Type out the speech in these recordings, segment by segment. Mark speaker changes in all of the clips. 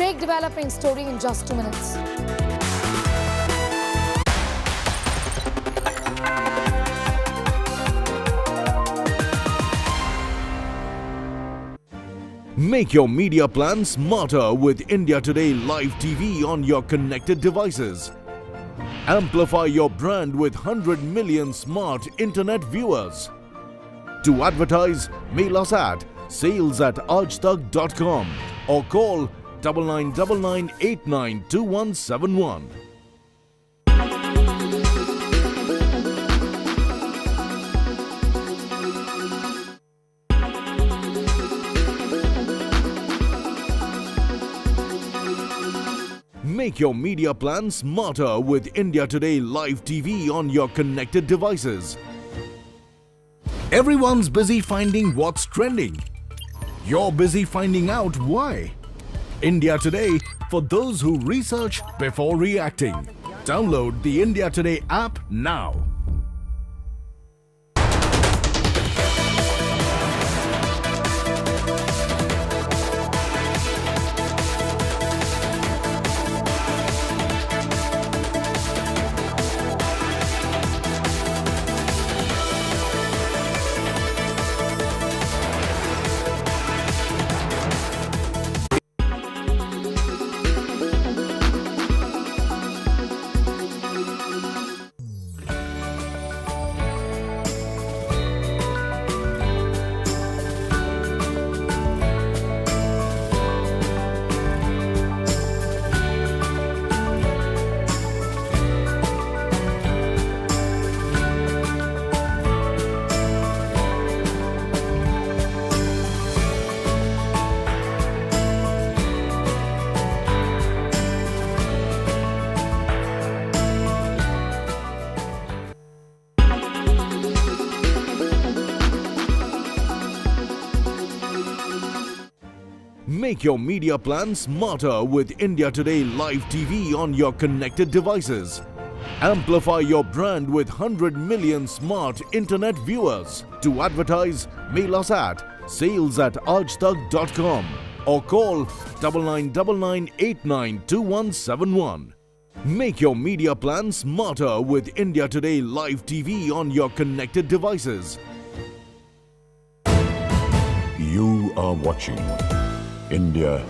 Speaker 1: break developing story in just 2 minutes.
Speaker 2: Make your media plan smarter with India Today Live TV on your connected devices. Amplify your brand with 100 million smart internet viewers. To advertise, mail us at sales@aajtak.com or call 9999892171. Make your media plan smarter with India Today Live TV on your connected devices. Everyone's busy finding what's trending. You're busy finding out why. India Today for those who research before reacting. Download the India Today app now. Make your media plan smarter with India Today Live TV on your connected devices. Amplify your brand with 100 million smart internet viewers. To advertise, mail us at sales@aajtak.com or call 9999892171. Make your media plan smarter with India Today Live TV on your connected devices.
Speaker 3: You are watching India.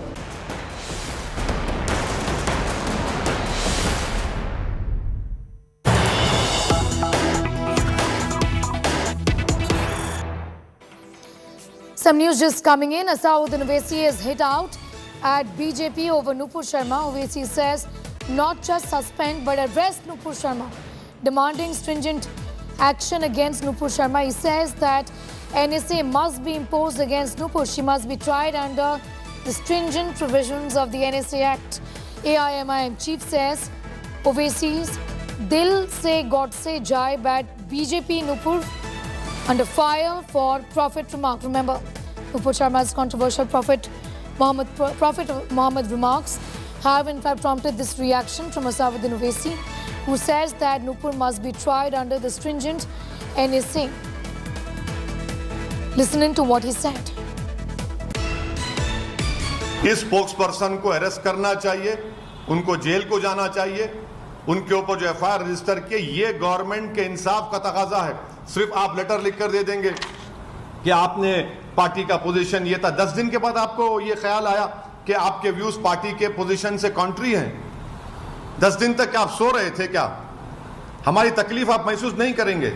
Speaker 1: Some news just coming in. Asauddin Owaisi is hit out at BJP over Nupur Sharma. Owaisi says not just suspend but arrest Nupur Sharma, demanding stringent action against Nupur Sharma. He says that NSA must be imposed against Nupur. She must be tried under the stringent provisions of the NSA Act. AIMIM chief says Owaisi's Dil Se God Se jibe at BJP Nupur under fire for Prophet remark. Remember, Nupur Sharma's controversial Prophet Muhammad remarks have in fact prompted this reaction from Asauddin Owaisi, who says that Nupur must be tried under the stringent NSA. Listen in to what he said.
Speaker 4: इस spokesperson को arrest करना चाहिए, उनको jail को जाना चाहिए, उनके ऊपर जो एफआईआर रजिस्टर किए, ये गवर्नमेंट के इंसाफ का तकाजा है। सिर्फ आप लेटर लिख कर दे देंगे कि आपने पार्टी का पोजीशन ये था, 10 दिन के बाद आपको ये ख्याल आया कि आपके व्यूज पार्टी के पोजीशन से कॉन्ट्री हैं। 10 दिन तक आप सो रहे थे क्या? हमारी तकलीफ आप महसूस नहीं करेंगे?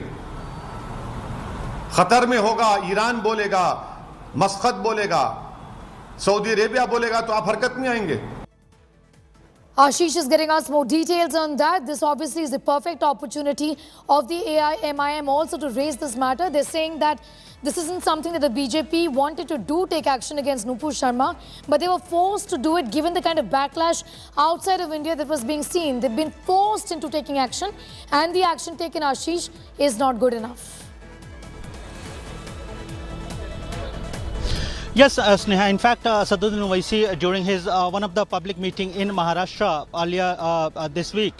Speaker 4: खतर में होगा, ईरान बोलेगा, मस्कत बोलेगा, सऊदी अरेबिया बोलेगा, तो आप हरकत में आएंगे।
Speaker 1: Ashish is getting us more details on that. This obviously is the perfect opportunity of the AIMIM also to raise this matter. They're saying that this isn't something that the BJP wanted to do, take action against Nupur Sharma, but they were forced to do it given the kind of backlash outside of India that was being seen. They've been forced into taking action, and the action taken, Ashish, is not good enough.
Speaker 5: Yes, Sneha. In fact, Sadhuddin Owaisi, during his one of the public meeting in Maharashtra earlier this week,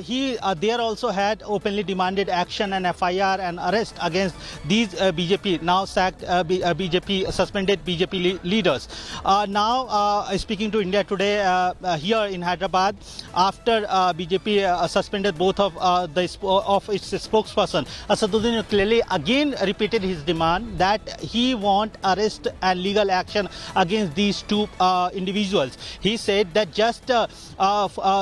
Speaker 5: he there also had openly demanded action and FIR and arrest against these BJP now sacked BJP suspended BJP leaders. Now, speaking to India Today here in Hyderabad, after BJP suspended both of its spokesperson, Sadhuddin clearly again repeated his demand that he want arrest and legal action against these two individuals. He said that just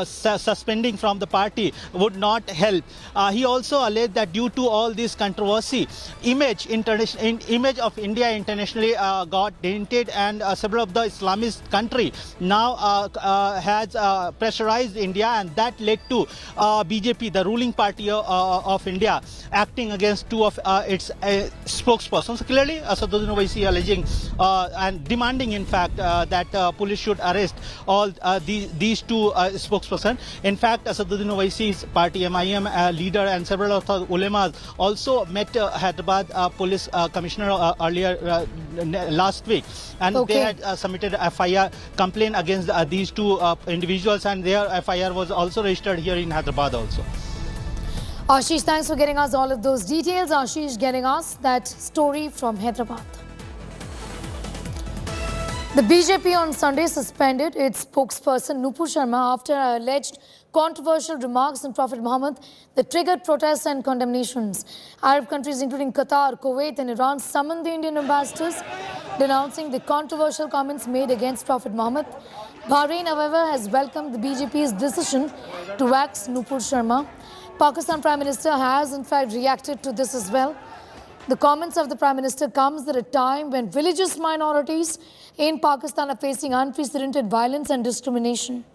Speaker 5: suspending from the party would not help. He also alleged that due to all this controversy, image of India internationally got dented, and several of the Islamist country now has pressurized India, and that led to BJP, the ruling party of India, acting against two of its spokespersons. So clearly, Sadhuddin Owaisi alleging and demanding, in fact, that police should arrest all these two spokespersons. In fact, Sadhuddin Owaisi's party MIM leader and several of the ulemas also met Hyderabad police commissioner earlier last week, and they had submitted a FIR complaint against these two individuals, and their FIR was also registered here in Hyderabad also.
Speaker 1: Ashish, thanks for getting us all of those details. Ashish getting us that story from Hyderabad. The BJP on Sunday suspended its spokesperson Nupur Sharma after alleged controversial remarks on Prophet Muhammad that triggered protests and condemnations. Arab countries including Qatar, Kuwait and Iran summoned the Indian ambassadors, denouncing the controversial comments made against Prophet Muhammad. Bahrain, however, has welcomed the BJP's decision to axe Nupur Sharma. Pakistan Prime Minister has in fact reacted to this as well. The comments of the Prime Minister comes at a time when religious minorities in Pakistan are facing unprecedented violence and discrimination.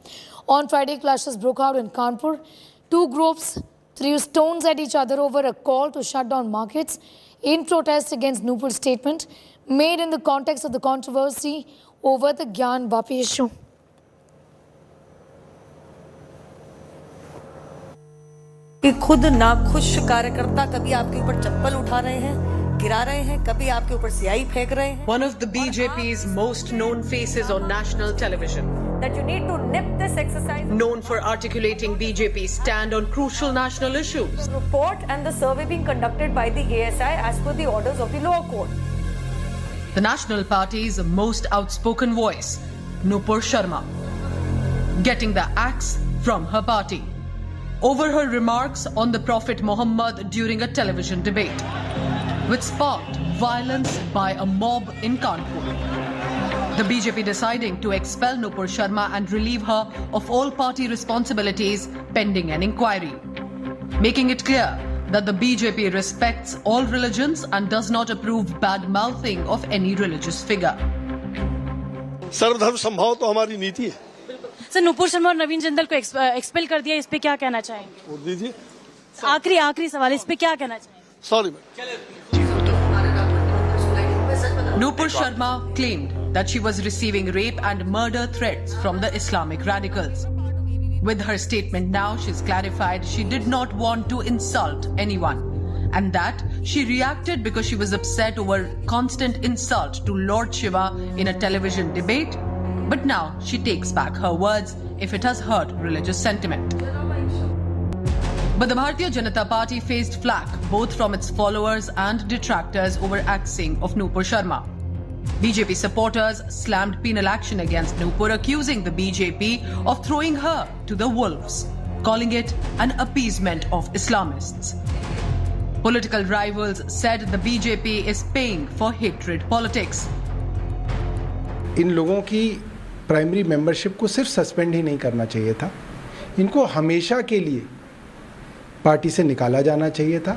Speaker 1: On Friday, clashes broke out in Kanpur. Two groups threw stones at each other over a call to shut down markets in protest against Nupur's statement made in the context of the controversy over the Gyan Vapi issue.
Speaker 6: कि खुद नाखुश कार्यकर्ता कभी आपके ऊपर चप्पल उठा रहे हैं, गिरा रहे हैं, कभी आपके ऊपर स्याही फेंक रहे हैं.
Speaker 7: One of the BJP's most known faces on national television.
Speaker 6: That you need to nip this exercise.
Speaker 7: Known for articulating BJP's stand on crucial national issues.
Speaker 6: Report and the survey being conducted by the ASI as per the orders of the lower court.
Speaker 7: The National Party's most outspoken voice, Nupur Sharma, getting the axe from her party over her remarks on the Prophet Muhammad during a television debate, which sparked violence by a mob in Kanpur. The BJP deciding to expel Nupur Sharma and relieve her of all party responsibilities pending an inquiry, making it clear that the BJP respects all religions and does not approve bad-mouthing of any religious figure.
Speaker 8: सर्वधर्म संभाव तो हमारी नीति है.
Speaker 9: Sir, Nupur Sharma और नवीन जिंदल को expel कर दिया, इस पे क्या कहना चाहेंगे?
Speaker 8: वोट दीजिए.
Speaker 9: आखिरी सवाल, इस पे क्या कहना चाहेंगे?
Speaker 8: Sorry
Speaker 7: Nupur Sharma claimed that she was receiving rape and murder threats from the Islamic radicals. With her statement now, she's clarified she did not want to insult anyone, and that she reacted because she was upset over constant insult to Lord Shiva in a television debate. But now she takes back her words if it has hurt religious sentiment. But the Bharatiya Janata Party faced flack both from its followers and detractors over axing of Nupur Sharma. BJP supporters slammed penal action against Nupur, accusing the BJP of throwing her to the wolves, calling it an appeasement of Islamists. Political rivals said the BJP is paying for hatred politics.
Speaker 10: इन लोगों की primary membership को सिर्फ suspend ही नहीं करना चाहिए था, इनको हमेशा के लिए पार्टी से निकाला जाना चाहिए था.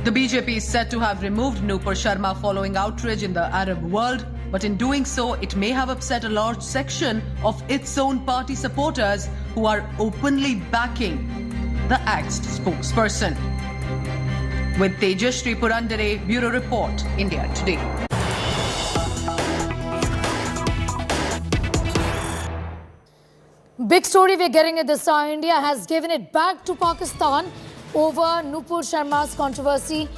Speaker 7: The BJP is said to have removed Nupur Sharma following outrage in the Arab world, but in doing so, it may have upset a large section of its own party supporters who are openly backing the axed spokesperson. With Tejashree Purandare, Bureau Report, India Today.
Speaker 1: Big story we're getting at this hour. India has given it back to Pakistan over Nupur Sharma's controversy.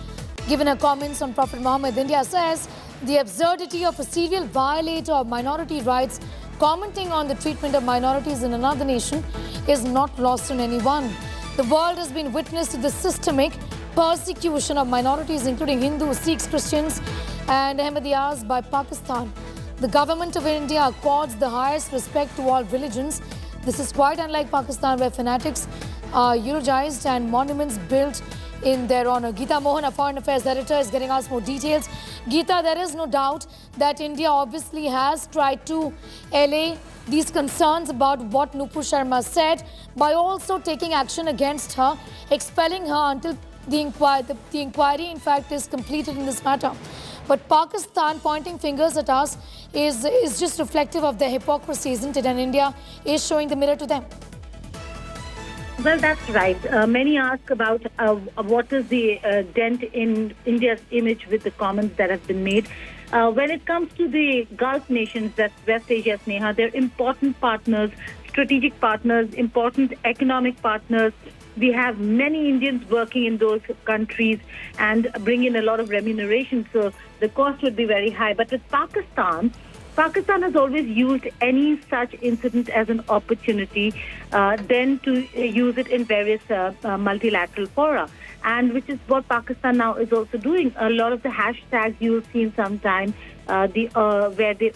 Speaker 1: Given her comments on Prophet Muhammad, India says The absurdity of a serial violator of minority rights commenting on the treatment of minorities in another nation is not lost on anyone. The world has been witness to the systemic persecution of minorities, including Hindus, Sikhs, Christians and Ahmadiyas by Pakistan. The government of India accords the highest respect to all religions. This is quite unlike Pakistan, where fanatics are eulogized and monuments built in their honor. Geeta Mohan, a foreign affairs editor, is getting us more details. Geeta, there is no doubt that India obviously has tried to allay these concerns about what Nupur Sharma said by also taking action against her, expelling her until the inquiry in fact is completed in this matter. But Pakistan pointing fingers at us is just reflective of their hypocrisy, isn't it? And India is showing the mirror to them.
Speaker 11: Well, that's right. Many ask about what is the dent in India's image with the comments that have been made. When it comes to the Gulf nations, that's West Asia, Sneha, they're important partners, strategic partners, important economic partners. We have many Indians working in those countries and bring in a lot of remuneration, so the cost would be very high. But with Pakistan has always used any such incident as an opportunity then to use it in various multilateral fora, and which is what Pakistan now is also doing. A lot of the hashtags you'll see in some time where the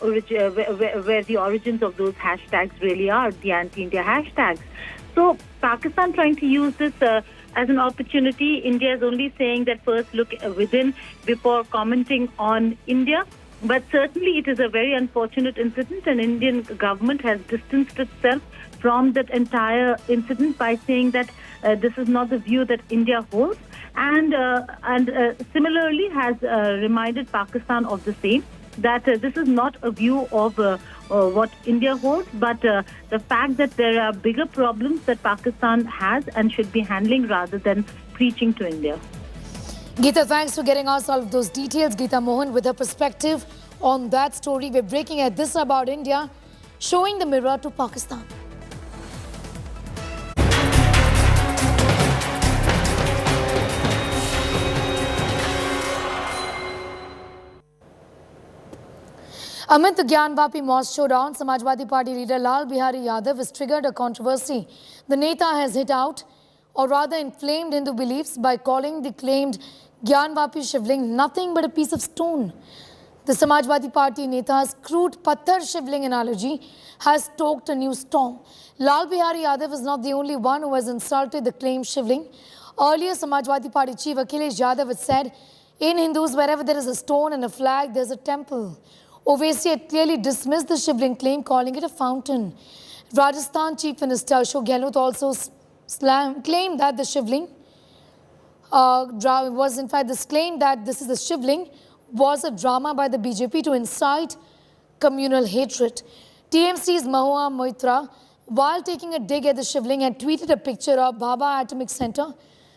Speaker 11: origins of those hashtags really are, the anti-India hashtags. So Pakistan trying to use this as an opportunity. India is only saying that first look within before commenting on India. But certainly it is a very unfortunate incident, and Indian government has distanced itself from that entire incident by saying that this is not the view that India holds, and similarly has reminded Pakistan of the same, that this is not a view of what India holds, but the fact that there are bigger problems that Pakistan has and should be handling rather than preaching to India.
Speaker 1: Geeta, thanks for getting us all of those details. Geeta Mohan with her perspective on that story. We're breaking at this about India, showing the mirror to Pakistan. Amid the Gyanvapi mosque showdown, Samajwadi Party leader Lal Bihari Yadav has triggered a controversy. The Neta has hit out, or rather inflamed Hindu beliefs by calling the claimed Gyanvapi Shivling nothing but a piece of stone. The Samajwadi Party Neta's crude Patthar Shivling analogy has stoked a new storm. Lal Bihari Yadav is not the only one who has insulted the claimed Shivling. Earlier, Samajwadi Party chief Akhilesh Yadav had said, in Hindus, wherever there is a stone and a flag, there's a temple. Owaisi had clearly dismissed the Shivling claim, calling it a fountain. Rajasthan Chief Minister Ashok Gehlot also claimed that the Shivling was in fact this claim that this is the Shivling was a drama by the BJP to incite communal hatred. TMC's Mahua Moitra, while taking a dig at the Shivling, had tweeted a picture of Bhabha Atomic Center,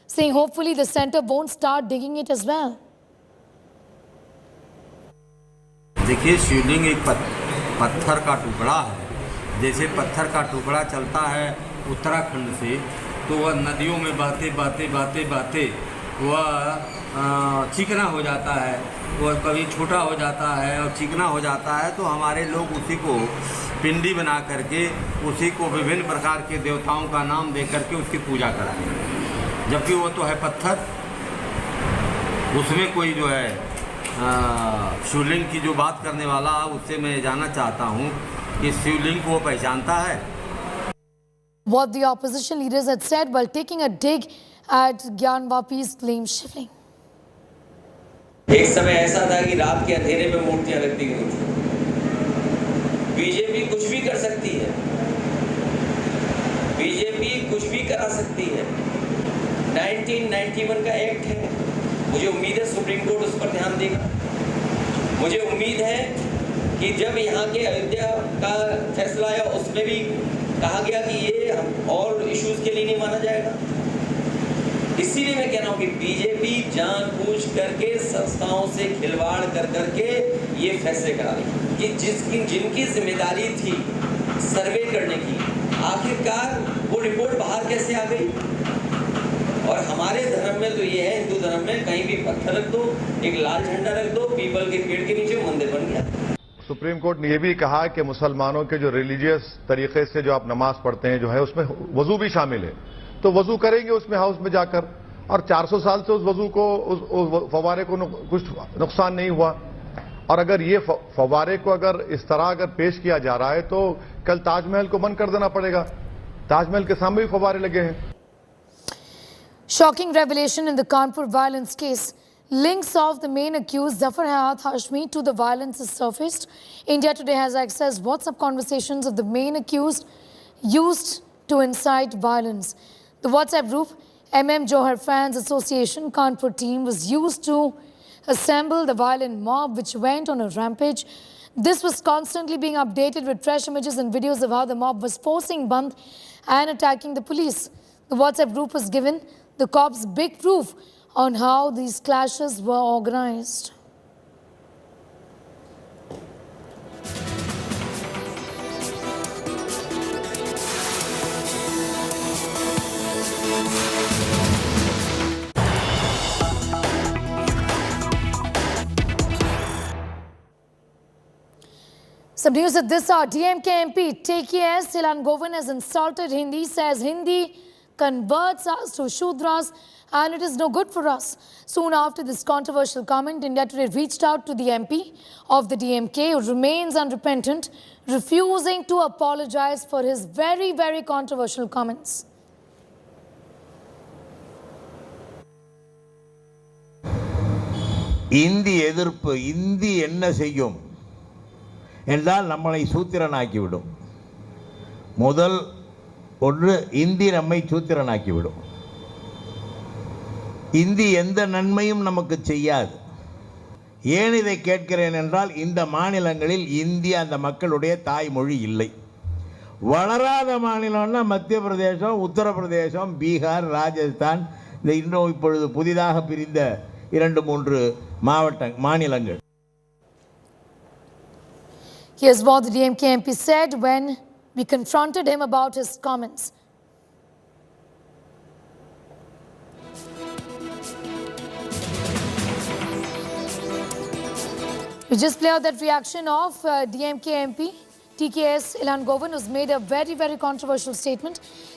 Speaker 1: saying hopefully the center won't start digging it as well.
Speaker 12: देखिए, शिवलिंग एक पत्थर का टुकड़ा है। जैसे पत्थर का टुकड़ा चलता है उत्तराखंड से, तो वह नदियों में बहते वह चिकना हो जाता है, वह कभी छोटा हो जाता है और चिकना हो जाता है। तो हमारे लोग उसी को पिंडी बना करके उसी को विभिन्न प्रकार के देवताओं का नाम दे करके उसकी पूजा कराते हैं, जबकि वो तो है पत्थर। उसमें कोई जो है शिवलिंग की जो बात करने वाला, उससे मैं जानना चाहता हूँ कि शिवलिंग को वो पहचानता है।
Speaker 1: What the opposition leaders had said while taking a dig at Gyanvapi's claimed Shivling.
Speaker 13: एक समय ऐसा था कि रात के अंधेरे में मूर्तियां रख दी गई थी। बीजेपी कुछ भी कर सकती है, बीजेपी कुछ भी करा सकती है। 1991 का एक्ट है, मुझे उम्मीद है सुप्रीम कोर्ट उस पर ध्यान देगा। मुझे उम्मीद है कि जब यहाँ के अयोध्या का फैसला आया, उसमें भी कहा गया कि ये और इश्यूज के लिए नहीं माना जाएगा। इसीलिए मैं कह रहा हूँ कि बीजेपी जानबूझ करके संस्थाओं से खिलवाड़ कर करके ये फैसले करा रही कि जिनकी जिम्मेदारी थी सर्वे करने की, आखिरकार वो रिपोर्ट बाहर कैसे आ गई। और और हमारे धर्म में तो ये है, हिंदू धर्म में कहीं भी पत्थर रख दो, एक लाल झंडा रख दो, पीपल के पेड़ के नीचे मंदिर बन गया।
Speaker 4: सुप्रीम कोर्ट ने यह भी कहा है कि मुसलमानों के जो रिलीजियस तरीके से जो आप नमाज पढ़ते हैं जो है उसमें वजू भी शामिल है, तो वजू करेंगे उसमें हाउस में जाकर, और 400 साल से उस वजू को उस फवारे को कुछ नुकसान नहीं हुआ। और अगर ये फवारे को अगर इस तरह अगर पेश किया जा रहा है तो कल ताजमहल को बंद कर देना पड़ेगा। ताजमहल के सामने भी फवारे लगे हैं।
Speaker 1: Shocking revelation in the Kanpur violence case. Links of the main accused Zafar Hayat Hashmi to the violence is surfaced. India Today has accessed WhatsApp conversations of the main accused used to incite violence. The WhatsApp group Johar Fans Association Kanpur team was used to assemble the violent mob which went on a rampage. This was constantly being updated with fresh images and videos of how the mob was forcing Bandh and attacking the police. The WhatsApp group was given the cops big proof on how these clashes were organized. Some news at this hour. DMK MP TKS Ilangovan has insulted Hindi, says Hindi converts us to Shudras and it is no good for us. Soon after this controversial comment, India Today reached out to the MP of the DMK who remains unrepentant, refusing to apologize for his very, very controversial comments.
Speaker 14: Hindi எதிர்ப்பு இந்தி என்ன செய்யும் என்றால் நம்மளை சூத்திரனாக்கிவிடும். முதல் ஒன்று இந்தி நம்மை சூத்திரனாக்கிவிடும். இந்தி எந்த நன்மையும் நமக்கு செய்யாது. ஏன் இதை கேட்கிறேன் என்றால் இந்த மாநிலங்களில் இந்தி அந்த மக்களுடைய தாய்மொழி இல்லை. வளராத மாநிலம்னா மத்திய பிரதேசம், உத்தரப்பிரதேசம், பீகார், ராஜஸ்தான், இந்த இன்னும் இப்பொழுது புதிதாக பிரிந்த 2-3 மாநிலங்கள்.
Speaker 1: Here's what the DMK MP said when we confronted him about his comments. We just play out that reaction of DMK MP TKS Ilangovan, who's made a very, very controversial statement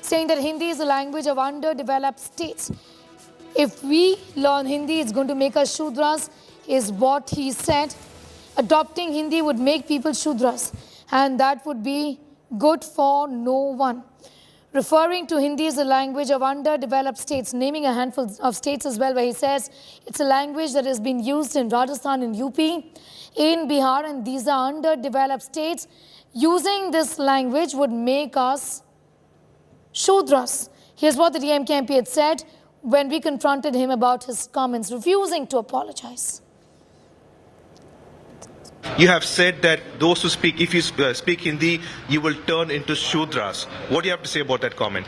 Speaker 1: saying that Hindi is a language of underdeveloped states. If we learn Hindi, it's going to make us Shudras, is what he said. Adopting Hindi would make people Shudras, and that would be good for no one. Referring to Hindi as a language of underdeveloped states, naming a handful of states as well, where he says it's a language that has been used in Rajasthan and UP, in Bihar, and these are underdeveloped states. Using this language would make us Shudras. Here's what the DMK MP had said when we confronted him about his comments, refusing to apologize.
Speaker 15: You have said that those who speak, if you speak Hindi, you will turn into Shudras. What do you have to say about that comment?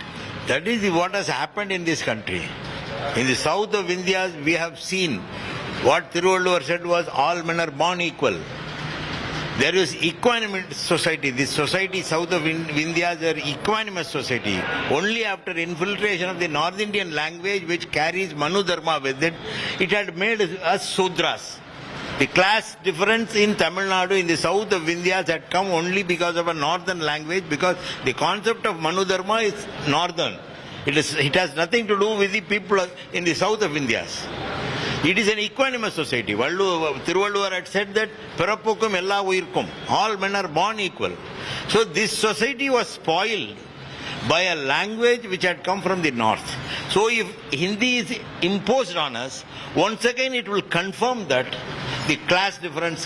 Speaker 14: That is what has happened in this country. In the south of India, we have seen what Thiruvalluvar said was all men are born equal. There is equanimous society. This society south of India is an equanimous society. Only after infiltration of the North Indian language, which carries Manu Dharma with it, it had made us Sudras. The class difference in Tamil Nadu, in the south of India, had come only because of a northern language, because the concept of Manu Dharma is northern. It has nothing to do with the people in the south of India. It is an equanimous society. Thiruvalluvar had said that Pirappukum ella uyirkum, all men are born equal. So this society was spoiled by a language which had come from the north. So if Hindi is imposed on us, once again it will confirm that the class difference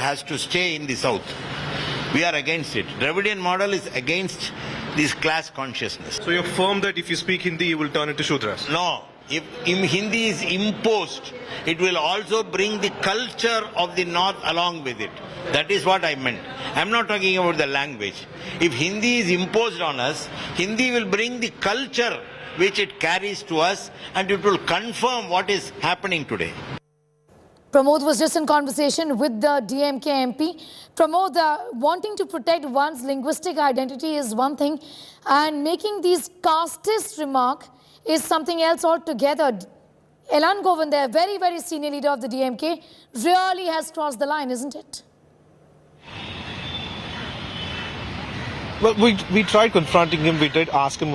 Speaker 14: has to stay in the south. We are against it. Dravidian model is against this class consciousness.
Speaker 15: So you're firm that if you speak Hindi, you will turn into Shudras?
Speaker 14: No. If Hindi is imposed, it will also bring the culture of the north along with it. That is what I meant. I'm not talking about the language. If Hindi is imposed on us, Hindi will bring the culture which it carries to us, and it will confirm what is happening today.
Speaker 1: Pramod was just in conversation with the DMK MP. Pramod, wanting to protect one's linguistic identity is one thing, and making these casteist remark is something else altogether. Elan Govind, a very, very senior leader of the DMK, really has crossed the line, isn't it?
Speaker 15: Well, we tried confronting him. We did ask him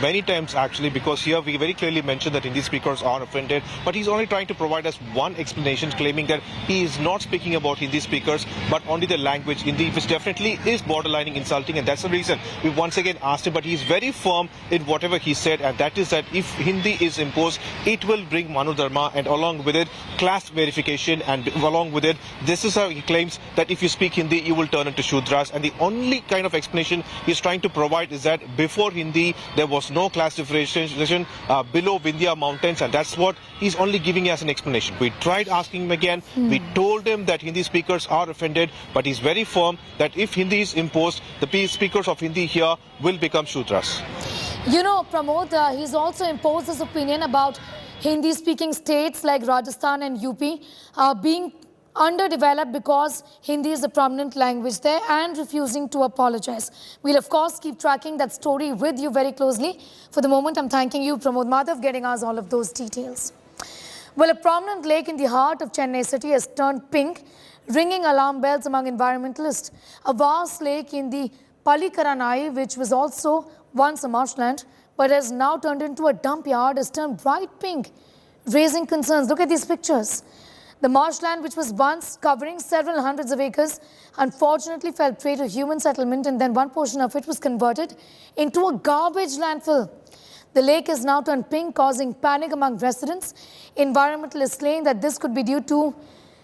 Speaker 15: many times, actually, because here we very clearly mentioned that Hindi speakers are offended. But he's only trying to provide us one explanation, claiming that he is not speaking about Hindi speakers, but only the language Hindi, which definitely is borderlining insulting. And that's the reason we once again asked him. But he's very firm in whatever he said, and that is that if Hindi is imposed, it will bring Manu Dharma, and along with it, class verification, and along with it, this is how he claims that if you speak Hindi, you will turn into Shudras. And the only kind of explanation he's trying to provide is that before Hindi, there was no class differentiation below Vindhya mountains, and that's what he's only giving as an explanation. We tried asking him again. We told him that Hindi speakers are offended, but he's very firm that if Hindi is imposed, the speakers of Hindi here will become Shudras.
Speaker 1: You know, Pramod, he's also imposed his opinion about Hindi-speaking states like Rajasthan and UP being underdeveloped because Hindi is a prominent language there, and refusing to apologize. We'll of course keep tracking that story with you very closely. For the moment, I'm thanking you, Pramod Madhav, getting us all of those details. Well, a prominent lake in the heart of Chennai city has turned pink, ringing alarm bells among environmentalists. A vast lake in the Pallikaranai, which was also once a marshland, but has now turned into a dump yard, has turned bright pink, raising concerns. Look at these pictures. The marshland, which was once covering several hundreds of acres, unfortunately fell prey to human settlement, and then one portion of it was converted into a garbage landfill. The lake is now turned pink, causing panic among residents. Environmentalists claim that this could be due to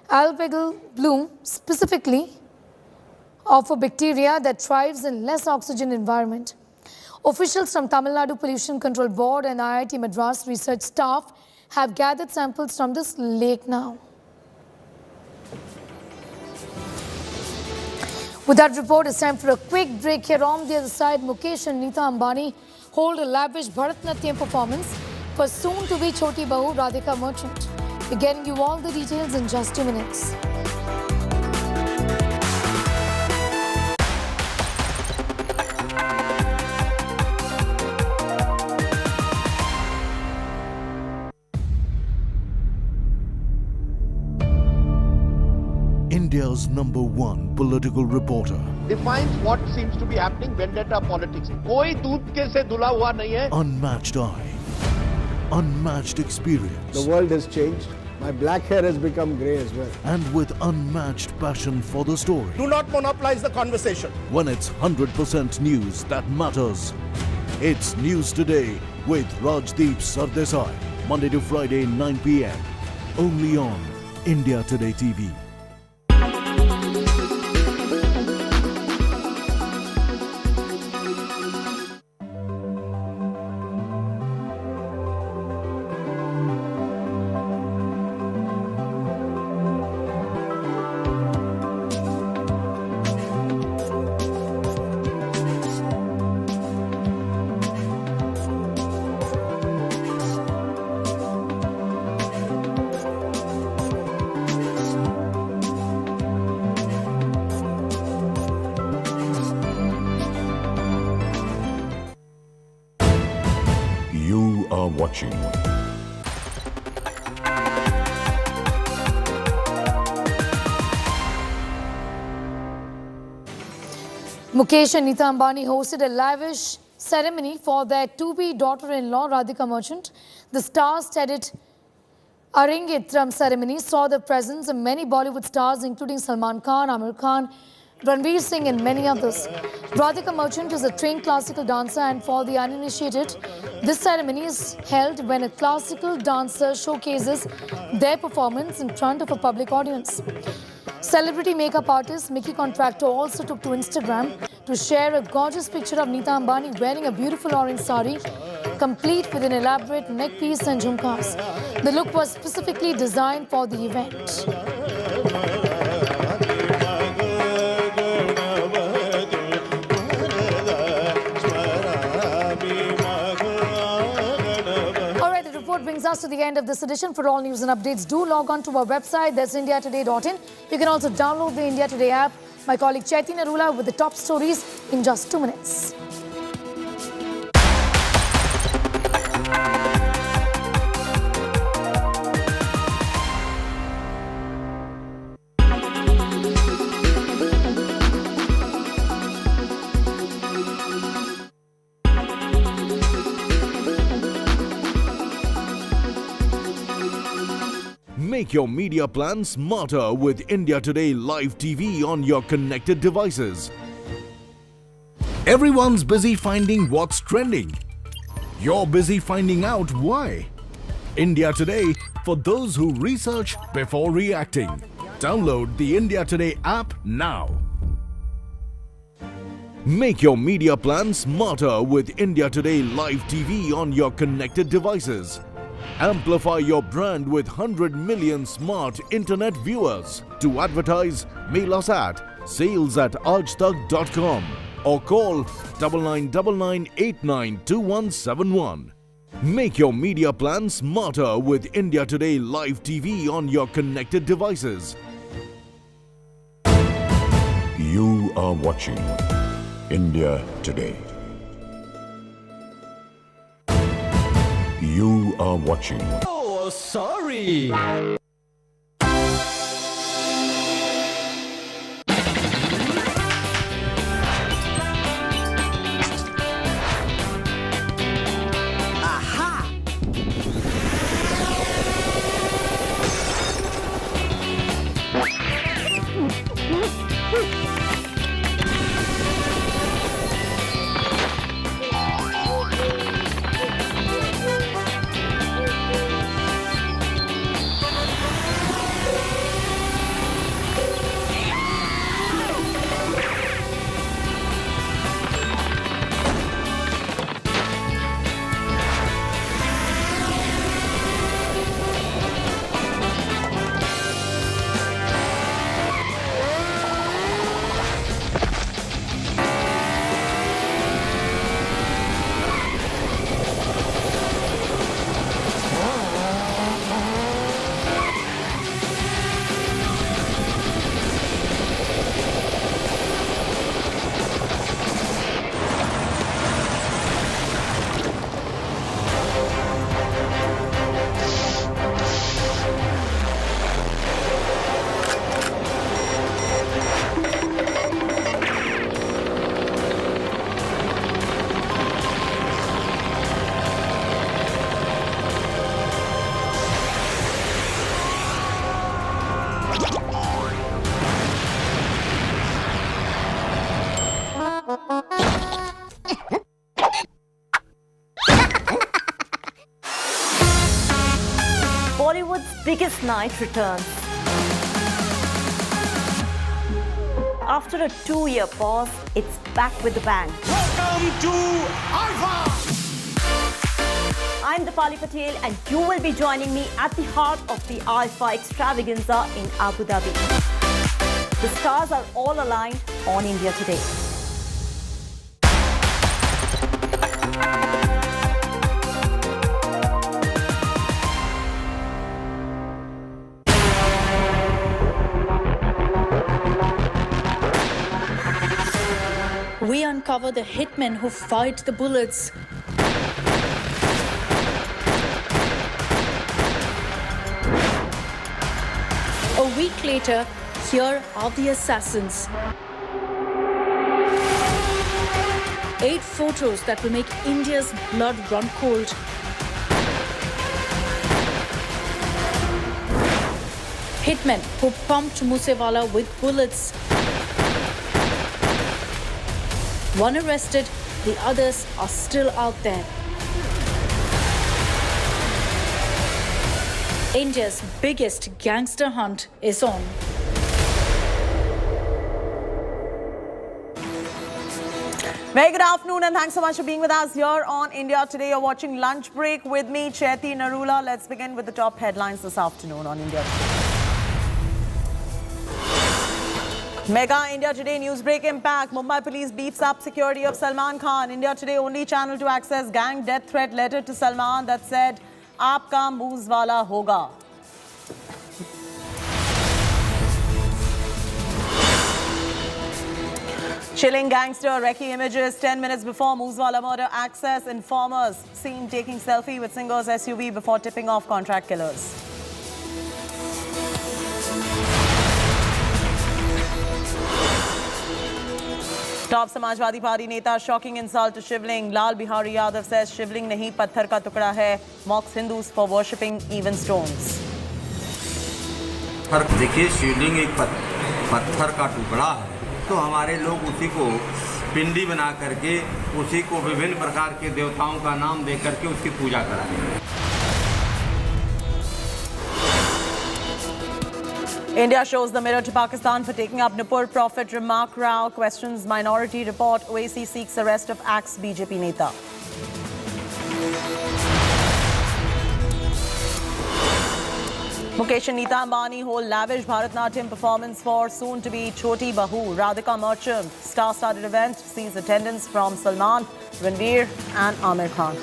Speaker 1: algal bloom, specifically of a bacteria that thrives in less oxygen environment. Officials from Tamil Nadu Pollution Control Board and IIT Madras research staff have gathered samples from this lake now. With that report, it's time for a quick break. Here on the other side, Mukesh and Neeta Ambani hold a lavish Bharatnatyam performance for soon-to-be Choti Bahu Radhika Merchant. We're getting you all the details in just 2 minutes.
Speaker 2: India's #1 political reporter.
Speaker 16: Defines what seems to be happening, vendetta politics. कोई दूध के से धुला हुआ नहीं है.
Speaker 2: Unmatched eye, unmatched experience.
Speaker 17: The world has changed. My black hair has become grey as well.
Speaker 2: And with unmatched passion for the story.
Speaker 16: Do not monopolize the conversation.
Speaker 2: When it's 100% news that matters. It's News Today with Rajdeep Sardesai. Monday to Friday, 9 p.m. Only on India Today TV.
Speaker 3: You are watching
Speaker 1: Mukesh and Neeta Ambani hosted a lavish ceremony for their to-be daughter-in-law, Radhika Merchant. The star-studded Arangetram ceremony saw the presence of many Bollywood stars, including Salman Khan, Amir Khan, Ranveer Singh and many others. Radhika Merchant is a trained classical dancer, and for the uninitiated, this ceremony is held when a classical dancer showcases their performance in front of a public audience. Celebrity makeup artist Mickey Contractor also took to Instagram to share a gorgeous picture of Neeta Ambani wearing a beautiful orange sari, complete with an elaborate neck piece and jhumkas. The look was specifically designed for the event. Brings us to the end of this edition. For all news and updates, do log on to our website, that's indiatoday.in. You can also download the India Today app. My colleague Chaiti Narula with the top stories in just 2 minutes.
Speaker 2: Make your media plan smarter with India Today Live TV on your connected devices. Everyone's busy finding what's trending. You're busy finding out why. India Today, for those who research before reacting. Download the India Today app now. Make your media plan smarter with India Today Live TV on your connected devices. Amplify your brand with 100 million smart internet viewers. To advertise, mail us at sales@aajtak.com or call 9999892171. Make your media plan smarter with India Today Live TV on your connected devices.
Speaker 3: You are watching India Today. You are watching.
Speaker 18: Oh, sorry.
Speaker 6: Bollywood's biggest night returns. After a 2-year pause, it's back with a bang.
Speaker 18: Welcome to Alpha!
Speaker 6: I'm Dipali Patel and you will be joining me at the heart of the Alpha extravaganza in Abu Dhabi. The stars are all aligned on India Today.
Speaker 9: We uncover the hitmen who fight the bullets. A week later, here are the assassins. 8 photos that will make India's blood run cold. Hitmen who pumped Moose Wala with bullets. One arrested, the others are still out there. India's biggest gangster hunt is on.
Speaker 6: Very good afternoon and thanks so much for being with us here on India Today. You're watching Lunch Break with me, Chaiti Narula. Let's begin with the top headlines this afternoon on India Today. Mega India Today Newsbreak impact. Mumbai police beefs up security of Salman Khan. India Today only channel to access gang death threat letter to Salman that said, "Aapka Moose Wala hoga." Chilling gangster recce images 10 minutes before Moose Wala murder access. Informers seen taking selfie with singer's SUV before tipping off contract killers. Top Samajwadi Party Neta shocking insult to Shivling. Lal Bihari Yadav says Shivling nahi patthar ka tukda hai. Mocks Hindus for worshipping even stones.
Speaker 12: देखिए, शिवलिंग एक पत्थर का टुकड़ा है, तो हमारे लोग उसी को पिंडी बना करके उसी को विभिन्न प्रकार के देवताओं का नाम दे करके उसकी पूजा कराएंगे।
Speaker 6: India shows the mirror to Pakistan for taking up Nupur Prophet remark. Rao questions minority report. OAC seeks arrest of ex-BJP Neta. Mukesh and Neeta Ambani hold lavish Bharatnatyam performance for soon-to-be Choti Bahu. Radhika Merchant star-studded event sees attendance from Salman, Ranveer and Amir Khan.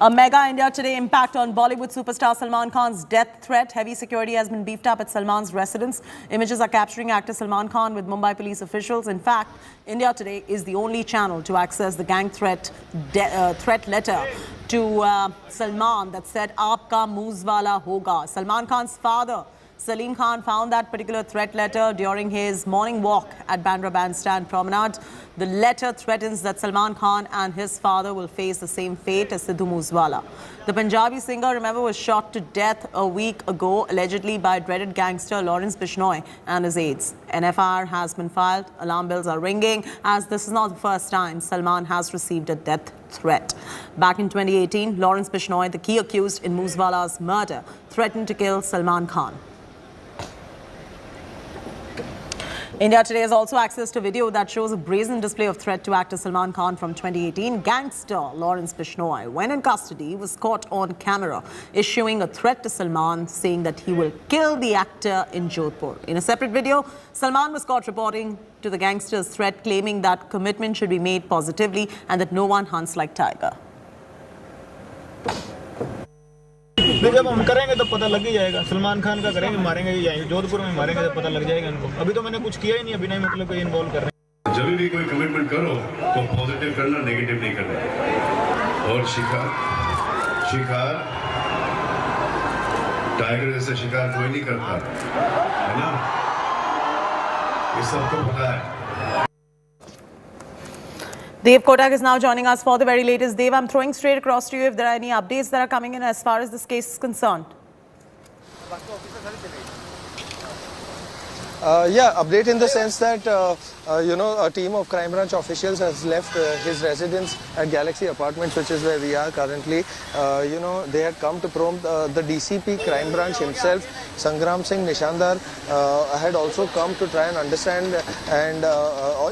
Speaker 6: A mega India Today impact on Bollywood superstar Salman Khan's death threat. Heavy security has been beefed up at Salman's residence. Images are capturing actor Salman Khan with Mumbai police officials. In fact, India Today is the only channel to access the gang threat letter to Salman that said, "Aapka Moose Wala hoga." Salman Khan's father, Salim Khan, found that particular threat letter during his morning walk at Bandra Bandstand Promenade. The letter threatens that Salman Khan and his father will face the same fate as Sidhu Moose Wala. The Punjabi singer, remember, was shot to death a week ago, allegedly by dreaded gangster Lawrence Bishnoi and his aides. An FIR has been filed. Alarm bells are ringing, as this is not the first time Salman has received a death threat. Back in 2018, Lawrence Bishnoi, the key accused in Moose Wala's murder, threatened to kill Salman Khan. India Today has also accessed a video that shows a brazen display of threat to actor Salman Khan from 2018. Gangster Lawrence Bishnoi, when in custody, was caught on camera issuing a threat to Salman, saying that he will kill the actor in Jodhpur. In a separate video, Salman was caught reporting to the gangster's threat, claiming that commitment should be made positively and that no one hunts like tiger.
Speaker 19: जब हम करेंगे तो पता लग ही जाएगा। सलमान खान का करेंगे, मारेंगे या जोधपुर में मारेंगे तो पता लग जाएगा इनको। अभी तो मैंने कुछ किया ही नहीं, अभी नहीं मतलब कोई इन्वॉल्व कर रहे हैं।
Speaker 20: जब भी कोई कमिटमेंट करो तो पॉजिटिव करना, नेगेटिव नहीं करना। और शिकार टाइगर जैसे शिकार कोई नहीं करता, है ना? ये सबको पता है।
Speaker 6: Dev Kotak is now joining us for the very latest. Dev, I'm throwing straight across to you if there are any updates that are coming in as far as this case is concerned.
Speaker 21: Yeah, update in the sense that, a team of crime branch officials has left his residence at Galaxy Apartments, which is where we are currently. They had come to probe the DCP crime branch himself, Sangram Singh Nishandar, had also come to try and understand and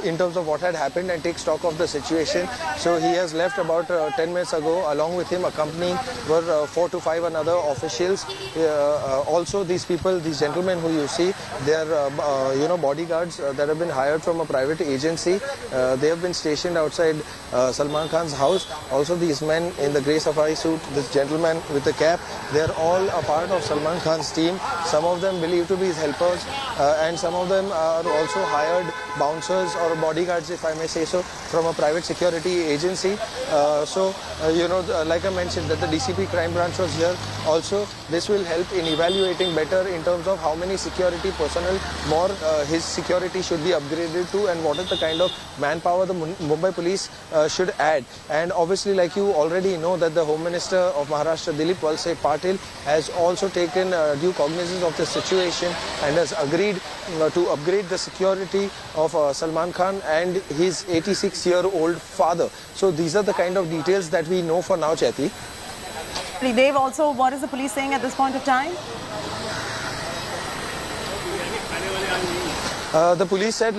Speaker 21: in terms of what had happened and take stock of the situation. So he has left about 10 minutes ago. Along with him accompanying were 4 to 5 other officials. Also these people, these gentlemen who you see, they are bodyguards that have been hired from a private agency. They have been stationed outside Salman Khan's house. Also these men in the grey safari suit, this gentleman with the cap, they are all a part of Salman Khan's team. Some of them believed to be his helpers and some of them are also hired bouncers or bodyguards, if I may say so, from a private security agency. Like I mentioned, that the DCP crime branch was here. Also, this will help in evaluating better in terms of how many security personnel more his security should be upgraded to and what is the kind of manpower the Mumbai police should add. And obviously, like you already know, that the Home Minister of Maharashtra, Dilip Walse Patil, has also taken due cognizance of the situation and has agreed to upgrade the security of Salman Khan and his 86-year-old father. So these are the kind of details that we know for now, Chaiti.
Speaker 6: Dave, also, what is the police saying at this point of time?
Speaker 21: The police said,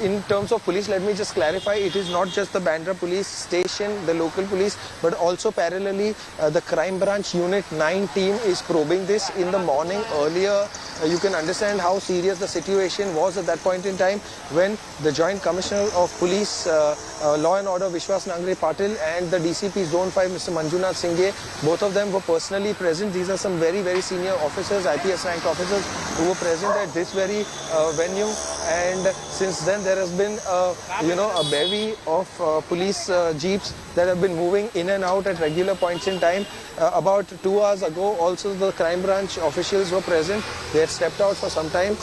Speaker 21: in terms of police, let me just clarify, it is not just the Bandra police station, the local police, but also parallelly the crime branch unit 9 team is probing this. In the morning earlier, you can understand how serious the situation was at that point in time when the Joint Commissioner of Police, Law and Order, Vishwas Nangre Patil, and the DCP Zone 5, Mr. Manjunath Singh, both of them were personally present. These are some very, very senior officers, IPS ranked officers who were present at this very venue. and since then there has been a bevy of police jeeps that have been moving in and out at regular points in time. About 2 hours ago also the crime branch officials were present. They had stepped out for some time,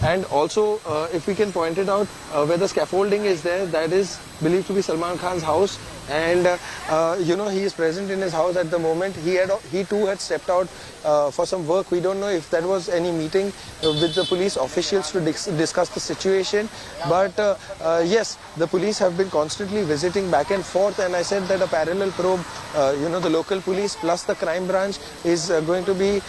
Speaker 21: and also if we can point it out where the scaffolding is there, that is believed to be Salman Khan's house, and he is present in his house at the moment. He too had stepped out for some work. We don't know if that was any meeting with the police officials to discuss the situation, but yes, the police have been constantly visiting back and forth, and I said that a parallel probe, the local police plus the crime branch is going to be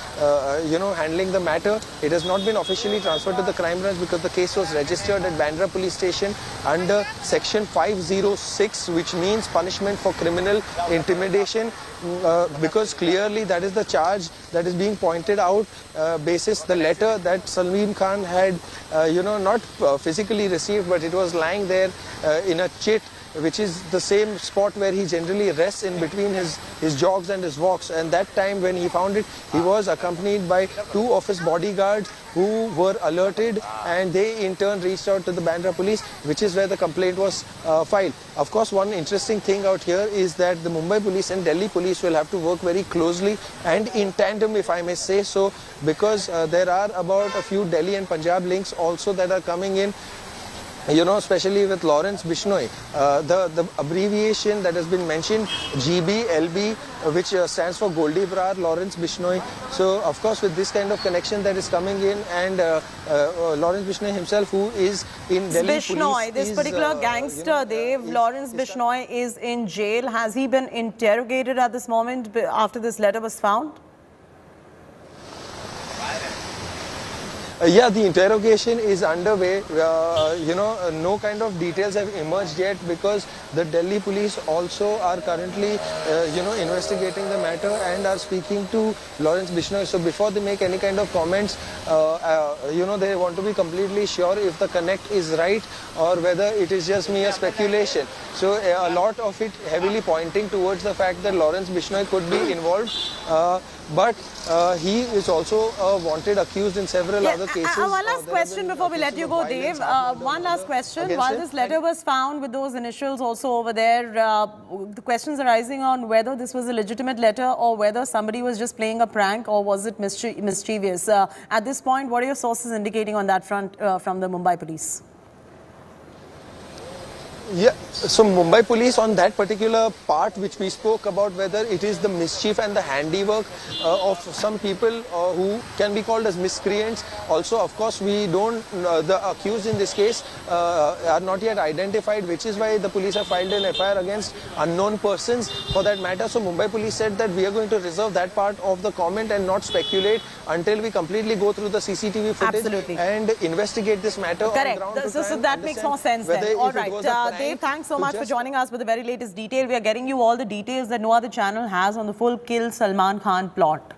Speaker 21: handling the matter. It has not been officially transferred to the crime branch because the case was registered at Bandra police station under section 506, which means punishment for criminal intimidation, because clearly that is the charge that is being pointed out basis the letter that Salim Khan had not physically received, but it was lying there in a chit, which is the same spot where he generally rests in between his jogs and his walks. And that time when he found it, he was accompanied by 2 of his bodyguards who were alerted, and they in turn reached out to the Bandra police, which is where the complaint was filed. Of course, one interesting thing out here is that the Mumbai police and Delhi police will have to work very closely and in tandem, if I may say so, because there are about a few Delhi and Punjab links also that are coming in. Especially with Lawrence Bishnoi, the abbreviation that has been mentioned, GBLB, which stands for Goldie Brar, Lawrence Bishnoi. So, of course, with this kind of connection that is coming in, and Lawrence Bishnoi himself, who is in Delhi
Speaker 6: Bishnoi,
Speaker 21: police,
Speaker 6: this particular gangster, Dev, Lawrence Bishnoi is in jail. Has he been interrogated at this moment after this letter was found?
Speaker 21: Yeah, the interrogation is underway. No kind of details have emerged yet because the Delhi police also are currently, investigating the matter and are speaking to Lawrence Bishnoi. So before they make any kind of comments, they want to be completely sure if the connect is right or whether it is just mere speculation. So a lot of it heavily pointing towards the fact that Lawrence Bishnoi could be involved. But he is also a wanted accused in several other cases.
Speaker 6: One last question before we let you go, Dev. One last question. While this letter was found with those initials also over there, the questions arising on whether this was a legitimate letter or whether somebody was just playing a prank or was it mischievous. At this point, what are your sources indicating on that front from the Mumbai police?
Speaker 21: Yeah, so Mumbai police on that particular part which we spoke about, whether it is the mischief and the handiwork of some people who can be called as miscreants. Also, of course, we don't, the accused in this case are not yet identified, which is why the police have filed an FIR against unknown persons for that matter. So Mumbai police said that we are going to reserve that part of the comment and not speculate until we completely go through the CCTV footage and investigate this matter on ground.
Speaker 6: So that makes more sense then. All right. Dev, thanks so much for joining us with the very latest detail. We are getting you all the details that no other channel has on the full kill Salman Khan plot.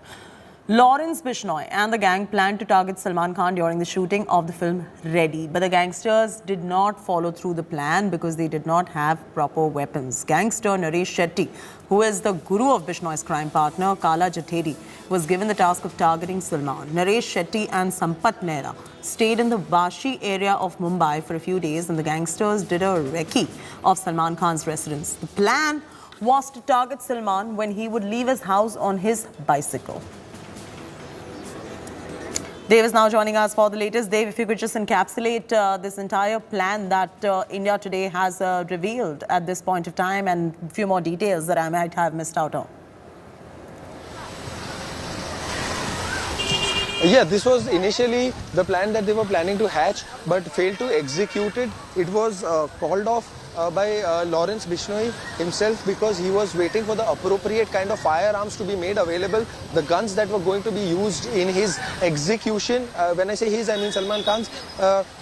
Speaker 6: Lawrence Bishnoi and the gang planned to target Salman Khan during the shooting of the film Ready. But the gangsters did not follow through the plan because they did not have proper weapons. Gangster Naresh Shetty, who is the guru of Bishnoi's crime partner, Kala Jathedi, was given the task of targeting Salman. Naresh Shetty and Sampat Nehra stayed in the Vashi area of Mumbai for a few days and the gangsters did a recce of Salman Khan's residence. The plan was to target Salman when he would leave his house on his bicycle. Dev is now joining us for the latest. Dev, if you could just encapsulate this entire plan that India Today has revealed at this point of time and a few more details that I might have missed out on.
Speaker 21: Yeah, this was initially the plan that they were planning to hatch but failed to execute it. It was called off by Lawrence Bishnoi himself because he was waiting for the appropriate kind of firearms to be made available, the guns that were going to be used in his execution. When I say his, I mean Salman Khan's.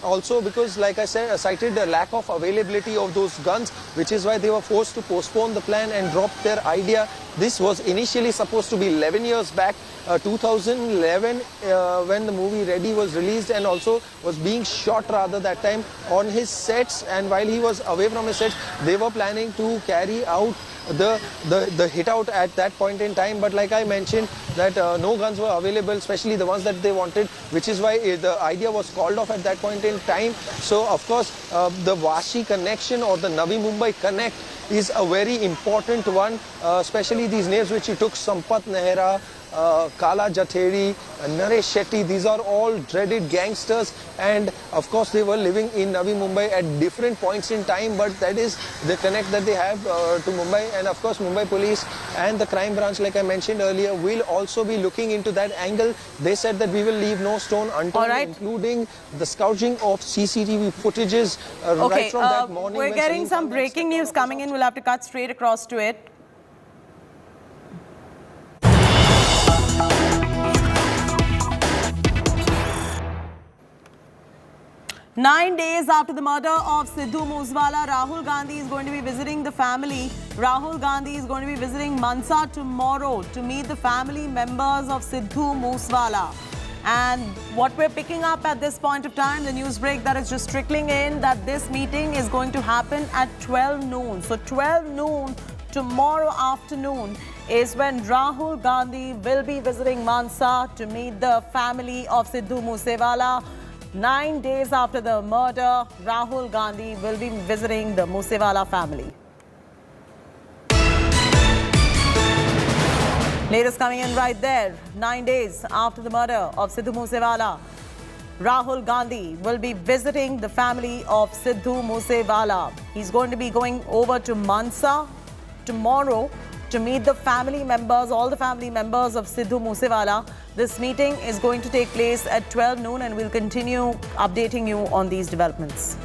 Speaker 21: Also because, like I said, cited the lack of availability of those guns, which is why they were forced to postpone the plan and drop their idea. This was initially supposed to be 11 years back, 2011, when the movie Ready was released and also was being shot rather that time on his sets, and while he was away from his sets, they were planning to carry out the hit out at that point in time, but like I mentioned that no guns were available, especially the ones that they wanted, which is why the idea was called off at that point in time. So of course the Vashi connection or the Navi Mumbai connect is a very important one, especially these names which he took, Sampat Nehra, Kala Jatheri, Naresh Shetty. These are all dreaded gangsters, and of course they were living in Navi Mumbai at different points in time, but that is the connect that they have to Mumbai. And of course Mumbai police and the crime branch, like I mentioned earlier, will also be looking into that angle. They said that we will leave no stone unturned, including the scourging of CCTV footages right from that morning.
Speaker 6: We're getting some breaking news coming in. We'll have to cut straight across to it. Nine days after the murder of Sidhu Moose Wala, Rahul Gandhi is going to be visiting the family. Rahul Gandhi is going to be visiting Mansa tomorrow to meet the family members of Sidhu Moose Wala. And what we're picking up at this point of time, the news break that is just trickling in, that this meeting is going to happen at 12 noon. So 12 noon tomorrow afternoon is when Rahul Gandhi will be visiting Mansa to meet the family of Sidhu Moose Wala. 9 days after the murder, Rahul Gandhi will be visiting the Moose Wala family. Latest coming in right there. 9 days after the murder of Sidhu Moose Wala, Rahul Gandhi will be visiting the family of Sidhu Moose Wala. He's going to be going over to Mansa tomorrow to meet the family members, all the family members of Sidhu Moose Wala. This meeting is going to take place at 12 noon, and we'll continue updating you on these developments.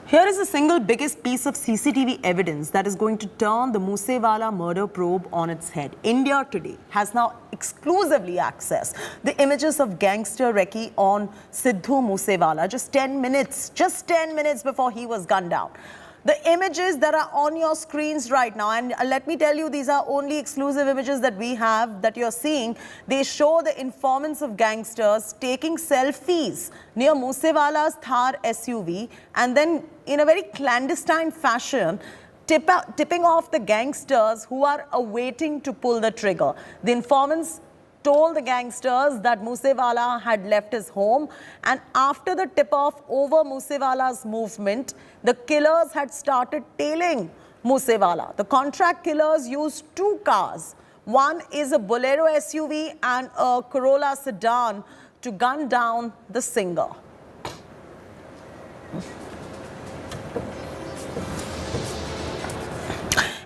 Speaker 6: Here is the single biggest piece of CCTV evidence that is going to turn the Moose Wala murder probe on its head. India Today has now exclusively accessed the images of gangster recce on Sidhu Moose Wala just 10 minutes before he was gunned down. The images that are on your screens right now, and let me tell you, these are only exclusive images that we have, that you're seeing. They show the informants of gangsters taking selfies near Moose Wala's Thar SUV, and then in a very clandestine fashion, tipping off the gangsters who are awaiting to pull the trigger. The informants told the gangsters that Moose Wala had left his home, and after the tip-off over Moose Wala's movement, the killers had started tailing Moose Wala. The contract killers used two cars. One is a Bolero SUV and a Corolla sedan to gun down the singer.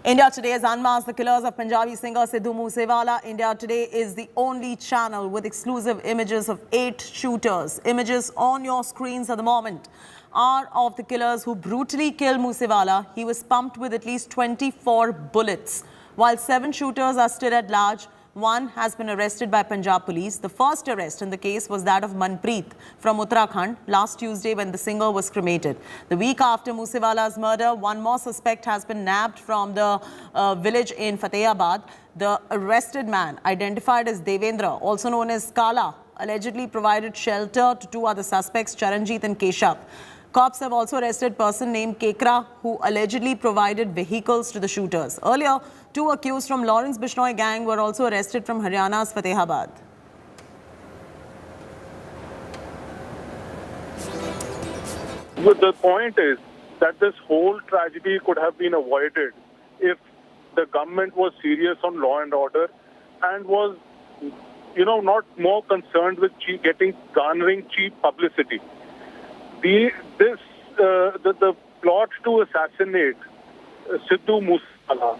Speaker 6: India Today has unmasked the killers of Punjabi singer Sidhu Moose Wala. India Today is the only channel with exclusive images of 8 shooters. Images on your screens at the moment are of the killers who brutally killed Moose Wala. He was pumped with at least 24 bullets. While 7 shooters are still at large, one has been arrested by Punjab police. The first arrest in the case was that of Manpreet from Uttarakhand last Tuesday when the singer was cremated. The week after Moose Wala's murder, one more suspect has been nabbed from the village in Fatehabad. The arrested man, identified as Devendra, also known as Kala, allegedly provided shelter to 2 other suspects, Charanjit and Keshav. Cops have also arrested a person named Kekra, who allegedly provided vehicles to the shooters. Earlier, 2 accused from Lawrence Bishnoi gang were also arrested from Haryana's Fatehabad.
Speaker 5: But the point is that this whole tragedy could have been avoided if the government was serious on law and order and was, not more concerned with garnering cheap publicity. The plot to assassinate Sidhu Moose Wala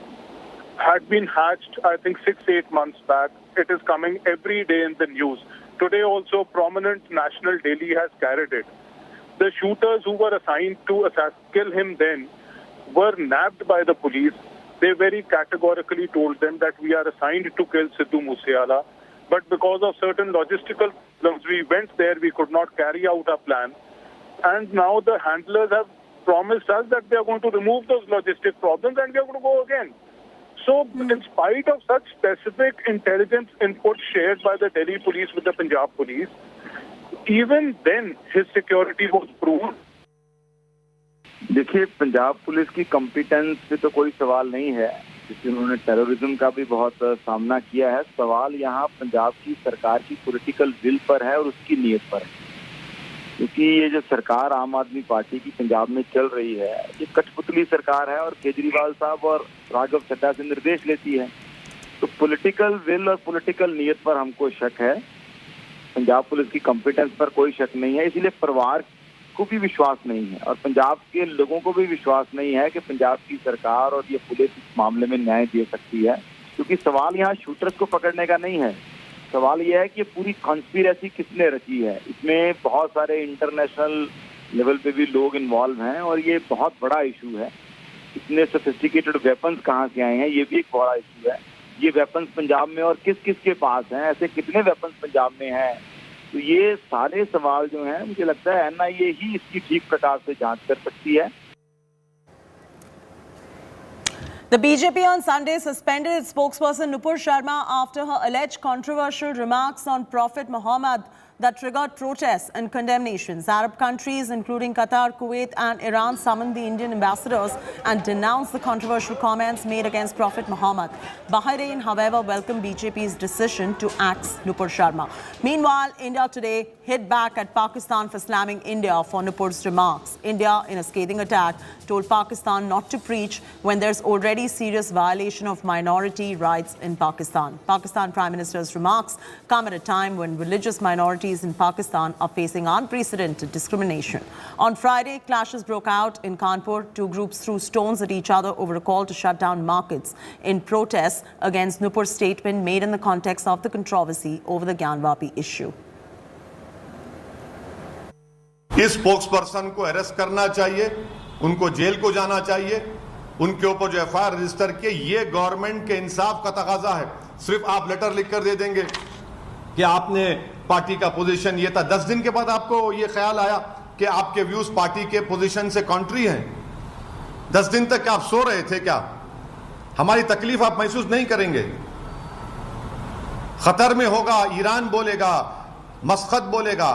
Speaker 5: had been hatched, I think, 6-8 months back. It is coming every day in the news. Today also, a prominent national daily has carried it. The shooters who were assigned to kill him then were nabbed by the police. They very categorically told them that we are assigned to kill Sidhu Moose Wala, but because of certain logistical problems, we went there, we could not carry out our plan. And now the handlers have promised us that they are going to remove those logistic problems and we are going to go again. So, in spite of such specific intelligence input shared by the Delhi police with the Punjab police, even then his security was proved.
Speaker 8: देखिए, Punjab police की competence पे तो कोई सवाल नहीं है, क्योंकि उन्होंने टेररिज्म का भी बहुत सामना किया है। सवाल यहाँ पंजाब की सरकार की पॉलिटिकल विल पर है और उसकी नीयत पर है, क्योंकि ये जो सरकार आम आदमी पार्टी की पंजाब में चल रही है, ये कठपुतली सरकार है और केजरीवाल साहब और राघव चड्ढा से निर्देश लेती है। तो पॉलिटिकल विल और पॉलिटिकल नीयत पर हमको शक है, पंजाब पुलिस की कॉम्पिटेंस पर कोई शक नहीं है। इसीलिए परिवार को भी विश्वास नहीं है और पंजाब के लोगों को भी विश्वास नहीं है कि पंजाब की सरकार और ये पुलिस इस मामले में न्याय दे सकती है, क्योंकि सवाल यहाँ शूटर्स को पकड़ने का नहीं है। सवाल यह है कि ये पूरी कॉन्स्पिरेसी किसने रची है। इसमें बहुत सारे इंटरनेशनल लेवल पे भी लोग इन्वॉल्व हैं और ये बहुत बड़ा इशू है। इतने सोफिस्टिकेटेड वेपन्स कहाँ से आए हैं, ये भी एक बड़ा इशू है। ये वेपन्स पंजाब में और किस किस के पास हैं, ऐसे कितने वेपन्स पंजाब में हैं। तो ये सारे सवाल जो हैं, मुझे लगता है NIA ही इसकी ठीक प्रकार से जांच कर सकती है।
Speaker 6: The BJP on Sunday suspended its spokesperson Nupur Sharma after her alleged controversial remarks on Prophet Muhammad that triggered protests and condemnations. Arab countries, including Qatar, Kuwait and Iran, summoned the Indian ambassadors and denounced the controversial comments made against Prophet Muhammad. Bahrain, however, welcomed BJP's decision to axe Nupur Sharma. Meanwhile, India today hit back at Pakistan for slamming India for Nupur's remarks. India, in a scathing attack, told Pakistan not to preach when there's already serious violation of minority rights in Pakistan. Pakistan Prime Minister's remarks come at a time when religious minorities in Pakistan are facing unprecedented discrimination. On Friday, clashes broke out in Kanpur. Two groups threw stones at each other over a call to shut down markets in protest against Nupur's statement made in the context of the controversy over the Gyanvapi issue.
Speaker 4: इस spokesperson को arrest करना चाहिए, उनको jail को जाना चाहिए, उनके ऊपर जो FIR रजिस्टर किए, ये गवर्नमेंट के इंसाफ का तकाजा है। सिर्फ आप लेटर लिखकर दे देंगे कि आपने पार्टी का पोजीशन ये था, 10 दिन के बाद आपको ये ख्याल आया कि आपके व्यूज पार्टी के पोजीशन से कॉन्ट्री हैं। 10 दिन तक आप सो रहे थे क्या? हमारी तकलीफ आप महसूस नहीं करेंगे? खतर में होगा, ईरान बोलेगा, मस्कत बोलेगा,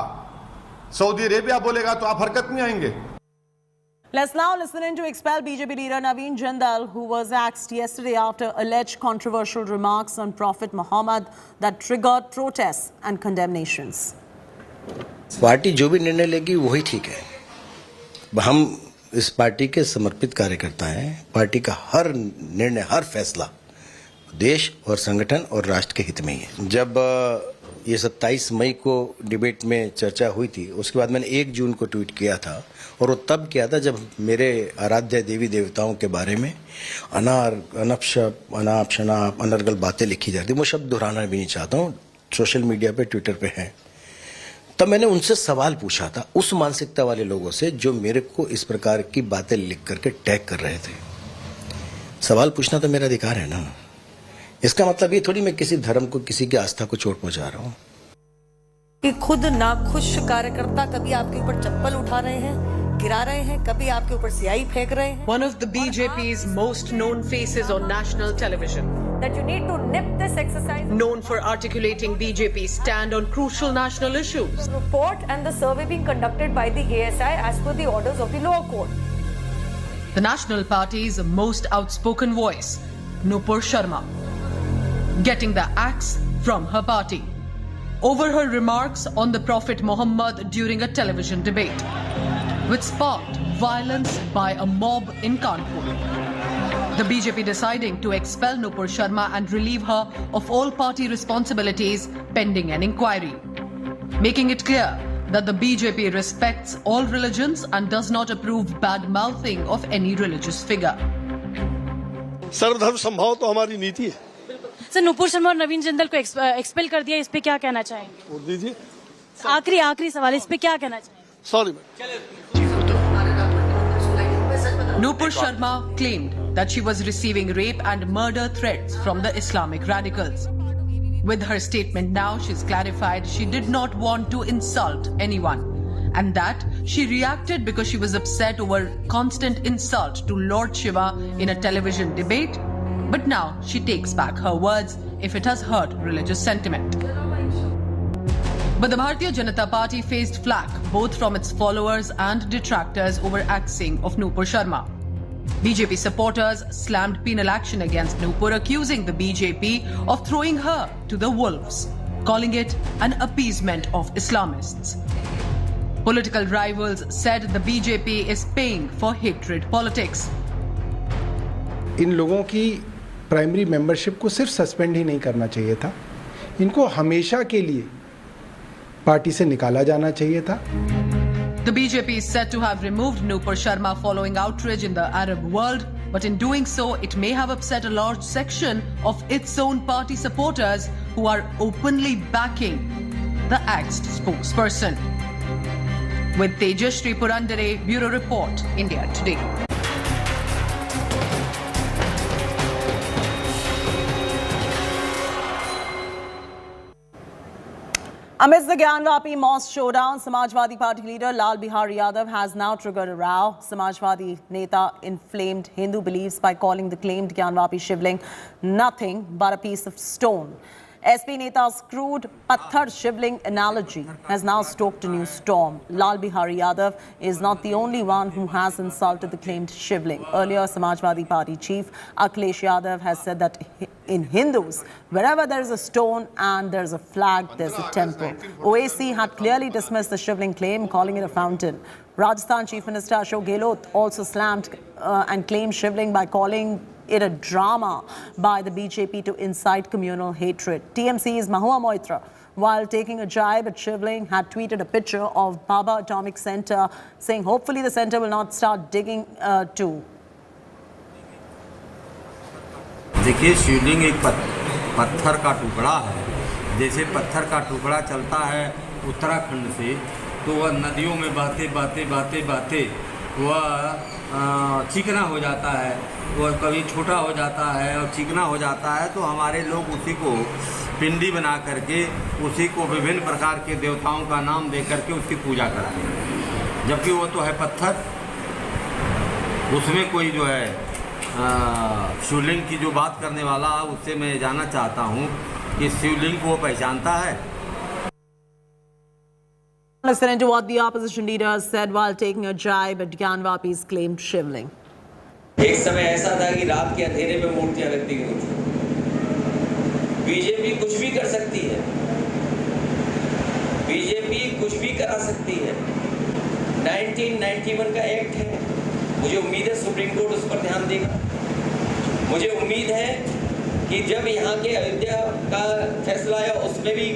Speaker 4: सऊदी अरेबिया बोलेगा, तो आप हरकत में आएंगे।
Speaker 6: Let's now listen in to expel BJP leader Naveen Jindal, who was axed yesterday after alleged controversial remarks on Prophet Muhammad that triggered protests and condemnations.
Speaker 22: Party जो भी निर्णय लेगी वही ठीक है। हम इस पार्टी के समर्पित कार्यकर्ता हैं। पार्टी का हर निर्णय, हर फैसला देश और संगठन और राष्ट्र के हित में ही है। जब ये 27 मई को डिबेट में चर्चा हुई थी, उसके बाद मैंने 1 जून को ट्वीट किया था, और वो तब किया था जब मेरे आराध्य देवी देवताओं के बारे में अनाप शनाप अनर्गल बातें लिखी जाती। वो शब्द दोहराना भी नहीं चाहता हूँ, सोशल मीडिया पे, ट्विटर पे है। तब मैंने उनसे सवाल पूछा था, उस मानसिकता वाले लोगों से जो मेरे को इस प्रकार की बातें लिख करके टैग कर रहे थे। सवाल पूछना तो मेरा अधिकार है ना। इसका मतलब ये थोड़ी मैं किसी धर्म को, किसी की आस्था को चोट पहुंचा रहा हूँ।
Speaker 23: कि खुद नाखुश कार्यकर्ता कभी आपके ऊपर चप्पल उठा रहे हैं, गिरा रहे हैं, कभी आपके ऊपर स्याही फेंक रहे हैं।
Speaker 7: One of the BJP's most known faces on national television.
Speaker 23: That you need to nip this exercise.
Speaker 7: Known for articulating BJP's stand on crucial national issues.
Speaker 23: The report and the survey being conducted by the ASI as per the orders of the lower court.
Speaker 7: The National Party's most outspoken voice, Nupur Sharma, getting the axe from her party over her remarks on the Prophet Muhammad during a television debate, which sparked violence by a mob in Kanpur. The BJP deciding to expel Nupur Sharma and relieve her of all party responsibilities pending an inquiry, making it clear that the BJP respects all religions and does not approve bad-mouthing of any religious figure.
Speaker 24: सर्वधर्म संभाव तो हमारी नीति है।
Speaker 9: Sir, Nupur Sharma और नवीन जिंदल को expel कर दिया, इस पे क्या कहना चाहेंगे?
Speaker 24: और दीजिए।
Speaker 9: आखिरी सवाल, इस पे क्या कहना चाहेंगे?
Speaker 24: Sorry
Speaker 7: Nupur Sharma claimed that she was receiving rape and murder threats from the Islamic radicals. With her statement now, she's clarified she did not want to insult anyone, and that she reacted because she was upset over constant insult to Lord Shiva in a television debate But now she takes back her words if it has hurt religious sentiment. But the Bharatiya Janata Party faced flack both from its followers and detractors over axing of Nupur Sharma. BJP supporters slammed penal action against Nupur, accusing the BJP of throwing her to the wolves, calling it an appeasement of Islamists. Political rivals said the BJP is paying for hatred politics.
Speaker 10: इन लोगों की primary membership को सिर्फ suspend ही नहीं करना चाहिए था, इनको हमेशा के लिए पार्टी से निकाला जाना चाहिए था.
Speaker 7: The BJP is said to have removed Nupur Sharma following outrage in the Arab world, but in doing so, it may have upset a large section of its own party supporters who are openly backing the axed spokesperson. With Tejashree Purandare, Bureau Report, India Today.
Speaker 6: Amidst the Gyanvapi mosque showdown, Samajwadi Party leader Lal Bihari Yadav has now triggered a row. Samajwadi Neta inflamed Hindu beliefs by calling the claimed Gyanvapi Shivling nothing but a piece of stone. SP Neta's crude Patthar Shivling analogy has now stoked a new storm. Lal Bihari Yadav is not the only one who has insulted the claimed Shivling. Earlier, Samajwadi Party chief Akhilesh Yadav has said that in Hindus, wherever there is a stone and there is a flag, there's a temple. OAC had clearly dismissed the Shivling claim, calling it a fountain. Rajasthan Chief Minister Ashok Gehlot also slammed and claimed Shivling by calling it a drama by the BJP to incite communal hatred. TMC's Mahua Moitra, while taking a jibe at Shivling, had tweeted a picture of Baba Atomic Center, saying hopefully the center will not start digging too.
Speaker 12: देखिए, शिवलिंग एक पत्थर का टुकड़ा है. जैसे पत्थर का टुकड़ा चलता है उत्तराखंड से, तो वह नदियों में बहते वह चिकना हो जाता है, वह कभी छोटा हो जाता है और चिकना हो जाता है. तो हमारे लोग उसी को पिंडी बना करके उसी को विभिन्न प्रकार के देवताओं का नाम दे करके उसकी पूजा करते हैं. जबकि वो तो है पत्थर, उसमें कोई जो है शिवलिंग की जो बात करने वाला, उससे मैं जानना चाहता हूँ कि शिवलिंग को वो पहचानता है.
Speaker 6: Listen to what the opposition leaders said while taking a jibe at Gyanvapi's claimed Shivling.
Speaker 11: एक समय ऐसा था कि रात के अंधेरे में मूर्तियां रखती गई थी. बीजेपी कुछ भी कर सकती है, बीजेपी कुछ भी करा सकती है. 1991 का एक्ट है. मुझे उम्मीद है सुप्रीम कोर्ट उस पर ध्यान देगा. मुझे उम्मीद है कि जब यहाँ के अयोध्या का फैसला आया, उसमें भी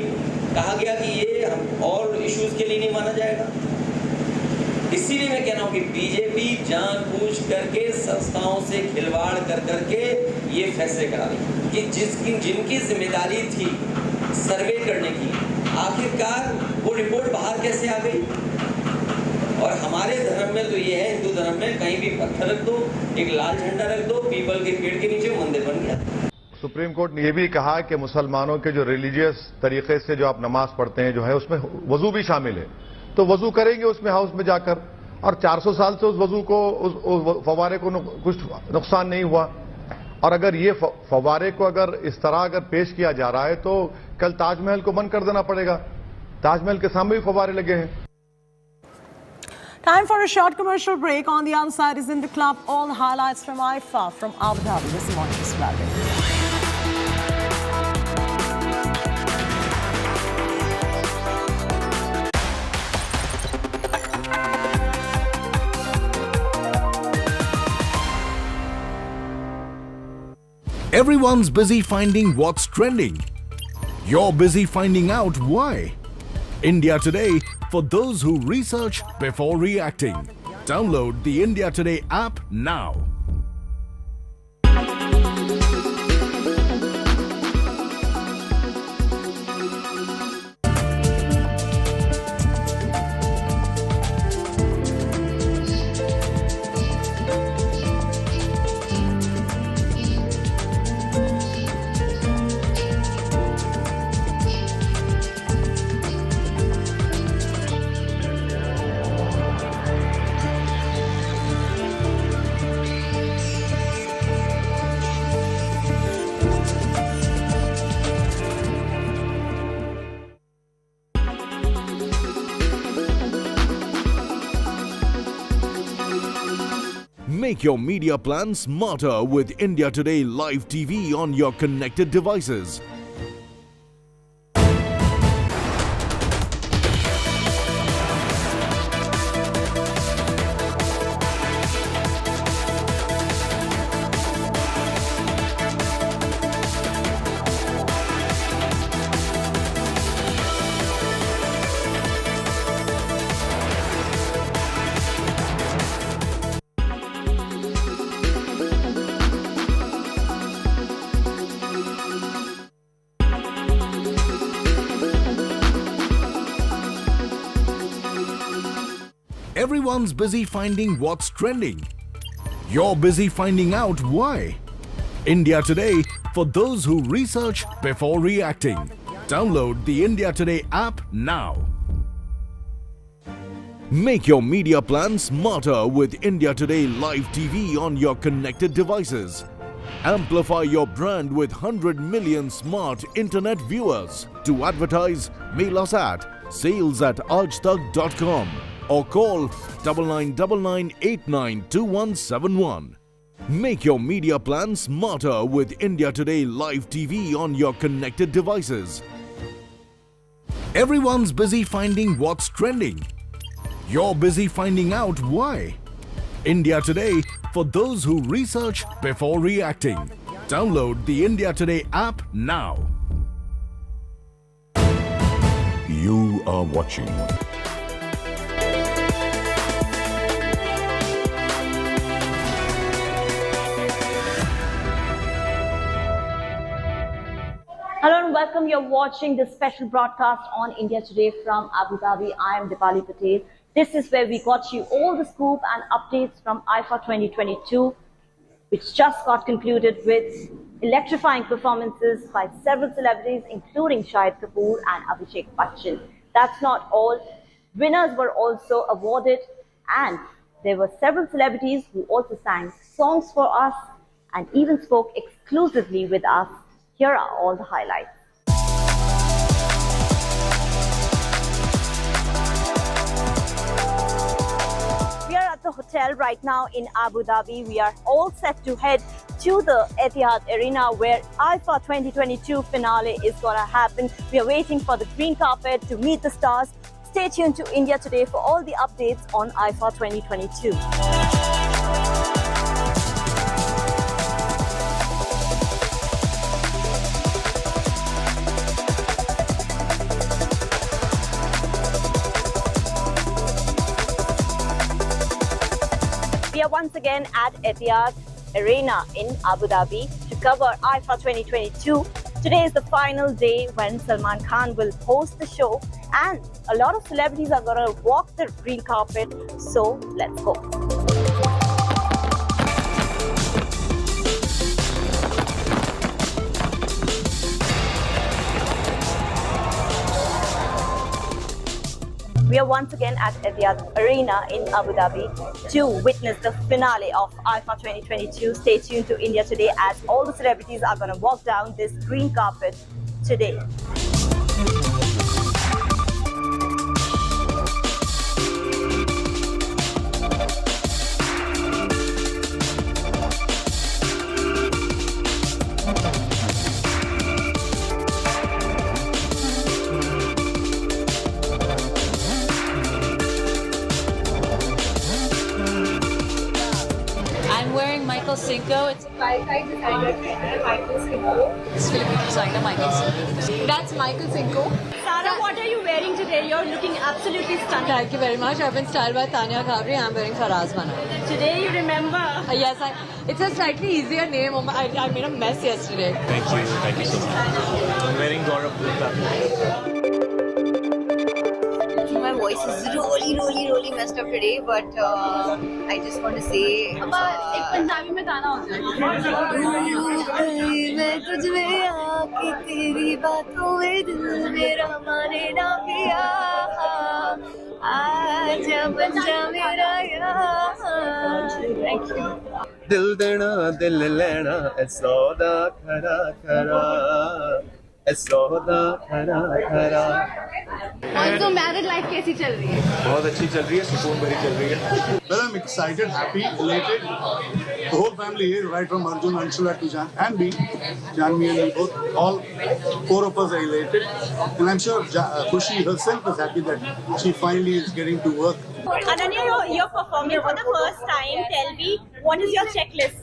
Speaker 11: कहा गया कि ये हम और इश्यूज के लिए नहीं माना जाएगा. इसीलिए मैं कह रहा हूँ कि बीजेपी जानबूझ करके संस्थाओं से खिलवाड़ कर करके ये फैसले करा रही कि जिनकी जिम्मेदारी थी सर्वे करने की, आखिरकार वो रिपोर्ट बाहर कैसे आ गई. और हमारे धर्म में तो ये है, हिंदू धर्म में कहीं भी पत्थर रख दो, एक लाल झंडा रख दो, पीपल के पेड़ के नीचे मंदिर बन गया.
Speaker 4: सुप्रीम कोर्ट ने यह भी कहा कि मुसलमानों के जो रिलीजियस तरीके से जो आप नमाज पढ़ते हैं जो है उसमें वजू भी शामिल है. तो वजू करेंगे उसमें हाउस में जाकर, और 400 साल से उस वजू को उस फवारे को कुछ नुकसान नहीं हुआ. और अगर ये फवारे को अगर इस तरह अगर पेश किया जा रहा है तो कल ताजमहल को बंद कर देना पड़ेगा. ताजमहल के सामने भी फवारे लगे हैं.
Speaker 6: Time for a short commercial break. On the other side is In the Club. All the highlights from IFA from Abu Dhabi. This is Monica Swaggart.
Speaker 2: Everyone's busy finding what's trending. You're busy finding out why. India Today, for those who research before reacting. Download the India Today app now. Make your media plan smarter with India Today Live TV on your connected devices. Everyone's busy finding what's trending. You're busy finding out why. India Today, for those who research before reacting. Download the India Today app now. Make your media plan smarter with India Today Live TV on your connected devices. Amplify your brand with 100 million smart internet viewers. To advertise, mail us at sales@aajtak.com or call 9999892171. Make your media plan smarter with India Today Live TV on your connected devices. Everyone's busy finding what's trending. You're busy finding out why. India Today, for those who research before reacting. Download the India Today app now.
Speaker 3: You are watching
Speaker 13: Hello and welcome. You're watching this special broadcast on India Today from Abu Dhabi. I am Dipali Patel. This is where we got you all the scoop and updates from IFA 2022, which just got concluded with electrifying performances by several celebrities, including Shahid Kapoor and Abhishek Bachchan. That's not all. Winners were also awarded, and there were several celebrities who also sang songs for us and even spoke exclusively with us. Here are all the highlights. We are at the hotel right now in Abu Dhabi. We are all set to head to the Etihad Arena where IFA 2022 finale is going to happen. We are waiting for the green carpet to meet the stars. Stay tuned to India Today for all the updates on IFA 2022. We are once again at Etihad Arena in Abu Dhabi to cover IFA 2022. Today is the final day when Salman Khan will host the show, and a lot of celebrities are going to walk the green carpet. So let's go. We are once again at Etihad Arena in Abu Dhabi to witness the finale of IFA 2022. Stay tuned to India Today as all the celebrities are going to walk down this green carpet today.
Speaker 14: Cinco. It's Thai designer Michael Cinco. It's Filipino designer Michael Cinco. That's Michael Cinco.
Speaker 13: Sarah, what are you wearing today? You're looking absolutely stunning.
Speaker 14: Thank you very much. I've been styled by Tanya Ghavri. I'm wearing Faraz Mana.
Speaker 13: Today you remember?
Speaker 14: Yes, it's a slightly easier name. I made a mess yesterday.
Speaker 19: Thank you so much. I'm wearing Gaurav Gupta.
Speaker 15: My voice is really messed up today, but I just want to say
Speaker 14: एक पंजाबी में गाना होता है
Speaker 15: मैं तुझ में आके तेरी बातों में दिल मेरा माने ना पिया आजा बन जा मेरा यार थैंक यू
Speaker 17: दिल देना दिल लेना ए सौदा खरा खरा ए सौदा खरा खरा
Speaker 14: Also, married life कैसी चल रही है?
Speaker 1: बहुत अच्छी चल रही है, सुकून भरी चल रही है.
Speaker 16: Well, I'm excited, happy, elated. The whole family here, right from Arjun, Anshula to Jan and me, Janvi and me both, all four of us are elated. And I'm sure Khushi herself is happy that she finally is getting to work.
Speaker 13: Ananya, you're performing for the first time. Tell me, what is your checklist?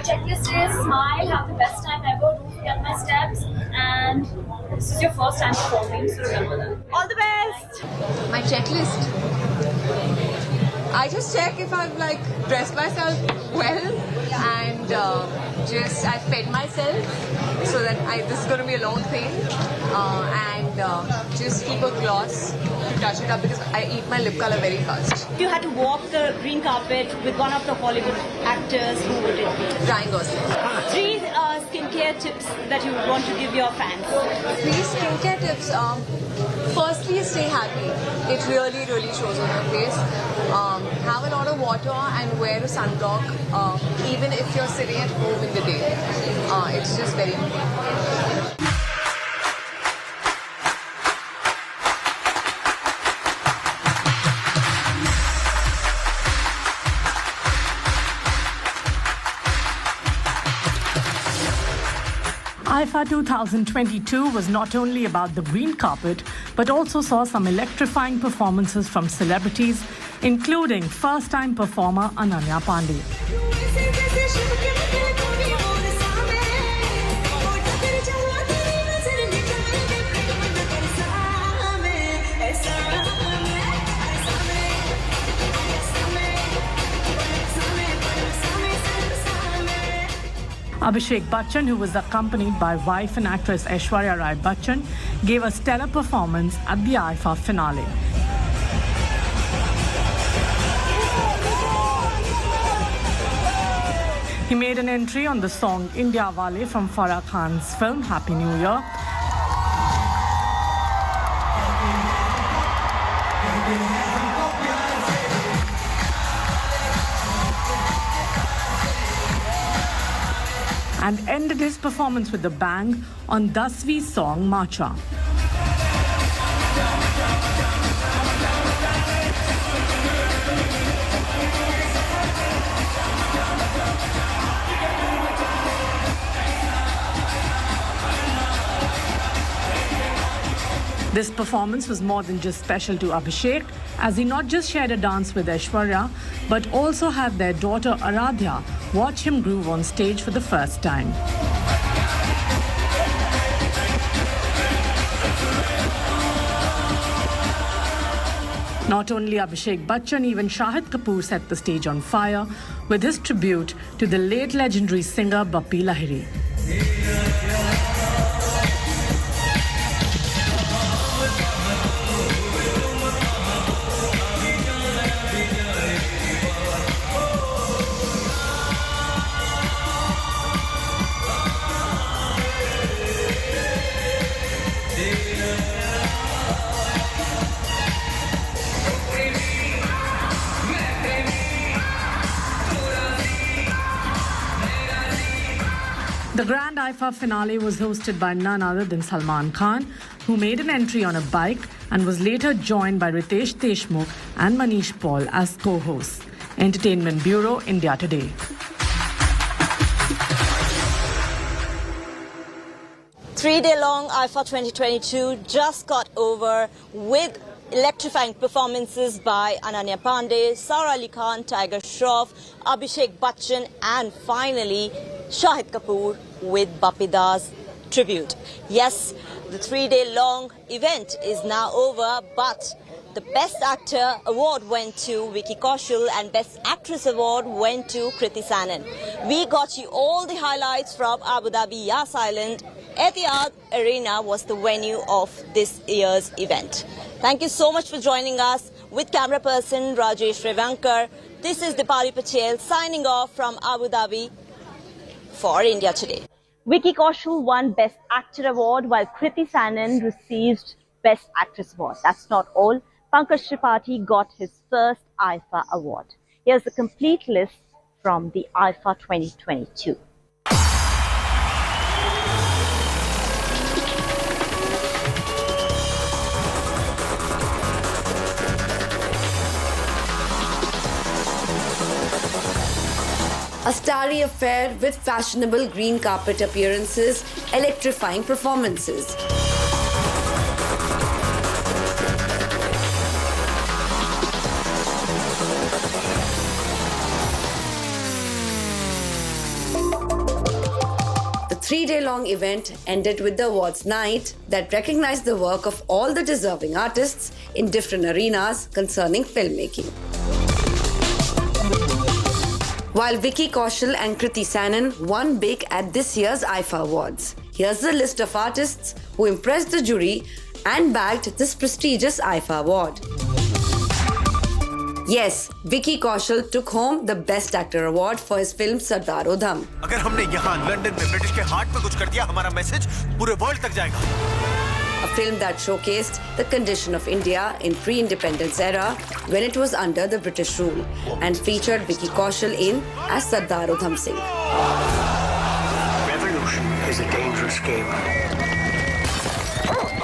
Speaker 14: Checklist is smile, have the best time ever, don't forget my steps, and this is your first time performing, so remember that.
Speaker 13: All the best!
Speaker 14: My checklist?
Speaker 18: I just check if I've like dressed myself well and I fed myself so that this is going to be a long thing and just keep a gloss to touch it up because I eat my lip color very fast.
Speaker 13: If you had to walk the green carpet with one of the Hollywood actors, who would it be?
Speaker 18: Ryan Gosling.
Speaker 13: 3 skincare tips that you would want to give your fans.
Speaker 18: 3 skincare tips. Firstly, stay happy. It really, really shows on your face. Have a lot of water and wear a sunblock even if you're sitting at home in the day. It's just very important.
Speaker 20: IFA 2022 was not only about the green carpet, but also saw some electrifying performances from celebrities, including first-time performer Ananya Pandey. Abhishek Bachchan, who was accompanied by wife and actress Aishwarya Rai Bachchan, gave a stellar performance at the IFA finale. He made an entry on the song India Wale from Farah Khan's film Happy New Year. And ended his performance with a bang on Dasvi's song Macha. This performance was more than just special to Abhishek, as he not just shared a dance with Aishwarya, but also had their daughter Aradhya watch him groove on stage for the first time. Not only Abhishek Bachchan, even Shahid Kapoor set the stage on fire with his tribute to the late legendary singer Bappi Lahiri. The grand IFA finale was hosted by none other than Salman Khan, who made an entry on a bike and was later joined by Ritesh Deshmukh and Manish Paul as co-hosts. Entertainment Bureau, India Today.
Speaker 13: Three-day-long IFA 2022 just got over with electrifying performances by Ananya Pandey, Sara Ali Khan, Tiger Shroff, Abhishek Bachchan, and finally Shahid Kapoor with Bappi Da's tribute. Yes, the three-day-long event is now over, but the Best Actor award went to Vicky Kaushal and Best Actress award went to Kriti Sanon. We got you all the highlights from Abu Dhabi Yas Island. Etihad Arena was the venue of this year's event. Thank you so much for joining us. With camera person Rajesh Revankar, this is Dipali Patel signing off from Abu Dhabi for India Today. Vicky Kaushal won Best Actor award while Kriti Sanon received Best Actress award. That's not all. Pankaj Tripathi got his first IFA award. Here's the complete list from the IFA 2022.
Speaker 23: A starry affair with fashionable green carpet appearances, electrifying performances. The 3-day-long event ended with the awards night that recognized the work of all the deserving artists in different arenas concerning filmmaking. While Vicky Kaushal and Kriti Sanon won big at this year's IFA Awards. Here's the list of artists who impressed the jury and bagged this prestigious IFA Award. Yes, Vicky Kaushal took home the Best Actor Award for his film Sardar Udham.
Speaker 5: अगर हमने यहाँ London में British के heart में कुछ कर दिया, हमारा मैसेज पूरे वर्ल्ड तक जाएगा.
Speaker 23: A film that showcased the condition of India in pre-independence era when it was under the British rule and featured Vicky Kaushal in as Sardar Udham Singh.
Speaker 8: Revolution is a dangerous game.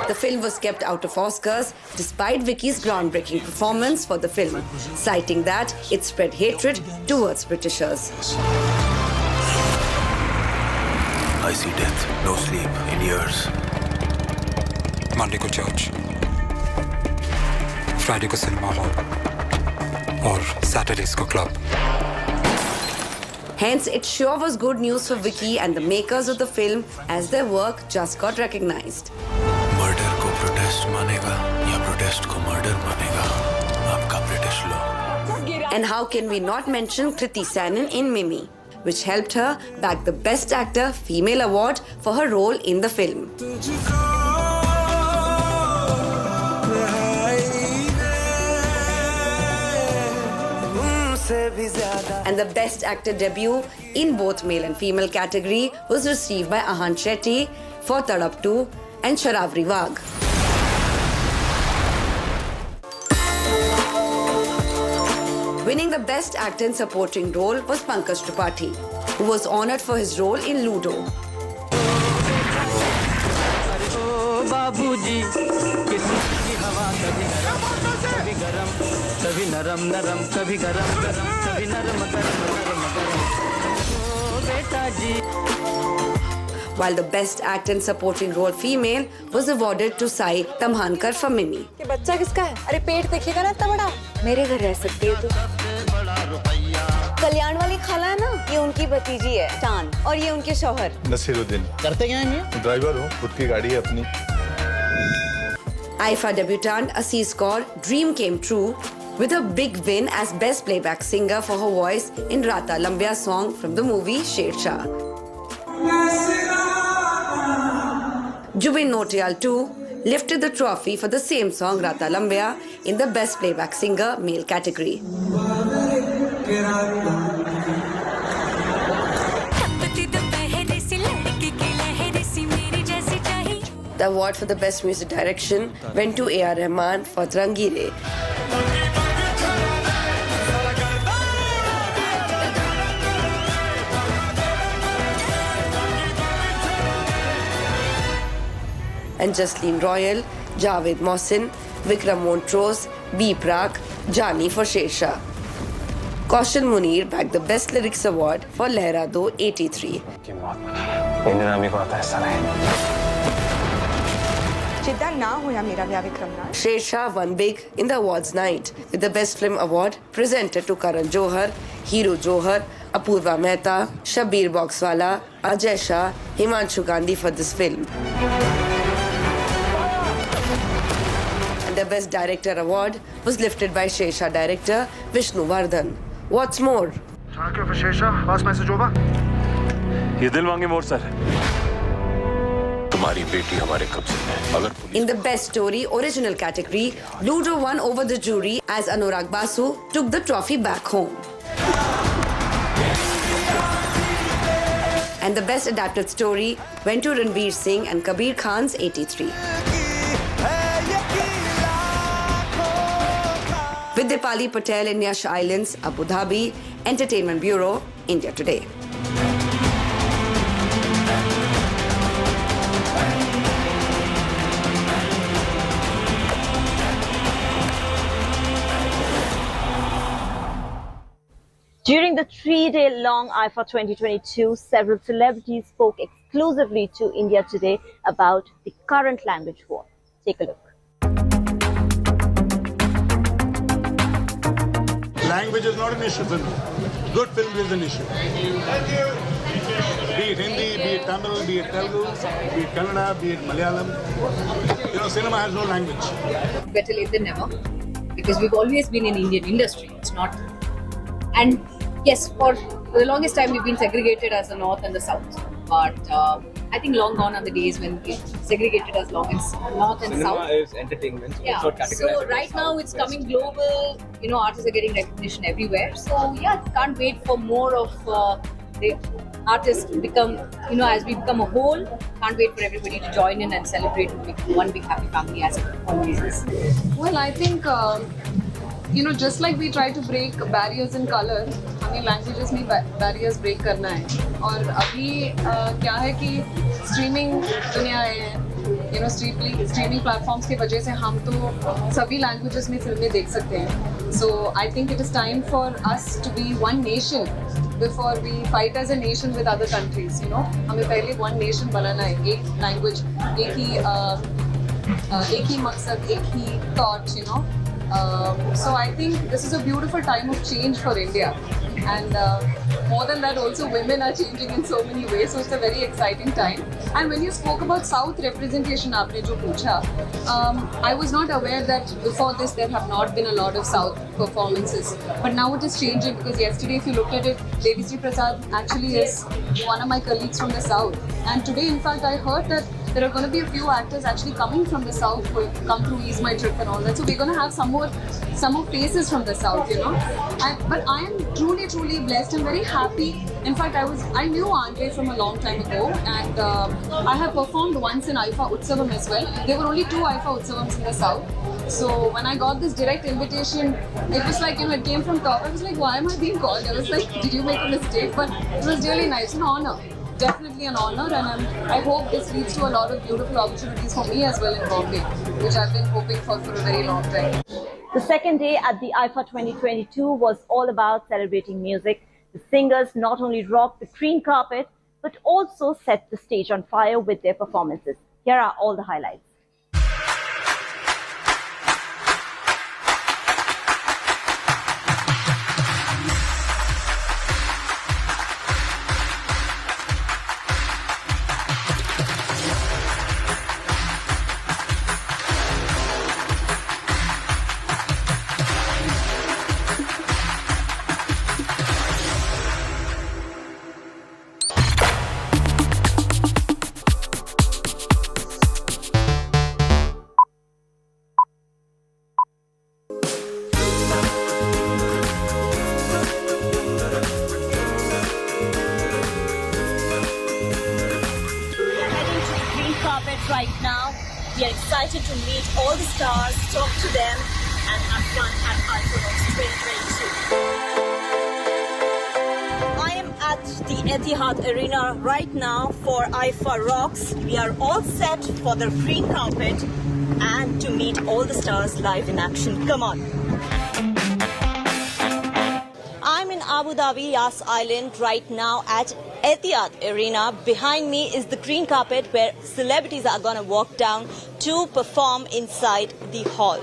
Speaker 23: The film was kept out of Oscars despite Vicky's groundbreaking performance for the film, citing that it spread hatred towards Britishers.
Speaker 5: I see death, no sleep in years.
Speaker 21: Monday को church, Friday को cinema hall, और Saturdays को club.
Speaker 23: Hence, it sure was good news for Vicky and the makers of the film as their work just got recognized.
Speaker 5: Murder को protest मानेगा या protest को murder मानेगा, आपका British law.
Speaker 23: And how can we not mention Kriti Sanon in Mimi, which helped her bag the Best Actor Female Award for her role in the film. And the Best Actor debut in both male and female category was received by Ahan Shetty for Tadap 2 and Sharavri Wagh. Winning the Best Actor in Supporting Role was Pankaj Tripathi, who was honoured for his role in Ludo. While the Best Actor in Supporting Role Female was awarded to Sai Tamhankar for Mimi.
Speaker 18: ये बच्चा किसका है? अरे पेट देखिएगा ना इतना बड़ा. मेरे घर रह सकती है तू. कल्याण वाली खाला है ना, ये उनकी भतीजी है चांद और ये उनके शौहर.
Speaker 4: नसीरुद्दीन.
Speaker 19: करते क्या हैं ये?
Speaker 4: ड्राइवर हूँ, खुद की गाड़ी है अपनी.
Speaker 23: IFA debutant Aziz Kaur dream came true with a big win as Best Playback Singer for her voice in Rata Lambya song from the movie Sher Shah. Jubin Nautiyal too lifted the trophy for the same song Rata Lambya in the Best Playback Singer male category. The award for the Best Music Direction went to A.R. Rahman for Rangile. And Jasleen Royal, Javed Mohsin, Vikram Montrose, B. Prak, Jani for Sher Shah. Kaushal Munir bagged the Best Lyrics Award for Lehra Do 83. Sher Shah won big in the awards night with the Best Film Award presented to Karan Johar, Hero Johar, Apurva Mehta, Shabbir Boxwala, Ajay Shah, Himanshu Gandhi for this film. And the Best Director Award was lifted by Sher Shah director Vishnu Vardhan. What's more?
Speaker 1: ये दिल मांगे more sir.
Speaker 23: In the Best Story Original category, Ludo won over the jury as Anurag Basu took the trophy back home. And the Best Adapted Story went to Ranveer Singh and Kabir Khan's 83. With Dipali Patel in Yash Islands, Abu Dhabi, Entertainment Bureau, India Today.
Speaker 13: During the 3-day-long IFA 2022, several celebrities spoke exclusively to India Today about the current language war. Take a look.
Speaker 16: Language is not an issue for me. Good film is an issue. Be it Hindi, be it Tamil, be it Telugu, be it Kannada, be it Malayalam. Cinema has no language.
Speaker 9: Better late than never, because we've always been in Indian industry. It's not, and yes, for the longest time we've been segregated as the North and the South. But I think long gone are the days when we segregated as North and South.
Speaker 17: Cinema is entertainment. So
Speaker 9: yeah.
Speaker 17: it's not categorized.
Speaker 9: So right now it's coming global. Artists are getting recognition everywhere. So yeah, can't wait for more of the artists to become, as we become a whole. Can't wait for everybody to join in and celebrate and become one big happy family as it always is.
Speaker 18: Well, I think just like we try to break barriers in color, हमें languages में barriers break करना है. और अभी क्या है कि streaming दुनिया है, streaming platforms की वजह से हम तो सभी languages में फिल्में देख सकते हैं. So I think it is time for us to be one nation before we fight as a nation with other countries. हमें पहले one nation बनाना है, एक language, एक ही मकसद, एक ही thought. So I think this is a beautiful time of change for India, and more than that also women are changing in so many ways, so it's a very exciting time. And when you spoke about South representation, aapne jo pucha, I was not aware that before this there have not been a lot of South performances, but now it is changing, because yesterday if you looked at it, Devi Sri Prasad actually is one of my colleagues from the South, and today in fact I heard that there are going to be a few actors actually coming from the South who will come through Ease My Trip and all that. So we're going to have some more faces from the South, But I am truly, truly blessed and very happy. In fact, I knew Andre from a long time ago, and I have performed once in IFA Utsavam as well. There were only 2 IFA Utsavams in the South. So when I got this direct invitation, it was like, it came from top. I was like, why am I being called? I was like, did you make a mistake? But it was really nice, an honor. Definitely an honor, and I hope this leads to a lot of beautiful opportunities for me as well in Bombay, which I've been hoping for a very long time.
Speaker 13: The second day at the IFA 2022 was all about celebrating music. The singers not only rocked the green carpet, but also set the stage on fire with their performances. Here are all the highlights. Right now, we are excited to meet all the stars, talk to them, and have fun at IFA Rocks 2022. I am at the Etihad Arena right now for IFA Rocks. We are all set for the green carpet and to meet all the stars live in action. Come on. I'm in Abu Dhabi, Yas Island right now at Etihad Arena. Behind me is the green carpet where celebrities are going to walk down to perform inside the hall.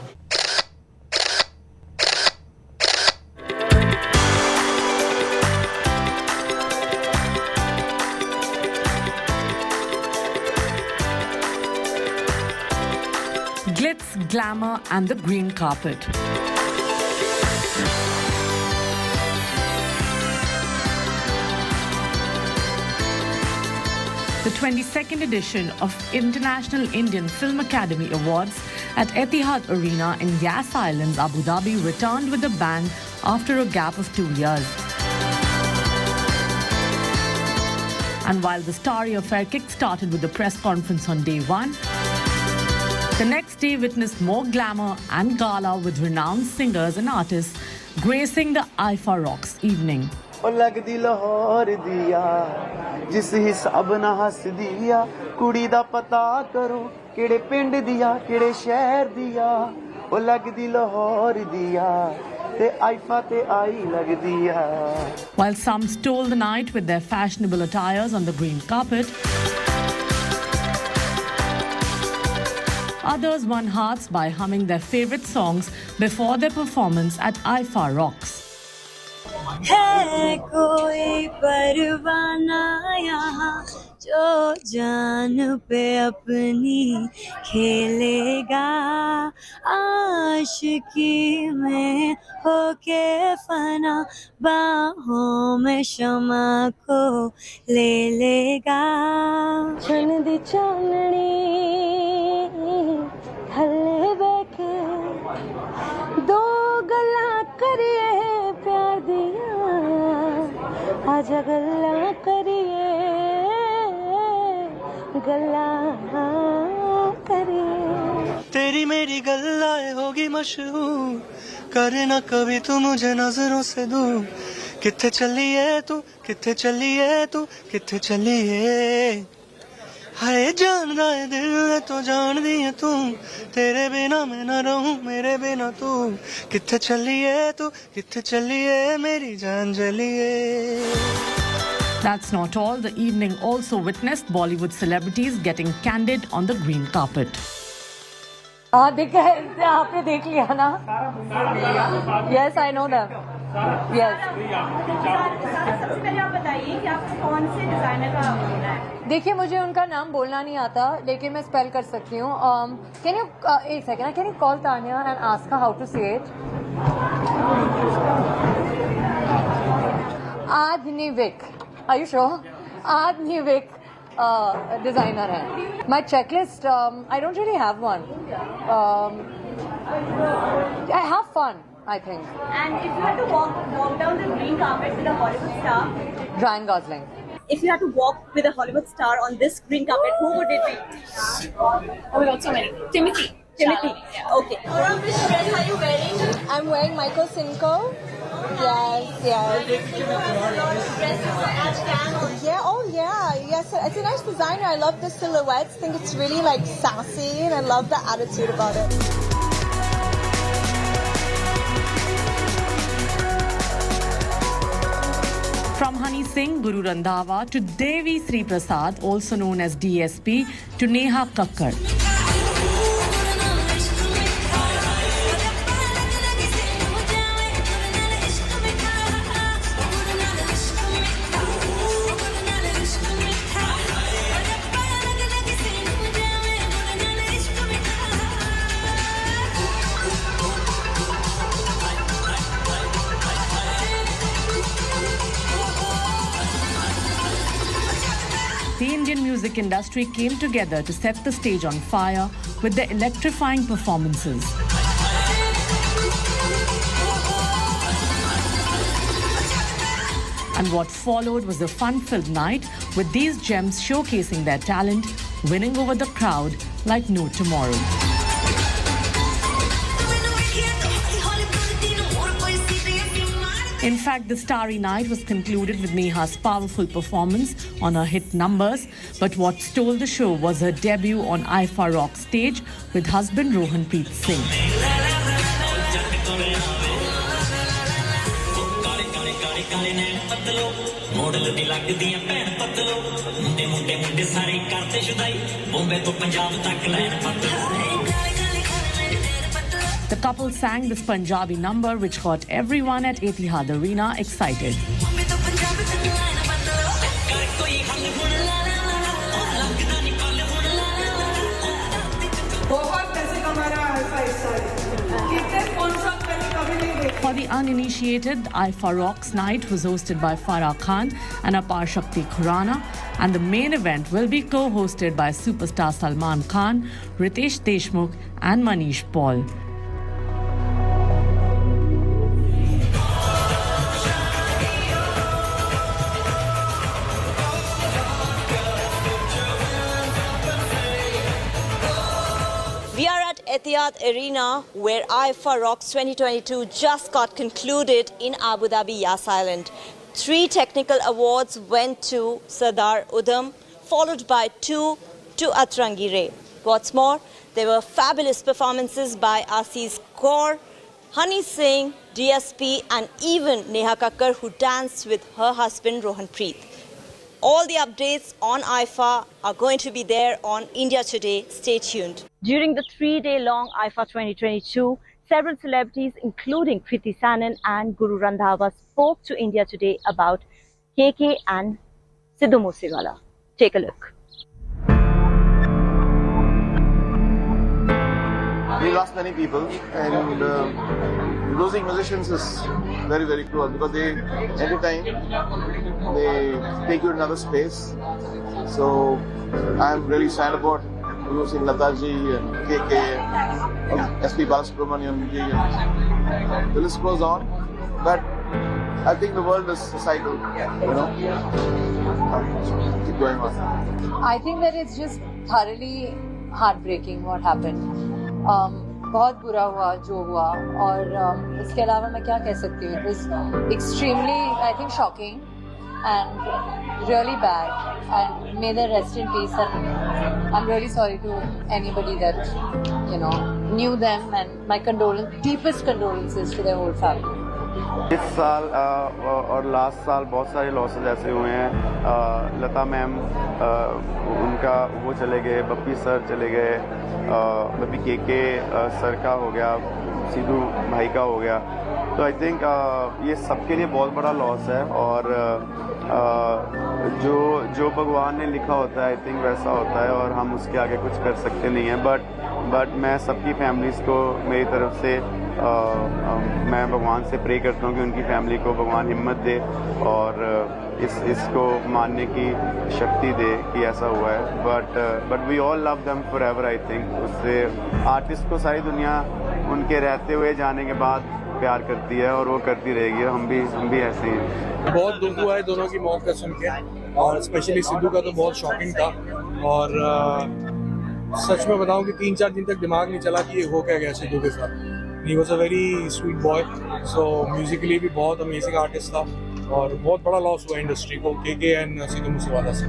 Speaker 20: Glitz, glamour and the green carpet. The 22nd edition of International Indian Film Academy Awards at Etihad Arena in Yas Islands, Abu Dhabi returned with a bang after a gap of 2 years. And while the starry affair kick-started with the press conference on day 1, the next day witnessed more glamour and gala with renowned singers and artists gracing the IFA Rocks evening.
Speaker 10: लगदी लाहौर दिया जिस हिसाब ना हस दिया कुड़ी दा पता करो केड़े पिंड दिया केड़े शहर दिया ओ लगदी लाहौर दिया ते आइफा ते आई लगदी आ.
Speaker 20: While some stole the night with their fashionable attires on the green carpet, others won hearts by humming their favorite songs before their performance at IFA Rocks.
Speaker 15: है कोई परवाना यहाँ जो जान पे अपनी खेलेगा आशिकी में होके फना बाहों में शमा को ले लेगा चन दी चांदनी थल्ले बैठे दो गला करिए प्यार दिया आजा गल्ला करिए गल्ला करिए
Speaker 7: तेरी मेरी गल्लाएं होगी मशहूर करना कभी तू मुझे नजरों से दूर किथे चली है तू किथे चली है तू किथे चली है हाय जानदा है दिल ने तो जान दी है तू तेरे बिना मैं न रहूं मेरे बिना तू किथे चली है तू किथे चली है मेरी जान जली है.
Speaker 20: That's not all. The evening also witnessed Bollywood celebrities getting candid on the green carpet.
Speaker 12: देखा आपने देख लिया ना? Yes, I know that. Yes.
Speaker 14: सबसे पहले आप बताइए कि आप कौन से डिजाइनर का बोलना है?
Speaker 12: देखिए मुझे उनका नाम बोलना नहीं आता लेकिन मैं स्पेल कर सकती हूँ. Can you एक second? Can you call Tanya and ask her how to say it? Adhnivik. Are you sure? Adhnivik designer है. My checklist, I don't really have one. I have fun, I think.
Speaker 14: And if you had to walk down the green carpet with a Hollywood star,
Speaker 12: Ryan Gosling.
Speaker 14: if you had to walk with a Hollywood star on this green carpet, who would it be? Oh my God, so many. Timothy. Yeah. Okay. Which dress are you wearing?
Speaker 12: I'm wearing Michael Cinco. Yes.
Speaker 14: Yeah, yes. It's a nice designer. I love the silhouettes. I think it's really like sassy and I love the attitude about it.
Speaker 20: From Honey Singh, Guru Randhawa to Devi Sri Prasad, also known as DSP, to Neha Kakkar. The Indian music industry came together to set the stage on fire with their electrifying performances. And what followed was a fun-filled night with these gems showcasing their talent, winning over the crowd like no tomorrow. In fact, the starry night was concluded with Neha's powerful performance on her hit numbers. But what stole the show was her debut on IFA Rock stage with husband Rohan Preet Singh. The couple sang this Punjabi number which got everyone at Etihad Arena excited. For the uninitiated, IFA Rocks Night was hosted by Farah Khan and Apar Shakti Khurana, and the main event will be co-hosted by superstar Salman Khan, Ritesh Deshmukh and Manish Paul.
Speaker 22: We are at Etihad Arena, where IFA Rocks 2022 just got concluded in Abu Dhabi, Yas Island. 3 technical awards went to Sardar Udham, followed by 2 to Atrangi Ray. What's more, there were fabulous performances by Aziz Kaur, Honey Singh, DSP, and even Neha Kakkar, who danced with her husband Rohan Preet. All the updates on IFA are going to be there on India Today. Stay tuned.
Speaker 13: During the 3-day-long IFA 2022, several celebrities, including Kriti Sanon and Guru Randhawa, spoke to India Today about KK and Sidhu Moose Wala. Take a look.
Speaker 10: We lost many people, and losing musicians is very, very cruel because every time they take you to another space. So I'm really sad about losing Lataji and KK and SP Balasubramaniam ji, and the list goes on. But I think the world is a cycle, you know. Keep going on.
Speaker 12: I think that it's just thoroughly heartbreaking what happened. बहुत बुरा हुआ जो हुआ और इसके अलावा मैं क्या कह सकती हूँ. It was extremely, I think, shocking and really bad, and may they rest in peace, and I'm really sorry to anybody that, you know, knew them, and my deepest condolences to their whole family.
Speaker 10: इस साल और last साल बहुत सारे losses ऐसे हुए हैं. लता ma'am उनका वो चले गए, बप्पी सर चले गए, बप्पी केके सर का हो गया, सिद्धू भाई का हो गया. तो आई थिंक ये सबके लिए बहुत बड़ा लॉस है, और जो भगवान ने लिखा होता है आई थिंक वैसा होता है, और हम उसके आगे कुछ कर सकते नहीं हैं. बट मैं सबकी फैमिलीज़ को मेरी तरफ से मैं भगवान से प्रे करता हूँ कि उनकी फैमिली को भगवान हिम्मत दे और इसको मानने की शक्ति दे कि ऐसा हुआ है. But we all love them forever. I think उससे आर्टिस्ट को सारी दुनिया उनके रहते हुए जाने के बाद प्यार करती है, और वो करती रहेगी. हम भी ऐसे हैं.
Speaker 17: बहुत दुख हुआ है दोनों की मौत का सुन के, और स्पेशली सिद्धू का तो बहुत शॉकिंग था. और सच में बताऊं कि 3-4 दिन तक दिमाग नहीं चला कि ये हो क्या गया सिद्धू के साथ. He was a very sweet boy, so musically भी बहुत अमेजिंग आर्टिस्ट था, और बहुत बड़ा लॉस हुआ इंडस्ट्री को KK एंड सिद्धू मूसेवाला से.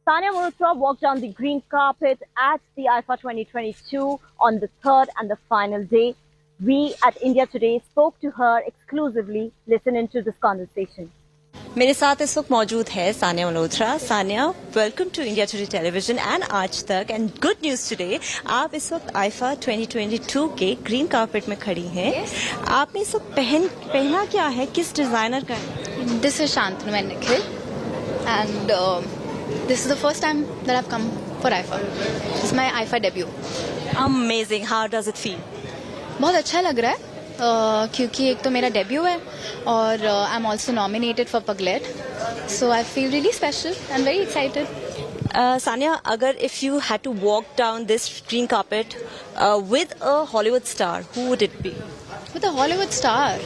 Speaker 13: Sania Malhotra walked down the green carpet at the IFA 2022 on the third and the final day. We at India Today spoke to her exclusively. Listen into this conversation.
Speaker 22: मेरे साथ इस वक्त मौजूद है Sania Malhotra. Sania, welcome to India Today television and Aaj Tak. And good news today, आप इस वक्त IIFA 2022 के ग्रीन कारपेट में खड़ी हैं. आपने इस वक्त पहना क्या है, किस डिजाइनर का है?
Speaker 2: This is Shantanu and Nikhil, and this is the first time that I have come for IIFA. This is my IIFA debut.
Speaker 22: Amazing. How does it feel?
Speaker 2: बहुत अच्छा लग रहा है, क्योंकि एक तो मेरा डेब्यू है और I am also nominated for Pagglait, so I feel really special and very excited.
Speaker 22: Sania, अगर if you had to walk down this green carpet with a Hollywood star, who would it be?
Speaker 2: With a Hollywood star?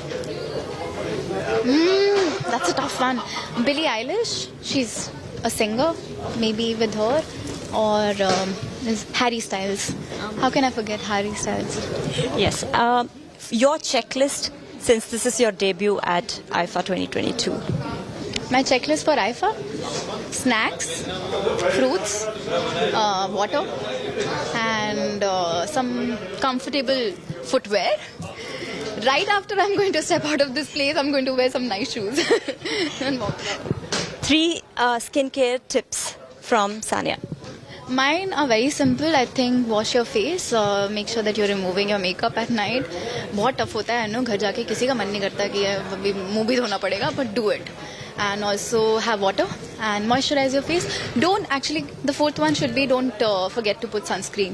Speaker 2: That's a tough one. Billie Eilish, she's a singer, maybe with her, or Harry Styles. How can I forget Harry Styles?
Speaker 22: Yes. Your checklist, since this is your debut at IFA 2022.
Speaker 2: My checklist for IFA: snacks, fruits, water, and some comfortable footwear. Right after I'm going to step out of this place, I'm going to wear some nice shoes and walk.
Speaker 22: 3 skincare tips from Sania.
Speaker 2: Mine are very simple. I think wash your face, make sure that you're removing your makeup at night. बहुत tough होता है, घर जाके किसी का मन नहीं करता कि अभी मुंह भी धोना पड़ेगा, but do it. And also have water and moisturize your face. The fourth one should be don't forget to put sunscreen.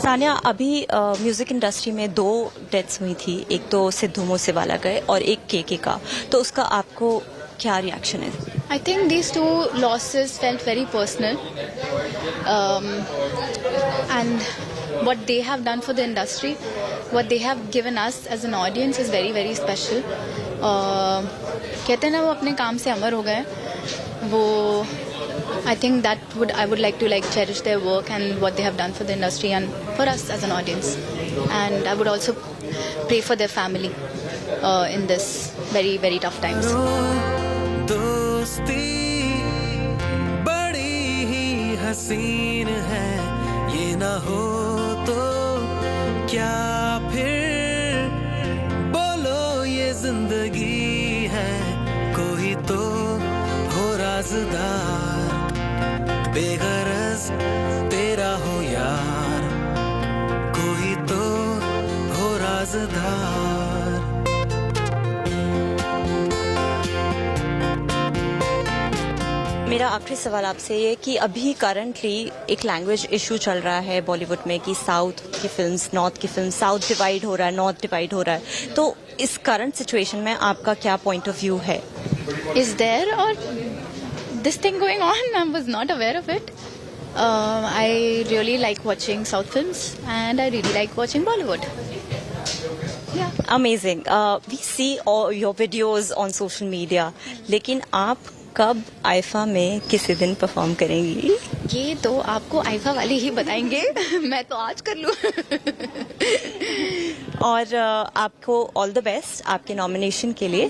Speaker 22: Sania, अभी म्यूजिक इंडस्ट्री में 2 डेथ्स हुई थी, एक तो सिद्धू मूसेवाला गए और एक KK का, तो उसका आपको क्या रिएक्शन है?
Speaker 2: I think these 2 losses felt very personal, and what they have done for the industry, what they have given us as an audience is very, very special. कहते हैं ना, वो अपने काम से अमर हो गए. वो I think I would like to cherish their work and what they have done for the industry and for us as an audience. And I would also pray for their family in this very, very tough times.
Speaker 3: हसीन है, ये ना हो तो क्या फिर बोलो ये जिंदगी है, कोई तो हो राज़दार, बेगरज तेरा हो यार, कोई तो हो राज़दार।
Speaker 22: मेरा आखिरी सवाल आपसे ये कि अभी करंटली एक लैंग्वेज इशू चल रहा है बॉलीवुड में कि साउथ की फिल्म्स, नॉर्थ की फिल्म्स, साउथ डिवाइड हो रहा है, नॉर्थ डिवाइड हो रहा है, तो इस करंट सिचुएशन में आपका क्या पॉइंट ऑफ व्यू है?
Speaker 2: Is there or this thing going on? I was not aware of it. I really like watching South films and I really like watching Bollywood. Yeah.
Speaker 22: Amazing. We see all your videos on social media. लेकिन आप कब IIFA में किसी दिन perform करेंगी?
Speaker 2: ये तो आपको आईफा वाले ही बताएंगे। मैं तो आज कर लूँ।
Speaker 22: और आपको ऑल द बेस्ट आपके नॉमिनेशन के लिए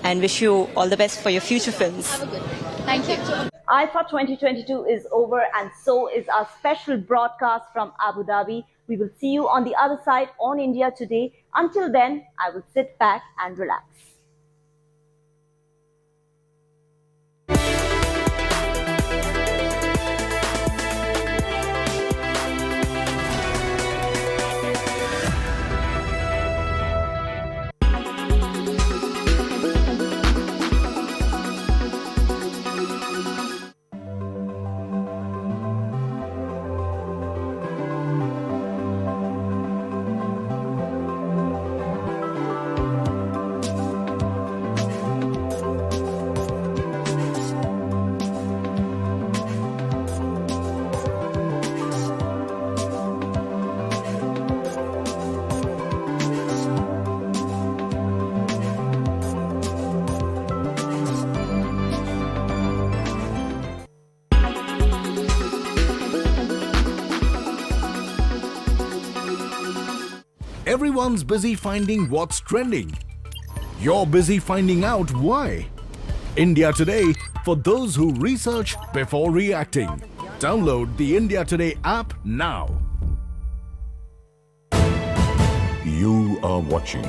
Speaker 22: and wish you all the best for your future films.
Speaker 2: Thank you.
Speaker 13: IFA 2022 is over and so is our special broadcast from Abu Dhabi. We will see you on the other side on India Today. Until then, I will sit back and relax.
Speaker 6: Everyone's busy finding what's trending. You're busy finding out why. India Today, for those who research before reacting. Download the India Today app now.
Speaker 11: You are watching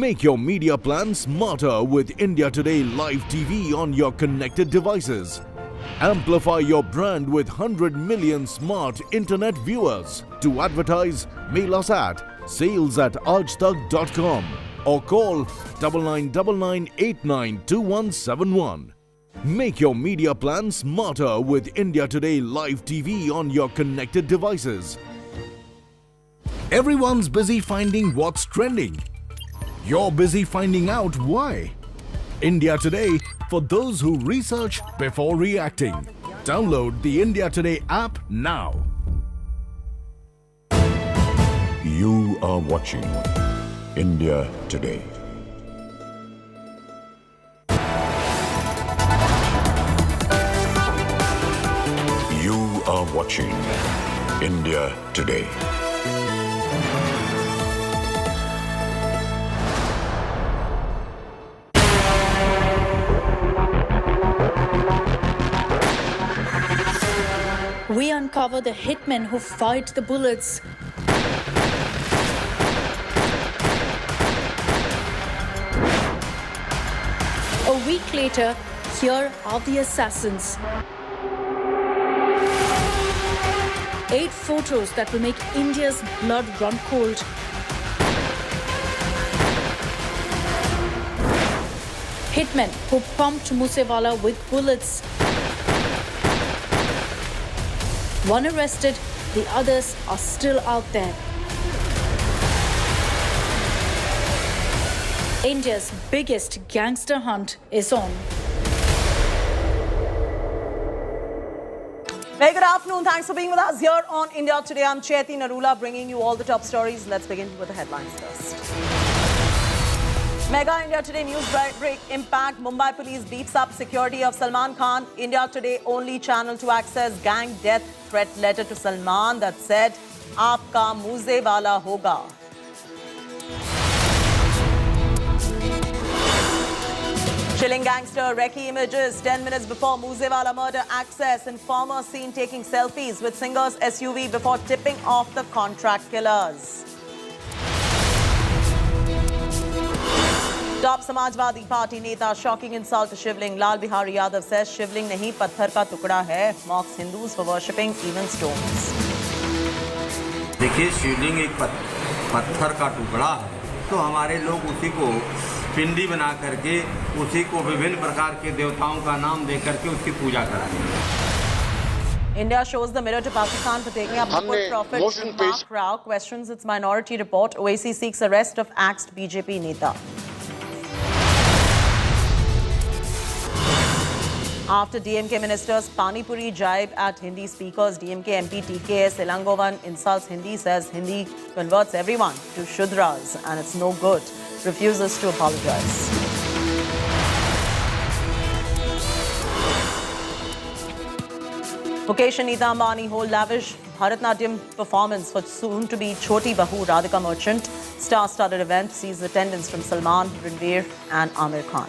Speaker 6: Make your media plan smarter with India Today Live TV on your connected devices. Amplify your brand with 100 million smart internet viewers. To advertise, mail us at sales@aajtak.com or call 9999892171. Make your media plan smarter with India Today Live TV on your connected devices. Everyone's busy finding what's trending. You're busy finding out why. India Today, for those who research before reacting. Download the India Today app now.
Speaker 11: You are watching India Today. You are watching India Today.
Speaker 24: We uncover the hitmen who fight the bullets. A week later, here are the assassins. 8 photos that will make India's blood run cold. Hitmen who pumped Moose Wala with bullets. One arrested, the others are still out there. India's biggest gangster hunt is on.
Speaker 5: Very good afternoon. Thanks for being with us here on India Today. I'm Chaiti Narula bringing you all the top stories. Let's begin with the headlines first. Mega India Today news break impact. Mumbai police beefs up security of Salman Khan. India Today only channel to access gang death threat letter to Salman that said, "Aapka Moose Wala hoga." Chilling gangster recce images 10 minutes before Moose Wala murder access. Informer seen taking selfies with singer's SUV before tipping off the contract killers. Top Samajwadi Party Neta shocking insult to Shivling. Lal Bihari Yadav says Shivling nahi patthar ka tukda hai. Mocks Hindus for worshipping even stones.
Speaker 8: देखिए शिवलिंग एक पत्थर का टुकड़ा है तो हमारे लोग उसी को पिंडी बना करके उसी को विभिन्न प्रकार के देवताओं का नाम दे करके उसकी पूजा कराएंगे.
Speaker 5: India shows the mirror to Pakistan for taking up Bipul Prophet. Mark Rao questions its minority report. OAC seeks arrest of axed BJP Neta. After DMK ministers Pani Puri jibe at Hindi speakers, DMK MP TKS Elangovan insults Hindi, says Hindi converts everyone to Shudras and it's no good. Refuses to apologize. Mukesh and Neeta Ambani hold lavish Bharatnatyam performance for soon-to-be Choti Bahu Radhika Merchant. Star-studded event sees attendance from Salman, Ranveer and Amir Khan.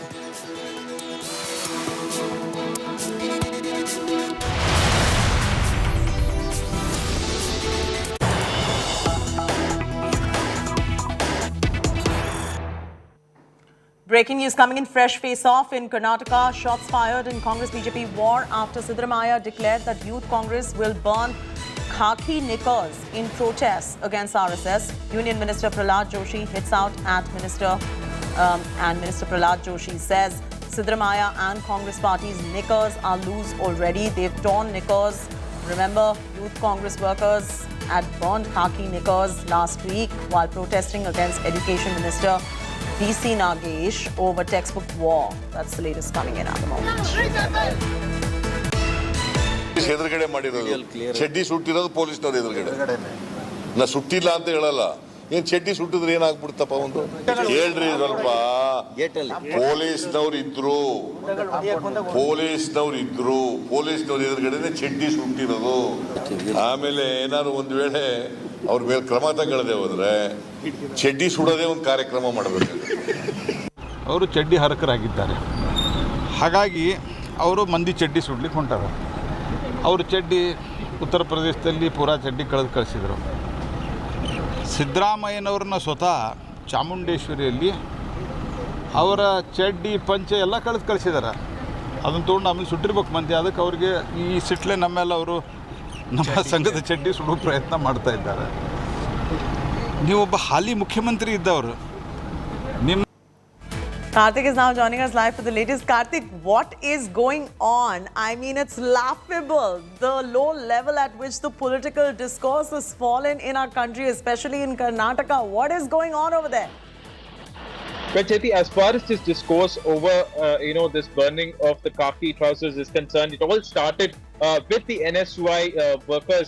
Speaker 5: Breaking news coming in. Fresh face-off in Karnataka. Shots fired in Congress-BJP war after Sidhu declared that Youth Congress will burn khaki knickers in protest against RSS. Union Minister Prahlad Joshi hits out at Minister and Minister Prahlad Joshi says Sidhu and Congress party's knickers are loose already. They've torn knickers. Remember, Youth Congress workers had burned khaki knickers last week while protesting against Education Minister DC Nagesh over textbook war. That's the latest coming in at the moment.
Speaker 19: ಎದುರುಗಡೆ ಮಾಡಿರೋದು ಚಡ್ಡಿ ಸುಟ್ಟಿರೋದು ಪೊಲೀಸ್ನವ್ರು ಎದುರುಗಡೆ ನಾ ಸುಟ್ಟಿಲ್ಲ ಅಂತ ಹೇಳಲ್ಲ ಏನ್ ಚಡ್ಡಿ ಸುಟ್ಟಿದ್ರೆ ಏನಾಗ್ಬಿಡ್ತಪ್ಪ ಒಂದು ಹೇಳ್ರಿ ಸ್ವಲ್ಪ ಪೊಲೀಸ್ನವ್ರು ಇದ್ರು ಪೊಲೀಸ್ನವ್ರು ಎದುರುಗಡೆ ಚಡ್ಡಿ ಸುಟ್ಟಿರೋದು ಆಮೇಲೆ ಏನಾದ್ರು ಒಂದು ವೇಳೆ ಅವ್ರ ಮೇಲೆ ಕ್ರಮ ತಗೊಳ್ಳದೆ ಹೋದ್ರೆ ಚಡ್ಡಿ ಸುಡೋದೇ ಒಂದು ಕಾರ್ಯಕ್ರಮ ಮಾಡಬೇಕು.
Speaker 21: ಅವರು ಚಡ್ಡಿ ಹರಕರಾಗಿದ್ದಾರೆ, ಹಾಗಾಗಿ ಅವರು ಮಂದಿ ಚಡ್ಡಿ ಸುಡ್ಲಿಕ್ಕೆ ಹೊಂಟಾರ. ಅವರು ಚಡ್ಡಿ ಉತ್ತರ ಪ್ರದೇಶದಲ್ಲಿ ಪೂರಾ ಚಡ್ಡಿ ಕಳಿಸಿದರು. ಸಿದ್ದರಾಮಯ್ಯನವ್ರನ್ನ ಸ್ವತಃ ಚಾಮುಂಡೇಶ್ವರಿಯಲ್ಲಿ ಅವರ ಚಡ್ಡಿ ಪಂಚೆ ಎಲ್ಲ ಕಳಿಸಿದ್ದಾರೆ. ಅದನ್ನು ತೊಗೊಂಡು ಆಮೇಲೆ ಸುಟ್ಟಿರ್ಬೇಕು ಮಂದಿ. ಅದಕ್ಕೆ ಅವ್ರಿಗೆ ಈ ಸಿಟ್ಲೆ ನಮ್ಮೆಲ್ಲ ಅವರು ನಮ್ಮ ಸಂಘದ ಚಡ್ಡಿ ಸುಡುವ ಪ್ರಯತ್ನ ಮಾಡ್ತಾ ಇದ್ದಾರೆ. ನೀವೊಬ್ಬ ಹಾಲಿ ಮುಖ್ಯಮಂತ್ರಿ ಇದ್ದವರು.
Speaker 5: Karthik is now joining us live for the latest. Karthik, what is going on? I mean, it's laughable, the low level at which the political discourse has fallen in our country, especially in Karnataka. What is going on over there?
Speaker 25: Well, Cheti, as far as this discourse over, this burning of the khaki trousers is concerned, it all started with the NSY workers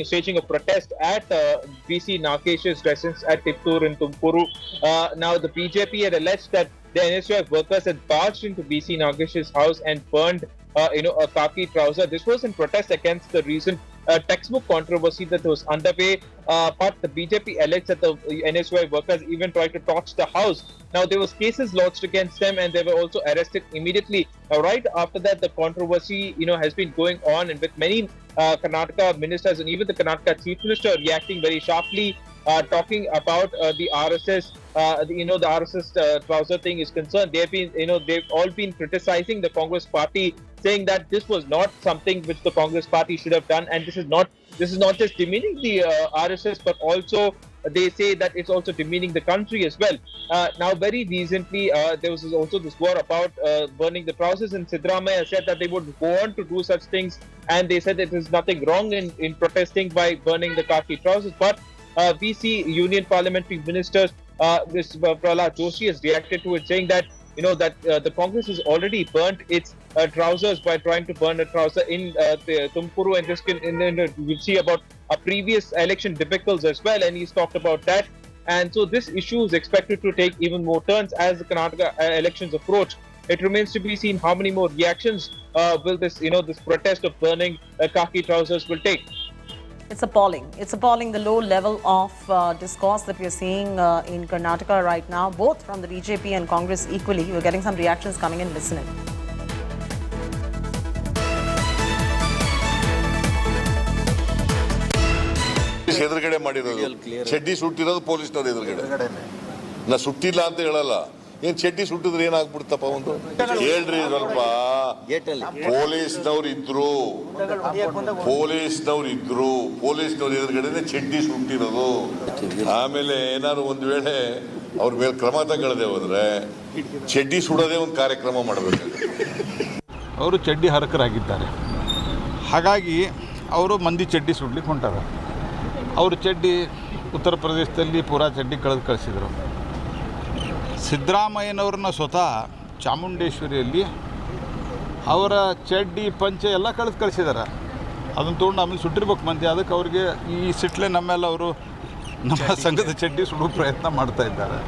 Speaker 25: staging a protest at BC Nakesh's residence at Tiptur in Tumkuru. Now, the BJP had alleged that the NSY workers had barged into BC Nakesh's house and burned, a khaki trouser. This was in protest against the recent textbook controversy that was underway. But the BJP alleged that the NSY workers even tried to torch the house. Now, there was cases lodged against them and they were also arrested immediately. Now, right after that, the controversy, has been going on, and with many Karnataka ministers and even the Karnataka Chief Minister reacting very sharply, talking about the RSS, the RSS trouser thing is concerned. They've all been criticizing the Congress party, saying that this was not something which the Congress party should have done, and this is not just demeaning the RSS, but also they say that it's also demeaning the country as well. Now, very recently, there was also this war about burning the trousers, and Sidramaya said that they would go on to do such things, and they said that there's nothing wrong in protesting by burning the khaki trousers. But we see Union Parliamentary Ministers this Prahlad Joshi has reacted to it, saying that the Congress has already burnt its trousers by trying to burn a trouser in Tumkuru, and this we'll see about a previous election debacles as well, and he's talked about that. And so this issue is expected to take even more turns as the Karnataka elections approach. It remains to be seen how many more reactions will this protest of burning khaki trousers will take.
Speaker 5: It's appalling. It's appalling, the low level of discourse that we're seeing in Karnataka right now, both from the BJP and Congress equally. We're getting some reactions coming in. Listen in.
Speaker 19: ಎದುರುಗಡೆ ಮಾಡಿರೋದು ಚಡ್ಡಿ ಸುಟ್ಟಿರೋದು ಪೊಲೀಸ್ನವ್ರು ಎದುರುಗಡೆ ನಾ ಸುಟ್ಟಿಲ್ಲ ಅಂತ ಹೇಳಲ್ಲ ಏನ್ ಚಡ್ಡಿ ಸುಟ್ಟಿದ್ರೆ ಏನಾಗ್ಬಿಡ್ತಪ್ಪ ಒಂದು ಹೇಳ್ರಿ ಸ್ವಲ್ಪ ಪೊಲೀಸ್ನವ್ರು ಇದ್ರು ಪೊಲೀಸ್ನವ್ರು ಎದುರುಗಡೆ ಚಡ್ಡಿ ಸುಟ್ಟಿರೋದು ಆಮೇಲೆ ಏನಾದ್ರು ಒಂದ್ ವೇಳೆ ಅವ್ರ ಮೇಲೆ ಕ್ರಮ ತಗೊಳ್ಳದೆ ಹೋದ್ರೆ ಚಡ್ಡಿ ಸುಡೋದೇ ಒಂದು ಕಾರ್ಯಕ್ರಮ ಮಾಡಬೇಕು.
Speaker 21: ಅವರು ಚಡ್ಡಿ ಹರಕರಾಗಿದ್ದಾರೆ, ಹಾಗಾಗಿ ಅವರು ಮಂದಿ ಚಡ್ಡಿ ಸುಡ್ಲಿಕ್ಕೆ ಹೊಂಟಾರ. ಅವರು ಚಡ್ಡಿ ಉತ್ತರ ಪ್ರದೇಶದಲ್ಲಿ ಪೂರಾ ಚಡ್ಡಿ ಕಳಿಸಿದರು. ಸಿದ್ದರಾಮಯ್ಯನವ್ರನ್ನ ಸ್ವತಃ ಚಾಮುಂಡೇಶ್ವರಿಯಲ್ಲಿ ಅವರ ಚಡ್ಡಿ ಪಂಚೆ ಎಲ್ಲ ಕಳಿಸಿದ್ದಾರೆ. ಅದನ್ನು ತೊಗೊಂಡು ಆಮೇಲೆ ಸುಟ್ಟಿರ್ಬೇಕು ಮಂದಿ. ಅದಕ್ಕೆ ಅವ್ರಿಗೆ ಈ ಸಿಟ್ಲೆ ನಮ್ಮೆಲ್ಲ ಅವರು ನಮ್ಮ ಸಂಘದ ಚಡ್ಡಿ ಸುಡುವ ಪ್ರಯತ್ನ ಮಾಡ್ತಾ ಇದ್ದಾರೆ.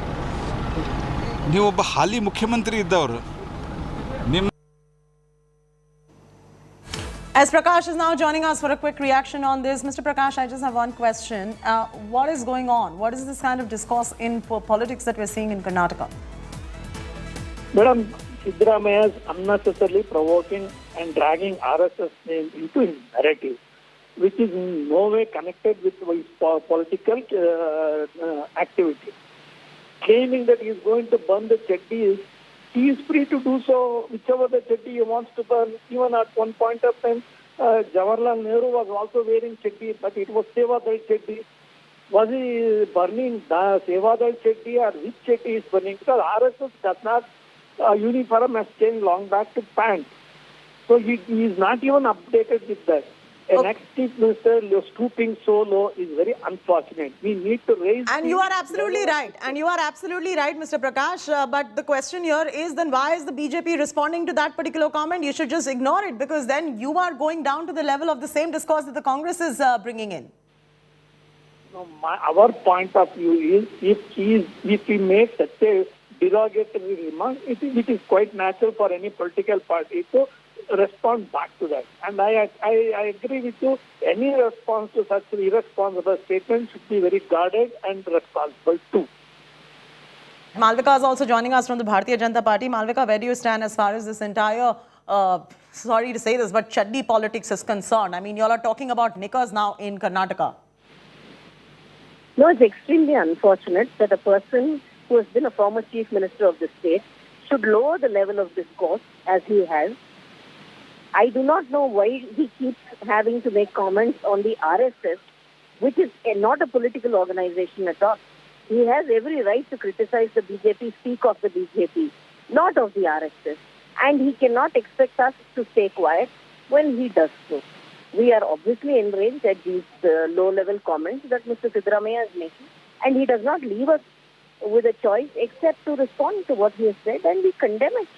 Speaker 21: ನೀವೊಬ್ಬ ಹಾಲಿ ಮುಖ್ಯಮಂತ್ರಿ ಇದ್ದವರು, ನಿಮ್ಮ
Speaker 5: As Prakash is now joining us for a quick reaction on this. Mr. Prakash, I just have one question. What is going on? What is this kind of discourse in politics that we're seeing in Karnataka?
Speaker 1: Madam, Siddaramaiah is unnecessarily provoking and dragging RSS name into his narrative, which is in no way connected with his political activity. Claiming that he is going to burn the cheddis, he is free to do so, whichever the cheddi he wants to burn. Even at one point of time, Jawaharlal Nehru was also wearing cheddi, but it was Sevadal cheddi. Was he burning the Sevadal cheddi, or which cheddi is burning? Because RSS does not, uniform has changed long back to pant. So he is not even updated with that. An ex-chief minister stooping so low is very unfortunate. We need to raise...
Speaker 5: And you are absolutely right. And you are absolutely right, Mr. Prakash. But the question here is, then why is the BJP responding to that particular comment? You should just ignore it, because then you are going down to the level of the same discourse that the Congress is bringing in.
Speaker 1: No, our point of view is, if he makes such a derogatory remark, it is quite natural for any political party to respond back to that. And I agree with you. Any response to such irresponsible statements should be very guarded and responsible too.
Speaker 5: Malvika is also joining us from the Bharatiya Janata Party. Malvika, where do you stand as far as this entire, sorry to say this, but chaddi politics is concerned? I mean, you all are talking about knickers now in Karnataka.
Speaker 4: No, it's extremely unfortunate that a person who has been a former chief minister of the state should lower the level of discourse as he has. I do not know why he keeps having to make comments on the RSS, which is not a political organization at all. He has every right to criticize the BJP, speak of the BJP, not of the RSS. And he cannot expect us to stay quiet when he does so. We are obviously enraged at these low-level comments that Mr. Siddaramaiah is making, and he does not leave us with a choice except to respond to what he has said, and we condemn it.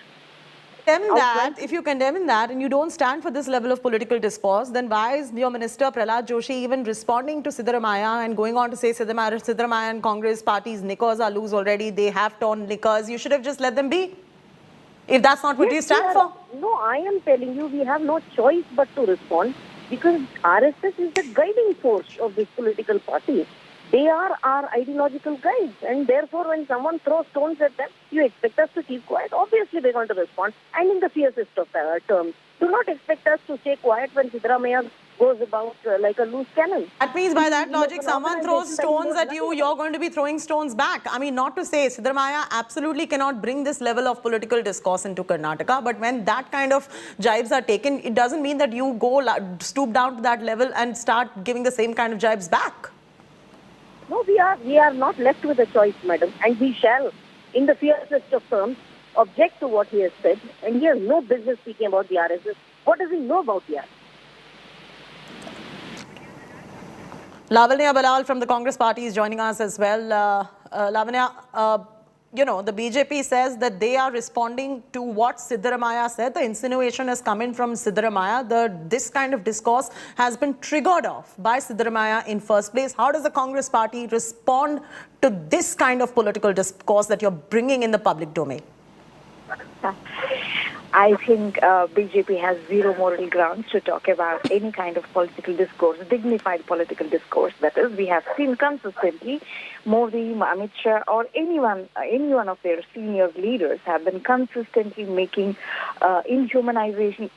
Speaker 5: If you condemn that and you don't stand for this level of political discourse, then why is your minister Prahlad Joshi even responding to Siddaramaiah and going on to say Siddaramaiah and Congress party's knickers are loose already, they have torn knickers? You should have just let them be, if that's not what you stand for.
Speaker 4: No, I am telling you, we have no choice but to respond, because RSS is the guiding force of this political party. They are our ideological guides, and therefore when someone throws stones at them, you expect us to keep quiet. Obviously they're going to respond, and in the fiercest of terms. Do not expect us to stay quiet when Siddaramaiah goes about like a loose cannon.
Speaker 5: That means by that logic, someone throws stones at you, you're going to be throwing stones back. I mean, not to say Siddaramaiah absolutely cannot bring this level of political discourse into Karnataka, but when that kind of jibes are taken, it doesn't mean that you go stoop down to that level and start giving the same kind of jibes back.
Speaker 4: No, we are not left with a choice, madam, and we shall, in the fiercest of terms, object to what he has said, and he has no business speaking about the RSS. What does he know about the RSS?
Speaker 5: Lavanya Balal from the Congress party is joining us as well. Lavanya, the BJP says that they are responding to what Siddaramaiah said. The insinuation has come in from Siddaramaiah. This kind of discourse has been triggered off by Siddaramaiah in first place. How does the Congress party respond to this kind of political discourse that you're bringing in the public domain?
Speaker 9: I think BJP has zero moral grounds to talk about any kind of political discourse, dignified political discourse. That is, we have seen consistently Modi, Amit Shah, or any one of their senior leaders have been consistently making inhumanization,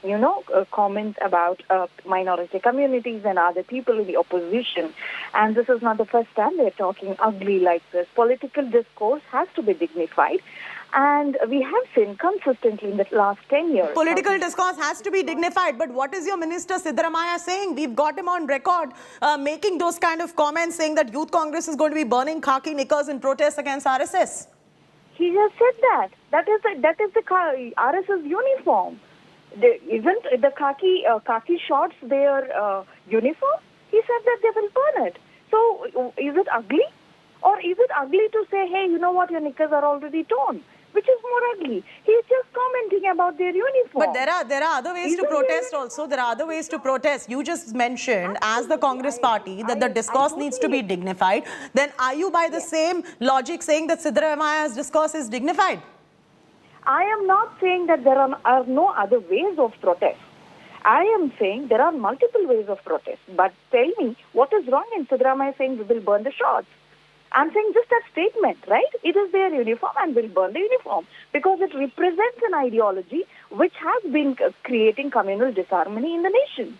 Speaker 9: comments about minority communities and other people in the opposition. And this is not the first time they're talking ugly like this. Political discourse has to be dignified. And we have seen consistently in the last 10 years.
Speaker 5: Political discourse has to be dignified. But what is your minister Siddaramaiah saying? We've got him on record making those kind of comments, saying that Youth Congress is going to be burning khaki knickers in protest against RSS.
Speaker 9: He just said that. That is the RSS uniform. Isn't the khaki shorts their uniform? He said that they will burn it. So is it ugly? Or is it ugly to say, hey, you know what, your knickers are already torn? Which is more ugly? He's just commenting about their uniform.
Speaker 5: But there are other ways to protest also. There are other ways to protest. You just mentioned, as the Congress party, that the discourse needs to be dignified. Then are you by the same logic saying that Siddaramaiah's discourse is dignified?
Speaker 9: I am not saying that there are no other ways of protest. I am saying there are multiple ways of protest. But tell me, what is wrong in Siddaramaiah saying we will burn the shorts? I'm saying just that statement, right? It is their uniform and will burn the uniform because it represents an ideology which has been creating communal disharmony in the nation.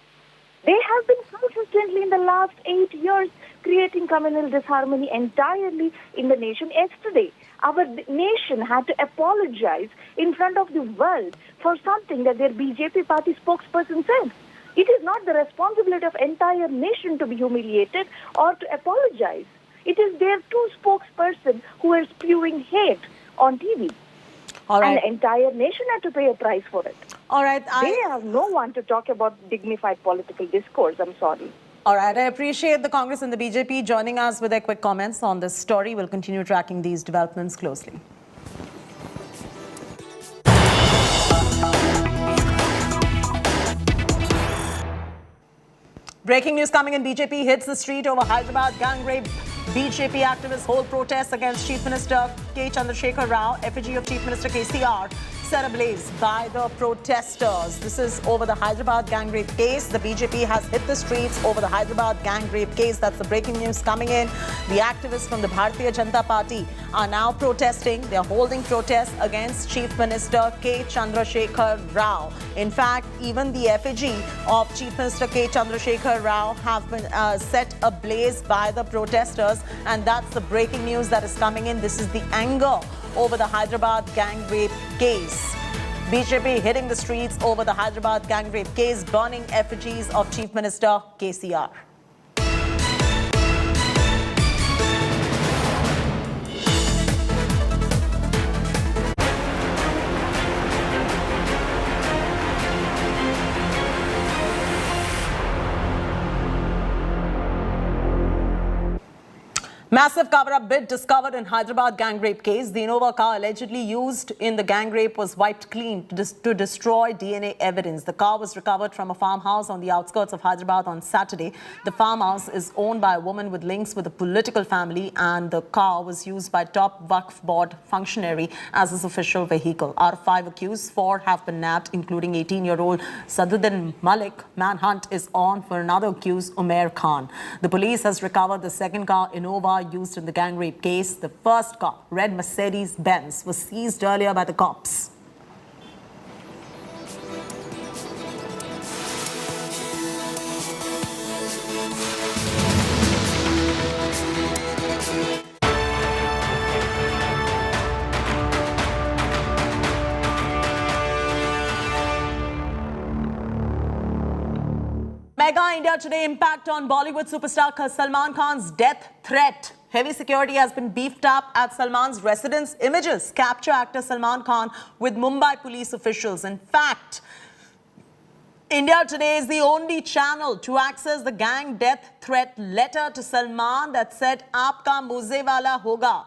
Speaker 9: They have been consistently in the last 8 years creating communal disharmony entirely in the nation. Yesterday, our nation had to apologize in front of the world for something that their BJP party spokesperson said. It is not the responsibility of entire nation to be humiliated or to apologize. It is their two spokespersons who are spewing hate on TV.
Speaker 5: All right.
Speaker 9: And the entire nation had to pay a price for it.
Speaker 5: All right.
Speaker 9: They have no one to talk about dignified political discourse. I'm sorry.
Speaker 5: All right. I appreciate the Congress and the BJP joining us with their quick comments on this story. We'll continue tracking these developments closely. Breaking news coming in. BJP hits the street over Hyderabad gang rape. BJP activists hold protests against Chief Minister K. Chandrasekhar Rao. Effigy of Chief Minister KCR set ablaze by the protesters. This is over the Hyderabad gang rape case. The BJP has hit the streets over the Hyderabad gang rape case. That's the breaking news coming in. The activists from the Bharatiya Janata Party are now protesting. They are holding protests against Chief Minister K. Chandrasekhar Rao. In fact, even the effigy of Chief Minister K. Chandrasekhar Rao have been set ablaze by the protesters. And that's the breaking news that is coming in. This is the anger over the Hyderabad gang rape case. BJP hitting the streets over the Hyderabad gang rape case, burning effigies of Chief Minister KCR. Massive cover-up bid discovered in Hyderabad gang rape case. The Innova car allegedly used in the gang rape was wiped clean to destroy DNA evidence. The car was recovered from a farmhouse on the outskirts of Hyderabad on Saturday. The farmhouse is owned by a woman with links with a political family, and the car was used by top Waqf board functionary as his official vehicle. Out of 5 accused, 4 have been nabbed, including 18-year-old Saduddin Malik. Manhunt is on for another accused, Umair Khan. The police has recovered the second car, Innova, used in the gang rape case. The first car, red Mercedes-Benz, was seized earlier by the cops. Mega India Today impact on Bollywood superstar Salman Khan's death threat. Heavy security has been beefed up at Salman's residence. Images capture actor Salman Khan with Mumbai police officials. In fact, India Today is the only channel to access the gang death threat letter to Salman that said, "Aapka mujhe wala hoga."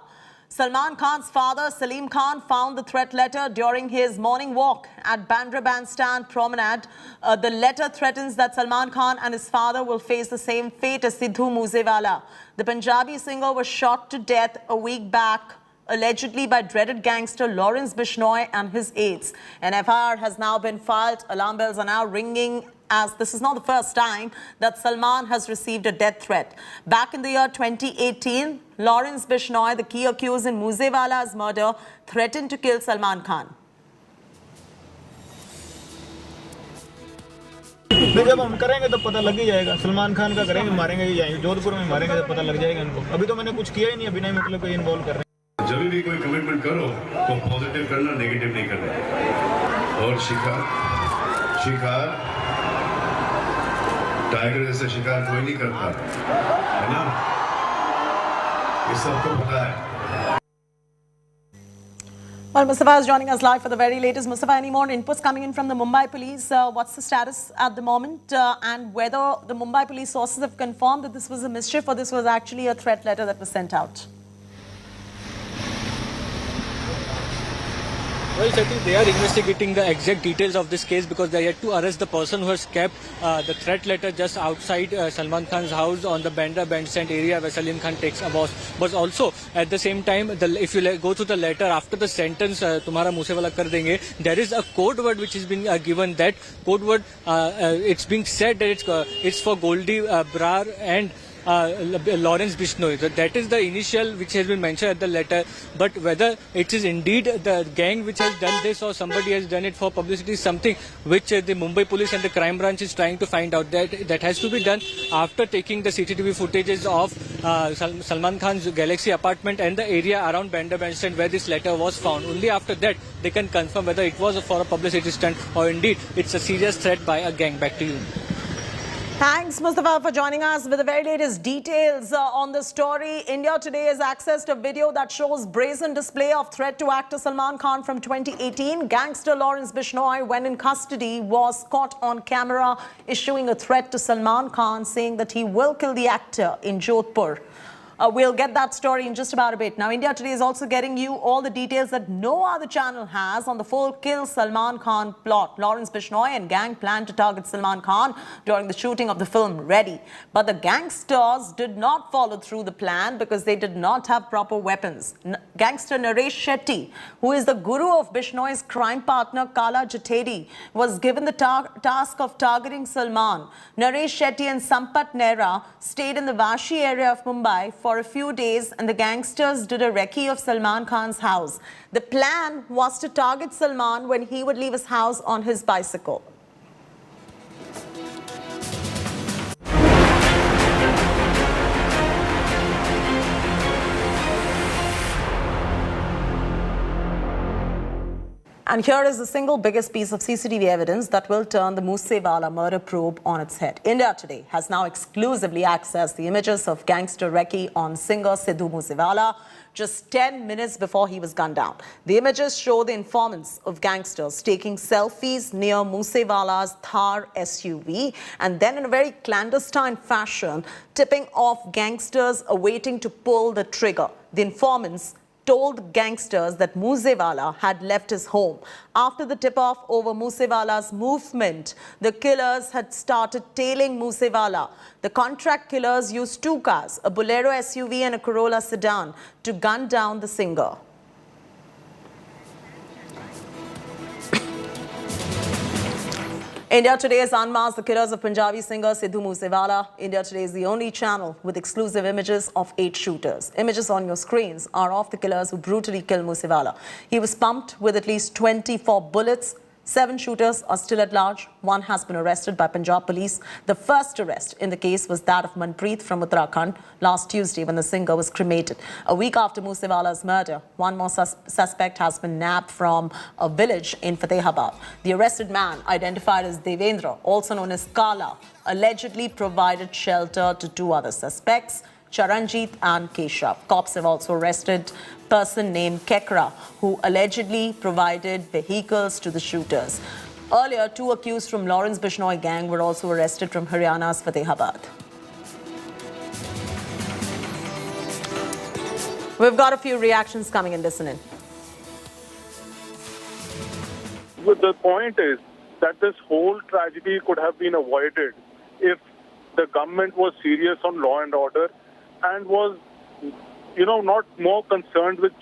Speaker 5: Salman Khan's father, Salim Khan, found the threat letter during his morning walk at Bandra Bandstand Promenade. The letter threatens that Salman Khan and his father will face the same fate as Sidhu Moose Wala. The Punjabi singer was shot to death a week back, allegedly by dreaded gangster Lawrence Bishnoi and his aides. An FIR has now been filed. Alarm bells are now ringing, as this is not the first time that Salman has received a death threat. Back in the year 2018, Lawrence Bishnoi, the key accused in Moose Wala's murder, threatened to kill Salman Khan.
Speaker 7: जब हम करेंगे तो पता लग ही जाएगा। सलमान खान का करेंगे, मारेंगे ही जाएंगे, जोधपुर में मारेंगे तो पता लग जाएगा इनको। अभी तो मैंने कुछ किया ही नहीं, अभी नहीं मतलब कोई इन्वॉल्व कर रहे हैं।
Speaker 15: जब भी कोई कमिटमेंट करो तो पॉजिटिव करना, नेगेटिव नहीं करना। और शिकार टाइगर जैसे शिकार कोई नहीं करता, है ना? ये सबको पता है।
Speaker 5: Well, Mustafa is joining us live for the very latest. Mustafa, any more inputs coming in from the Mumbai police? What's the status at the moment? And whether the Mumbai police sources have confirmed that this was a mischief or this was actually a threat letter that was sent out?
Speaker 16: Well, I think they are investigating the exact details of this case because they are yet to arrest the person who has kept the threat letter just outside Salman Khan's house on the Bandra Bandstand area where Salim Khan takes a boss. But also, at the same time, if you go through the letter, after the sentence, "Tumhara Moose Wala kar denge," there is a code word which has been given. That code word, it's being said that it's for Goldie Brar and Lawrence Bishnoi. So that is the initial which has been mentioned at the letter. But whether it is indeed the gang which has done this or somebody has done it for publicity is something which the Mumbai police and the crime branch is trying to find out. That has to be done after taking the CCTV footages of Salman Khan's Galaxy apartment and the area around Bandra Bandstand where this letter was found. Only after that they can confirm whether it was for a publicity stunt or indeed it's a serious threat by a gang. Back to you.
Speaker 5: Thanks, Mustafa, for joining us with the very latest details on the story. India Today has accessed a video that shows brazen display of threat to actor Salman Khan from 2018. Gangster Lawrence Bishnoi, when in custody, was caught on camera issuing a threat to Salman Khan, saying that he will kill the actor in Jodhpur. We'll get that story in just about a bit. Now, India Today is also getting you all the details that no other channel has on the full kill Salman Khan plot. Lawrence Bishnoi and gang planned to target Salman Khan during the shooting of the film Ready. But the gangsters did not follow through the plan because they did not have proper weapons. Gangster Naresh Shetty, who is the guru of Bishnoi's crime partner Kala Jatedi, was given the task of targeting Salman. Naresh Shetty and Sampat Nehra stayed in the Vashi area of Mumbai for a few days, and the gangsters did a recce of Salman Khan's house. The plan was to target Salman when he would leave his house on his bicycle. And here is the single biggest piece of CCTV evidence that will turn the Moose Wala murder probe on its head. India Today has now exclusively accessed the images of gangster recce on singer Sidhu Moose Wala just 10 minutes before he was gunned down. The images show the informants of gangsters taking selfies near Moose Wala's Thar SUV and then in a very clandestine fashion tipping off gangsters awaiting to pull the trigger. The informants told gangsters that Moose Wala had left his home. After the tip-off over Moose Wala's movement, the killers had started tailing Moose Wala. The contract killers used two cars, a Bolero SUV and a Corolla sedan, to gun down the singer. India Today has unmasked the killers of Punjabi singer Sidhu Moose Wala. India Today is the only channel with exclusive images of 8 shooters. Images on your screens are of the killers who brutally killed Moose Wala. He was pumped with at least 24 bullets. 7 shooters are still at large. 1 has been arrested by Punjab police. The first arrest in the case was that of Manpreet from Uttarakhand last Tuesday when the singer was cremated. A week after Moose Wala's murder, 1 more suspect has been nabbed from a village in Fatehabad. The arrested man, identified as Devendra, also known as Kala, allegedly provided shelter to 2 other suspects, Charanjit and Keshav. Cops have also arrested a person named Kekra, who allegedly provided vehicles to the shooters. Earlier, 2 accused from Lawrence Bishnoi gang were also arrested from Haryana's Fatehabad. We've got a few reactions coming in. Listen in.
Speaker 12: The point is that this whole tragedy could have been avoided if the government was serious on law and order and was, not more concerned with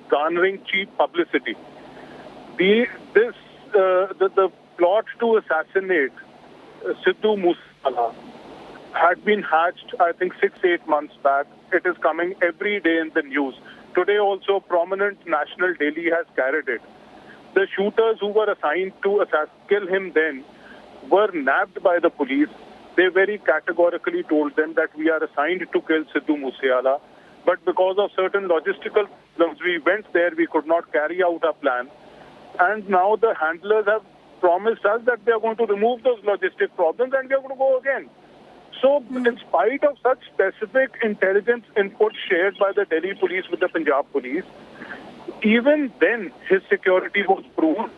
Speaker 12: garnering cheap publicity. The plot to assassinate Sidhu Moose Wala had been hatched, I think, 6-8 months back. It is coming every day in the news. Today also, prominent national daily has carried it. The shooters who were assigned to kill him then were nabbed by the police. They very categorically told them that we are assigned to kill Sidhu Moose Wala, but because of certain logistical problems, we went there, we could not carry out our plan. And now the handlers have promised us that they are going to remove those logistic problems and we are going to go again. So, in spite of such specific intelligence input shared by the Delhi police with the Punjab police, even then his security was proven.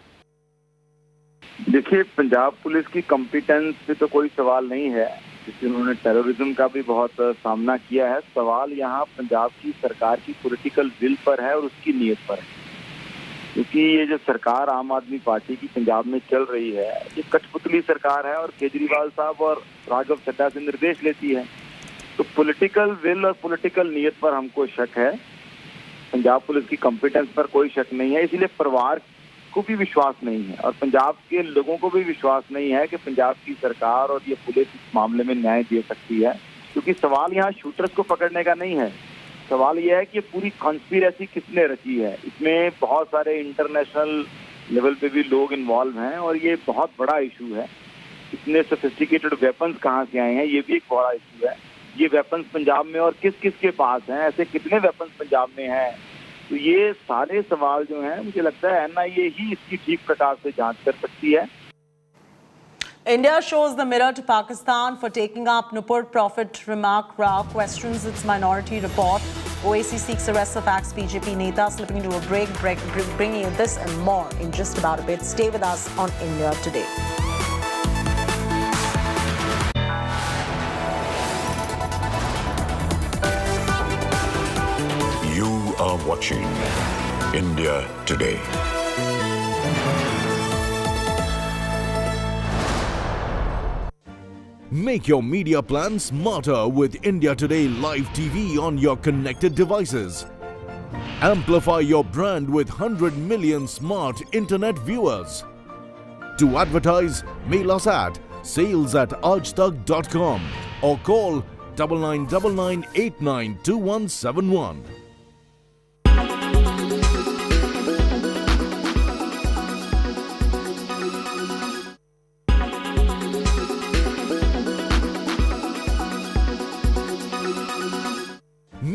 Speaker 14: देखिए, Punjab police की competence पे तो कोई सवाल नहीं है, क्योंकि उन्होंने टेररिज्म का भी बहुत सामना किया है। सवाल यहाँ पंजाब की सरकार की पॉलिटिकल विल पर है और उसकी नीयत पर है, क्योंकि ये जो सरकार आम आदमी पार्टी की पंजाब में चल रही है, ये कठपुतली सरकार है और केजरीवाल साहब और राघव चड्ढा से निर्देश लेती है। तो पॉलिटिकल विल और पॉलिटिकल नीयत पर हमको शक है, पंजाब पुलिस की कॉम्पिटेंस पर कोई शक नहीं है। इसलिए परिवार को भी विश्वास नहीं है और पंजाब के लोगों को भी विश्वास नहीं है कि पंजाब की सरकार और ये पुलिस इस मामले में न्याय दे सकती है, क्योंकि सवाल यहाँ शूटर्स को पकड़ने का नहीं है। सवाल यह है कि पूरी कॉन्स्पिरेसी किसने रची है। इसमें बहुत सारे इंटरनेशनल लेवल पे भी लोग इन्वॉल्व हैं और ये बहुत बड़ा इशू है। इतने सोफिस्टिकेटेड वेपन्स कहाँ से आए हैं, ये भी एक बड़ा इशू है। ये वेपन्स पंजाब में और किस किस के पास हैं, ऐसे कितने वेपन्स पंजाब में हैं। तो ये सारे सवाल जो हैं, मुझे लगता है NIA ही इसकी ठीक प्रकार से जांच कर सकती है।
Speaker 5: India shows the mirror to Pakistan for taking up Nupur Prophet remark. Rao questions its minority report. OAC seeks arrest of ex-BJP Neta. Slipping into a break, bringing you this and more in just about a bit. Stay with us on India Today.
Speaker 11: You are watching India Today.
Speaker 6: Make your media plan smarter with India Today Live TV on your connected devices. Amplify your brand with 100 million smart internet viewers. To advertise, mail us at sales@aajtak.com or call 9999892171.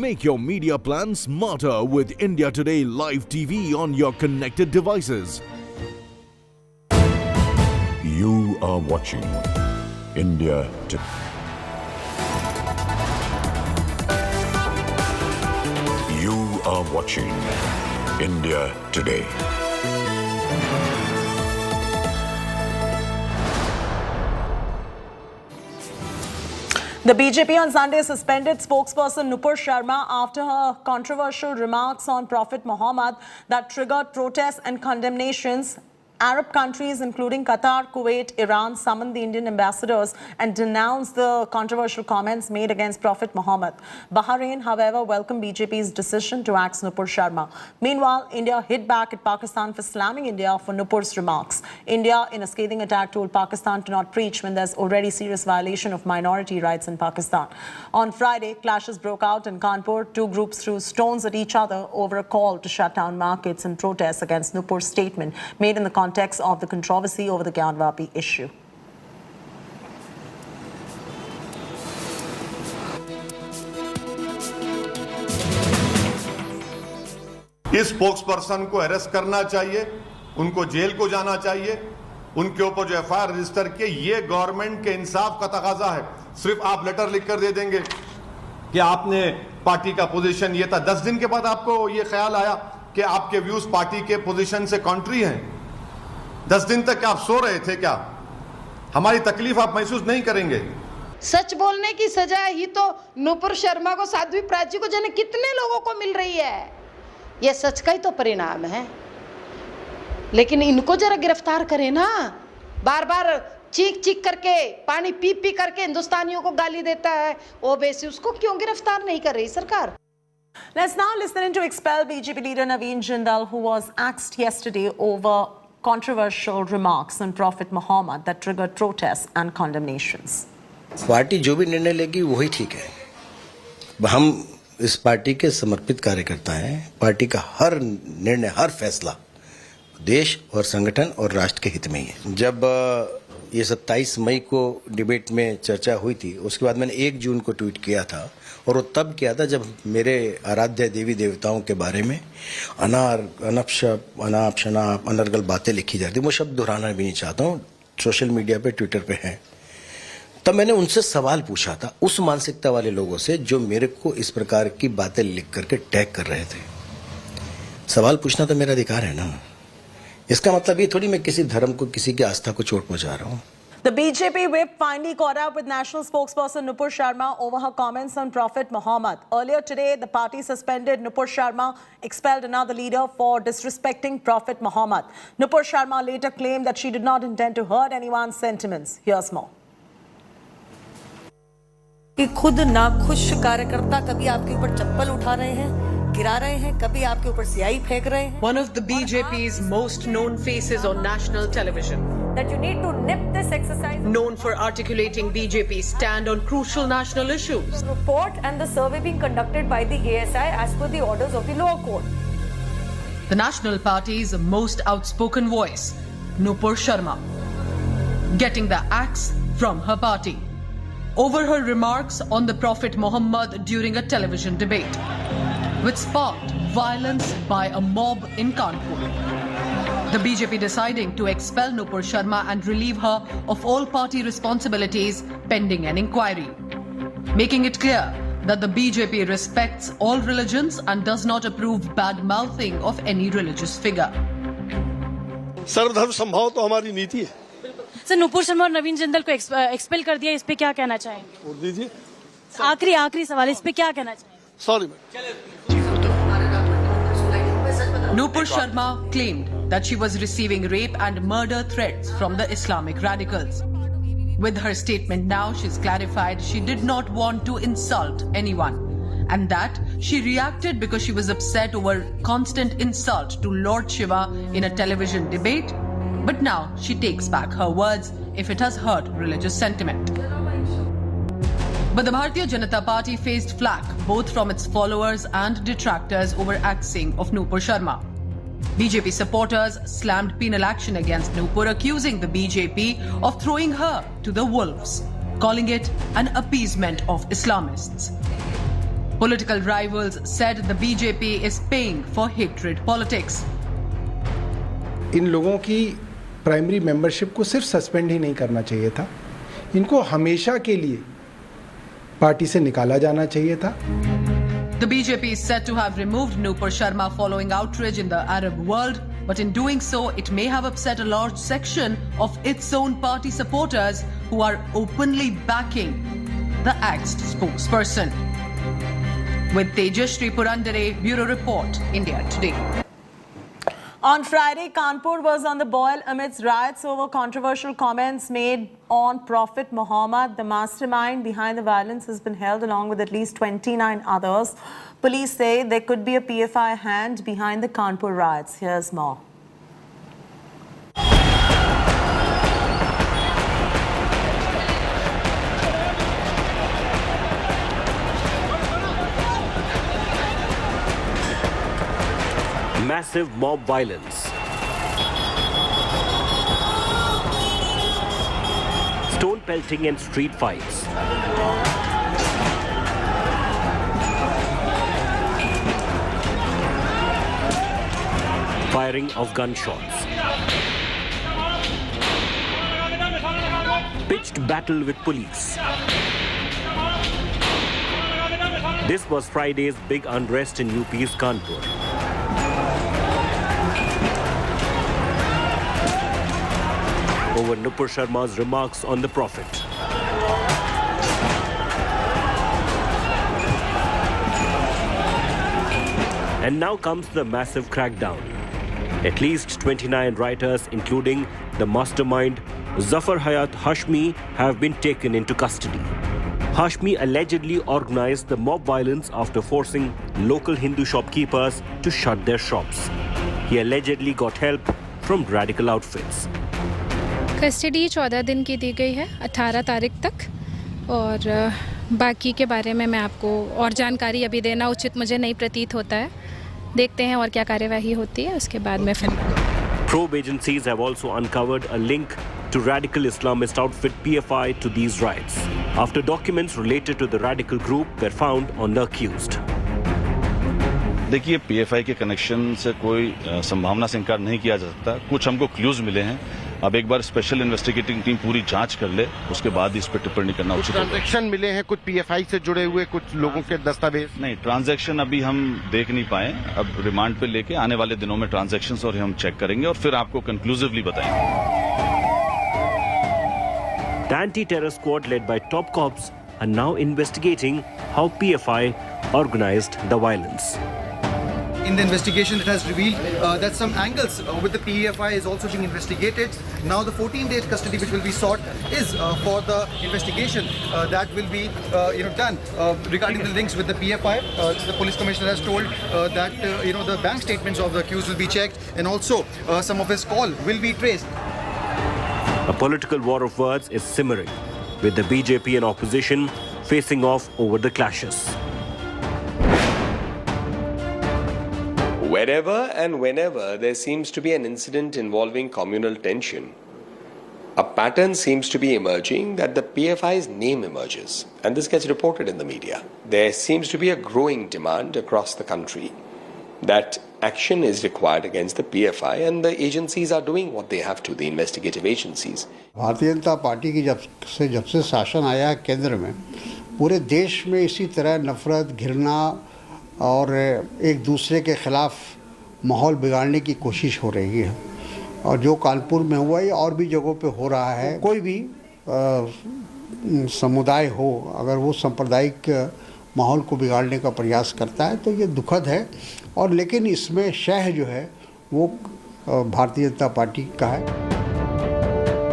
Speaker 6: Make your media plan smarter with India Today Live TV on your connected devices.
Speaker 11: You are watching India Today. You are watching India Today.
Speaker 5: The BJP on Sunday suspended spokesperson Nupur Sharma after her controversial remarks on Prophet Muhammad that triggered protests and condemnations. Arab countries including Qatar, Kuwait, Iran summoned the Indian ambassadors and denounced the controversial comments made against Prophet Muhammad. Bahrain, however, welcomed BJP's decision to axe Nupur Sharma. Meanwhile, India hit back at Pakistan for slamming India for Nupur's remarks. India, in a scathing attack, told Pakistan to not preach when there's already serious violation of minority rights in Pakistan. On Friday, clashes broke out in Kanpur. Two groups threw stones at each other over a call to shut down markets in protest against Nupur's statement made in the context of the controversy over the Gyanvapi issue.
Speaker 18: इस spokesperson को arrest करना चाहिए, उनको jail को जाना चाहिए, उनके ऊपर जो FIR रजिस्टर किए, ये गवर्नमेंट के इंसाफ का तकाजा है। सिर्फ आप लेटर लिखकर दे देंगे कि आपने पार्टी का पोजीशन ये था, 10 दिन के बाद आपको ये ख्याल आया कि आपके व्यूज पार्टी के पोजीशन से कॉन्ट्री हैं। 10 दिन तक आप सो रहे थे क्या? हमारी तकलीफ आप महसूस नहीं करेंगे?
Speaker 3: सच बोलने की सजा ही तो नुपुर शर्मा को, साध्वी प्राची को, जाने कितने लोगों को मिल रही है। ये सच का ही तो परिणाम है। लेकिन इनको जरा गिरफ्तार करें ना। बार बार चीख चीख करके, पानी पी पी करके हिंदुस्तानियों को गाली देता है ओवैसी, उसको क्यों गिरफ्तार नहीं कर रही सरकार?
Speaker 5: Let's now listen to expelled BJP leader Naveen Jindal, who was axed yesterday over controversial remarks on Prophet Muhammad that triggered protests and condemnations.
Speaker 10: Party जो भी निर्णय लेगी वही ठीक है। हम इस पार्टी के समर्पित कार्यकर्ता हैं। पार्टी का हर निर्णय, हर फैसला देश और संगठन और राष्ट्र के हित में ही है। जब ये 27 मई को डिबेट में चर्चा हुई थी, उसके बाद मैंने 1 जून को ट्वीट किया था, और वो तब किया था जब मेरे आराध्य देवी देवताओं के बारे में अनाप शनाप अनर्गल बातें लिखी जाती। वो शब्द दोहराना भी नहीं चाहता हूँ, सोशल मीडिया पे, ट्विटर पे हैं। तब मैंने उनसे सवाल पूछा था, उस मानसिकता वाले लोगों से जो मेरे को इस प्रकार की बातें लिख करके टैग कर रहे थे। सवाल पूछना तो मेरा अधिकार है ना। इसका मतलब ये थोड़ी मैं किसी धर्म को, किसी की आस्था को चोट पहुंचा रहा हूँ।
Speaker 5: The BJP whip finally caught up with national spokesperson Nupur Sharma over her comments on Prophet Muhammad. Earlier today, the party suspended Nupur Sharma, expelled another leader for disrespecting Prophet Muhammad. Nupur Sharma later claimed that she did not intend to hurt anyone's sentiments. Here's more.
Speaker 17: कि खुद नाखुश कार्यकर्ता कभी आपके ऊपर चप्पल उठा रहे हैं, गिरा रहे हैं, कभी आपके ऊपर स्याही फेंक रहे हैं।
Speaker 20: One of the BJP's most known faces on national television.
Speaker 17: That you need to nip this exercise.
Speaker 20: Known for articulating BJP's stand on crucial national issues.
Speaker 17: Report and the survey being conducted by the ASI as per the orders of the lower court.
Speaker 20: The National Party's most outspoken voice, Nupur Sharma, getting the axe from her party over her remarks on the Prophet Muhammad during a television debate, which sparked violence by a mob in Kanpur. The BJP deciding to expel Nupur Sharma and relieve her of all party responsibilities pending an inquiry, making it clear that the BJP respects all religions and does not approve bad-mouthing of any religious figure.
Speaker 23: सर्वधर्म संभाव तो हमारी नीति है।
Speaker 24: Sir, Nupur Sharma और नवीन जिंदल को expel कर दिया, इस पे क्या कहना चाहेंगे?
Speaker 23: और दीजिए
Speaker 24: आखिरी सवाल, इस पे क्या कहना चाहेंगे?
Speaker 23: Sorry
Speaker 20: Nupur Sharma claimed that she was receiving rape and murder threats from the Islamic radicals. With her statement now, she's clarified she did not want to insult anyone, and that she reacted because she was upset over constant insult to Lord Shiva in a television debate. But now she takes back her words if it has hurt religious sentiment. But the Bharatiya Janata Party faced flack both from its followers and detractors over axing of Nupur Sharma. BJP supporters slammed penal action against Nupur, accusing the BJP of throwing her to the wolves, calling it an appeasement of Islamists. Political rivals said the BJP is paying for hatred politics.
Speaker 26: इन लोगों की primary membership को सिर्फ suspend ही नहीं करना चाहिए था, इनको हमेशा के लिए पार्टी से निकाला जाना चाहिए था।
Speaker 20: The BJP is said to have removed Nupur Sharma following outrage in the Arab world, but in doing so, it may have upset a large section of its own party supporters who are openly backing the axed spokesperson. With Tejashri Purandare, Bureau Report, India Today.
Speaker 5: On Friday, Kanpur was on the boil amidst riots over controversial comments made on Prophet Muhammad. The mastermind behind the violence has been held along with at least 29 others. Police say there could be a PFI hand behind the Kanpur riots. Here's more.
Speaker 27: Massive mob violence. Stone pelting and street fights. Firing of gunshots. Pitched battle with police. This was Friday's big unrest in UP's Kanpur. Over Nupur Sharma's remarks on the Prophet. And now comes the massive crackdown. At least 29 writers, including the mastermind Zafar Hayat Hashmi, have been taken into custody. Hashmi allegedly organized the mob violence after forcing local Hindu shopkeepers to shut their shops. He allegedly got help from radical outfits.
Speaker 2: Custody 14 दिन की दी गई है 18 तारीख तक और बाकी के बारे में मैं आपको और जानकारी अभी देना उचित मुझे नहीं प्रतीत होता है देखते हैं और क्या कार्यवाही होती है उसके बाद में फिर
Speaker 27: Probe agencies have also uncovered a link to radical Islamist outfit PFI to these riots after documents related to the radical group were found on the accused.
Speaker 8: देखिए पीएफआई के कनेक्शन से कोई संभावना से इनकार नहीं किया जा सकता कुछ हमको क्लूज मिले हैं अब एक बार स्पेशल इन्वेस्टिगेटिंग टीम पूरी जांच कर ले उसके बाद इस पर टिप्पणी करना उचित होगा
Speaker 13: ट्रांजैक्शन मिले हैं कुछ पीएफआई से जुड़े हुए कुछ लोगों के दस्तावेज
Speaker 8: नहीं ट्रांजैक्शन अभी हम देख नहीं पाए अब रिमांड पे लेके आने वाले दिनों में ट्रांजैक्शंस और हम चेक करेंगे और फिर आपको कंक्लूसिवली बताएंगे
Speaker 27: The anti-terror squad led by top cops are now investigating how PFI organized the violence.
Speaker 19: In the investigation, it has revealed that some angles with the PFI is also being investigated. Now, the 14-day custody which will be sought is for the investigation that will be, done regarding the links with the PFI. The police commissioner has told that the bank statements of the accused will be checked, and also some of his call will be traced.
Speaker 27: A political war of words is simmering, with the BJP and opposition facing off over the clashes.
Speaker 21: Wherever and whenever there seems to be an incident involving communal tension, a pattern seems to be emerging that the PFI's name emerges, and this gets reported in the media. There seems to be a growing demand across the country that action is required against the PFI, and the agencies are doing what they have to, the investigative agencies.
Speaker 22: Bharatiya Janata party की जब से शासन आया केंद्र में पूरे देश में इसी तरह नफरत घृणा और एक दूसरे के खिलाफ माहौल बिगाड़ने की कोशिश हो रही है और जो कानपुर में हुआ ये और भी जगहों पे हो रहा है कोई भी समुदाय हो अगर वो सांप्रदायिक माहौल को बिगाड़ने का प्रयास करता है तो ये दुखद है और लेकिन इसमें शह जो है वो भारतीय जनता पार्टी का है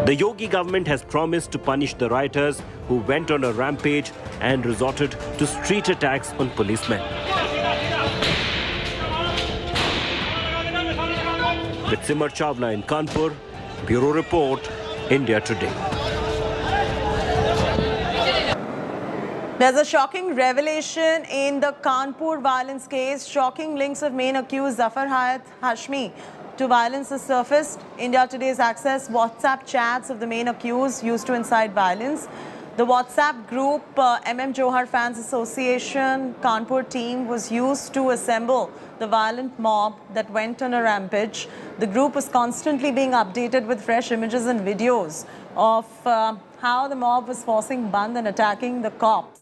Speaker 27: The Yogi government has promised to punish the rioters who went on a rampage and resorted to street attacks on policemen. With Simar Chawla in Kanpur, Bureau Report, India Today.
Speaker 5: There's a shocking revelation in the Kanpur violence case. Shocking links of main accused Zafar Hayat Hashmi to violence has surfaced. India Today's access WhatsApp chats of the main accused used to incite violence. The WhatsApp group MM Johar Fans Association Kanpur team was used to assemble the violent mob that went on a rampage. The group was constantly being updated with fresh images and videos of how the mob was forcing band and attacking the cops.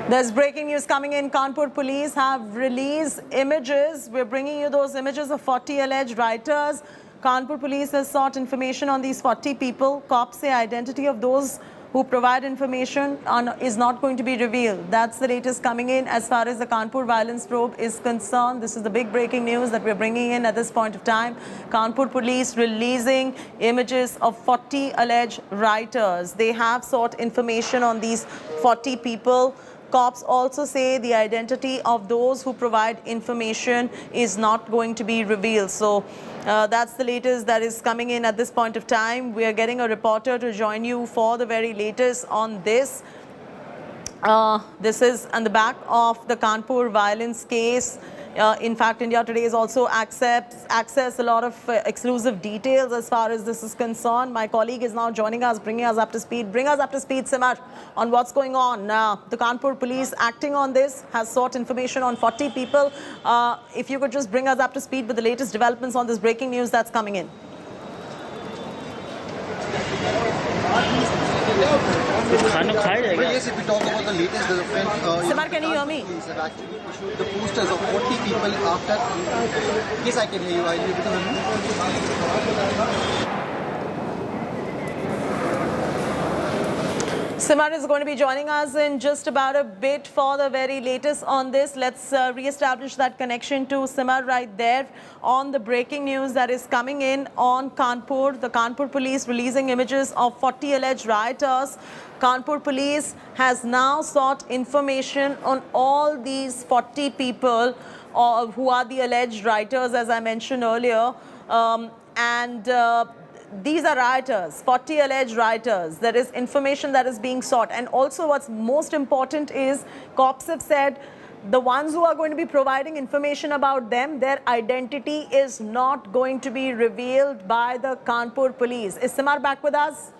Speaker 5: There's breaking news coming in. Kanpur police have released images. We're bringing you those images of 40 alleged rioters. Kanpur police has sought information on these 40 people. Cops say identity of those who provide information is not going to be revealed. That's the latest coming in as far as the Kanpur violence probe is concerned. This is the big breaking news that we're bringing in at this point of time. Kanpur police releasing images of 40 alleged rioters. They have sought information on these 40 people. Cops also say the identity of those who provide information is not going to be revealed. So that's the latest that is coming in at this point of time. We are getting a reporter to join you for the very latest on this. This is on the back of the Kanpur violence case. In fact, India Today is also access a lot of exclusive details as far as this is concerned. My colleague is now joining us, bringing us up to speed. Bring us up to speed, Simar, on what's going on. The Kanpur police acting on this has sought information on 40 people. If you could just bring us up to speed with the latest developments on this breaking news that's coming in.
Speaker 19: Yes, if we talk about the latest development,
Speaker 5: Simar, can you hear me?
Speaker 19: Have actually issued the posters of 40 people after. Yes, I can hear you. Are you able to hear me?
Speaker 5: Simar is going to be joining us in just about a bit for the very latest on this. Let's re-establish that connection to Simar right there on the breaking news that is coming in on Kanpur. The Kanpur police releasing images of 40 alleged rioters. Kanpur police has now sought information on all these 40 people who are the alleged rioters, as I mentioned earlier. These are rioters, 40 alleged rioters. There is information that is being sought. And also what's most important is cops have said the ones who are going to be providing information about them, their identity is not going to be revealed by the Kanpur police. Is Simar back with us?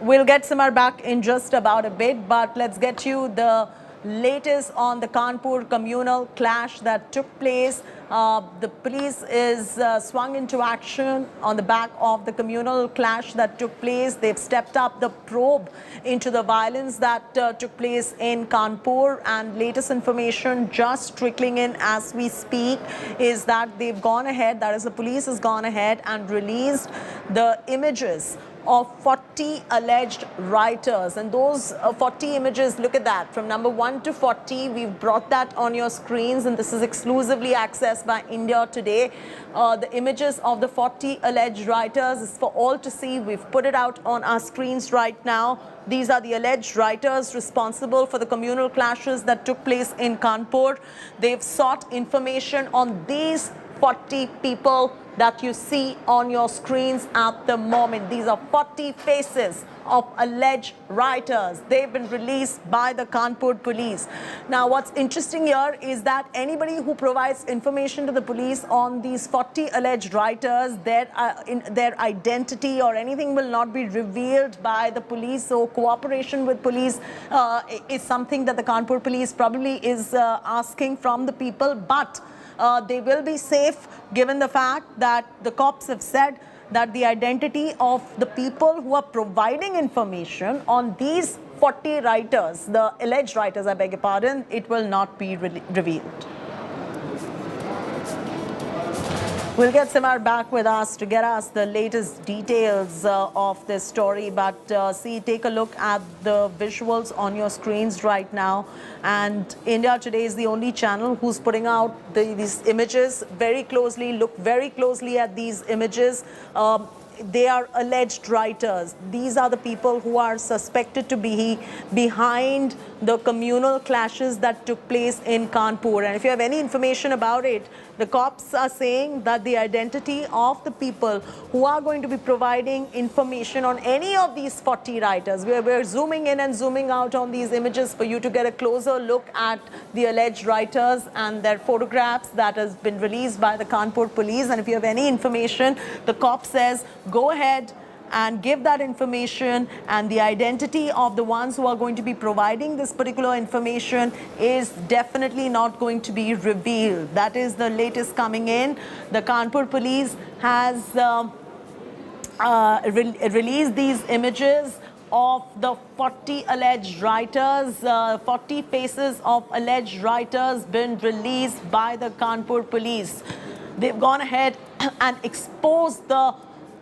Speaker 5: We'll get Simar back in just about a bit, but let's get you the latest on the Kanpur communal clash that took place. The police is swung into action on the back of the communal clash that took place. They've stepped up the probe into the violence that took place in Kanpur, and latest information just trickling in as we speak is that they've gone ahead, that is the police has gone ahead and released the images of 40 alleged rioters. And those 40 images, look at that, from number 1 to 40, we've brought that on your screens, and this is exclusively accessed by India Today. The images of the 40 alleged rioters is for all to see. We've put it out on our screens right now. These are the alleged rioters responsible for the communal clashes that took place in Kanpur. They've sought information on these 40 people that you see on your screens at the moment. These are 40 faces of alleged rioters. They've been released by the Kanpur police. Now, what's interesting here is that anybody who provides information to the police on these 40 alleged rioters, their identity or anything will not be revealed by the police. So cooperation with police is something that the Kanpur police probably is asking from the people, but they will be safe given the fact that the cops have said that the identity of the people who are providing information on these 40 writers, the alleged writers, I beg your pardon, it will not be revealed. We'll get Simar back with us to get us the latest details of this story. But take a look at the visuals on your screens right now. And India Today is the only channel who's putting out these images very closely. Look very closely at these images. They are alleged rioters. These are the people who are suspected to be behind the communal clashes that took place in Kanpur. And if you have any information about it, the cops are saying that the identity of the people who are going to be providing information on any of these 40 rioters, we're zooming in and zooming out on these images for you to get a closer look at the alleged rioters and their photographs that has been released by the Kanpur police. And if you have any information, the cop says, go ahead and give that information, and the identity of the ones who are going to be providing this particular information is definitely not going to be revealed. That is the latest coming in. The Kanpur police has released these images of the 40 alleged rioters, 40 faces of alleged rioters been released by the Kanpur police. They've gone ahead and exposed the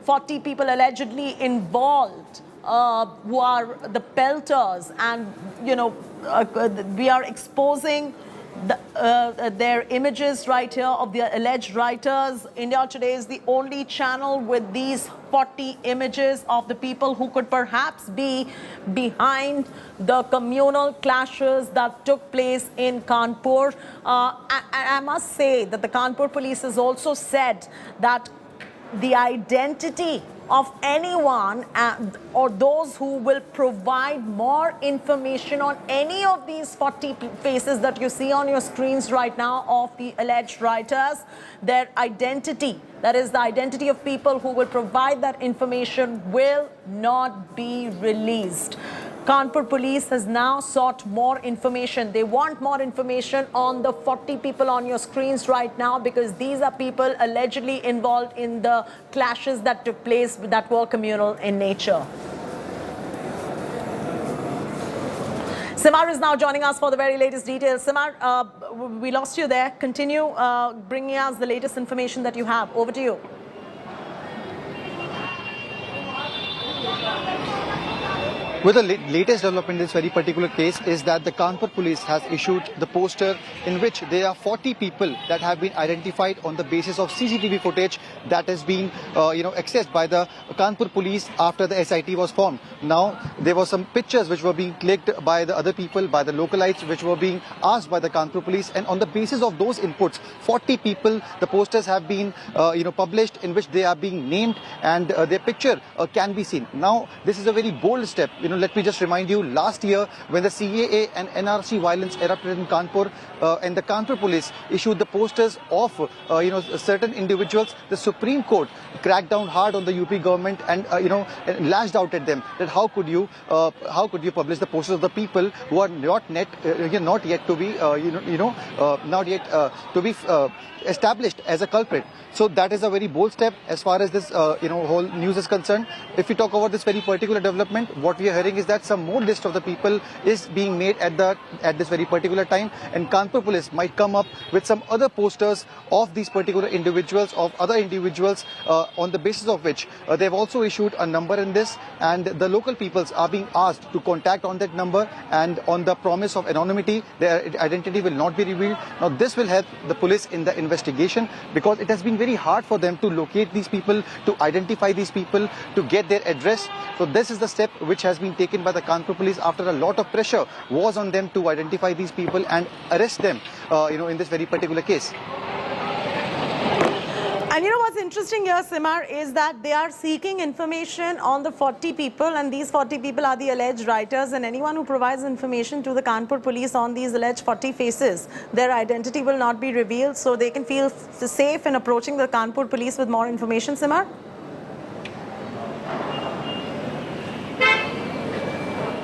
Speaker 5: 40 people allegedly involved who are the pelters, and we are exposing their images right here of the alleged rioters. India Today is the only channel with these 40 images of the people who could perhaps be behind the communal clashes that took place in Kanpur. I must say that the Kanpur police has also said that the identity of anyone or those who will provide more information on any of these 40 faces that you see on your screens right now of the alleged rioters, their identity, that is the identity of people who will provide that information, will not be released. Kanpur police has now sought more information. They want more information on the 40 people on your screens right now, because these are people allegedly involved in the clashes that took place that were communal in nature. Simar is now joining us for the very latest details. Simar, we lost you there. Continue bringing us the latest information that you have. Over to you.
Speaker 19: Well, the latest development in this very particular case is that the Kanpur police has issued the poster in which there are 40 people that have been identified on the basis of CCTV footage that has been, accessed by the Kanpur police after the SIT was formed. Now, there were some pictures which were being clicked by the other people, by the localites, which were being asked by the Kanpur police, and on the basis of those inputs, 40 people, the posters have been, published in which they are being named and their picture can be seen. Now, this is a very bold step. Let me just remind you, last year when the CAA and NRC violence erupted in Kanpur and the Kanpur police issued the posters of certain individuals, the Supreme Court cracked down hard on the UP government and lashed out at them that how could you publish the posters of the people who are not yet to be established as a culprit. So that is a very bold step as far as this whole news is concerned. If we talk about this very particular development, what we are hearing is that some more list of the people is being made at this very particular time, and Kanpur police might come up with some other posters of these particular individuals, of other individuals, on the basis of which they have also issued a number in this, and the local peoples are being asked to contact on that number, and on the promise of anonymity, their identity will not be revealed. Now this will help the police in the investigation, because it has been very hard for them to locate these people, to identify these people, to get their address. So this is the step which has been taken by the Kanpur police after a lot of pressure was on them to identify these people and arrest them, in this very particular case.
Speaker 5: And what's interesting here, Simar, is that they are seeking information on the 40 people, and these 40 people are the alleged writers, and anyone who provides information to the Kanpur police on these alleged 40 faces, their identity will not be revealed, so they can feel safe in approaching the Kanpur police with more information, Simar?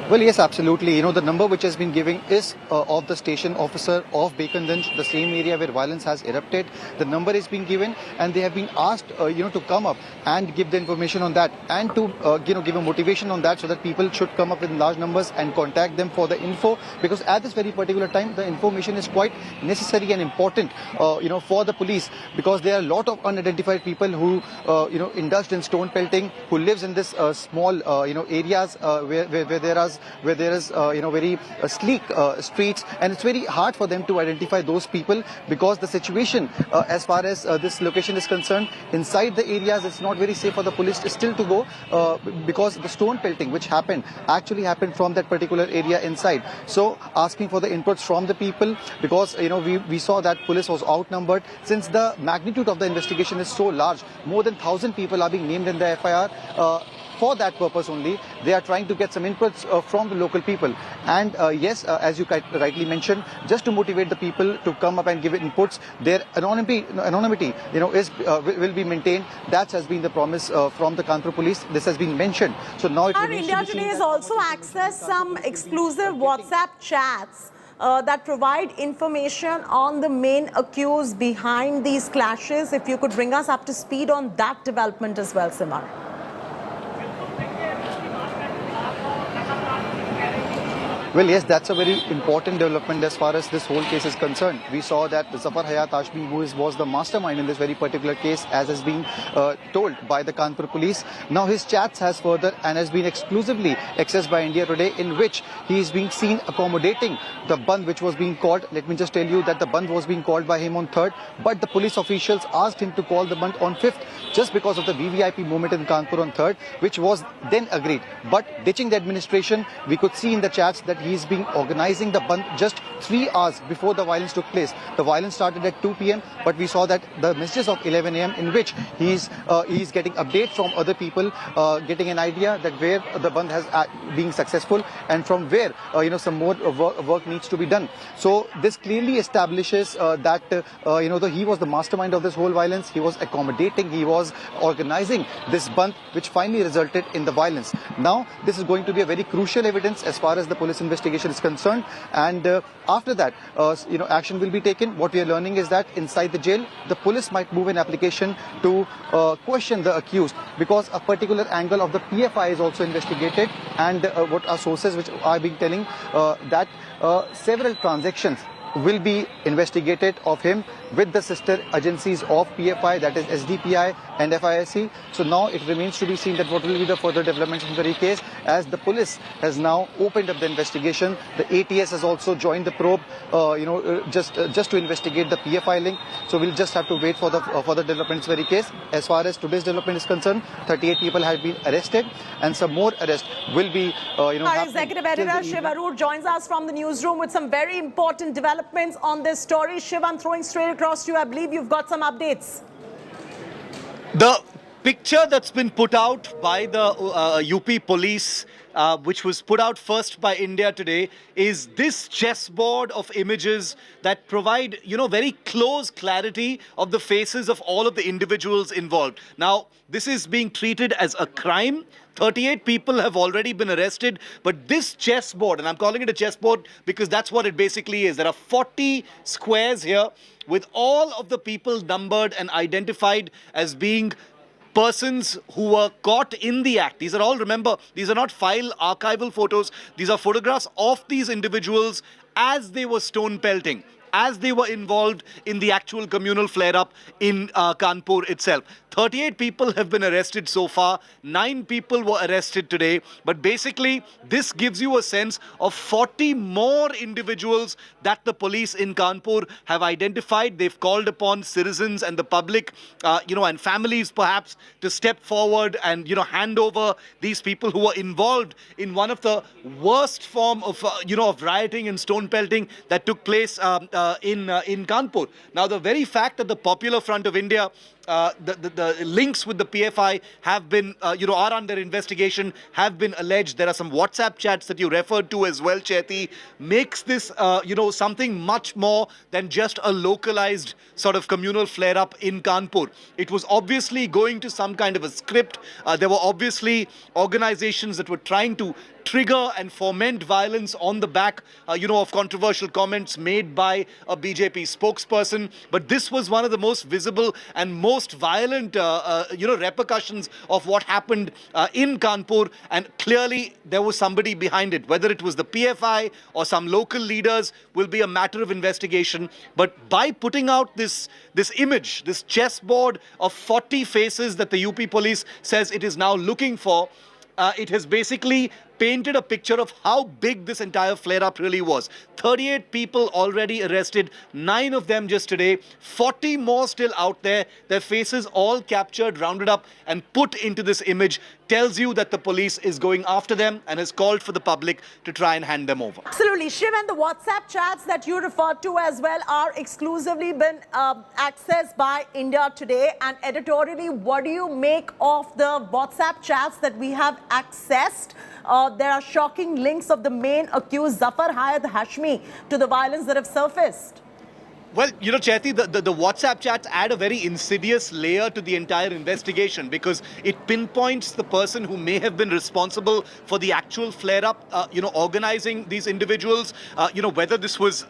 Speaker 19: Well, yes, absolutely. The number which has been given is of the station officer of Bakanganj, the same area where violence has erupted. The number is being given, and they have been asked, to come up and give the information on that, and to, give a motivation on that, so that people should come up with large numbers and contact them for the info. Because at this very particular time, the information is quite necessary and important, for the police, because there are a lot of unidentified people who, indulged in stone pelting, who lives in this small, areas where there is very sleek streets, and it's very hard for them to identify those people, because the situation as far as this location is concerned, inside the areas, it's not very safe for the police still to go, because the stone pelting which actually happened from that particular area inside. So asking for the inputs from the people, because we saw that police was outnumbered, since the magnitude of the investigation is so large. More than 1,000 people are being named in the FIR. For that purpose only, they are trying to get some inputs from the local people. And yes, as you rightly mentioned, just to motivate the people to come up and give it inputs, their anonymity will be maintained. That has been the promise from the Kanpur police. This has been mentioned. So now it remains
Speaker 5: India Today has also accessed some exclusive WhatsApp chats that provide information on the main accused behind these clashes. If you could bring us up to speed on that development as well, Simar.
Speaker 19: Well, yes, that's a very important development as far as this whole case is concerned. We saw that Zafar Hayat Hashmi, who was the mastermind in this very particular case, as has been told by the Kanpur police. Now his chats has further and has been exclusively accessed by India Today, in which he is being seen accommodating the bandh which was being called. Let me just tell you that the bandh was being called by him on 3rd, but the police officials asked him to call the bandh on 5th, just because of the VVIP movement in Kanpur on 3rd, which was then agreed. But ditching the administration, we could see in the chats that he is being organizing the bandh just 3 hours before the violence took place. The violence started at 2 p.m, but we saw that the messages of 11 a.m. in which he is getting updates from other people, getting an idea that where the bandh has been successful, and from where some more work needs to be done. So this clearly establishes that he was the mastermind of this whole violence. He was accommodating, he was organizing this bandh, which finally resulted in the violence. Now this is going to be a very crucial evidence as far as the police investigation is concerned, and after that action will be taken. What we are learning is that inside the jail, the police might move an application to question the accused, because a particular angle of the PFI is also investigated, and what our sources which are being telling that several transactions will be investigated of him,
Speaker 1: with the sister agencies of PFI, that is SDPI and FISC. So now it remains to be seen that what will be the further developments in the case, as the police has now opened up the investigation. The ATS has also joined the probe, just to investigate the PFI link. So we'll just have to wait for the further developments in the case. As far as today's development is concerned, 38 people have been arrested, and some more arrests will be,
Speaker 5: Our executive editor Shiv Arur joins us from the newsroom with some very important developments on this story. Shiv, I'm throwing straight across to you. I believe you've got some updates.
Speaker 4: The picture that's been put out by the UP police, which was put out first by India Today, is this chessboard of images that provide, very close clarity of the faces of all of the individuals involved. Now, this is being treated as a crime. 38 people have already been arrested, but this chessboard, and I'm calling it a chessboard because that's what it basically is. There are 40 squares here with all of the people numbered and identified as being persons who were caught in the act. These are all, remember, these are not file archival photos. These are photographs of these individuals as they were stone pelting, as they were involved in the actual communal flare-up in Kanpur itself. 38 people have been arrested so far. 9 people were arrested today. But basically, this gives you a sense of 40 more individuals that the police in Kanpur have identified. They've called upon citizens and the public, and families perhaps, to step forward and, hand over these people who were involved in one of the worst form of, of rioting and stone pelting that took place in Kanpur. Now, the very fact that the Popular Front of India, the links with the PFI have been, are under investigation, have been alleged. There are some WhatsApp chats that you referred to as well, Chaiti, makes this, something much more than just a localized sort of communal flare-up in Kanpur. It was obviously going to some kind of a script. There were obviously organizations that were trying to trigger and foment violence on the back, of controversial comments made by a BJP spokesperson. But this was one of the most visible and most violent, repercussions of what happened in Kanpur. And clearly there was somebody behind it. Whether it was the PFI or some local leaders will be a matter of investigation. But by putting out this image, this chessboard of 40 faces that the UP police says it is now looking for, it has basically painted a picture of how big this entire flare-up really was. 38 people already arrested, 9 of them just today, 40 more still out there, their faces all captured, rounded up and put into this image, tells you that the police is going after them and has called for the public to try and hand them over.
Speaker 5: Absolutely. Shiv, and the WhatsApp chats that you referred to as well are exclusively been accessed by India Today. And editorially, what do you make of the WhatsApp chats that we have accessed? There are shocking links of the main accused, Zafar Hashmi, to the violence that have surfaced.
Speaker 4: Well, Chaiti, the WhatsApp chats add a very insidious layer to the entire investigation because it pinpoints the person who may have been responsible for the actual flare-up, organizing these individuals, whether this was,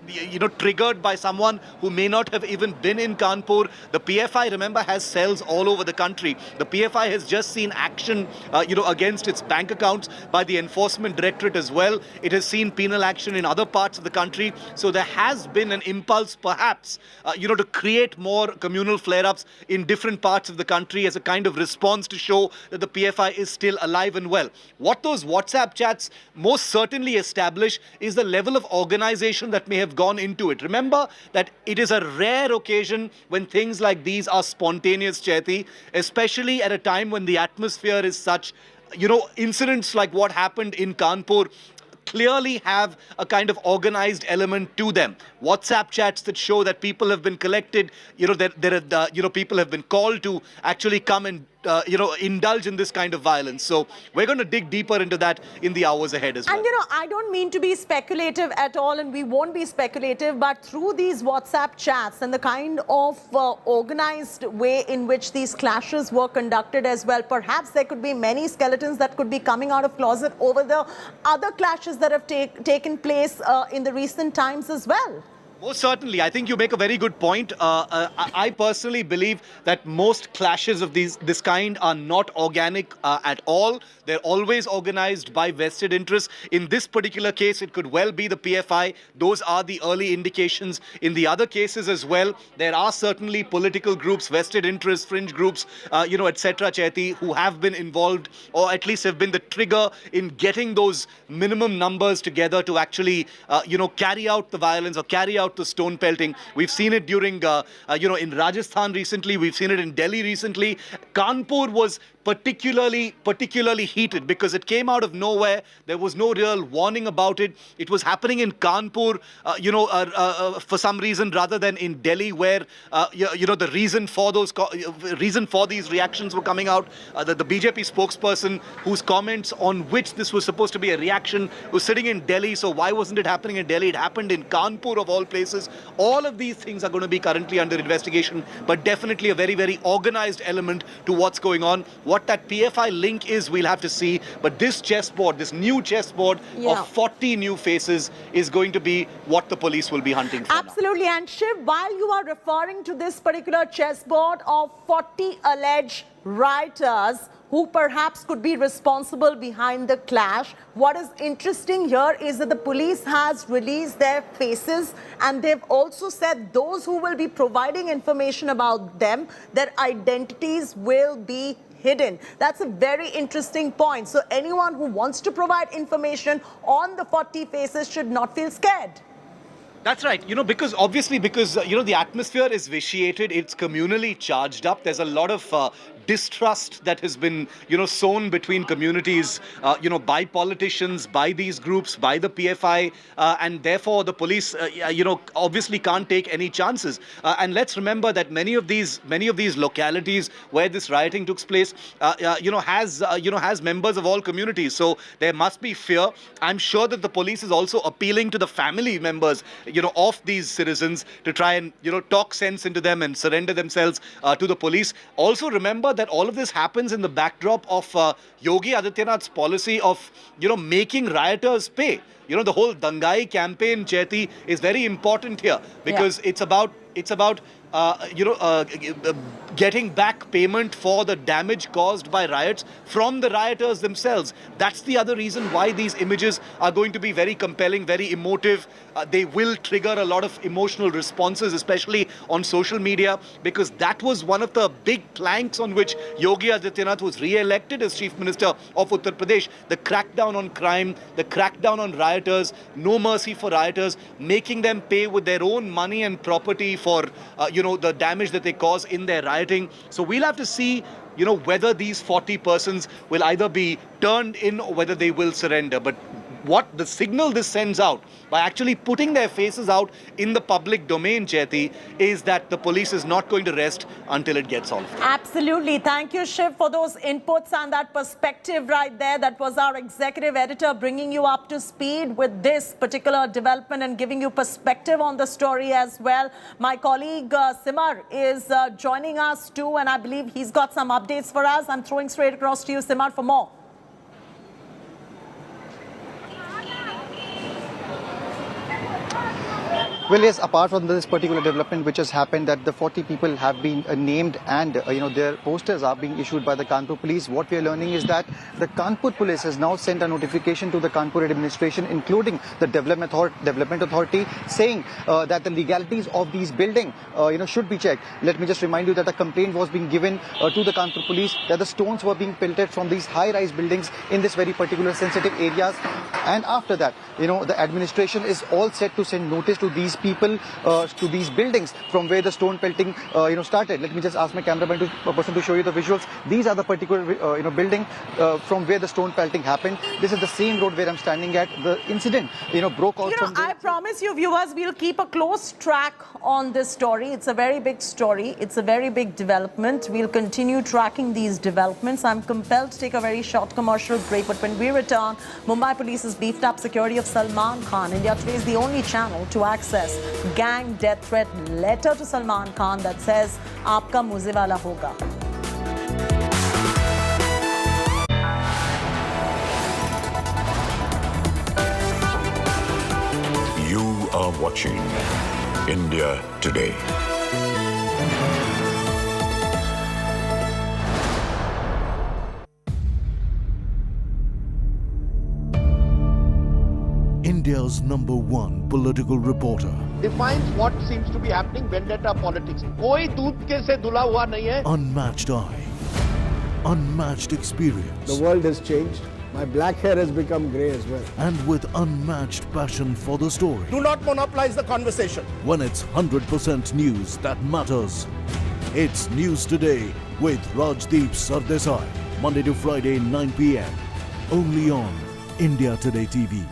Speaker 4: triggered by someone who may not have even been in Kanpur. The PFI, remember, has cells all over the country. The PFI has just seen action, against its bank accounts by the Enforcement Directorate as well. It has seen penal action in other parts of the country. So there has been an impulse, perhaps, to create more communal flare-ups in different parts of the country as a kind of response to show that the PFI is still alive and well. What those WhatsApp chats most certainly establish is the level of organization that may have gone into it. Remember that it is a rare occasion when things like these are spontaneous, Chaiti, especially at a time when the atmosphere is such, incidents like what happened in Kanpur clearly have a kind of organized element to them. WhatsApp chats that show that people have been collected, people have been called to actually come and indulge in this kind of violence. So we're going to dig deeper into that in the hours ahead as well.
Speaker 5: And I don't mean to be speculative at all, and we won't be speculative, but through these WhatsApp chats and the kind of organized way in which these clashes were conducted as well, perhaps there could be many skeletons that could be coming out of closet over the other clashes that have taken place in the recent times as well.
Speaker 4: Most certainly. I think you make a very good point. I personally believe that most clashes of this kind are not organic at all. They're always organized by vested interests. In this particular case, it could well be the PFI. Those are the early indications. In the other cases as well, there are certainly political groups, vested interests, fringe groups, etc., Chaiti, who have been involved or at least have been the trigger in getting those minimum numbers together to actually, carry out the violence or carry out the stone pelting. We've seen it during, in Rajasthan recently. We've seen it in Delhi recently. Kanpur was particularly heated because it came out of nowhere. There was no real warning about it. It was happening in Kanpur, for some reason, rather than in Delhi, where the reason for these reactions were coming out. The BJP spokesperson, whose comments on which this was supposed to be a reaction, was sitting in Delhi. So why wasn't it happening in Delhi? It happened in Kanpur of all places. All of these things are going to be currently under investigation, but definitely a very, very organized element to what's going on. What that PFI link is, we'll have to see. But this chessboard, this new chessboard of 40 new faces is going to be what the police will be hunting for.
Speaker 5: Absolutely.
Speaker 4: Now.
Speaker 5: And Shiv, while you are referring to this particular chessboard of 40 alleged rioters who perhaps could be responsible behind the clash, what is interesting here is that the police has released their faces, and they've also said those who will be providing information about them, their identities will be hidden. That's a very interesting point. So anyone who wants to provide information on the 40 faces should not feel scared.
Speaker 4: That's right. Because the atmosphere is vitiated. It's communally charged up. There's a lot of distrust that has been, sown between communities, by politicians, by these groups, by the PFI, and therefore the police, obviously can't take any chances. And let's remember that many of these localities where this rioting took place, has members of all communities. So there must be fear. I'm sure that the police is also appealing to the family members, of these citizens to try and, talk sense into them and surrender themselves to the police. Also remember that all of this happens in the backdrop of Yogi Adityanath's policy of, making rioters pay. The whole Dangai campaign, Chaiti, is very important here because it's about getting back payment for the damage caused by riots from the rioters themselves. That's the other reason why these images are going to be very compelling, very emotive. They will trigger a lot of emotional responses, especially on social media, because that was one of the big planks on which Yogi Adityanath was re-elected as Chief Minister of Uttar Pradesh. The crackdown on crime, the crackdown on rioters, no mercy for rioters, making them pay with their own money and property for the damage that they cause in their rioting. So we'll have to see, whether these 40 persons will either be turned in or whether they will surrender. But what the signal this sends out by actually putting their faces out in the public domain, Chaiti, is that the police is not going to rest until it gets solved.
Speaker 5: Absolutely. Thank you, Shiv, for those inputs and that perspective right there. That was our executive editor bringing you up to speed with this particular development and giving you perspective on the story as well. My colleague Simar is joining us too, and I believe he's got some updates for us. I'm throwing straight across to you, Simar, for more.
Speaker 1: Well, yes, apart from this particular development which has happened, that the 40 people have been named and, their posters are being issued by the Kanpur police, what we are learning is that the Kanpur police has now sent a notification to the Kanpur administration, including the Development Authority, saying that the legalities of these buildings, should be checked. Let me just remind you that a complaint was being given to the Kanpur police that the stones were being pelted from these high-rise buildings in this very particular sensitive areas. And after that, the administration is all set to send notice to these people, to these buildings from where the stone pelting, started. Let me just ask my cameraman person to show you the visuals. These are the particular, building from where the stone pelting happened. This is the same road where I'm standing at. The incident, broke out from there.
Speaker 5: I promise you, viewers, we'll keep a close track on this story. It's a very big story. It's a very big development. We'll continue tracking these developments. I'm compelled to take a very short commercial break, but when we return, Mumbai police has beefed up security of Salman Khan. India Today is the only channel to access gang death threat letter to Salman Khan that says, "Aapka Moose Wala hoga."
Speaker 11: You are watching India Today.
Speaker 6: India's #1 political reporter.
Speaker 7: Defines what seems to be happening, vendetta politics. कोई दूध के से धुला हुआ नहीं है.
Speaker 6: Unmatched eye, unmatched experience.
Speaker 9: The world has changed. My black hair has become grey as well.
Speaker 6: And with unmatched passion for the story.
Speaker 7: Do not monopolize the conversation.
Speaker 6: When it's 100% news that matters. It's News Today with Rajdeep Sardesai. Monday to Friday, 9 p.m. Only on India Today TV.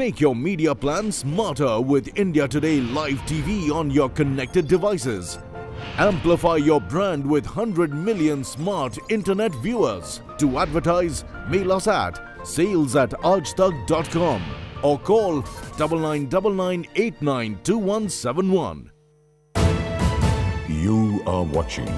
Speaker 6: Make your media plan smarter with India Today Live TV on your connected devices. Amplify your brand with 100 million smart internet viewers. To advertise, mail us at sales@aajtak.com or call 9999892171.
Speaker 11: You are watching.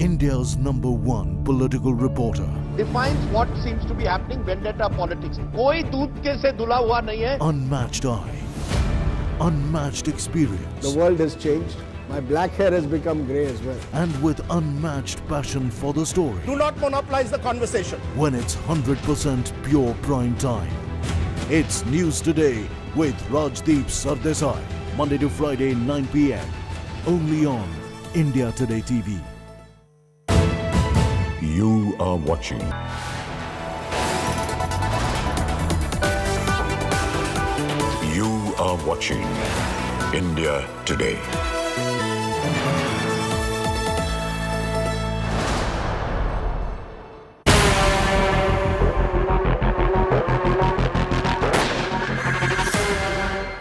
Speaker 6: India's #1 political reporter.
Speaker 7: Defines what seems to be happening, vendetta politics. कोई दूध के से धुला हुआ नहीं है.
Speaker 6: Unmatched eye, unmatched experience.
Speaker 9: The world has changed. My black hair has become grey as well.
Speaker 6: And with unmatched passion for the story.
Speaker 7: Do not monopolize the conversation.
Speaker 6: When it's 100% pure prime time. It's News Today with Rajdeep Sardesai. Monday to Friday, 9 p.m. Only on India Today TV.
Speaker 11: You are watching. You are watching India Today.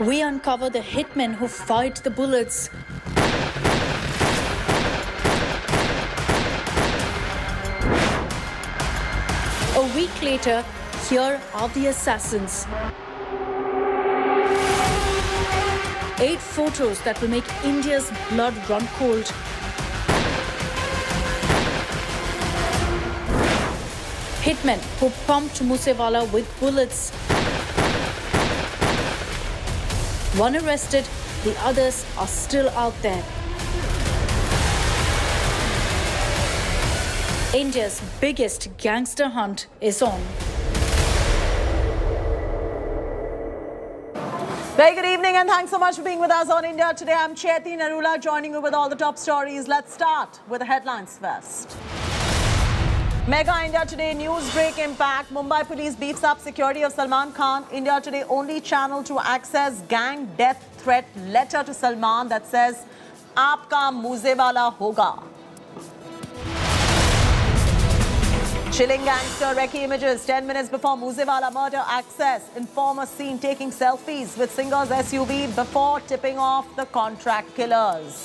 Speaker 24: We uncover the hitmen who fired the bullets. A week later, here are the assassins. 8 photos that will make India's blood run cold. Hitmen who pumped Moose Wala with bullets. One arrested, the others are still out there. India's biggest gangster hunt is on.
Speaker 5: Very good evening and thanks so much for being with us on India Today. I'm Chaiti Narula joining you with all the top stories. Let's start with the headlines first. Mega India Today news break impact. Mumbai police beefs up security of Salman Khan. India Today only channel to access gang death threat letter to Salman that says, "Aapka Moose Wala hoga." Chilling gangster recce images 10 minutes before Moose Wala murder access. Informer seen taking selfies with singer's SUV before tipping off the contract killers.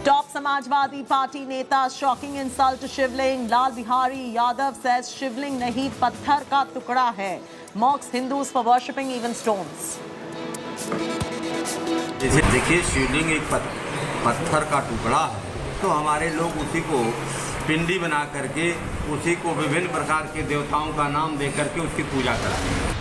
Speaker 5: Top Samajwadi Party Neta shocking insult to Shivling. Lal Bihari Yadav says Shivling nahi patthar ka tukda hai. Mocks Hindus for worshipping even stones.
Speaker 12: देखिए शिवलिंग एक पत्थर का टुकड़ा है
Speaker 3: तो हमारे लोग उसी को पिंडी बना करके उसी को विभिन्न प्रकार के देवताओं का नाम दे करके उसकी पूजा कराते हैं।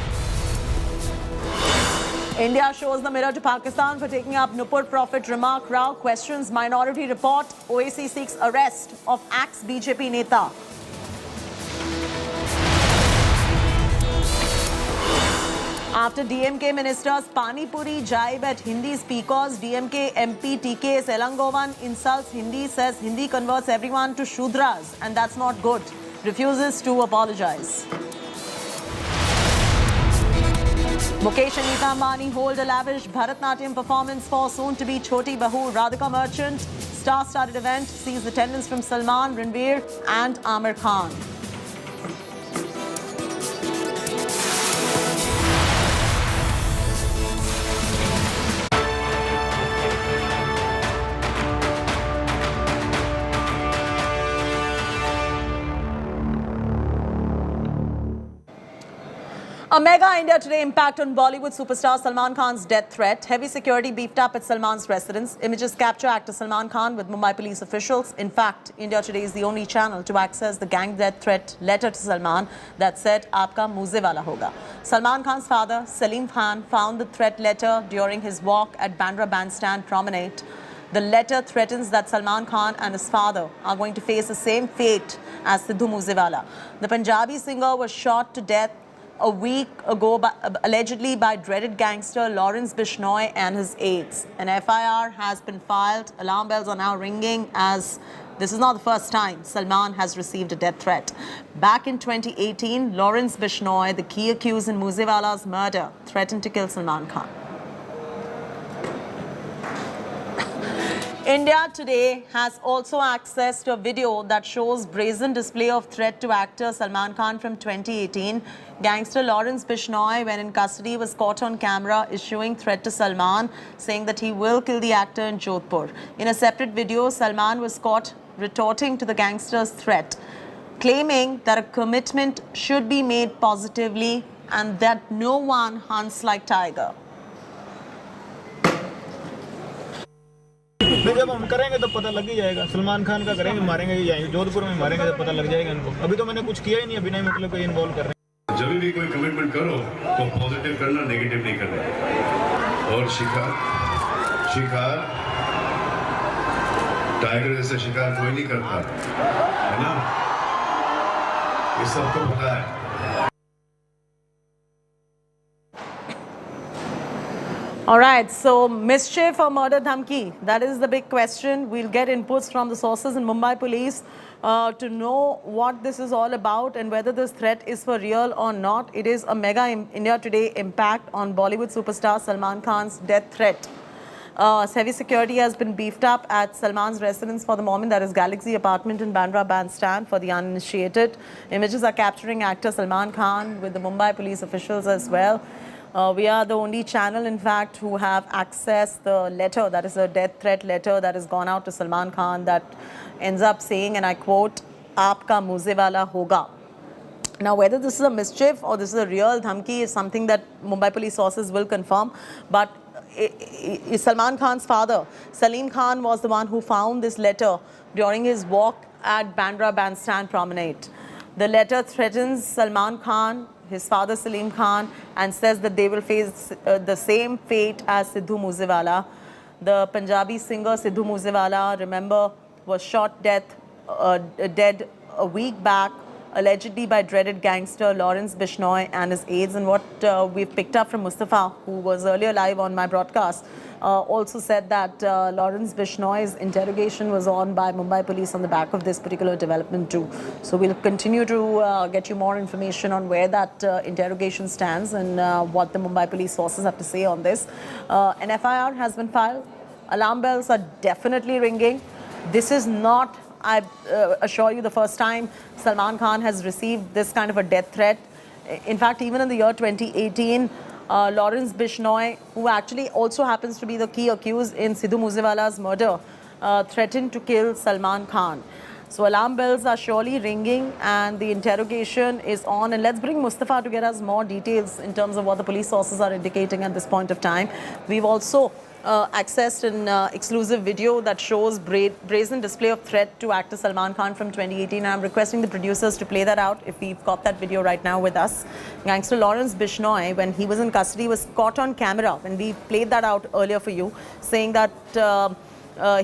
Speaker 5: India shows the mirror to Pakistan for taking up Nupur Prophet remark. Rao questions minority report. OAC seeks arrest of ex-BJP Neta. After DMK minister's Pani Puri jibe at Hindi speakers, DMK MP TK Selangovan insults Hindi, says Hindi converts everyone to Shudras and that's not good. Refuses to apologize. Mukesh and Nita Ambani hold a lavish Bharatnatyam performance for soon-to-be Choti Bahu Radhika Merchant. Star-studded event sees attendance from Salman, Ranveer and Amir Khan. A mega India Today impact on Bollywood superstar Salman Khan's death threat. Heavy security beefed up at Salman's residence. Images capture actor Salman Khan with Mumbai police officials. In fact, India Today is the only channel to access the gang death threat letter to Salman that said, "Aapka Moose Wala hoga." Salman Khan's father, Salim Khan, found the threat letter during his walk at Bandra Bandstand Promenade. The letter threatens that Salman Khan and his father are going to face the same fate as Sidhu Moose Wala. The Punjabi singer was shot to death a week ago allegedly by dreaded gangster Lawrence Bishnoi and his aides. An FIR has been filed. Alarm bells are now ringing as this is not the first time Salman has received a death threat. Back in 2018, Lawrence Bishnoi, the key accused in Moose Wala's murder, threatened to kill Salman Khan. India Today has also accessed a video that shows brazen display of threat to actor Salman Khan from 2018. Gangster Lawrence Bishnoi, when in custody, was caught on camera issuing threat to Salman, saying that he will kill the actor in Jodhpur. In a separate video, Salman was caught retorting to the gangster's threat, claiming that a commitment should be made positively and that no one hunts like tiger.
Speaker 12: जब हम करेंगे तो पता लग ही जाएगा। सलमान खान का करेंगे, मारेंगे ही जाएंगे, जोधपुर में मारेंगे तो पता लग जाएगा इनको। अभी तो मैंने कुछ किया ही नहीं, अभी नहीं मतलब कोई इन्वॉल्व कर रहे हैं।
Speaker 14: जब भी कोई कमिटमेंट करो तो पॉजिटिव करना, नेगेटिव नहीं करना। और शिकार टाइगर जैसे शिकार कोई नहीं करता, है ना? ये सबको पता है।
Speaker 5: All right, so mischief or murder dhamki? That is the big question. We'll get inputs from the sources in Mumbai police to know what this is all about and whether this threat is for real or not. It is a mega India Today impact on Bollywood superstar Salman Khan's death threat. Heavy security has been beefed up at Salman's residence for the moment, that is Galaxy apartment in Bandra Bandstand for the uninitiated. Images are capturing actor Salman Khan with the Mumbai police officials as well. We are the only channel, in fact, who have accessed the letter, that is a death threat letter that has gone out to Salman Khan that ends up saying, and I quote, "Aapka Moose Wala hoga." Now, whether this is a mischief or this is a real dhamki is something that Mumbai police sources will confirm. But Salman Khan's father, Salim Khan, was the one who found this letter during his walk at Bandra Bandstand Promenade. The letter threatens Salman Khan, his father Salim Khan, and says that they will face the same fate as Sidhu Moose Wala. The Punjabi singer Sidhu Moose Wala, remember, was shot dead a week back, allegedly by dreaded gangster Lawrence Bishnoi and his aides. And what we've picked up from Mustafa, who was earlier live on my broadcast, also said that Lawrence Bishnoi's interrogation was on by Mumbai police on the back of this particular development too. So we'll continue to get you more information on where that interrogation stands and what the Mumbai police sources have to say on this. An FIR has been filed. Alarm bells are definitely ringing. This is not, I assure you, the first time Salman Khan has received this kind of a death threat. In fact, even in the year 2018, Lawrence Bishnoi, who actually also happens to be the key accused in Sidhu Moose Wala's murder, threatened to kill Salman Khan. So alarm bells are surely ringing and the interrogation is on. And let's bring Mustafa to get us more details in terms of what the police sources are indicating at this point of time. We've also accessed an exclusive video that shows brazen display of threat to actor Salman Khan from 2018. I'm requesting the producers to play that out if we've got that video right now with us. Gangster Lawrence Bishnoi, when he was in custody, was caught on camera when we played that out earlier for you, saying that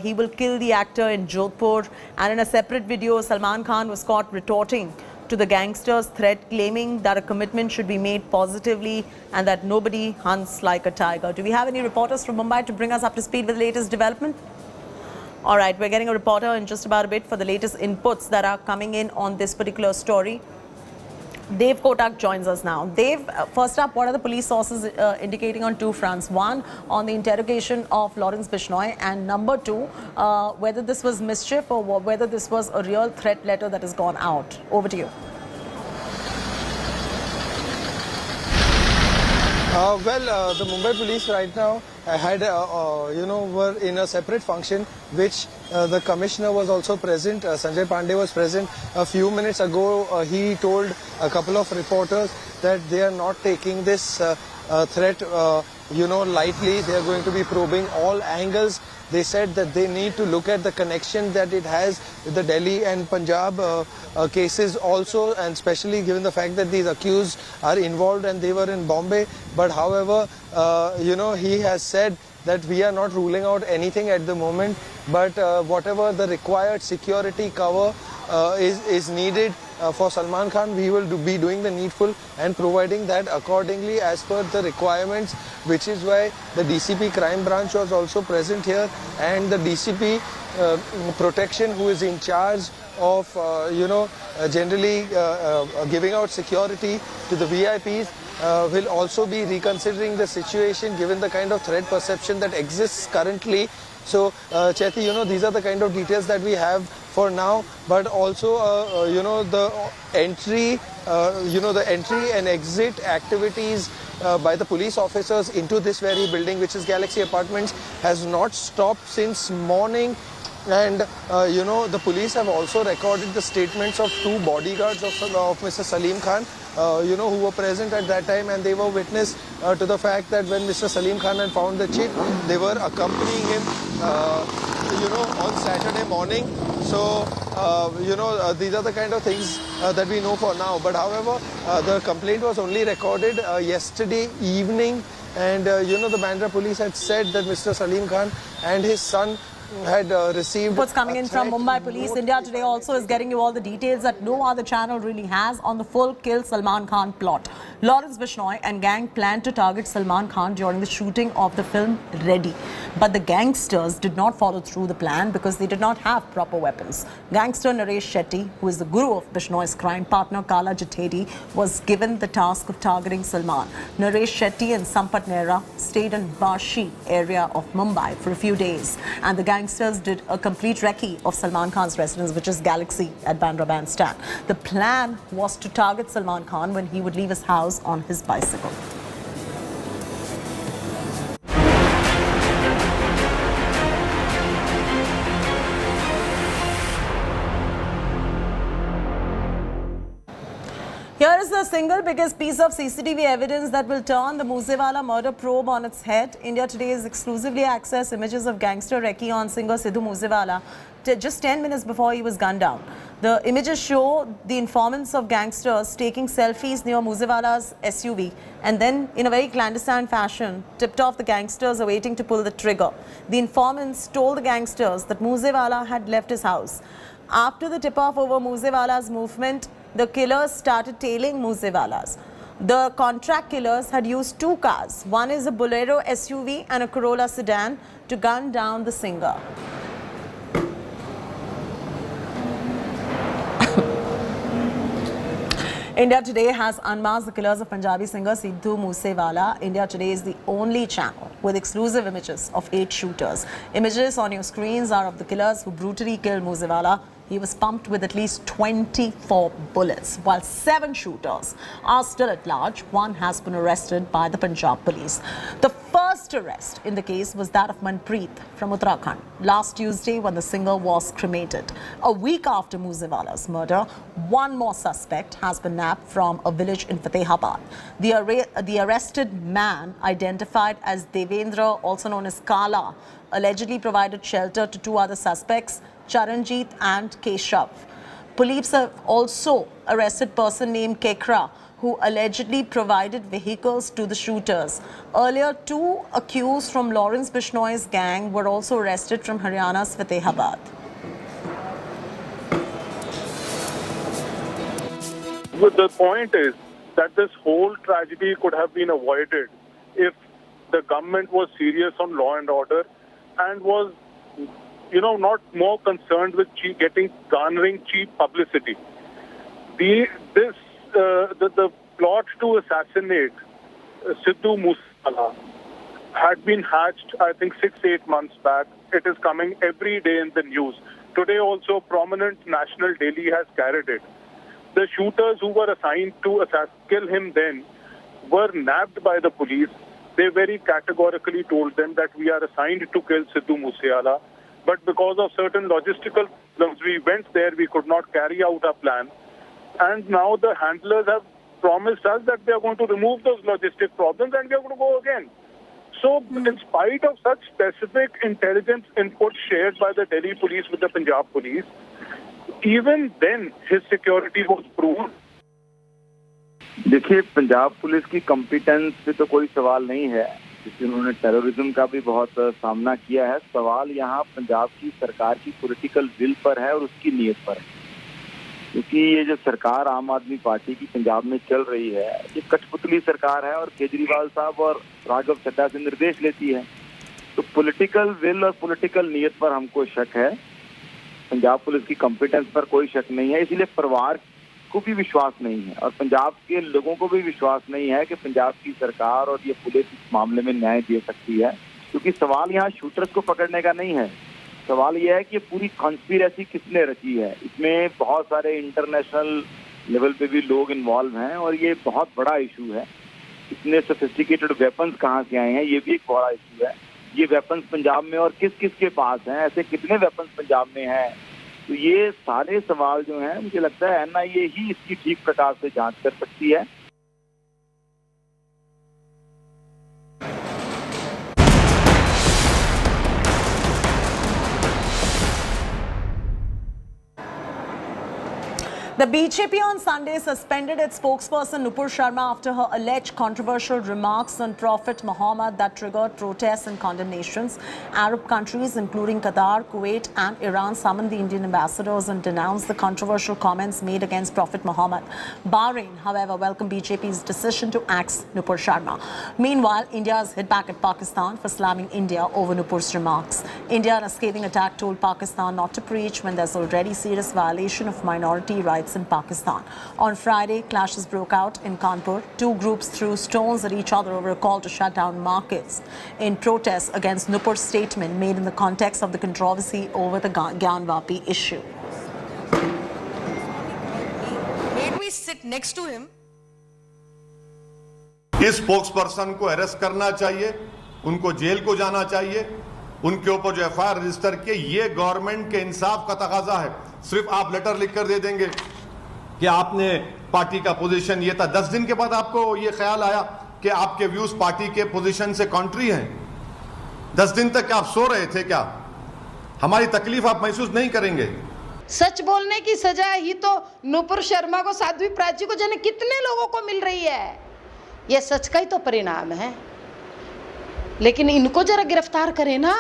Speaker 5: he will kill the actor in Jodhpur. And in a separate video, Salman Khan was caught retorting to the gangster's threat, claiming that a commitment should be made positively and that nobody hunts like a tiger. Do we have any reporters from Mumbai to bring us up to speed with the latest development? All right, we're getting a reporter in just about a bit for the latest inputs that are coming in on this particular story. Dev Kotak joins us now. Dev, first up, what are the police sources indicating on two fronts? One, on the interrogation of Lawrence Bishnoi, and number two, whether this was mischief or whether this was a real threat letter that has gone out. Over to you.
Speaker 10: The Mumbai police right now had, were in a separate function, which the commissioner was also present. Sanjay Pandey was present. A few minutes ago, he told a couple of reporters that they are not taking this threat, lightly. They are going to be probing all angles. They said that they need to look at the connection that it has with the Delhi and Punjab cases also, and especially given the fact that these accused are involved and they were in Bombay. But however, he has said that we are not ruling out anything at the moment, but whatever the required security cover is needed for Salman Khan, we will be doing the needful and providing that accordingly as per the requirements, which is why the DCP crime branch was also present here, and the DCP protection, who is in charge of generally giving out security to the VIPs, will also be reconsidering the situation given the kind of threat perception that exists currently. So, Chaiti, these are the kind of details that we have for now, but also, the entry and exit activities by the police officers into this very building, which is Galaxy Apartments, has not stopped since morning. And, the police have also recorded the statements of two bodyguards of Mr. Salim Khan, who were present at that time, and they were witness to the fact that when Mr. Salim Khan had found the chit, they were accompanying him, on Saturday morning. So, these are the kind of things that we know for now. But however, the complaint was only recorded yesterday evening, and, the Bandra police had said that Mr. Salim Khan and his son had received.
Speaker 5: What's coming in from Mumbai Police India Today also is getting you all the details that no other channel really has on the full kill Salman Khan plot. Lawrence Bishnoi and gang planned to target Salman Khan during the shooting of the film Ready. But the gangsters did not follow through the plan because they did not have proper weapons. Gangster Naresh Shetty, who is the guru of Bishnoi's crime partner Kala Jatedi, was given the task of targeting Salman. Naresh Shetty and Sampat Nehra stayed in Bashi area of Mumbai for a few days, and the gangsters did a complete recce of Salman Khan's residence, which is Galaxy at Bandra Bandstand. The plan was to target Salman Khan when he would leave his house on his bicycle. Here is the single biggest piece of CCTV evidence that will turn the Moose Wala murder probe on its head. India Today has exclusively accessed images of gangster recce on singer Sidhu Moose Wala just 10 minutes before he was gunned down. The images show the informants of gangsters taking selfies near Moose Wala's SUV and then, in a very clandestine fashion, tipped off the gangsters awaiting to pull the trigger. The informants told the gangsters that Moose Wala had left his house. After the tip-off over Moose Wala's movement, the killers started tailing Moose Wala's. The contract killers had used two cars. One is a Bolero SUV and a Corolla sedan to gun down the singer. India Today has unmasked the killers of Punjabi singer Sidhu Moose Wala. India Today is the only channel with exclusive images of 8 shooters. Images on your screens are of the killers who brutally killed Moose Wala. He was pumped with at least 24 bullets, while 7 shooters are still at large. One has been arrested by the Punjab police. The first first arrest in the case was that of Manpreet from Uttarakhand last Tuesday when the singer was cremated. A week after Moose Wala's murder, one more suspect has been nabbed from a village in Fatehabad. The arrested man, identified as Devendra, also known as Kala, allegedly provided shelter to two other suspects, Charanjit and Keshav. Police have also arrested person named Kekra, who allegedly provided vehicles to the shooters. Earlier, two accused from Lawrence Bishnoi's gang were also arrested from Haryana's Fatehabad.
Speaker 15: The point is that this whole tragedy could have been avoided if the government was serious on law and order and was, not more concerned with garnering cheap publicity. The plot to assassinate Sidhu Moose Wala had been hatched, I think, 6-8 months back. It is coming every day in the news. Today also, prominent national daily has carried it. The shooters who were assigned to kill him then were nabbed by the police. They very categorically told them that we are assigned to kill Sidhu Moose Wala, but because of certain logistical problems, we went there, we could not carry out our plan. And now the handlers have promised us that they are going to remove those logistic problems and we are going to go again. So in spite of such specific intelligence input shared by the Delhi police with the Punjab police, even then his security was proved.
Speaker 16: देखिए, Punjab police की competence पे तो कोई सवाल नहीं है, क्योंकि उन्होंने टेररिज्म का भी बहुत सामना किया है। सवाल यहाँ पंजाब की सरकार की पॉलिटिकल विल पर है और उसकी नीयत पर है, क्योंकि ये जो सरकार आम आदमी पार्टी की पंजाब में चल रही है, ये कठपुतली सरकार है और केजरीवाल साहब और राघव चड्ढा से निर्देश लेती है। तो पॉलिटिकल विल और पॉलिटिकल नीयत पर हमको शक है, पंजाब पुलिस की कॉम्पिटेंस पर कोई शक नहीं है। इसीलिए परिवार को भी विश्वास नहीं है और पंजाब के लोगों को भी विश्वास नहीं है कि पंजाब की सरकार और ये पुलिस इस मामले में न्याय दे सकती है, क्योंकि सवाल यहाँ शूटर्स को पकड़ने का नहीं है। सवाल यह है कि ये पूरी कॉन्स्पिरेसी किसने रची है। इसमें बहुत सारे इंटरनेशनल लेवल पे भी लोग इन्वॉल्व हैं और ये बहुत बड़ा इशू है। इतने सोफिस्टिकेटेड वेपन्स कहाँ से आए हैं, ये भी एक बड़ा इशू है। ये वेपन्स पंजाब में और किस किस के पास हैं, ऐसे कितने वेपन्स पंजाब में हैं। तो ये सारे सवाल जो हैं, मुझे लगता है NIA ही इसकी ठीक प्रकार से जांच कर सकती है।
Speaker 5: The BJP on Sunday suspended its spokesperson Nupur Sharma after her alleged controversial remarks on Prophet Muhammad that triggered protests and condemnations. Arab countries including Qatar, Kuwait and Iran summoned the Indian ambassadors and denounced the controversial comments made against Prophet Muhammad. Bahrain, however, welcomed BJP's decision to axe Nupur Sharma. Meanwhile, India has hit back at Pakistan for slamming India over Nupur's remarks. India in a scathing attack told Pakistan not to preach when there's already serious violation of minority rights in Pakistan. On Friday, clashes broke out in Kanpur. Two groups threw stones at each other over a call to shut down markets in protest against Nupur's statement made in the context of the controversy over the Gyanvapi issue.
Speaker 17: Made me sit next to him.
Speaker 18: इस spokesperson को arrest करना चाहिए, उनको jail को जाना चाहिए, उनके ऊपर जो FIR रजिस्टर किए, ये गवर्नमेंट के इंसाफ का तकाजा है। सिर्फ आप लेटर लिखकर दे देंगे कि आपने पार्टी का पोजीशन ये था, 10 दिन के बाद आपको ये ख्याल आया कि आपके व्यूज पार्टी के पोजीशन से कॉन्ट्री हैं। 10 दिन तक आप सो रहे थे क्या? हमारी तकलीफ आप महसूस नहीं करेंगे?
Speaker 17: सच बोलने की सजा ही तो नुपुर शर्मा को, साध्वी प्राची को, जाने कितने लोगों को मिल रही है। ये सच का ही तो परिणाम है। लेकिन इनको जरा गिरफ्तार करें ना।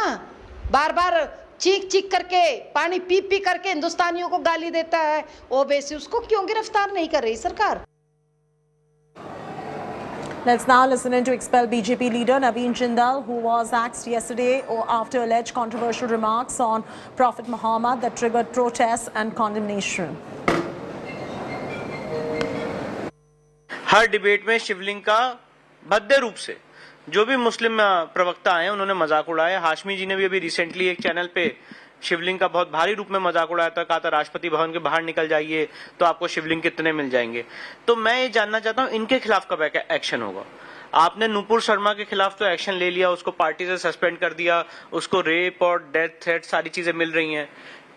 Speaker 17: बार बार चीख चीख करके, पानी पी पी करके हिंदुस्तानियों को गाली देता है ओवैसी, उसको क्यों गिरफ्तार नहीं कर रही सरकार?
Speaker 5: Let's now listen in to expel BJP leader Naveen Jindal, who was axed yesterday after alleged controversial remarks on Prophet Muhammad that triggered protests and condemnation.
Speaker 23: Her debate में शिवलिंग का भद्दे रूप से जो भी मुस्लिम प्रवक्ता आए उन्होंने मजाक उड़ाया। हाशमी जी ने भी अभी रिसेंटली एक चैनल पे शिवलिंग का बहुत भारी रूप में मजाक उड़ाया था, कहा था राष्ट्रपति भवन के बाहर निकल जाइए तो आपको शिवलिंग कितने मिल जाएंगे। तो मैं ये जानना चाहता हूँ इनके खिलाफ कब एक्शन होगा। आपने नूपुर शर्मा के खिलाफ तो एक्शन ले लिया, उसको पार्टी से सस्पेंड कर दिया, उसको रेप और डेथ थ्रेट सारी चीजें मिल रही हैं,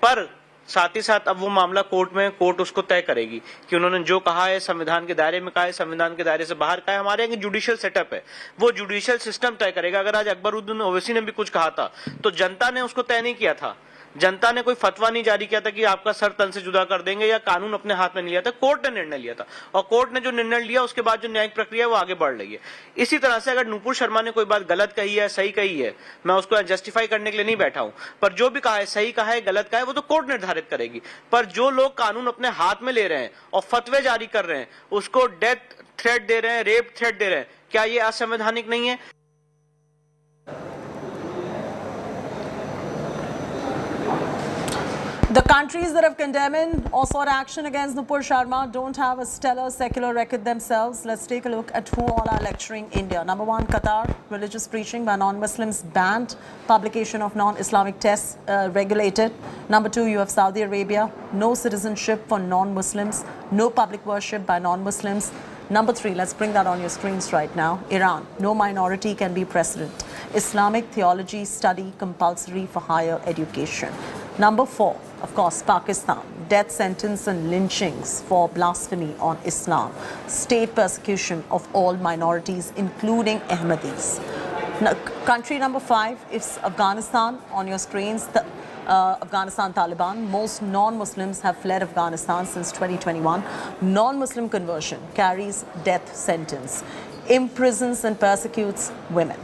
Speaker 23: पर साथ ही साथ अब वो मामला कोर्ट में, कोर्ट उसको तय करेगी कि उन्होंने जो कहा है संविधान के दायरे में कहा है, संविधान के दायरे से बाहर कहा है। हमारे यहाँ जुडिशियल सेटअप है, वो जुडिशियल सिस्टम तय करेगा। अगर आज अकबरुद्दीन ओवैसी ने भी कुछ कहा था तो जनता ने उसको तय नहीं किया था, जनता ने कोई फतवा नहीं जारी किया था कि आपका सर तन से जुदा कर देंगे, या कानून अपने हाथ में नहीं लिया था, कोर्ट ने निर्णय लिया था, और कोर्ट ने जो निर्णय लिया उसके बाद जो न्यायिक प्रक्रिया है वो आगे बढ़ रही है। इसी तरह से अगर नूपुर शर्मा ने कोई बात गलत कही है, सही कही है, मैं उसको जस्टिफाई करने के लिए नहीं बैठा हूं, पर जो भी कहा है, सही कहा है, गलत कहा है, वो तो कोर्ट निर्धारित करेगी। पर जो लोग कानून अपने हाथ में ले रहे हैं और फतवे जारी कर रहे हैं, उसको डेथ थ्रेट दे रहे हैं, रेप थ्रेट दे रहे हैं, क्या ये असंवैधानिक नहीं है?
Speaker 5: The countries that have condemned or sought action against Nupur Sharma don't have a stellar secular record themselves. Let's take a look at who all are lecturing India. Number 1, Qatar. Religious preaching by non-Muslims banned. Publication of non-Islamic texts regulated. Number 2, you have Saudi Arabia. No citizenship for non-Muslims. No public worship by non-Muslims. Number 3, let's bring that on your screens right now. Iran. No minority can be president. Islamic theology study compulsory for higher education. Number 4, of course, Pakistan. Death sentence and lynchings for blasphemy on Islam. State persecution of all minorities, including Ahmadis. Now, country number 5 is Afghanistan. On your screens, the Afghanistan Taliban. Most non-Muslims have fled Afghanistan since 2021. Non-Muslim conversion carries death sentence. Imprisons and persecutes women.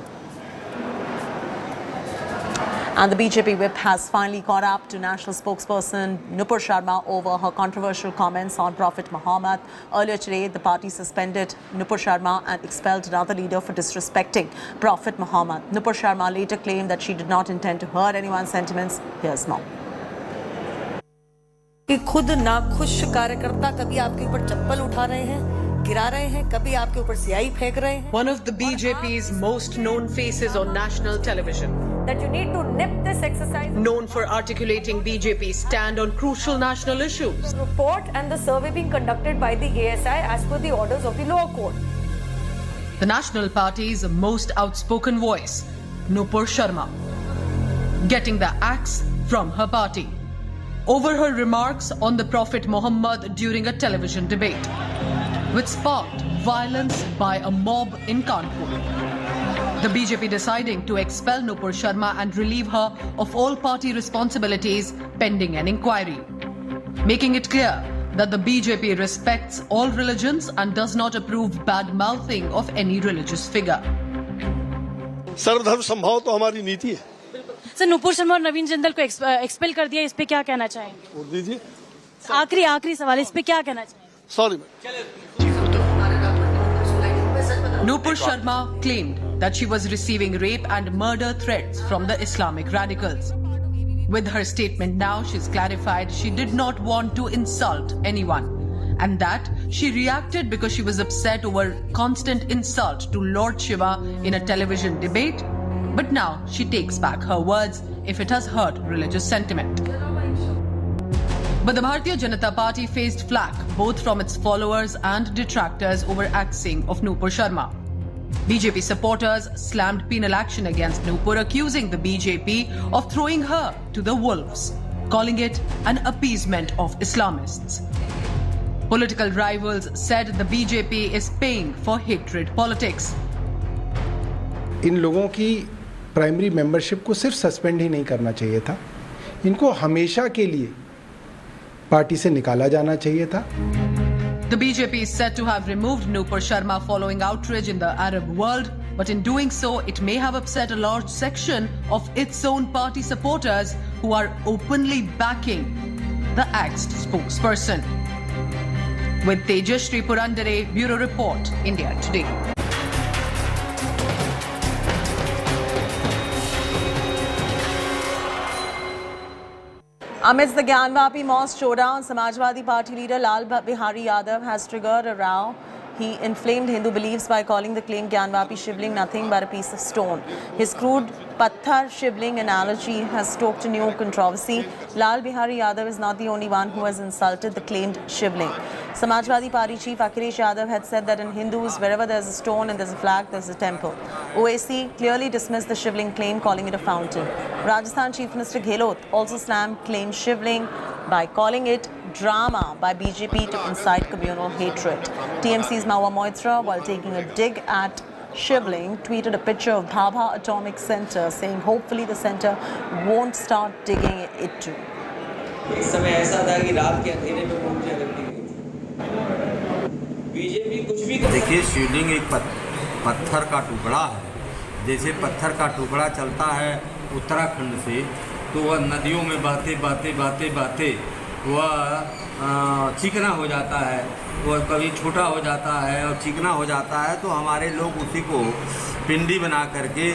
Speaker 5: And the BJP whip has finally caught up to national spokesperson Nupur Sharma over her controversial comments on Prophet Muhammad. Earlier today, the party suspended Nupur Sharma and expelled another leader for disrespecting Prophet Muhammad. Nupur Sharma later claimed that she did not intend to hurt anyone's sentiments. Here's more.
Speaker 2: कि खुद नाखुश कार्यकर्ता कभी आपके ऊपर चप्पल उठा रहे हैं, गिरा रहे हैं, कभी आपके ऊपर स्याही फेंक रहे हैं.
Speaker 8: One of the BJP's most known faces on national television.
Speaker 2: That you need to nip this exercise.
Speaker 8: Known for articulating BJP's stand on crucial national issues.
Speaker 2: The report and the survey being conducted by the ASI as per the orders of the lower court.
Speaker 8: The National Party's most outspoken voice, Nupur Sharma, getting the axe from her party over her remarks on the Prophet Muhammad during a television debate, which sparked violence by a mob in Kanpur. The BJP deciding to expel Nupur Sharma and relieve her of all party responsibilities pending an inquiry, making it clear that the BJP respects all religions and does not approve bad-mouthing of any religious figure.
Speaker 13: सर्वधर्म संभाव तो हमारी नीति है.
Speaker 24: Sir, Nupur Sharma और नवीन जिंदल को expel कर दिया, इस पे क्या कहना चाहेंगे?
Speaker 13: और दीजिए.
Speaker 24: आखिरी सवाल, इस पे क्या कहना चाहेंगे?
Speaker 13: Sorry.
Speaker 8: Nupur Sharma claimed that she was receiving rape and murder threats from the Islamic radicals. With her statement now, she's clarified she did not want to insult anyone, and that she reacted because she was upset over constant insult to Lord Shiva in a television debate. But now she takes back her words if it has hurt religious sentiment. But the Bharatiya Janata Party faced flack both from its followers and detractors over axing of Nupur Sharma. BJP supporters slammed penal action against Nupur, accusing the BJP of throwing her to the wolves, calling it an appeasement of Islamists. Political rivals said the BJP is paying for hatred politics.
Speaker 20: इन लोगों की primary membership को सिर्फ suspend ही नहीं करना चाहिए था, इनको हमेशा के लिए पार्टी से निकाला जाना चाहिए था.
Speaker 8: The BJP is said to have removed Nupur Sharma following outrage in the Arab world, but in doing so, it may have upset a large section of its own party supporters who are openly backing the axed spokesperson. With Tejashree Purandare, Bureau Report, India Today.
Speaker 5: Amidst the Gyanvapi mosque showdown, Samajwadi Party leader Lal Bihari Yadav has triggered a row He inflamed Hindu beliefs by calling the claimed Gyanvapi Shivling nothing but a piece of stone. His crude Patthar Shivling analogy has stoked a new controversy. Lal Bihari Yadav is not the only one who has insulted the claimed Shivling. Samajwadi Party chief Akhilesh Yadav had said that in Hindus, wherever there's a stone and there's a flag, there's a temple. OAC clearly dismissed the Shivling claim, calling it a fountain. Rajasthan Chief Minister Gehlot also slammed claimed Shivling by calling it drama by BJP to incite communal hatred. TMC's Mawa Moitra, while taking a dig at Shivling, tweeted a picture of Bhabha Atomic Center, saying hopefully the center won't start digging it too.
Speaker 4: एक समय ऐसा था कि रात के अंधेरे में मूर्तियां रखी गई थी। बीजेपी कुछ भी
Speaker 3: देखिए, शिवलिंग एक पत्थर का टुकड़ा है। जैसे पत्थर का टुकड़ा चलता है उत्तराखंड से, तो वह नदियों में बहते वह चिकना हो जाता है, वह कभी छोटा हो जाता है और चिकना हो जाता है। तो हमारे लोग उसी को पिंडी बना करके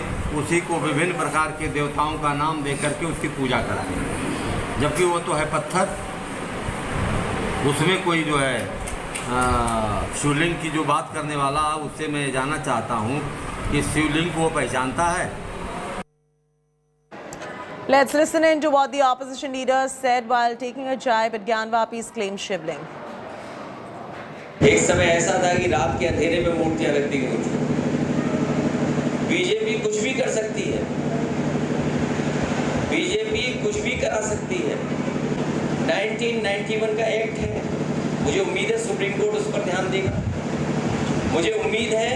Speaker 3: उसी को विभिन्न प्रकार के देवताओं का नाम दे करके उसकी पूजा कराएंगे, जबकि वो तो है पत्थर। उसमें कोई जो है शिवलिंग की जो बात करने वाला, उससे मैं जानना चाहता हूँ कि शिवलिंग को वो पहचानता है।
Speaker 5: Let's listen in to what the opposition leader said while taking a jibe at Gyanvapi's claimed Shivling.
Speaker 4: एक समय ऐसा था कि रात के अंधेरे में मूर्तियां रखी गई थी। बीजेपी कुछ भी कर सकती है, बीजेपी कुछ भी करा सकती है। 1991 का एक्ट है, मुझे उम्मीद है सुप्रीम कोर्ट उस पर ध्यान देगा। मुझे उम्मीद है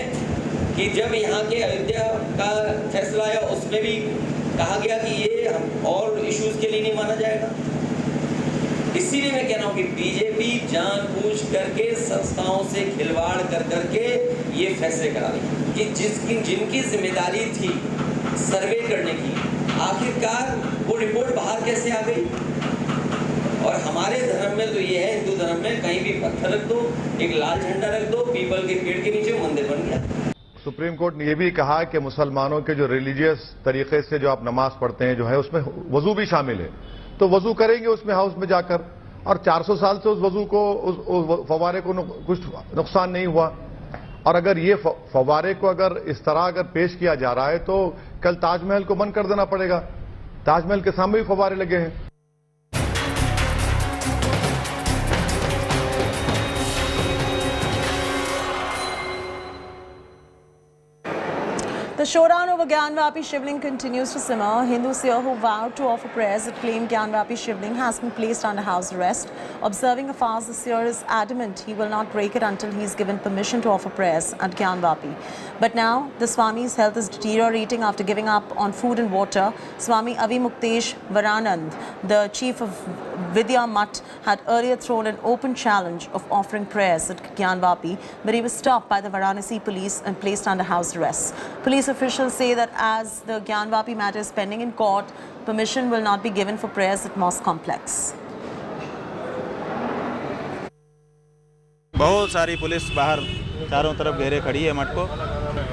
Speaker 4: कि जब यहाँ के अयोध्या का फैसला आया, उसमें भी कहा गया कि ये और इश्यूज के लिए नहीं माना जाएगा। इसीलिए मैं कह रहा हूँ कि बीजेपी जानबूझ करके संस्थाओं से खिलवाड़ कर करके ये फैसले करा रही कि जिनकी जिम्मेदारी थी सर्वे करने की, आखिरकार वो रिपोर्ट बाहर कैसे आ गई। और हमारे धर्म में तो ये है, हिंदू धर्म में कहीं भी पत्थर रख दो, एक लाल झंडा रख दो, पीपल के पेड़ के नीचे मंदिर बन गया।
Speaker 18: सुप्रीम कोर्ट ने यह भी कहा कि मुसलमानों के जो रिलीजियस तरीके से जो आप नमाज पढ़ते हैं जो है, उसमें वजू भी शामिल है। तो वजू करेंगे उसमें हाउस में जाकर, और 400 साल से उस वजू को, उस फवारे को कुछ नुकसान नहीं हुआ। और अगर ये फवारे को अगर इस तरह अगर पेश किया जा रहा है, तो कल ताजमहल को बंद कर देना पड़ेगा। ताजमहल के सामने भी फवारे लगे हैं।
Speaker 5: The showdown over Gyanvapi Shivling continues to simmer. Hindus here who vowed to offer prayers at claimed Gyanvapi Shivling has been placed under house arrest. Observing a fast, the seer is adamant he will not break it until he is given permission to offer prayers at Gyanvapi. But now, the Swami's health is deteriorating after giving up on food and water. Swami Avimuktesh Varanand, the chief of Vidya Mutt, had earlier thrown an open challenge of offering prayers at Gyanvapi, but he was stopped by the Varanasi police and placed under house arrest. Police officials say that as the Gyanvapi matter is pending in court, permission will not be given for prayers at mosque complex.
Speaker 19: बहुत सारी police बाहर चारों तरफ घेरे खड़ी है मठ को।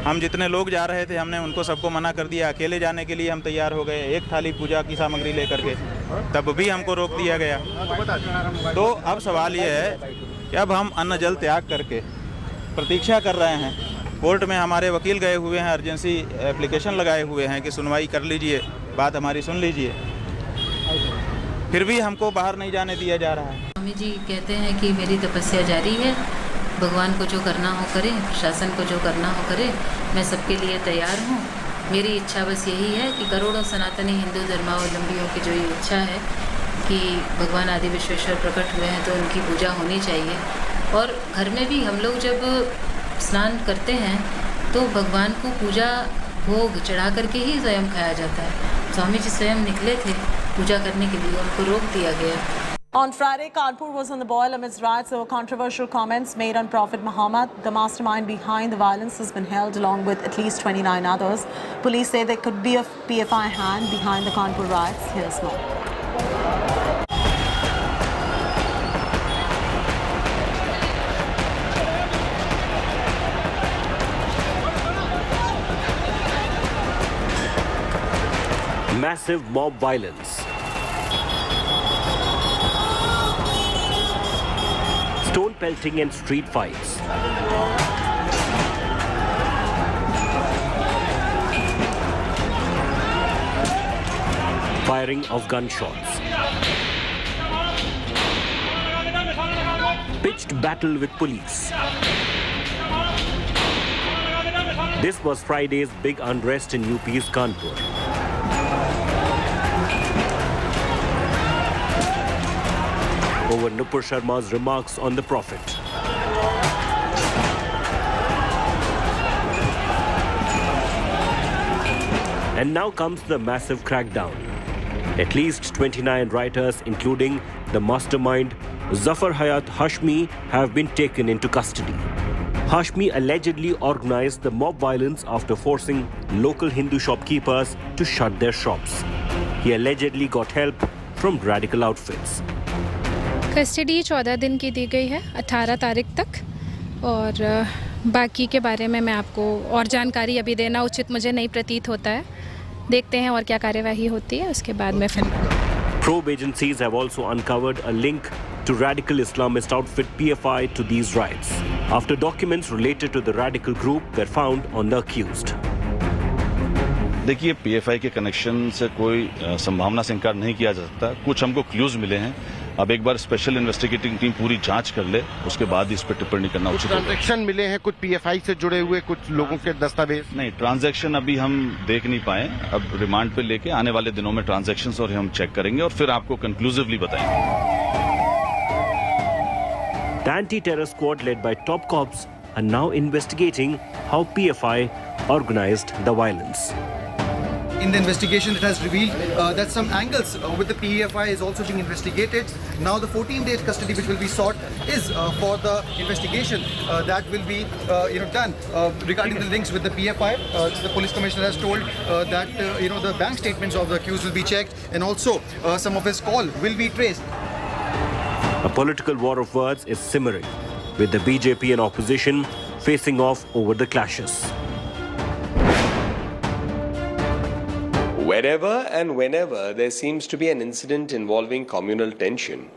Speaker 19: हम जितने लोग जा रहे थे, हमने उनको सबको मना कर दिया। अकेले जाने के लिए हम तैयार हो गए, एक थाली पूजा की सामग्री लेकर के, तब भी हमको रोक दिया गया। तो अब सवाल ये है कि अब हम अन्न जल त्याग करके प्रतीक्षा कर रहे हैं। कोर्ट में हमारे वकील गए हुए हैं, अर्जेंसी एप्लीकेशन लगाए हुए हैं कि सुनवाई कर लीजिए, बात हमारी सुन लीजिए। फिर भी हमको बाहर नहीं जाने दिया जा रहा है।
Speaker 21: स्वामी जी कहते हैं कि मेरी तपस्या जारी है, भगवान को जो करना हो करे, प्रशासन को जो करना हो करे, मैं सबके लिए तैयार हूँ। मेरी इच्छा बस यही है कि करोड़ों सनातनी हिंदू धर्मावलंबियों की जो ये इच्छा है कि भगवान आदि विश्वेश्वर प्रकट हुए हैं तो उनकी पूजा होनी चाहिए। और घर में भी हम लोग जब स्नान करते हैं तो भगवान को पूजा भोग चढ़ा करके ही स्वयं खाया जाता है। स्वामी जी स्वयं निकले थे पूजा करने के लिए, उनको रोक दिया गया।
Speaker 5: On Friday, Kanpur was on the boil amidst riots over controversial comments made on Prophet Muhammad. The mastermind behind the violence has been held along with at least 29 others. Police say there could be a PFI hand behind the Kanpur riots. Here's more.
Speaker 22: Massive mob violence. Stone pelting and street fights. firing of gunshots. Pitched battle with police. This was Friday's big unrest in UP's Kanpur. Over Nupur Sharma's remarks on the Prophet. And now comes the massive crackdown. At least 29 writers, including the mastermind Zafar Hayat Hashmi, have been taken into custody. Hashmi allegedly organized the mob violence after forcing local Hindu shopkeepers to shut their shops. He allegedly got help from radical outfits.
Speaker 1: Custody 14 दिन की दी गई है 18 तारीख तक और बाकी के बारे में मैं आपको और जानकारी अभी देना उचित मुझे नहीं प्रतीत होता है देखते हैं और क्या कार्यवाही होती है उसके बाद में फिर
Speaker 22: Probe agencies have also uncovered a link to radical Islamist outfit PFI to these riots after documents related to the radical group were found on the accused.
Speaker 6: देखिए पीएफआई के कनेक्शन से कोई संभावना से इनकार नहीं किया जा सकता कुछ हमको क्लूज मिले हैं अब एक बार स्पेशल इन्वेस्टिगेटिंग टीम पूरी जांच कर ले उसके बाद इस पर टिप्पणी करना उचित होगा
Speaker 13: ट्रांजैक्शन मिले हैं कुछ पीएफआई से जुड़े हुए कुछ लोगों के दस्तावेज
Speaker 6: नहीं ट्रांजैक्शन अभी हम देख नहीं पाए अब रिमांड पे लेके आने वाले दिनों में ट्रांजैक्शंस और हम चेक करेंगे और फिर आपको कंक्लूसिवली बताएंगे
Speaker 22: The anti-terror squad led by top cops are now investigating how PFI organized the violence.
Speaker 7: In the investigation, it has revealed that some angles with the PFI is also being investigated. Now, the 14-day custody which will be sought is for the investigation that will be, done regarding the links with the PFI. The police commissioner has told that the bank statements of the accused will be checked, and also some of his call will be traced.
Speaker 22: A political war of words is simmering, with the BJP and opposition facing off over the clashes.
Speaker 9: Wherever and whenever there seems to be an incident involving communal tension,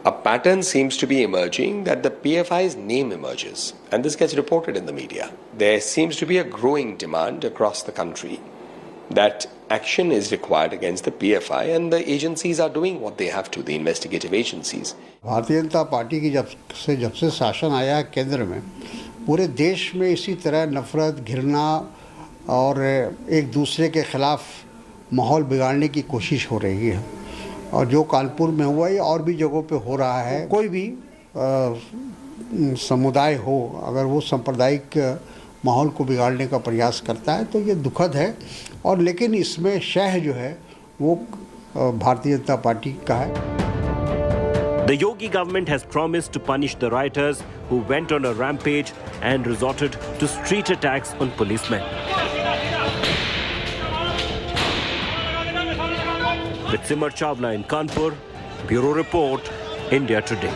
Speaker 9: a pattern seems to be emerging that the PFI's name emerges, and this gets reported in the media. There seems to be a growing demand across the country that action is required against the PFI, and the agencies are doing what they have to, the investigative agencies.
Speaker 25: Bharatiya Janata party की जब से शासन आया है केंद्र में पूरे देश में इसी तरह नफरत घृणा और एक दूसरे के खिलाफ माहौल बिगाड़ने की कोशिश हो रही है और जो कानपुर में हुआ ये और भी जगहों पे हो रहा है कोई भी समुदाय हो अगर वो सांप्रदायिक माहौल को बिगाड़ने का प्रयास करता है तो ये दुखद है और लेकिन इसमें शह जो है वो भारतीय जनता पार्टी का है
Speaker 22: The Yogi government has promised to punish the rioters who went on a rampage and resorted to street attacks on policemen. With Simar Chawla in Kanpur, Bureau Report, India Today.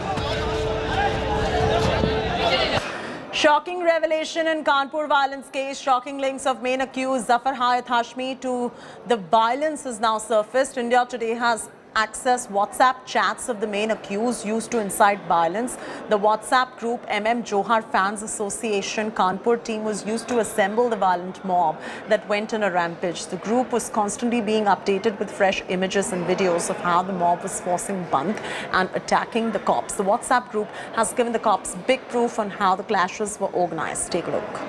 Speaker 5: Shocking revelation in Kanpur violence case. Shocking links of main accused Zafar Hayat Hashmi to the violence has now surfaced. India Today has accessed WhatsApp chats of the main accused used to incite violence. The WhatsApp group MM Johar Fans Association Kanpur team was used to assemble the violent mob that went on a rampage. The group was constantly being updated with fresh images and videos of how the mob was forcing bunk and attacking the cops. The WhatsApp group has given the cops big proof on how the clashes were organized. Take a look.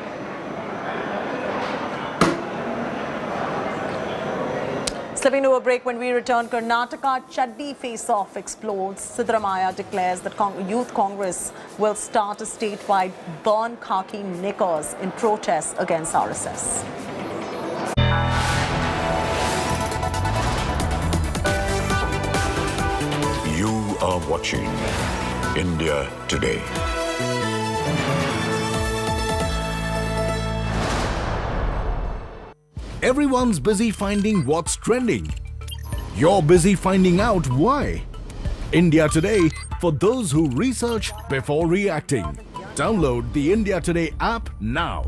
Speaker 5: Slipping to a break. When we return, Karnataka Chaddi face-off explodes. Siddaramaiah declares that Youth Congress will start a statewide burn khaki knickers in protest against RSS.
Speaker 11: You are watching India Today.
Speaker 26: Everyone's busy finding what's trending. You're busy finding out why. India Today, for those who research before reacting. Download the India Today app now.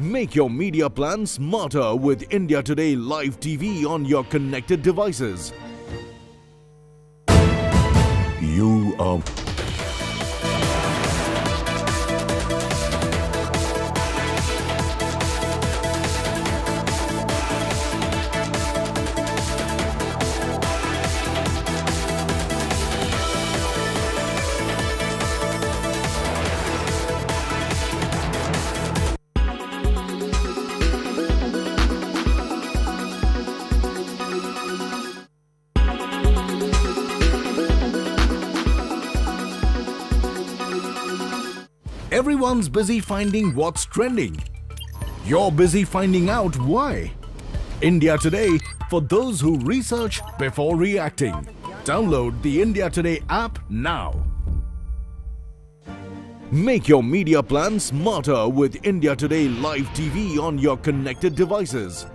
Speaker 26: Make your media plan smarter with India Today Live TV on your connected devices.
Speaker 11: You are
Speaker 26: Everyone's busy finding what's trending. You're busy finding out why. India Today, for those who research before reacting. Download the India Today app now. Make your media plan smarter with India Today Live TV on your connected devices.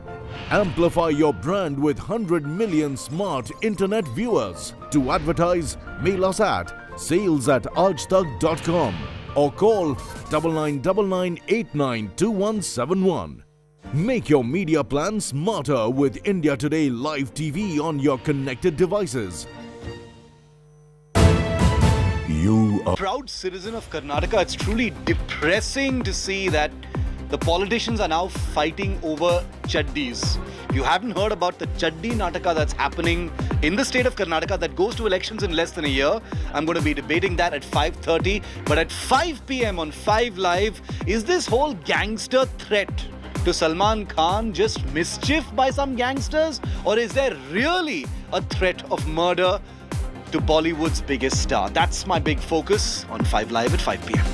Speaker 26: Amplify your brand with 100 million smart internet viewers. To advertise, mail us at sales@aajtak.com or call 9999892171. Make your media plan smarter with India Today Live TV on your connected devices.
Speaker 11: You are
Speaker 10: proud citizen of Karnataka. It's truly depressing to see that the politicians are now fighting over chaddis. If you haven't heard about the chaddi nataka that's happening in the state of Karnataka that goes to elections in less than a year, I'm going to be debating that at 5:30. But at 5 p.m. on 5 Live, is this whole gangster threat to Salman Khan just mischief by some gangsters? Or is there really a threat of murder to Bollywood's biggest star? That's my big focus on 5 Live at 5 p.m.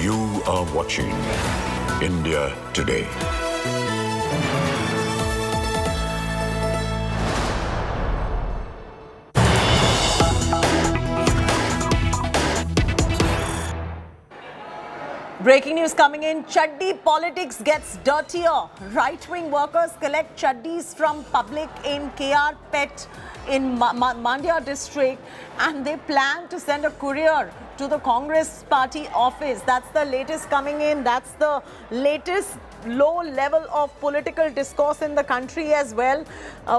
Speaker 11: You are watching India Today.
Speaker 5: Breaking news coming in. Chaddi politics gets dirtier. Right-wing workers collect chaddis from public in KR Pet in Mandya district, and they plan to send a courier to the Congress party office. That's the latest coming in. That's the latest low level of political discourse in the country as well,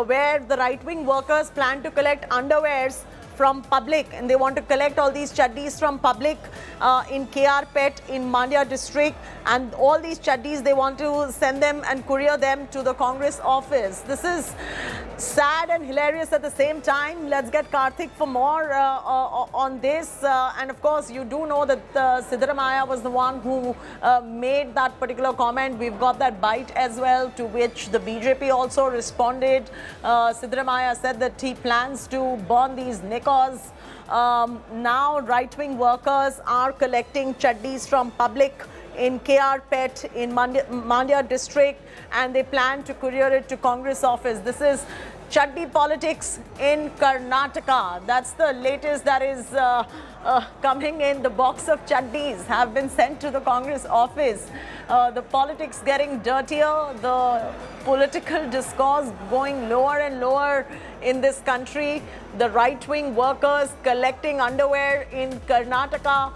Speaker 5: where the right-wing workers plan to collect underwears from public, and they want to collect all these chaddis from public in KR Pet in Mandya district, and all these chaddis they want to send them and courier them to the Congress office. This is sad and hilarious at the same time. Let's get Karthik for more on this, and of course you do know that Sidhu was the one who made that particular comment. We've got that bite as well, to which the BJP also responded. Sidhu said that he plans to burn these because now right-wing workers are collecting chaddis from public in KR Pet in Mandya district, and they plan to courier it to Congress office. This is chaddi politics in Karnataka. That's the latest that is coming in. The box of chaddis have been sent to the Congress office. The politics getting dirtier, the political discourse going lower and lower in this country. The right-wing workers collecting underwear in Karnataka.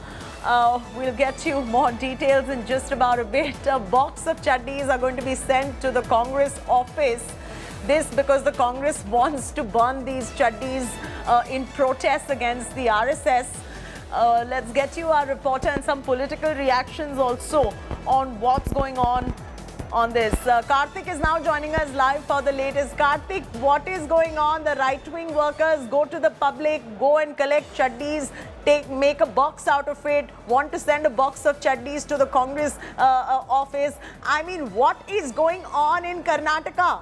Speaker 5: We'll get you more details in just about a bit. A box of chaddis are going to be sent to the Congress office. This because the Congress wants to burn these chaddis in protest against the RSS. Let's get you our reporter and some political reactions also on what's going on this. Karthik is now joining us live for the latest. Karthik, what is going on? The right-wing workers go to the public, go and collect chaddis, make a box out of it, want to send a box of chaddis to the Congress office. I mean, what is going on in Karnataka?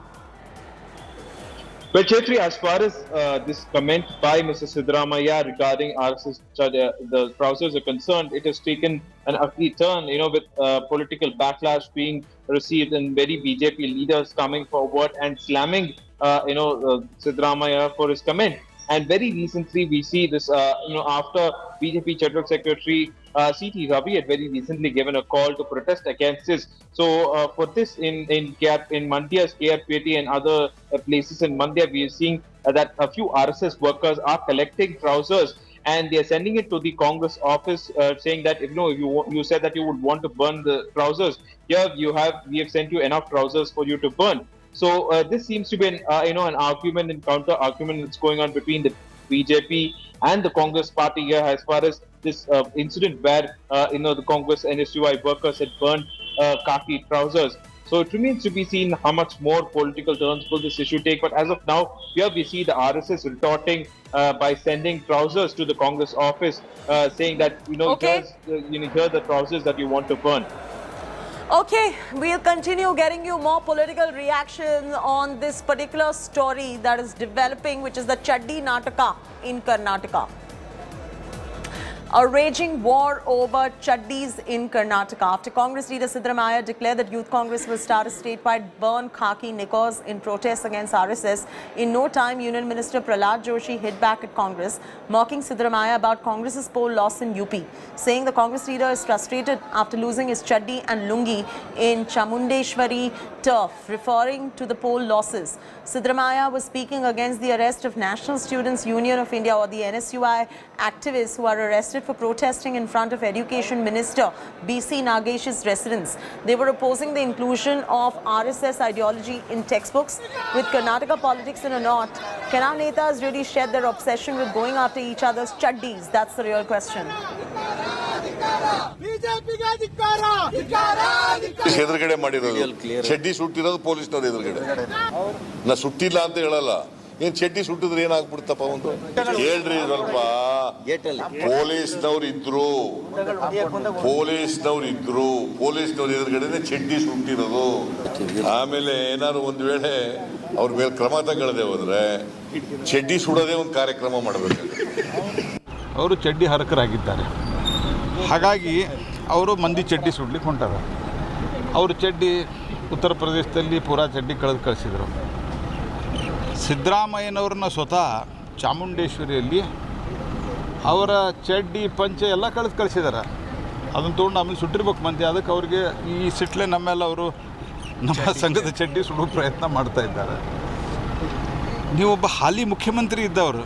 Speaker 12: Well, Chetri, as far as this comment by Mr. Siddaramaiah regarding RSS, the trousers are concerned, it has taken an ugly turn, with political backlash being received and many BJP leaders coming forward and slamming, Siddaramaiah for his comment. And very recently, we see this, after BJP General Secretary C.T. Ravi had very recently given a call to protest against this. So for this in Mandya's KRPT and other places in Mandya, we are seeing that a few RSS workers are collecting trousers and they are sending it to the Congress office, saying that if you said that you would want to burn the trousers, here we have sent you enough trousers for you to burn. So this seems to be an argument and counter argument that's going on between the BJP and the Congress party here as far as this incident where the Congress NSUI workers had burned khaki trousers. So it remains to be seen how much more political turns will this issue take. But as of now, here we see the RSS retorting by sending trousers to the Congress office, saying that here's the trousers that you want to burn.
Speaker 5: Okay, we'll continue getting you more political reaction on this particular story that is developing, which is the Chaddi Nataka in Karnataka. A raging war over chaddis in Karnataka after Congress leader Sidhu Moose declared that Youth Congress will start a statewide burn khaki knickers in protest against RSS. In no time, Union Minister Prahlad Joshi hit back at Congress, mocking Sidhu Moose about Congress's poll loss in UP, saying the Congress leader is frustrated after losing his chaddi and lungi in Chamundeshwari turf, referring to the poll losses. Sidhu Moose was speaking against the arrest of National Students Union of India, or the NSUI, activists who are arrested for protesting in front of Education Minister B.C. Nagesh's residence. They were opposing the inclusion of RSS ideology in textbooks. With Karnataka politics in a knot, can our netas really shed their obsession with going after each other's chaddis? That's the real question.
Speaker 18: ಎದುರುಗಡೆ ಮಾಡಿರೋದು ಚಡ್ಡಿ ಸುಟ್ಟಿರೋದು ಪೊಲೀಸ್ನವ್ರು ಎದುರುಗಡೆ ನಾ ಸುಟ್ಟಿಲ್ಲ ಅಂತ ಹೇಳಲ್ಲ ಏನ್ ಚಡ್ಡಿ ಸುಟ್ಟಿದ್ರೆ ಏನಾಗ್ಬಿಡ್ತಪ್ಪ ಒಂದು ಹೇಳ್ರಿ ಸ್ವಲ್ಪ ಪೊಲೀಸ್ನವ್ರು ಇದ್ರು ಪೊಲೀಸ್ನವ್ರ ಎದುರುಗಡೆ ಚಡ್ಡಿ ಸುಟ್ಟಿರೋದು ಆಮೇಲೆ ಏನಾದ್ರು ಒಂದ್ ವೇಳೆ ಅವ್ರ ಮೇಲೆ ಕ್ರಮ ತಗೊಳ್ಳದೆ ಹೋದ್ರೆ ಚಡ್ಡಿ ಸುಡೋದೇ ಒಂದು ಕಾರ್ಯಕ್ರಮ ಮಾಡಬೇಕು
Speaker 2: ಅವರು ಚಡ್ಡಿ ಹರಕರಾಗಿದ್ದಾರೆ ಹಾಗಾಗಿ ಅವರು ಮಂದಿ ಚಡ್ಡಿ ಸುಡ್ಲಿಕ್ಕೆ ಹೊಂಟಾರೆ ಅವರು ಚಡ್ಡಿ ಉತ್ತರ ಪ್ರದೇಶದಲ್ಲಿ ಪೂರಾ ಚಡ್ಡಿ ಕಳಿಸಿದರು ಸಿದ್ದರಾಮಯ್ಯನವ್ರನ್ನ ಸ್ವತಃ ಚಾಮುಂಡೇಶ್ವರಿಯಲ್ಲಿ ಅವರ ಚಡ್ಡಿ ಪಂಚೆ ಎಲ್ಲ ಕಳಿಸಿದ್ದಾರೆ ಅದನ್ನು ತೊಗೊಂಡು ಆಮೇಲೆ ಸುಟ್ಟಿರ್ಬೇಕು ಮಂದಿ ಅದಕ್ಕೆ ಅವ್ರಿಗೆ ಈ ಸಿಟ್ಲೆ ನಮ್ಮೆಲ್ಲ ಅವರು ನಮ್ಮ ಸಂಘದ ಚಡ್ಡಿ ಸುಡುವ ಪ್ರಯತ್ನ ಮಾಡ್ತಾ ಇದ್ದಾರೆ ನೀವೊಬ್ಬ ಹಾಲಿ ಮುಖ್ಯಮಂತ್ರಿ ಇದ್ದವರು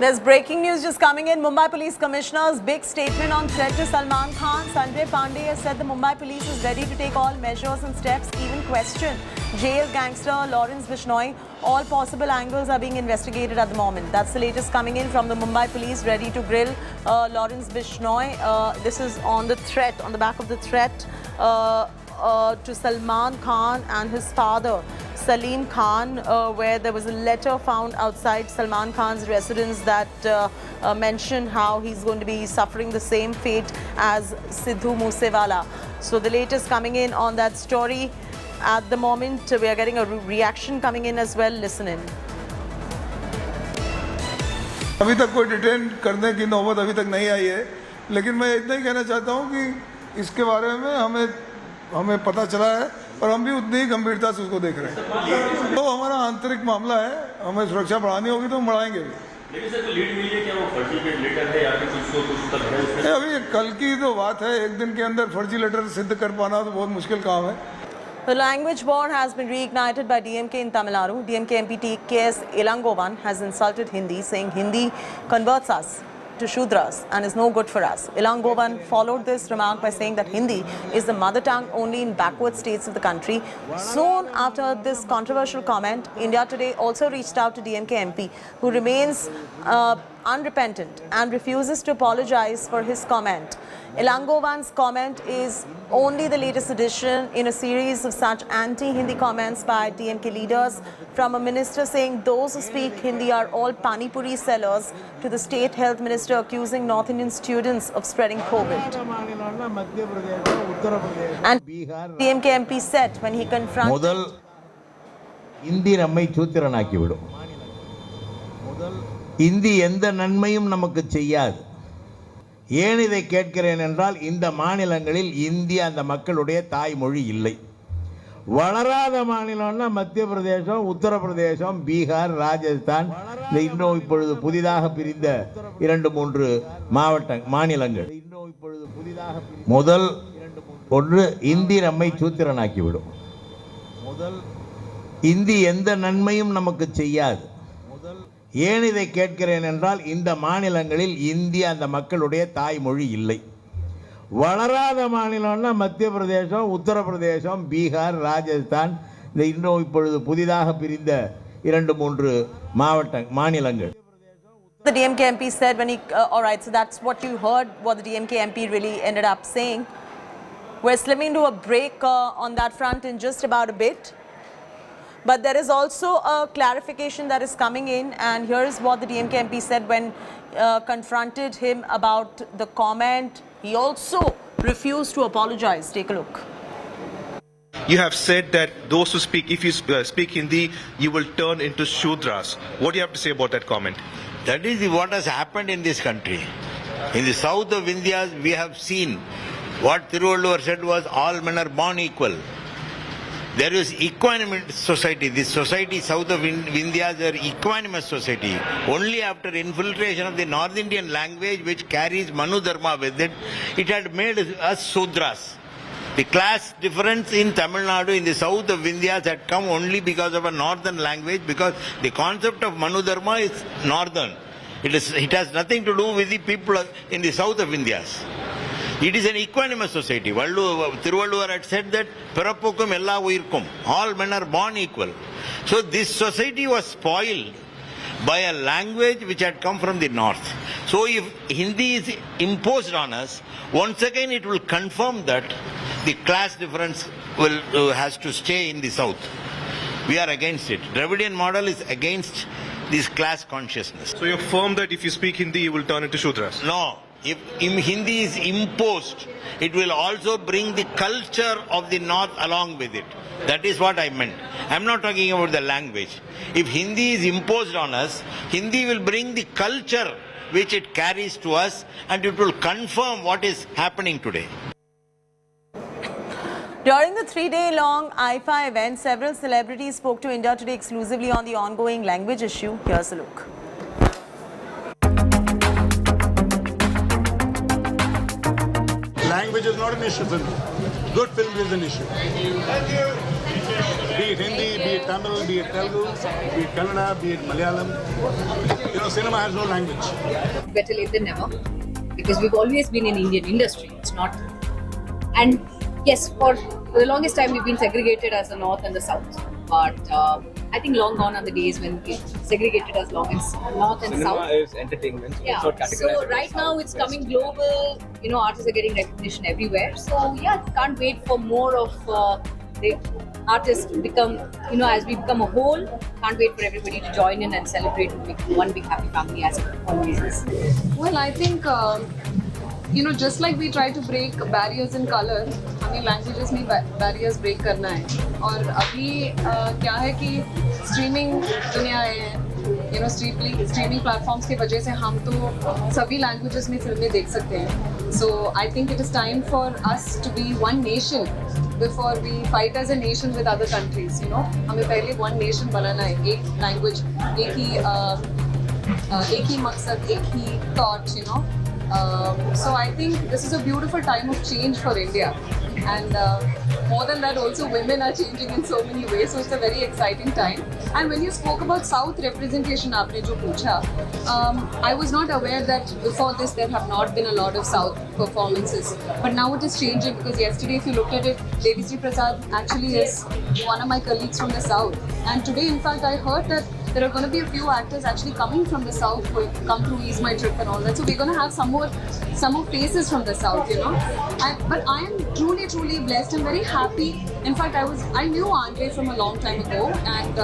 Speaker 5: There's breaking news just coming in. Mumbai Police Commissioner's big statement on threat to Salman Khan. Sanjay Pandey has said the Mumbai Police is ready to take all measures and steps, even question jail gangster Lawrence Bishnoi. All possible angles are being investigated at the moment. That's the latest coming in from the Mumbai Police, ready to grill Lawrence Bishnoi. This is on the threat, on the back of the threat to Salman Khan and his father, Salim Khan, where there was a letter found outside Salman Khan's residence that mentioned how he's going to be suffering the same fate as Sidhu Moose Wala. So the latest coming in on that story. At the moment, we are getting a reaction coming in as well. Listen in.
Speaker 14: अभी तक कोई detain करने की नौबत अभी तक नहीं आई है, लेकिन मैं इतना ही कहना चाहता हूँ कि इसके बारे में हमें पता चला है और हम भी उतनी ही गंभीरता से उसको देख रहे हैं। तो हमारा आंतरिक मामला है, हमें सुरक्षा बढ़ानी होगी तो हम बढ़ाएंगे भी।
Speaker 15: लेकिन सर, लीड मिली है क्या, वो फर्जी लेटर है या फिर कुछ तक है?
Speaker 14: अभी कल की तो बात है, एक दिन के अंदर फर्जी लेटर सिद्ध कर पाना तो बहुत मुश्किल काम है।
Speaker 5: The language war has been reignited by DMK in Tamil Nadu. DMK MP K.S. Ilangovan has insulted Hindi, saying Hindi converts us to Shudras and is no good for us. Ilangovan followed this remark by saying that Hindi is the mother tongue only in backward states of the country. Soon after this controversial comment, India Today also reached out to DMK MP, who remains unrepentant and refuses to apologize for his comment. Ilangovan's comment is only the latest addition in a series of such anti-Hindi comments by DMK leaders, from a minister saying those who speak Hindi are all pani puri sellers to the state health minister accusing North Indian students of spreading COVID. And DMK MP said when he confronted
Speaker 16: Hindi நம்மை சூத்திரனாக்கி விடும். இந்தி எந்த நன்மையும் நமக்கு செய்யாது. ஏன் இதை கேட்கிறேன் என்றால் இந்த மாநிலங்களில் இந்தி அந்த மக்களுடைய தாய்மொழி இல்லை. வளராத மாநிலம்னா மத்திய பிரதேசம், உத்தரப்பிரதேசம், பீகார், ராஜஸ்தான், இன்னும் இப்பொழுது புதிதாக பிரிந்த 2-3 மாநிலங்கள். முதல் ஒன்று இந்தி நம்மை சூத்திரனாக்கிவிடும். இந்தி எந்த நன்மையும் நமக்கு செய்யாது. ஏன் இதை கேட்கிறேன் என்றால் இந்த மாநிலங்களில் இந்தி அந்த மக்களுடைய தாய்மொழி இல்லை. வளராத மாநிலம்னா மத்திய பிரதேசம், உத்தரப்பிரதேசம், பீகார், ராஜஸ்தான், இந்த இன்னும் இப்பொழுது புதிதாக பிரிந்த 2-3 மாநிலங்கள்.
Speaker 5: The DMK MP said when he, all right, so that's what you heard, what the DMK MP really ended up saying. We're slipping to a break on that front in just about a bit. But there is also a clarification that is coming in, and here is what the DMK MP said when confronted him about the comment. He also refused to apologize. Take a look.
Speaker 3: You have said that those who speak, if you speak Hindi, you will turn into Shudras. What do you have to say about that comment?
Speaker 8: That is what has happened in this country. In the south of India, we have seen what Thiruvalluvar said was all men are born equal. There is equanimous society. This society south of India is an equanimous society. Only after infiltration of the North Indian language, which carries Manu Dharma with it, it had made us Sudras. The class difference in Tamil Nadu, in the south of India, had come only because of a northern language, because the concept of Manu Dharma is northern. It has nothing to do with the people in the south of India. It is an equanimous society. Thiruvalluvar had said that Pirappukum ella uyirkum, all men are born equal. So this society was spoiled by a language which had come from the north. So if Hindi is imposed on us, once again it will confirm that the class difference has to stay in the south. We are against it. Dravidian model is against this class consciousness.
Speaker 3: So you're firm that if you speak Hindi, you will turn into Shudras?
Speaker 8: No. If Hindi is imposed, it will also bring the culture of the north along with it. That is what I meant. I'm not talking about the language. If Hindi is imposed on us, Hindi will bring the culture which it carries to us, and it will confirm what is happening today.
Speaker 5: During the 3-day-long IFA event, several celebrities spoke to India Today exclusively on the ongoing language issue. Here's a look.
Speaker 17: Language is not an issue for me. Good film is an issue. Thank you. Be it Hindi, be it Tamil, be it Telugu, be it Kannada, be it Malayalam. You know, cinema has no language.
Speaker 20: Better late than never, because we've always been in Indian industry. It's not, and yes, for the longest time we've been segregated as the north and the south. But I think long gone are the days when we segregated as north and south.
Speaker 23: Cinema is entertainment.
Speaker 20: Yeah.
Speaker 23: It's not categorized.
Speaker 20: So right now it's coming global. You know, artists are getting recognition everywhere. So yeah, can't wait for more of the artists to become. You know, as we become a whole, can't wait for everybody to join in and celebrate and make one big happy family as it always is.
Speaker 24: Well, I think. You know, just like we try to break barriers in color, हमें languages में barriers break करना है. और अभी क्या है कि streaming दुनिया है, you know, streaming platforms की वजह से हम तो सभी languages में फिल्में देख सकते हैं. So I think it is time for us to be one nation before we fight as a nation with other countries. You know, हमें पहले one nation बनाना है, एक language, एक ही मकसद, एक ही thought. You know. So I think this is a beautiful time of change for India, and more than that also women are changing in so many ways, so it's a very exciting time. And when you spoke about South representation, aapne jo pucha, I was not aware that before this there have not been a lot of South performances, but now it is changing, because yesterday if you looked at it, Devasri Prasad actually is one of my colleagues from the South, and today in fact I heard that there are going to be a few actors actually coming from the South who will come through Ease My Trip and all that. So we're going to have some more faces from the South, you know. But I am truly blessed and very happy. In fact, I knew Andre from a long time ago, and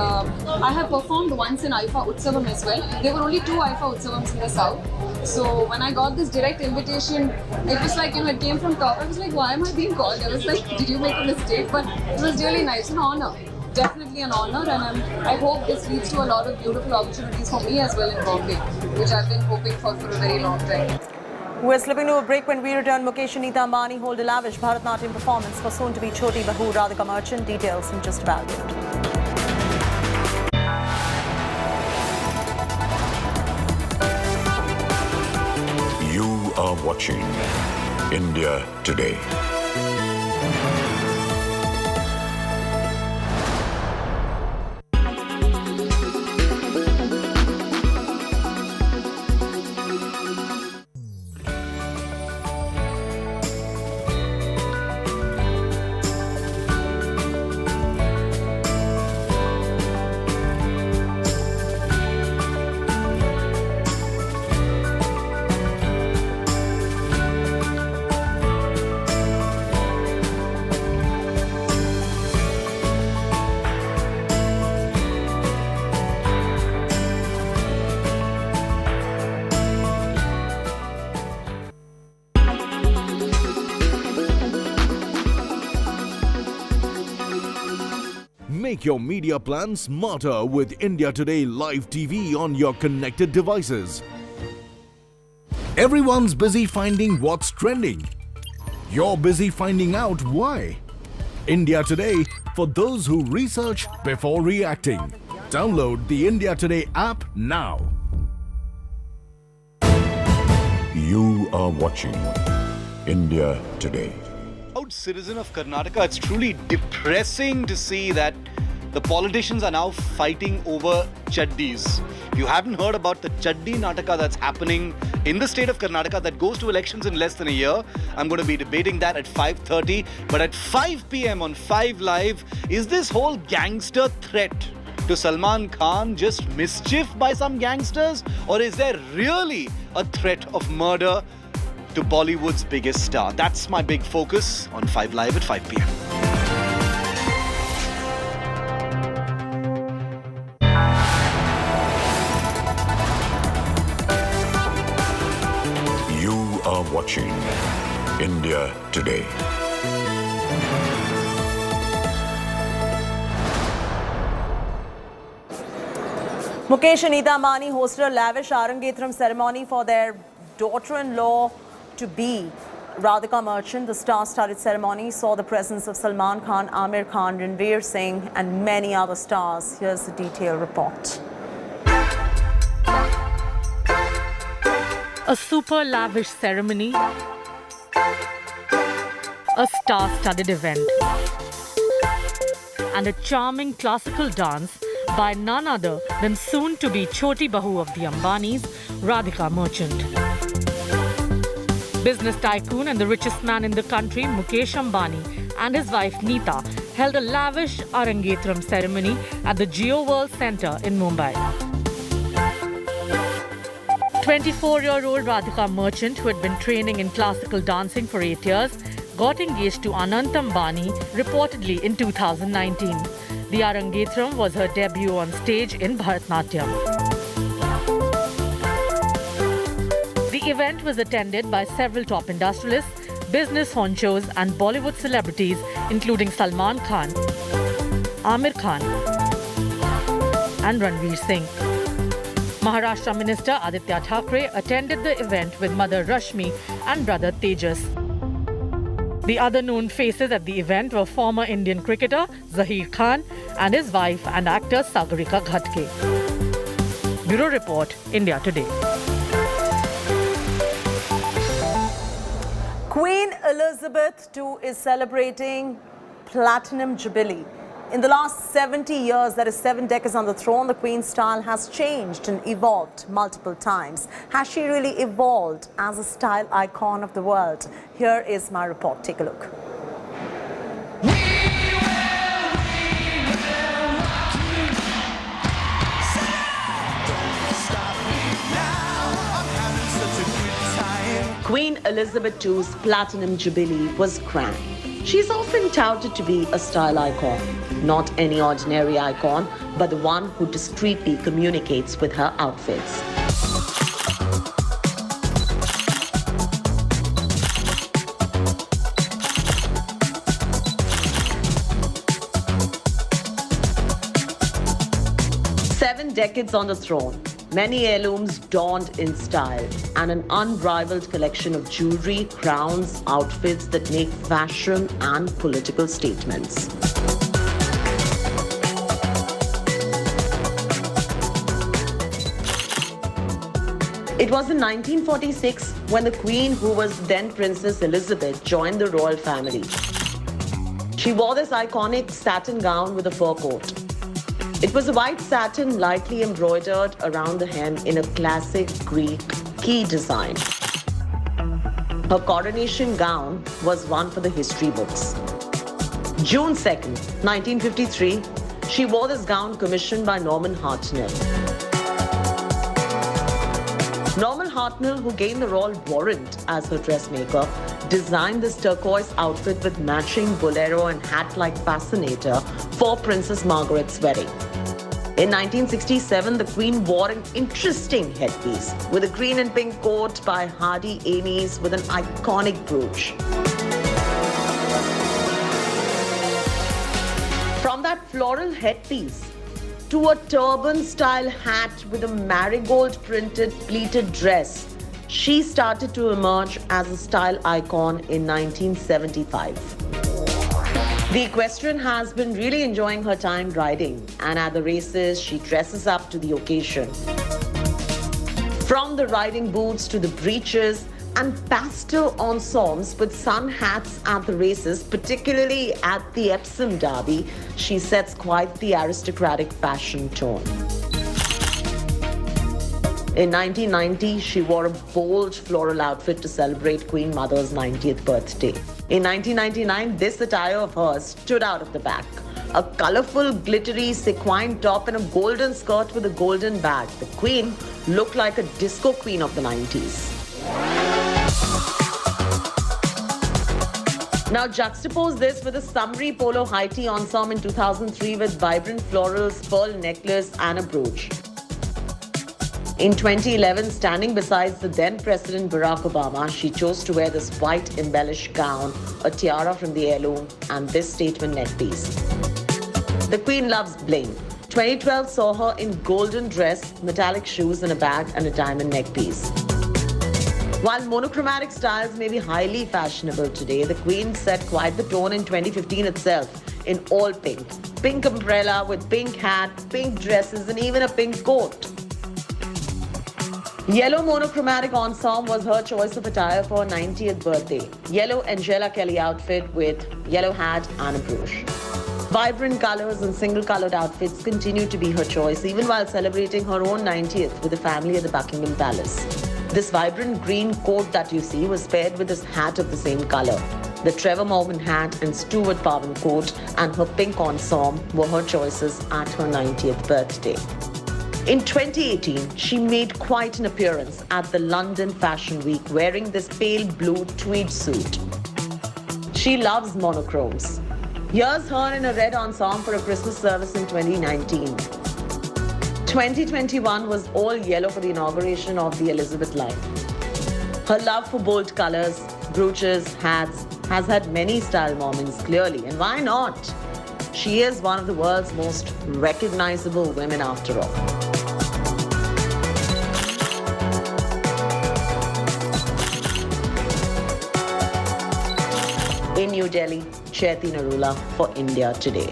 Speaker 24: I have performed once in IFA Utsavam as well. There were only 2 IFA Utsavams in the South. So when I got this direct invitation, it was like, you know, it came from top. I was like, why am I being called? I was like, did you make a mistake? But it was really nice, an honor. Definitely an honor, and I hope this leads to a lot of beautiful opportunities for me as well in Bombay, which I've been hoping for a very long time.
Speaker 5: We're slipping to a break. When we return, Mukesh and Neeta Ambani hold a lavish Bharatnatyam performance for soon-to-be Choti Bahu Radhika Merchant. Details in just about it.
Speaker 11: You are watching India Today.
Speaker 26: Make your media plan smarter with India Today Live TV on your connected devices. Everyone's busy finding what's trending. You're busy finding out why. India Today, for those who research before reacting. Download the India Today app now.
Speaker 11: You are watching India Today.
Speaker 10: Proud citizen of Karnataka, it's truly depressing to see that the politicians are now fighting over chaddis. If you haven't heard about the chaddi Nataka that's happening in the state of Karnataka that goes to elections in less than a year, I'm going to be debating that at 5:30. But at 5 p.m. on 5 Live, is this whole gangster threat to Salman Khan just mischief by some gangsters? Or is there really a threat of murder to Bollywood's biggest star? That's my big focus on 5 Live at 5 p.m.
Speaker 11: You are watching India Today.
Speaker 5: Mukesh and Neeta Ambani hosted a lavish Arangetram ceremony for their daughter-in-law to be. Radhika Merchant, the star-studded ceremony, saw the presence of Salman Khan, Amir Khan, Ranveer Singh and many other stars. Here's the detailed report.
Speaker 1: A super lavish ceremony, a star-studded event, and a charming classical dance by none other than soon-to-be Choti Bahu of the Ambanis, Radhika Merchant. Business tycoon and the richest man in the country, Mukesh Ambani, and his wife Neeta held a lavish Arangetram ceremony at the Geo World Centre in Mumbai. 24-year-old Radhika Merchant, who had been training in classical dancing for 8 years, got engaged to Anant Ambani reportedly in 2019. The Arangetram was her debut on stage in Bharatnatyam. The event was attended by several top industrialists, business honchos and Bollywood celebrities including Salman Khan, Amir Khan and Ranveer Singh. Maharashtra Minister Aditya Thackeray attended the event with mother Rashmi and brother Tejas. The other known faces at the event were former Indian cricketer Zaheer Khan and his wife and actor Sagarika Ghatke. Bureau Report, India Today.
Speaker 5: Queen Elizabeth II is celebrating Platinum Jubilee. In the last 70 years, that is 7 decades on the throne, the Queen's style has changed and evolved multiple times. Has she really evolved as a style icon of the world? Here is my report. Take a look. Queen Elizabeth II's Platinum Jubilee was grand. She's often touted to be a style icon. Not any ordinary icon, but the one who discreetly communicates with her outfits. Seven decades on the throne. Many heirlooms donned in style and an unrivaled collection of jewelry, crowns, outfits that make fashion and political statements. It was in 1946 when the Queen, who was then Princess Elizabeth, joined the royal family. She wore this iconic satin gown with a fur coat. It was a white satin lightly embroidered around the hem in a classic Greek key design. Her coronation gown was one for the history books. June 2nd, 1953, she wore this gown commissioned by Norman Hartnell. Norman Hartnell, who gained the royal warrant as her dressmaker, designed this turquoise outfit with matching bolero and hat-like fascinator for Princess Margaret's wedding. In 1967, the Queen wore an interesting headpiece with a green and pink coat by Hardy Amies with an iconic brooch.
Speaker 4: From that floral headpiece to a turban-style hat with a marigold-printed pleated dress, she started to emerge as a style icon in 1975. The equestrian has been really enjoying her time riding, and at the races, she dresses up to the occasion. From the riding boots to the breeches and pastel ensembles with sun hats at the races, particularly at the Epsom Derby, she sets quite the aristocratic fashion tone. In 1990, she wore a bold floral outfit to celebrate Queen Mother's 90th birthday. In 1999, this attire of hers stood out of the pack. A colourful, glittery sequin top and a golden skirt with a golden bag. The Queen looked like a disco queen of the 90s. Now juxtapose this with a summery polo high tee ensemble in 2003 with vibrant florals, pearl necklace and a brooch. In 2011, standing beside the then President Barack Obama, she chose to wear this white embellished gown, a tiara from the heirloom, and this statement neckpiece. The Queen loves bling. 2012 saw her in golden dress, metallic shoes and a bag and a diamond neckpiece. While monochromatic styles may be highly fashionable today, the Queen set quite the tone in 2015 itself in all pink. Pink umbrella with pink hat, pink dresses and even a pink coat. Yellow monochromatic ensemble was her choice of attire for her 90th birthday. Yellow Angela Kelly outfit with yellow hat and a brooch. Vibrant colors and single-colored outfits continue to be her choice even while celebrating her own 90th with the family at the Buckingham Palace. This vibrant green coat that you see was paired with this hat of the same color. The Trevor Morgan hat and Stuart Pavan coat and her pink ensemble were her choices at her 90th birthday. In 2018, she made quite an appearance at the London Fashion Week wearing this pale blue tweed suit. She loves monochromes. Here's her in a red ensemble for a Christmas service in 2019. 2021 was all yellow for the inauguration of the Elizabeth line. Her love for bold colors, brooches, hats has had many style moments clearly, and why not? She is one of the world's most recognizable women after all. In New Delhi, Chaiti Narula for India Today.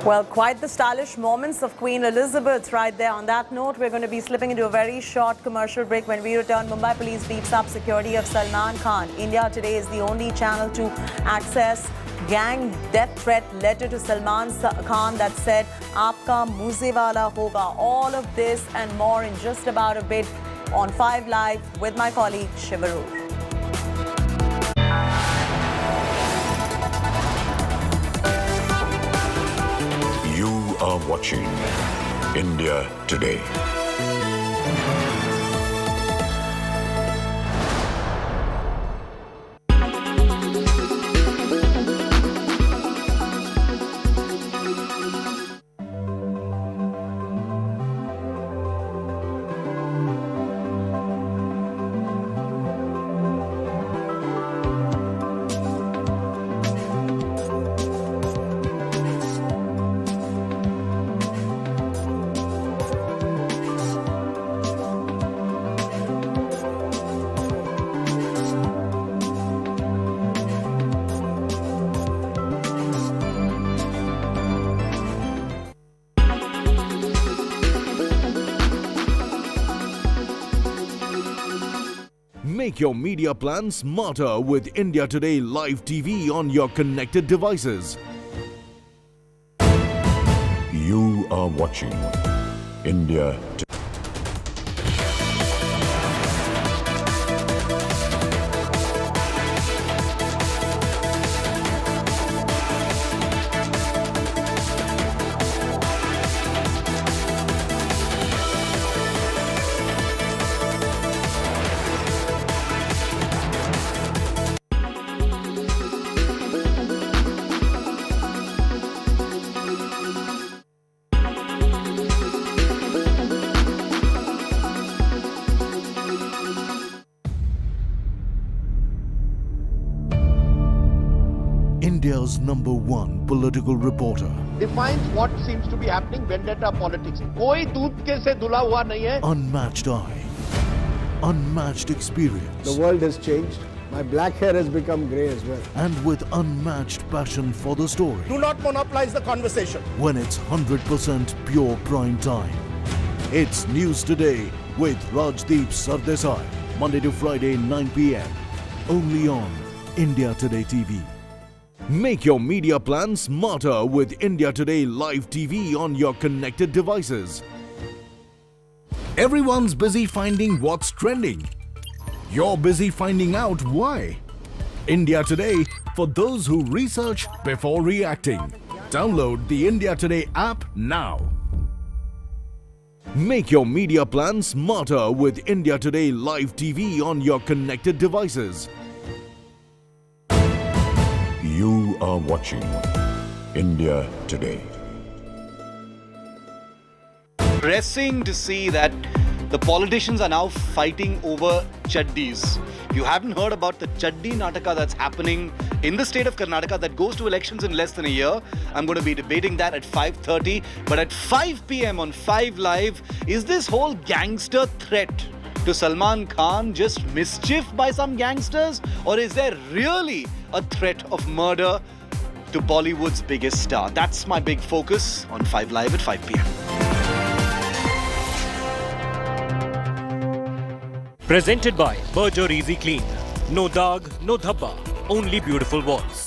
Speaker 5: Well, quite the stylish moments of Queen Elizabeth right there. On that note, we're going to be slipping into a very short commercial break. When we return, Mumbai police beefs up security of Salman Khan. India Today is the only channel to access gang death threat letter to Salman Khan that said, "Aapka Moose Wala hoga." All of this and more in just about a bit on 5 Live with my colleague Shivaru.
Speaker 11: You are watching India Today.
Speaker 26: Make your media plan smarter with India Today Live TV on your connected devices.
Speaker 11: You are watching India Today.
Speaker 26: India's #1 political reporter.
Speaker 6: Defines what seems to be happening, vendetta politics. कोई दूध के से धुला हुआ नहीं है.
Speaker 26: Unmatched eye, unmatched experience.
Speaker 7: The world has changed. My black hair has become grey as well.
Speaker 26: And with unmatched passion for the story.
Speaker 6: Do not monopolize the conversation.
Speaker 26: When it's 100% pure prime time. It's News Today with Rajdeep Sardesai. Monday to Friday, 9 p.m. Only on India Today TV. Make your media plan smarter with India Today Live TV on your connected devices. Everyone's busy finding what's trending. You're busy finding out why. India Today, for those who research before reacting. Download the India Today app now. Make your media plan smarter with India Today Live TV on your connected devices.
Speaker 11: You are watching India Today.
Speaker 10: Pressing to see that the politicians are now fighting over chaddis. If you haven't heard about the chaddi Nataka that's happening in the state of Karnataka that goes to elections in less than a year, I'm going to be debating that at 5:30. But at 5 p.m. on 5 Live, is this whole gangster threat to Salman Khan just mischief by some gangsters? Or is there really a threat of murder to Bollywood's biggest star? That's my big focus on 5 Live at 5 p.m.
Speaker 22: Presented by Berger Easy Clean. No dag, no dhabba, only beautiful walls.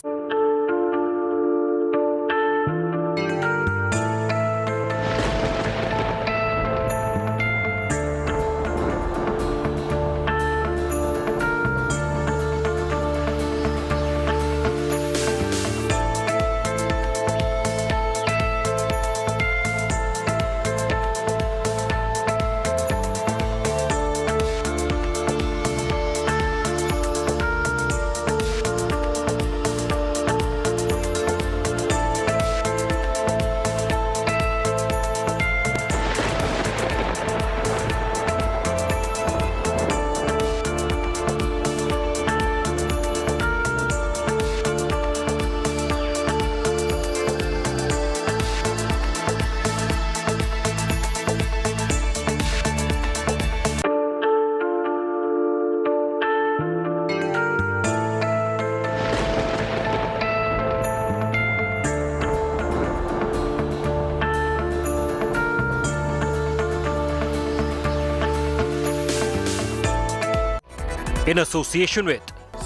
Speaker 22: In association with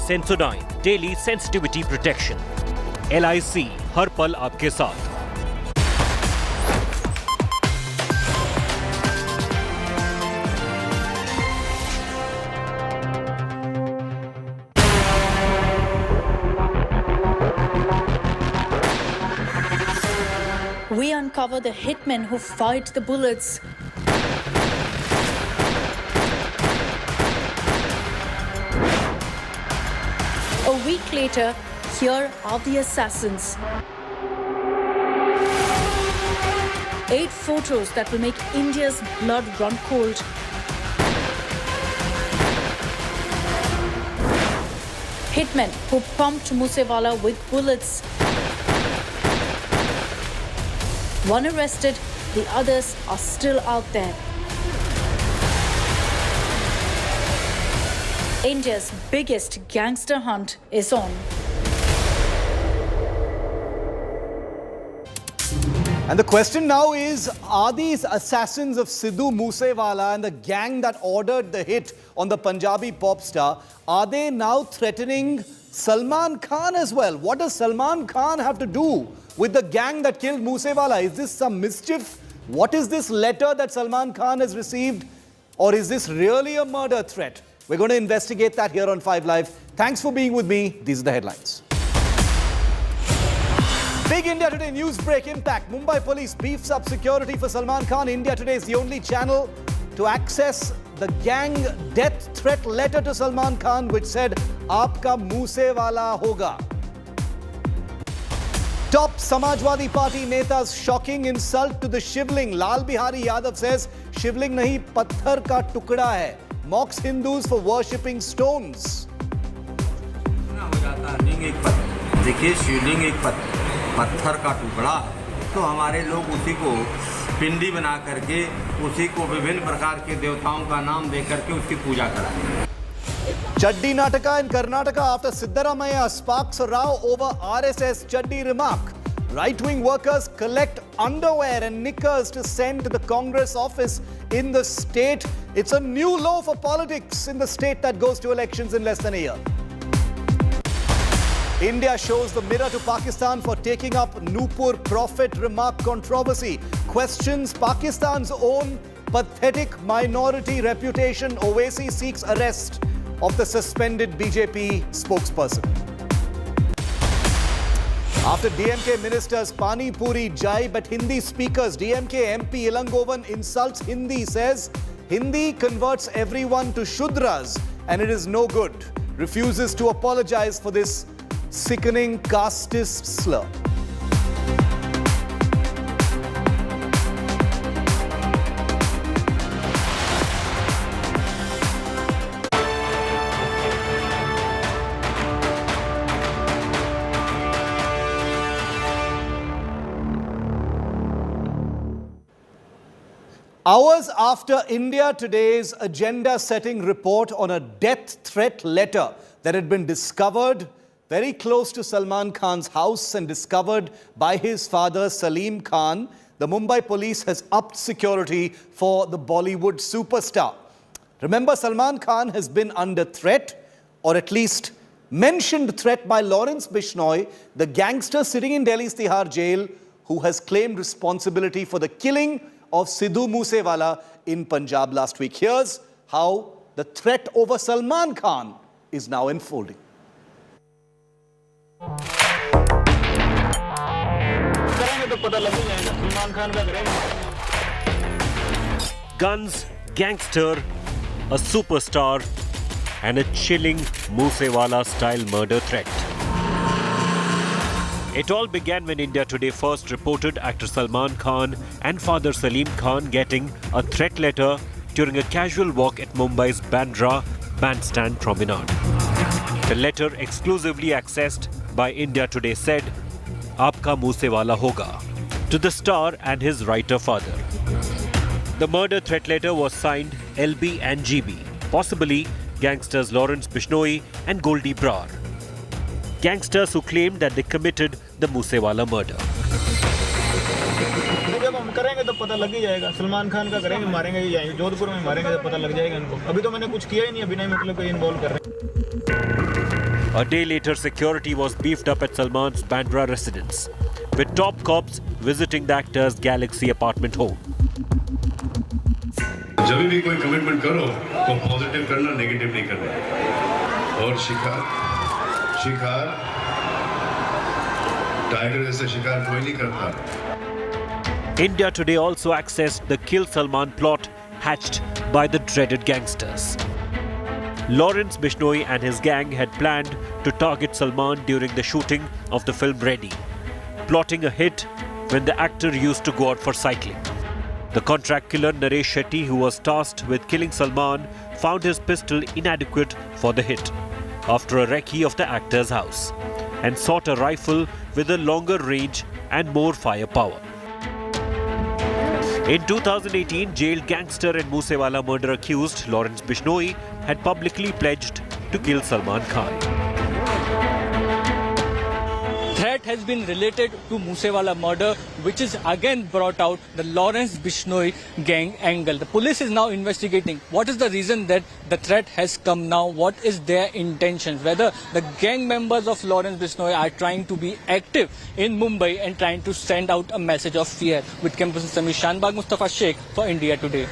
Speaker 22: Sensodyne Daily Sensitivity Protection. LIC हर पल आपके साथ.
Speaker 13: We uncover the hitmen who fight the bullets. A week later, here are the assassins. 8 photos that will make India's blood run cold. Hitmen who pumped Moose Wala with bullets. One arrested, the others are still out there. India's biggest gangster hunt is on.
Speaker 10: And the question now is, are these assassins of Sidhu Moose Wala and the gang that ordered the hit on the Punjabi pop star, are they now threatening Salman Khan as well? What does Salman Khan have to do with the gang that killed Moose Wala? Is this some mischief? What is this letter that Salman Khan has received? Or is this really a murder threat? We're going to investigate that here on 5 Live. Thanks for being with me. These are the headlines. Big India Today news break impact. Mumbai police beefs up security for Salman Khan. India Today is the only channel to access the gang death threat letter to Salman Khan, which said, "Aapka Moose Wala hoga." Top Samajwadi Party Neta's shocking insult to the Shivling. Lal Bihari Yadav says, "Shivling nahi, patthar ka tukda hai." Mocks Hindus for worshipping stones.
Speaker 9: देखिए शिवलिंग एक पत्थर का टुकड़ा है, तो हमारे लोग उसी को पिंडी बना करके उसी को विभिन्न प्रकार के देवताओं का नाम दे करके उसकी पूजा कराते हैं।
Speaker 10: Chaddi Nataka in Karnataka after Siddaramaiah sparks a row over RSS Chaddi remark. Right-wing workers collect underwear and knickers to send to the Congress office in the state. It's a new low for politics in the state that goes to elections in less than a year. India shows the mirror to Pakistan for taking up Nupur Prophet remark controversy. Questions Pakistan's own pathetic minority reputation. Owaisi seeks arrest of the suspended BJP spokesperson. After DMK ministers Pani Puri jibe at Hindi speakers, DMK MP Ilangovan insults Hindi, says Hindi converts everyone to Shudras and it is no good. Refuses to apologize for this sickening casteist slur. Hours after India Today's agenda-setting report on a death threat letter that had been discovered very close to Salman Khan's house and discovered by his father Salim Khan, the Mumbai police has upped security for the Bollywood superstar. Remember, Salman Khan has been under threat, or at least mentioned threat, by Lawrence Bishnoi, the gangster sitting in Delhi's Tihar jail, who has claimed responsibility for the killing of Sidhu Moose Wala in Punjab last week. Here's how the threat over Salman Khan is now unfolding.
Speaker 22: Guns, gangster, a superstar, and a chilling Moose Wala style murder threat. It all began when India Today first reported actor Salman Khan and father Salim Khan getting a threat letter during a casual walk at Mumbai's Bandra bandstand promenade. The letter, exclusively accessed by India Today, said, "Aapka Moose Wala hoga," to the star and his writer father. The murder threat letter was signed LB and GB, possibly gangsters Lawrence Bishnoi and Goldie Brar. Gangsters who claimed that they committed the Moose Wala murder.
Speaker 12: जब हम करेंगे तो पता लग ही जाएगा. सलमान खान का करेंगे, मारेंगे ही जाएंगे. जोधपुर में मारेंगे तो पता लग जाएगा इनको. अभी तो मैंने कुछ किया ही नहीं, अभी नहीं मतलब कोई इन्वॉल्व कर रहे हैं.
Speaker 22: A day later, security was beefed up at Salman's Bandra residence, with top cops visiting the actor's Galaxy apartment home.
Speaker 19: जब भी कोई कमिटमेंट करो तो पॉजिटिव करना, नेगेटिव नहीं करना. और शिकार टाइगर जैसे शिकार कोई नहीं करता.
Speaker 22: India Today also accessed the Kill Salman plot hatched by the dreaded gangsters. Lawrence Bishnoi and his gang had planned to target Salman during the shooting of the film Ready, plotting a hit when the actor used to go out for cycling. The contract killer Naresh Shetty, who was tasked with killing Salman, found his pistol inadequate for the hit after a recce of the actor's house and sought a rifle with a longer range and more firepower. In 2018, jailed gangster and Moose Wala murder accused Lawrence Bishnoi had publicly pledged to kill Salman Khan.
Speaker 21: Threat has been related to Moose Wala murder, which is again brought out the Lawrence Bishnoi gang angle. The police is now investigating what is the reason that the threat has come now, what is their intentions, whether the gang members of Lawrence Bishnoi are trying to be active in Mumbai and trying to send out a message of fear. With campus Samir Shanbag, Mustafa Sheikh for India Today.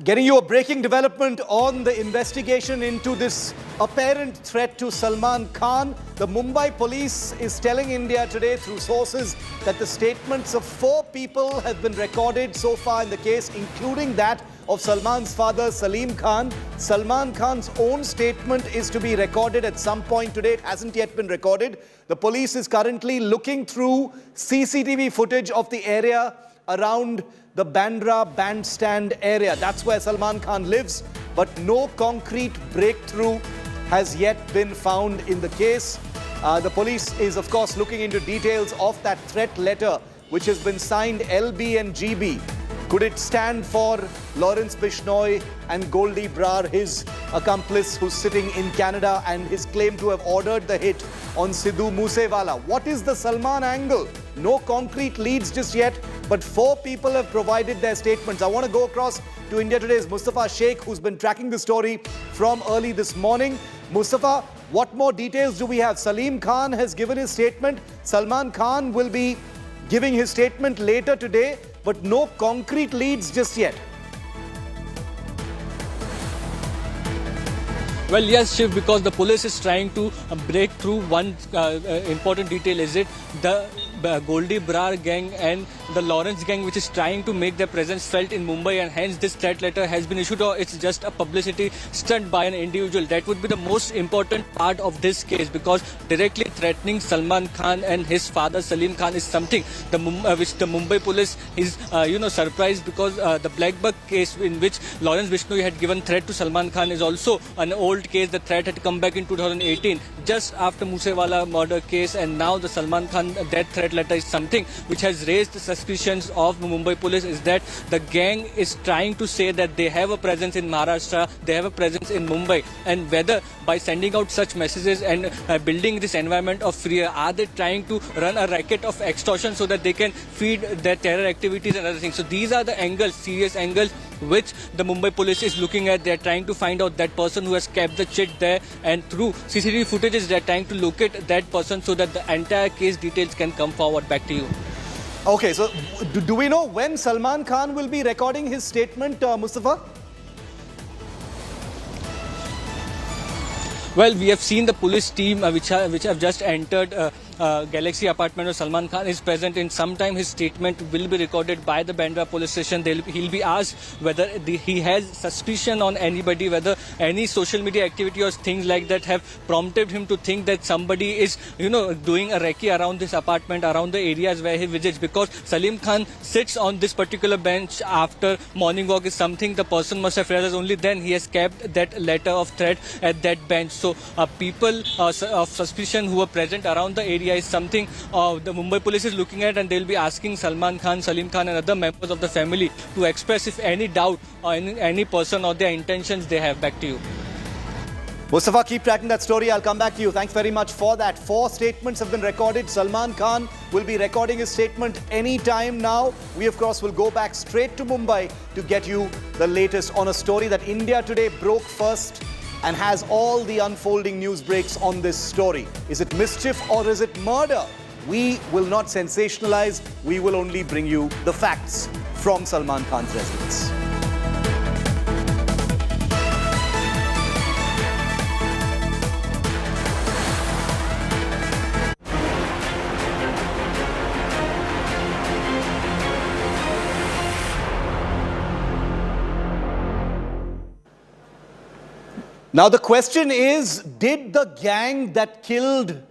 Speaker 10: Getting you a breaking development on the investigation into this apparent threat to Salman Khan. The Mumbai police is telling India Today through sources that the statements of 4 people have been recorded so far in the case, including that of Salman's father Salim Khan. Salman Khan's own statement is to be recorded at some point today. It hasn't yet been recorded. The police is currently looking through CCTV footage of the area around the Bandra bandstand area. That's where Salman Khan lives. but no concrete breakthrough has yet been found in the case. The police is, of course, looking into details of that threat letter, which has been signed LB and GB. Could it stand for Lawrence Bishnoi and Goldie Brar, his accomplice who's sitting in Canada, and his claim to have ordered the hit on Sidhu Moose Wala? What is the Salman angle? No concrete leads just yet, but 4 people have provided their statements. I want to go across to India Today's Mustafa Sheikh, who's been tracking the story from early this morning. Mustafa, what more details do we have? Salim Khan has given his statement. Salman Khan will be giving his statement later today, but no concrete leads just yet.
Speaker 21: Well, yes, Shiv, because the police is trying to break through one important detail. Is it the Goldie Brar gang and the Lawrence gang, which is trying to make their presence felt in Mumbai, and hence this threat letter has been issued, or it's just a publicity stunt by an individual? That would be the most important part of this case, because directly threatening Salman Khan and his father Salim Khan is something which the Mumbai police is surprised, because the Black Buck case in which Lawrence Bishnoi had given threat to Salman Khan is also an old case. The threat had come back in 2018 just after Moose Wala murder case, and now the Salman Khan death threat letter is something which has raised suspicions of the Mumbai police, is that the gang is trying to say that they have a presence in Maharashtra, they have a presence in Mumbai, and whether by sending out such messages and building this environment of fear, are they trying to run a racket of extortion so that they can feed their terror activities and other things? So these are the angles, serious angles, which the Mumbai police is looking at. They are trying to find out that person who has kept the chit there, and through CCTV footages they are trying to locate that person so that the entire case details can come forward. Back to you.
Speaker 10: Okay, so do we know when Salman Khan will be recording his statement, Mustafa?
Speaker 21: Well, we have seen the police team which have just entered Galaxy apartment where Salman Khan is present. In some time his statement will be recorded by the Bandra police station. He'll be asked whether he has suspicion on anybody, whether any social media activity or things like that have prompted him to think that somebody is doing a recce around this apartment, around the areas where he visits. Because Salim Khan sits on this particular bench after morning walk is something the person must have realized. Only then he has kept that letter of threat at that bench. So people of suspicion who are present around the area is something the Mumbai police is looking at, and they'll be asking Salman Khan, Salim Khan and other members of the family to express if any doubt or any person or their intentions they have. Back to you.
Speaker 10: Mustafa, keep tracking that story. I'll come back to you. Thanks very much for that. 4 statements have been recorded. Salman Khan will be recording his statement any time now. We, of course, will go back straight to Mumbai to get you the latest on a story that India Today broke first and has all the unfolding news breaks on this story. Is it mischief or is it murder? We will not sensationalize. We will only bring you the facts from Salman Khan's residence. Now the question is, did the gang that killed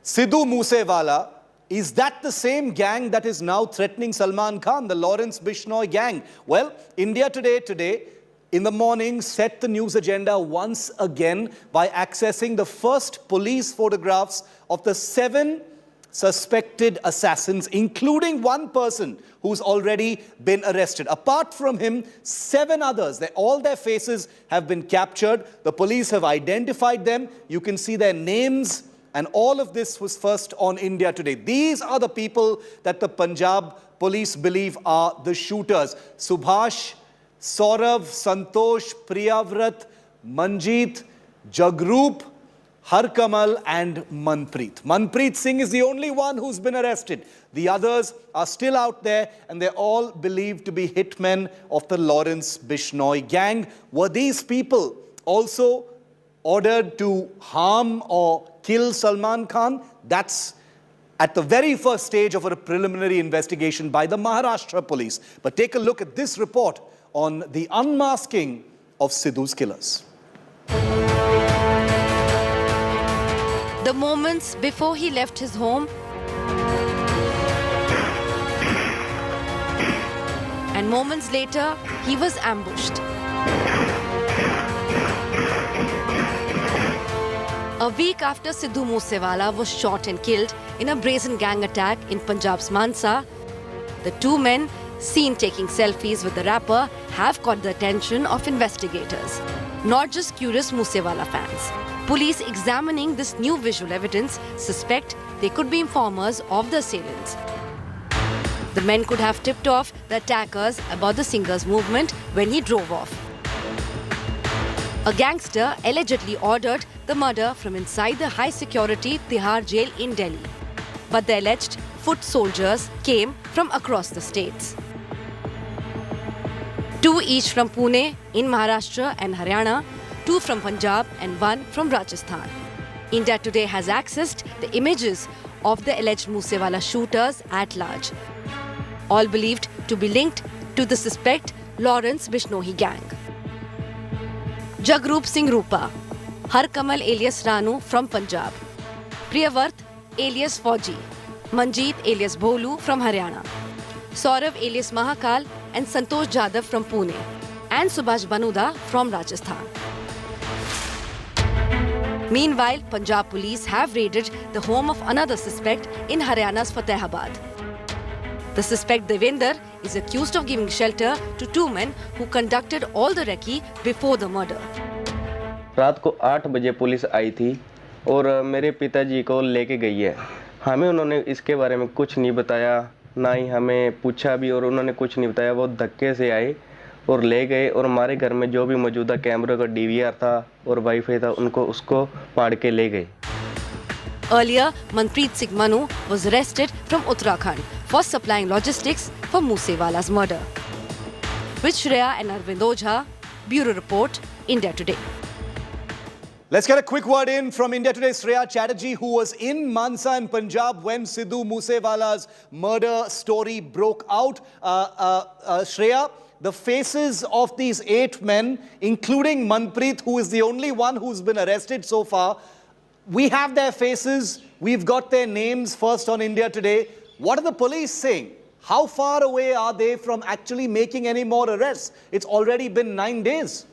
Speaker 10: Sidhu Moose Wala, is that the same gang that is now threatening Salman Khan, the Lawrence Bishnoi gang? Well, India Today in the morning set the news agenda once again by accessing the first police photographs of the 7 suspected assassins, including one person who's already been arrested. Apart from him, 7 others, all their faces have been captured. The police have identified them. You can see their names, and all of this was first on India Today. These are the people that the Punjab police believe are the shooters. Subhash, Saurav, Santosh, Priyavrat, Manjeet, Jagrup, Harkamal and Manpreet. Manpreet Singh is the only one who's been arrested. The others are still out there, and they're all believed to be hitmen of the Lawrence Bishnoi gang. Were these people also ordered to harm or kill Salman Khan? That's at the very first stage of a preliminary investigation by the Maharashtra police. But take a look at this report on the unmasking of Sidhu's killers.
Speaker 2: The moments before he left his home and moments later he was ambushed.
Speaker 14: A week after Sidhu Moose Wala was shot and killed in a brazen gang attack in Punjab's Mansa, the two men seen taking selfies with the rapper have caught the attention of investigators, not just curious Moose Wala fans. Police examining this new visual evidence suspect they could be informers of the assailants. The men could have tipped off the attackers about the singer's movement when he drove off. A gangster allegedly ordered the murder from inside the high-security Tihar jail in Delhi. But the alleged foot soldiers came from across the states. 2 each from Pune in Maharashtra and Haryana, 2 from Punjab and 1 from Rajasthan. India Today has accessed the images of the alleged Moose Wala shooters at large, all believed to be linked to the suspect Lawrence Bishnoi gang. Jagrup Singh Rupa, Harkamal alias Ranu from Punjab, Priyavarth alias Fauji, Manjeet alias Bholu from Haryana, Saurav alias Mahakal and Santosh Jadhav from Pune, and Subhash Banuda from Rajasthan. Meanwhile, Punjab police have raided the home of another suspect in Haryana's Fatehabad. The suspect Devender is accused of giving shelter to 2 men who conducted all the recce before the murder.
Speaker 15: रात को 8 बजे police आई थी और मेरे पिताजी को लेके गई है। हमें उन्होंने इसके बारे में कुछ नहीं बताया, ना ही हमें पूछा भी, और उन्होंने कुछ नहीं बताया। वो धक्के से आए और ले गए, और हमारे घर में जो भी मौजूदा कैमरे का डीवीआर था और वाईफाई था उसको फाड़ के ले गए।
Speaker 14: Earlier, Manpreet Singh Manu was arrested from Uttarakhand for supplying logistics for Moose Wala's murder. With Shreya and Arvind Ojha, Bureau Report, India Today.
Speaker 10: Let's get a quick word in from India Today's Shreya Chatterjee, who was in Mansa in Punjab when Sidhu Moose Wala's murder story broke out. Shreya, the faces of these 8 men, including Manpreet, who is the only one who's been arrested so far, we have their faces, we've got their names first on India Today. What are the police saying? How far away are they from actually making any more arrests? It's already been 9 days.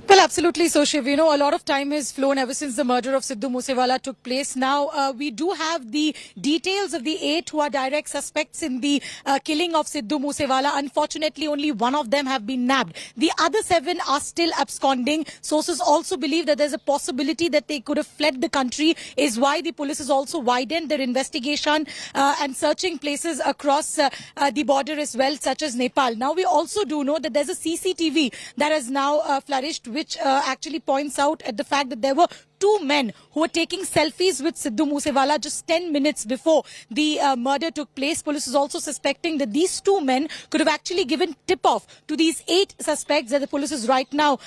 Speaker 16: Well, absolutely so, Shiv. You know, a lot of time has flown ever since the murder of Sidhu Moose Wala took place. Now, we do have the details of the 8 who are direct suspects in the killing of Sidhu Moose Wala. Unfortunately, only 1 of them have been nabbed. The other 7 are still absconding. Sources also believe that there's a possibility that they could have fled the country, is why the police has also widened their investigation and searching places across the border as well, such as Nepal. Now, we also do know that there's a CCTV that has now flourished, which actually points out at the fact that there were 2 men who were taking selfies with Sidhu Moose Wala just 10 minutes before the murder took place. Police is also suspecting that these 2 men could have actually given tip-off to these 8 suspects that the police is right now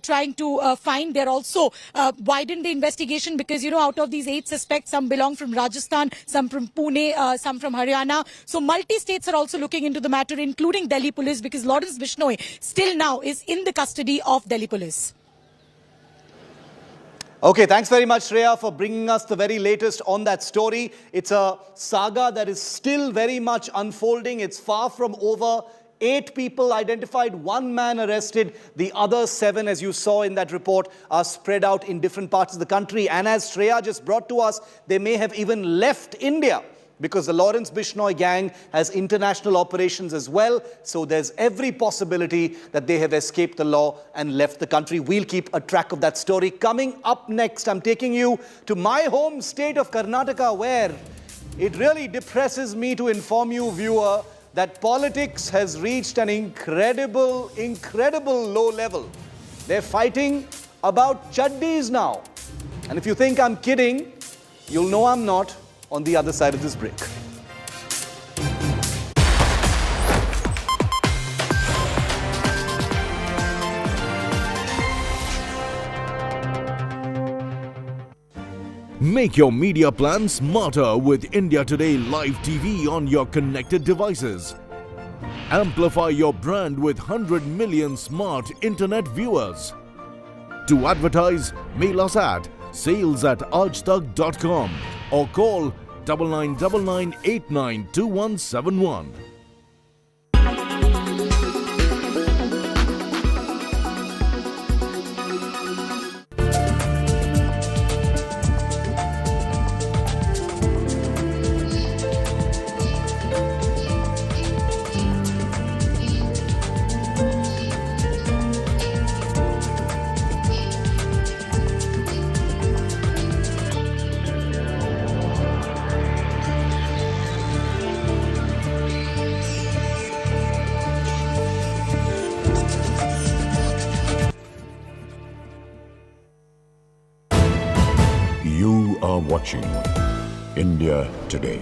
Speaker 16: trying to find. They're also widened the investigation because, you know, out of these 8 suspects, some belong from Rajasthan, some from Pune, some from Haryana. So multi-states are also looking into the matter, including Delhi police, because Lawrence Bishnoi still now is in the custody of Delhi police.
Speaker 10: Okay, thanks very much, Shreya, for bringing us the very latest on that story. It's a saga that is still very much unfolding. It's far from over. 8 people identified, 1 man arrested. The other 7, as you saw in that report, are spread out in different parts of the country. And as Shreya just brought to us, they may have even left India, because the Lawrence Bishnoi gang has international operations as well. So there's every possibility that they have escaped the law and left the country. We'll keep a track of that story. Coming up next, I'm taking you to my home state of Karnataka, where it really depresses me to inform you, viewer, that politics has reached an incredible low level. They're fighting about chaddis now. And if you think I'm kidding, you'll know I'm not on the other side of this break.
Speaker 26: Make your media plan smarter with India Today Live TV on your connected devices. Amplify your brand with 100 million smart internet viewers. To advertise, mail us at sales@aajtak.com or call 9999892171.
Speaker 11: watching India Today.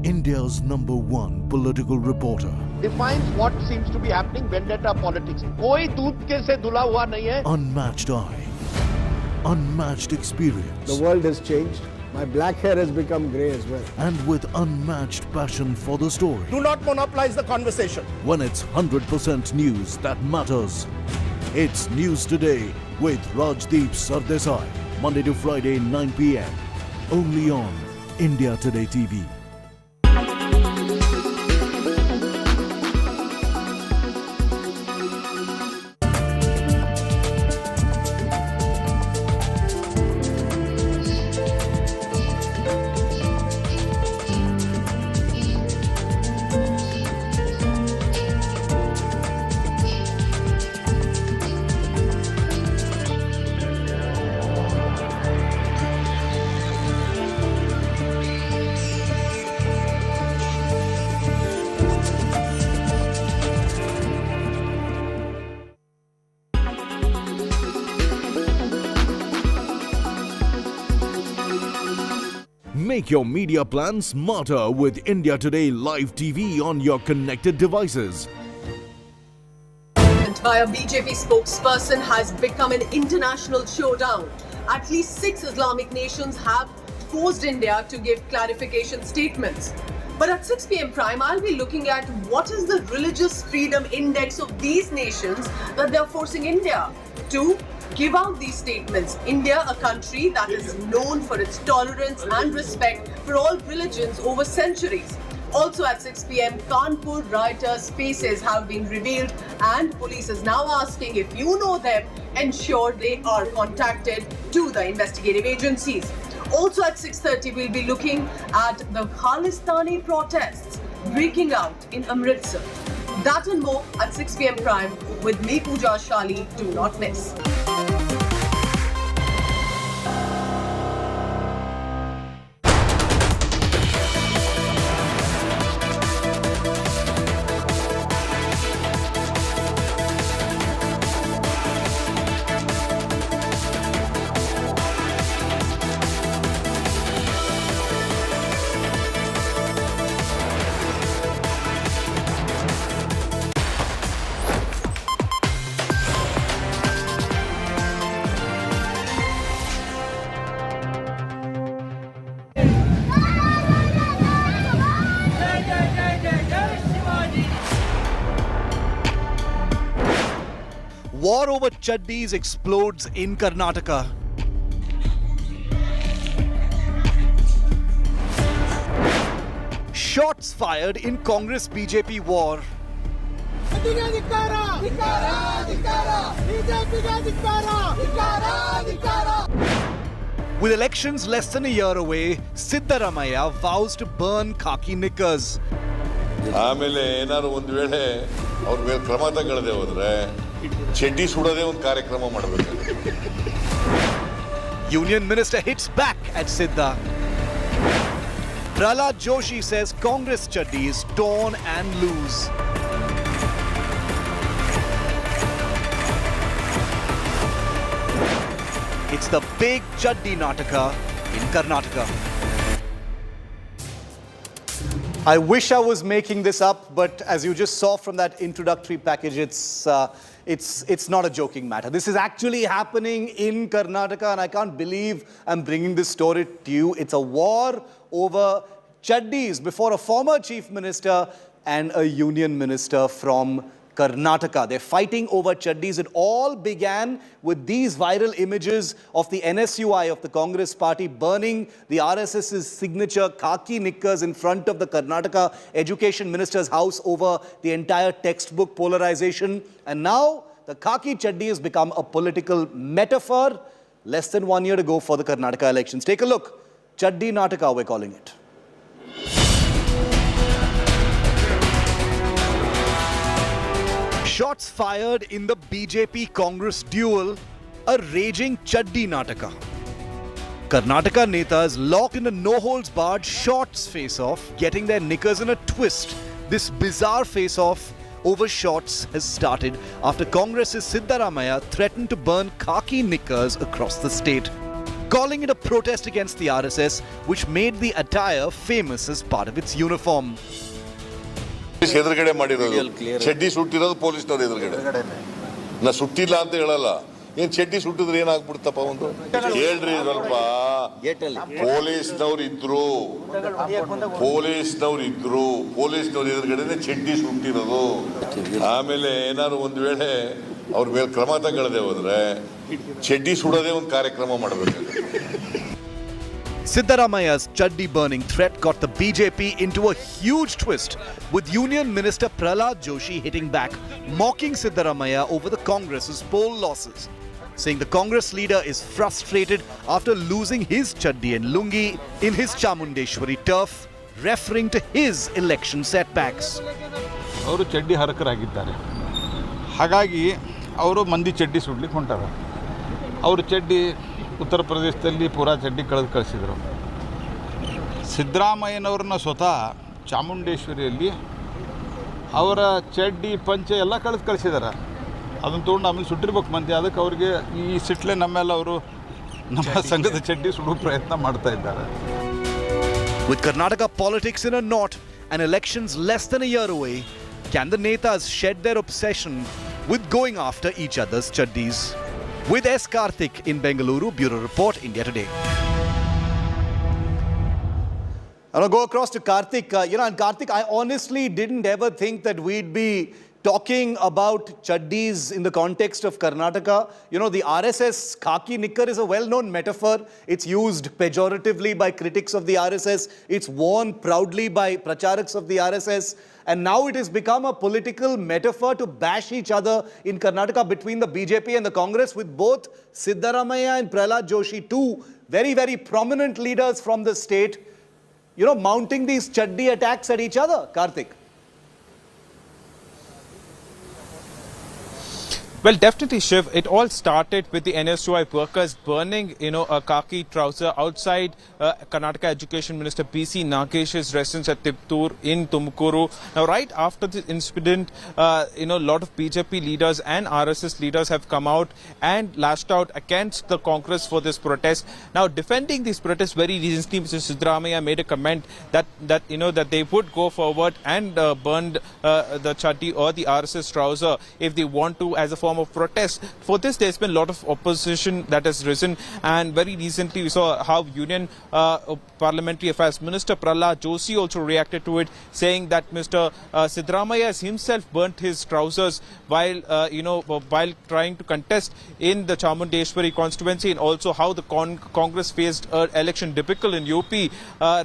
Speaker 26: India's #1 political reporter.
Speaker 6: Defines what seems to be happening, vendetta politics. कोई दूध के से धुला हुआ नहीं है.
Speaker 26: Unmatched eye, unmatched experience.
Speaker 7: The world has changed. My black hair has become grey as well.
Speaker 26: And with unmatched passion for the story.
Speaker 6: Do not monopolize the conversation.
Speaker 26: When it's 100% news that matters. It's News Today with Rajdeep Sardesai. Monday to Friday, 9 p.m. Only on India Today TV. Make your media plan smarter with India Today Live TV on your connected devices.
Speaker 3: By a BJP spokesperson has become an international showdown. At least 6 Islamic nations have forced India to give clarification statements. But at 6 p.m. prime, I'll be looking at what is the religious freedom index of these nations that they're forcing India to give out these statements. India, a country that is known for its tolerance and respect for all religions over centuries. Also at 6 p.m, Kanpur rioters' faces have been revealed and police is now asking if you know them, ensure they are contacted to the investigative agencies. Also at 6:30, we'll be looking at the Khalistani protests breaking out in Amritsar. That and more at 6 p.m. prime with me, Pooja Shali. Do not miss.
Speaker 10: War over chaddis explodes in Karnataka. Shots fired in Congress-BJP war. With elections less than a year away, Siddaramaiah vows to burn khaki knickers.
Speaker 19: ಆಮೇಲೆ ಏನಾದ್ರು ಒಂದು ವೇಳೆ ಅವ್ರ ಮೇಲೆ ಕ್ರಮ ತಗೊಳ್ಳದೆ ಹೋದ್ರೆ ಚಡ್ಡಿ ಸುಡೋದೇ ಒಂದು ಕಾರ್ಯಕ್ರಮ ಮಾಡಬೇಕು.
Speaker 10: Union Minister hits back at Sidda. Prahlad Joshi says Congress chaddi is torn and loose. It's the big chaddi Nataka in Karnataka. I wish I was making this up, but as you just saw from that introductory package, it's not a joking matter. This is actually happening in Karnataka, and I can't believe I'm bringing this story to you. It's a war over chaddis before a former chief minister and a union minister from Karnataka. They're fighting over chaddis. It all began with these viral images of the NSUI of the Congress party burning the RSS's signature khaki knickers in front of the Karnataka education minister's house over the entire textbook polarization. And now the khaki chaddi has become a political metaphor. Less than 1 year to go for the Karnataka elections. Take a look. Chaddi Nataka, we're calling it. Shots fired in the BJP-Congress duel, a raging Chaddi Nataka. Karnataka netas locked in a no-holds-barred shots face-off, getting their knickers in a twist. This bizarre face-off over shots has started after Congress's Siddaramaiah threatened to burn khaki knickers across the state, calling it a protest against the RSS, which made the attire famous as part of its uniform.
Speaker 19: ಎದುರುಗಡೆ ಮಾಡಿರೋದು ಚಡ್ಡಿ ಸುಟ್ಟಿರೋದು ಪೊಲೀಸ್ನವ್ರು ಎದುರುಗಡೆ ನಾ ಸುಟ್ಟಿಲ್ಲ ಅಂತ ಹೇಳಲ್ಲ ಏನ್ ಚಡ್ಡಿ ಸುಟ್ಟಿದ್ರೆ ಏನಾಗ್ಬಿಡ್ತಪ್ಪ ಒಂದು ಹೇಳ್ರಿ ಸ್ವಲ್ಪ ಪೊಲೀಸ್ನವ್ರು ಇದ್ರು ಪೊಲೀಸ್ನವ್ರ ಎದುರುಗಡೆ ಚಡ್ಡಿ ಸುಟ್ಟಿರೋದು ಆಮೇಲೆ ಏನಾದ್ರು ಒಂದ್ ವೇಳೆ ಅವ್ರ ಮೇಲೆ ಕ್ರಮ ತಗೊಳ್ಳದೆ ಹೋದ್ರೆ ಚಡ್ಡಿ ಸುಡೋದೇ ಒಂದು ಕಾರ್ಯಕ್ರಮ ಮಾಡಬೇಕು.
Speaker 10: Siddaramaiah's Chaddi burning threat got the BJP into a huge twist, with Union Minister Prahlad Joshi hitting back, mocking Siddaramaiah over the Congress's poll losses, saying the Congress leader is frustrated after losing his Chaddi and lungi in his Chamundeshwari turf, referring to his election setbacks.
Speaker 8: ಅವರು ಚಡ್ಡಿ ಹರಕರಾಗಿದ್ದಾರೆ, ಹಾಗಾಗಿ ಅವರು ಮಂದಿ ಚಡ್ಡಿ ಸುಡ್ಲಿಕ್ಕೆ ಹೊಂಟಾರೆ. ಅವರು ಚಡ್ಡಿ ಉತ್ತರ ಪ್ರದೇಶದಲ್ಲಿ ಪೂರಾ ಚಡ್ಡಿ ಕಳಿಸಿದರು. ಸಿದ್ದರಾಮಯ್ಯನವ್ರನ್ನ ಸ್ವತಃ ಚಾಮುಂಡೇಶ್ವರಿಯಲ್ಲಿ ಅವರ ಚಡ್ಡಿ ಪಂಚೆ ಎಲ್ಲ ಕಳಿಸಿದ್ದಾರೆ. ಅದನ್ನು ತೊಗೊಂಡು ಆಮೇಲೆ ಸುಟ್ಟಿರ್ಬೇಕು ಮಂದಿ. ಅದಕ್ಕೆ ಅವ್ರಿಗೆ ಈ ಸಿಟ್ಲೆ ನಮ್ಮೆಲ್ಲ ಅವರು ನಮ್ಮ ಸಂಘದ ಚಡ್ಡಿ ಸುಡುವ ಪ್ರಯತ್ನ ಮಾಡ್ತಾ ಇದ್ದಾರೆ.
Speaker 10: With Karnataka politics in a knot and elections less than a year away, can the netas shed their obsession with going after each other's chaddis? With S. Karthik in Bengaluru, Bureau Report, India Today. I'll go across to Karthik. And Karthik, I honestly didn't ever think that we'd be talking about chaddis in the context of Karnataka. The RSS khaki knicker is a well-known metaphor. It's used pejoratively by critics of the RSS. It's worn proudly by pracharaks of the RSS. And now it has become a political metaphor to bash each other in Karnataka between the BJP and the Congress, with both Siddaramaiah and Prahlad Joshi, two very, very prominent leaders from the state, mounting these chaddi attacks at each other. Karthik.
Speaker 17: Well, definitely, Shiv. It all started with the NSUI workers burning, a khaki trouser outside Karnataka Education Minister B.C. Nagesh's residence at Tiptur in Tumkuru. Now, right after the incident, a lot of BJP leaders and RSS leaders have come out and lashed out against the Congress for this protest. Now, defending these protests very recently, Mr. Siddaramaiah made a comment that they would go forward and burn the chaddi or the RSS trouser if they want to, as a form of protest. For this, there's been a lot of opposition that has risen, and very recently we saw how Union Parliamentary Affairs Minister Prahlad Joshi also reacted to it, saying that Mr. Siddaramaiah has himself burnt his trousers while trying to contest in the Chamundeshwari constituency, and also how the Congress faced an election debacle in UP,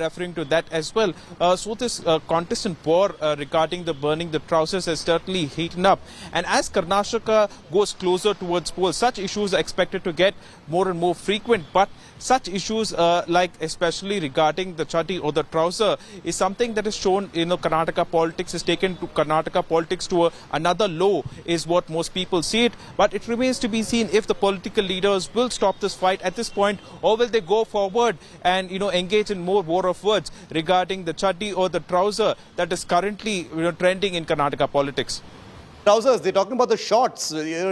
Speaker 17: referring to that as well. So this contestant war regarding the burning the trousers has certainly heated up, and as Karnataka goes closer towards polls, such issues are expected to get more and more frequent. But such issues like especially regarding the chaddi or the trouser is something that is shown, Karnataka politics is taken to Karnataka politics to another low, is what most people see it. But it remains to be seen if the political leaders will stop this fight at this point, or will they go forward and engage in more war of words regarding the chaddi or the trouser that is currently trending in Karnataka politics.
Speaker 10: Trousers, they're talking about the shorts.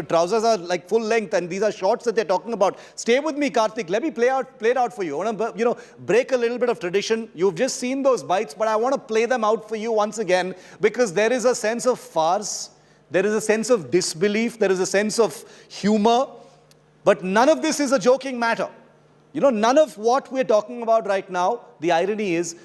Speaker 10: Trousers are like full length, and these are shorts that they're talking about. Stay with me, Karthik. Let me play it out for you. I want to, break a little bit of tradition. You've just seen those bites, but I want to play them out for you once again, because there is a sense of farce, there is a sense of disbelief, there is a sense of humor, but none of this is a joking matter. None of what we're talking about right now, the irony is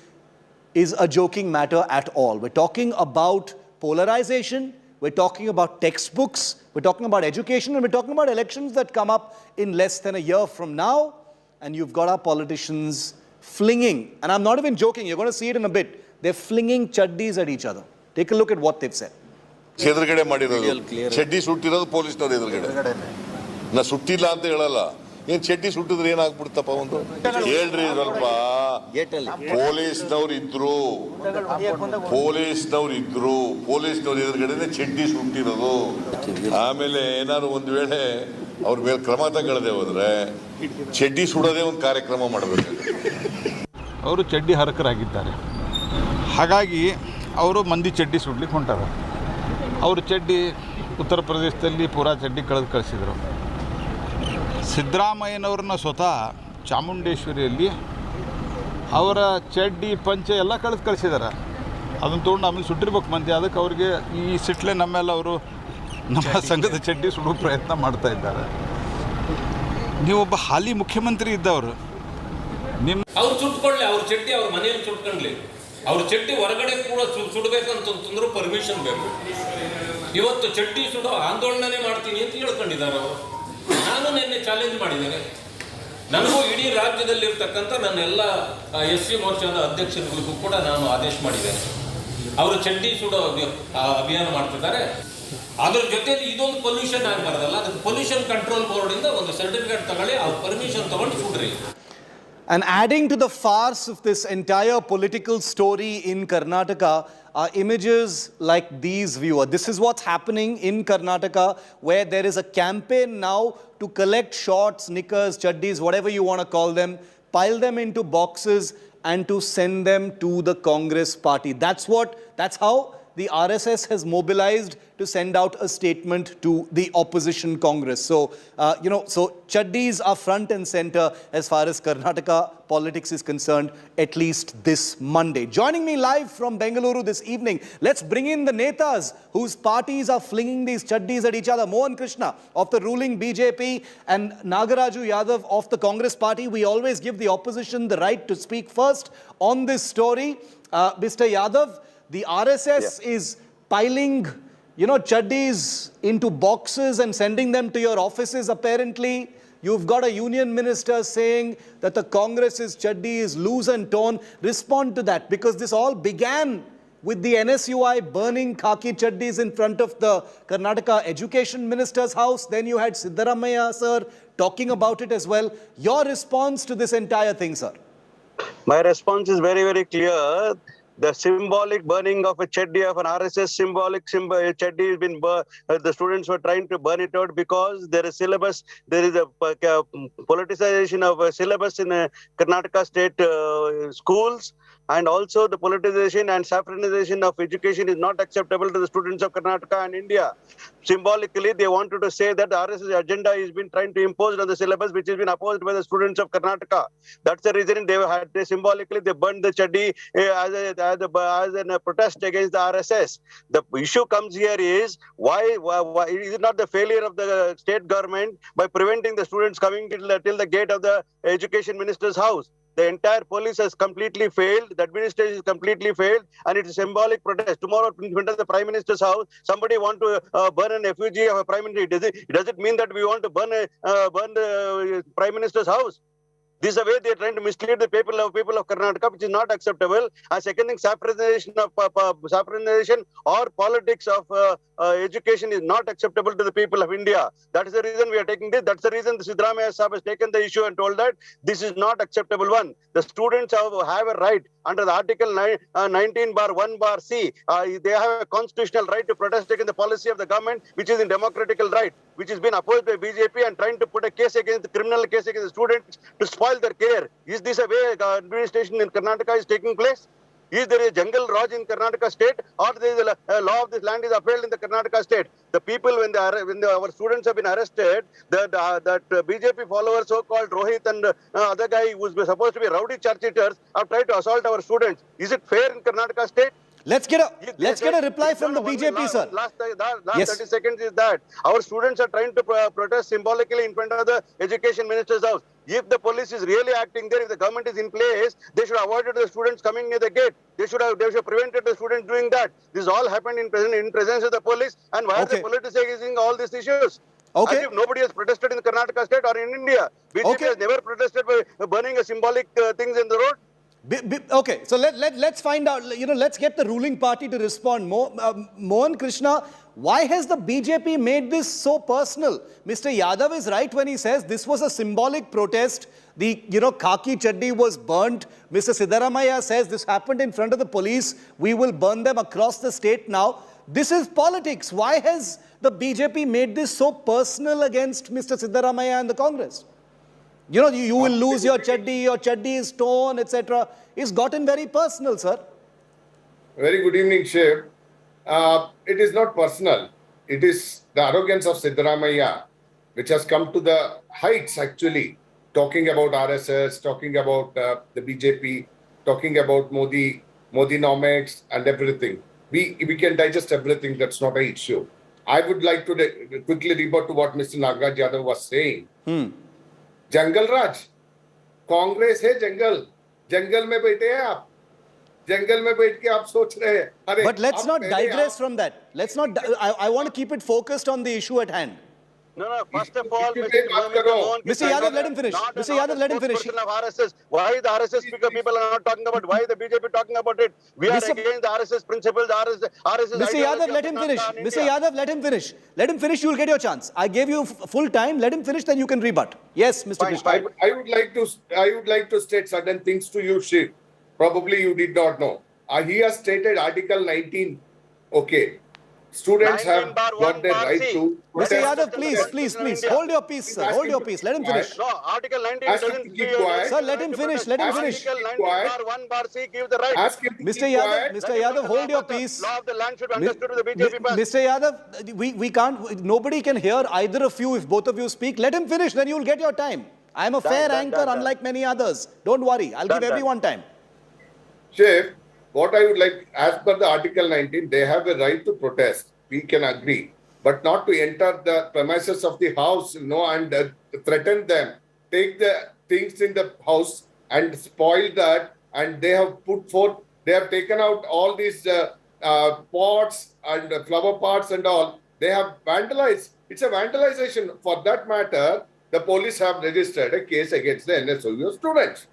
Speaker 10: a joking matter at all. We're talking about polarization. We're talking about textbooks, we're talking about education, and we're talking about elections that come up in less than a year from now. And you've got our politicians flinging, and I'm not even joking, you're going to see it in a bit, they're flinging chaddis at each other. Take a look at what they've said.
Speaker 19: ಎದುರುಗಡೆ ಮಾಡಿರೋದು ಚಡ್ಡಿ ಸುಟ್ಟಿರೋದು ಪೊಲೀಸ್ನವ್ರ ಎದುರುಗಡೆ ನಾ ಸುಟ್ಟಿಲ್ಲ ಅಂತ ಹೇಳಲ್ಲ ಏನ್ ಚಡ್ಡಿ ಸುಟ್ಟಿದ್ರೆ ಏನಾಗ್ಬಿಡ್ತಪ್ಪ ಒಂದು ಹೇಳ್ರಿ ಸ್ವಲ್ಪ. ಪೊಲೀಸ್ನವ್ರು ಇದ್ರು ಪೊಲೀಸ್ನವ್ರು ಎದುರುಗಡೆನೆ ಚಡ್ಡಿ ಸುಟ್ಟಿರೋದು. ಆಮೇಲೆ ಏನಾದ್ರು ಒಂದು ವೇಳೆ ಅವ್ರ ಮೇಲೆ ಕ್ರಮ ತಗೊಳ್ಳದೆ ಹೋದ್ರೆ ಚಡ್ಡಿ ಸುಡೋದೇ ಒಂದು ಕಾರ್ಯಕ್ರಮ ಮಾಡಬೇಕು.
Speaker 8: ಅವರು ಚಡ್ಡಿ ಹರಕರಾಗಿದ್ದಾರೆ, ಹಾಗಾಗಿ ಅವರು ಮಂದಿ ಚಡ್ಡಿ ಸುಡ್ಲಿಕ್ಕೆ ಹೊಂಟಾರ. ಅವರು ಚಡ್ಡಿ ಉತ್ತರ ಪ್ರದೇಶದಲ್ಲಿ ಪೂರಾ ಚಡ್ಡಿ ಕಳಿಸಿದರು. ಸಿದ್ದರಾಮಯ್ಯನವ್ರನ್ನ ಸ್ವತಃ ಚಾಮುಂಡೇಶ್ವರಿಯಲ್ಲಿ ಅವರ ಚಡ್ಡಿ ಪಂಚೆ ಎಲ್ಲ ಕಳಿಸಿದ್ದಾರೆ. ಅದನ್ನು ತೊಗೊಂಡು ಆಮೇಲೆ ಸುಟ್ಟಿರ್ಬೇಕು ಮಂದಿ. ಅದಕ್ಕೆ ಅವ್ರಿಗೆ ಈ ಸಿಟ್ಲೆ ನಮ್ಮೆಲ್ಲ ಅವರು ನಮ್ಮ ಸಂಘದ ಚಡ್ಡಿ ಸುಡುವ ಪ್ರಯತ್ನ ಮಾಡ್ತಾ ಇದ್ದಾರೆ. ನೀವೊಬ್ಬ ಹಾಲಿ ಮುಖ್ಯಮಂತ್ರಿ ಇದ್ದವರು, ನಿಮ್ಮ
Speaker 1: ಅವ್ರು ಸುಟ್ಕೊಳ್ಳಿ, ಅವ್ರ ಚಡ್ಡಿ ಅವ್ರ ಮನೆಯಲ್ಲಿ ಸುಟ್ಕೊಳ್ಳಿ. ಅವ್ರ ಚಡ್ಡಿ ಹೊರಗಡೆ ಕೂಡ ಸುಡಬೇಕಂತಂದ್ರೂ ಪರ್ಮಿಷನ್ ಬೇಕು. ಇವತ್ತು ಚಡ್ಡಿ ಸುಡೋ ಆಂದೋಲನನೇ ಮಾಡ್ತೀನಿ ಅಂತ ಹೇಳ್ಕೊಂಡಿದ್ದಾರೆ ಅವರು. ನಾನು ನಿನ್ನೆ ಚಾಲೆಂಜ್ ಮಾಡಿದ್ದೇನೆ. ನನಗೂ ಇಡೀ ರಾಜ್ಯದಲ್ಲಿರ್ತಕ್ಕಂಥ ನನ್ನೆಲ್ಲ SC ಮೋರ್ಚಾದ ಅಧ್ಯಕ್ಷರುಗಳಿಗೂ ಕೂಡ ನಾನು ಆದೇಶ ಮಾಡಿದ್ದೇನೆ. ಅವರು ಚಡ್ಡಿ ಸುಡೋ ಅಭಿಯಾನ ಮಾಡ್ತಿದ್ದಾರೆ. ಅದ್ರ ಜೊತೆಲಿ ಇದೊಂದು ಪೊಲ್ಯೂಷನ್ ಆಗಬಾರ್ದಲ್ಲ, ಅದಕ್ಕೆ ಪೊಲ್ಯೂಷನ್ ಕಂಟ್ರೋಲ್ ಬೋರ್ಡಿಂದ ಒಂದು ಸರ್ಟಿಫಿಕೇಟ್ ತಗೊಳ್ಳಿ, ಅವ್ರ ಪರ್ಮಿಷನ್ ತಗೊಂಡು ಸುಡ್ರಿ.
Speaker 10: And adding to the farce of this entire political story in Karnataka are images like these, viewer. This is what's happening in Karnataka, where there is a campaign now to collect shorts, knickers, chaddis, whatever you want to call them, pile them into boxes and to send them to the Congress party. That's how the RSS has mobilized to send out a statement to the opposition Congress. So, so chaddis are front and center as far as Karnataka politics is concerned, at least this Monday. Joining me live from Bengaluru this evening, let's bring in the netas whose parties are flinging these chaddis at each other. Mohan Krishna of the ruling BJP and Nagaraju Yadav of the Congress party. We always give the opposition the right to speak first on this story. Mr. Yadav, the RSS is piling, chaddis into boxes and sending them to your offices apparently. You've got a union minister saying that the Congress's chaddi is loose and torn. Respond to that, because this all began with the NSUI burning khaki chaddis in front of the Karnataka Education Minister's house. Then you had Siddaramaiah sir talking about it as well. Your response to this entire thing, sir?
Speaker 18: My response is very, very clear. The symbolic burning of a chaddi, of an RSS chaddi has been the students were trying to burn it out because there is syllabus, there is a politicization of a syllabus in Karnataka state schools, and also the politicization and saffronization of education is not acceptable to the students of Karnataka and India. Symbolically, they wanted to say that the RSS agenda has been trying to impose on the syllabus, which has been opposed by the students of Karnataka. That's the reason they symbolically burned the chaddi as a protest against the RSS. The issue comes here is why is it not the failure of the state government by preventing the students coming till the gate of the education minister's house? The entire police has completely failed. The administration has completely failed, and it's a symbolic protest. Tomorrow, in front of the Prime Minister's house, somebody want to burn an effigy of a Prime Minister. Does it mean that we want to burn the Prime Minister's house? This is the way they are trying to mislead the people of Karnataka, which is not acceptable. And second thing, saffronization or politics of education is not acceptable to the people of India. That is the reason we are taking this. That's the reason the Siddaramaiah Sahib has taken the issue and told that this is not acceptable. One, the students have a right under the Article 19(1)(c). They have a constitutional right to protest against the policy of the government, which is a democratical right, which has been opposed by BJP and trying to put a case against the criminal case against the students to spoil their career. Is this a way administration in Karnataka is taking place? Is there a jungle Raj in Karnataka state, or there is a law of this land is upheld in the Karnataka state? The people, when our students have been arrested, that BJP followers, so-called Rohit and other guy who was supposed to be rowdy church-eaters, have tried to assault our students. Is it fair in Karnataka state?
Speaker 10: Let's get a reply from the BJP, sir.
Speaker 18: Last 30 seconds is that our students are trying to protest symbolically in front of the education minister's house. If the police is really acting there, if the government is in place, they should have avoided the students coming near the gate. They should have prevented the students doing that. This all happened in presence of the police. And why are they politicizing all these issues?
Speaker 10: Okay.
Speaker 18: As if nobody has protested in the Karnataka state or in India. BJP has never protested by burning a symbolic things in the road.
Speaker 10: Okay, so let's find out, let's get the ruling party to respond. Mohan Krishna, Why has the BJP made this so personal? Mr. Yadav is right when he says this was a symbolic protest. The, khaki chaddi was burnt. Mr. Siddaramaiah says this happened in front of the police. We will burn them across the state now. This is politics. Why has the BJP made this so personal against Mr. Siddaramaiah and the Congress? You will lose your chaddi is torn, etc. It's gotten very personal, sir.
Speaker 4: Very good evening, Shiv. It is not personal. It is the arrogance of Siddaramaiah, which has come to the heights, actually, talking about RSS, talking about the BJP, talking about Modi-nomics and everything. We can digest everything. That's not an issue. I would like to quickly rebut to what Mr. Nagaraj Yadav was saying. Jungle Raj. Congress है जंगल. जंगल में बैठे हैं आप. जंगल में बैठ के आप सोच रहे हैं.
Speaker 10: But let's not digress from that. Let's not. I want to keep it focused on the issue at hand.
Speaker 18: No, first of all,
Speaker 10: Mr. Yadav, let him finish. Mr. Yadav, let him finish.
Speaker 18: RSS. Why the RSS speaker people are not talking about? Why the BJP talking about it? We are against the RSS principles. RSS.
Speaker 10: Mr. Yadav, let him finish. Mr. Yadav, let him finish. Let him finish. You will get your chance. I gave you full time. Let him finish. Then you can rebut. Yes, Mr. Bishnoi.
Speaker 4: I would like to state certain things to you, Shiv. Probably you did not know. He has stated Article 19. Okay. Students have got their right to...
Speaker 10: Mr. Yadav, please. Hold your peace, sir. Hold your peace. Let him finish.
Speaker 18: No, Article 19 doesn't give...
Speaker 10: Sir, let him finish. Let him finish.
Speaker 18: Article 19(1)(c) give the right.
Speaker 10: Mr. Yadav, hold your peace.
Speaker 18: Law of the land should be understood to the BJP.
Speaker 10: Mr. Yadav, we can't... Nobody can hear either of you if both of you speak. Let him finish, then you will get your time. I am a fair anchor, unlike many others. Don't worry. I'll give everyone time.
Speaker 4: Chief, what I would like, as per the Article 19, they have a right to protest. We can agree. But not to enter the premises of the house, and threaten them. Take the things in the house and spoil that. And they have they have taken out all these pots and flower pots and all. They have vandalized. It's a vandalization. For that matter, the police have registered a case against the NSOU students.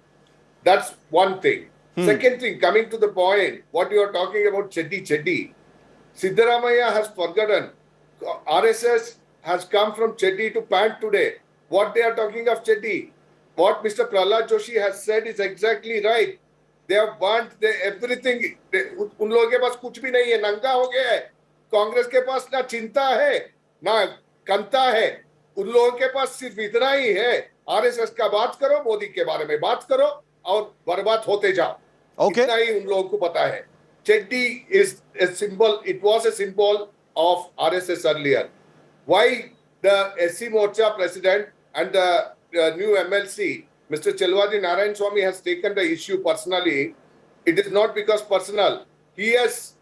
Speaker 4: That's one thing. Second thing, coming to the point, what you are talking about, Cheddi. Siddaramaiah has forgotten. RSS has come from Cheddi to pant today. What they are talking of Cheddi, what Mr. Prahlad Joshi has said is exactly right. They have burnt everything. उन लोगों के पास कुछ भी नहीं है, नंगा हो गया है. कांग्रेस के पास ना चिंता है, ना कंता है. उन लोगों के पास सिर्फ इतना ही है. RSS का बात करो, मोदी के बारे में बात करो और बर्बाद होते जाओ. इतना ही उन लोगों को पता है. Cheddi is a symbol. It was a symbol of RSS earlier. Why the SC Morcha president and the new MLC, Mr. Chelwadi Narayan Swamy, has taken the issue personally? It is not because personal. He has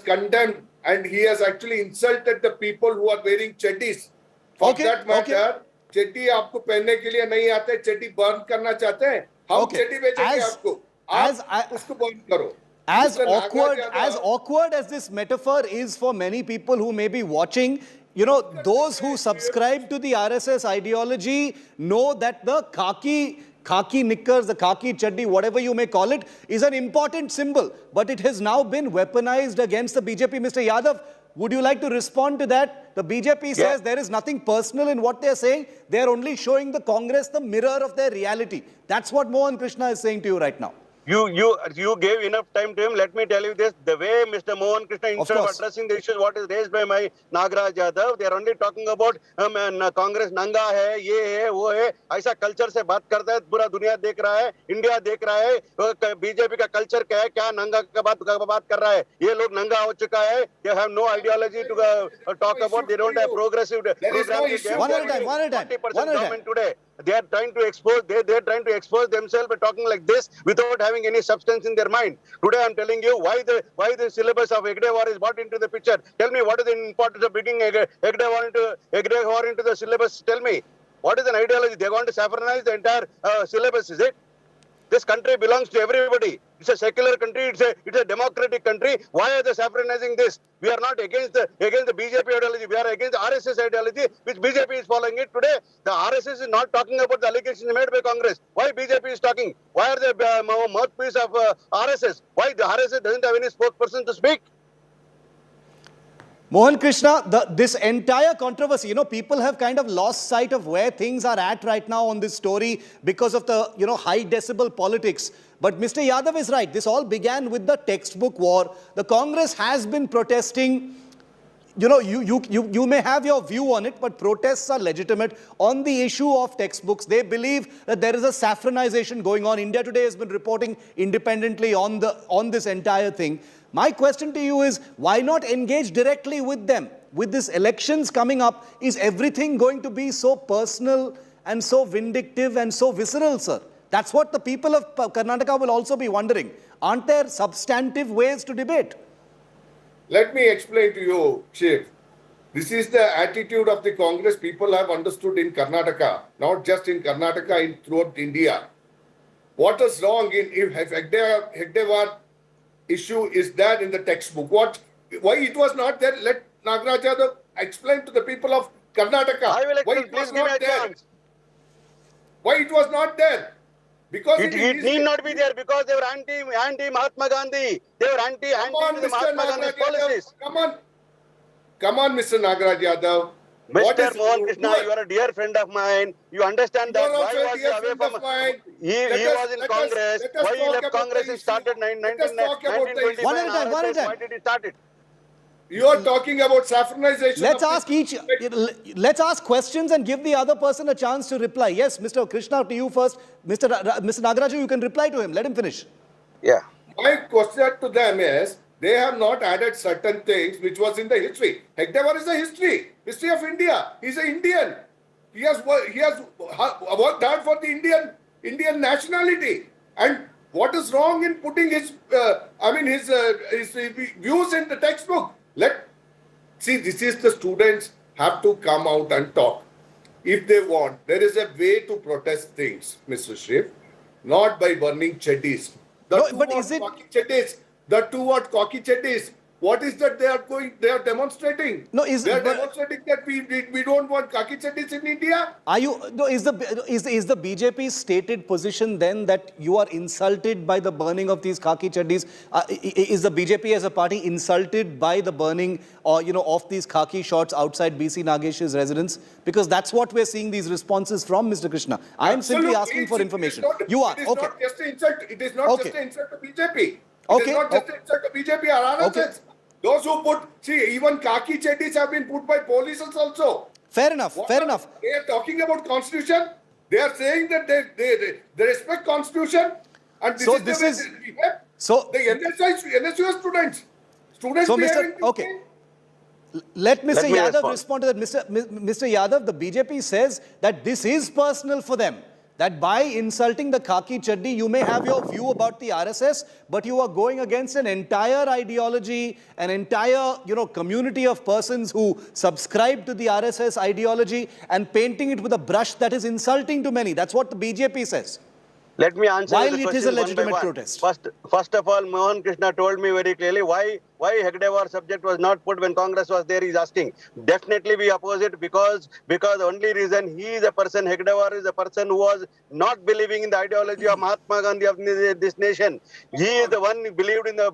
Speaker 4: condemned and he has actually insulted the people who are wearing cheddis. For that matter, चड्डी आपको पहनने के लिए नहीं आते, चड्डी burn करना चाहते हैं, हम चड्डी बेचेंगे आपको, आप उसको बर्न करो.
Speaker 10: As awkward as this metaphor is for many people who may be watching, those who subscribe to the RSS ideology know that the khaki knickers, the khaki chaddi, whatever you may call it, is an important symbol. But it has now been weaponized against the BJP. Mr. Yadav, would you like to respond to that? The BJP says there is nothing personal in what they're saying. They're only showing the Congress the mirror of their reality. That's what Mohan Krishna is saying to you right now.
Speaker 18: You gave enough time to him. Let me tell you this: the way Mr. Mohan Krishna, instead of addressing the issues what is raised by my Nagaraj Yadav, they are only talking about Congress nanga hai, ye hai, wo hai. ऐसा culture से बात करता है, पूरा दुनिया देख रहा है, इंडिया देख रहा है, बीजेपी का culture क्या है, क्या नंगा का बात कर रहा है. ये लोग नंगा हो चुका है. They have no ideology to talk about. They don't have progressive.
Speaker 10: One at a time.
Speaker 18: Government today. They are trying to expose. They are trying to expose themselves by talking like this without having any substance in their mind. Today, I am telling you why the syllabus of Egde war is brought into the picture. Tell me what is the importance of bringing Egde war into the syllabus. Tell me what is an ideology. They are going to saffronize the entire syllabus. Is it? This country belongs to everybody. It's a secular country. It's a democratic country. Why are they saffronizing this? We are not against the BJP ideology. We are against the RSS ideology, which BJP is following it today. The RSS is not talking about the allegations made by Congress. Why BJP is talking? Why are they mouthpiece of RSS? Why the RSS doesn't have any spokesperson to speak?
Speaker 10: Mohan Krishna, this entire controversy, people have kind of lost sight of where things are at right now on this story because of the, high decibel politics. But Mr. Yadav is right. This all began with the textbook war. The Congress has been protesting. You may have your view on it, but protests are legitimate on the issue of textbooks. They believe that there is a saffronization going on. India Today has been reporting independently on this entire thing. My question to you is, why not engage directly with them? With these elections coming up, is everything going to be so personal and so vindictive and so visceral, sir? That's what the people of Karnataka will also be wondering. Aren't there substantive ways to debate?
Speaker 4: Let me explain to you, Chief. This is the attitude of the Congress people have understood in Karnataka, not just in Karnataka, throughout India. What is wrong if Hegdewar issue is there in the textbook? Why it was not there? Let Nagaraj Yadav explain to the people of Karnataka.
Speaker 18: I will
Speaker 4: why
Speaker 18: explain.
Speaker 4: it was
Speaker 18: Please give me
Speaker 4: not
Speaker 18: a
Speaker 4: there.
Speaker 18: chance.
Speaker 4: Why it was not there? Because
Speaker 18: it need not be there because they were anti Mahatma Gandhi. They were anti the Mahatma Gandhi's policies.
Speaker 4: Come on, Mr. Nagaraj Yadav.
Speaker 18: Mr. Mohan Krishna, you are a dear friend of mine. You understand that why was he away from he was in Congress. Why he left Congress and started 1925?
Speaker 10: One at a time.
Speaker 18: Why did he start it?
Speaker 4: You are talking about saffronization.
Speaker 10: Let's ask questions and give the other person a chance to reply. Yes, Mr. Krishna, to you first. Mr. Nagaraju, you can reply to him. Let him finish.
Speaker 18: Yeah.
Speaker 4: My question to them is, they have not added certain things which was in the history. Hegdewar is a history of India. He's an Indian. He has worked hard for the Indian nationality. And what is wrong in putting his views in the textbook? This is the students have to come out and talk. If they want, there is a way to protest things, Mr. Shrif, not by burning cheddis. The two-word cocky cheddis. What is that they are demonstrating? They are demonstrating that we don't want khaki cheddis in India.
Speaker 10: Is the BJP's stated position then that you are insulted by the burning of these khaki cheddis? Is the BJP as a party insulted by the burning of these khaki shorts outside BC Nagesh's residence? Because that's what we're seeing these responses from, Mr. Krishna. I am simply asking for information. You are okay.
Speaker 4: It is not just an insult to BJP. It is not just an insult to BJP or RSS. Okay. Those who even khaki cheddis have been put by police also.
Speaker 10: Fair enough. Fair enough.
Speaker 4: They are talking about constitution. They are saying that they respect constitution. And this is the NSU students.
Speaker 10: Let Mr. Yadav respond to that. Mr. Yadav, the BJP says that this is personal for them. That by insulting the khaki chaddi, you may have your view about the RSS, but you are going against an entire ideology, an entire community of persons who subscribe to the RSS ideology and painting it with a brush that is insulting to many. That's what the BJP says.
Speaker 18: Let me answer
Speaker 10: While
Speaker 18: the
Speaker 10: it
Speaker 18: question
Speaker 10: is a
Speaker 18: one by
Speaker 10: legitimate
Speaker 18: one.
Speaker 10: protest.
Speaker 18: First of all, Mohan Krishna told me very clearly why Hegdewar subject was not put when Congress was there. He's asking. Definitely we oppose it because the only reason he is a person, Hegdewar is a person who was not believing in the ideology of Mahatma Gandhi of this nation. He is the one who believed in the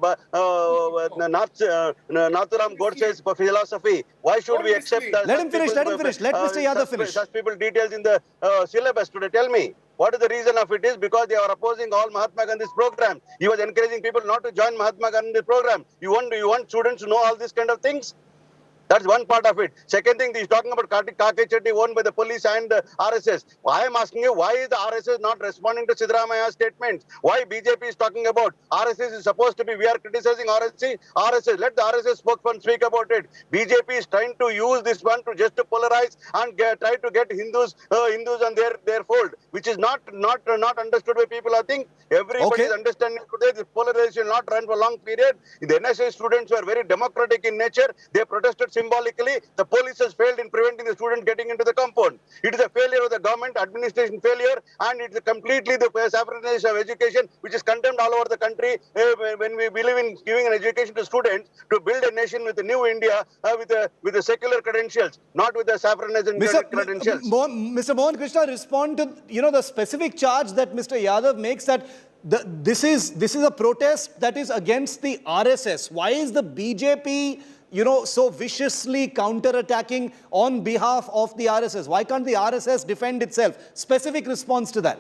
Speaker 18: Nathuram Godse's philosophy. Why should we accept that?
Speaker 10: Let him finish. Let Mr. Yadav finish.
Speaker 18: Such people details in the syllabus today. Tell me. What is the reason of it? Is because they are opposing all Mahatma Gandhi's program. He was encouraging people not to join Mahatma Gandhi's program. You want students to know all these kind of things? That's one part of it. Second thing, he's talking about khaki chaddi worn by the police and RSS. I am asking you, why is the RSS not responding to Siddaramaya's statements? Why BJP is talking about RSS is supposed to be, we are criticizing RSS. Let the RSS spokesman speak about it. BJP is trying to use this one to just to polarize and try to get Hindus on their fold, which is not understood by people. I think everybody is understanding today this polarization will not run for a long period. The NSA students were very democratic in nature. They protested symbolically. The police has failed in preventing the student getting into the compound. It is a failure of the government, administration failure, and it is completely the saffronization of education, which is condemned all over the country. When we believe in giving an education to students to build a nation with a new India, with the secular credentials, not with the saffronization credentials.
Speaker 10: Mr. Mohan Krishna, respond to the specific charge that Mr. Yadav makes that this is a protest that is against the RSS. Why is the BJP so viciously counter-attacking on behalf of the RSS? Why can't the RSS defend itself? Specific response to that.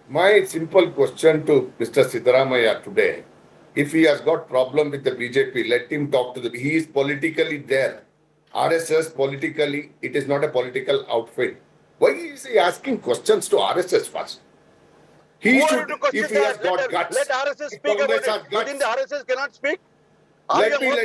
Speaker 4: My simple question to Mr. Siddaramaiah today, if he has got problem with the BJP, let him talk to he is politically there. RSS politically, it is not a political outfit. Why is he asking questions to RSS first? He should, if he has got guts.
Speaker 18: Let RSS speak about it. Within the RSS cannot speak.
Speaker 4: Let me,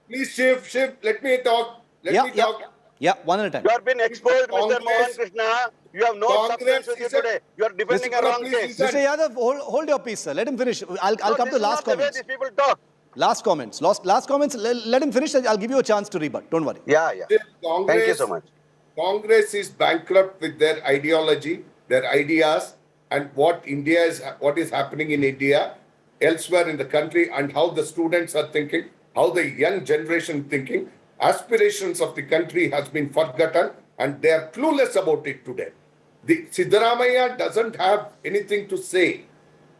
Speaker 4: please shift, let me talk. Let me talk.
Speaker 10: Yeah, one at a time.
Speaker 18: You have been exposed, Mr. Mohan Krishna. You have no substance with you today. You are defending a wrong case.
Speaker 10: Mr. Yadav, hold your peace, sir. Let him finish. I'll come to last comments.
Speaker 18: These people talk.
Speaker 10: Last comments. Last comments. Let him finish. I'll give you a chance to rebut. Don't worry.
Speaker 18: Yeah. Thank you so much.
Speaker 4: Congress is bankrupt with their ideology, their ideas, and what is happening in India, elsewhere in the country, and how the students are thinking, how the young generation thinking. Aspirations of the country has been forgotten, and they are clueless about it today. The Siddaramaiah doesn't have anything to say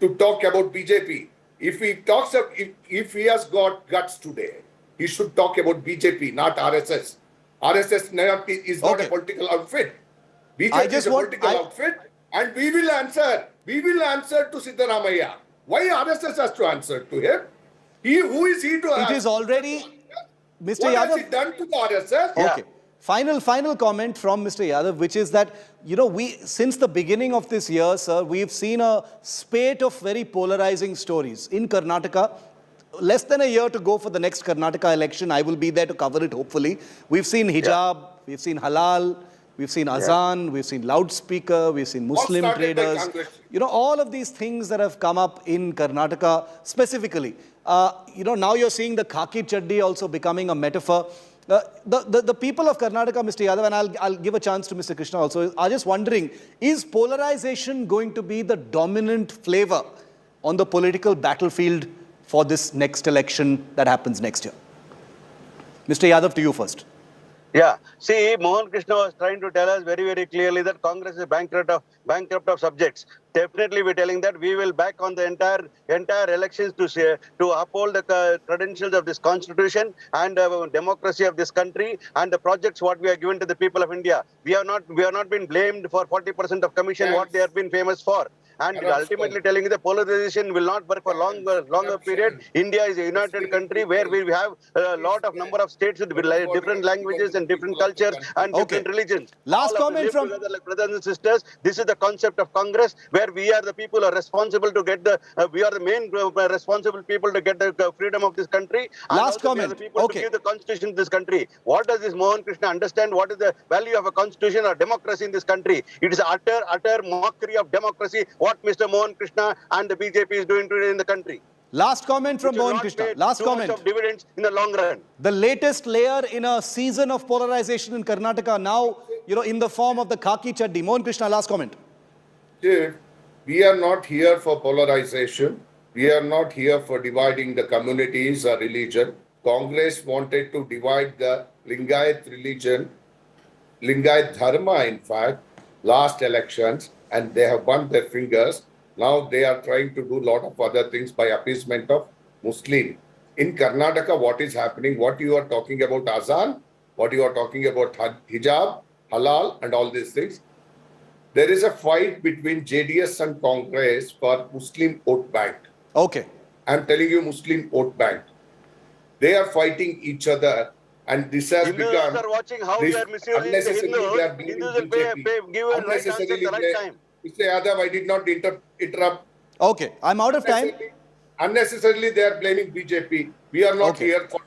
Speaker 4: to talk about BJP. If he talks, if he has got guts today, he should talk about BJP, not RSS. RSS is not a political outfit. BJP is a political outfit, and we will answer. We will answer to Siddaramaiah. Why RSS has to answer to him? Who is he to answer?
Speaker 10: It is already, Mr.
Speaker 4: What
Speaker 10: Yadav.
Speaker 4: has he done to the RSS?
Speaker 10: Okay. Final comment from Mr. Yadav, which is that, since the beginning of this year, sir, we've seen a spate of very polarizing stories. In Karnataka, less than a year to go for the next Karnataka election. I will be there to cover it, hopefully. We've seen hijab, we've seen halal, we've seen azan, we've seen loudspeaker, we've seen Muslim traders. All of these things that have come up in Karnataka specifically. Now you're seeing the khaki chaddi also becoming a metaphor. The people of Karnataka, Mr. Yadav, and I'll give a chance to Mr. Krishna also, are just wondering, is polarization going to be the dominant flavor on the political battlefield for this next election that happens next year? Mr. Yadav, to you first.
Speaker 18: Yeah. See, Mohan Krishna was trying to tell us very, very clearly that Congress is bankrupt of subjects. Definitely, we're telling that we will back on the entire elections to uphold the credentials of this constitution and democracy of this country and the projects what we are given to the people of India. We have not been blamed for 40% of commission what they have been famous for. And ultimately telling you the polarization will not work for longer period. India is a united country where we have a lot of number of states with different languages and different cultures and different religions.
Speaker 10: Last comment from
Speaker 18: like brothers and sisters. This is the concept of Congress, where we are the people who are responsible to get we are the main responsible people to get the freedom of this country.
Speaker 10: Last comment.
Speaker 18: We are the people to give the constitution to this country. What does this Mohan Krishna understand? What is the value of a constitution or democracy in this country? It is utter mockery of democracy. What Mr. Mohan Krishna and the BJP is doing today in the country.
Speaker 10: Last comment from Mohan Krishna. Last comment.
Speaker 18: Of dividends in the long run.
Speaker 10: The latest layer in a season of polarization in Karnataka now, in the form of the khaki chaddi. Mohan Krishna, last comment.
Speaker 4: We are not here for polarization. We are not here for dividing the communities or religion. Congress wanted to divide the Lingayat religion, Lingayat Dharma, in fact, last elections, and they have burnt their fingers. Now they are trying to do a lot of other things by appeasement of Muslim. In Karnataka, what is happening, what you are talking about azan, what you are talking about hijab, halal, and all these things, there is a fight between JDS and Congress for Muslim vote bank.
Speaker 10: Okay.
Speaker 4: I'm telling you, Muslim vote bank. They are fighting each other, and this has
Speaker 18: Hindus
Speaker 4: become...
Speaker 18: are watching how we are misusing the Hindus will give a right answer at the right time.
Speaker 4: Mr. Yadav, I did not interrupt.
Speaker 10: Okay, I'm out of time.
Speaker 4: Unnecessarily, they are blaming BJP. We are not here for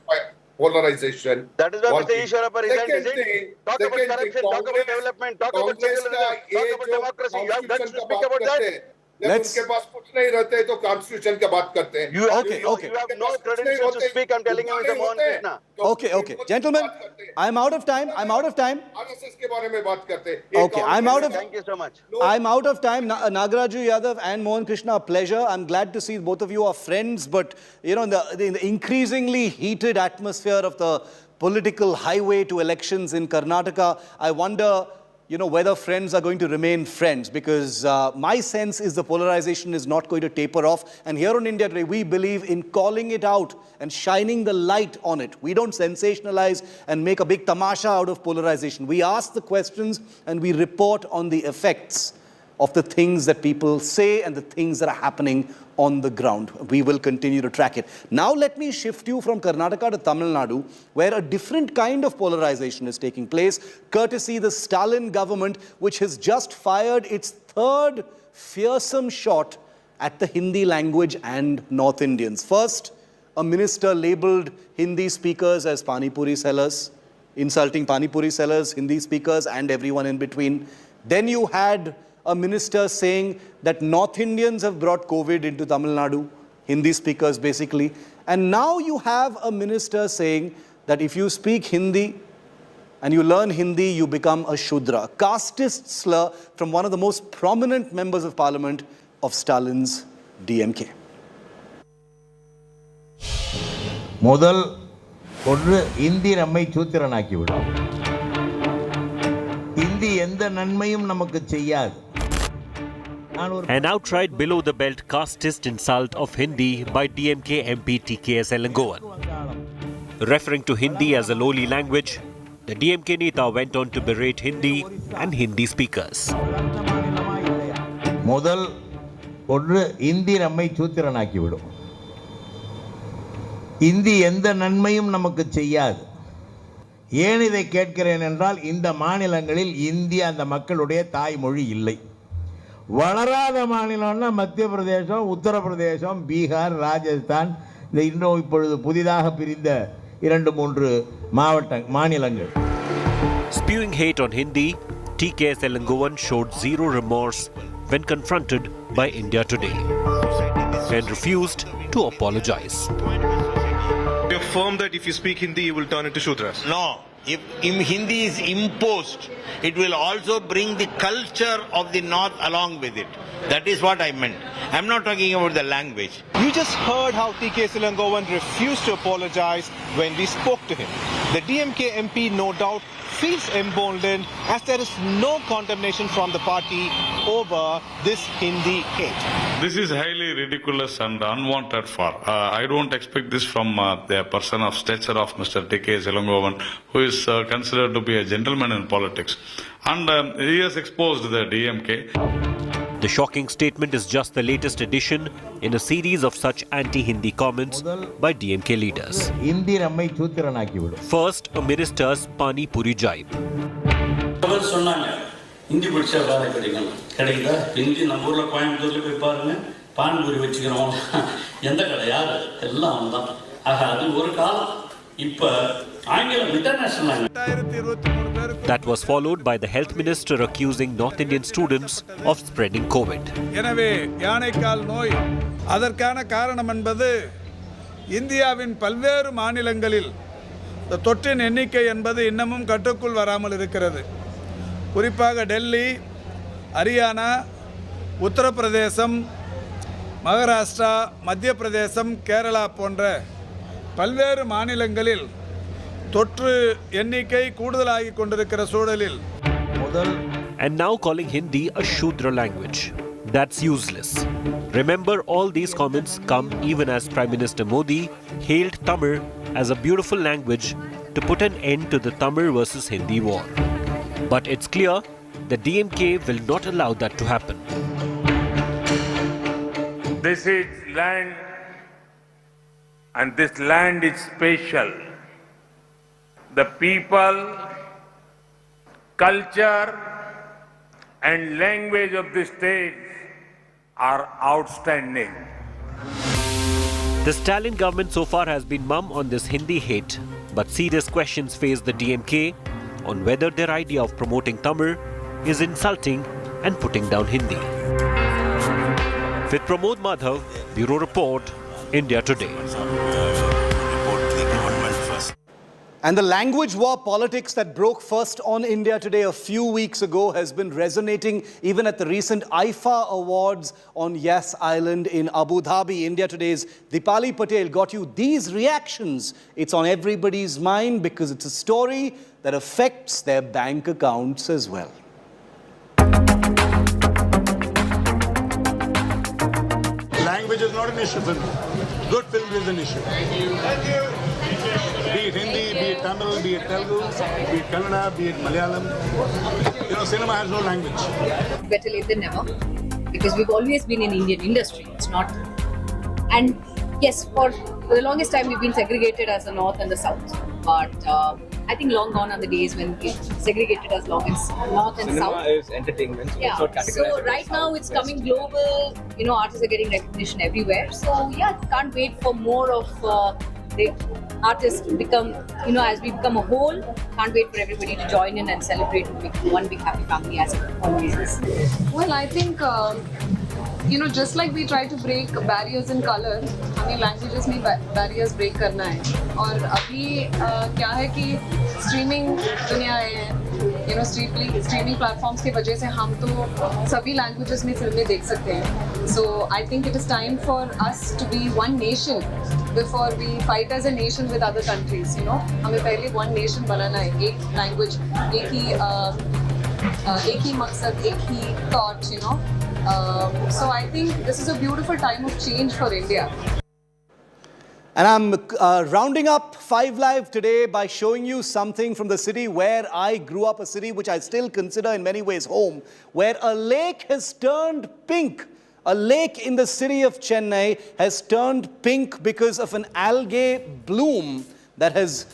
Speaker 4: polarization.
Speaker 18: That is why Mr. Ishwarappa resigned. Talk about corruption, talk about development, talk about secularism, talk about democracy. You have guts to speak about that.
Speaker 4: उनके पास कुछ नहीं रहते तो constitution की बात करते हैं.
Speaker 18: You have no credentials to speak. I'm telling you, Mr. Mohan Krishna.
Speaker 10: Okay, gentlemen, I'm out of time.
Speaker 4: RSS के बारे में बात करते हैं.
Speaker 10: Okay, I'm out of.
Speaker 18: Thank you so much.
Speaker 10: I'm out of time. Nagaraju Yadav and Mohan Krishna, a pleasure. I'm glad to see both of you are friends, but in the increasingly heated atmosphere of the political highway to elections in Karnataka, I wonder, whether friends are going to remain friends, because my sense is the polarization is not going to taper off. And here on India Today, we believe in calling it out and shining the light on it. We don't sensationalize and make a big tamasha out of polarization. We ask the questions and we report on the effects of the things that people say and the things that are happening on the ground. We will continue to track it. Now let me shift you from Karnataka to Tamil Nadu, where a different kind of polarization is taking place, courtesy the Stalin government, which has just fired its third fearsome shot at the Hindi language and North Indians. First, a minister labelled Hindi speakers as Pani Puri sellers, insulting Pani Puri sellers, Hindi speakers and everyone in between. Then you had a minister saying that North Indians have brought COVID into Tamil Nadu, Hindi speakers basically. And now you have a minister saying that if you speak Hindi and you learn Hindi, you become a Shudra. Casteist slur from one of the most prominent members of parliament of Stalin's DMK.
Speaker 5: முதல் ஒன்று இந்தி நம்மை சூத்திரனாக்கி விடும். இந்தி எந்த நன்மையும் நமக்கு செய்யாது.
Speaker 22: An outright below-the-belt casteist insult of Hindi by DMK MP TKS Elangovan. Referring to Hindi as a lowly language, the DMK Neta went on to berate Hindi and Hindi speakers.
Speaker 5: முதல் ஒன்று இந்தி நம்மை சூத்திரனாக்கி விடும். இந்தி எந்த நன்மையும் நமக்கு செய்யாது. ஏன் இதை கேட்கிறேன் என்றால் இந்த மாநிலங்களில் இந்தி அந்த மக்களுடைய தாய்மொழி இல்லை. வளராத மாநிலம்னா மத்திய பிரதேசம், உத்தரப்பிரதேசம், பீகார், ராஜஸ்தான், இந்த இன்னும் இப்பொழுது புதிதாக பிரிந்த 2-3 மாநிலங்கள்.
Speaker 22: Spewing hate on Hindi, TKS Elangovan showed zero remorse when confronted by India Today and refused to apologize.
Speaker 13: You affirm that if you speak Hindi, you will turn into Shudras?
Speaker 20: No. If Hindi is imposed, it will also bring the culture of the North along with it. That is what I meant. I'm not talking about the language.
Speaker 13: You just heard how TKS Elangovan refused to apologize when we spoke to him. The DMK MP, no doubt, feels emboldened as there is no condemnation from the party over this Hindi hate.
Speaker 23: This is highly ridiculous and unwanted for. I don't expect this from the person of stature of Mr. TKS Elangovan, who is considered to be a gentleman in politics. And he has exposed the DMK.
Speaker 22: The shocking statement is just the latest addition in a series of such anti-Hindi comments by DMK leaders. First, a minister's Pani Puri jibe.
Speaker 24: Hindi படிச்சா வேலை கிடைக்குதா? இந்தி நம்ம ஊரில் கோயம்புத்தூர்ல போய் பாருங்க, பானிபூரி வச்சுக்கிறோம், எந்த கடை யாரு எல்லாம் வந்தான். ஆக அது ஒரு காலம். இப்ப ஆங்கிலம் international.
Speaker 22: That was followed by the health minister accusing North Indian students of spreading COVID.
Speaker 8: எனவே யானைக்கால் நோய் அதற்கான காரணம் என்பது இந்தியாவின் பல்வேறு மாநிலங்களில் தொற்றின் எண்ணிக்கை என்பது இன்னமும் கட்டுக்குள் வராமல் இருக்கிறது. குறிப்பாக டெல்லி, ஹரியானா, உத்தரப்பிரதேசம், மகாராஷ்டிரா, மத்திய பிரதேசம், கேரளா போன்ற பல்வேறு மாநிலங்களில் தொற்று எண்ணிக்கை கூடுதலாகிக் கொண்டிருக்கிற சூழலில்
Speaker 22: And now calling Hindi a Shudra language. That's useless. Remember, all these comments come even as Prime Minister Modi hailed Tamil as a beautiful language to put an end to the Tamil versus Hindi war. But it's clear that DMK will not allow that to happen.
Speaker 25: This is land, and this land is special. The people, culture, and language of this state are outstanding.
Speaker 22: The Stalin government so far has been mum on this Hindi hate, but serious questions face the DMK on whether their idea of promoting Tamil is insulting and putting down Hindi. With Pramod Madhav, Bureau Report, India Today.
Speaker 10: And the language war politics that broke first on India Today a few weeks ago has been resonating even at the recent IFA Awards on Yas Island in Abu Dhabi. India Today's Dipali Patel got you these reactions. It's on everybody's mind because it's a story that affects their bank accounts as well.
Speaker 8: language is not an issue for me. Good film is an issue. Thank you. Be it Hindi, be it Tamil, be it Telugu, be it Kannada, be it Malayalam. You know, cinema has no language.
Speaker 2: Better late than never, because we've always been in Indian industry. It's not, and yes, for the longest time we've been segregated as the North and the South. But I think long gone are the days when we segregated as North and South.
Speaker 9: Cinema is entertainment. So
Speaker 2: Yeah. So right now it's coming global. You know, artists are getting recognition everywhere. So yeah, can't wait for more of the artists to become. You know, as we become a whole, can't wait for everybody to join in and celebrate and make one big happy family as it always is.
Speaker 12: Well, I think. You know, just like we try to break barriers in color, हमें languages में barriers break करना है. और अभी क्या है कि streaming दुनिया है, you know, streaming platforms की वजह से हम तो सभी languages में फिल्में देख सकते हैं. So I think it is time for us to be one nation before we fight as a nation with other countries. You know, हमें पहले one nation बनाना है, एक language, एक ही मकसद, एक ही thought. You know. So I think this is a beautiful time of change for India.
Speaker 10: And I'm rounding up 5 Live today by showing you something from the city where I grew up, a city which I still consider in many ways home, where a lake has turned pink. A lake in the city of Chennai has turned pink because of an algae bloom that has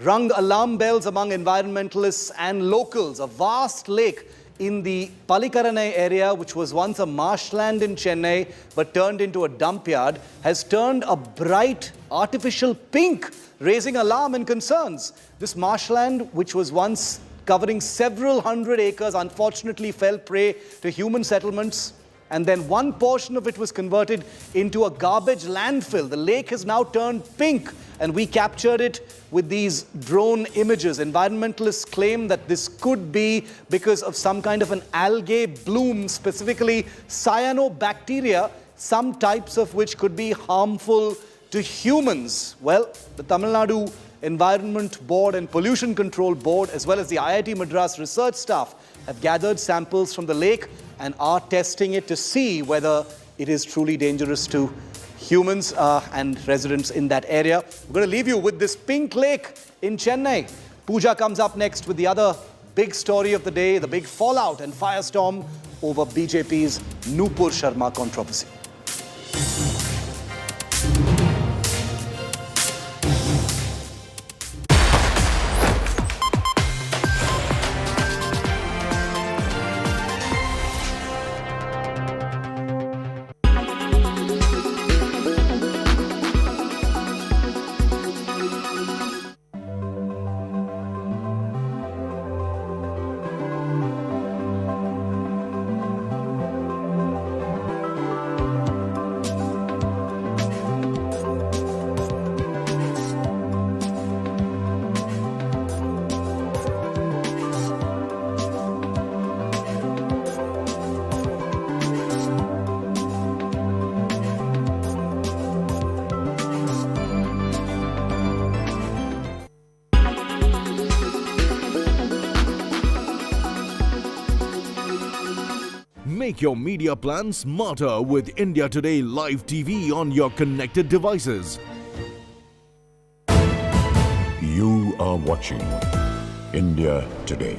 Speaker 10: rung alarm bells among environmentalists and locals. A vast lake in the Pallikaranai area, which was once a marshland in Chennai but turned into a dump yard, has turned a bright artificial pink, raising alarm and concerns. This marshland, which was once covering several hundred acres, unfortunately fell prey to human settlements, and then one portion of it was converted into a garbage landfill. The lake has now turned pink, and we captured it with these drone images. Environmentalists claim that this could be because of some kind of an algae bloom, specifically cyanobacteria, some types of which could be harmful to humans. Well, the Tamil Nadu Environment Board and Pollution Control Board, as well as the IIT Madras research staff, have gathered samples from the lake and are testing it to see whether it is truly dangerous to humans and residents in that area. We're going to leave you with this pink lake in Chennai. Pooja comes up next with the other big story of the day, the big fallout and firestorm over BJP's Nupur Sharma controversy.
Speaker 26: Make your media plan smarter with India Today Live TV on your connected devices.
Speaker 11: You are watching India Today.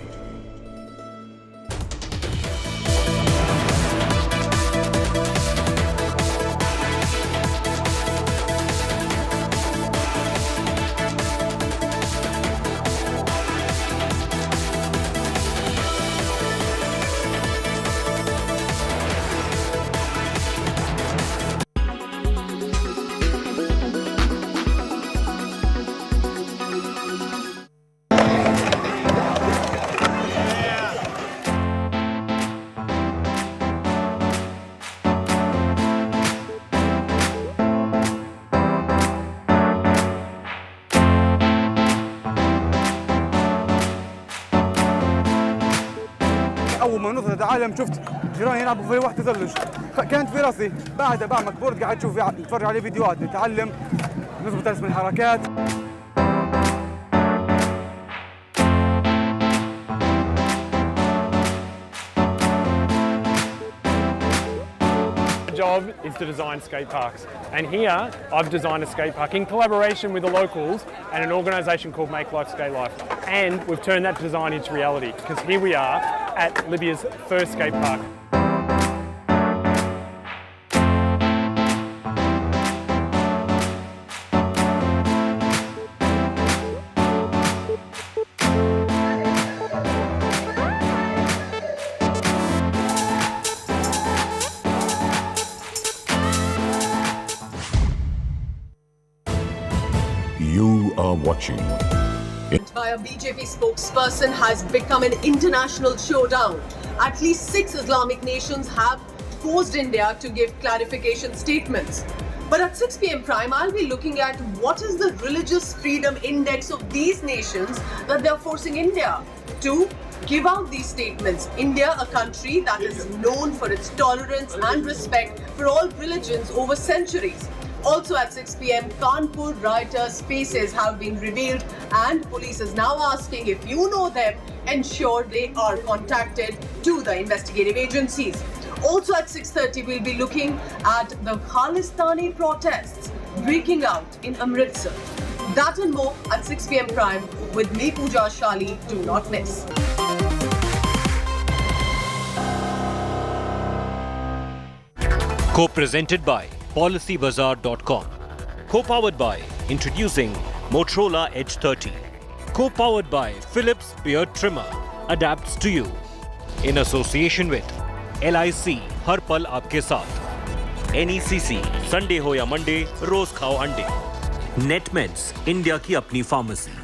Speaker 14: اول ما نزلت العالم شفت جيراني يلعبوا في واحد تزلج كانت في راسي بعدها بعمل بورد قاعد اشوف اتفرج عليه فيديوهات نتعلم نظبط رسم الحركات.
Speaker 3: job is to design skate parks. And here, I've designed a skate park in collaboration with the locals and an organisation called Make Life Skate Life. And we've turned that design into reality, because here we are at Libya's first skate park.
Speaker 11: You are watching.
Speaker 6: By a BJP spokesperson has become an international showdown. At least 6 Islamic nations have forced India to give clarification statements. But at 6 p.m. prime, I'll be looking at what is the religious freedom index of these nations that they're forcing India to give out these statements. India, a country that is known for its tolerance and respect for all religions over centuries. Also at 6 p.m, Kanpur rioters' faces have been revealed and police is now asking if you know them, ensure they are contacted to the investigative agencies. Also at 6:30, we'll be looking at the Khalistani protests breaking out in Amritsar. That and more at 6 p.m. prime with me, Pooja Shali. Do not miss.
Speaker 22: Co-presented by PolicyBazaar.com. Co-powered by introducing Motorola Edge 30. Co-powered by Philips Beard Trimmer. Adapts to you. In association with LIC हर पल आपके साथ. NECC Sunday हो या Monday रोज खाओ अंडे. Netmeds India की अपनी pharmacy.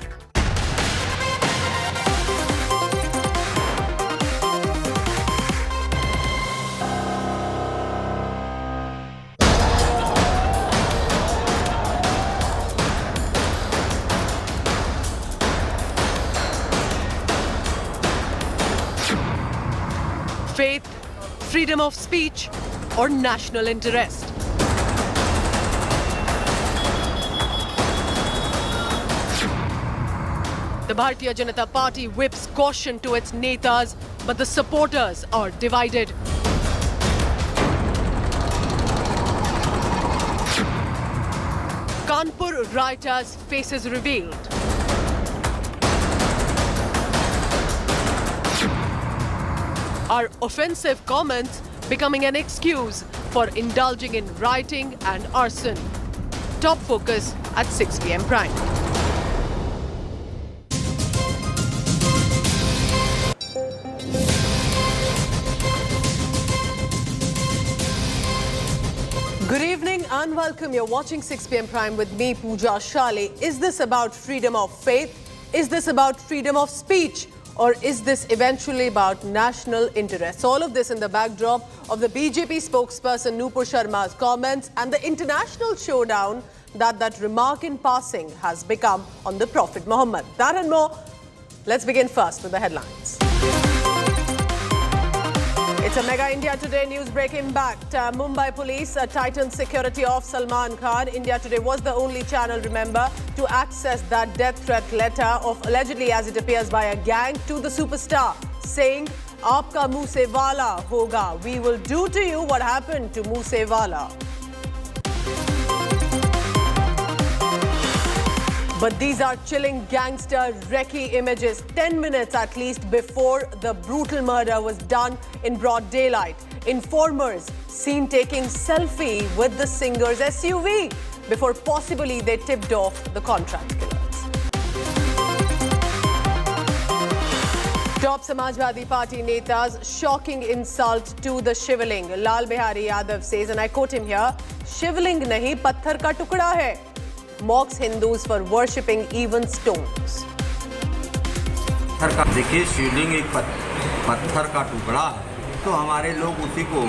Speaker 6: Faith, freedom of speech, or national interest. The Bharatiya Janata Party whips caution to its netas, but the supporters are divided. Kanpur rioters' faces revealed. Are offensive comments becoming an excuse for indulging in rioting and arson? Top focus at 6 p.m. prime. Good evening and welcome. You're watching 6 p.m. prime with me, Pooja Shali. Is this about freedom of faith? Is this about freedom of speech? Or is this eventually about national interests? All of this in the backdrop of the BJP spokesperson Nupur Sharma's comments and the international showdown that remark in passing has become on the Prophet Muhammad. That and more. Let's begin first with the headlines. It's a mega India Today news breaking back. Mumbai police tightened security of Salman Khan. India Today was the only channel, remember, to access that death threat letter of allegedly, as it appears, by a gang to the superstar, saying, "Aapka Muh se wala hoga. We will do to you what happened to Muh se wala." But these are chilling gangster recce images 10 minutes at least before the brutal murder was done in broad daylight. Informers seen taking selfie with the singer's SUV before possibly they tipped off the contract killers. Top Samajwadi Party netas shocking insult to the Shivling. Lal Bihari Yadav says, and I quote him here, "Shivling nahi, patthar ka tukda hai." Mocks Hindus for worshipping even stones.
Speaker 7: देखिए, शिवलिंग एक पत्थर का टुकड़ा है, तो हमारे लोग उसी को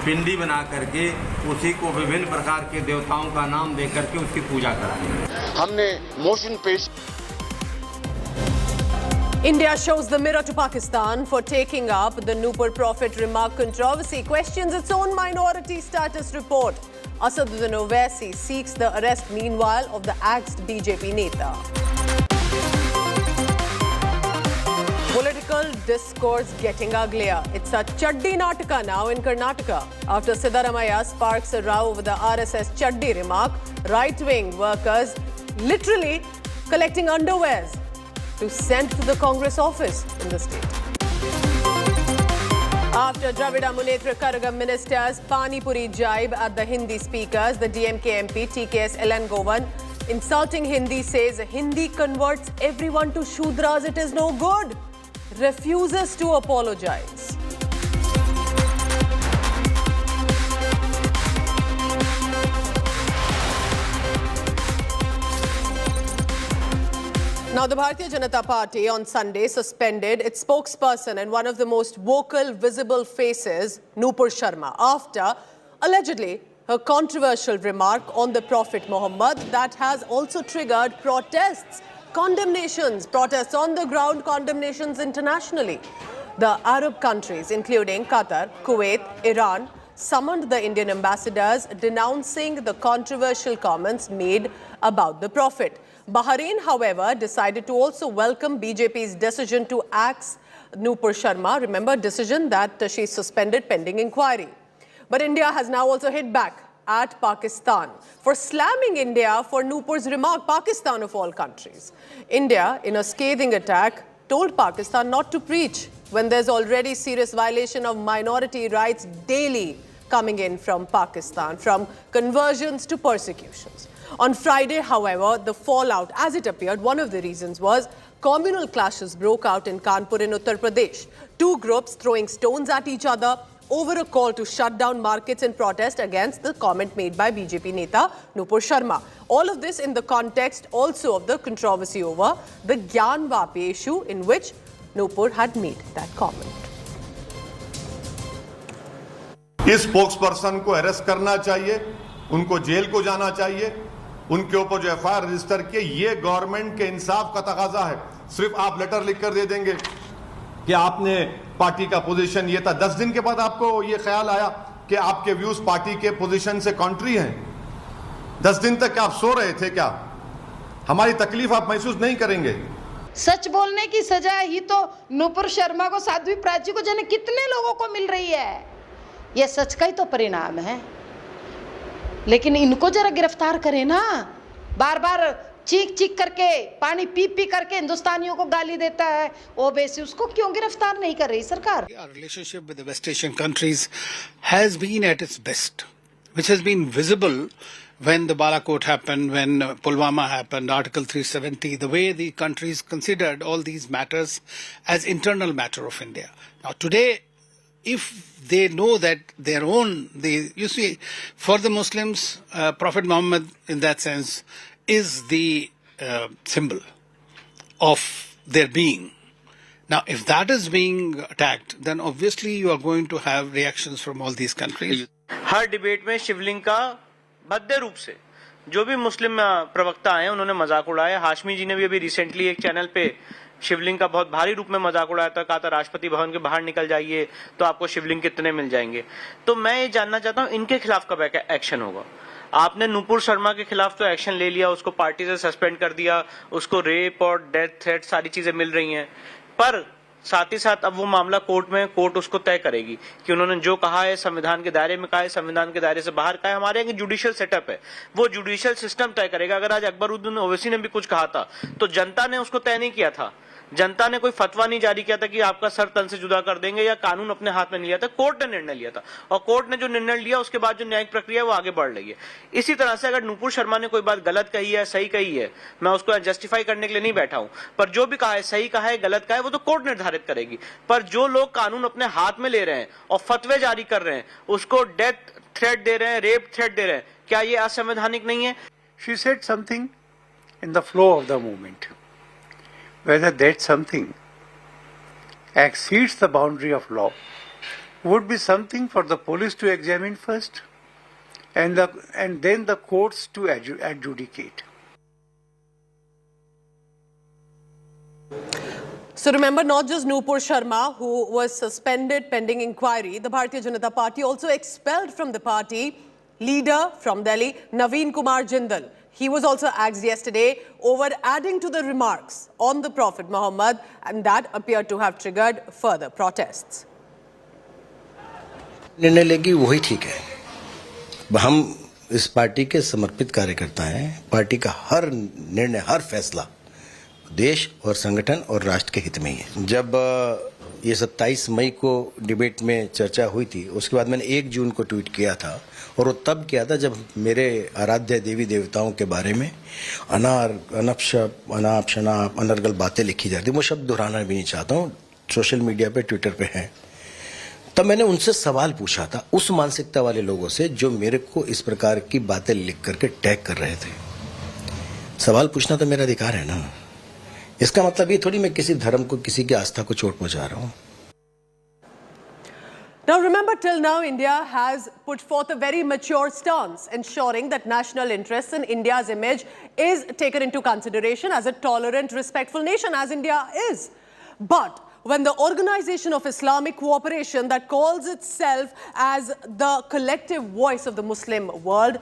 Speaker 7: पिंडी बना करके उसी को विभिन्न प्रकार के देवताओं का नाम दे करके उसकी पूजा कराएं। हमने मोशन पेश
Speaker 6: India shows the mirror to Pakistan for taking up the Nupur Prophet remark controversy, questions its own minority status report. Asaduddin Owaisi seeks the arrest meanwhile of the axed BJP neta. Political discourse getting uglier. It's a Chaddi Nataka now in Karnataka. After Siddaramaiah sparks a row over the RSS Chaddi remark, right-wing workers literally collecting underwears to send to the Congress office in the state. After Dravida Munetra Karagam ministers Pani Puri jibe at the Hindi speakers, the DMK MP TKS Elangovan insulting Hindi says Hindi converts everyone to Shudras, it is no good. Refuses to apologize. Now, the Bharatiya Janata Party on Sunday suspended its spokesperson and one of the most vocal, visible faces, Nupur Sharma, after allegedly her controversial remark on the Prophet Muhammad that has also triggered protests, condemnations, protests on the ground, condemnations internationally. The Arab countries, including Qatar, Kuwait, Iran, summoned the Indian ambassadors denouncing the controversial comments made about the Prophet. Bahrain, however, decided to also welcome BJP's decision to axe Nupur Sharma. Remember, decision that she suspended pending inquiry. But India has now also hit back at Pakistan for slamming India for Nupur's remark, Pakistan of all countries. India, in a scathing attack, told Pakistan not to preach when there's already serious violation of minority rights daily coming in from Pakistan, from conversions to persecutions. On Friday, however, the fallout, as it appeared, one of the reasons was communal clashes broke out in Kanpur in Uttar Pradesh. Two groups throwing stones at each other over a call to shut down markets in protest against the comment made by BJP Neta Nupur Sharma. All of this in the context also of the controversy over the Gyan Vapi issue in which Nupur had made that comment.
Speaker 1: इस spokesperson को arrest करना चाहिए, उनको jail को जाना चाहिए, उनके ऊपर जो एफआईआर रजिस्टर किए, ये गवर्नमेंट के इंसाफ का तकाजा है। सिर्फ आप लेटर लिखकर दे देंगे कि आपने पार्टी का पोजीशन ये था, 10 दिन के बाद आपको ये ख्याल आया कि आपके व्यूज पार्टी के पोजीशन से कॉन्ट्री हैं। 10 दिन तक आप सो रहे थे क्या? हमारी तकलीफ आप महसूस नहीं करेंगे।
Speaker 15: सच बोलने की सजा ही तो नुपुर शर्मा को, साध्वी प्राची को, जाने कितने लोगों को मिल रही है। ये सच का ही तो परिणाम है। लेकिन इनको जरा गिरफ्तार करें ना। बार बार चीख चीख करके, पानी पी पी करके हिंदुस्तानियों को गाली देता है ओवैसी, उसको क्यों गिरफ्तार नहीं कर रही सरकार?
Speaker 16: Our relationship with the West Asian countries has been at its best, which has been visible when the Balakot happened, when Pulwama happened, Article 370, the way the countries considered all these matters as internal matter of India. Now today, if they know that their own, you see, for the Muslims, Prophet Muhammad in that sense is the symbol of their being. Now, if that is being attacked, then obviously you are going to have reactions from all these countries.
Speaker 17: Her debate में शिवलिंग का भद्दे रूप से जो भी मुस्लिम प्रवक्ता आए उन्होंने मजाक उड़ाया। हाशमी जी ने भी अभी रिसेंटली एक चैनल पे शिवलिंग का बहुत भारी रूप में मजाक उड़ाया था, कहा था राष्ट्रपति भवन के बाहर निकल जाइए तो आपको शिवलिंग कितने मिल जाएंगे। तो मैं ये जानना चाहता हूँ इनके खिलाफ कब एक्शन होगा? आपने नुपुर शर्मा के खिलाफ तो एक्शन ले लिया, उसको पार्टी से सस्पेंड कर दिया, उसको रेप और डेथ थ्रेट सारी चीजें मिल रही हैं, पर साथ ही साथ अब वो मामला कोर्ट में, कोर्ट उसको तय करेगी कि उन्होंने जो कहा है संविधान के दायरे में कहा है, संविधान के दायरे से बाहर कहा है। हमारे यहाँ जुडिशियल सेटअप है, वो जुडिशियल सिस्टम तय करेगा। अगर आज अकबरुद्दीन ओवैसी ने भी कुछ कहा था तो जनता ने उसको तय नहीं किया था, जनता ने कोई फतवा नहीं जारी किया था कि आपका सर तन से जुदा कर देंगे या कानून अपने हाथ में नहीं लिया था, कोर्ट ने निर्णय लिया था और कोर्ट ने जो निर्णय लिया उसके बाद जो न्यायिक प्रक्रिया है वो आगे बढ़ रही है। इसी तरह से अगर नुपुर शर्मा ने कोई बात गलत कही है, सही कही है, मैं उसको जस्टिफाई करने के लिए नहीं बैठा हूं, पर जो भी कहा है, सही कहा है, गलत कहा है, वो तो कोर्ट निर्धारित करेगी। पर जो लोग कानून अपने हाथ में ले रहे हैं और फतवे जारी कर रहे हैं, उसको डेथ थ्रेट दे रहे हैं, रेप थ्रेट दे रहे हैं, क्या ये असंवैधानिक नहीं है?
Speaker 19: She said something in the flow of the movement. Whether that something exceeds the boundary of law would be something for the police to examine first and then the courts to adjudicate.
Speaker 6: So remember, not just Nupur Sharma, who was suspended pending inquiry, the Bharatiya Janata Party also expelled from the party leader from Delhi, Naveen Kumar Jindal. He was also asked yesterday over adding to the remarks on the Prophet Muhammad, and that appeared to have triggered further protests.
Speaker 4: निर्णय लेगी वही ठीक है। हम इस party के समर्पित कार्यकर्ता हैं। पार्टी का हर निर्णय, हर फैसला देश और संगठन और राष्ट्र के हित में ही है। जब ये 27 मई को डिबेट में चर्चा हुई थी, उसके बाद मैंने 1 जून को ट्वीट किया था, और वो तब किया था जब मेरे आराध्य देवी देवताओं के बारे में अनाप शनाप अनर्गल बातें लिखी जाती। वो शब्द दोहराना भी नहीं चाहता हूँ, सोशल मीडिया पे, ट्विटर पे हैं। तब मैंने उनसे सवाल पूछा था, उस मानसिकता वाले लोगों से जो मेरे को इस प्रकार की बातें लिख करके टैग कर रहे थे। सवाल पूछना तो मेरा अधिकार है ना। इसका मतलब ये थोड़ी मैं किसी धर्म को, किसी की आस्था को चोट पहुंचा रहा हूँ।
Speaker 6: Now remember, till now India has put forth a very mature stance, ensuring that national interests and India's image is taken into consideration as a tolerant, respectful nation, as India is. But when the Organization of Islamic Cooperation, that calls itself as the collective voice of the Muslim world,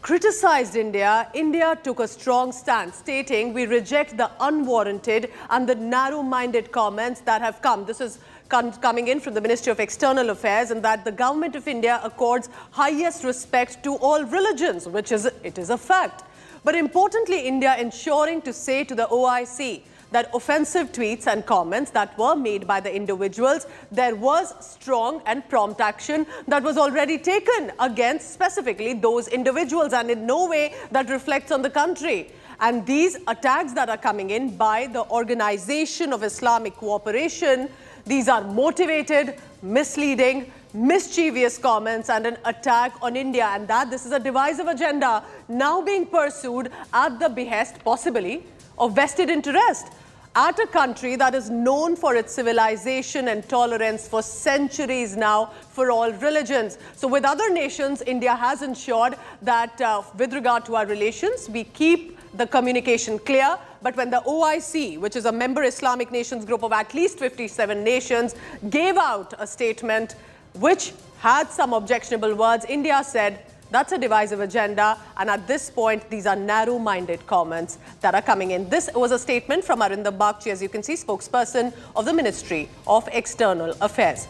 Speaker 6: criticized India, India took a strong stand, stating we reject the unwarranted and the narrow-minded comments that have come. This is coming in from the Ministry of External Affairs, and that the government of India accords highest respect to all religions, which is a fact. But importantly, India ensuring to say to the OIC that offensive tweets and comments that were made by the individuals, there was strong and prompt action that was already taken against specifically those individuals, and in no way that reflects on the country. And these attacks that are coming in by the Organization of Islamic Cooperation, these are motivated, misleading, mischievous comments and an attack on India, and that this is a divisive agenda now being pursued at the behest, possibly, of vested interest at a country that is known for its civilization and tolerance for centuries now for all religions. So with other nations, India has ensured that with regard to our relations, we keep the communication clear. But when the OIC, which is a member Islamic nations group of at least 57 nations, gave out a statement which had some objectionable words, India said, that's a divisive agenda, and at this point, these are narrow-minded comments that are coming in. This was a statement from Arindam Bagchi, as you can see, spokesperson of the Ministry of External Affairs.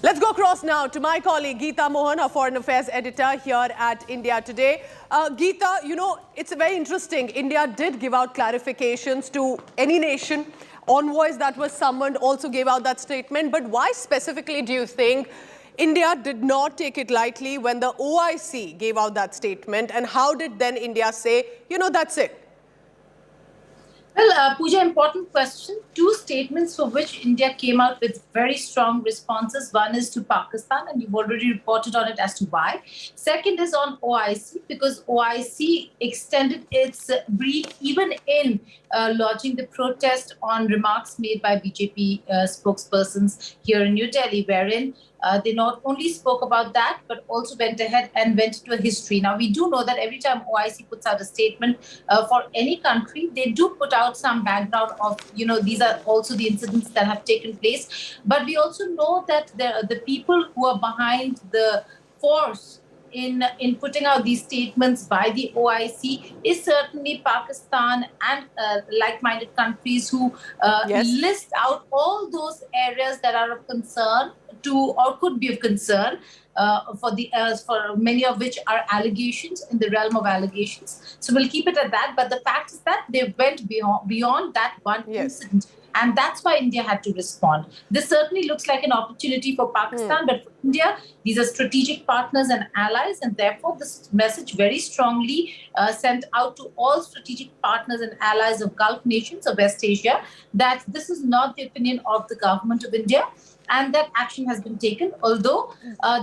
Speaker 6: Let's go across now to my colleague Geeta Mohan, our Foreign Affairs editor here at India Today. Geeta, you know, it's very interesting. India did give out clarifications to any nation. Envoys that were summoned also gave out that statement. But why specifically do you think India did not take it lightly when the OIC gave out that statement? And how did then India say, you know, that's it?
Speaker 5: Well, Pooja, important question. 2 statements for which India came out with very strong responses. One is to Pakistan, and you've already reported on it as to why. Second is on OIC, because OIC extended its brief even in lodging the protest on remarks made by BJP spokespersons here in New Delhi, wherein they not only spoke about that, but also went ahead and went into a history. Now, we do know that every time OIC puts out a statement for any country, they do put out some background of, you know, these are also the incidents that have taken place. But we also know that the people who are behind the force in putting out these statements by the OIC is certainly Pakistan and like-minded countries who list out all those areas that are of concern to, or could be of concern for many of which are allegations, in the realm of allegations. So we'll keep it at that. But the fact is that they went beyond that one incident. And that's why India had to respond. This certainly looks like an opportunity for Pakistan, but for India, these are strategic partners and allies, and therefore this message very strongly sent out to all strategic partners and allies of Gulf nations of West Asia that this is not the opinion of the government of India, and that action has been taken, although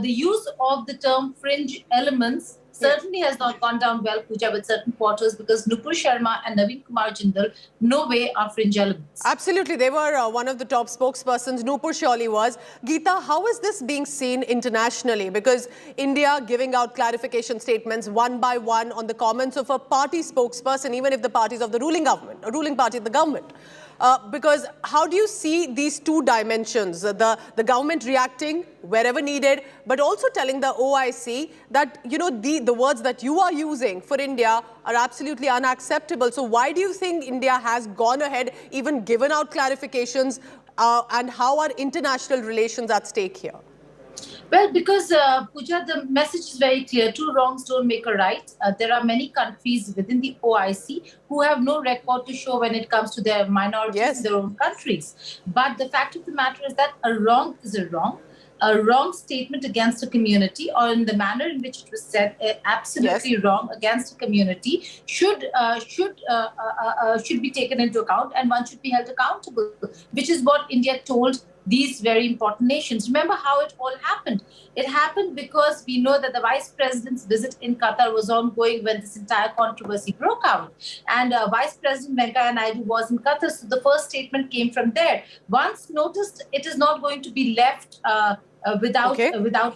Speaker 5: the use of the term fringe elements certainly has not gone down well, Pooja, with certain quarters, because Nupur Sharma and Naveen Kumar Jindal no way are fringe elements.
Speaker 6: Absolutely. They were one of the top spokespersons. Nupur surely was. Geeta, how is this being seen internationally? Because India giving out clarification statements one by one on the comments of a party spokesperson, even if the party is of the ruling government, a ruling party of the government. Because how do you see these two dimensions? The government reacting wherever needed, but also telling the OIC that, you know, the words that you are using for India are absolutely unacceptable. So why do you think India has gone ahead, even given out clarifications, and how are international relations at stake here?
Speaker 5: Well, because, Pooja, the message is very clear. Two wrongs don't make a right. There are many countries within the OIC who have no record to show when it comes to their minorities in their own countries. But the fact of the matter is that a wrong is a wrong. A wrong statement against a community, or in the manner in which it was said, absolutely wrong against a community, should be taken into account, and one should be held accountable, which is what India told these very important nations. Remember how it all happened. It happened because we know that the Vice President's visit in Qatar was ongoing when this entire controversy broke out. And Vice President Venkaiah Naidu was in Qatar, so the first statement came from there. Once noticed, it is not going to be left without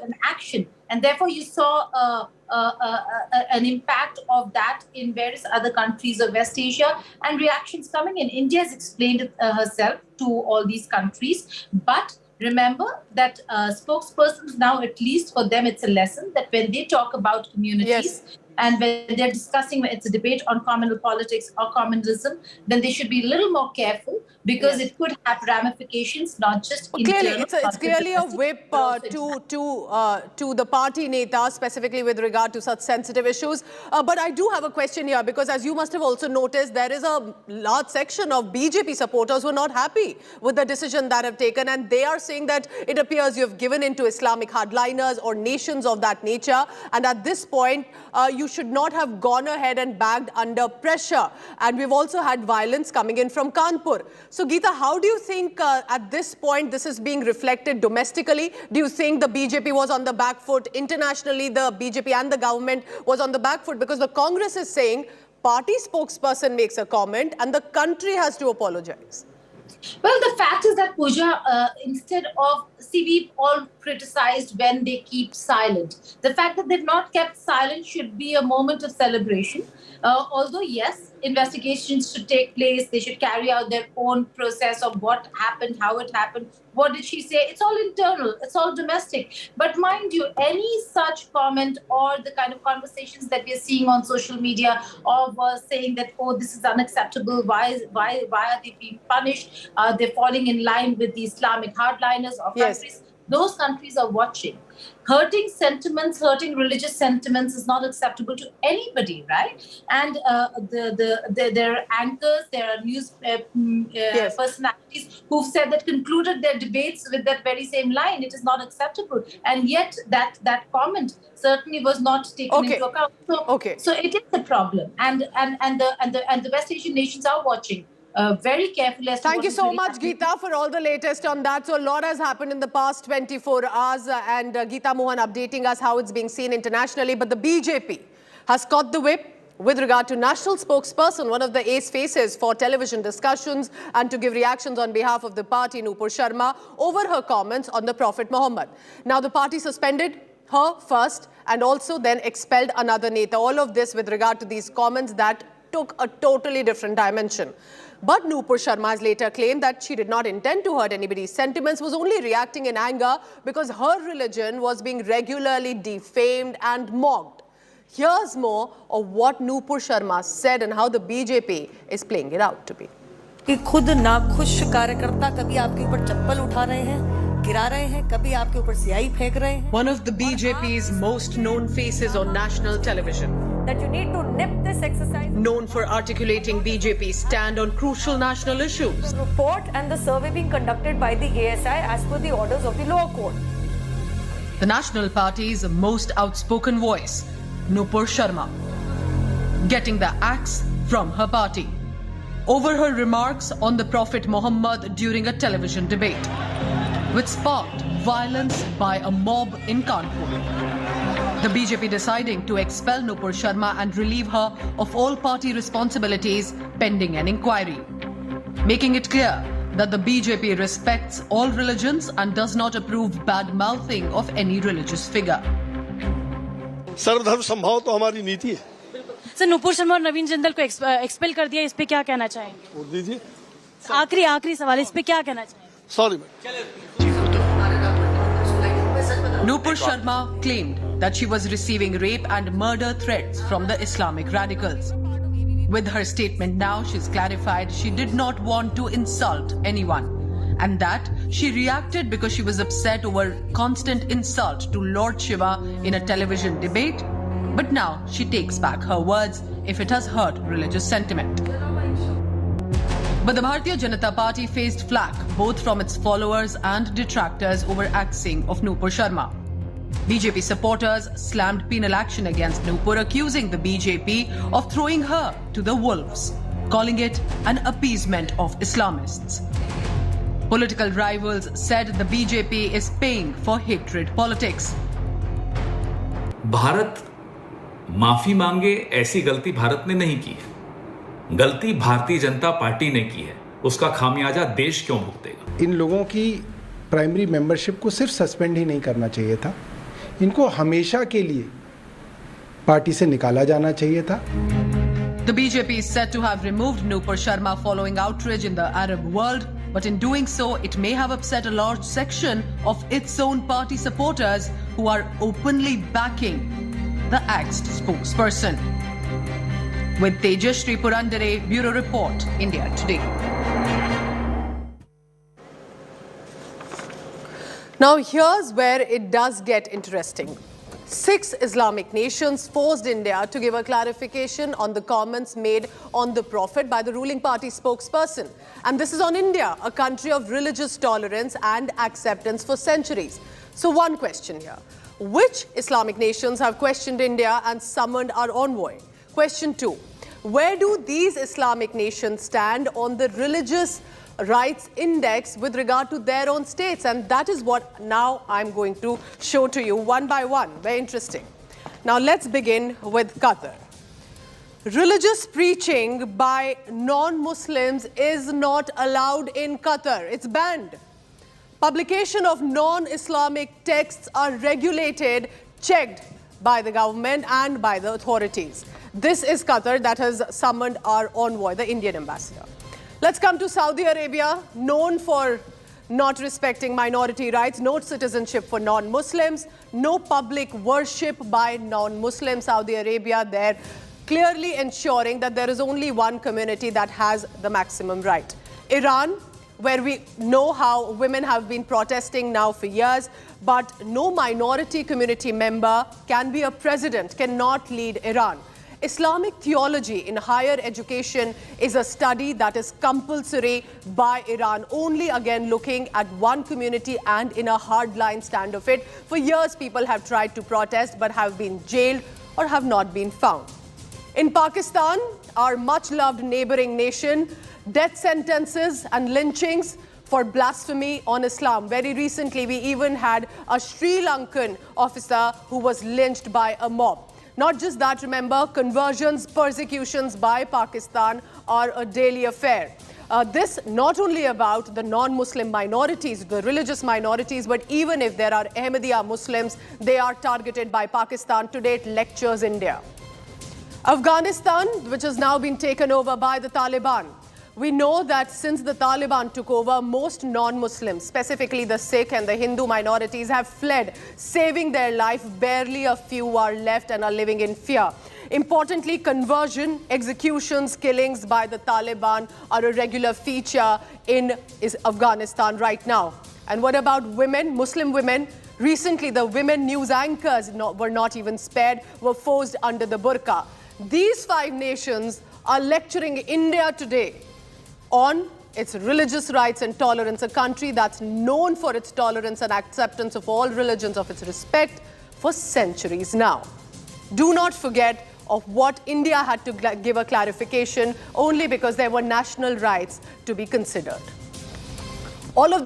Speaker 5: an action. And therefore, you saw an impact of that in various other countries of West Asia, and reactions coming in. India has explained it herself to all these countries. But remember that spokespersons now, at least for them, it's a lesson that when they talk about communities, and when they're discussing, it's a debate on communal politics or communalism, then they should be a little more careful, because it could have ramifications, not just
Speaker 6: clearly, it's clearly a whip to the party neta, specifically with regard to such sensitive issues. But I do have a question here, because as you must have also noticed, there is a large section of BJP supporters who are not happy with the decision that have taken, and they are saying that it appears you have given in to Islamic hardliners or nations of that nature, and at this point, you should not have gone ahead and bagged under pressure. And we've also had violence coming in from Kanpur. So, Geeta, how do you think at this point this is being reflected domestically? Do you think the BJP was on the back foot? Internationally, the BJP and the government was on the back foot, because the Congress is saying party spokesperson makes a comment and the country has to apologize.
Speaker 5: Well, the fact is that, Pooja, instead of, we've all criticized when they keep silent. The fact that they've not kept silent should be a moment of celebration. Although, yes, investigations should take place. They should carry out their own process of what happened, how it happened. What did she say? It's all internal. It's all domestic. But mind you, any such comment or the kind of conversations that we're seeing on social media of saying that, oh, this is unacceptable. Why are they being punished? They're falling in line with the Islamic hardliners or countries. Those countries are watching. Hurting sentiments, hurting religious sentiments is not acceptable to anybody, right? And there are anchors, there are news personalities who've said that, concluded their debates with that very same line. It is not acceptable, and yet that comment certainly was not taken into account. So it is a problem, and the West Asian nations are watching very carefully.
Speaker 6: Thank you so much, Geeta, for all the latest on that. So a lot has happened in the past 24 hours, and Geeta Mohan updating us how it's being seen internationally. But the BJP has caught the whip with regard to national spokesperson, one of the ace faces for television discussions, and to give reactions on behalf of the party, Nupur Sharma, over her comments on the Prophet Muhammad. Now, the party suspended her first and also then expelled another neta. All of this with regard to these comments that took a totally different dimension. But Nupur Sharma has later claimed that she did not intend to hurt anybody's sentiments, was only reacting in anger because her religion was being regularly defamed and mocked. Here's more of what Nupur Sharma said and how the BJP is playing it out to be.
Speaker 13: कि खुद नाखुश कार्यकर्ता कभी आपके ऊपर चप्पल उठा रहे हैं, गिरा रहे हैं, कभी आपके ऊपर स्याही फेंक रहे हैं.
Speaker 6: One of the BJP's most known faces on national television.
Speaker 13: That you need to nip this exercise.
Speaker 6: Known for articulating BJP's stand on crucial national issues.
Speaker 13: The report and the survey being conducted by the ASI as per the orders of the lower court.
Speaker 6: The National Party's most outspoken voice, Nupur Sharma, getting the axe from her party over her remarks on the Prophet Muhammad during a television debate, which sparked violence by a mob in Kanpur. The BJP deciding to expel Nupur Sharma and relieve her of all party responsibilities pending an inquiry, making it clear that the BJP respects all religions and does not approve bad-mouthing of any religious figure.
Speaker 18: सर्वधर्म संभाव तो हमारी नीति है.
Speaker 20: Sir, Nupur Sharma और नवीन जिंदल को expel कर दिया, इस पे क्या कहना चाहेंगे?
Speaker 18: और दीजिए,
Speaker 8: आखिरी सवाल, इस पे क्या कहना चाहिए?
Speaker 18: Sorry
Speaker 6: Nupur Sharma claimed that she was receiving rape and murder threats from the Islamic radicals. With her statement now, she's clarified she did not want to insult anyone and that she reacted because she was upset over constant insult to Lord Shiva in a television debate. But now she takes back her words if it has hurt religious sentiment. But the Bharatiya Janata Party faced flack both from its followers and detractors over axing of Nupur Sharma. BJP supporters slammed penal action against Nupur, accusing the BJP of throwing her to the wolves, calling it an appeasement of Islamists. Political rivals said the BJP is paying for hatred politics.
Speaker 20: Bharat माफी मांगे ऐसी गलती भारत ने नहीं की है, गलती Bharatiya Janata party ने की है, उसका खामियाजा देश क्यों भुगतेगा?
Speaker 21: इन लोगों की प्राइमरी मेंबरशिप को सिर्फ सस्पेंड ही नहीं करना चाहिए था, इनको हमेशा के लिए पार्टी से निकाला जाना चाहिए था.
Speaker 6: The BJP is said to have removed Nupur Sharma following outrage in the Arab world, but in doing so, it may have upset a large section of its own party supporters who are openly backing the axed spokesperson. With Tejashree Purandare, Bureau Report, India Today. Now here's where it does get interesting. 6 Islamic nations forced India to give a clarification on the comments made on the Prophet by the ruling party spokesperson. And this is on India, a country of religious tolerance and acceptance for centuries. So one question here. Which Islamic nations have questioned India and summoned our envoy? Question 2. Where do these Islamic nations stand on the religious rights index with regard to their own states? And that is what now I'm going to show to you one by one. Very interesting. Now let's begin with Qatar. Religious preaching by non-Muslims is not allowed in Qatar. It's banned. Publication of non-Islamic texts are regulated, checked by the government and by the authorities. This is Qatar that has summoned our envoy, the Indian ambassador. Let's come to Saudi Arabia, known for not respecting minority rights, no citizenship for non-Muslims, no public worship by non-Muslims. Saudi Arabia there clearly ensuring that there is only one community that has the maximum right. Iran, where we know how women have been protesting now for years, but no minority community member can be a president, cannot lead Iran. Islamic theology in higher education is a study that is compulsory by Iran, only again looking at one community and in a hardline stand of it. For years, people have tried to protest but have been jailed or have not been found. In Pakistan, our much-loved neighboring nation, death sentences and lynchings for blasphemy on Islam. Very recently, we even had a Sri Lankan officer who was lynched by a mob. Not just that, remember, conversions, persecutions by Pakistan are a daily affair. This not only about the non-Muslim minorities, the religious minorities, but even if there are Ahmadiyya Muslims, they are targeted by Pakistan. Today it lectures India. Afghanistan, which has now been taken over by the Taliban. We know that since the Taliban took over, most non-Muslims, specifically the Sikh and the Hindu minorities, have fled, saving their life. Barely a few are left and are living in fear. Importantly, conversion, executions, killings by the Taliban are a regular feature in Afghanistan right now. And what about women, Muslim women? Recently, the women news anchors were not even spared, were forced under the burqa. These 5 nations are lecturing India today on its religious rights and tolerance, a country that's known for its tolerance and acceptance of all religions, of its respect for centuries now. Do not forget of what India had to give a clarification only because there were national rights to be considered. All of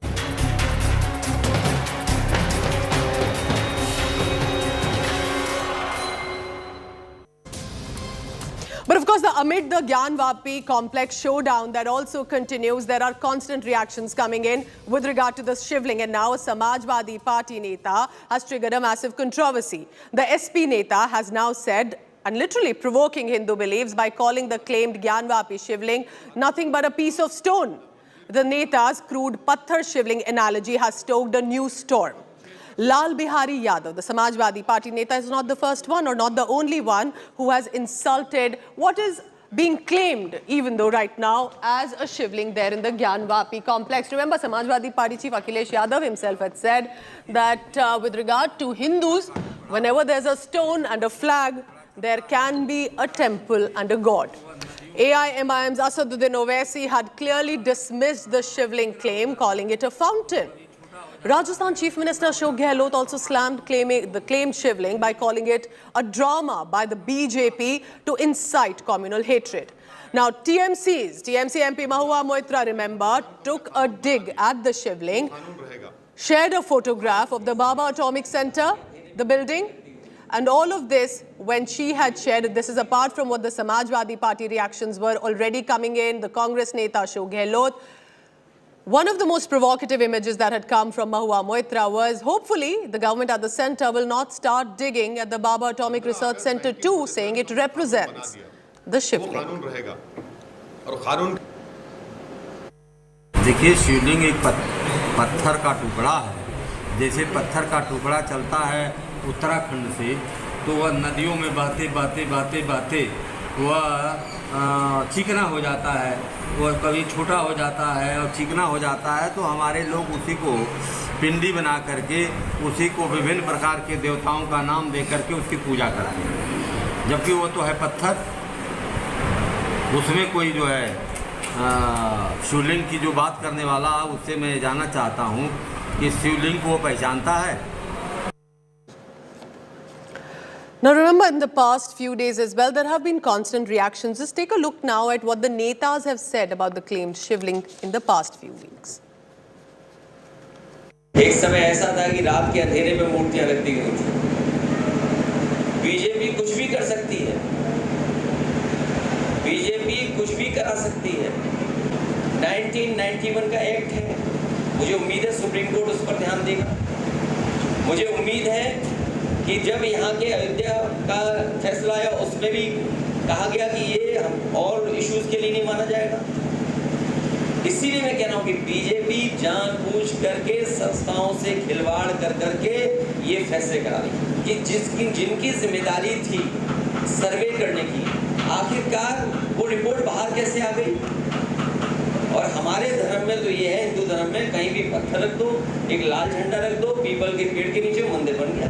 Speaker 6: But of course, amid the Gyanvapi complex showdown that also continues, there are constant reactions coming in with regard to the shivling. And now a Samajwadi Party Neta has triggered a massive controversy. The SP Neta has now said, and literally provoking Hindu beliefs by calling the claimed Gyanvapi shivling nothing but a piece of stone. the Neta's crude Patthar Shivling analogy has stoked a new storm. Lal Bihari Yadav, the Samajwadi Party Neta, is not the first one or not the only one who has insulted what is being claimed, even though right now, as a shivling there in the Gyanvapi complex. Remember, Samajwadi Party Chief Akhilesh Yadav himself had said that with regard to Hindus, whenever there's a stone and a flag, there can be a temple and a god. AIMIM's Asaduddin Owaisi had clearly dismissed the shivling claim, calling it a fountain. Rajasthan Chief Minister Ashok Gehlot also slammed the claimed shivling by calling it a drama by the BJP to incite communal hatred. Now, TMC MP Mahua Moitra, remember, took a dig at the shivling, shared a photograph of the Baba Atomic Center, the building, and all of this when she had shared it. This is apart from what the Samajwadi Party reactions were already coming in, the Congress Neta Ashok Gehlot. One of the most provocative images that had come from Mahua Moitra was, hopefully, the government at the centre will not start digging at the Baba Atomic Research Centre too, saying it represents the shivling.
Speaker 7: देखिए, शिवलिंग एक पत्थर का टुकड़ा है। जैसे पत्थर का टुकड़ा चलता है उत्तराखंड से, तो वह नदियों में बहते वह चिकना हो जाता है, वह कभी छोटा हो जाता है और चिकना हो जाता है, तो हमारे लोग उसी को पिंडी बना करके उसी को विभिन्न प्रकार के देवताओं का नाम दे करके उसकी पूजा कराते हैं। जबकि वो तो है पत्थर, उसमें कोई जो है शिवलिंग की जो बात करने वाला, उससे मैं जानना चाहता हूँ कि शिवलिंग को वो पहचानता है।
Speaker 6: Now remember, in the past few days as well, there have been constant reactions. Just take a look now at what the Netas have said about the claimed shivling in the past few weeks.
Speaker 2: एक समय ऐसा था कि रात के अंधेरे में मूर्तियां रखती गई थी। बीजेपी कुछ भी कर सकती है, बीजेपी कुछ भी करा सकती है। 1991 का एक्ट है, मुझे उम्मीद है सुप्रीम कोर्ट उस पर ध्यान देगा। मुझे उम्मीद है कि जब यहाँ के अयोध्या का फैसला आया, उसमें भी कहा गया कि ये हम और इश्यूज के लिए नहीं माना जाएगा। इसीलिए मैं कह रहा हूँ कि बीजेपी जानबूझ करके संस्थाओं से खिलवाड़ कर करके ये फैसले करा रही कि जिनकी जिम्मेदारी थी सर्वे करने की, आखिरकार वो रिपोर्ट बाहर कैसे आ गई। और हमारे धर्म में तो ये है, हिंदू धर्म में कहीं भी पत्थर रख दो, एक लाल झंडा रख दो, पीपल के पेड़ के नीचे मंदिर बन गया।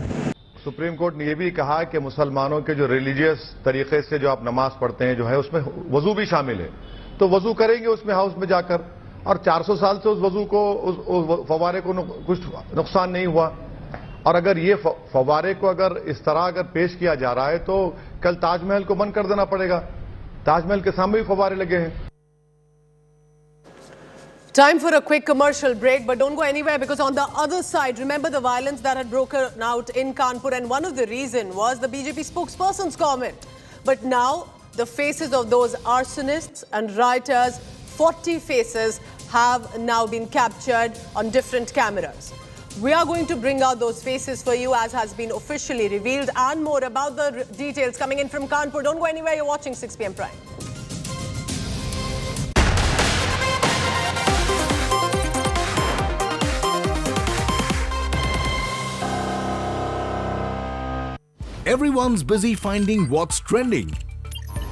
Speaker 1: सुप्रीम कोर्ट ने यह भी कहा कि मुसलमानों के जो रिलीजियस तरीके से जो आप नमाज पढ़ते हैं जो है उसमें वजू भी शामिल है, तो वजू करेंगे उसमें हाउस में जाकर, और 400 साल से उस वजू को उस फवारे को कुछ नुकसान नहीं हुआ। और अगर ये फवारे को अगर इस तरह अगर पेश किया जा रहा है तो कल ताजमहल को बंद कर देना पड़ेगा। ताजमहल के सामने भी फवारे लगे हैं।
Speaker 6: Time for a quick commercial break, but don't go anywhere, because on the other side, remember the violence that had broken out in Kanpur, and one of the reasons was the BJP spokesperson's comment. But now, the faces of those arsonists and rioters, 40 faces, have now been captured on different cameras. We are going to bring out those faces for you, as has been officially revealed, and more about the details coming in from Kanpur. Don't go anywhere, you're watching 6 PM Prime.
Speaker 26: Everyone's busy finding what's trending.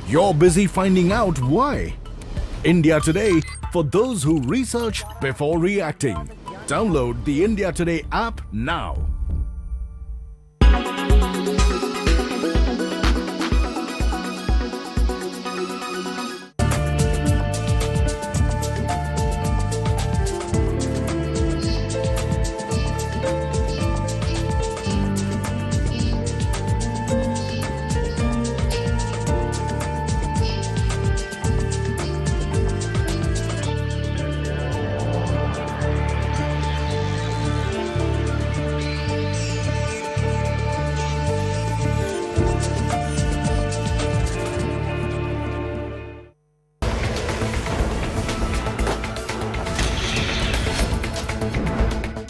Speaker 26: You're busy finding out why. India Today, for those who research before reacting. Download the India Today app now.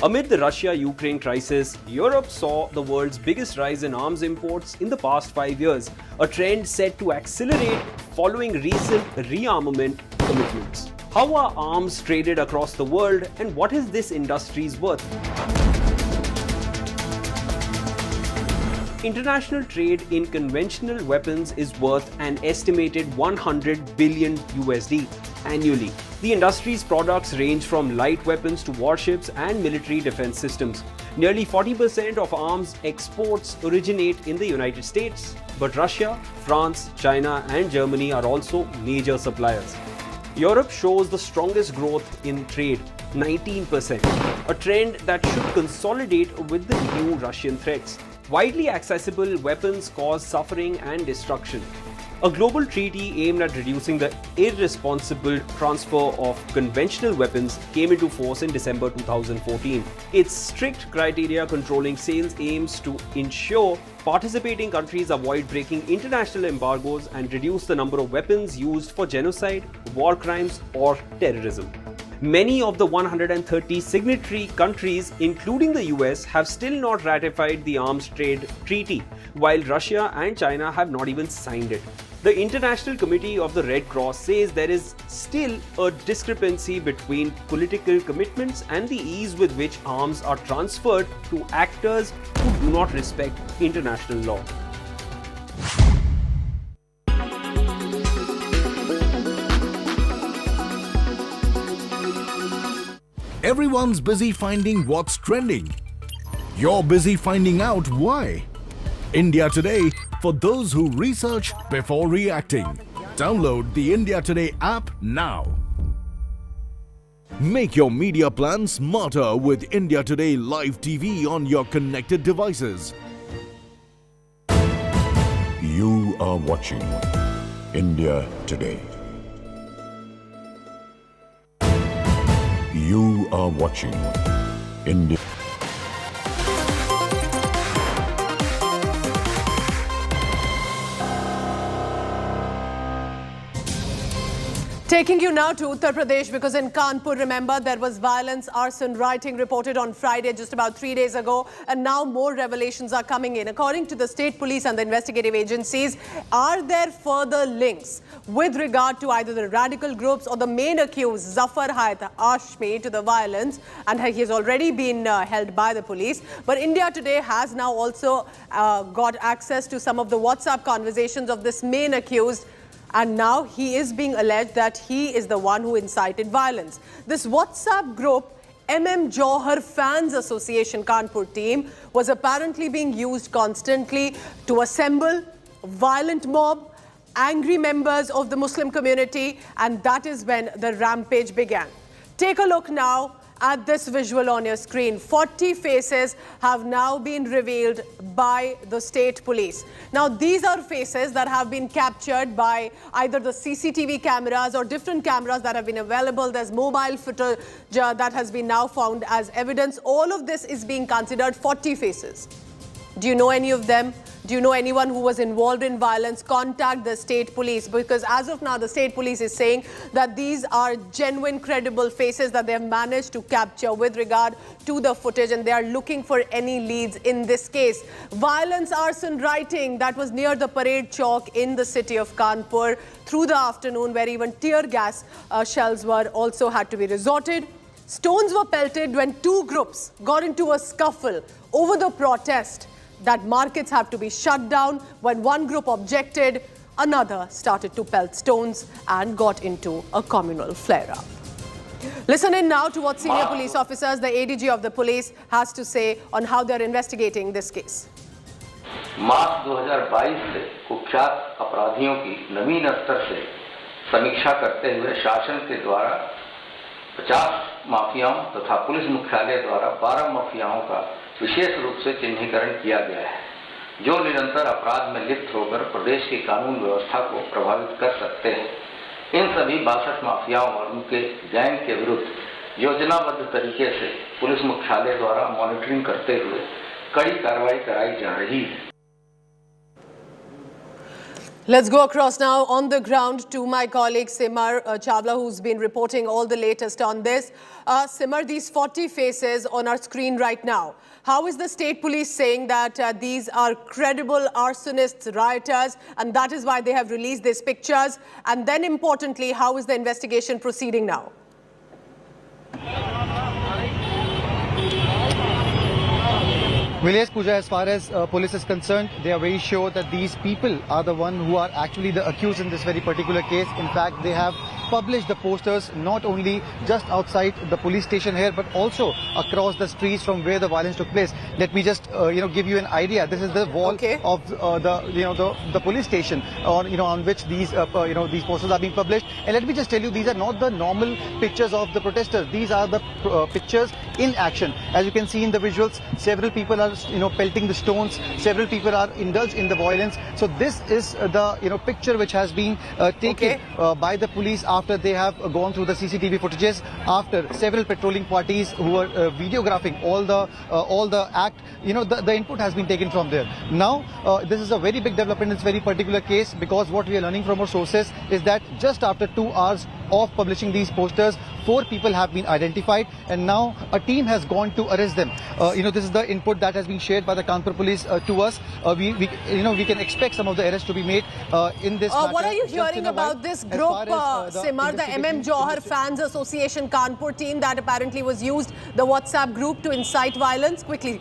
Speaker 22: Amid the Russia-Ukraine crisis, Europe saw the world's biggest rise in arms imports in the past 5 years, a trend set to accelerate following recent rearmament commitments.
Speaker 9: How are arms traded across the world, and what is this industry's worth? International trade in conventional weapons is worth an estimated 100 billion USD annually. The industry's products range from light weapons to warships and military defense systems. Nearly 40% of arms exports originate in the United States, but Russia, France, China and Germany are also major suppliers. Europe shows the strongest growth in trade, 19%, a trend that should consolidate with the new Russian threats. Widely accessible weapons cause suffering and destruction. A global treaty aimed at reducing the irresponsible transfer of conventional weapons came into force in December 2014. Its strict criteria controlling sales aims to ensure participating countries avoid breaking international embargoes and reduce the number of weapons used for genocide, war crimes, or terrorism. Many of the 130 signatory countries, including the US, have still not ratified the arms trade treaty, while Russia and China have not even signed it. The International Committee of the Red Cross says there is still a discrepancy between political commitments and the ease with which arms are transferred to actors who do not respect international law.
Speaker 26: Everyone's busy finding what's trending. You're busy finding out why. India Today, for those who research before reacting. Download the India Today app now. Make your media plan smarter with India Today Live TV on your connected devices.
Speaker 11: You are watching India Today. You are watching India.
Speaker 6: Taking you now to Uttar Pradesh, because in Kanpur, remember, there was violence, arson, rioting reported on Friday, just about 3 days ago, and now more revelations are coming in. According to the state police and the investigative agencies, are there further links with regard to either the radical groups or the main accused, Zafar Hayat Hashmi, to the violence? And he has already been held by the police. But India Today has now also got access to some of the WhatsApp conversations of this main accused. And now he is being alleged that he is the one who incited violence. This WhatsApp group, Johar Fans Association Kanpur team, was apparently being used constantly to assemble violent mob, angry members of the Muslim community, and that is when the rampage began. Take a look now at this visual on your screen. 40 faces have now been revealed by the state police. Now, these are faces that have been captured by either the CCTV cameras or different cameras that have been available. There's mobile footage that has been now found as evidence. All of this is being considered 40 faces. Do you know any of them? Do you know anyone who was involved in violence? Contact the state police, because as of now, the state police is saying that these are genuine, credible faces that they have managed to capture with regard to the footage, and they are looking for any leads in this case. Violence, arson, rioting that was near the parade chalk in the city of Kanpur through the afternoon, where even tear gas shells were also had to be resorted. Stones were pelted when two groups got into a scuffle over the protest that markets have to be shut down. When one group objected, another started to pelt stones and got into a communal flare-up. Listen in now to what senior police officers, the ADG of the police, has to say on how they're investigating this case.
Speaker 10: मार्च 2022 से कुख्यात अपराधियों की नवीन स्तर से समीक्षा करते हुए शासन के द्वारा 50 माफियाओं तथा पुलिस मुख्यालय द्वारा 12 माफियाओं का विशेष रूप से चिन्हीकरण किया गया है, जो निरंतर अपराध में लिप्त होकर प्रदेश की कानून व्यवस्था को प्रभावित कर सकते हैं। इन सभी 62 माफियाओं और उनके गैंग के विरुद्ध योजनाबद्ध तरीके से पुलिस मुख्यालय द्वारा मॉनिटरिंग करते हुए कड़ी कार्रवाई कराई जा रही है।
Speaker 6: Let's go across now on the ground to my colleague Simar Chawla, who's been reporting all the latest on this. Simar, these 40 faces on our screen right now How is the state police saying that these are credible arsonists, rioters, and that is why they have released these pictures? And then importantly, how is the investigation proceeding now?
Speaker 3: Well, yes, Pooja, as far as police is concerned, they are very sure that these people are the one who are actually the accused in this very particular case. In fact, they have published the posters not only just outside the police station here, but also across the streets from where the violence took place. Let me just give you an idea. This is the wall of the police station on which these these posters are being published. And let me just tell you, these are not the normal pictures of the protesters. These are the pictures in action. As you can see in the visuals, several people are pelting the stones. Several people are indulged in the violence. So this is the picture which has been taken by the police after they have gone through the CCTV footages, after several patrolling parties who were videographing all the act. The input has been taken from there. Now this is a very big development in this very particular case, because what we are learning from our sources is that just after 2 hours of publishing these posters, 4 people have been identified, and now a team has gone to arrest them. This is the input that has been shared by the Kanpur police to us. We can expect some of the arrests to be made in this matter.
Speaker 6: What are you hearing about this group, Simar, the MM Johar Fans Association Kanpur team that apparently was used, the WhatsApp group, to incite violence? Quickly.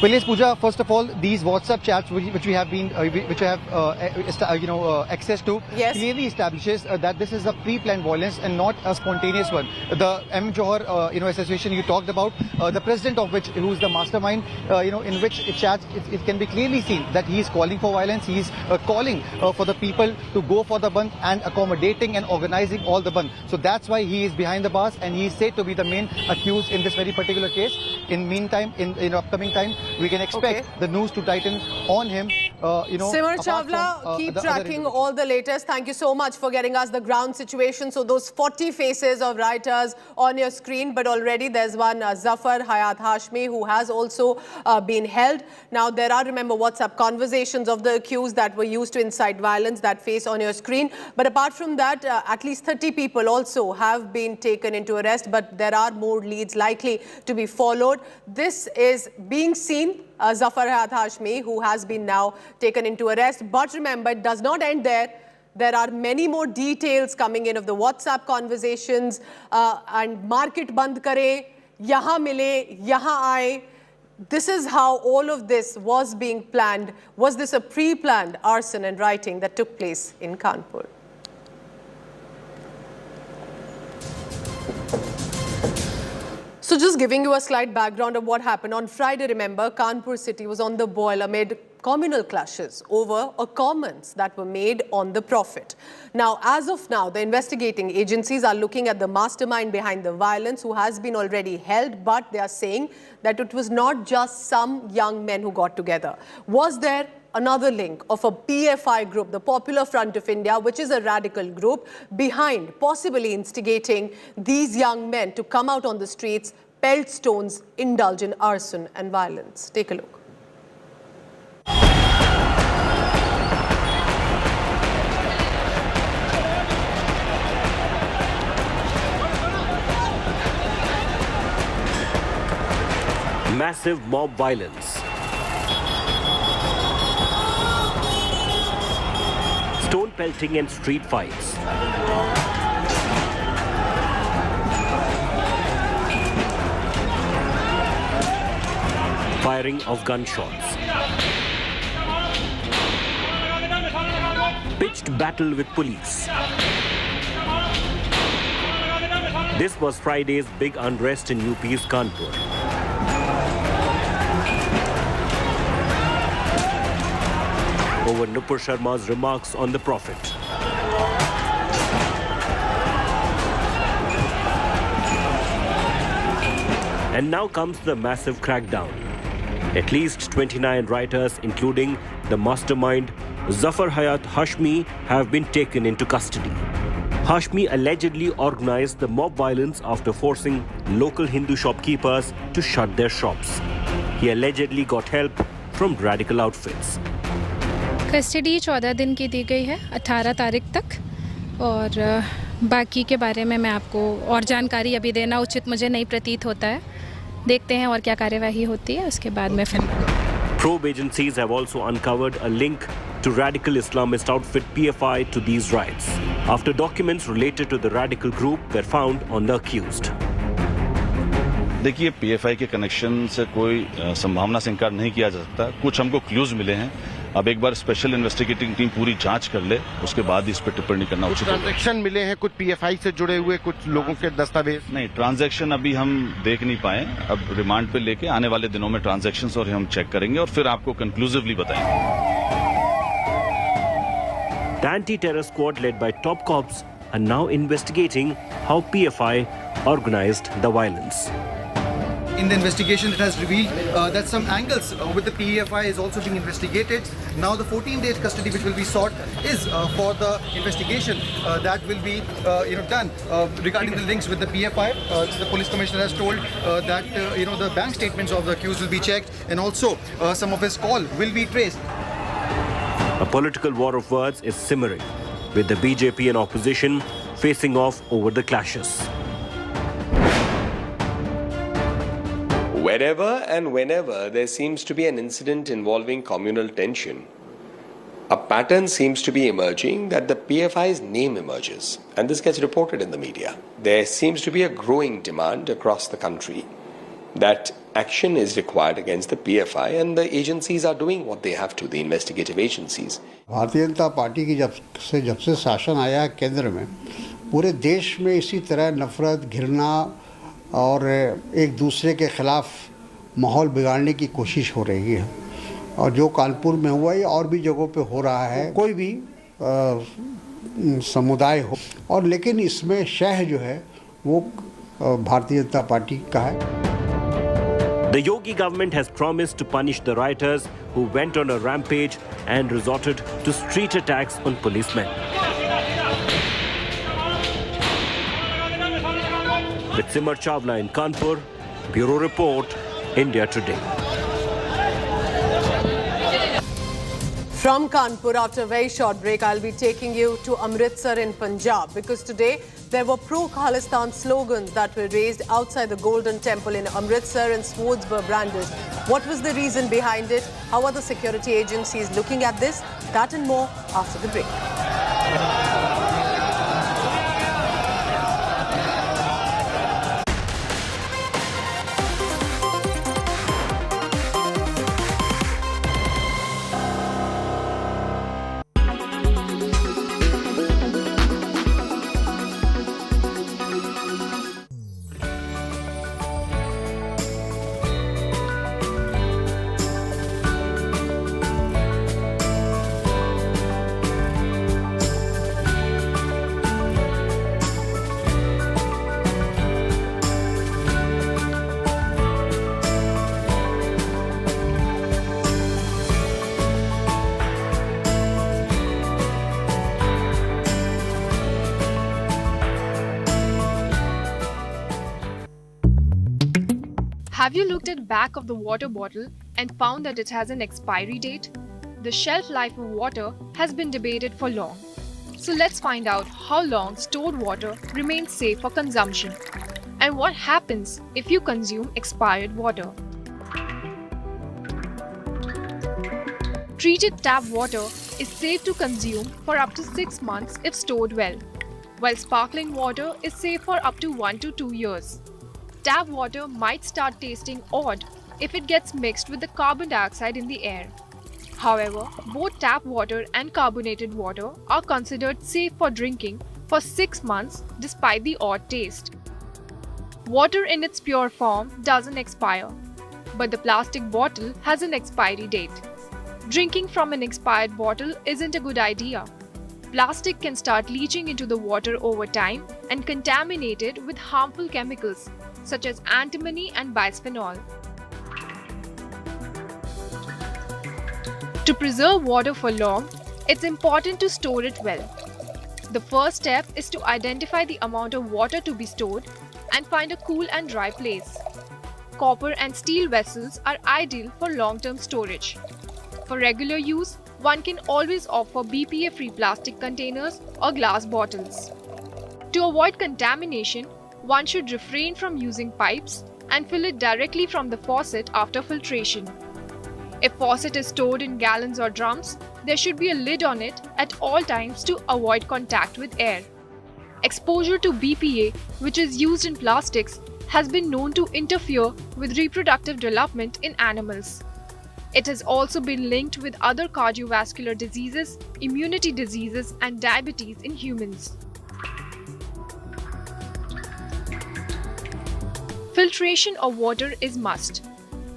Speaker 3: Well, yes, Pooja, first of all, these WhatsApp chats which we have been, which I have access to, clearly establishes that this is a pre-planned violence and not a spontaneous one. The M. Johar, association you talked about, the president of which, who is the mastermind, in which chats, it can be clearly seen that he is calling for violence. He is calling for the people to go for the Bandh and accommodating and organizing all the Bandh. So that's why he is behind the bars, and he is said to be the main accused in this very particular case. In meantime, in upcoming time, we can expect the news to tighten on him.
Speaker 6: Simar Chawla, keep tracking all the latest. Thank you so much for getting us the ground situation. So those 40 faces of rioters on your screen, but already there's one Zafar Hayat Hashmi who has also been held. Now there are, remember, WhatsApp conversations of the accused that were used to incite violence, that face on your screen. But apart from that, at least 30 people also have been taken into arrest, but there are more leads likely to be followed. This is being seen. Zafar Hayat Hashmi, who has been now taken into arrest. But remember, it does not end there. There are many more details coming in of the WhatsApp conversations and market band kare, yahan mile, yahan aaye. This is how all of this was being planned. Was this a pre-planned arson and rioting that took place in Kanpur? So just giving you a slight background of what happened. On Friday, remember, Kanpur city was on the boil amid communal clashes over comments that were made on the Prophet. Now, as of now, the investigating agencies are looking at the mastermind behind the violence, who has been already held, but they are saying that it was not just some young men who got together. Was there another link of a PFI group, the Popular Front of India, which is a radical group, behind possibly instigating these young men to come out on the streets, pelt stones, indulge in arson and violence? Take a look.
Speaker 22: Massive mob violence. Stone pelting and street fights. Firing of gunshots. Pitched battle with police. This was Friday's big unrest in UP's Kanpur. Over Nupur Sharma's remarks on the Prophet. And now comes the massive crackdown. At least 29 rioters, including the mastermind Zafar Hayat Hashmi, have been taken into custody. Hashmi allegedly organized the mob violence after forcing local Hindu shopkeepers to shut their shops. He allegedly got help from radical outfits.
Speaker 12: Custody 14 दिन की दी गई है 18 तारीख तक और बाकी के बारे में मैं आपको और जानकारी अभी देना उचित मुझे नहीं प्रतीत होता है। देखते हैं और क्या कार्यवाही होती है, उसके बाद में फिर।
Speaker 22: Probe agencies have also uncovered a link to radical Islamist outfit PFI to these riots, after documents related to the radical group were found on the accused.
Speaker 14: देखिए, पीएफआई के कनेक्शन से कोई संभावना से इनकार नहीं किया जा सकता। कुछ हमको क्लूज मिले हैं, अब एक बार स्पेशल इन्वेस्टिगेटिंग टीम पूरी जांच कर ले, उसके बाद इस पर टिप्पणी करना उचित होगा।
Speaker 15: ट्रांजैक्शन मिले हैं कुछ पीएफआई से जुड़े हुए कुछ लोगों के दस्तावेज?
Speaker 14: नहीं, ट्रांजैक्शन अभी हम देख नहीं पाए, अब रिमांड पे लेके आने वाले दिनों में ट्रांजैक्शंस और हम चेक करेंगे और फिर आपको कंक्लूसिवली बताएंगे।
Speaker 22: The anti-terror squad led by top cops are now investigating how PFI organized the violence.
Speaker 3: In the investigation, it has revealed that some angles with the PFI is also being investigated. Now, the 14 days custody which will be sought is for the investigation that will be, done regarding the links with the PFI. The police commissioner has told that the bank statements of the accused will be checked, and also some of his call will be traced.
Speaker 22: A political war of words is simmering, with the BJP and opposition facing off over the clashes.
Speaker 23: Wherever and whenever there seems to be an incident involving communal tension, a pattern seems to be emerging that the PFI's name emerges, and this gets reported in the media. There seems to be a growing demand across the country that action is required against the PFI, and the agencies are doing what they have to, the investigative agencies.
Speaker 24: Bharatiya Janata party की जब से शासन आया है केंद्र में, पूरे देश में इसी तरह नफरत, घृणा और एक दूसरे के खिलाफ माहौल बिगाड़ने की कोशिश हो रही है, और जो कानपुर में हुआ ये और भी जगहों पे हो रहा है। कोई भी समुदाय हो, और लेकिन इसमें शह जो है वो भारतीय जनता पार्टी का है।
Speaker 22: The Yogi government has promised to punish the rioters who went on a rampage and resorted to street attacks on policemen. With Simar Chawla in Kanpur, Bureau Report, India Today.
Speaker 6: From Kanpur, after a very short break, I'll be taking you to Amritsar in Punjab, because today there were pro-Khalistan slogans that were raised outside the Golden Temple in Amritsar, and swords were brandished. What was the reason behind it? How are the security agencies looking at this? That and more after the break.
Speaker 25: Have you looked at the back of the water bottle and found that it has an expiry date? The shelf life of water has been debated for long. So let's find out how long stored water remains safe for consumption, and what happens if you consume expired water. Treated tap water is safe to consume for up to 6 months if stored well, while sparkling water is safe for up to 1 to 2 years. Tap water might start tasting odd if it gets mixed with the carbon dioxide in the air. However, both tap water and carbonated water are considered safe for drinking for 6 months despite the odd taste. Water in its pure form doesn't expire, but the plastic bottle has an expiry date. Drinking from an expired bottle isn't a good idea. Plastic can start leaching into the water over time and contaminate it with harmful chemicals such as antimony and bisphenol. To preserve water for long, it's important to store it well. The first step is to identify the amount of water to be stored and find a cool and dry place. Copper and steel vessels are ideal for long-term storage. For regular use, one can always opt for BPA-free plastic containers or glass bottles. To avoid contamination, one should refrain from using pipes and fill it directly from the faucet after filtration. If faucet is stored in gallons or drums, there should be a lid on it at all times to avoid contact with air. Exposure to BPA, which is used in plastics, has been known to interfere with reproductive development in animals. It has also been linked with other cardiovascular diseases, immunity diseases, and diabetes in humans. Filtration of water is must.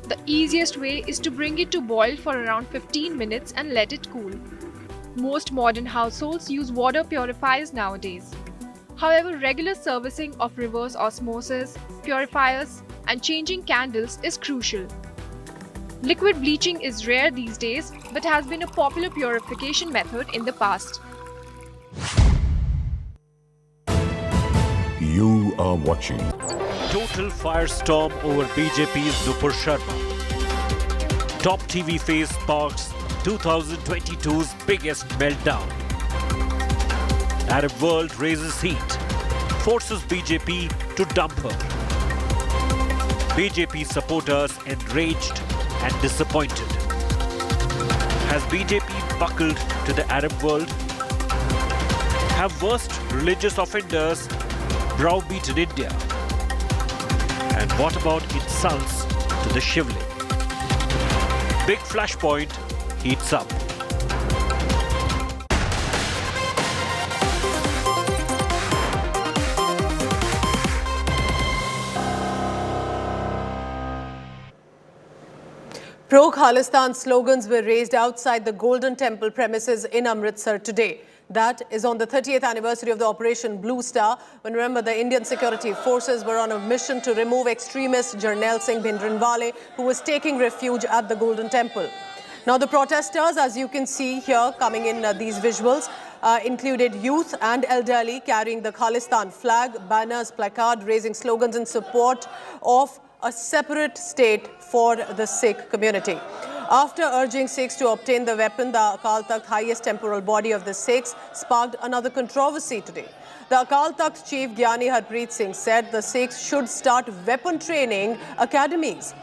Speaker 25: The easiest way is to bring it to boil for around 15 minutes and let it cool. Most modern households use water purifiers nowadays. However, regular servicing of reverse osmosis, purifiers, and changing candles is crucial. Liquid bleaching is rare these days, but has been a popular purification method in the past.
Speaker 11: You are watching
Speaker 22: Total firestorm over BJP's Nupur Sharma. Top TV face sparks 2022's biggest meltdown. Arab world raises heat, forces BJP to dump her. BJP supporters enraged and disappointed. Has BJP buckled to the Arab world? Have worst religious offenders browbeaten India? And what about insults to the Shivling? Big flashpoint heats up.
Speaker 6: Pro-Khalistan slogans were raised outside the Golden Temple premises in Amritsar today. That is on the 30th anniversary of the Operation Blue Star, when, remember, the Indian security forces were on a mission to remove extremist Jarnail Singh Bhindranwale, who was taking refuge at the Golden Temple. Now, the protesters, as you can see here, coming in these visuals, included youth and elderly carrying the Khalistan flag, banners, placard, raising slogans in support of a separate state for the Sikh community. After urging Sikhs to obtain the weapon, the Akal Takht, highest temporal body of the Sikhs, sparked another controversy today. The Akal Takht chief Gyani Harpreet Singh said the Sikhs should start weapon training academies.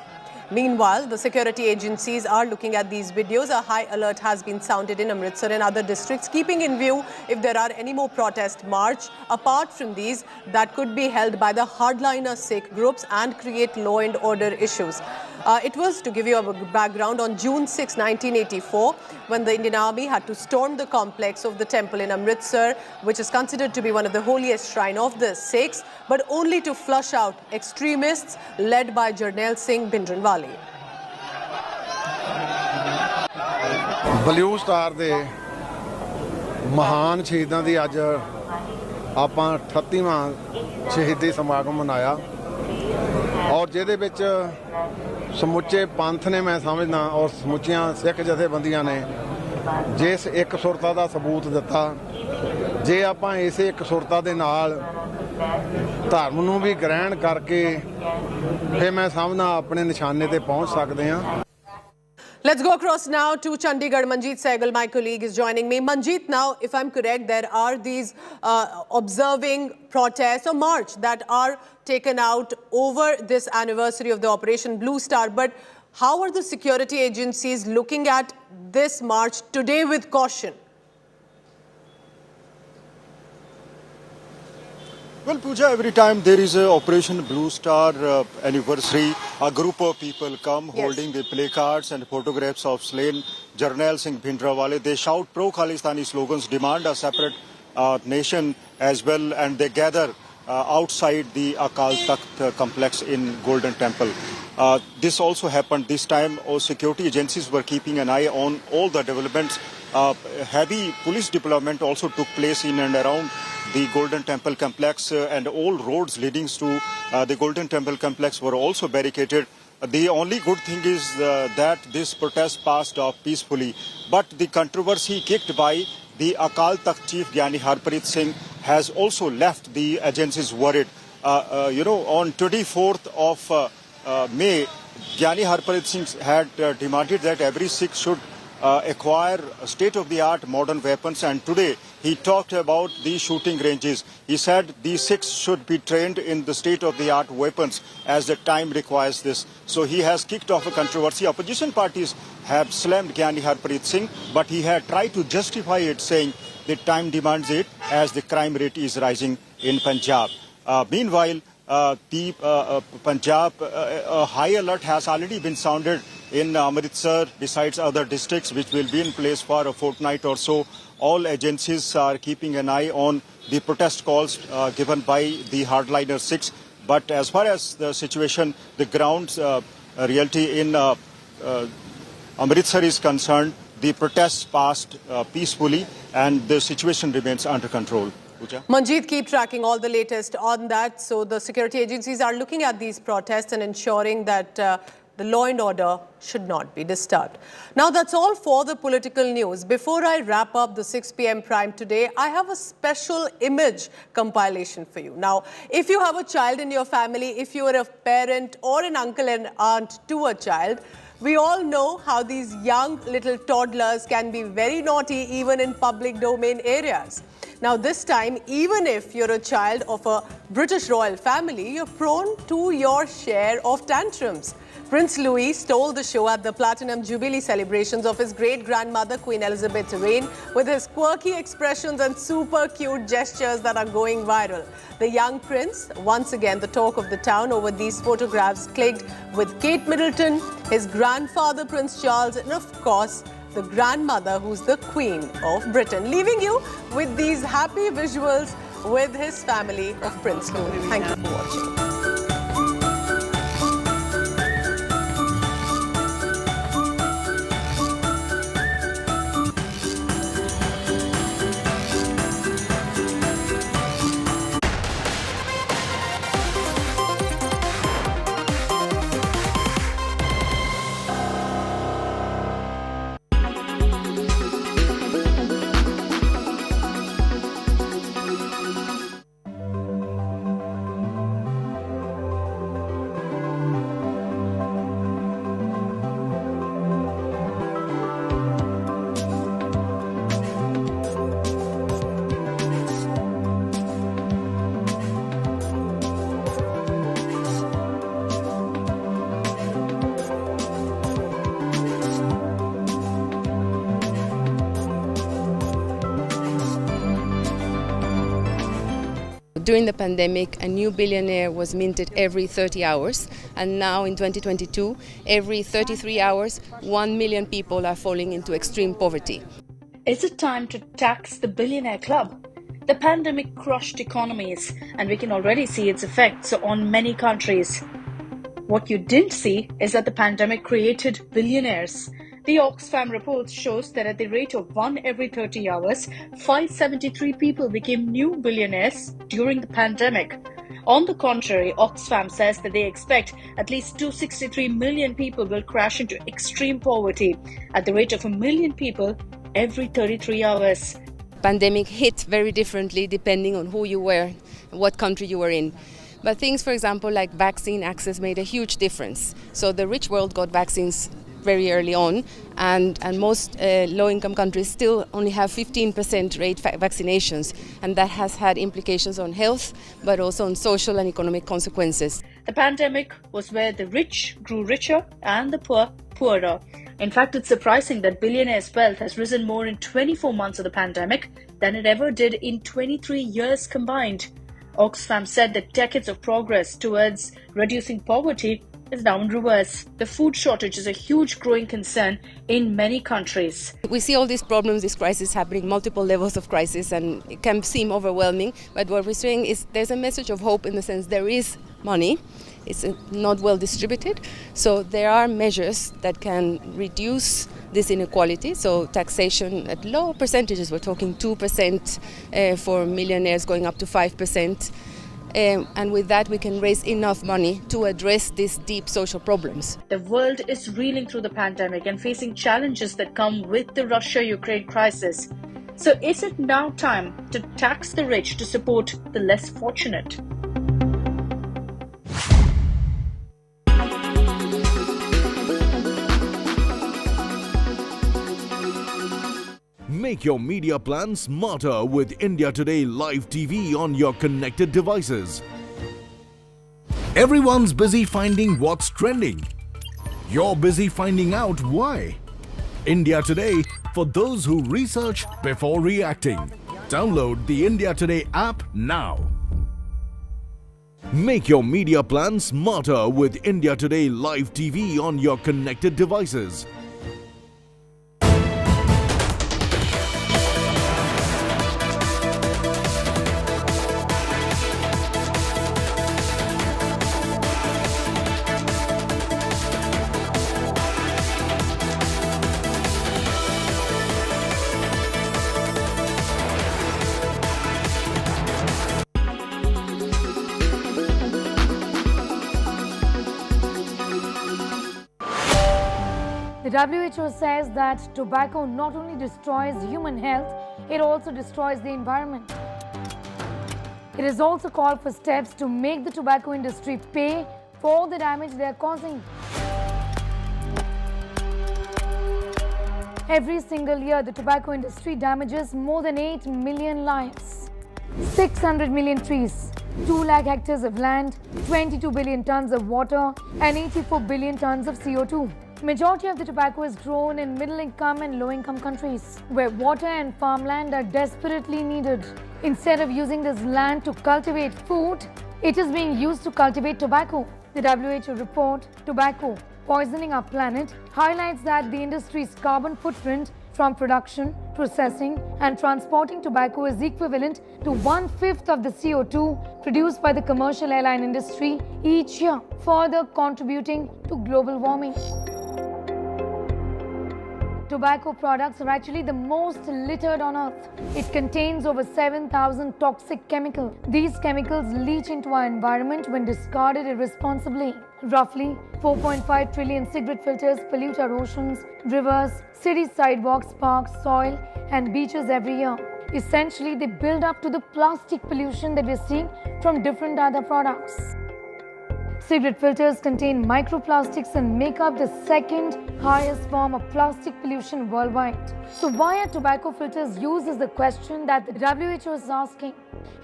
Speaker 6: Meanwhile, the security agencies are looking at these videos. A high alert has been sounded in Amritsar and other districts, keeping in view if there are any more protest march apart from these that could be held by the hardliner Sikh groups and create law and order issues. It was, to give you a background, on June 6, 1984, when the Indian Army had to storm the complex of the temple in Amritsar, which is considered to be one of the holiest shrine of the Sikhs, but only to flush out extremists led by Jarnail Singh Bhindranwale.
Speaker 4: Blue star ਦੇ ਮਹਾਨ ਸ਼ਹੀਦਾਂ ਦੀ ਅੱਜ ਆਪਾਂ 38ਵਾਂ ਸ਼ਹੀਦੀ ਸਮਾਗਮ ਮਨਾਇਆ ਔਰ ਜਿਹਦੇ ਵਿੱਚ ਸਮੁੱਚੇ ਪੰਥ ਨੇ, ਮੈਂ ਸਮਝਦਾ, ਔਰ ਸਮੁੱਚੀਆਂ ਸਿੱਖ ਜਥੇਬੰਦੀਆਂ ਨੇ ਜਿਸ ਇੱਕ ਸੁਰਤਾ ਦਾ ਸਬੂਤ ਦਿੱਤਾ। ਜੇ ਆਪਾਂ ਇਸੇ ਇੱਕ ਸੁਰਤਾ ਦੇ ਨਾਲ ਧਰਮ ਨੂੰ ਵੀ ਗ੍ਰਹਿਣ ਕਰਕੇ ਫਿਰ ਮੈਂ ਸਮਝਦਾ ਆਪਣੇ ਨਿਸ਼ਾਨੇ ਤੇ ਪਹੁੰਚ ਸਕਦੇ ਹਾਂ।
Speaker 6: Let's go across now to Chandigarh. Manjeet Sehgal, my colleague, is joining me. Manjeet, now, if I'm correct, there are these observing protests or march that are taken out over this anniversary of the Operation Blue Star. But how are the security agencies looking at this march today with caution?
Speaker 5: Well, Pooja, every time there is an Operation Blue Star anniversary, a group of people come holding the placards and photographs of slain Jarnail Singh Bhindranwale. They shout pro-Khalistani slogans, demand a separate nation as well, and they gather outside the Akal Takht complex in Golden Temple. This also happened this time. Our security agencies were keeping an eye on all the developments. Heavy police deployment also took place in and around the Golden Temple complex, and all roads leading to the Golden Temple complex were also barricaded. The only good thing is that this protest passed off peacefully, but the controversy kicked by the Akal Takht chief Gyani Harpreet Singh has also left the agencies worried. On 24th of May, Gyani Harpreet Singh had demanded that every Sikh should acquire state-of-the-art modern weapons, and today he talked about these shooting ranges. He said these 6 should be trained in the state-of-the-art weapons as the time requires this. So he has kicked off a controversy. Opposition parties have slammed Gyani Harpreet Singh, but he had tried to justify it, saying the time demands it as the crime rate is rising in Punjab. Meanwhile, the Punjab high alert has already been sounded in Amritsar, besides other districts, which will be in place for a fortnight or so. All agencies are keeping an eye on the protest calls given by the hardliner Sikhs. But as far as the situation, the ground reality in Amritsar is concerned, the protests passed peacefully and the situation remains under control.
Speaker 6: Manjeet, keep tracking all the latest on that. So the security agencies are looking at these protests and ensuring that the law and order should not be disturbed. Now, that's all for the political news. Before I wrap up the 6 p.m. Prime today, I have a special image compilation for you. Now, if you have a child in your family, if you are a parent or an uncle and aunt to a child, we all know how these young little toddlers can be very naughty even in public domain areas. Now, this time, even if you're a child of a British royal family, you're prone to your share of tantrums. Prince Louis stole the show at the Platinum Jubilee celebrations of his great-grandmother, Queen Elizabeth's reign, with his quirky expressions and super cute gestures that are going viral. The young prince, once again the talk of the town over these photographs clicked with Kate Middleton, his grandfather, Prince Charles, and of course, the grandmother, who's the Queen of Britain. Leaving you with these happy visuals with his family of Prince Louis. Thank you for watching.
Speaker 8: During the pandemic, a new billionaire was minted every 30 hours. And now in 2022, every 33 hours, 1 million people are falling into extreme poverty.
Speaker 13: Is it time to tax the billionaire club? The pandemic crushed economies, and we can already see its effects on many countries. What you didn't see is that the pandemic created billionaires. The Oxfam report shows that at the rate of 1 every 30 hours, 573 people became new billionaires during the pandemic. On the contrary, Oxfam says that they expect at least 263 million people will crash into extreme poverty at the rate of 1 million people every 33 hours.
Speaker 8: Pandemic hit very differently depending on who you were, what country you were in. But things, for example, like vaccine access made a huge difference. So the rich world got vaccines very early on, and most low-income countries still only have 15% rate vaccinations, and that has had implications on health, but also on social and economic consequences.
Speaker 13: The pandemic was where the rich grew richer and the poor poorer. In fact, it's surprising that billionaires' wealth has risen more in 24 months of the pandemic than it ever did in 23 years combined. Oxfam said that decades of progress towards reducing poverty is now in reverse. The food shortage is a huge growing concern in many countries.
Speaker 8: We see all these problems, this crisis happening, multiple levels of crisis, and it can seem overwhelming. But what we're saying is there's a message of hope in the sense there is money. It's not well distributed. So there are measures that can reduce this inequality. So taxation at low percentages, we're talking 2% for millionaires going up to 5%. And with that, we can raise enough money to address these deep social problems.
Speaker 13: The world is reeling through the pandemic and facing challenges that come with the Russia-Ukraine crisis. So is it now time to tax the rich to support the less fortunate?
Speaker 26: Make Make your media plan smarter with India Today Live TV on your connected devices. Everyone's busy finding what's trending. You're busy finding out why. India Today, for those who research before reacting. Download the India Today app now. Make your media plan smarter with India Today Live TV on your connected devices.
Speaker 16: The WHO says that tobacco not only destroys human health, it also destroys the environment. It has also called for steps to make the tobacco industry pay for the damage they are causing. Every single year, the tobacco industry damages more than 8 million lives, 600 million trees, 2 lakh hectares of land, 22 billion tons of water, and 84 billion tons of CO2. Majority of the tobacco is grown in middle-income and low-income countries, where water and farmland are desperately needed. Instead of using this land to cultivate food, it is being used to cultivate tobacco. The WHO report, Tobacco Poisoning Our Planet, highlights that the industry's carbon footprint from production, processing and transporting tobacco is equivalent to 1/5 of the CO2 produced by the commercial airline industry each year, further contributing to global warming. Tobacco products are actually the most littered on earth. It contains over 7,000 toxic chemicals. These chemicals leach into our environment when discarded irresponsibly. Roughly 4.5 trillion cigarette filters pollute our oceans, rivers, city sidewalks, parks, soil and beaches every year. Essentially, they build up to the plastic pollution that we're seeing from different other products. Cigarette filters contain microplastics and make up the second highest form of plastic pollution worldwide. So why are tobacco filters used is the question that the WHO is asking.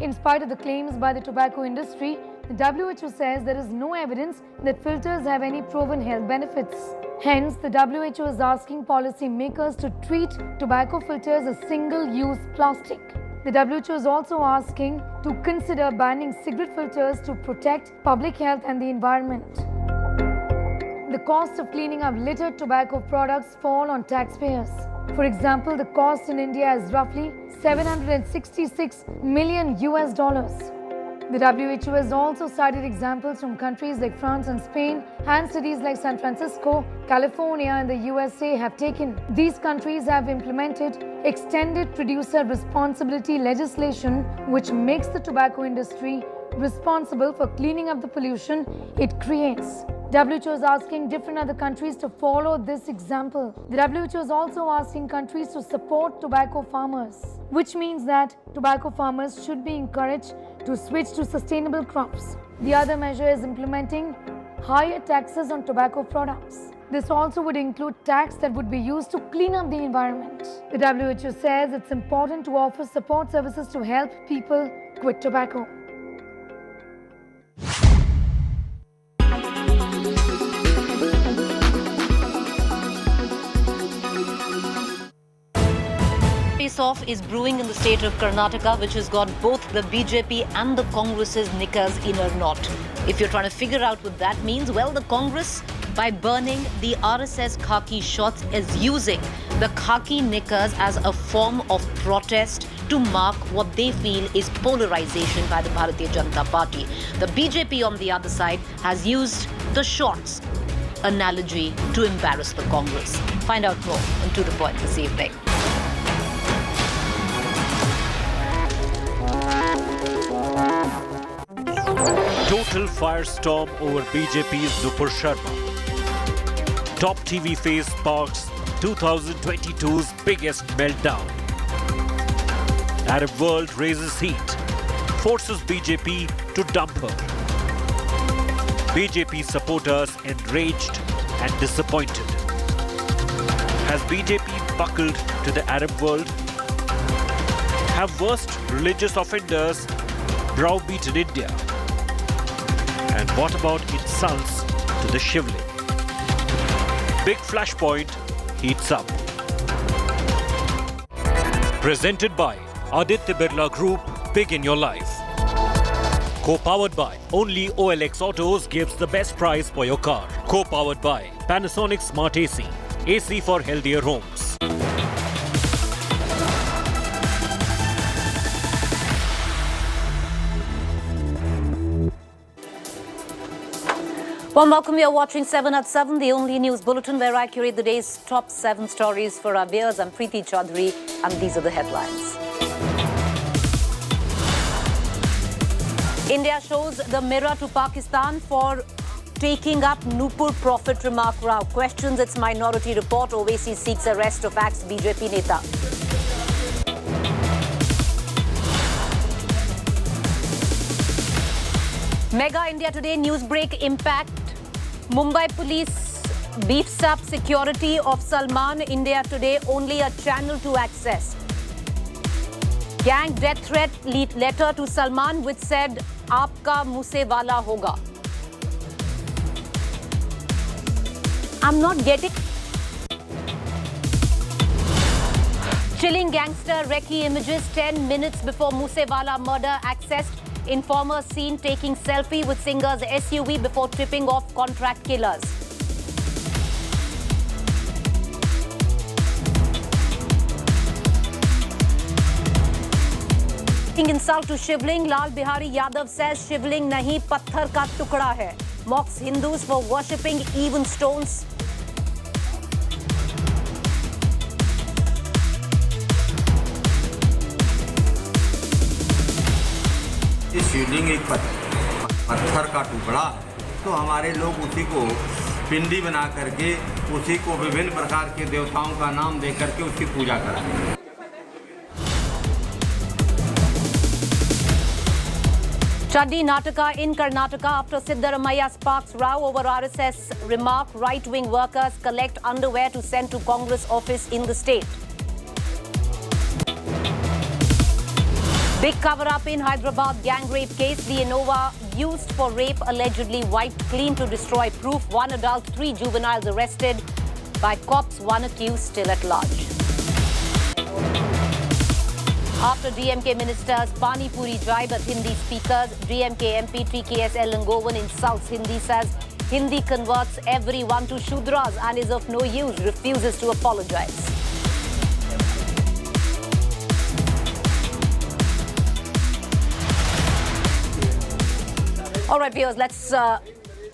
Speaker 16: In spite of the claims by the tobacco industry, the WHO says there is no evidence that filters have any proven health benefits. Hence, the WHO is asking policymakers to treat tobacco filters as single-use plastic. The WHO is also asking to consider banning cigarette filters to protect public health and the environment. The cost of cleaning up littered tobacco products fall on taxpayers. For example, the cost in India is roughly $766 million. The WHO has also cited examples from countries like France and Spain, and cities like San Francisco, California and the USA have taken. These countries have implemented extended producer responsibility legislation, which makes the tobacco industry responsible for cleaning up the pollution it creates. WHO is asking different other countries to follow this example. The WHO is also asking countries to support tobacco farmers, which means that tobacco farmers should be encouraged to switch to sustainable crops. The other measure is implementing higher taxes on tobacco products. This also would include tax that would be used to clean up the environment. The WHO says it's important to offer support services to help people quit tobacco.
Speaker 17: Face-off is brewing in the state of Karnataka, which has got both the BJP and the Congress's knickers in a knot. If you're trying to figure out what that means, well, the Congress, by burning the RSS khaki shorts, is using the khaki knickers as a form of protest to mark what they feel is polarization by the Bharatiya Janata Party. The BJP, on the other side, has used the shorts analogy to embarrass the Congress. Find out more on To The Point this evening.
Speaker 22: Total firestorm over BJP's Nupur Sharma. Top TV face sparks 2022's biggest meltdown. Arab world raises heat, forces BJP to dump her. BJP supporters enraged and disappointed. Has BJP buckled to the Arab world? Have worst religious offenders browbeaten India? And what about insults to the Shivling? Big Flashpoint heats up. Presented by Aditya Birla Group, Big in Your Life. Co-powered by only OLX Autos gives the best price for your car. Co-powered by Panasonic Smart AC. AC for healthier homes.
Speaker 17: Well, welcome. You're watching 7 at 7, the only news bulletin where I curate the day's top 7 stories for our viewers. I'm Preeti Chaudhary, and these are the headlines. India shows the mirror to Pakistan for taking up Nupur Prophet remark Rao. Questions its minority report. Owaisi seeks arrest of ex-BJP Neta. Mega India Today news break impact. Mumbai police beefs up security of Salman. India Today only a channel to access. Gang death threat letter to Salman which said, "Aapka Moose Wala hoga." I'm not getting. Chilling gangster recce images 10 minutes before Moose Wala murder accessed. Informer seen taking selfie with singer's SUV before tipping off contract killers. Insult to Shivling. Lal Bihari Yadav says Shivling nahi patthar ka tukda hai. Mocks Hindus for worshipping even stones.
Speaker 2: शिवलिंग एक पत्थर का टुकड़ा है, तो हमारे लोग उसी को पिंडी बना करके उसी को विभिन्न प्रकार के देवताओं का नाम दे करके उसकी पूजा करते हैं.
Speaker 17: Chaddi Nataka in Karnataka after Siddaramaiah sparks row over RSS remark. Right-wing workers collect underwear to send to Congress office in the state. Big cover-up in Hyderabad gang rape case. The Innova used for rape allegedly wiped clean to destroy proof. 1 adult, 3 juveniles arrested by cops. 1 accused still at large. After DMK ministers Pani Puri jibe at Hindi speakers, DMK MP TKS Elangovan insults Hindi, says Hindi converts everyone to Shudras and is of no use, refuses to apologize. All right, viewers, let's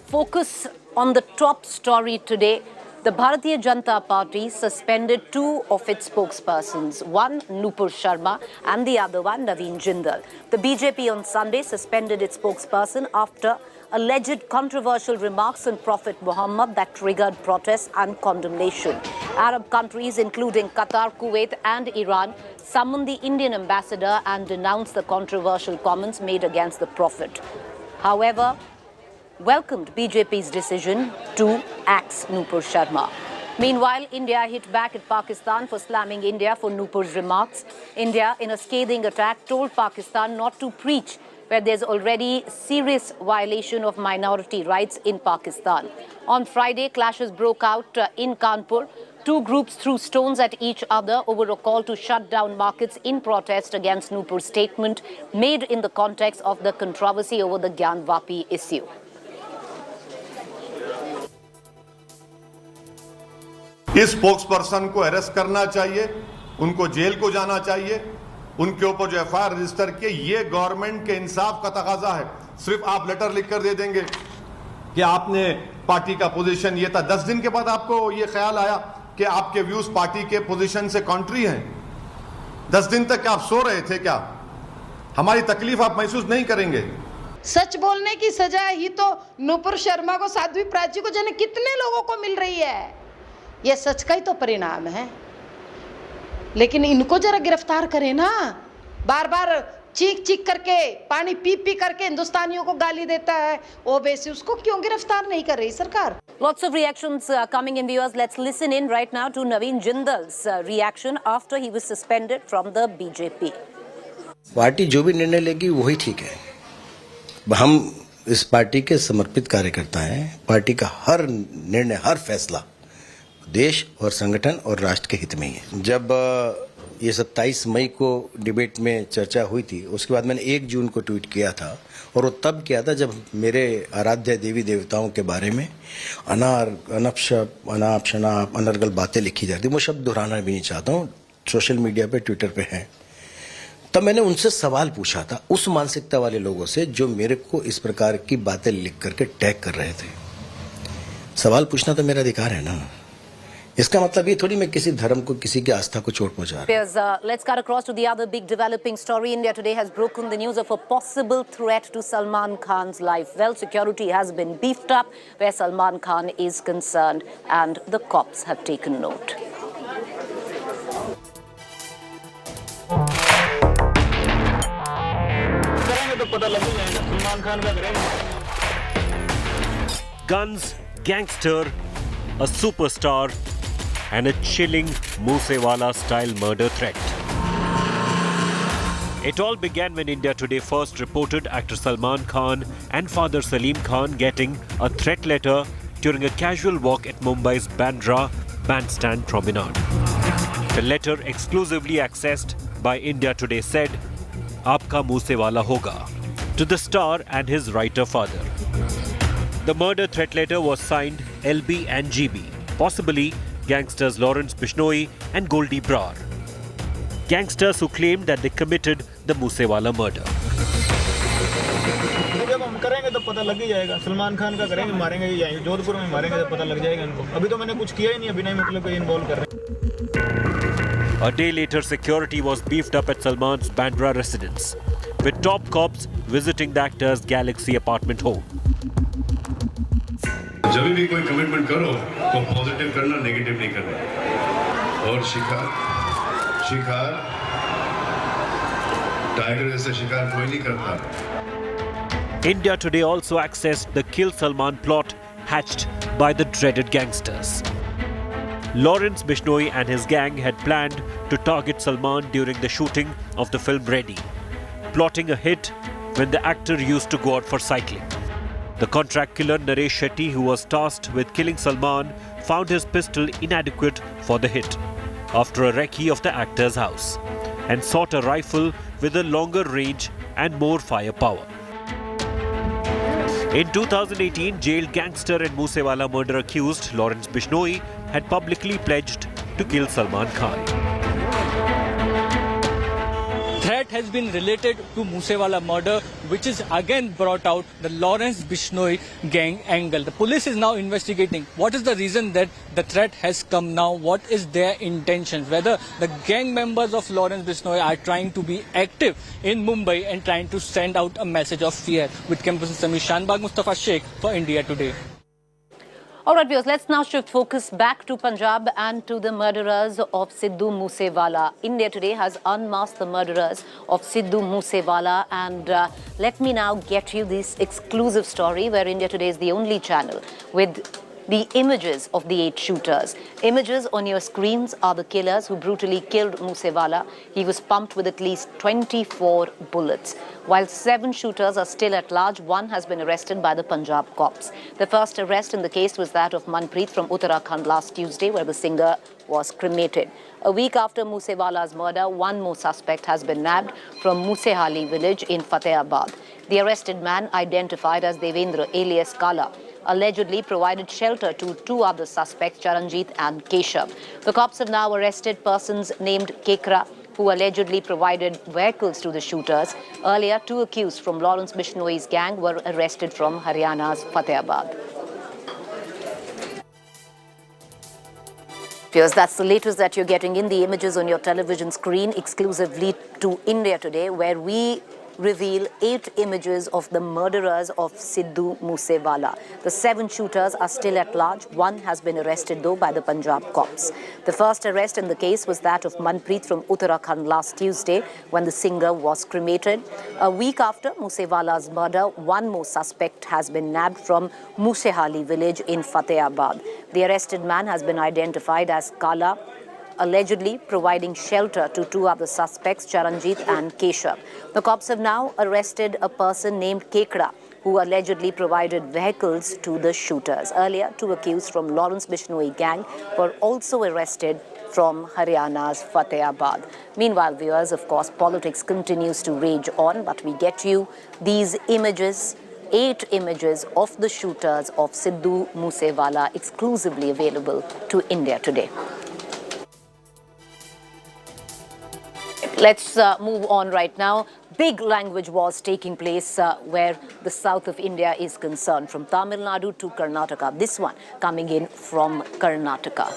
Speaker 17: focus on the top story today. The Bharatiya Janata Party suspended 2 of its spokespersons, one Nupur Sharma and the other one Naveen Jindal. The BJP on Sunday suspended its spokesperson after alleged controversial remarks on Prophet Muhammad that triggered protests and condemnation. Arab countries including Qatar, Kuwait and Iran summoned the Indian ambassador and denounced the controversial comments made against the Prophet. However, welcomed BJP's decision to axe Nupur Sharma. Meanwhile, India hit back at Pakistan for slamming India for Nupur's remarks. India, in a scathing attack, told Pakistan not to preach where there's already serious violation of minority rights in Pakistan. On Friday, clashes broke out in Kanpur. 2 groups threw stones at each other over a call to shut down markets in protest against Nupur's statement made in the context of the controversy over the Gyanvapi issue.
Speaker 1: इस spokesperson को arrest करना चाहिए, उनको jail को जाना चाहिए, उनके ऊपर जो एफआईआर रजिस्टर किए, ये गवर्नमेंट के इंसाफ का तकाजा है. सिर्फ आप लेटर लिख कर दे देंगे कि आपने पार्टी का पोजीशन ये था. 10 दिन के बाद आपको ये ख्याल आया कि आपके व्यूज पार्टी के पोजीशन से कॉन्ट्री हैं. 10 दिन तक आप सो रहे थे क्या? हमारी तकलीफ आप महसूस नहीं करेंगे.
Speaker 7: सच बोलने की सजा ही तो नुपुर शर्मा को, साध्वी प्राची को, जाने कितने लोगों को मिल रही है. ये सच का ही तो परिणाम है. लेकिन इनको जरा गिरफ्तार करें ना. बार बार चीख चीख करके, पानी पी पी करके हिंदुस्तानियों को गाली देता है ओवैसी, उसको क्यों गिरफ्तार नहीं कर रही सरकार?
Speaker 17: Lots of reactions coming in, viewers. Let's listen in right now to Naveen Jindal's reaction after he was suspended from the BJP.
Speaker 9: Party जो भी निर्णय लेगी वही ठीक है। हम इस पार्टी के समर्पित कार्यकर्ता हैं। पार्टी का हर निर्णय, हर फैसला देश और संगठन और राष्ट्र के हित में ही है। जब ये 27 मई को डिबेट में चर्चा हुई थी, उसके बाद मैंने 1 जून को ट्वीट किया था, और वो तब किया था जब मेरे आराध्य देवी देवताओं के बारे में अनाप शनाप अनर्गल बातें लिखी जाती। वो शब्द दोहराना भी नहीं चाहता हूँ, सोशल मीडिया पे, ट्विटर पे हैं। तब मैंने उनसे सवाल पूछा था, उस मानसिकता वाले लोगों से जो मेरे को इस प्रकार की बातें लिख करके टैग कर रहे थे। सवाल पूछना तो मेरा अधिकार है ना। इसका मतलब ये थोड़ी मैं किसी धर्म को, किसी की आस्था को चोट पहुंचा रहा हूं।
Speaker 17: Let's cut across to the other big developing story. India today has broken the news of a possible threat to Salman Khan's life. Well, security has been beefed up where Salman Khan is concerned, and the cops have taken note.
Speaker 22: Guns, gangster, a superstar, and a chilling Moose Wala style murder threat. It all began when India Today first reported actor Salman Khan and father Salim Khan getting a threat letter during a casual walk at Mumbai's Bandra bandstand promenade. The letter, exclusively accessed by India Today, said, "Aapka Moose Wala hoga," to the star and his writer father. The murder threat letter was signed LB and GB, possibly gangsters Lawrence Bishnoi and Goldie Brar. Gangsters who claimed that they committed the Moose Wala murder.
Speaker 10: जब हम करेंगे तो पता लग ही जाएगा। सलमान खान का करेंगे, मारेंगे ही जाएंगे। जोधपुर में मारेंगे तो पता लग जाएगा इनको। अभी तो मैंने कुछ किया ही नहीं, अभी नहीं मतलब कोई इन्वॉल्व कर रहे हैं।
Speaker 22: A day later, security was beefed up at Salman's Bandra residence, with top cops visiting the actor's Galaxy apartment home.
Speaker 18: जब भी कोई कमिटमेंट करो तो पॉजिटिव करना, नेगेटिव नहीं करना। और शिकार टाइगर जैसे शिकार कोई नहीं करता।
Speaker 22: India Today also accessed the Kill Salman plot hatched by the dreaded gangsters. Lawrence Bishnoi and his gang had planned to target Salman during the shooting of the film Ready, plotting a hit when the actor used to go out for cycling. The contract killer Naresh Shetty, who was tasked with killing Salman, found his pistol inadequate for the hit after a recce of the actor's house and sought a rifle with a longer range and more firepower. In 2018, jailed gangster and Moose Wala murder accused Lawrence Bishnoi had publicly pledged to kill Salman Khan.
Speaker 19: Threat has been related to Moose Wala murder, which is again brought out the Lawrence Bishnoi gang angle. The police is now investigating what is the reason that the threat has come now, what is their intentions, whether the gang members of Lawrence Bishnoi are trying to be active in Mumbai and trying to send out a message of fear. With campus in Samir Shanbag, Mustafa Sheikh for India Today.
Speaker 17: All right, viewers, let's now shift focus back to Punjab and to the murderers of Sidhu Moose Wala. India Today has unmasked the murderers of Sidhu Moose Wala, and let me now get you this exclusive story where India Today is the only channel with the images of the 8 shooters. Images on your screens are the killers who brutally killed Moose Wala. He was pumped with at least 24 bullets. While 7 shooters are still at large, 1 has been arrested by the Punjab cops. The first arrest in the case was that of Manpreet from Uttarakhand last Tuesday, where the singer was cremated. A week after Moose Wala's murder, 1 more suspect has been nabbed from Musehali village in Fatehabad. The arrested man, identified as Devendra alias Kala, allegedly provided shelter to 2 other suspects, Charanjit and Keshav. The cops have now arrested persons named Kekra, who allegedly provided vehicles to the shooters. Earlier, 2 accused from Lawrence Bishnoi's gang were arrested from Haryana's Fatehabad. Viewers, that's the latest that you're getting in the images on your television screen, exclusively to India Today, where we reveal 8 images of the murderers of Sidhu Moose Wala. The 7 shooters are still at large. 1 has been arrested, though, by the Punjab cops. The first arrest in the case was that of Manpreet from Uttarakhand last Tuesday, when the singer was cremated. A week after Moose Wala's murder, 1 more suspect has been nabbed from Musehali village in Fatehabad. The arrested man has been identified as Kala, allegedly providing shelter to two other suspects, Charanjit and Keshav. The cops have now arrested a person named Kekda, who allegedly provided vehicles to the shooters. Earlier, two accused from Lawrence Bishnoi gang were also arrested from Haryana's Fatehabad. Meanwhile, viewers, of course, politics continues to rage on, but we get you these images, 8 images of the shooters of Sidhu Moose Wala, exclusively available to India Today. Let's move on right now. Big language wars taking place where the south of India is concerned, from Tamil Nadu to Karnataka. This one coming in from Karnataka.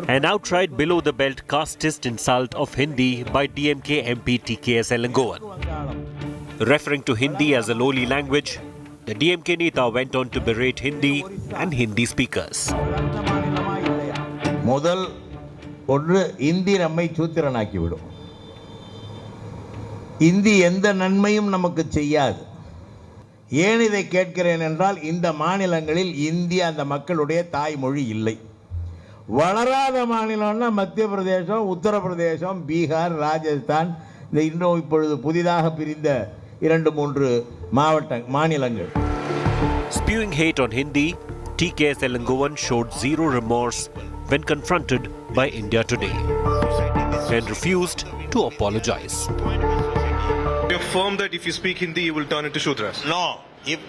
Speaker 22: An outright below-the-belt casteist insult of Hindi by DMK MP TKS Elangovan. Referring to Hindi as a lowly language, the DMK Neta went on to berate Hindi and Hindi speakers.
Speaker 3: முதல் ஒன்று இந்தி நம்மை சூத்திரனாக்கிவிடும். இந்தி எந்த நன்மையும் நமக்கு செய்யாது. ஏன் இதை கேட்கிறேன் என்றால் இந்த மாநிலங்களில் இந்தி அந்த மக்களுடைய தாய்மொழி இல்லை. வளராத மாநிலம்னா மத்திய பிரதேசம், உத்தரப்பிரதேசம், பீகார், ராஜஸ்தான், இந்த இன்னும் இப்பொழுது புதிதாக பிரிந்த 2-3 மாநிலங்கள்.
Speaker 22: Spewing hate on Hindi, TKS Elangovan showed zero remorse when confronted by India Today and refused to apologize.
Speaker 12: You affirm that if you speak Hindi, you will turn into Shudras?
Speaker 14: No. If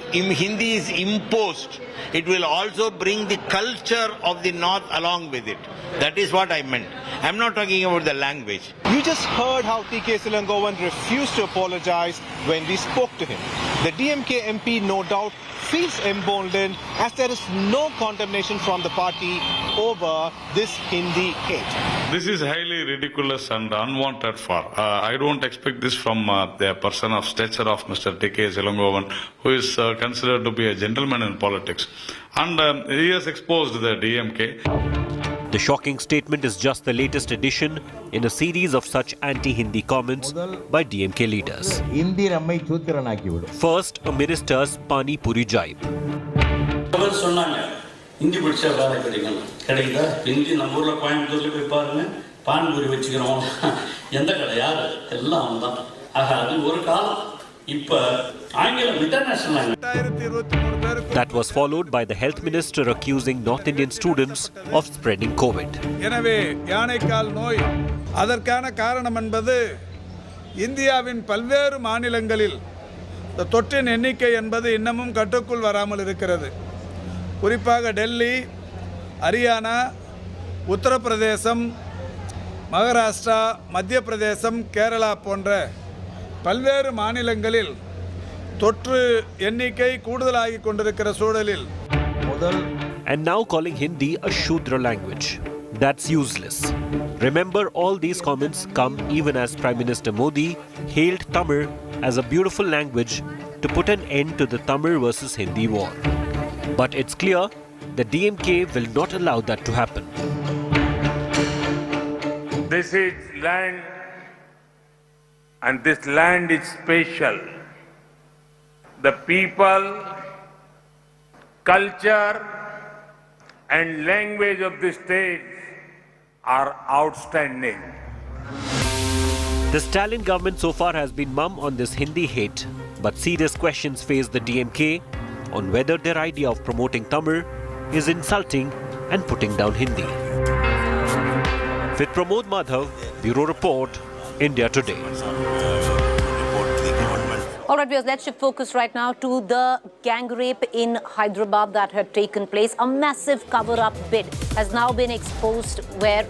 Speaker 14: Hindi is imposed, it will also bring the culture of the north along with it. That is what I meant. I'm not talking about the language.
Speaker 12: You just heard how TK Silangovan refused to apologize when we spoke to him. The DMK MP, no doubt, feels emboldened as there is no condemnation from the party over this Hindi hate.
Speaker 15: This is highly ridiculous and unwanted for. I don't expect this from the person of stature of Mr. TK Silangovan, who is considered to be a gentleman in politics. And he has exposed the DMK.
Speaker 22: The shocking statement is just the latest addition in a series of such anti-Hindi comments by DMK leaders. First, a minister's Pani Puri jibe.
Speaker 20: Hindi படிச்சா வேலை கிடைக்குதா? ஹிந்தி நம்ம ஊரில் கோயம்புத்தூர்ல போய் பாருங்க, பான்பூரி வச்சுக்கிறோம். எந்த கடை யாரு? எல்லாம் அவன் தான். ஆக அது ஒரு காலம். இப்போ ஆங்கிலம் international.
Speaker 22: That was followed by the health minister accusing North Indian students of spreading COVID.
Speaker 21: எனவே யானைக்கால் நோய் அதற்கான காரணம் என்பது இந்தியாவின் பல்வேறு மாநிலங்களில் தொற்றின் எண்ணிக்கை என்பது இன்னமும் கட்டுக்குள் வராமல் இருக்கிறது. குறிப்பாக டெல்லி, ஹரியானா, உத்தரப்பிரதேசம், மகாராஷ்டிரா, மத்திய பிரதேசம், கேரளா போன்ற பல்வேறு மாநிலங்களில் தொற்று எண்ணிக்கை கூடுதலாகி கொண்டிருக்கிற சூழலில்
Speaker 22: And now calling Hindi a Shudra language. That's useless. Remember, all these comments come even as Prime Minister Modi hailed Tamil as a beautiful language to put an end to the Tamil versus Hindi war. But it's clear the DMK will not allow that to happen.
Speaker 27: This is land, and this land is special. The people, culture, and language of this state are outstanding.
Speaker 22: The Stalin government so far has been mum on this Hindi hate, but serious questions face the DMK on whether their idea of promoting Tamil is insulting and putting down Hindi. With Pramod Madhav, Bureau Report, India Today.
Speaker 17: All right, viewers, let's shift focus right now to the gang rape in Hyderabad that had taken place. A massive cover-up bid has now been exposed where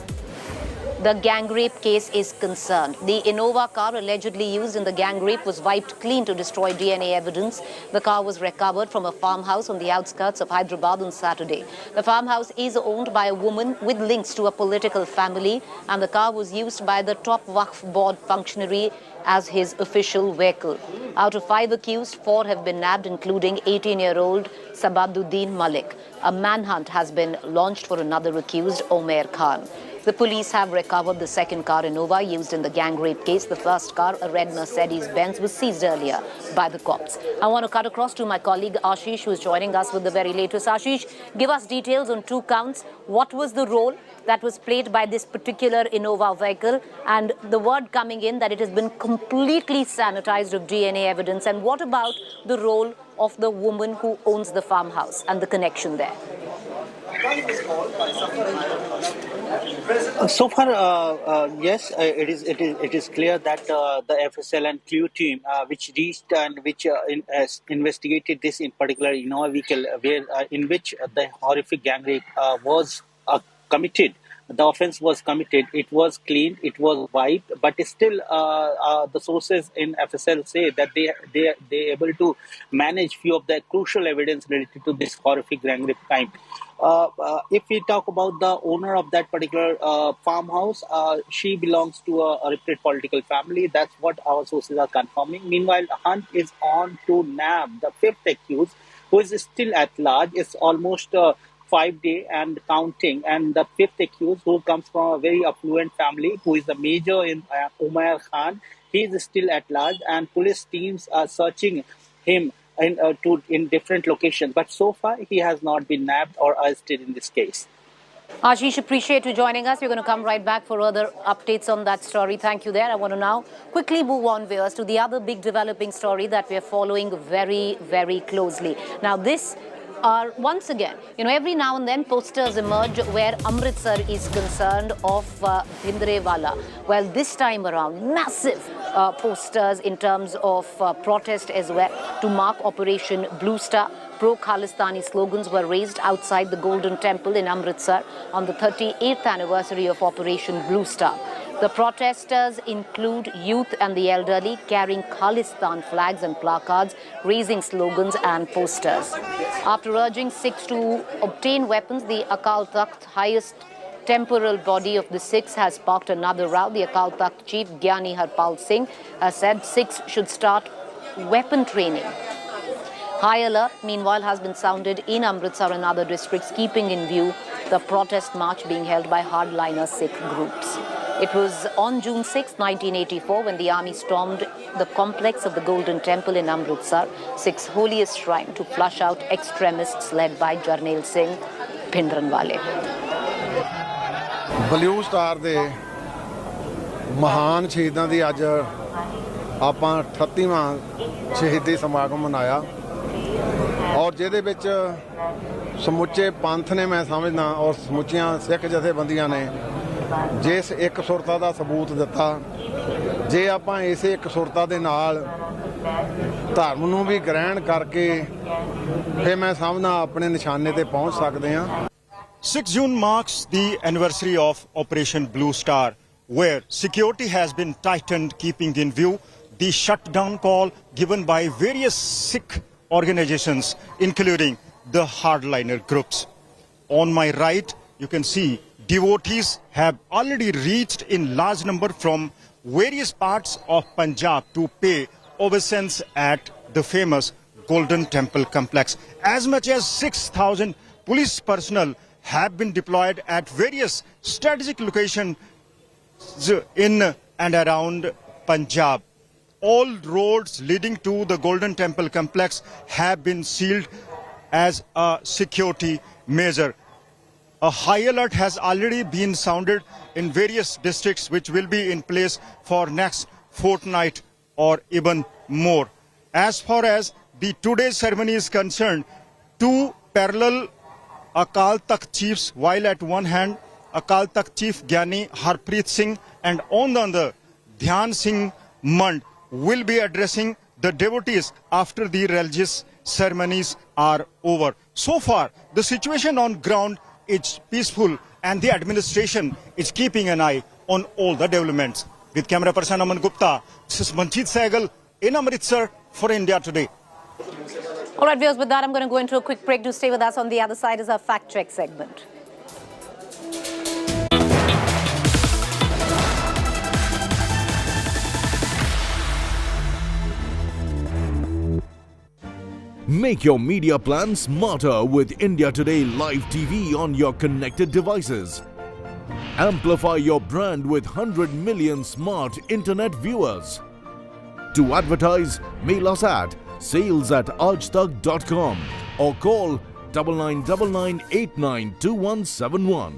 Speaker 17: the gang rape case is concerned. The Innova car allegedly used in the gang rape was wiped clean to destroy DNA evidence. The car was recovered from a farmhouse on the outskirts of Hyderabad on Saturday. The farmhouse is owned by a woman with links to a political family, and the car was used by the top Waqf board functionary as his official vehicle. Out of 5 accused, 4 have been nabbed, including 18-year-old Sabaduddin Malik. A manhunt has been launched for another accused, Omer Khan. The police have recovered the second car, Innova, used in the gang rape case. The first car, a red Mercedes-Benz, was seized earlier by the cops. I want to cut across to my colleague Ashish, who is joining us with the very latest. Ashish, give us details on 2 counts. What was the role that was played by this particular Innova vehicle, and the word coming in that it has been completely sanitized of DNA evidence? And what about the role of the woman who owns the farmhouse and the connection there?
Speaker 4: So far, yes, it is clear that the FSL and Clue team, which reached and which investigated this in particular Innova vehicle, in which the horrific gang rape was committed. The offense was committed. It was cleaned. It was wiped. But still, the sources in FSL say that they able to manage few of the crucial evidence related to this horrific gang rape crime. If we talk about the owner of that particular farmhouse, she belongs to a reputed political family. That's what our sources are confirming. Meanwhile, hunt is on to nab the 5th accused, who is still at large. It's almost 5 days and counting. And the 5th accused, who comes from a very affluent family, who is the major in Umair Khan, he is still at large, and police teams are searching him in different locations. But so far, he has not been nabbed or arrested in this case.
Speaker 17: Ashish, appreciate you joining us. We're going to come right back for other updates on that story. Thank you there. I want to now quickly move on, viewers, to the other big developing story that we are following very, very closely. Now, this are once again, every now and then posters emerge where Amritsar is concerned of Bandra Wala. Well, this time around, massive posters in terms of protest as well to mark Operation Blue Star. Pro-Khalistani slogans were raised outside the Golden Temple in Amritsar on the 38th anniversary of Operation Blue Star. The protesters include youth and the elderly carrying Khalistan flags and placards, raising slogans and posters. After urging Sikhs to obtain weapons, the Akal Takht, highest temporal body of the Sikhs, has sparked another row. The Akal Takht chief, Gyani Harpal Singh, has said Sikhs should start weapon training. High alert, meanwhile, has been sounded in Amritsar and other districts, keeping in view the protest march being held by hardliner Sikh groups. It was on June 6, 1984, when the army stormed the complex of the Golden Temple in Amritsar, Sikhs' holiest shrine, to flush out extremists led by Jarnail Singh Bhindranwale.
Speaker 5: Blue Star ਦੇ ਮਹਾਨ ਸ਼ਹੀਦਾਂ ਦੀ ਅੱਜ ਆਪਾਂ 38ਵਾਂ ਸ਼ਹੀਦੀ ਸਮਾਗਮ ਮਨਾਇਆ ਔਰ ਜਿਹਦੇ ਵਿੱਚ ਸਮੁੱਚੇ ਪੰਥ ਨੇ, ਮੈਂ ਸਮਝਦਾ, ਔਰ ਸਮੁੱਚੀਆਂ ਸਿੱਖ ਜਥੇਬੰਦੀਆਂ ਨੇ ਜਿਸ ਇੱਕ ਸੁਰਤਾ ਦਾ ਸਬੂਤ ਦਿੱਤਾ। ਜੇ ਆਪਾਂ ਇਸੇ ਇੱਕ ਸੁਰਤਾ ਦੇ ਨਾਲ ਧਰਮ ਨੂੰ ਵੀ ਗ੍ਰਹਿਣ ਕਰਕੇ ਫਿਰ ਮੈਂ ਸਮਝਦਾ ਆਪਣੇ ਨਿਸ਼ਾਨੇ ਤੇ ਪਹੁੰਚ ਸਕਦੇ ਹਾਂ।
Speaker 6: 6 June marks the anniversary of Operation Blue Star, where security has been tightened, keeping in view the shutdown call given by various Sikh organizations, including the hardliner groups. On my right, you can see devotees have already reached in large number from various parts of Punjab to pay obeisance at the famous Golden Temple complex. As much as 6,000 police personnel have been deployed at various strategic locations in and around Punjab. All roads leading to the Golden Temple complex have been sealed as a security measure. A high alert has already been sounded in various districts, which will be in place for next fortnight or even more. As far as the today's ceremony is concerned, 2 parallel Akal Takht chiefs, while at one hand Akal Takht chief Gyani Harpreet Singh and on the other Dhyan Singh Mand, will be addressing the devotees after the religious ceremonies are over. So far, the situation on ground is peaceful and the administration is keeping an eye on all the developments. With camera person Aman Gupta, this is Manjeet Sehgal in Amritsar for India Today.
Speaker 17: All right, viewers, with that, I'm going to go into a quick break. Do stay with us. On the other side is our fact check segment.
Speaker 26: Make your media plan smarter with India Today Live TV on your connected devices. Amplify your brand with 100 million smart internet viewers. To advertise, mail us at sales@aajtak.com or call 9999892171.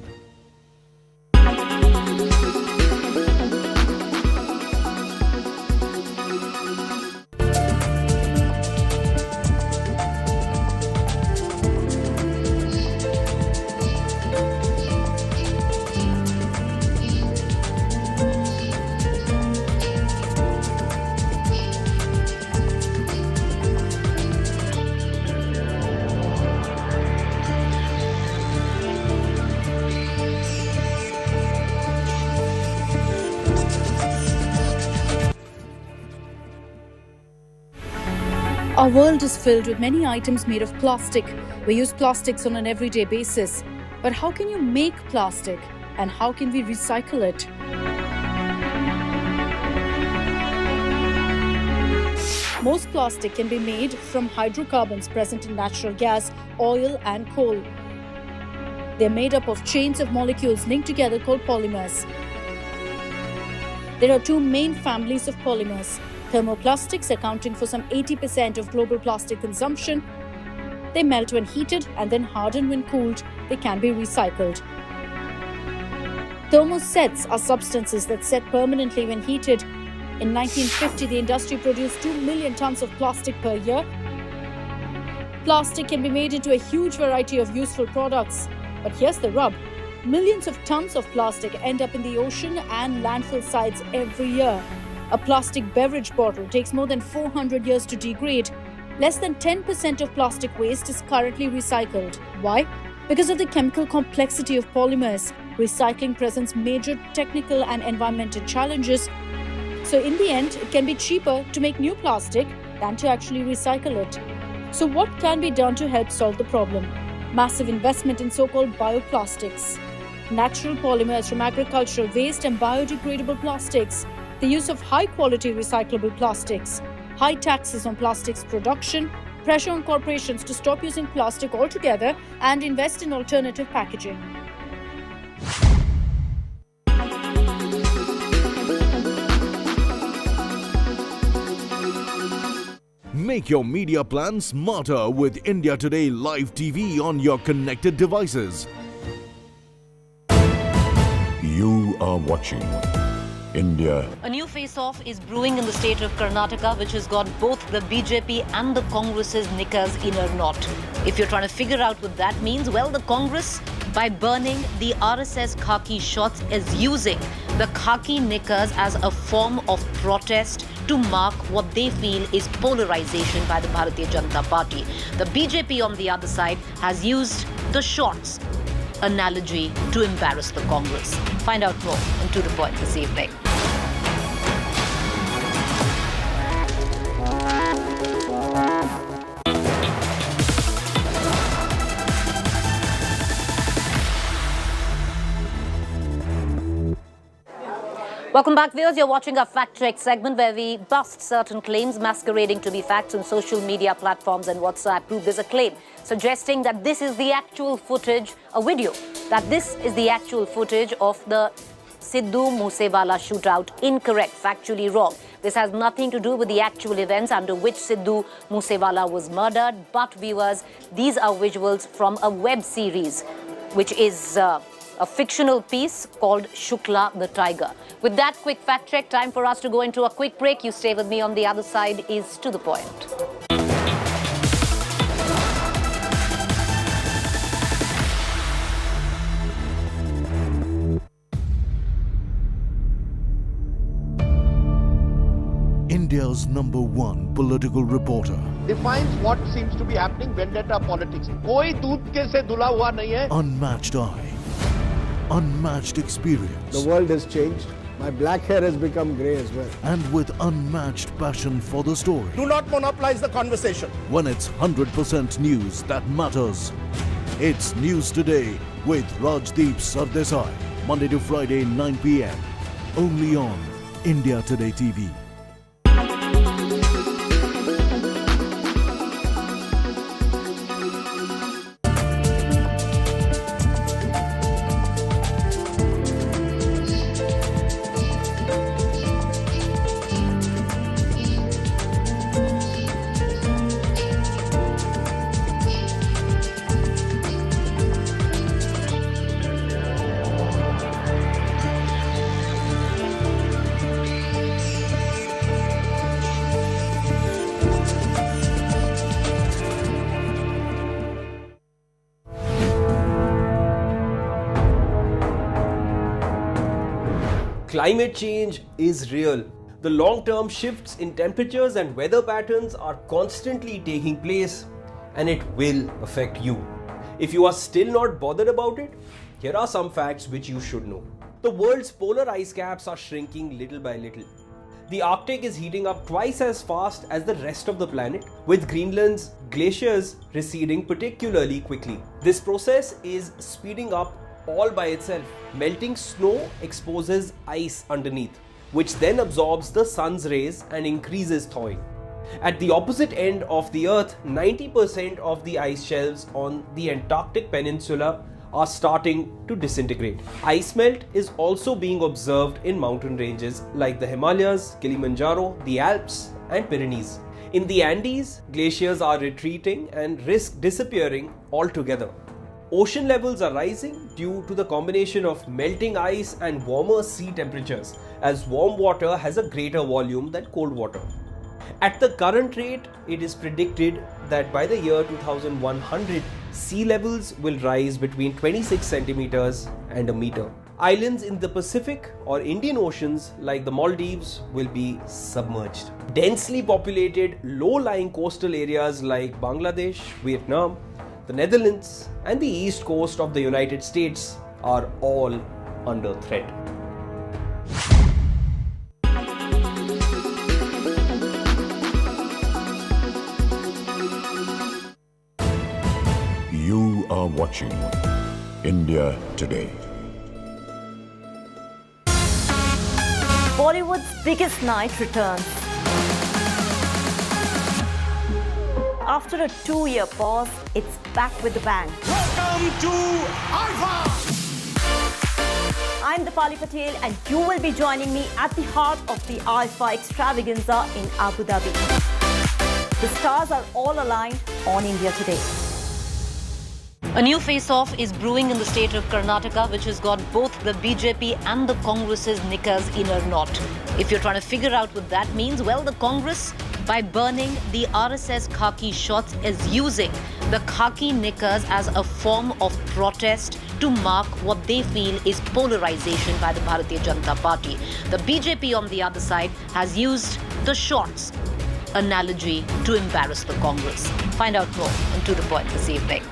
Speaker 8: Our world is filled with many items made of plastic. We use plastics on an everyday basis. But how can you make plastic? And how can we recycle it? Most plastic can be made from hydrocarbons present in natural gas, oil and coal. They're made up of chains of molecules linked together called polymers. There are two main families of polymers. Thermoplastics, accounting for some 80% of global plastic consumption. They melt when heated and then harden when cooled. They can be recycled. Thermosets are substances that set permanently when heated. In 1950, the industry produced 2 million tons of plastic per year. Plastic can be made into a huge variety of useful products. But here's the rub. Millions of tons of plastic end up in the ocean and landfill sites every year. A plastic beverage bottle takes more than 400 years to degrade. Less than 10% of plastic waste is currently recycled. Why? Because of the chemical complexity of polymers. Recycling presents major technical and environmental challenges. So in the end, it can be cheaper to make new plastic than to actually recycle it. So what can be done to help solve the problem? Massive investment in so-called bioplastics. Natural polymers from agricultural waste and biodegradable plastics. The use of high-quality recyclable plastics, high taxes on plastics production, pressure on corporations to stop using plastic altogether and invest in alternative packaging.
Speaker 26: Make your media plan smarter with India Today Live TV on your connected devices.
Speaker 11: You are watching India.
Speaker 17: A new face-off is brewing in the state of Karnataka, which has got both the BJP and the Congress's knickers in a knot. If you're trying to figure out what that means, well, the Congress, by burning the RSS khaki shorts, is using the khaki knickers as a form of protest to mark what they feel is polarization by the Bharatiya Janata Party. The BJP, on the other side, has used the shorts analogy to embarrass the Congress. Find out more on To The Point this evening. Welcome back, viewers. You're watching our Fact Check segment where we bust certain claims masquerading to be facts on social media platforms and WhatsApp group. There's a claim suggesting that this is the actual footage, a video, that this is the actual footage of the Sidhu Moose Wala shootout. Incorrect, factually wrong. This has nothing to do with the actual events under which Sidhu Moose Wala was murdered. But viewers, these are visuals from a web series, which is a fictional piece called Shukla the Tiger. With that quick fact check, time for us to go into a quick break. You stay with me. On the other side is To The Point.
Speaker 26: India's #1 political reporter.
Speaker 13: Defines what seems to be happening, vendetta politics. कोई दूध के से धुला हुआ नहीं है.
Speaker 26: Unmatched eye, unmatched experience.
Speaker 16: The world has changed. My black hair has become grey as well.
Speaker 26: And with unmatched passion for the story.
Speaker 13: Do not monopolize the conversation.
Speaker 26: When it's 100% news that matters. It's News Today with Rajdeep Sardesai. Monday to Friday, 9 p.m. Only on India Today TV.
Speaker 1: Climate change is real. The long-term shifts in temperatures and weather patterns are constantly taking place, and it will affect you. If you are still not bothered about it, here are some facts which you should know. The world's polar ice caps are shrinking little by little. The Arctic is heating up twice as fast as the rest of the planet, with Greenland's glaciers receding particularly quickly. This process is speeding up all by itself. Melting snow exposes ice underneath, which then absorbs the sun's rays and increases thawing. At the opposite end of the Earth, 90% of the ice shelves on the Antarctic Peninsula are starting to disintegrate. Ice melt is also being observed in mountain ranges like the Himalayas, Kilimanjaro, the Alps, and Pyrenees. In the Andes, glaciers are retreating and risk disappearing altogether. Ocean levels are rising due to the combination of melting ice and warmer sea temperatures, as warm water has a greater volume than cold water. At the current rate, it is predicted that by the year 2100, sea levels will rise between 26 centimeters and a meter. Islands in the Pacific or Indian Oceans like the Maldives will be submerged. Densely populated, low-lying coastal areas like Bangladesh, Vietnam, the Netherlands, and the east coast of the United States are all under threat.
Speaker 11: You are watching India Today.
Speaker 2: Bollywood's biggest night returns. After a 2-year pause, it's back with a bang.
Speaker 7: Welcome to Alpha!
Speaker 2: I'm Dipali Patel, and you will be joining me at the heart of the Alpha extravaganza in Abu Dhabi. The stars are all aligned on India Today.
Speaker 17: A new face-off is brewing in the state of Karnataka, which has got both the BJP and the Congress's knickers in a knot. If you're trying to figure out what that means, well, the Congress, by burning the RSS khaki shorts, is using the khaki knickers as a form of protest to mark what they feel is polarization by the Bharatiya Janata Party. The BJP, on the other side, has used the shorts analogy to embarrass the Congress. Find out more on To The Point this evening.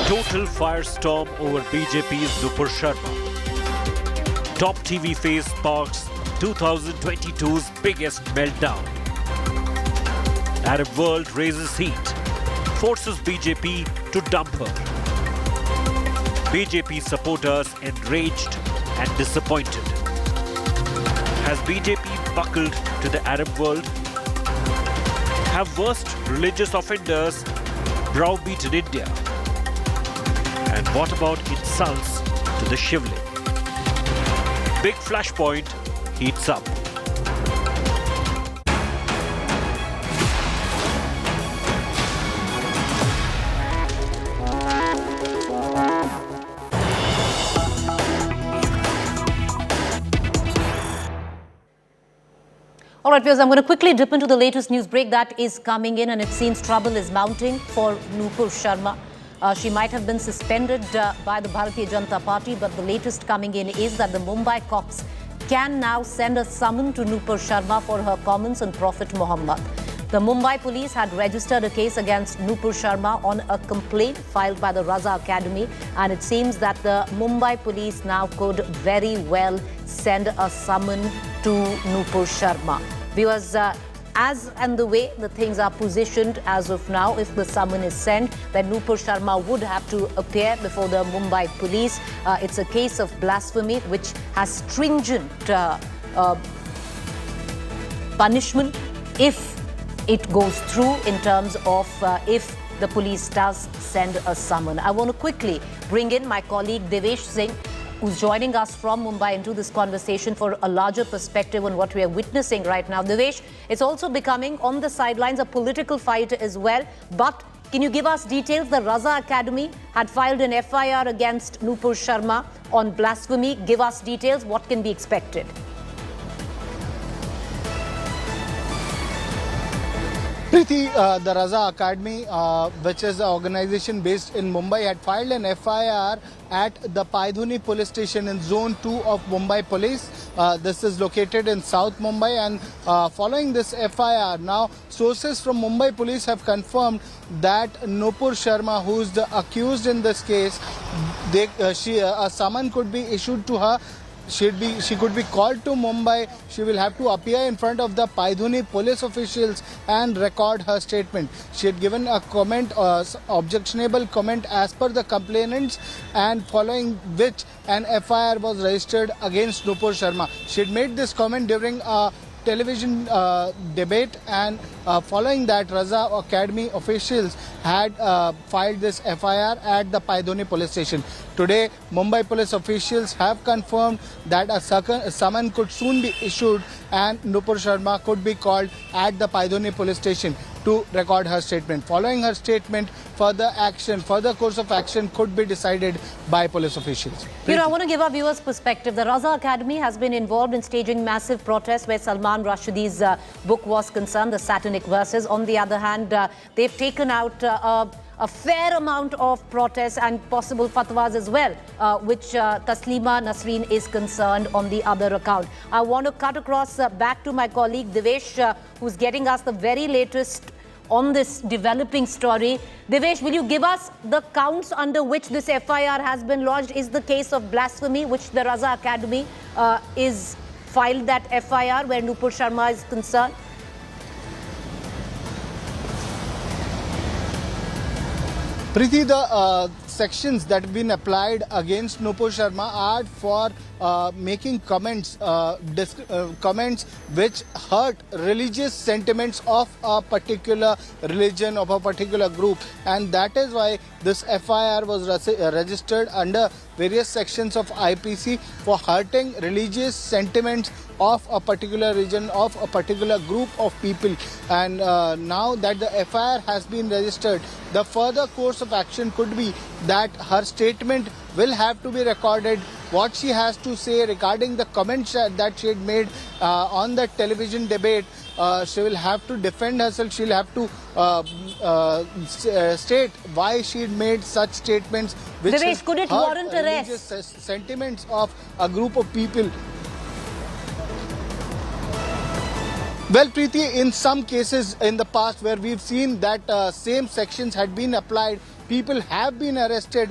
Speaker 22: Total firestorm over BJP's Nupur Sharma. Top TV face sparks 2022's biggest meltdown. Arab world raises heat, forces BJP to dump her. BJP supporters enraged and disappointed. Has BJP buckled to the Arab world? Have worst religious offenders browbeaten India? And what about insults to the Shivling? Big flashpoint heats up.
Speaker 17: All right, viewers, I'm going to quickly dip into the latest news break that is coming in, and it seems trouble is mounting for Nupur Sharma. She might have been suspended by the Bharatiya Janata Party, but the latest coming in is that the Mumbai cops can now send a summon to Nupur Sharma for her comments on Prophet Muhammad. The Mumbai police had registered a case against Nupur Sharma on a complaint filed by the Raza Academy, and it seems that the Mumbai police now could very well send a summon to Nupur Sharma. Viewers, as and the way the things are positioned as of now, if the summon is sent, then Nupur Sharma would have to appear before the Mumbai police. It's a case of blasphemy which has stringent punishment if it goes through in terms of if the police does send a summon. I want to quickly bring in my colleague Devesh Singh, who's joining us from Mumbai into this conversation for a larger perspective on what we are witnessing right now. Devesh, it's also becoming on the sidelines a political fight as well. But can you give us details? The Raza Academy had filed an FIR against Nupur Sharma on blasphemy. Give us details. What can be expected?
Speaker 16: Preeti, the Raza Academy, which is an organization based in Mumbai, had filed an FIR at the Paidhuni police station in Zone 2 of Mumbai Police. This is located in South Mumbai, and following this FIR, now sources from Mumbai Police have confirmed that Nupur Sharma, who is the accused in this case, a summon could be issued to her. She could be called to Mumbai. She will have to appear in front of the Paidhuni police officials and record her statement. She had given a comment, objectionable comment as per the complainants, and following which an FIR was registered against Nupur Sharma. She had made this comment during a television debate, and following that, Raza Academy officials had filed this FIR at the Paidhuni police station. Today, Mumbai police officials have confirmed that a summon could soon be issued and Nupur Sharma could be called at the Paidhuni police station to record her statement. Following her statement, further course of action could be decided by police officials.
Speaker 17: I want to give our viewers perspective. The Raza Academy has been involved in staging massive protests where Salman Rushdie's book was concerned, the Satanic Verses. On the other hand, they've taken out a fair amount of protests and possible fatwas as well, which Taslima Nasreen is concerned on the other account. I want to cut across back to my colleague Dinesh, who's getting us the very latest on this developing story. Dinesh, will you give us the counts under which this FIR has been lodged? Is the case of blasphemy, which the Raza Academy is filed that FIR where Nupur Sharma is concerned?
Speaker 16: Preeti, the sections that have been applied against Nupur Sharma are for making comments which hurt religious sentiments of a particular religion, of a particular group, and that is why this FIR was registered under various sections of IPC for hurting religious sentiments of a particular region, of a particular group of people. And now that the FIR has been registered, the further course of action could be that her statement will have to be recorded. What she has to say regarding the comments that she had made on the television debate, she will have to defend herself. She will have to state why she had made such statements which
Speaker 17: Dinesh, could it warrant arrest?
Speaker 16: Religious sentiments of a group of people. Well, Preeti, in some cases in the past where we've seen that same sections had been applied, people have been arrested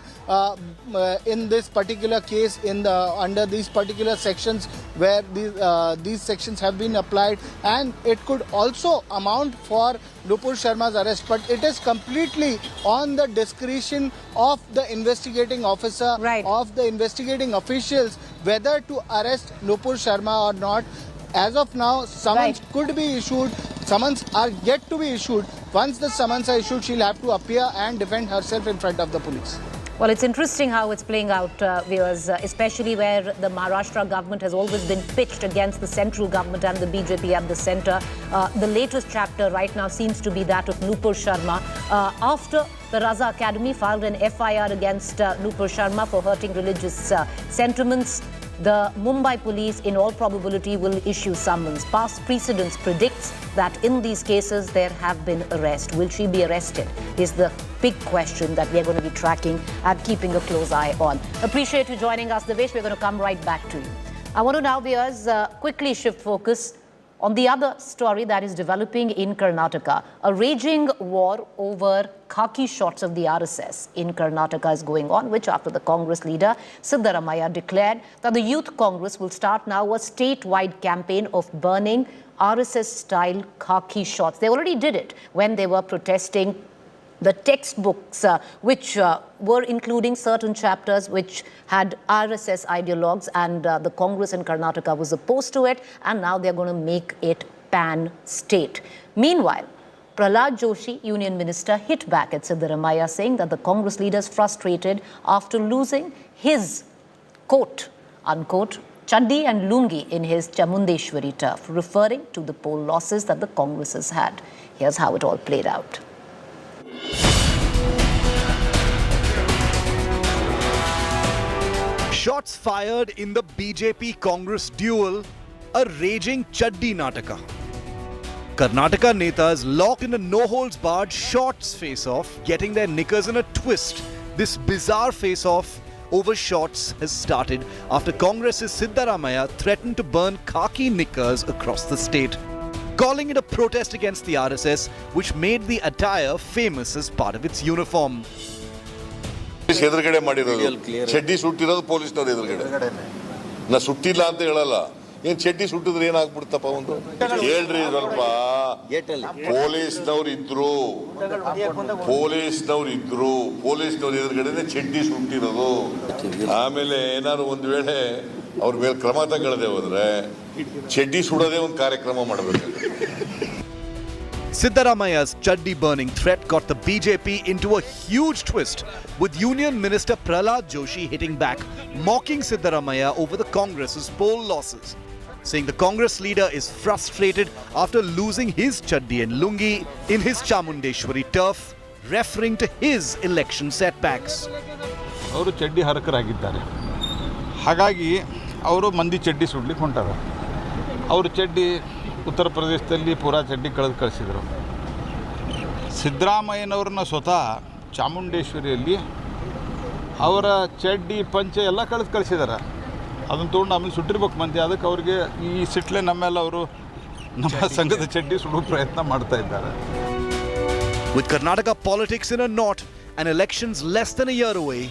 Speaker 16: in this particular case under these particular sections where these sections have been applied, and it could also amount for Nupur Sharma's arrest. But it is completely on the discretion of the investigating officer, of the investigating officials, whether to arrest Nupur Sharma or not. As of now, summons could be issued. Summons are yet to be issued. Once the summons are issued, she'll have to appear and defend herself in front of the police.
Speaker 17: Well, it's interesting how it's playing out, viewers, especially where the Maharashtra government has always been pitched against the central government and the BJP at the centre. The latest chapter right now seems to be that of Nupur Sharma. After the Raza Academy filed an FIR against Nupur Sharma for hurting religious sentiments, the Mumbai police, in all probability, will issue summons. Past precedents predicts that in these cases there have been arrests. Will she be arrested is the big question that we're going to be tracking and keeping a close eye on. Appreciate you joining us, Dinesh. We're going to come right back to you. I want to now, viewers, quickly shift focus on the other story that is developing in Karnataka. A raging war over khaki shots of the RSS in Karnataka is going on, which after the Congress leader Siddaramaiah declared that the Youth Congress will start now a statewide campaign of burning RSS-style khaki shots. They already did it when they were protesting the textbooks which were including certain chapters which had RSS ideologues, and the Congress in Karnataka was opposed to it, and now they're going to make it pan-state. Meanwhile, Prahlad Joshi, Union Minister, hit back at Siddaramaiah, saying that the Congress leader is frustrated after losing his quote, unquote, chaddi and lungi in his Chamundeshwari turf, referring to the poll losses that the Congress has had. Here's how it all played out.
Speaker 9: Shots fired in the BJP-Congress duel, a raging chaddi nataka. Karnataka netas locked in a no-holds-barred shorts face-off, getting their knickers in a twist. This bizarre face-off over shorts has started after Congress's Siddaramaiah threatened to burn khaki knickers across the state, calling it a protest against the RSS, which made the attire famous as part of its uniform.
Speaker 10: ಎದುರುಗಡೆ ಮಾಡಿರೋದು ಚಡ್ಡಿ ಸುಟ್ಟಿರೋದು ಪೊಲೀಸ್ನವ್ರ ಎದುರುಗಡೆ ನಾ ಸುಟ್ಟಿಲ್ಲ ಅಂತ ಹೇಳಲ್ಲ ಏನ್ ಚಡ್ಡಿ ಸುಟ್ಟಿದ್ರೆ ಏನಾಗ್ಬಿಡ್ತಪ್ಪ ಒಂದು ಹೇಳ್ರಿ ಸ್ವಲ್ಪ ಪೊಲೀಸ್ನವ್ರು ಇದ್ರು ಪೊಲೀಸ್ನವ್ರ ಎದುರುಗಡೆ ಚಡ್ಡಿ ಸುಟ್ಟಿರೋದು ಆಮೇಲೆ ಏನಾದ್ರು ಒಂದ್ ವೇಳೆ ಅವ್ರ ಮೇಲೆ ಕ್ರಮ ತಗೊಳ್ಳದೆ ಹೋದ್ರೆ ಚಡ್ಡಿ ಸುಡೋದೇ ಒಂದು ಕಾರ್ಯಕ್ರಮ ಮಾಡಬೇಕು.
Speaker 9: Siddaramaiah's chaddi burning threat got the BJP into a huge twist, with Union Minister Prahlad Joshi hitting back, mocking Siddaramaiah over the Congress's poll losses, saying the Congress leader is frustrated after losing his chaddi and lungi in his Chamundeshwari turf, referring to his election setbacks.
Speaker 18: ಅವರು ಚಡ್ಡಿ ಹರಕರಾಗಿದ್ದಾರೆ, ಹಾಗಾಗಿ ಅವರು ಮಂದಿ ಚಡ್ಡಿ ಸುಡ್ಲಿಕ್ಕೆ ಹೊಂಟಾರ. ಅವರು ಚಡ್ಡಿ ಉತ್ತರ ಪ್ರದೇಶದಲ್ಲಿ ಪೂರಾ ಚಡ್ಡಿ ಕಳಿಸಿದರು. ಸಿದ್ದರಾಮಯ್ಯನವ್ರನ್ನ ಸ್ವತಃ ಚಾಮುಂಡೇಶ್ವರಿಯಲ್ಲಿ ಅವರ ಚಡ್ಡಿ ಪಂಚೆ ಎಲ್ಲ ಕಳಿಸಿದ್ದಾರೆ. ಅದನ್ನು ತೊಗೊಂಡು ಆಮೇಲೆ ಸುಟ್ಟಿರ್ಬೇಕು ಮಂದಿ. ಅದಕ್ಕೆ ಅವ್ರಿಗೆ ಈ ಸಿಟ್ಲೆ ನಮ್ಮೆಲ್ಲ ಅವರು ನಮ್ಮ ಸಂಘದ ಚಡ್ಡಿ ಸುಡುವ ಪ್ರಯತ್ನ ಮಾಡ್ತಾ ಇದ್ದಾರೆ.
Speaker 9: With Karnataka politics in a knot and elections less than a year away,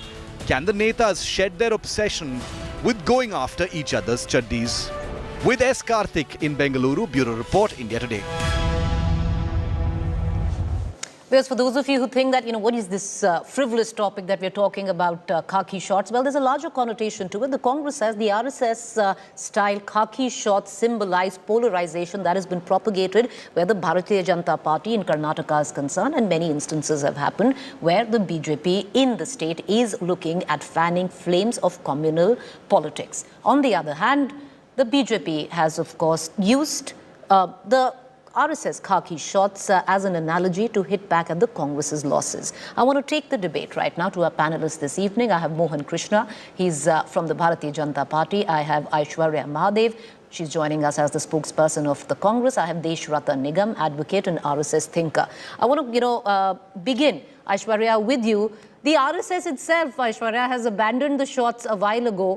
Speaker 9: can the netas shed their obsession with going after each other's chaddis? With S. Karthik in Bengaluru, Bureau Report, India Today.
Speaker 17: Because for those of you who think that, what is this frivolous topic that we're talking about, khaki shorts? Well, there's a larger connotation to it. The Congress says the RSS-style khaki shorts symbolize polarization that has been propagated where the Bharatiya Janata Party in Karnataka is concerned, and many instances have happened where the BJP in the state is looking at fanning flames of communal politics. On the other hand, the BJP has, of course, used the RSS khaki shorts as an analogy to hit back at the Congress's losses. I want to take the debate right now to our panelists this evening. I have Mohan Krishna. He's from the Bharatiya Janata Party. I have Aishwarya Mahadev. She's joining us as the spokesperson of the Congress. I have Deshrata Nigam, advocate and RSS thinker. I want to, begin, Aishwarya, with you. The RSS itself, Aishwarya, has abandoned the shorts a while ago.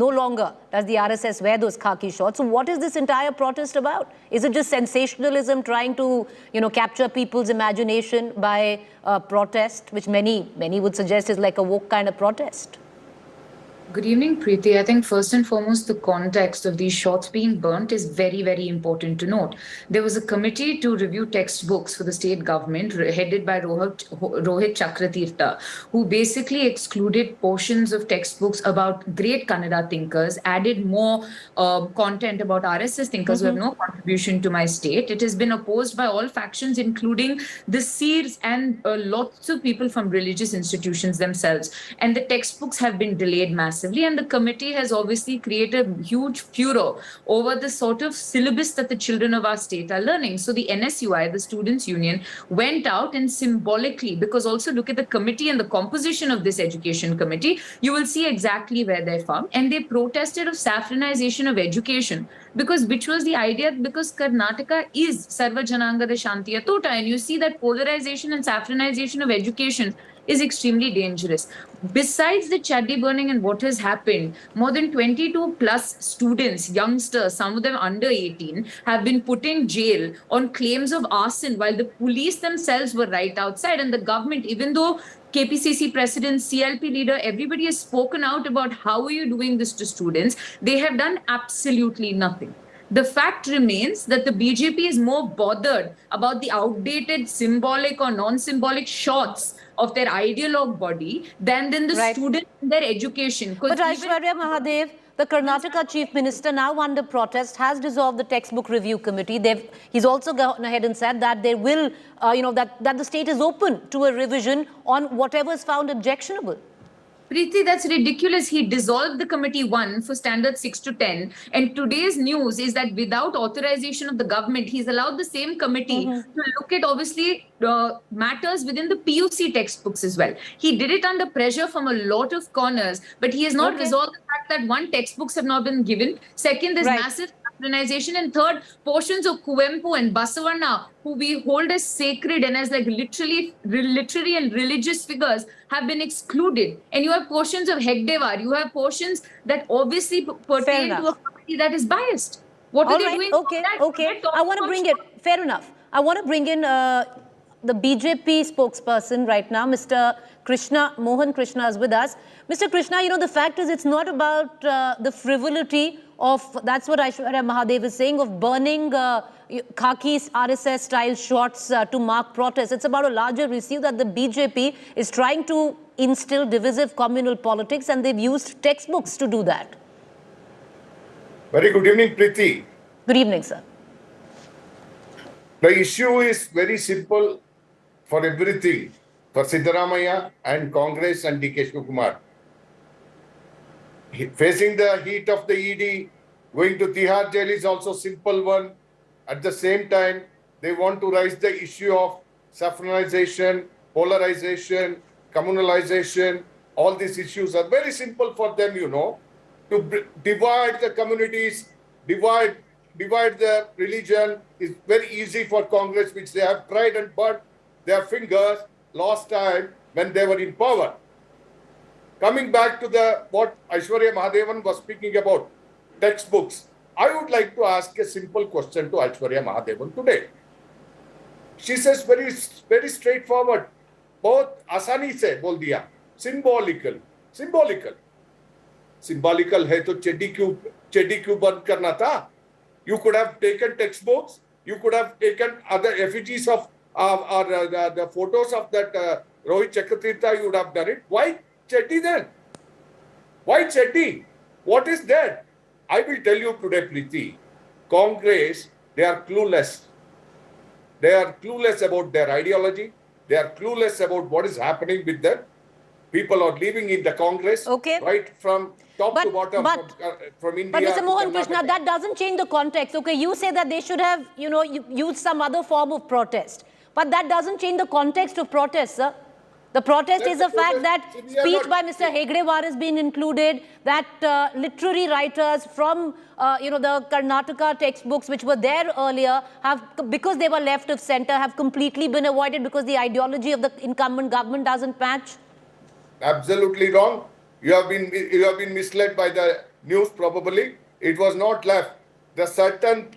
Speaker 17: No longer does the RSS wear those khaki shorts. So what is this entire protest about? Is it just sensationalism trying to, capture people's imagination by protest, which many would suggest is like a woke kind of protest?
Speaker 19: Good evening, Preeti. I think first and foremost, the context of these shorts being burnt is very, very important to note. There was a committee to review textbooks for the state government headed by Rohit Chakratirtha, who basically excluded portions of textbooks about great Kannada thinkers, added more content about RSS thinkers who have no contribution to my state. It has been opposed by all factions, including the Seers and lots of people from religious institutions themselves. And the textbooks have been delayed massively. And the committee has obviously created huge furor over the sort of syllabus that the children of our state are learning. So the NSUI, the Students' Union, went out and symbolically, because also look at the committee and the composition of this education committee, you will see exactly where they're from. And they protested of saffronization of education, which was the idea, because Karnataka is Sarva Janangada Shantiya Tota, and you see that polarization and saffronization of education is extremely dangerous. Besides the chaddi burning and what has happened, more than 22 plus students, youngsters, some of them under 18, have been put in jail on claims of arson while the police themselves were right outside. And the government, even though KPCC president, CLP leader, everybody has spoken out about how are you doing this to students, they have done absolutely nothing. The fact remains that the BJP is more bothered about the outdated symbolic or non-symbolic shorts of their ideologue body than the students and their education.
Speaker 17: But Aishwarya Mahadev, the Karnataka Chief Minister, now under protest, has dissolved the textbook review committee. He's also gone ahead and said that there will, that the state is open to a revision on whatever is found objectionable.
Speaker 19: Preeti, that's ridiculous. He dissolved the committee 1 for standards 6 to 10. And today's news is that without authorization of the government, he's allowed the same committee to look at obviously matters within the PUC textbooks as well. He did it under pressure from a lot of corners, but he has not resolved the fact that one, textbooks have not been given. Second, there's massive saffronization. And third, portions of Kuvempu and Basavanna, who we hold as sacred and as like literary and religious figures, have been excluded. And you have portions of Hegdewar, you have portions that obviously pertain to a community that is biased. What are they doing?
Speaker 2: Okay, okay. I want to bring it, fair enough. I want to bring in the BJP spokesperson right now, Mr. Krishna, Mohan Krishna is with us. Mr. Krishna, you know, the fact is it's not about the frivolity of, that's what Aishwarya Mahadev is saying, of burning khaki RSS-style shots to mark protests. It's about a larger issue that the BJP is trying to instill divisive communal politics, and they've used textbooks to do that.
Speaker 3: Very good evening, Preeti.
Speaker 2: Good evening, sir.
Speaker 3: The issue is very simple for everything, for Siddaramaiah and Congress and D.K. Shivakumar. Facing the heat of the ED, going to Tihar jail is also simple one. At the same time, they want to raise the issue of saffronization, polarization, communalization. All these issues are very simple for them, you know, to divide the communities, divide the religion is very easy for Congress, which they have tried and burnt their fingers last time when they were in power. Coming back to what Aishwarya Mahadevan was speaking about, textbooks, I would like to ask a simple question to Aishwarya Mahadevan today. She says very, very straightforward, both आसानी से बोल दिया, symbolical है तो चेडी क्यों बंद करना था? You could have taken textbooks, you could have taken other effigies of the photos of that Rohit Chakratirtha, you would have done it. Why Chetty then? Why Chetty? What is that? I will tell you today, Preeti, Congress, they are clueless. They are clueless about their ideology. They are clueless about what is happening with them. People are living in the Congress, right from top to bottom, from India.
Speaker 2: But Mr. Mohan Krishna, that doesn't change the context. Okay, you say that they should have, you know, used some other form of protest. But that doesn't change the context of protest, sir. The protest is the fact that speech by Mr. Hegdewar has been included, that literary writers from, the Karnataka textbooks which were there earlier have, because they were left of center, have completely been avoided because the ideology of the incumbent government doesn't match.
Speaker 3: Absolutely wrong. You have been misled by the news probably. It was not left. The certain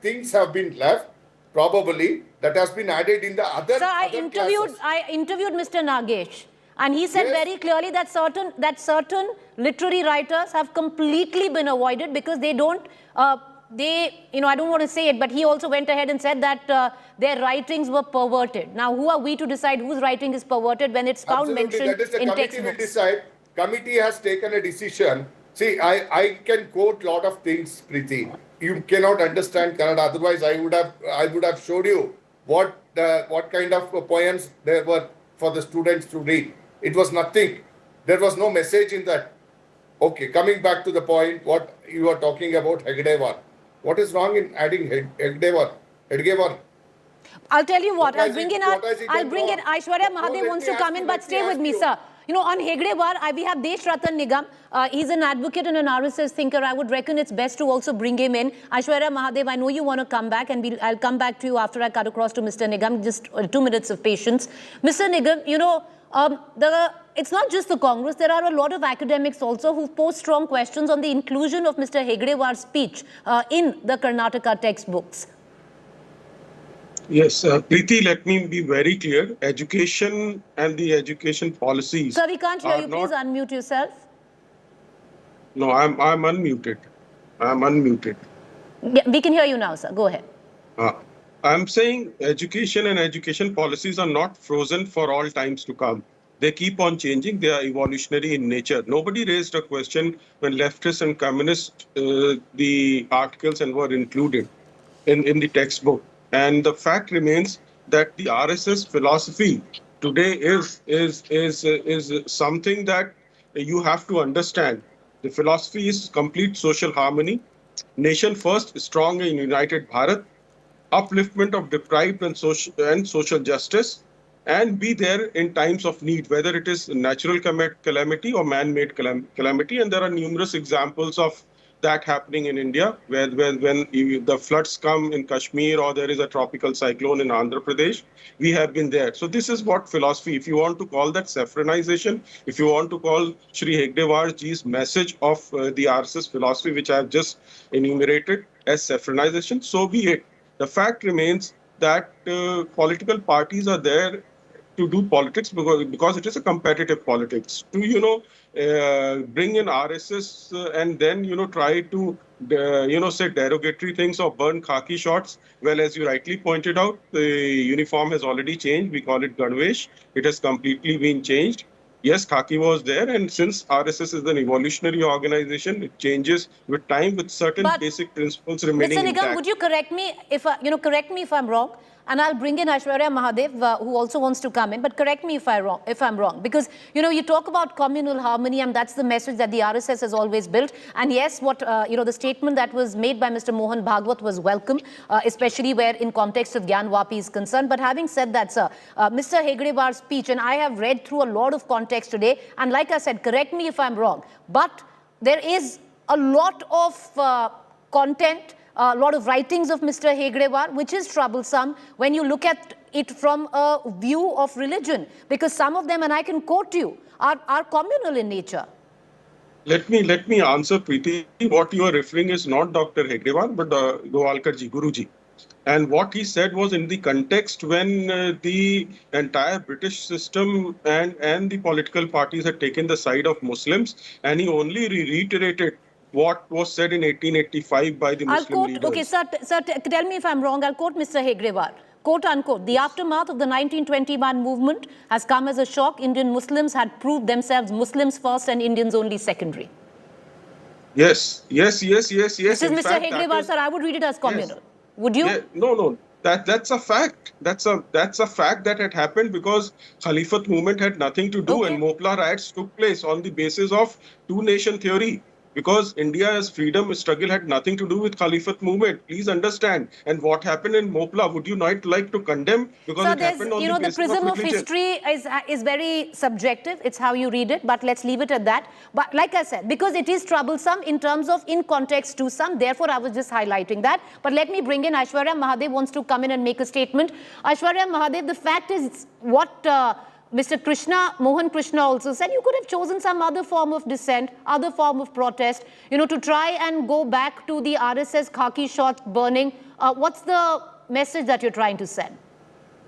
Speaker 3: things have been left probably that has been added in the other.
Speaker 2: Sir, I interviewed Mr. Nagesh, and he said very clearly that certain literary writers have completely been avoided because they don't. I don't want to say it, but he also went ahead and said that their writings were perverted. Now, who are we to decide whose writing is perverted when it's found mentioned
Speaker 3: that is the
Speaker 2: in
Speaker 3: committee
Speaker 2: textbooks?
Speaker 3: will decide. Committee has taken a decision. See, I can quote a lot of things, Preeti. You cannot understand Kannada. Otherwise, I would have showed you what kind of poems there were for the students to read. It was nothing. There was no message in that. Okay, coming back to the point, what you are talking about Hegdewar. What is wrong in adding Hegdewar?
Speaker 2: I'll tell you what. I'll bring in Aishwarya Mahadev wants to come in, but stay with me, sir. You know, on Hegdewar, we have Desh Ratan Nigam. He's an advocate and an RSS thinker. I would reckon it's best to also bring him in. Aishwarya Mahadev, I know you want to come back, and I'll come back to you after I cut across to Mr. Nigam. Just 2 minutes of patience. Mr. Nigam, you know, it's not just the Congress. There are a lot of academics also who pose strong questions on the inclusion of Mr. Hegdewar's speech in the Karnataka textbooks.
Speaker 12: Yes, Preeti, let me be very clear. Education and the education policies.
Speaker 2: Sir, we can't hear you. Please unmute yourself.
Speaker 12: No, I'm unmuted. I'm unmuted.
Speaker 2: Yeah, we can hear you now, sir. Go ahead.
Speaker 12: I'm saying education and education policies are not frozen for all times to come. They keep on changing. They are evolutionary in nature. Nobody raised a question when leftists and communists, the articles and were included in the textbook. And the fact remains that the RSS philosophy today is something that you have to understand. The philosophy is complete social harmony, nation first, strong and united Bharat, upliftment of deprived and social justice, and be there in times of need, whether it is natural calamity or man-made calamity. And there are numerous examples of that happening in India, when the floods come in Kashmir or there is a tropical cyclone in Andhra Pradesh. We have been there. So this is what philosophy, if you want to call that saffronization, if you want to call Shri Hegdewar ji's message of the RSS philosophy, which I have just enumerated as saffronization, so be it. The fact remains that political parties are there to do politics because it is a competitive politics. To, bring in RSS and then, try to, say derogatory things or burn khaki shorts. Well, as you rightly pointed out, the uniform has already changed. We call it Ganvesh. It has completely been changed. Yes, khaki was there, and since RSS is an evolutionary organization, it changes with time, with certain basic principles remaining
Speaker 2: Mr.
Speaker 12: intact.
Speaker 2: Nigam, would you correct me if I'm wrong? And I'll bring in Aishwarya Mahadev, who also wants to come in. But correct me if I'm wrong. Because, you talk about communal harmony, and that's the message that the RSS has always built. And yes, the statement that was made by Mr. Mohan Bhagwat was welcome, especially where in context of Gyan Wapi is concerned. But having said that, sir, Mr. Hegdewar's speech, and I have read through a lot of context today, and like I said, correct me if I'm wrong, but there is a lot of content, a lot of writings of Mr. Hegdewar, which is troublesome when you look at it from a view of religion, because some of them, and I can quote you, are communal in nature.
Speaker 12: Let me answer, Preeti. What you are referring is not Dr. Hegdewar, but Govalkarji, Guruji. And what he said was in the context when the entire British system and the political parties had taken the side of Muslims, and he only reiterated what was said in 1885 by the Muslim leaders.
Speaker 2: Okay, sir, tell me if I'm wrong. I'll quote Mr. Hegdewar. Quote unquote, the aftermath of the 1921 movement has come as a shock. Indian Muslims had proved themselves Muslims first and Indians only secondary.
Speaker 12: Yes.
Speaker 2: This is Mr. Hegdewar, sir. I would read it as communal. Yes. Would you?
Speaker 12: Yeah, no. That's a fact. That's a fact that had happened because Khalifat movement had nothing to do, and Mopla riots took place on the basis of two-nation theory. Because India's freedom struggle had nothing to do with Khalifat movement. Please understand. And what happened in Mopla, would you not like to condemn? Because it happened on the basis
Speaker 2: prism
Speaker 12: of
Speaker 2: religion. History is very subjective. It's how you read it. But let's leave it at that. But like I said, because it is troublesome in terms of in context to some, therefore I was just highlighting that. But let me bring in Aishwarya Mahadev wants to come in and make a statement. Aishwarya Mahadev, the fact is what Mr. Mohan Krishna also said, you could have chosen some other form of dissent, other form of protest, to try and go back to the RSS khaki shorts burning. What's the message that you're trying to send?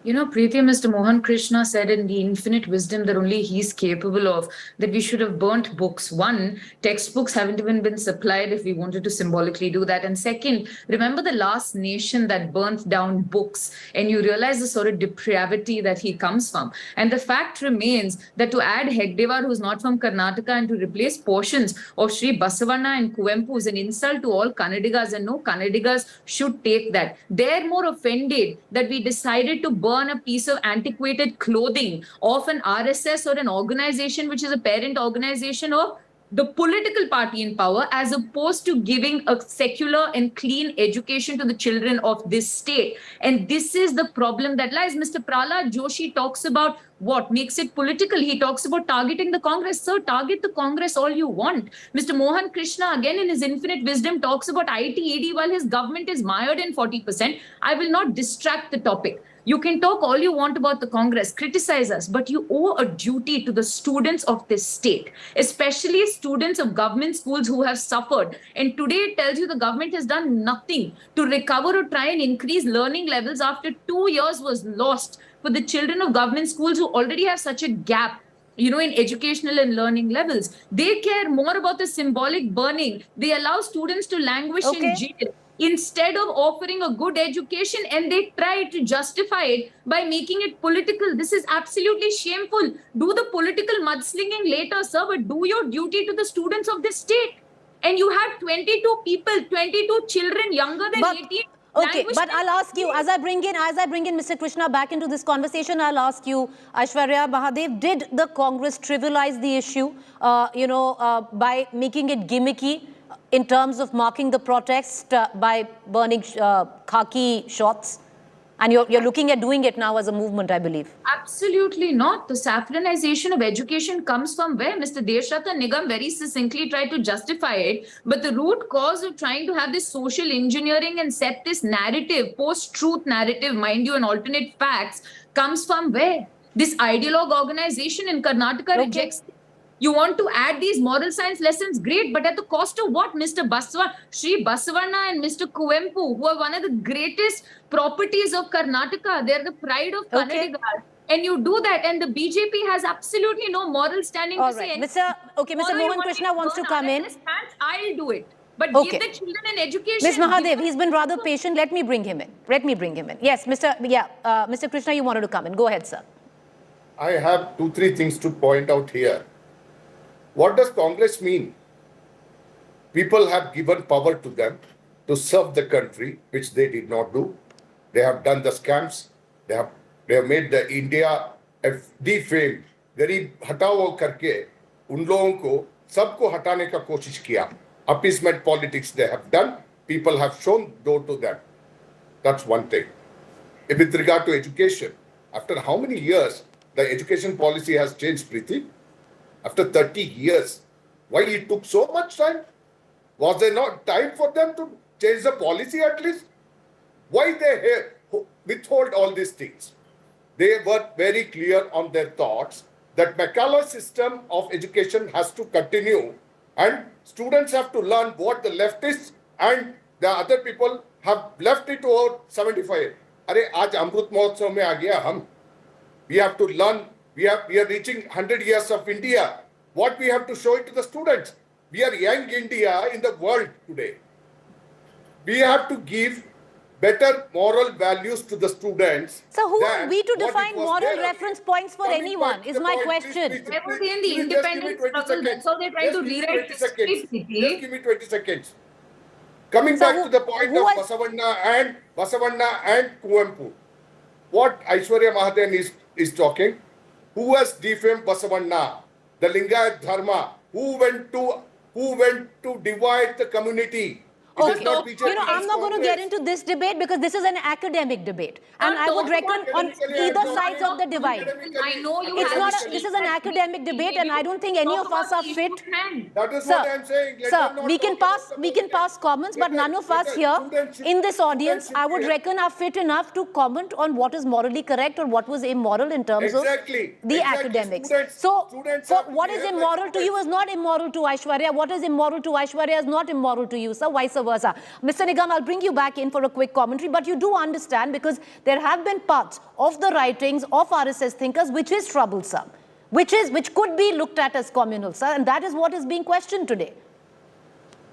Speaker 19: Preeti, Mr. Mohan Krishna said in the infinite wisdom that only he's capable of, that we should have burnt books. One, textbooks haven't even been supplied if we wanted to symbolically do that. And second, remember the last nation that burnt down books, and you realize the sort of depravity that he comes from. And the fact remains that to add Hegdewar, who's not from Karnataka, and to replace portions of Sri Basavanna and Kuvempu is an insult to all Kannadigas, and no Kannadigas should take that. They're more offended that we decided to burn a piece of antiquated clothing of an RSS or an organization which is a parent organization of the political party in power, as opposed to giving a secular and clean education to the children of this state. And this is the problem that lies. Mr. Prahlad Joshi talks about what makes it political. He talks about targeting the Congress. Sir, target the Congress all you want. Mr. Mohan Krishna, again in his infinite wisdom, talks about ITED while his government is mired in 40%. I will not distract the topic. You can talk all you want about the Congress, criticize us, but you owe a duty to the students of this state, especially students of government schools who have suffered. And today it tells you the government has done nothing to recover or try and increase learning levels after 2 years was lost for the children of government schools who already have such a gap, in educational and learning levels. They care more about the symbolic burning. They allow students to languish in jail instead of offering a good education, and they try to justify it by making it political. This is absolutely shameful. Do the political mudslinging later, sir, but do your duty to the students of this state. And you have 22 people, 22 children younger than 18.
Speaker 2: Okay, but I'll ask you, as I bring in Mr. Krishna back into this conversation, I'll ask you, Aishwarya Mahadev, did the Congress trivialize the issue, by making it gimmicky in terms of marking the protest by burning khaki shorts? And you're looking at doing it now as a movement, I believe.
Speaker 19: Absolutely not. The saffronization of education comes from where? Mr. Deshratan Nigam very succinctly tried to justify it. But the root cause of trying to have this social engineering and set this narrative, post-truth narrative, mind you, and alternate facts, comes from where? This ideologue organization in Karnataka rejects it. You want to add these moral science lessons, great, but at the cost of what? Mr. Sri Basavanna and Mr. Kuwempu, who are one of the greatest properties of Karnataka. They're the pride of Kannadigas. And you do that, and the BJP has absolutely no moral standing to say anything.
Speaker 2: Mr. Mohan Krishna wants to come in.
Speaker 19: I'll do it. But give the children an education.
Speaker 2: Ms. Mahadev, he's been rather patient. Let me bring him in. Yes, Mr. Krishna, you wanted to come in. Go ahead, sir.
Speaker 3: I have 2-3 things to point out here. What does Congress mean? People have given power to them to serve the country, which they did not do. They have done the scams. They have made the India defamed. गरीब हटाओ करके उन लोगों को सबको हटाने का कोशिश किया. Appeasement politics they have done. People have shown door to them. That's one thing. With regard to education, after how many years the education policy has changed, Preeti? After 30 years, why it took so much time? Was there not time for them to change the policy at least? Why they withhold all these things? They were very clear on their thoughts that McCullough's system of education has to continue and students have to learn what the leftists and the other people have left it over 75. Arey, aaj Amrut Mahotsav mein aa gaya hum. We have to learn. We are reaching 100 years of India. What we have to show it to the students. We are young India in the world today. We have to give better moral values to the students.
Speaker 2: So who are we to define moral reference points for anyone is my question.
Speaker 19: They were in the independence struggle. That's how they try to rewrite history.
Speaker 3: Just give me 20 seconds. Coming back to the point of Basavanna and Kuwempu. What Aishwarya Mahadev is talking. Who has defamed Basavanna, the Lingayat Dharma? Who went to divide the community?
Speaker 2: Okay, I'm not going to get into this debate because this is an academic debate, and I would reckon on either sides of the divide.
Speaker 19: I know you.
Speaker 2: This is an academic debate, and I don't think any of us are fit.
Speaker 3: That is what I'm saying.
Speaker 2: Sir, we can pass comments, but none of us here in this audience, I would reckon, are fit enough to comment on what is morally correct or what was immoral in terms of the academics. So, what is immoral to you is not immoral to Aishwarya. What is immoral to Aishwarya is not immoral to you, sir. Vice versa. Mr. Nigam, I'll bring you back in for a quick commentary, but you do understand because there have been parts of the writings of RSS thinkers which is troublesome, which could be looked at as communal, sir, and that is what is being questioned today.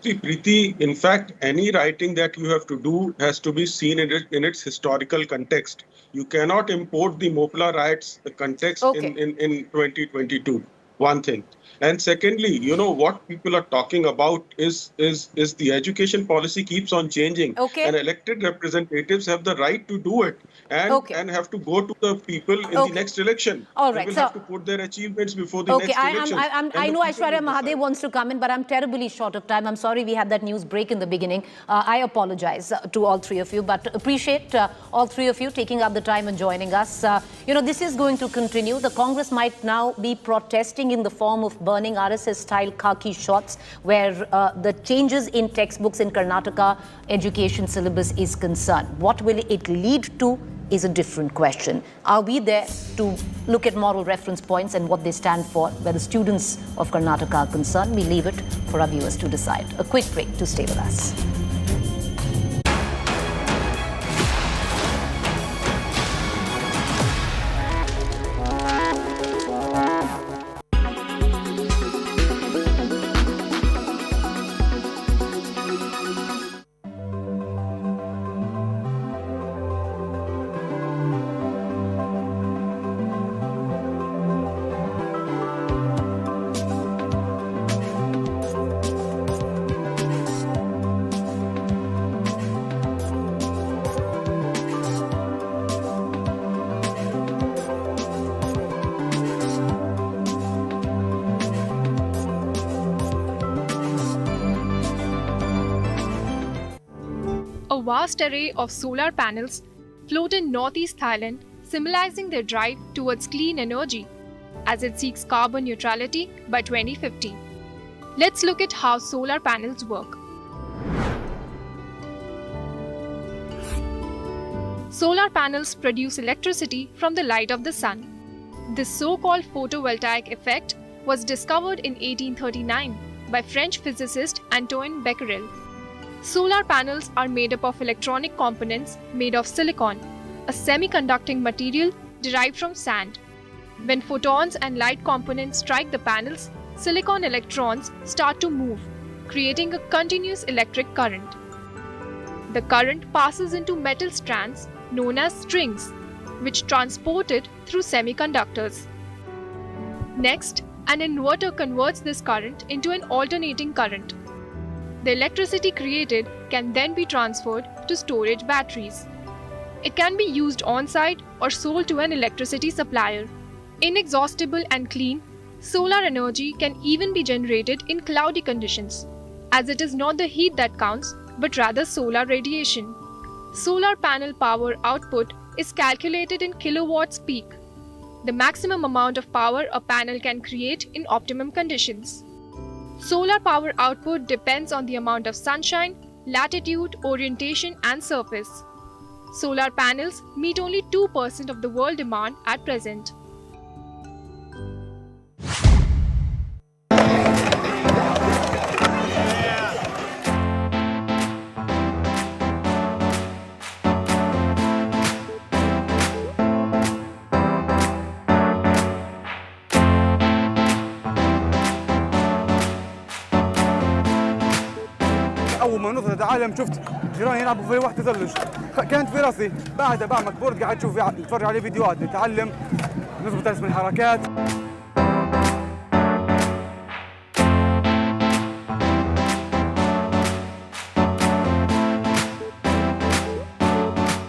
Speaker 12: See, Preeti, in fact, any writing that you have to do has to be seen in its historical context. You cannot import the Mopla riots context in 2022. One thing. And secondly, what people are talking about is the education policy keeps on changing. And elected representatives have the right to do it and have to go to the people in the next election.
Speaker 2: All right,
Speaker 12: they will have to put their achievements before the next election.
Speaker 2: I know Aishwarya Mahadev wants to come in, but I'm terribly short of time. I'm sorry we had that news break in the beginning. I apologize to all three of you, but appreciate all three of you taking up the time and joining us. This is going to continue. The Congress might now be protesting in the form of burning RSS-style khaki shorts where the changes in textbooks in Karnataka education syllabus is concerned. What will it lead to is a different question. Are we there to look at moral reference points and what they stand for where the students of Karnataka are concerned? We leave it for our viewers to decide. A quick break to stay with us.
Speaker 14: A vast array of solar panels float in northeast Thailand, symbolizing their drive towards clean energy, as it seeks carbon neutrality by 2050. Let's look at how solar panels work. Solar panels produce electricity from the light of the sun. This so-called photovoltaic effect was discovered in 1839 by French physicist Antoine Becquerel. Solar panels are made up of electronic components made of silicon, a semiconducting material derived from sand. When photons and light components strike the panels, silicon electrons start to move, creating a continuous electric current. The current passes into metal strands known as strings, which transport it through semiconductors. Next, an inverter converts this current into an alternating current. The electricity created can then be transferred to storage batteries. It can be used on-site or sold to an electricity supplier. Inexhaustible and clean, solar energy can even be generated in cloudy conditions, as it is not the heat that counts, but rather solar radiation. Solar panel power output is calculated in kilowatts peak, the maximum amount of power a panel can create in optimum conditions. Solar power output depends on the amount of sunshine, latitude, orientation, and surface. Solar panels meet only 2% of the world demand at present.
Speaker 15: اول ما نزلت العالم شفت جيراني يلعبوا في واحد تزلج كانت في راسي بعدها بعمل بورد قاعد اشوف اتفرج عليه فيديوهات نتعلم نظبط اسم الحركات.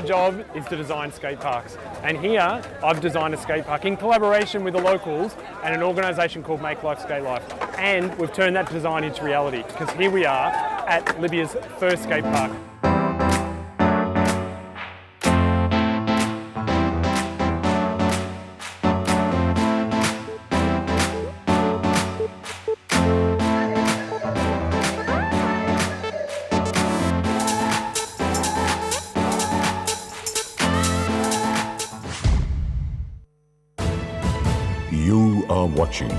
Speaker 20: Job is to design skate parks, and here I've designed a skate park in collaboration with the locals and an organisation called Make Life Skate Life, and we've turned that design into reality because here we are at Libya's first skate park.
Speaker 11: You are watching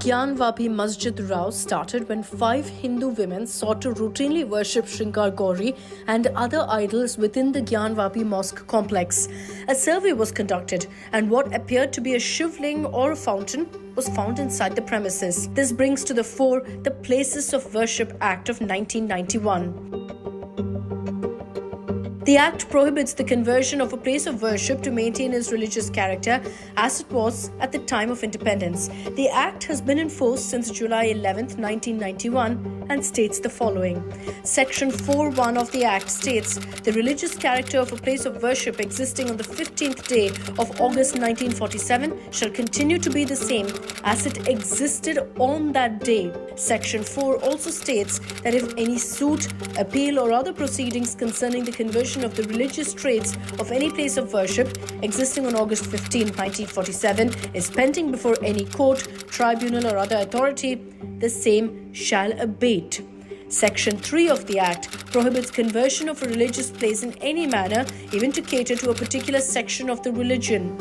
Speaker 8: Gyanvapi Masjid row started when 5 Hindu women sought to routinely worship Shrinkar Gauri and other idols within the Gyanvapi mosque complex. A survey was conducted and what appeared to be a shivling or a fountain was found inside the premises. This brings to the fore the Places of Worship Act of 1991. The Act prohibits the conversion of a place of worship to maintain its religious character as it was at the time of independence. The Act has been in force since July 11, 1991 and states the following. Section 4.1 of the Act states, the religious character of a place of worship existing on the 15th day of August 1947 shall continue to be the same as it existed on that day. Section 4 also states that if any suit, appeal or other proceedings concerning the conversion of the religious traits of any place of worship existing on August 15, 1947 is pending before any court, tribunal or other authority, the same shall abate. Section 3 of the Act prohibits conversion of a religious place in any manner, even to cater to a particular section of the religion.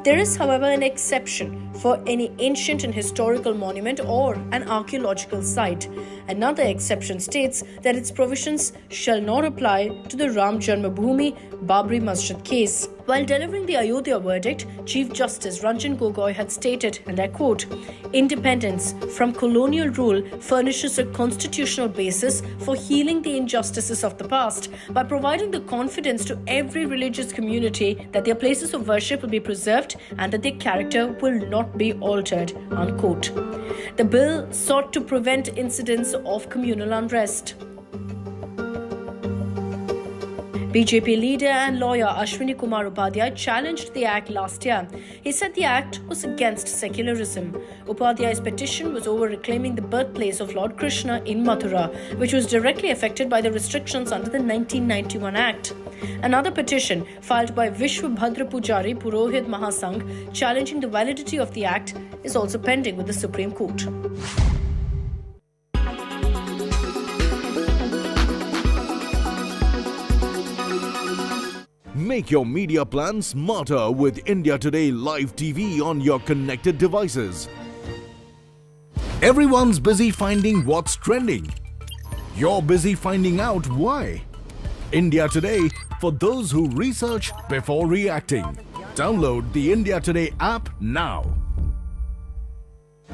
Speaker 8: There is, however, an exception for any ancient and historical monument or an archaeological site. Another exception states that its provisions shall not apply to the Ram Janmabhoomi Babri Masjid case. While delivering the Ayodhya verdict, Chief Justice Ranjan Gogoi had stated, and I quote, "Independence from colonial rule furnishes a constitutional basis for healing the injustices of the past by providing the confidence to every religious community that their places of worship will be preserved and that their character will not be altered," unquote. The bill sought to prevent incidents of communal unrest. BJP leader and lawyer Ashwini Kumar Upadhyay challenged the act last year. He said the act was against secularism. Upadhyay's petition was over reclaiming the birthplace of Lord Krishna in Mathura, which was directly affected by the restrictions under the 1991 Act. Another petition, filed by Vishwabhadra Pujari Purohit Mahasangh, challenging the validity of the act, is also pending with the Supreme Court.
Speaker 26: Make your media plan smarter with India Today Live TV on your connected devices. Everyone's busy finding what's trending. You're busy finding out why. India Today, for those who research before reacting. Download the India Today app now.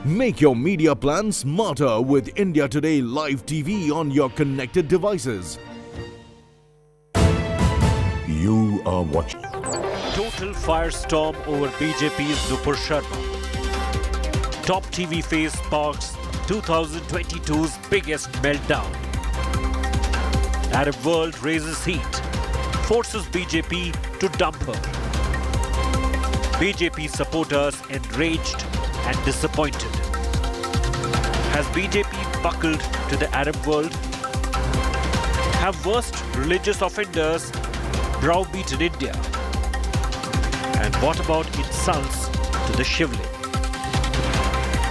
Speaker 26: Make your media plan smarter with India Today Live TV on your connected devices.
Speaker 11: You are watching.
Speaker 22: Total firestorm over BJP's Nupur Sharma. Top TV face sparks 2022's biggest meltdown. Arab world raises heat, forces BJP to dump her. BJP supporters enraged and disappointed. Has BJP buckled to the Arab world? Have worst religious offenders browbeaten India? And what about insults to the Shivling?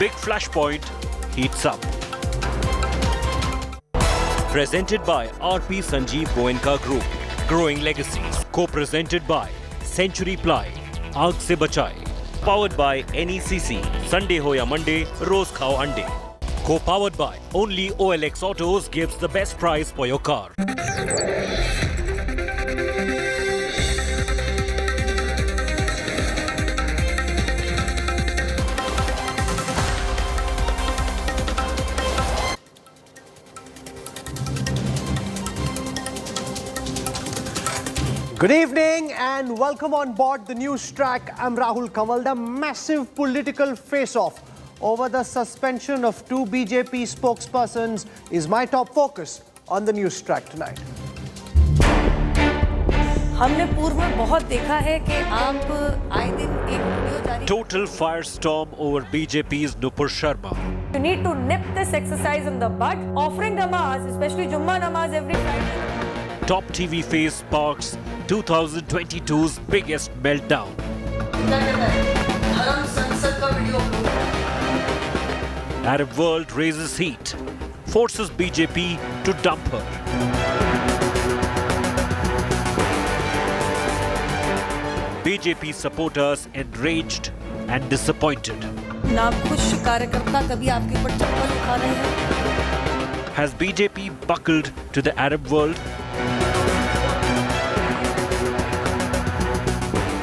Speaker 22: Big flashpoint heats up. Presented by RP Sanjeev Goenka Group, Growing Legacies. Co-presented by Century Ply, Aag Se Bachaye. Powered by NECC, Sunday ho ya Monday, Roz Khao Ande. Co-powered by only OLX Autos gives the best price for your car.
Speaker 4: Good evening and welcome on board the news track. I'm Rahul Kamal. The massive political face-off over the suspension of two BJP spokespersons is my top focus on the news track tonight.
Speaker 5: हमने पूर्व में बहुत देखा है कि आप आए दिन एक वीडियो जारी
Speaker 22: Total firestorm over BJP's Nupur Sharma.
Speaker 5: You need to nip this exercise in the bud. Offering namaz, especially Jummah namaz every Friday.
Speaker 22: Top TV face sparks 2022's biggest meltdown. Arab world raises heat, forces BJP to dump her. BJP supporters enraged and disappointed.
Speaker 5: ना कुछ कार्यकर्ता कभी आपके ऊपर चप्पल उठा रहे हैं.
Speaker 22: Has BJP buckled to the Arab world?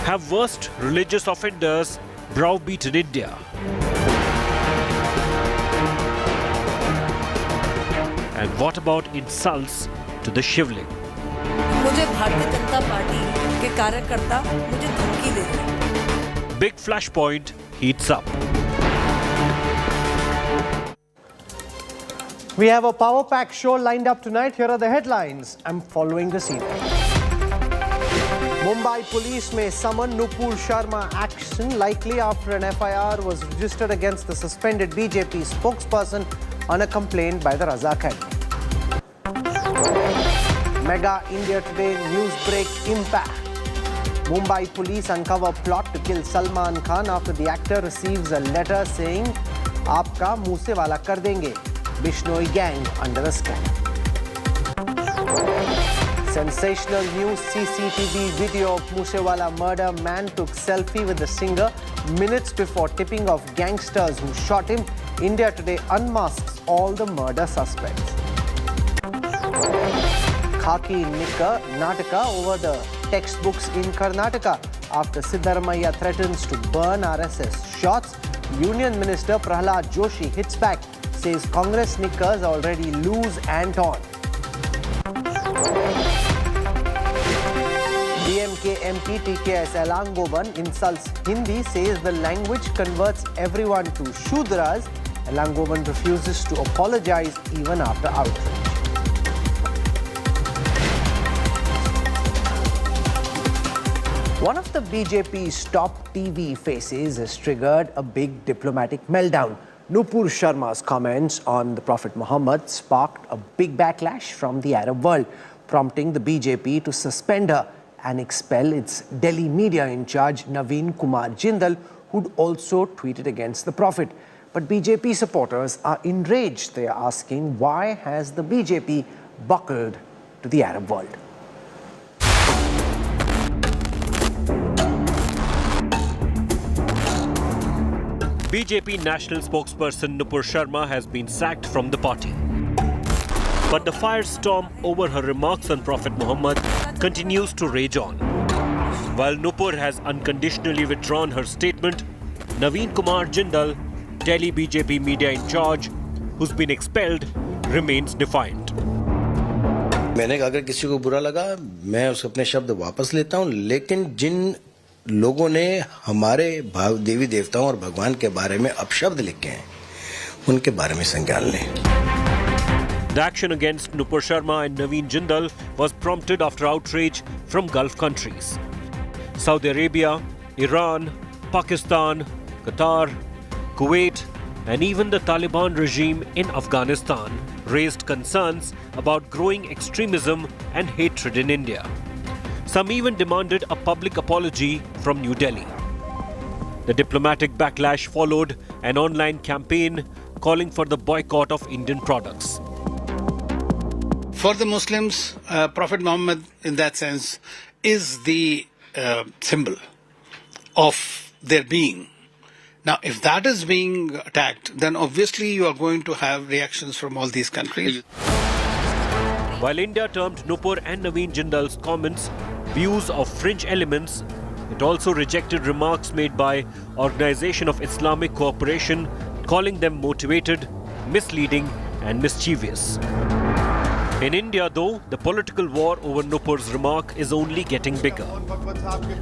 Speaker 22: Have worst religious offenders browbeaten India? And what about insults to the Shivling?
Speaker 5: मुझे भारतीय जनता पार्टी के कार्यकर्ता मुझे धमकी दे रहे हैं.
Speaker 22: Big flashpoint heats up.
Speaker 4: We have a power-packed show lined up tonight. Here are the headlines. I'm following the scene. Mumbai police may summon Nupur Sharma action likely after an FIR was registered against the suspended BJP spokesperson on a complaint by the Raza Academy. Mega India Today news break impact. Mumbai police uncover plot to kill Salman Khan after the actor receives a letter saying, "Aapka Moose Wala kar denge." Bishnoi gang under a scan. Sensational news. CCTV video of Moose Wala murder. Man took selfie with the singer minutes before tipping off gangsters who shot him. India Today unmasks all the murder suspects. Khaki Nika Nataka over the textbooks in Karnataka. after Siddaramaiah threatens to burn RSS shots. Union Minister Prahlad Joshi hits back, says Congress knickers already loose and torn. DMK MP TKS Elangovan insults Hindi, says the language converts everyone to Shudras. Elangovan refuses to apologize even after outrage. One of the BJP's top TV faces has triggered a big diplomatic meltdown. Nupur Sharma's comments on the Prophet Muhammad sparked a big backlash from the Arab world, prompting the BJP to suspend her and expel its Delhi media in charge Naveen Kumar Jindal, who'd also tweeted against the Prophet. But BJP supporters are enraged. They are asking, why has the BJP buckled to the Arab world?
Speaker 22: BJP national spokesperson Nupur Sharma has been sacked from the party. But the firestorm over her remarks on Prophet Muhammad continues to rage on. While Nupur has unconditionally withdrawn her statement, Naveen Kumar Jindal, Delhi BJP media in charge, who's been expelled, remains defiant.
Speaker 6: मैंने अगर किसी को बुरा लगा मैं उसके अपने शब्द वापस लेता हूं, लेकिन जिन लोगों ने हमारे देवी देवताओं और भगवान के बारे में अपशब्द लिखे हैं उनके बारे में संज्ञान लें.
Speaker 22: The action against Nupur Sharma and Naveen Jindal was prompted after outrage from Gulf countries. Saudi Arabia, Iran, Pakistan, Qatar, Kuwait, and even the Taliban regime in Afghanistan raised concerns about growing extremism and hatred in India. Some even demanded a public apology from New Delhi. The diplomatic backlash followed an online campaign calling for the boycott of Indian products.
Speaker 13: For the Muslims, Prophet Muhammad, in that sense, is the symbol of their being. Now, if that is being attacked, then obviously you are going to have reactions from all these countries.
Speaker 22: While India termed Nupur and Naveen Jindal's comments views of fringe elements, it also rejected remarks made by Organization of Islamic Cooperation, calling them motivated, misleading and mischievous. In India, though, the political war over Nupur's remark is only getting bigger.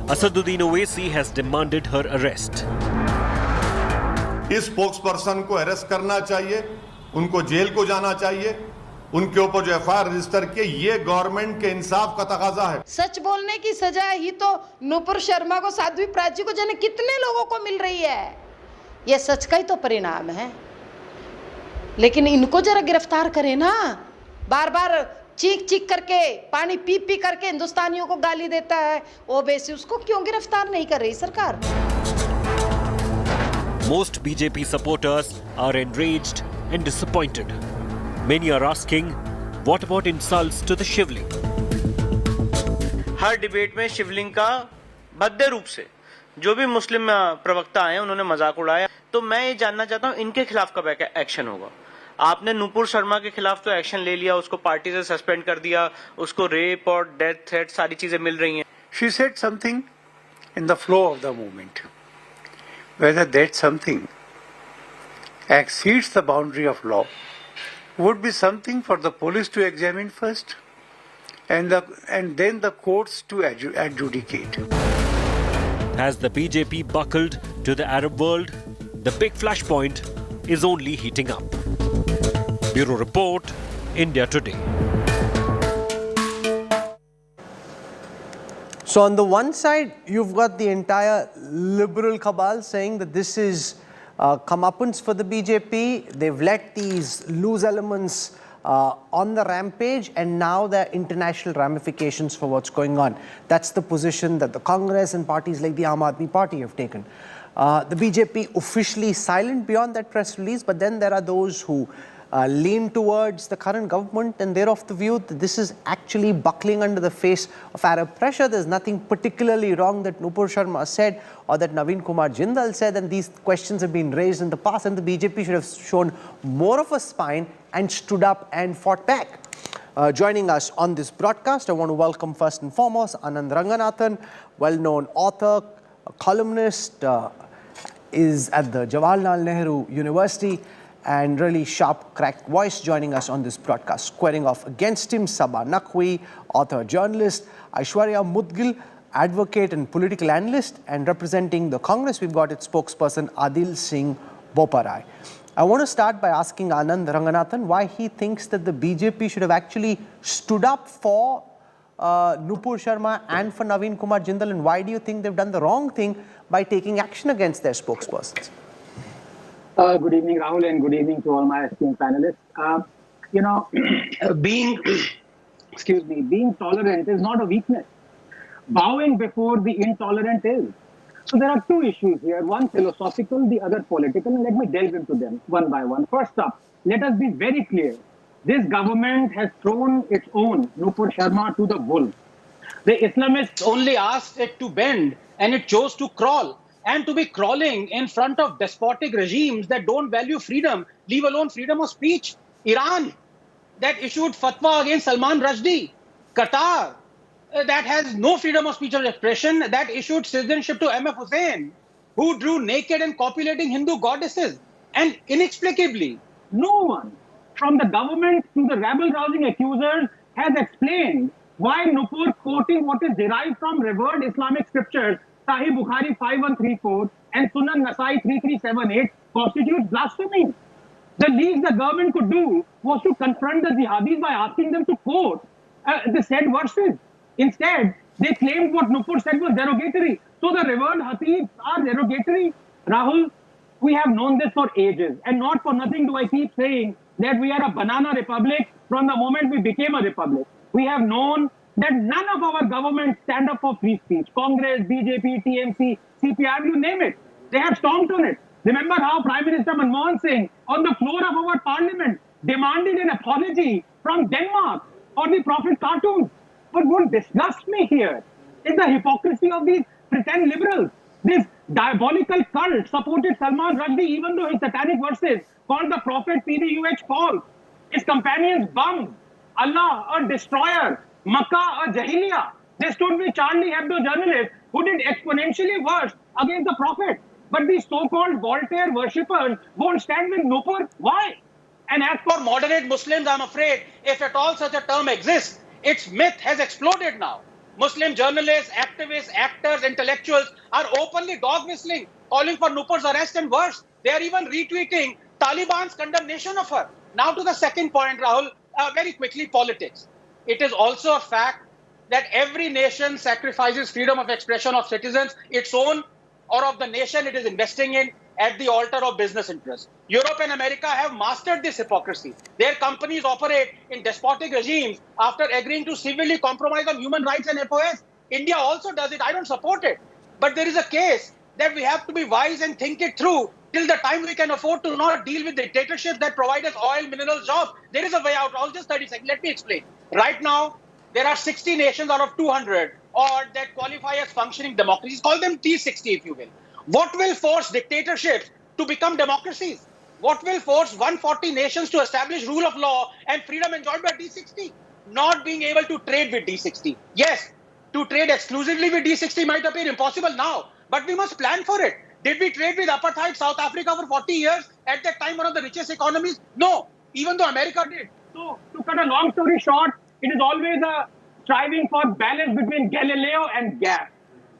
Speaker 22: Asaduddin Owaisi has demanded her arrest.
Speaker 21: इस spokesperson को arrest करना चाहिए, उनको jail को जाना चाहिए, उनके ऊपर जो एफआईआर रजिस्टर किए, ये गवर्नमेंट के इंसाफ का तकाजा है.
Speaker 23: सच बोलने की सजा ही तो नुपुर शर्मा को, साध्वी प्राची को, जाने कितने लोगों को मिल रही है. ये सच का ही तो परिणाम है. लेकिन इनको जरा गिरफ्तार करें ना. बार बार चीख चीख करके, पानी पी पी करके हिंदुस्तानियों को गाली देता है ओवैसी, उसको क्यों गिरफ्तार नहीं कर रही सरकार?
Speaker 22: Most BJP supporters are enraged and disappointed. Many are asking, what about insults to the Shivling?
Speaker 24: Her debate में शिवलिंग का भद्दे रूप से जो भी मुस्लिम प्रवक्ता आए उन्होंने मजाक उड़ाया. तो मैं ये जानना चाहता हूँ इनके खिलाफ कब एक्शन होगा? आपने नुपुर शर्मा के खिलाफ तो एक्शन ले लिया, उसको पार्टी से सस्पेंड कर दिया, उसको रेप और डेथ थ्रेट सारी चीजें मिल रही हैं.
Speaker 25: She said something in the flow of the movement. Whether that something exceeds the boundary of law would be something for the police to examine first and then the courts to adjudicate.
Speaker 22: As the BJP buckled to the Arab world, the big flashpoint is only heating up. Bureau Report, India Today.
Speaker 4: So on the one side, you've got the entire liberal cabal saying that this is comeuppance for the BJP. They've let these loose elements on the rampage, and now there are international ramifications for what's going on. That's the position that the Congress and parties like the Aam Aadmi Party have taken. The BJP officially silent beyond that press release, but then there are those who lean towards the current government, and they're of the view that this is actually buckling under the face of Arab pressure. There's nothing particularly wrong that Nupur Sharma said or that Naveen Kumar Jindal said, and these questions have been raised in the past, and the BJP should have shown more of a spine and stood up and fought back. Joining us on this broadcast, I want to welcome first and foremost Anand Ranganathan, well-known author, a columnist, is at the Jawaharlal Nehru University, and really sharp, cracked voice joining us on this broadcast. Squaring off against him, Sabah Naqvi, author, journalist, Aishwarya Mudgil, advocate and political analyst, and representing the Congress, we've got its spokesperson Adil Singh Boparai. I want to start by asking Anand Ranganathan why he thinks that the BJP should have actually stood up for Nupur Sharma and for Naveen Kumar Jindal, and why do you think they've done the wrong thing by taking action against their spokespersons?
Speaker 1: Good evening, Rahul, and good evening to all my esteemed panelists. Being tolerant is not a weakness. Bowing before the intolerant is. So there are two issues here, one philosophical, the other political, and let me delve into them one by one. First up, let us be very clear. This government has thrown its own Nupur Sharma to the wolves. The Islamists only asked it to bend, and it chose to crawl. And to be crawling in front of despotic regimes that don't value freedom, leave alone freedom of speech. Iran, that issued fatwa against Salman Rushdie. Qatar, that has no freedom of speech or expression, that issued citizenship to M.F. Hussain, who drew naked and copulating Hindu goddesses. And inexplicably, no one, from the government to the rabble-rousing accusers, has explained why Nupur quoting what is derived from revered Islamic scriptures, Sahih Bukhari 5134 and Sunan Nasai 3378, constitutes blasphemy. The least the government could do was to confront the jihadis by asking them to quote the said verses. Instead, they claimed what Nupur said was derogatory. So the revered hadiths are derogatory. Rahul, we have known this for ages, and not for nothing do I keep saying that we are a banana republic from the moment we became a republic. We have known that none of our governments stand up for free speech. Congress, BJP, TMC, CPI, you name it. They have stomped on it. Remember how Prime Minister Manmohan Singh, on the floor of our parliament, demanded an apology from Denmark for the Prophet cartoons. But what disgusts me here is the hypocrisy of these pretend liberals. This diabolical cult supported Salman Rushdie even though his satanic verses called the Prophet PDUH false. His companions bummed, Allah a destroyer, Makkah a Jahiliya. They stood with Charlie Hebdo journalists who did exponentially worse against the Prophet. But these so-called Voltaire worshippers won't stand with Nupur. Why? And as for moderate Muslims, I'm afraid, if at all such a term exists, its myth has exploded now. Muslim journalists, activists, actors, intellectuals are openly dog whistling, calling for Nupur's arrest and worse. They are even retweeting Taliban's condemnation of her. Now to the second point, Rahul, very quickly, politics. It is also a fact that every nation sacrifices freedom of expression of citizens, its own or of the nation it is investing in, at the altar of business interests. Europe and America have mastered this hypocrisy. Their companies operate in despotic regimes after agreeing to civilly compromise on human rights and FOS. India also does it. I don't support it. But there is a case that we have to be wise and think it through till the time we can afford to not deal with dictatorships that provide us oil, minerals, jobs. There is a way out. I'll just 30 seconds. Let me explain. Right now, there are 60 nations out of 200 or that qualify as functioning democracies. Call them T60 if you will. What will force dictatorships to become democracies? What will force 140 nations to establish rule of law and freedom enjoyed by D60? Not being able to trade with D60. Yes, to trade exclusively with D60 might appear impossible now, but we must plan for it. Did we trade with apartheid South Africa for 40 years? At that time, one of the richest economies? No, even though America did. So, to cut a long story short, it is always a striving for balance between Galileo and gas.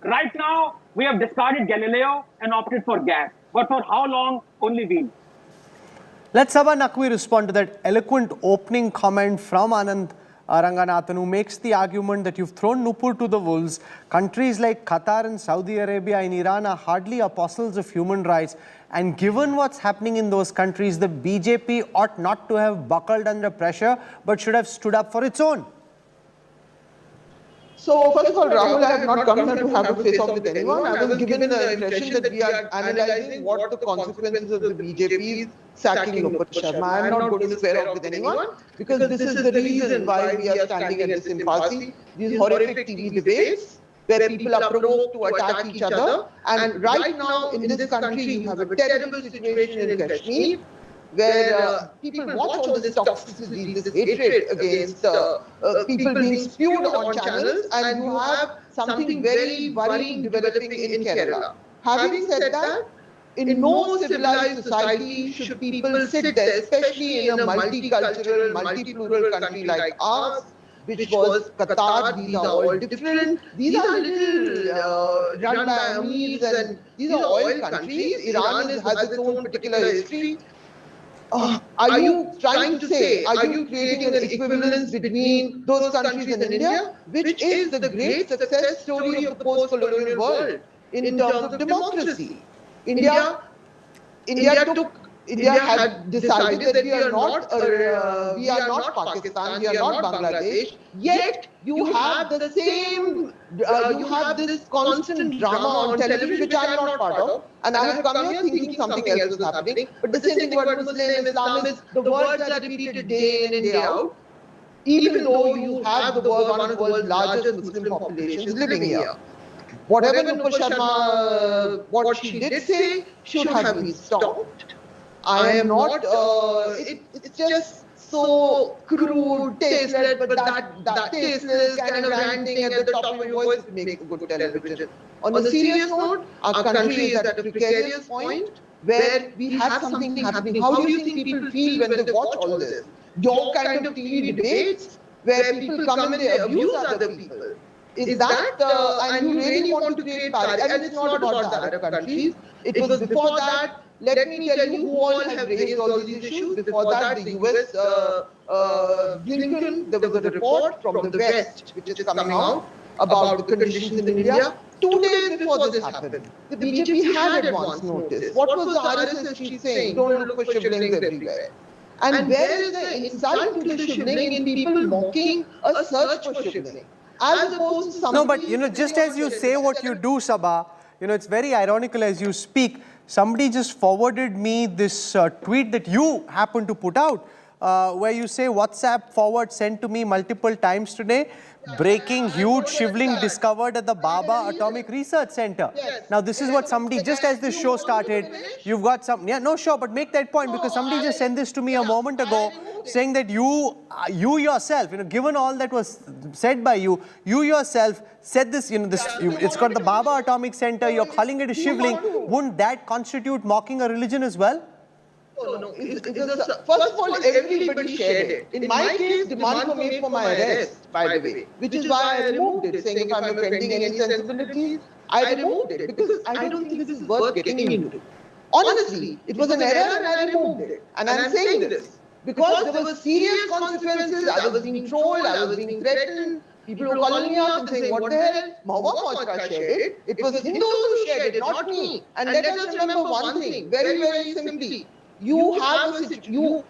Speaker 1: Right now, we have discarded Galileo and opted for gas. But for how long, only we know.
Speaker 4: Let Sabah Naqvi respond to that eloquent opening comment from Anand Ranganathan, who makes the argument that you've thrown Nupur to the wolves. Countries like Qatar and Saudi Arabia and Iran are hardly apostles of human rights. And given what's happening in those countries, the BJP ought not to have buckled under pressure, but should have stood up for its own.
Speaker 7: So, first of all, Rahul, I have not come here to have a face-off with anyone. I was given the impression that we are analysing what the consequences of the BJP's sacking Nupur Sharma. I am not going to square off with anyone because this is the reason why we are standing in this impasse. These horrific TV debates where people are provoked to attack each other. And right now in this country, you have a terrible situation in Kashmir. where people watch all this toxicity, this hatred against people being spewed on channels, and you have something very worrying developing in Kerala. Having said that, in no civilized society should people sit there, especially in a multicultural, multi-plural country like ours, which was Qatar. These are all different. These are little run by Amirs, and these are oil countries. Iran has its own particular history. Are you trying to say, are you creating an equivalence between those countries and India, which is the great success story of the post-colonial world in terms of democracy? India had decided that we are not Pakistan, we are not Bangladesh, yet you have the same, you have this constant drama on television, which I am not part of, and I have come here thinking something else is happening, but the same thing about Muslim, Islam is, the words are repeated day in and day out, even though you have one of the world's largest Muslim populations living here. Whatever Nupur Sharma, what she did say, should have been stopped. I am not, it's just so crude, tasteless, but that tasteless kind of ranting at the top of your voice makes good television. On a serious note, our country is at a precarious point where we have something happening. How do you think people feel when they watch all this? Your kind of TV debates where people come and they abuse other people. Is that, and you really want to create parity, and it's not about the Arab countries. It was before that. Let me tell you who all have raised all these issues. Before that, the US, Blinken, there was a report from the West, which is coming out, about the conditions in India. 2 days before this happened, the BJP had advance notice. What was the RSS chief saying? Don't look for shivlings everywhere. And where is the insult to the shivling in people mocking a search for shivling? As opposed to something...
Speaker 4: No, but, just as you say what you do, Sabha, it's very ironical as you speak. Somebody just forwarded me this tweet that you happen to put out, where you say, WhatsApp forward sent to me multiple times today. Breaking huge shivling discovered at the Baba Atomic Research Center. Now, this is what somebody, just as this show started, you've got some... Yeah, no, sure, but make that point, because somebody just sent this to me a moment ago, saying that you yourself, given all that was said by you, you yourself said this, it's got the Baba Atomic Center, you're calling it a shivling. Wouldn't that constitute mocking a religion as well?
Speaker 7: No. First of all, everybody shared it. In my case, demands were made for my arrest, by the way, which is why I removed it, saying if I'm offending any sensibilities, I removed it, because I don't think this is worth getting into. Honestly, it was an error and I removed it. And I'm saying this because there were serious consequences. I was being trolled, I was being threatened. People were calling me up and saying, what the hell? Mahwa Mojka shared it. It was Hindus who shared it, not me. And let us remember one thing, very, very simply. You have a situation,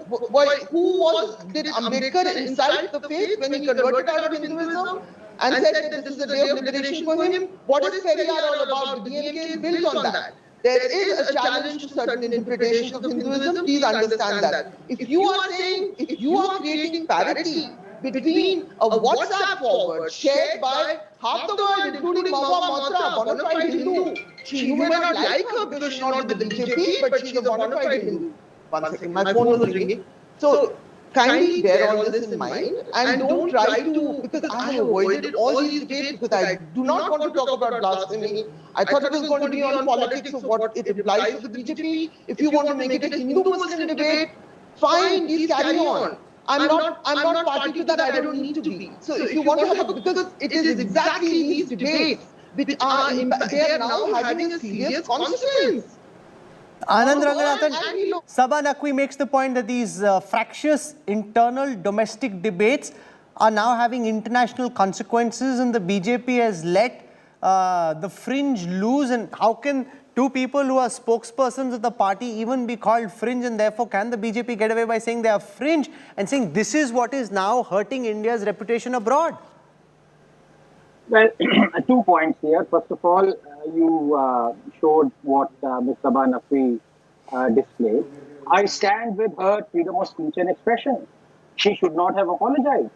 Speaker 7: did Ambedkar insult the faith when he converted out of Hinduism and said that this is a day of liberation for him? What is Periyar all about? The DMK is built on that. There is a challenge to certain interpretations of Hinduism. Please understand that. If you are saying, if you are creating parity between a WhatsApp forward shared by half the world, including Mahwa Matra, a bona fide Hindu. You may not like her because she's not with the BJP, but she's a bona fide Hindu. One second, my phone was ringing. So, kindly bear all this in mind and don't try to, because I have avoided all these debates because I do not want to talk about blasphemy. I thought it was going to be on politics of what it implies to the BJP. If you want to make it a Hindu-Muslim debate, fine, please carry on. I'm not party to that, I don't need to be. So if you want to have, because it is exactly these debates which are, they are now having a serious consequence.
Speaker 4: Anand Ranganathan, Sabha Naqvi makes the point that these fractious internal domestic debates are now having international consequences, and the BJP has let the fringe loose. And how can two people who are spokespersons of the party even be called fringe, and therefore can the BJP get away by saying they are fringe and saying this is what is now hurting India's reputation abroad?
Speaker 1: Well, 2 points here. First of all, you showed what Ms. Sabha Naqvi displayed. I stand with her freedom of speech and expression. She should not have apologized.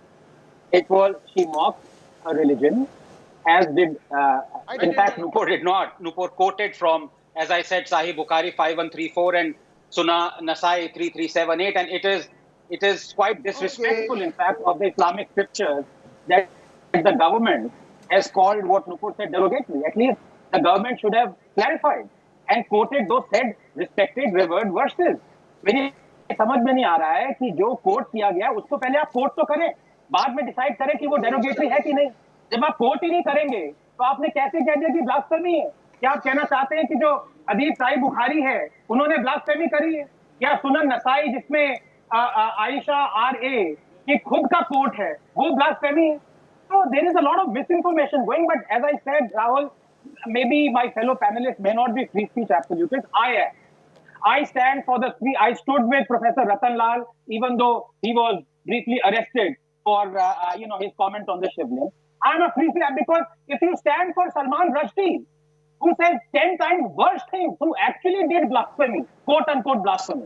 Speaker 1: She mocked a religion, as did, in fact, Nupur did not. Nupur quoted from, as I said, Sahih Bukhari 5134 and
Speaker 9: Sunnah Nasai 3378, and it is quite disrespectful, in fact, of the Islamic scriptures that the government has called what Nupur said derogatory. At least the government should have clarified and quoted those said respected revered verses. मेरी समझ में नहीं आ रहा है कि जो coat किया गया उसको पहले आप कोट तो करें, बाद में डिसाइड करें कि वो डेरोगेटरी है कि नहीं। जब आप कोट ही नहीं करेंगे तो आपने कैसे कह दिया कि ब्लास्फेमी है? क्या आप कहना चाहते हैं कि जो अदीब साहिब बुखारी है उन्होंने ब्लास्फेमी करी है? क्या सुनन नसाई जिसमें आयशा RA की खुद का कोट है वो ब्लास्फेमी है? So there is a lot of misinformation going, but as I said, Rahul, maybe my fellow panelists may not be free speech absolutists. I am. I stand for the free. I stood with Professor Ratan Lal, even though he was briefly arrested for his comment on the Shivling. I'm a free speech because if you stand for Salman Rushdie, who says 10 times worse things, who actually did blasphemy, quote unquote blasphemy.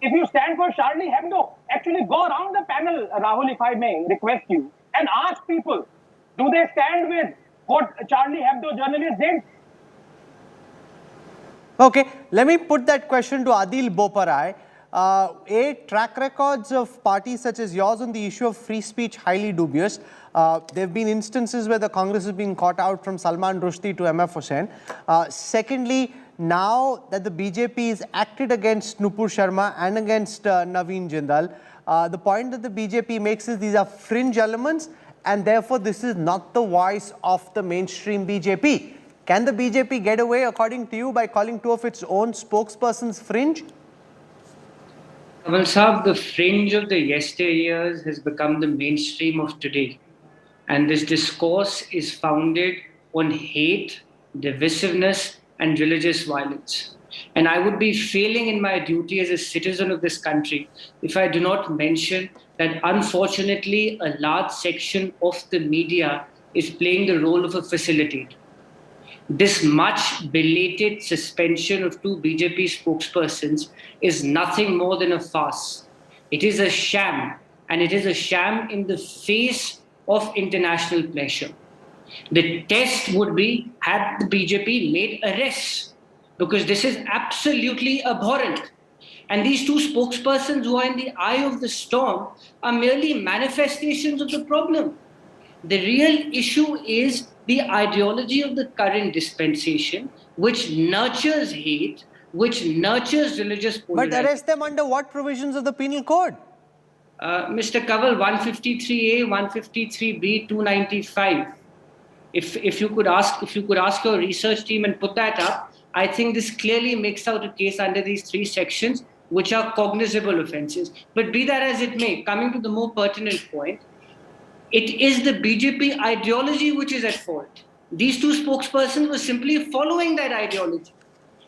Speaker 9: If you stand for Charlie Hebdo, actually go around the panel, Rahul, if I may request you, and ask people, do they stand with what Charlie Hebdo journalists did?
Speaker 4: Okay, let me put that question to Adil Boparai. Track records of parties such as yours on the issue of free speech highly dubious. There have been instances where the Congress has been caught out from Salman Rushdie to MF Hussain. Secondly, now that the BJP has acted against Nupur Sharma and against Naveen Jindal, the point that the BJP makes is these are fringe elements and therefore this is not the voice of the mainstream BJP. Can the BJP get away, according to you, by calling two of its own spokespersons fringe?
Speaker 10: Well, Saab, the fringe of the yesteryears has become the mainstream of today. And this discourse is founded on hate, divisiveness, and religious violence. And I would be failing in my duty as a citizen of this country if I do not mention that unfortunately a large section of the media is playing the role of a facilitator. This much belated suspension of two BJP spokespersons is nothing more than a farce. It is a sham, and it is a sham in the face of international pressure. The test would be, had the BJP made arrests, because this is absolutely abhorrent. And these two spokespersons who are in the eye of the storm are merely manifestations of the problem. The real issue is the ideology of the current dispensation, which nurtures hate, which nurtures religious polarization.
Speaker 4: But arrest them under what provisions of the penal code?
Speaker 10: Mr. Kaval, 153A, 153B, 295. If you could ask your research team and put that up, I think this clearly makes out a case under these three sections, which are cognizable offences. But be that as it may, coming to the more pertinent point, it is the BJP ideology which is at fault. These two spokespersons were simply following that ideology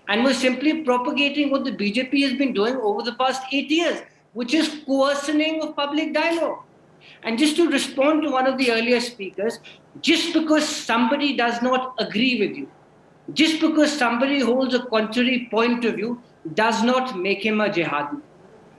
Speaker 10: and were simply propagating what the BJP has been doing over the past 8 years, which is coercioning of public dialogue. And just to respond to one of the earlier speakers, just because somebody does not agree with you, just because somebody holds a contrary point of view, does not make him a jihadi.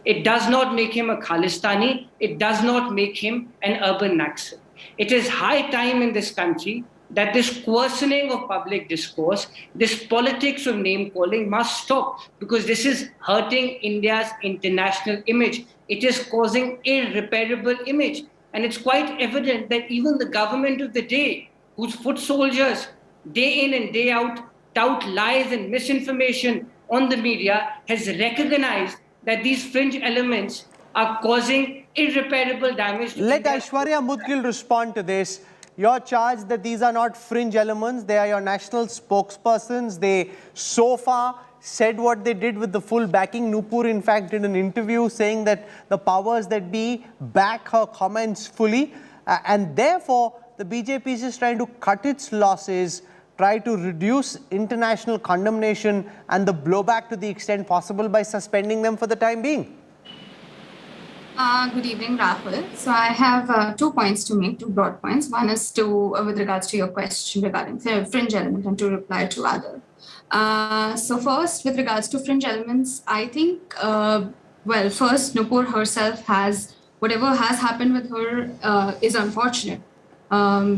Speaker 10: It does not make him a Khalistani. It does not make him an urban Naxal. It is high time in this country that this coercioning of public discourse, this politics of name-calling must stop, because this is hurting India's international image. It is causing irreparable image. And it's quite evident that even the government of the day, whose foot soldiers day in and day out tout lies and misinformation on the media, has recognized that these fringe elements are causing irreparable damage.
Speaker 4: Let Aishwarya Mudgil respond to this. Your charge that these are not fringe elements, they are your national spokespersons. They so far said what they did with the full backing. Nupur, in fact, did an interview saying that the powers that be back her comments fully. And therefore, the BJP is just trying to cut its losses, try to reduce international condemnation and the blowback to the extent possible by suspending them for the time being.
Speaker 16: Good evening, Rahul. So I have 2 points to make, 2 broad points. One is with regards to your question regarding fringe element, and to reply to other. So first, with regards to fringe elements, I think, first, Nupur herself has, whatever has happened with her is unfortunate.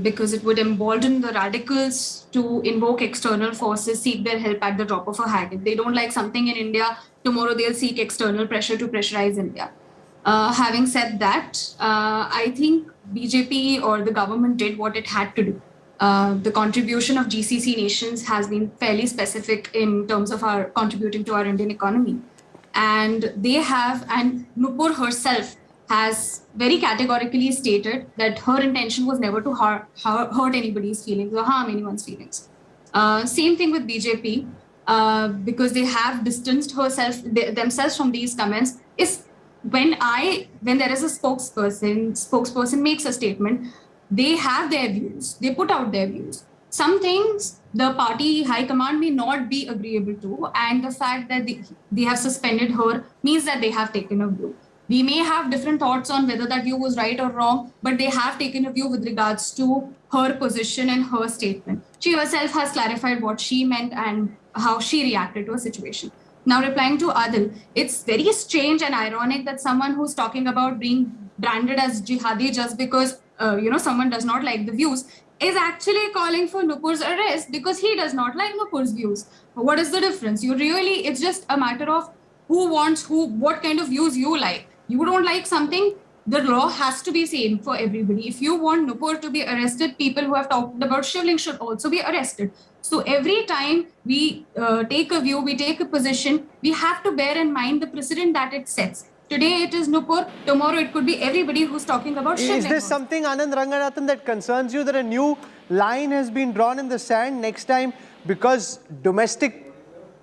Speaker 16: because it would embolden the radicals to invoke external forces, seek their help at the drop of a hat. If they don't like something in India, tomorrow they'll seek external pressure to pressurize India. Having said that, I think BJP or the government did what it had to do. The contribution of GCC nations has been fairly specific in terms of our contributing to our Indian economy. And they have, and Nupur herself has very categorically stated that her intention was never to hurt anybody's feelings or harm anyone's feelings. Same thing with BJP, because they have distanced themselves from these comments. Is when there is a spokesperson makes a statement, they have their views, they put out their views. Some things the party high command may not be agreeable to, and the fact that they have suspended her means that they have taken a view. We may have different thoughts on whether that view was right or wrong, but they have taken a view with regards to her position and her statement. She herself has clarified what she meant and how she reacted to a situation. Now, replying to Adil, it's very strange and ironic that someone who's talking about being branded as jihadi just because someone does not like the views is actually calling for Nupur's arrest because he does not like Nupur's views. What is the difference? It's just a matter of what kind of views you like. You don't like something, the law has to be same for everybody. If you want Nupur to be arrested, people who have talked about shivling should also be arrested. So every time we take a view, we take a position, we have to bear in mind the precedent that it sets. Today it is Nupur, tomorrow it could be everybody who's talking about shivling.
Speaker 4: Is this something, Anand Ranganathan, that concerns you, that a new line has been drawn in the sand next time because domestic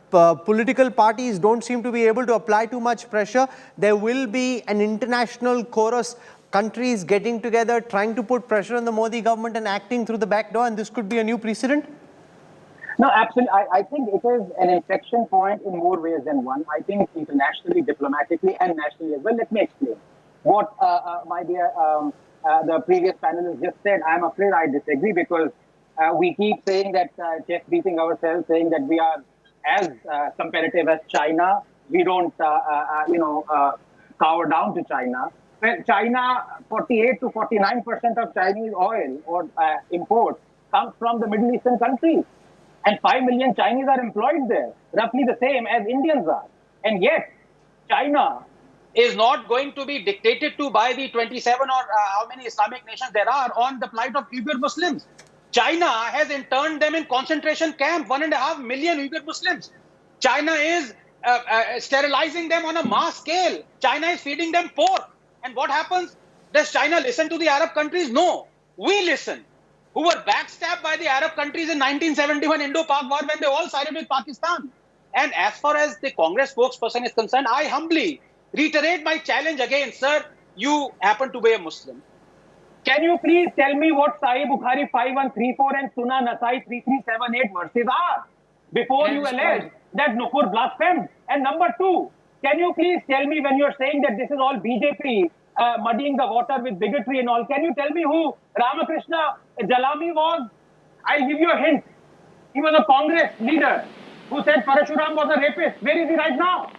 Speaker 4: political parties don't seem to be able to apply too much pressure? There will be an international chorus, countries getting together, trying to put pressure on the Modi government and acting through the back door, and this could be a new precedent?
Speaker 9: No, absolutely. I think it is an inflection point in more ways than one. I think internationally, diplomatically, and nationally as well. Let me explain. What my dear the previous panelist just said, I'm afraid I disagree, because we keep saying that, chest beating ourselves, saying that we are as competitive as China. We don't, cower down to China. Well, China, 48 to 49% of Chinese oil or imports comes from the Middle Eastern countries. And 5 million Chinese are employed there, roughly the same as Indians are. And yet, China is not going to be dictated to by the 27 or how many Islamic nations there are on the plight of Uyghur Muslims. China has interned them in concentration camp, 1.5 million Uyghur Muslims. China is sterilizing them on a mass scale. China is feeding them pork. And what happens? Does China listen to the Arab countries? No. We listen. Who were backstabbed by the Arab countries in 1971 Indo-Pak war when they all sided with Pakistan. And as far as the Congress spokesperson is concerned, I humbly reiterate my challenge again. Sir, you happen to be a Muslim. Can you please tell me what Sahih Bukhari 5134 and Sunan Nasai 3378 verses are before you allege that Nupur blasphemed? And number two, can you please tell me, when you're saying that this is all BJP muddying the water with bigotry and all, can you tell me who Ramakrishna Jalami was? I'll give you a hint. He was a Congress leader who said Parashuram was a rapist. Where is he right now?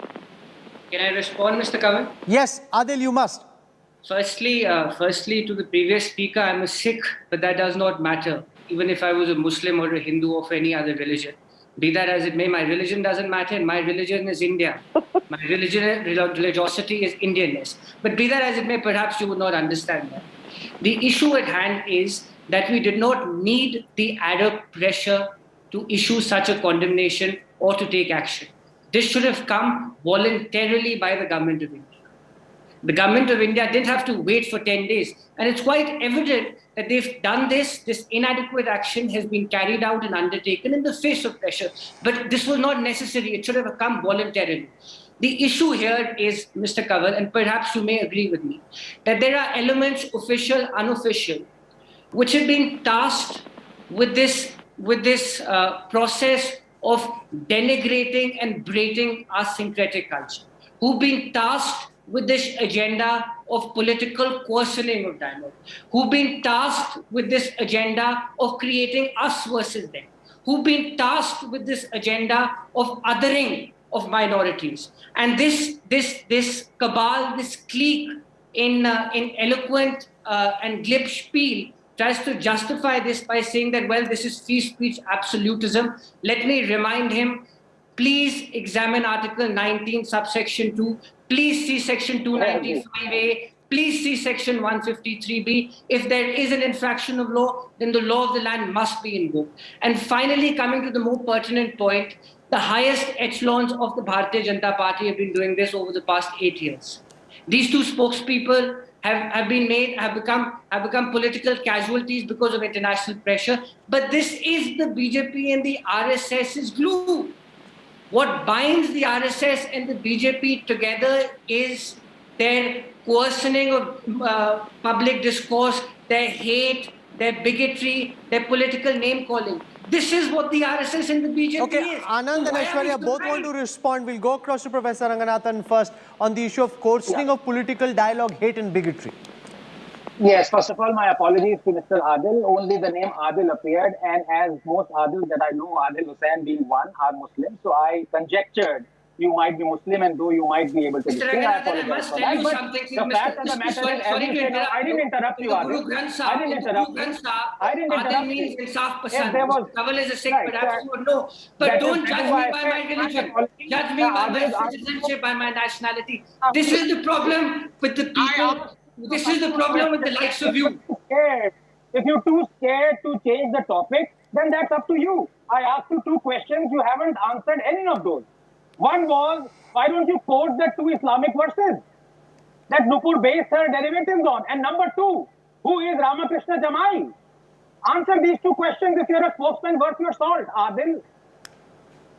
Speaker 10: Can I respond, Mr. Kaval?
Speaker 4: Yes, Adil, you must.
Speaker 10: Firstly, to the previous speaker, I'm a Sikh, but that does not matter. Even if I was a Muslim or a Hindu of any other religion. Be that as it may, my religion doesn't matter, and my religion is India. My religiosity is Indianness. But be that as it may, perhaps you would not understand that. The issue at hand is that we did not need the Arab pressure to issue such a condemnation or to take action. This should have come voluntarily by the government of India. The government of India didn't have to wait for 10 days. And it's quite evident that they've done this inadequate action has been carried out and undertaken in the face of pressure. But this was not necessary. It should have come voluntarily. The issue here is, Mr. Kaval, and perhaps you may agree with me, that there are elements, official, unofficial, which have been tasked with this process of denigrating and berating our syncretic culture, who've been tasked with this agenda of political coercioning of dialogue, who've been tasked with this agenda of creating us versus them, who've been tasked with this agenda of othering of minorities. And this cabal, this clique in eloquent and glib spiel tries to justify this by saying that, well, this is free speech absolutism. Let me remind him, please examine Article 19, subsection 2. Please see Section 295A. Please see Section 153B. If there is an infraction of law, then the law of the land must be invoked. And finally, coming to the more pertinent point, the highest echelons of the Bharatiya Janata Party have been doing this over the past 8 years. These two spokespeople have become political casualties because of international pressure. But this is the BJP and the RSS's glue. What binds the RSS and the BJP together is their coercioning of public discourse, their hate, their bigotry, their political name-calling. This is what the RSS and the BJP is.
Speaker 4: Anand and Aishwarya both want to respond. We'll go across to Professor Ranganathan first on the issue of coercioning of political dialogue, hate and bigotry.
Speaker 9: Yes, first of all, my apologies to Mr. Adil. Only the name Adil appeared, and as most Adil that I know, Adil Hussain being one, are Muslim. So I conjectured you might be Muslim, and though you might be able to distinguish, I apologize for that. But the fact of the matter is, I didn't interrupt you, Adil. I didn't interrupt you. I didn't interrupt you. Yes, there was.
Speaker 10: Kawal is a Sikh, perhaps you would know. But don't judge me by my religion. Judge me by my citizenship, by my nationality. This is the problem with the people. This is the problem with the likes of you.
Speaker 9: If you're too scared to change the topic, then that's up to you. I asked you two questions. You haven't answered any of those. One was, why don't you quote the two Islamic verses that Nupur based her derivatives on? And number two, who is Ramakrishna Jamai? Answer these two questions if you're a spokesman worth your salt, Adil.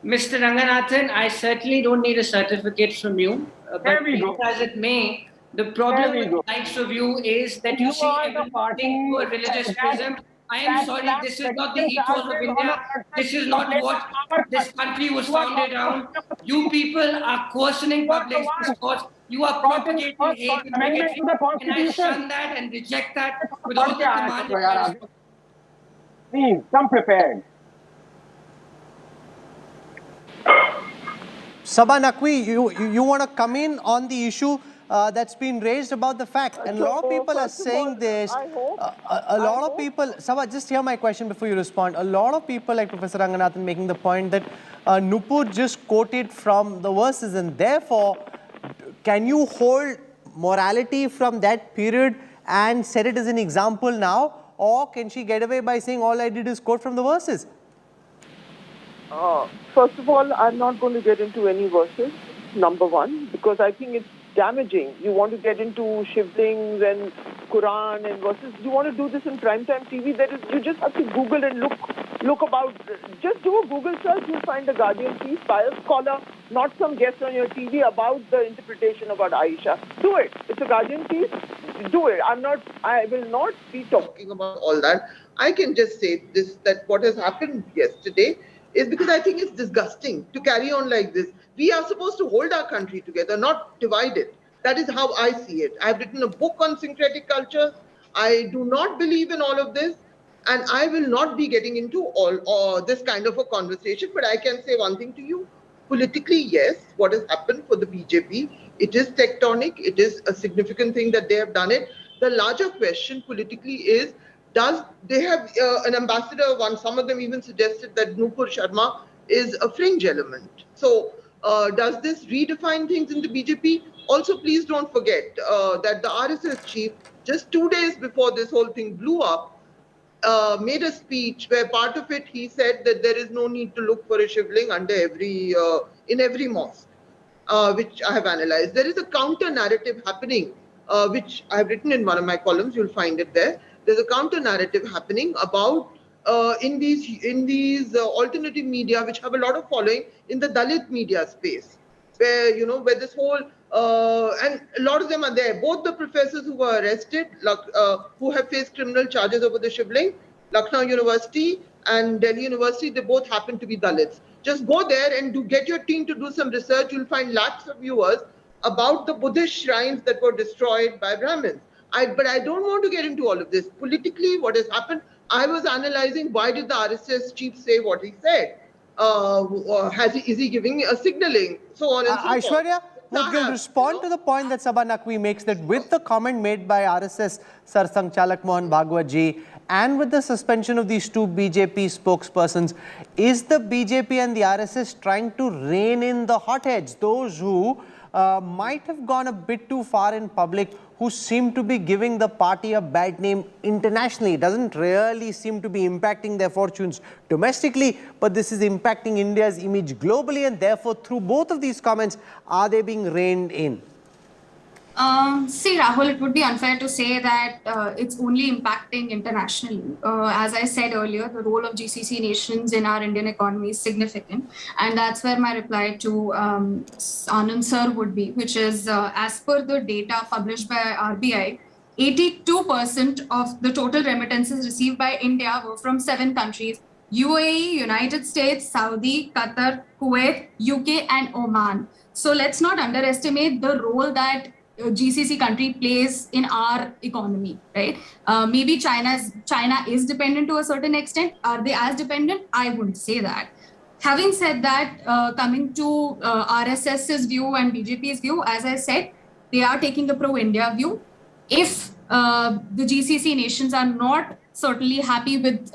Speaker 10: Mr. Ranganathan, I certainly don't need a certificate from you. But be it as it may, the problem with the likes of you is that you see everything to a religious prism. I am sorry, this is not the ethos of India. This is not what this country was founded on. You people are coercioning public discourse. You are propagating hate and bigotry. And I shun that and reject that with all the command.
Speaker 9: Please, come prepared.
Speaker 4: Sabah Naqvi, you want to come in on the issue that's been raised about the fact, and a lot of people are saying this. A lot of people, Sabah, just hear my question before you respond. A lot of people like Professor Ranganathan making the point that Nupur just quoted from the verses, and therefore, can you hold morality from that period and set it as an example now, or can she get away by saying all I did is quote from the verses?
Speaker 7: First of all, I'm not going to get into any verses, number one, because I think it's damaging. You want to get into Shivlings and Quran and verses. You want to do this in primetime TV. You just have to Google and look about. Just do a Google search. You'll find a Guardian piece by a scholar, not some guest on your TV, about the interpretation about Aisha. Do it. It's a Guardian piece. Do it. I will not be talking about all that. I can just say this, that what has happened yesterday is because I think it's disgusting to carry on like this. We are supposed to hold our country together, not divide it. That is how I see it. I've written a book on syncretic culture. I do not believe in all of this, and I will not be getting into all this kind of a conversation. But I can say one thing to you. Politically, yes, what has happened for the BJP, it is tectonic. It is a significant thing that they have done it. The larger question politically is, does they have an ambassador? Some of them even suggested that Nupur Sharma is a fringe element. So does this redefine things in the BJP? Also, please don't forget that the RSS chief, just 2 days before this whole thing blew up, made a speech where part of it he said that there is no need to look for a shivling in every mosque, which I have analyzed. There is a counter narrative happening, which I have written in one of my columns. You'll find it there. There's a counter narrative happening about in these alternative media, which have a lot of following in the Dalit media space, where this whole and a lot of them are there. Both the professors who were arrested, who have faced criminal charges over the Shivling, Lucknow University and Delhi University, they both happen to be Dalits. Just go there and get your team to do some research. You'll find lakhs of viewers about the Buddhist shrines that were destroyed by Brahmins. But I don't want to get into all of this. Politically, what has happened, I was analyzing why did the RSS chief say what he said? Is he giving a signaling? So on and so
Speaker 4: Aishwarya,
Speaker 7: forth.
Speaker 4: You'll respond to the point that Sabha Naqvi makes, that with the comment made by RSS Sarsang Chalak Mohan Bhagwat ji and with the suspension of these two BJP spokespersons, is the BJP and the RSS trying to rein in the hotheads, those who might have gone a bit too far in public, who seem to be giving the party a bad name internationally? It doesn't really seem to be impacting their fortunes domestically, but this is impacting India's image globally, and therefore through both of these comments, are they being reined in?
Speaker 16: See, Rahul, it would be unfair to say that it's only impacting internationally. As I said earlier, the role of GCC nations in our Indian economy is significant. And that's where my reply to Anand sir would be, which is as per the data published by RBI, 82% of the total remittances received by India were from 7 countries: UAE, United States, Saudi, Qatar, Kuwait, UK, and Oman. So let's not underestimate the role that GCC country plays in our economy, right? Maybe China is dependent to a certain extent. Are they as dependent? I wouldn't say that. Having said that, coming to RSS's view and BJP's view, as I said, they are taking a pro-India view. If the GCC nations are not certainly happy with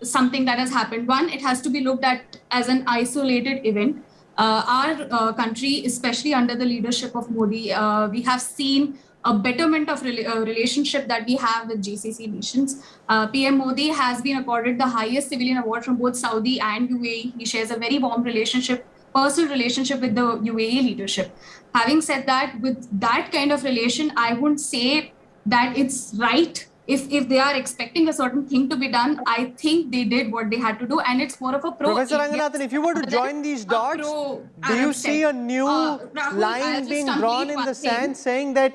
Speaker 16: something that has happened, one, it has to be looked at as an isolated event. Our country, especially under the leadership of Modi, we have seen a betterment of relationship that we have with GCC nations. PM Modi has been accorded the highest civilian award from both Saudi and UAE. He shares a very warm relationship, personal relationship with the UAE leadership. Having said that, with that kind of relation, I wouldn't say that it's right. If they are expecting a certain thing to be done, I think they did what they had to do, and it's more of a pro.
Speaker 4: Professor Ranganathan, if you were to join these dots, do you see a new line being drawn in the sand saying that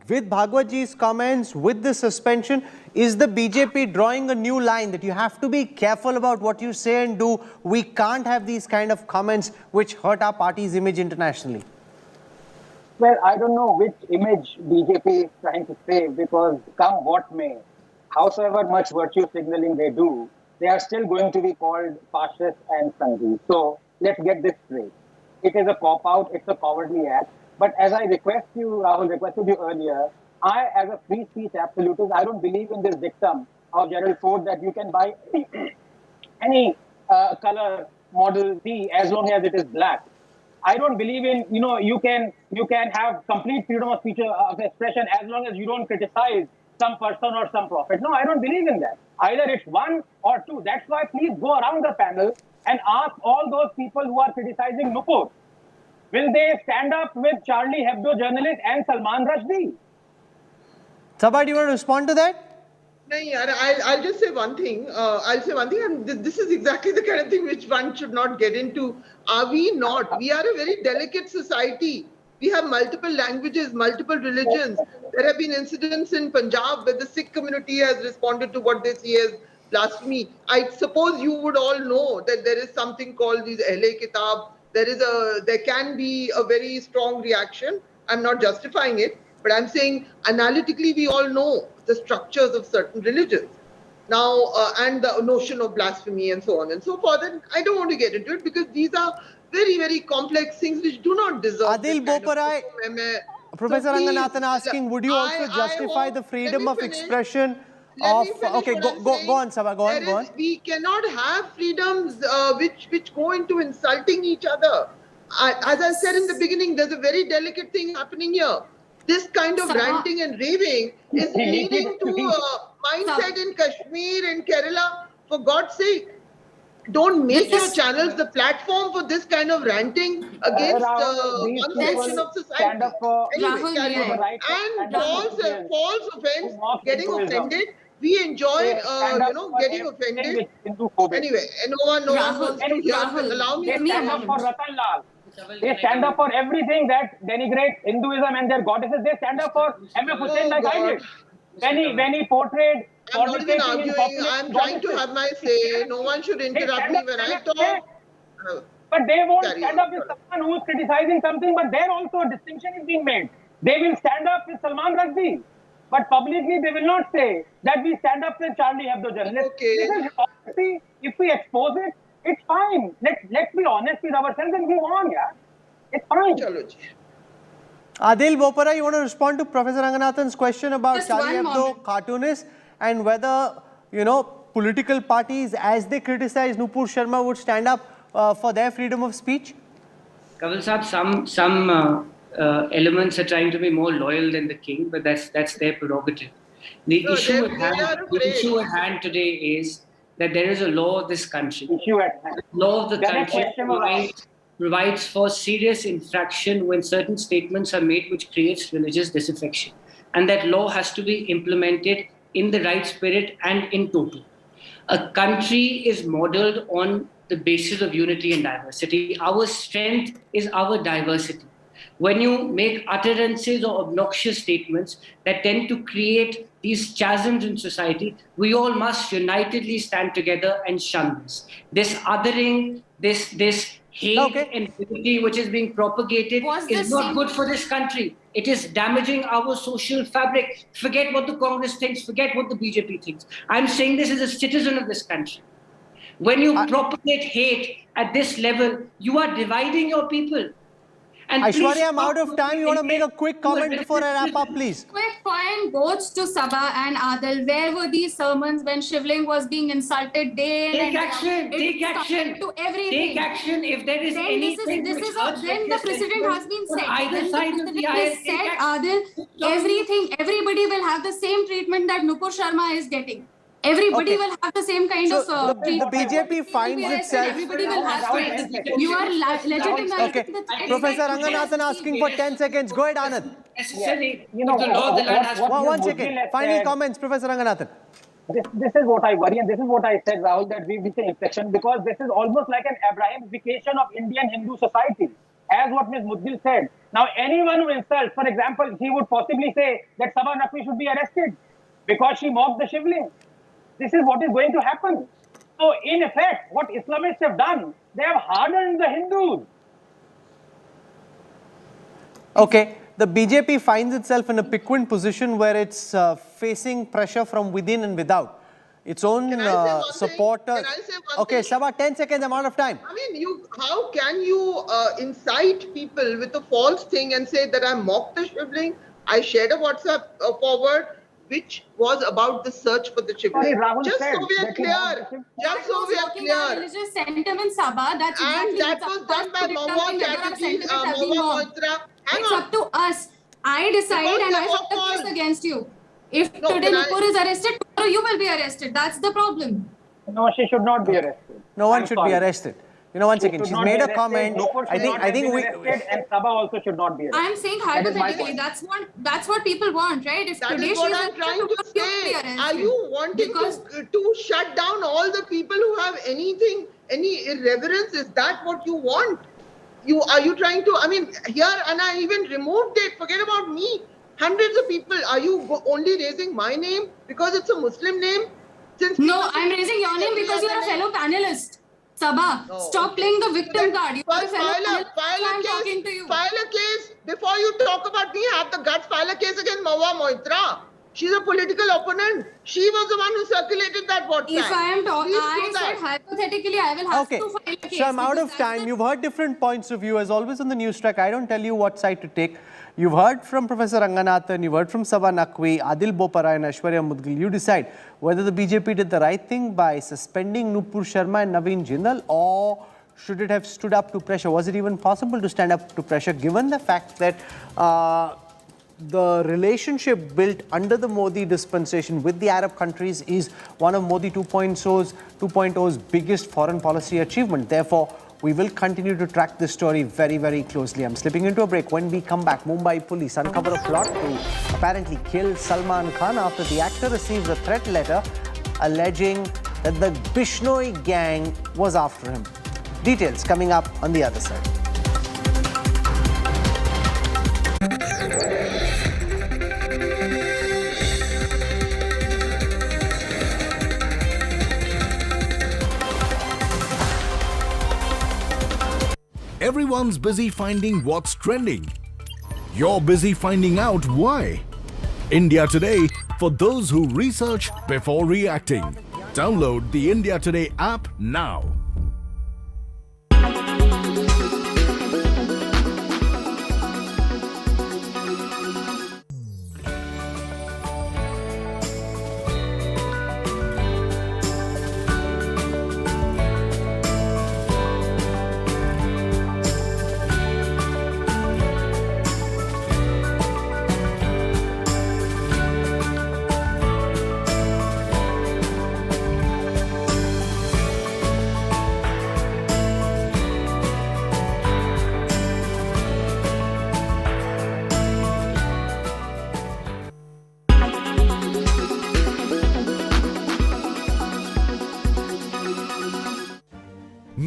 Speaker 4: with Bhagwat ji's comments, with the suspension, is the BJP drawing a new line that you have to be careful about what you say and do? We can't have these kind of comments which hurt our party's image internationally.
Speaker 9: Well, I don't know which image BJP is trying to save, because come what may, howsoever much virtue signaling they do, they are still going to be called fascist and Sanghi. So let's get this straight. It is a cop-out, it's a cowardly act. But as I requested you earlier, I, as a free speech absolutist, I don't believe in this dictum of Gerald Ford that you can buy any color Model T as long as it is black. I don't believe in, you can have complete freedom of speech of expression as long as you don't criticize some person or some prophet. No, I don't believe in that. Either it's one or two. That's why please go around the panel and ask all those people who are criticizing Nupur, will they stand up with Charlie Hebdo journalist and Salman Rushdie?
Speaker 4: Sabha, do you want to respond to that?
Speaker 7: No, I'll just say one thing. I'll say one thing, and this is exactly the kind of thing which one should not get into. Are we not? We are a very delicate society. We have multiple languages, multiple religions. There have been incidents in Punjab where the Sikh community has responded to what they see as blasphemy. I suppose you would all know that there is something called these Ahle Kitab. There can be a very strong reaction. I'm not justifying it, but I'm saying analytically we all know the structures of certain religions. Now, and the notion of blasphemy and so on and so forth. And I don't want to get into it because these are very, very complex things which do not deserve.
Speaker 4: Adil Boparai, Professor Ranganathan asking, would you also justify the freedom of expression of... Okay, go on, Sabha, go on.
Speaker 7: We cannot have freedoms which go into insulting each other. As I said in the beginning, there's a very delicate thing happening here. This kind of ranting and raving is leading to a mindset in Kashmir and Kerala. For God's sake, don't make your channels the platform for this kind of ranting against one section of society. Anyway, and false offense, getting offended. We enjoy, getting offended. Anyway, no one wants to hear. Allow me to
Speaker 9: stand up for Ratan Lal. They stand up for everything that denigrates Hinduism and their goddesses. They stand up for M.F. Hussain like I did. When he portrayed...
Speaker 7: I'm not even arguing. I'm trying to have my say. No one should interrupt me when I talk.
Speaker 9: But they won't stand up with someone who is criticizing something, but there also a distinction is being made. They will stand up with Salman Rushdie, but publicly they will not say that we stand up with Charlie Hebdo journalists.
Speaker 7: Okay.
Speaker 9: This is hypocrisy. If we expose it, it's fine. Let's be honest with ourselves and move on, yeah.
Speaker 1: It's fine.
Speaker 4: Adil Bopara, you want to respond to Professor Ranganathan's question about
Speaker 16: Just
Speaker 4: Charlie
Speaker 16: one
Speaker 4: Hebdo
Speaker 16: moment.
Speaker 4: cartoonists and whether, political parties, as they criticize Nupur Sharma, would stand up for their freedom of speech?
Speaker 10: Kaval Saab, some elements are trying to be more loyal than the king, but that's their prerogative. The issue at hand today is that there is a law of this country. Law of the country provides for serious infraction when certain statements are made which creates religious disaffection. And that law has to be implemented in the right spirit and in total. A country is modeled on the basis of unity and diversity. Our strength is our diversity. When you make utterances or obnoxious statements that tend to create these chasms in society, we all must unitedly stand together and shun this. This othering, this hate and unity which is being propagated is not good for this country. It is damaging our social fabric. Forget what the Congress thinks, forget what the BJP thinks. I'm saying this as a citizen of this country. When you propagate hate at this level, you are dividing your people. And
Speaker 4: Aishwarya, I'm out of time. You want to make a quick comment before I wrap up, please?
Speaker 16: Quick point goes to Sabha and Adil. Where were these sermons when Shivling was being insulted day
Speaker 10: Take
Speaker 16: and
Speaker 10: action, take action.
Speaker 16: To everything.
Speaker 10: Take action if there is
Speaker 16: then
Speaker 10: anything
Speaker 16: then the precedent has been set.
Speaker 10: Either side of the aisle,
Speaker 16: said, Adil, everybody will have the same treatment that Nupur Sharma is getting. Everybody will have the same kind of
Speaker 4: the BJP finds itself.
Speaker 16: Everybody will have to. You are legitimizing.
Speaker 4: Okay, Professor Ranganathan asking for 10 seconds. Go ahead, Anand. One second. Final comments, Professor Ranganathan.
Speaker 1: This is what I worry, and this is what I said, Rahul, that we reach an inflection, because this is almost like an Abrahamification of Indian Hindu society, as what Ms. Mudgil said. Now, anyone who insults, for example, he would possibly say that Sampat Nehra should be arrested because she mocked the Shivling. This is what is going to happen. So, in effect, what Islamists have done, they have hardened the Hindus.
Speaker 4: Okay, the BJP finds itself in a piquant position where it's facing pressure from within and without. Its own supporters. Okay, Sabha, 10 seconds, I'm out of time.
Speaker 7: I mean, how can you incite people with a false thing and say that I mocked the Shivling? I shared a WhatsApp forward which was about the search for the Shivling. Just so we are clear. Just so we are clear.
Speaker 16: Religious sentiment, Sabha. That's
Speaker 7: and that was done by Mawa Chatterjee, Mawa Moitra.
Speaker 16: It's up to us. I decide and I put the case against you. If today Nupur is arrested, tomorrow you will be arrested. That's the problem.
Speaker 1: No, she should not be arrested.
Speaker 4: No one should be arrested. One second. She's made a comment. I think we.
Speaker 1: And Sabha also should not be arrested.
Speaker 16: I'm saying hypothetically, that's what people want, right? If
Speaker 7: that
Speaker 16: today
Speaker 7: is what I'm trying to say. Are you wanting to shut down all the people who have any irreverence? Is that what you want? Are you trying to? I mean, here, and I even removed it. Forget about me. Hundreds of people. Are you only raising my name because it's a Muslim name?
Speaker 16: No, I'm raising your name because you're a fellow panelist. Sabha, stop playing the victim card.
Speaker 7: File a case before you talk about me. Have the guts. File a case against Mawa Moitra. She's a political opponent. She was the one who circulated that WhatsApp.
Speaker 16: If I am talking, I said hypothetically, I will have to file a case.
Speaker 4: So I'm out of time. You've heard different points of view. As always on the news track, I don't tell you what side to take. You've heard from Professor Ranganathan, you've heard from Sabha Naqvi, Adil Bopara and Aishwarya Mudgil. You decide whether the BJP did the right thing by suspending Nupur Sharma and Naveen Jindal, or should it have stood up to pressure? Was it even possible to stand up to pressure given the fact that the relationship built under the Modi dispensation with the Arab countries is one of Modi 2.0's biggest foreign policy achievement. Therefore, we will continue to track this story very, very closely. I'm slipping into a break. When we come back, Mumbai police uncover a plot to apparently kill Salman Khan after the actor receives a threat letter alleging that the Bishnoi gang was after him. Details coming up on the other side.
Speaker 26: Everyone's busy finding what's trending. You're busy finding out why. India Today, for those who research before reacting. Download the India Today app now.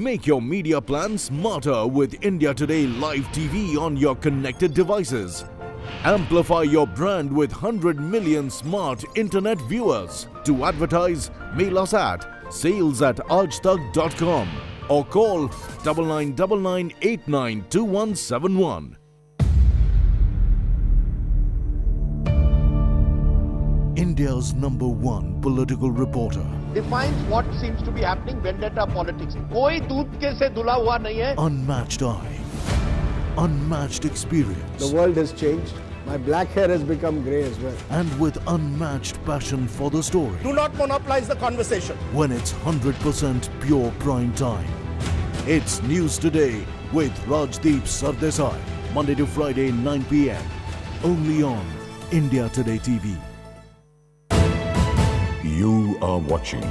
Speaker 26: Make your media plan smarter with India Today Live TV on your connected devices. Amplify your brand with 100 million smart internet viewers. To advertise, mail us at sales@aajtak.com or call 9999892171. India's #1 political reporter.
Speaker 2: Defines what seems to be happening, vendetta politics. कोई दूध के से धुला हुआ नहीं है.
Speaker 26: Unmatched eye, unmatched experience.
Speaker 3: The world has changed. My black hair has become grey as well.
Speaker 26: And with unmatched passion for the story.
Speaker 2: Do not monopolize the conversation.
Speaker 26: When it's 100% pure prime time. It's News Today with Rajdeep Sardesai. Monday to Friday, 9 p.m. Only on India Today TV.
Speaker 11: You are watching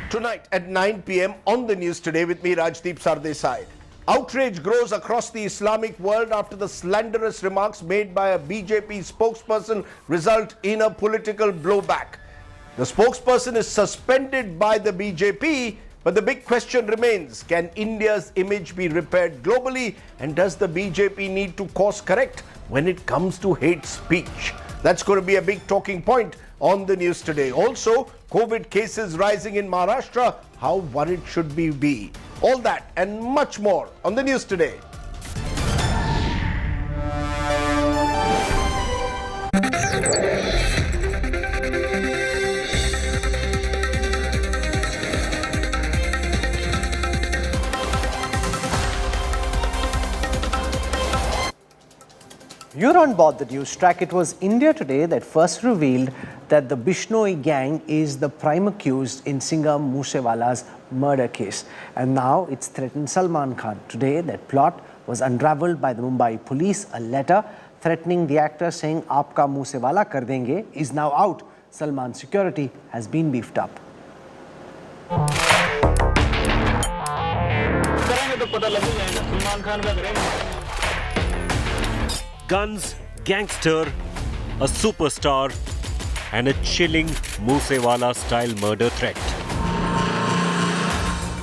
Speaker 2: Tonight at 9 p.m. on the News Today with me, Rajdeep Sardesai. Outrage grows across the Islamic world after the slanderous remarks made by a BJP spokesperson result in a political blowback. The spokesperson is suspended by the BJP, but the big question remains, can India's image be repaired globally, and does the BJP need to course correct when it comes to hate speech? That's going to be a big talking point on the News Today. Also, COVID cases rising in Maharashtra, how worried should we be? All that and much more on the News Today.
Speaker 4: You're on board the news track. It was India Today that first revealed that the Bishnoi gang is the prime accused in singer Moose Wala's murder case. And now it's threatened Salman Khan. Today, that plot was unraveled by the Mumbai police. A letter threatening the actor saying, "Aapka Moose Wala kar denge," is now out. Salman's security has been beefed up.
Speaker 22: Guns, gangster, a superstar, and a chilling Moose Wala style murder threat.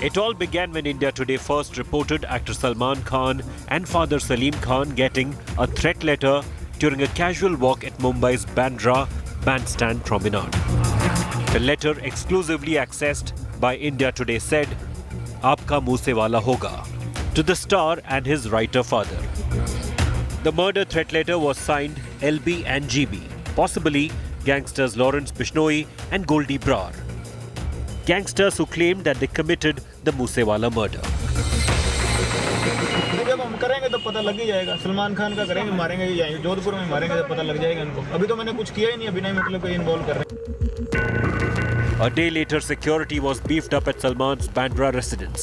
Speaker 22: It all began when India Today first reported actor Salman Khan and father Salim Khan getting a threat letter during a casual walk at Mumbai's Bandra bandstand promenade. The letter, exclusively accessed by India Today, said, "Aapka Moose Wala hoga," to the star and his writer father. The murder threat letter was signed LB and GB, possibly gangsters Lawrence Bishnoi and Goldie Brar. Gangsters who claimed that they committed the Moose Wala murder.
Speaker 12: जब हम करेंगे तो पता लग ही जाएगा. सलमान खान का करेंगे, मारेंगे ही जाएंगे. जोधपुर में मारेंगे तो पता लग जाएगा इनको. अभी तो मैंने कुछ किया ही नहीं, अभी नहीं मतलब कोई इन्वॉल्व कर रहे हैं.
Speaker 22: A day later, security was beefed up at Salman's Bandra residence,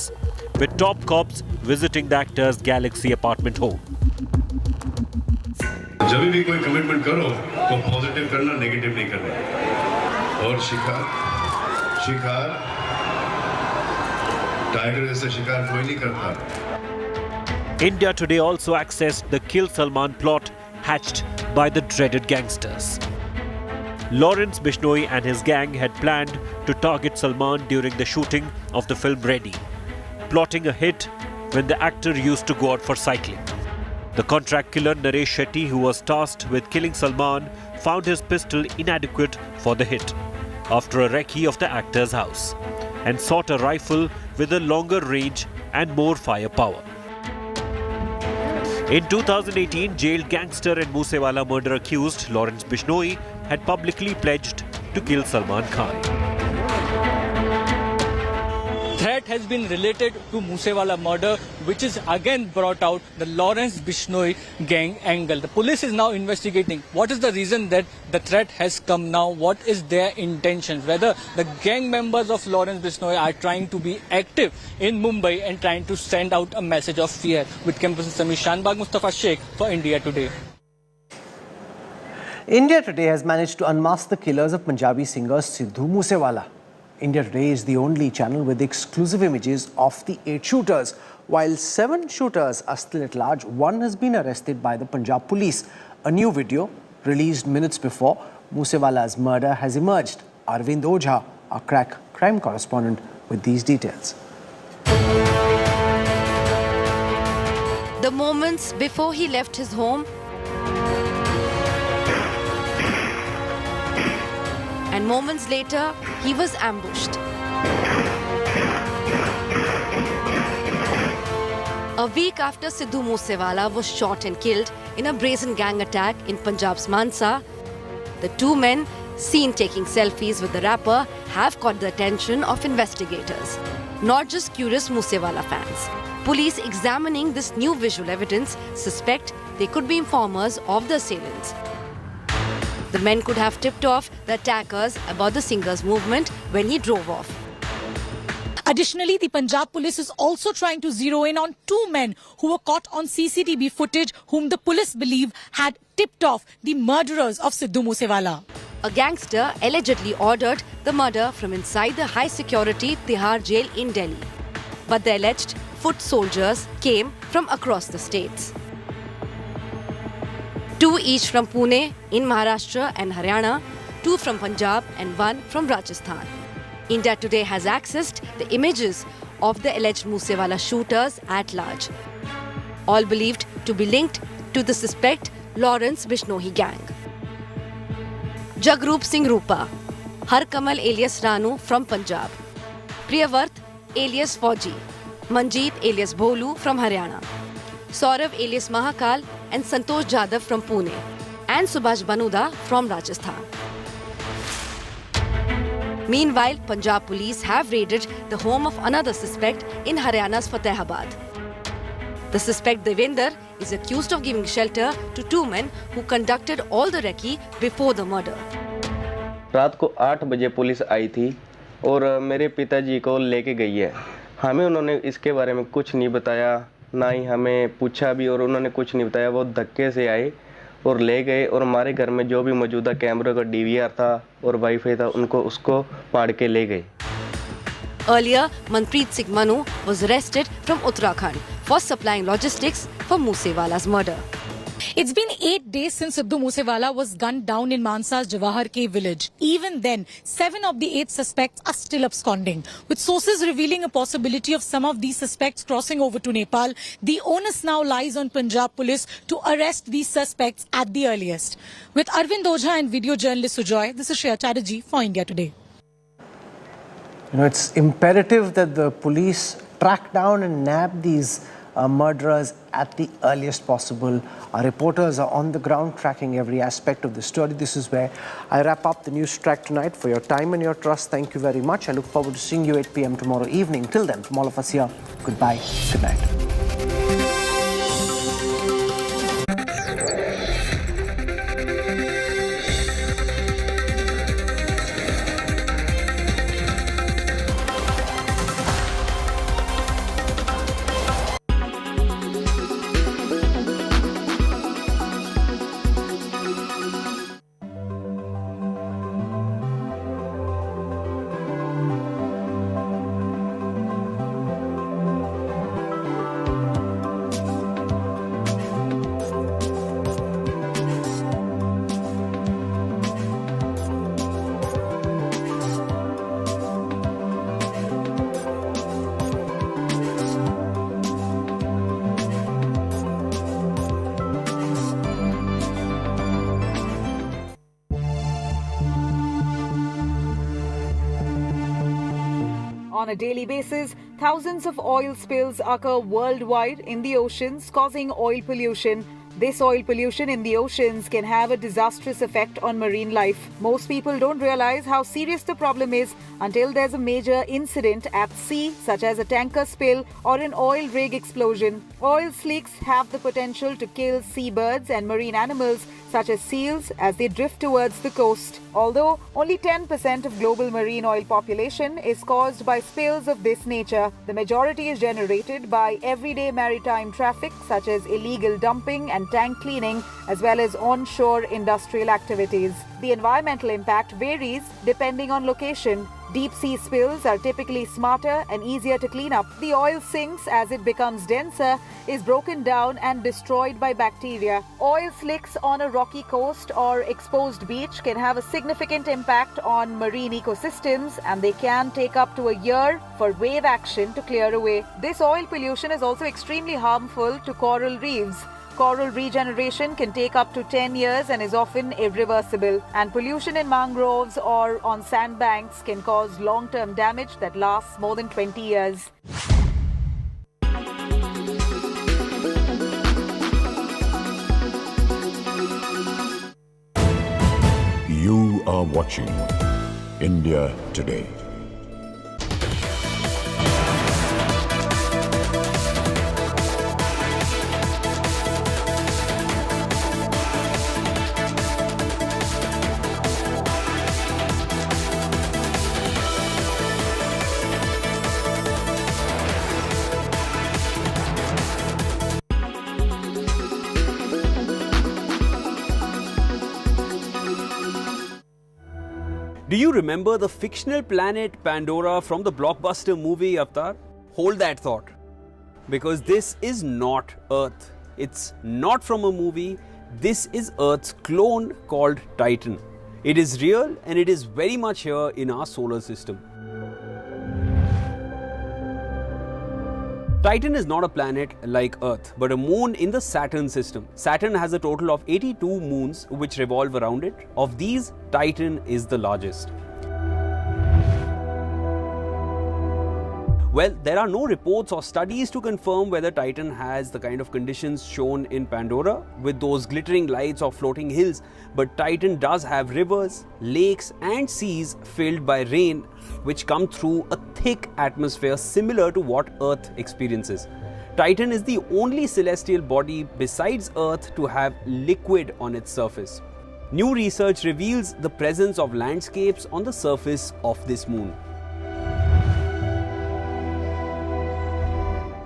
Speaker 22: with top cops visiting the actor's Galaxy apartment home.
Speaker 17: जब भी कोई कमिटमेंट करो तो पॉजिटिव करना, नेगेटिव नहीं करना. और शिकार टाइगर जैसे शिकार कोई नहीं करता.
Speaker 22: India Today also accessed the Kill Salman plot hatched by the dreaded gangsters. Lawrence Bishnoi and his gang had planned to target Salman during the shooting of the film Ready, plotting a hit when the actor used to go out for cycling. The contract killer Naresh Shetty, who was tasked with killing Salman, found his pistol inadequate for the hit after a recce of the actor's house and sought a rifle with a longer range and more firepower. In 2018, jailed gangster and Moose Wala murder accused Lawrence Bishnoi had publicly pledged to kill Salman Khan.
Speaker 18: Threat has been related to Moose Wala murder, which is again brought out the Lawrence Bishnoi gang angle. The police is now investigating what is the reason that the threat has come now, what is their intentions, whether the gang members of Lawrence Bishnoi are trying to be active in Mumbai and trying to send out a message of fear. With campus Samir Shanbag, Mustafa Sheikh for India Today.
Speaker 4: India Today has managed to unmask the killers of Punjabi singer Sidhu Moose Wala. India Today is the only channel with exclusive images of the 8 shooters. While 7 shooters are still at large, one has been arrested by the Punjab police. A new video released minutes before Moose Wala's murder has emerged. Arvind Ojha, our crack crime correspondent, with these details.
Speaker 5: The moments before he left his home and moments later, he was ambushed. A week after Sidhu Moose Wala was shot and killed in a brazen gang attack in Punjab's Mansa, the two men seen taking selfies with the rapper have caught the attention of investigators, not just curious Moose Wala fans. Police examining this new visual evidence suspect they could be informers of the assailants. The men could have tipped off the attackers about the singer's movement when he drove off.
Speaker 8: Additionally, the Punjab police is also trying to zero in on two men who were caught on CCTV footage whom the police believe had tipped off the murderers of Sidhu Moose Wala.
Speaker 5: A gangster allegedly ordered the murder from inside the high-security Tihar jail in Delhi. But the alleged foot soldiers came from across the states. Two each from Pune in Maharashtra and Haryana, two from Punjab and one from Rajasthan. India Today has accessed the images of the alleged Moose Wala shooters at large, all believed to be linked to the suspect Lawrence Bishnoi gang. Jagrup Singh Rupa, Har Kamal alias Ranu from Punjab, Priyavart alias Fauji, Manjeet alias Bholu from Haryana, Saurav alias Mahakal and Santosh Jadhav from Pune, and Subhash Banuda from Rajasthan. Meanwhile, Punjab police have raided the home of another suspect in Haryana's Fatehabad. The suspect Devender is accused of giving shelter to two men who conducted all the recce before the murder.
Speaker 14: रात को 8 बजे police आई थी और मेरे पिताजी को लेके गई है। हमें उन्होंने इसके बारे में कुछ नहीं बताया, ना ही हमें पूछा भी, और उन्होंने कुछ नहीं बताया। वो धक्के से आए और ले गए और हमारे घर में जो भी मौजूदा कैमरे का DVR था और वाईफाई था, उसको फाड़ के ले गए।
Speaker 5: Earlier, Manpreet Singh Manu was arrested from Uttarakhand for supplying logistics for Moose Wala's murder.
Speaker 8: It's been 8 days since Sidhu Moose Wala was gunned down in Mansa's Jawahar K village. Even then, 7 of the 8 suspects are still absconding. With sources revealing a possibility of some of these suspects crossing over to Nepal, the onus now lies on Punjab police to arrest these suspects at the earliest. With Arvind Ojha and video journalist Sujoy, this is Shreya Chatterjee for India Today.
Speaker 4: You know, it's imperative that the police track down and nab these murderers at the earliest possible. Our reporters are on the ground tracking every aspect of the story. This is where I wrap up the news track tonight. For your time and your trust, thank you very much. I look forward to seeing you 8 p.m. tomorrow evening. Till then, from all of us here, goodbye, good night.
Speaker 15: On a daily basis, thousands of oil spills occur worldwide in the oceans, causing oil pollution. This oil pollution in the oceans can have a disastrous effect on marine life. Most people don't realize how serious the problem is until there's a major incident at sea, such as a tanker spill or an oil rig explosion. Oil slicks have the potential to kill seabirds and marine animals such as seals as they drift towards the coast. Although only 10% of global marine oil population is caused by spills of this nature, the majority is generated by everyday maritime traffic such as illegal dumping and tank cleaning, as well as onshore industrial activities. The environmental impact varies depending on location. Deep sea spills are typically smarter and easier to clean up. The oil sinks as it becomes denser, is broken down and destroyed by bacteria. Oil slicks on a rocky coast or exposed beach can have a significant impact on marine ecosystems, and they can take up to a year for wave action to clear away. This oil pollution is also extremely harmful to coral reefs. Coral regeneration can take up to 10 years and is often irreversible. And pollution in mangroves or on sandbanks can cause long-term damage that lasts more than 20 years.
Speaker 11: You are watching India Today.
Speaker 6: Do you remember the fictional planet Pandora from the blockbuster movie Avatar? Hold that thought. Because this is not Earth. It's not from a movie. This is Earth's clone called Titan. It is real and it is very much here in our solar system. Titan is not a planet like Earth, but a moon in the Saturn system. Saturn has a total of 82 moons which revolve around it. Of these, Titan is the largest. Well, there are no reports or studies to confirm whether Titan has the kind of conditions shown in Pandora with those glittering lights or floating hills, but Titan does have rivers, lakes and seas filled by rain which come through a thick atmosphere similar to what Earth experiences. Titan is the only celestial body besides Earth to have liquid on its surface. New research reveals the presence of landscapes on the surface of this moon.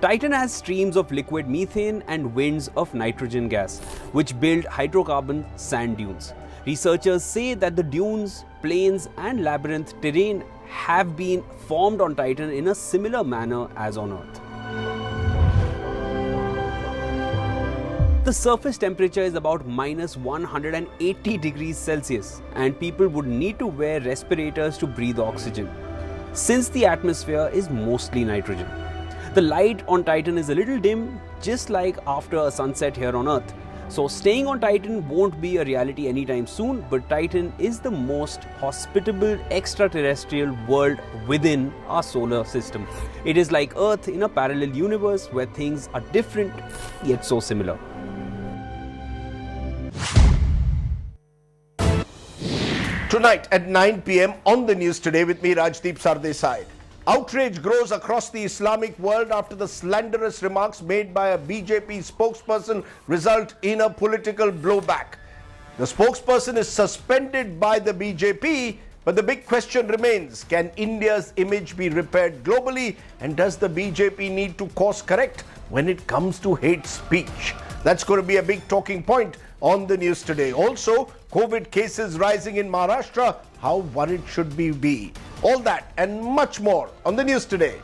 Speaker 6: Titan has streams of liquid methane and winds of nitrogen gas, which build hydrocarbon sand dunes. Researchers say that the dunes, plains and labyrinth terrain have been formed on Titan in a similar manner as on Earth. The surface temperature is about minus 180 degrees Celsius, and people would need to wear respirators to breathe oxygen, since the atmosphere is mostly nitrogen. The light on Titan is a little dim, just like after a sunset here on Earth. So staying on Titan won't be a reality anytime soon, but Titan is the most hospitable extraterrestrial world within our solar system. It is like Earth in a parallel universe where things are different yet so similar.
Speaker 2: Tonight at 9 p.m. on the news today with me, Rajdeep Sardesai. Outrage grows across the Islamic world after the slanderous remarks made by a BJP spokesperson result in a political blowback. The spokesperson is suspended by the BJP, but the big question remains, can India's image be repaired globally, and does the BJP need to course correct when it comes to hate speech? That's going to be a big talking point on the news today. Also, COVID cases rising in Maharashtra, how worried should we be? All that and much more on the news today.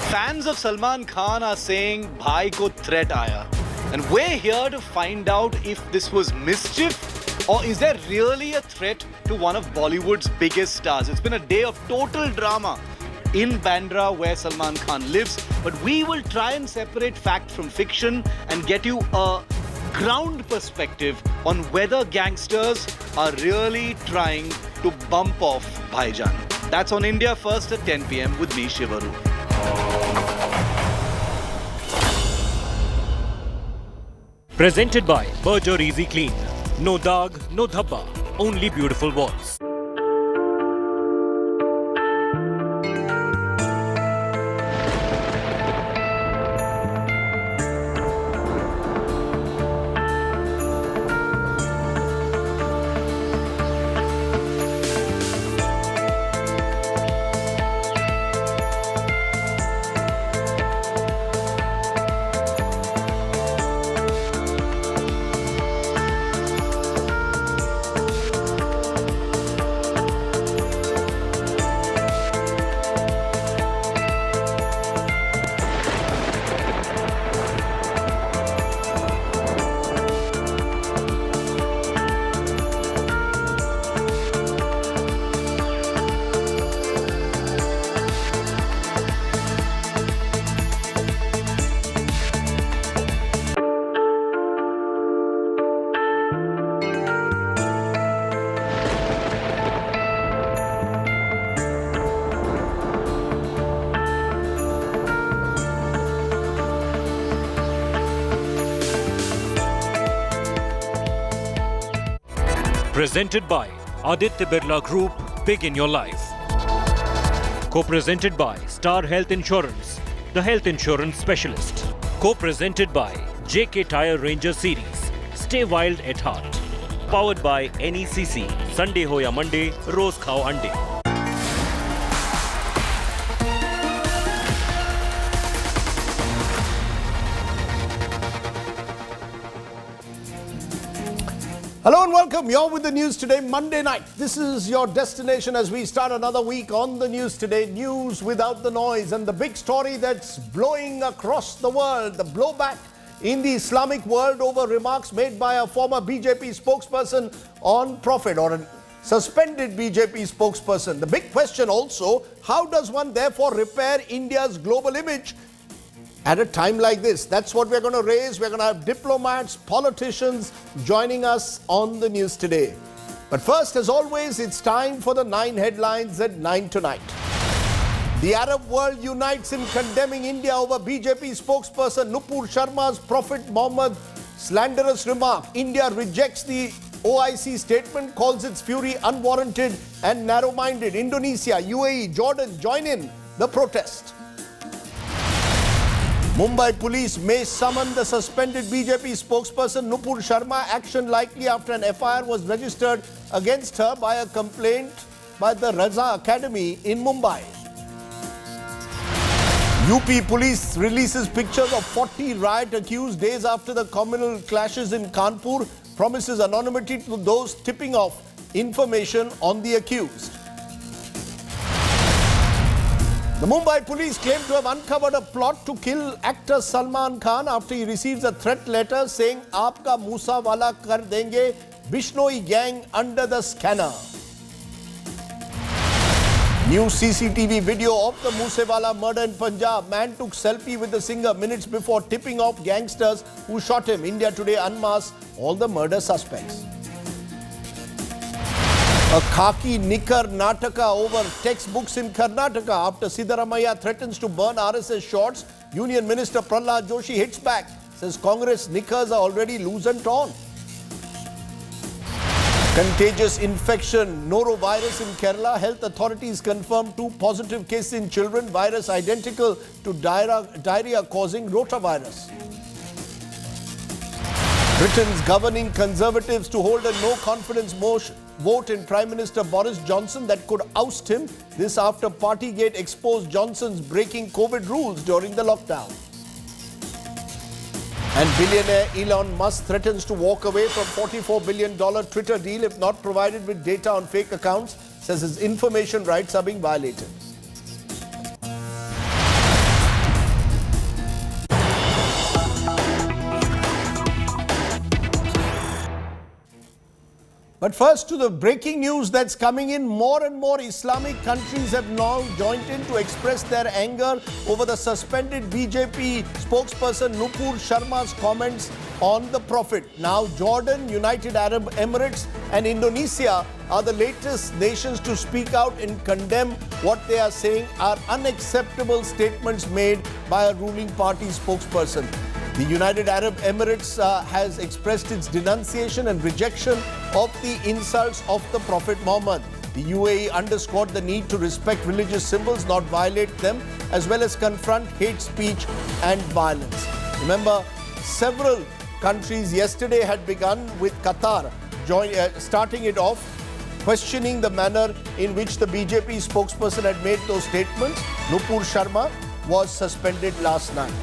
Speaker 13: Fans of Salman Khan are saying bhai ko threat aaya, and we're here to find out if this was mischief or is there really a threat to one of Bollywood's biggest stars. It's been a day of total drama in Bandra where Salman Khan lives, but we will try and separate fact from fiction and get you a ground perspective on whether gangsters are really trying to bump off Bhaijan. That's on India First at 10 p.m. with me, Shivaru.
Speaker 22: Presented by Berger Easy Clean. No dag, no dhabba, only beautiful walls. Presented by Aditya Birla Group, Big in Your Life. Co-presented by Star Health Insurance, the health insurance specialist. Co-presented by JK Tyre Ranger Series, Stay Wild at Heart. Powered by NECC, Sunday ho ya Monday, Roz Khao Ande.
Speaker 2: Hello and welcome. You're with the news today, Monday night. This is your destination as we start another week on the news today. News without the noise, and the big story that's blowing across the world, the blowback in the Islamic world over remarks made by a former BJP spokesperson on Prophet, or a suspended BJP spokesperson. The big question also, how does one therefore repair India's global image at a time like this? That's what we're going to raise. We're going to have diplomats, politicians joining us on the news today. But first, as always, it's time for the 9 headlines at 9 tonight. The Arab world unites in condemning India over BJP spokesperson Nupur Sharma's Prophet Muhammad slanderous remark. India rejects the OIC statement, calls its fury unwarranted and narrow-minded. Indonesia, UAE, Jordan join in the protest. Mumbai police may summon the suspended BJP spokesperson Nupur Sharma. Action likely after an FIR was registered against her by a complaint by the Raza Academy in Mumbai. UP police releases pictures of 40 riot accused days after the communal clashes in Kanpur. Promises anonymity to those tipping off information on the accused. The Mumbai police claim to have uncovered a plot to kill actor Salman Khan after he receives a threat letter saying, "Aapka Moose Wala kar denge," Bishnoi gang under the scanner. New CCTV video of the Moose Wala murder in Punjab. Man took selfie with the singer minutes before tipping off gangsters who shot him. India Today unmasks all the murder suspects. A khaki knicker Nataka over textbooks in Karnataka after Siddaramaiah threatens to burn RSS shorts. Union Minister Prahlad Joshi hits back, says Congress knickers are already loose and torn. Contagious infection, norovirus in Kerala. Health authorities confirm 2 positive cases in children. Virus identical to diarrhea causing rotavirus. Britain's governing Conservatives to hold a no-confidence vote in Prime Minister Boris Johnson that could oust him. This after Partygate exposed Johnson's breaking COVID rules during the lockdown. And billionaire Elon Musk threatens to walk away from $44 billion Twitter deal if not provided with data on fake accounts. Says his information rights are being violated. But first to the breaking news that's coming in. More and more Islamic countries have now joined in to express their anger over the suspended BJP spokesperson Nupur Sharma's comments on the Prophet. Now Jordan, United Arab Emirates and Indonesia are the latest nations to speak out and condemn what they are saying are unacceptable statements made by a ruling party spokesperson. The United Arab Emirates has expressed its denunciation and rejection of the insults of the Prophet Muhammad. The UAE underscored the need to respect religious symbols, not violate them, as well as confront hate speech and violence. Remember, several countries yesterday had begun with Qatar starting it off, questioning the manner in which the BJP spokesperson had made those statements. Nupur Sharma was suspended last night.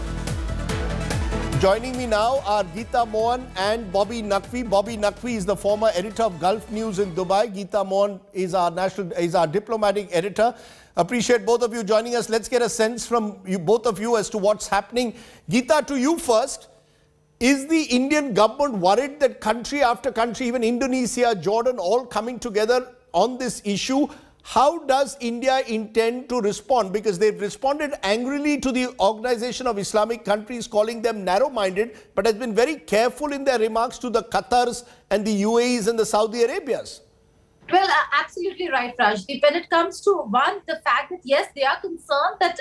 Speaker 2: Joining me now are Geeta Mohan and Bobby Naqvi. Bobby Naqvi is the former editor of Gulf News in Dubai. Geeta Mohan is our diplomatic editor. Appreciate both of you joining us. Let's get a sense from both of you as to what's happening. Geeta, to you first. Is the Indian government worried that country after country, even Indonesia, Jordan, all coming together on this issue? How does India intend to respond? Because they've responded angrily to the Organization of Islamic Countries, calling them narrow-minded, but has been very careful in their remarks to the Qatars and the UAEs and the Saudi Arabias.
Speaker 19: Well, absolutely right, Rajdeep. When it comes to one, the fact that yes, they are concerned that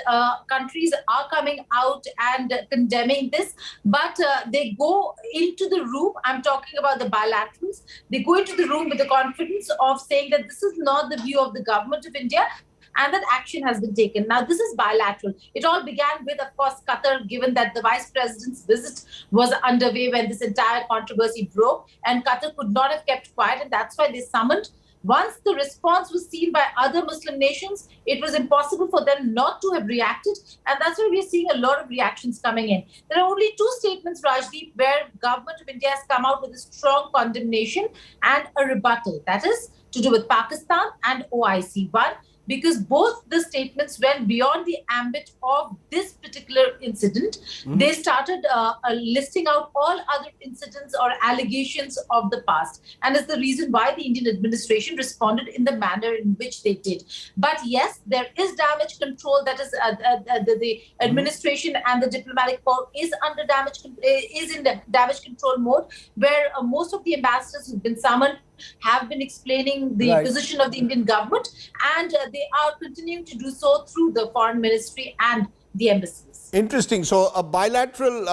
Speaker 19: countries are coming out and condemning this, but they go into the room. I'm talking about the bilaterals. They go into the room with the confidence of saying that this is not the view of the government of India, and that action has been taken. Now, this is bilateral. It all began with, of course, Qatar, given that the vice president's visit was underway when this entire controversy broke, and Qatar could not have kept quiet, and that's why they summoned. Once the response was seen by other Muslim nations, it was impossible for them not to have reacted. And that's why we're seeing a lot of reactions coming in. There are only two statements, Rajdeep, where government of India has come out with a strong condemnation and a rebuttal. That is to do with Pakistan and OIC. One, because both the statements went beyond the ambit of this particular incident. They started listing out all other incidents or allegations of the past. And it's the reason why the Indian administration responded in the manner in which they did. But yes, there is damage control. That is the administration and the diplomatic corps is under in the damage control mode, where most of the ambassadors who've been summoned have been explaining the position of the Indian government, and they are continuing to do so through the foreign ministry and the embassies.
Speaker 2: Interesting. So a bilateral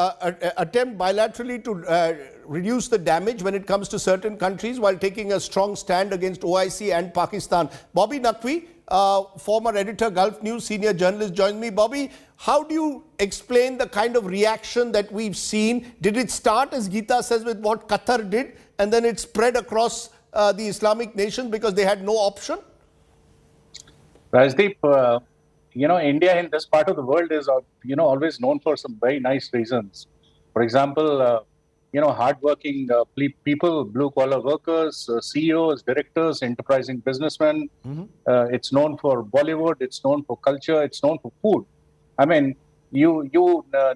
Speaker 2: attempt bilaterally to reduce the damage when it comes to certain countries while taking a strong stand against OIC and Pakistan. Bobby Naqvi, former editor, Gulf News, senior journalist, joins me. Bobby, how do you explain the kind of reaction that we've seen? Did it start, as Geeta says, with what Qatar did, and then it spread across the Islamic nations because they had no option?
Speaker 20: Rajdeep, India in this part of the world is, always known for some very nice reasons. For example, hardworking people, blue-collar workers, CEOs, directors, enterprising businessmen. It's known for Bollywood. It's known for culture. It's known for food. I mean, you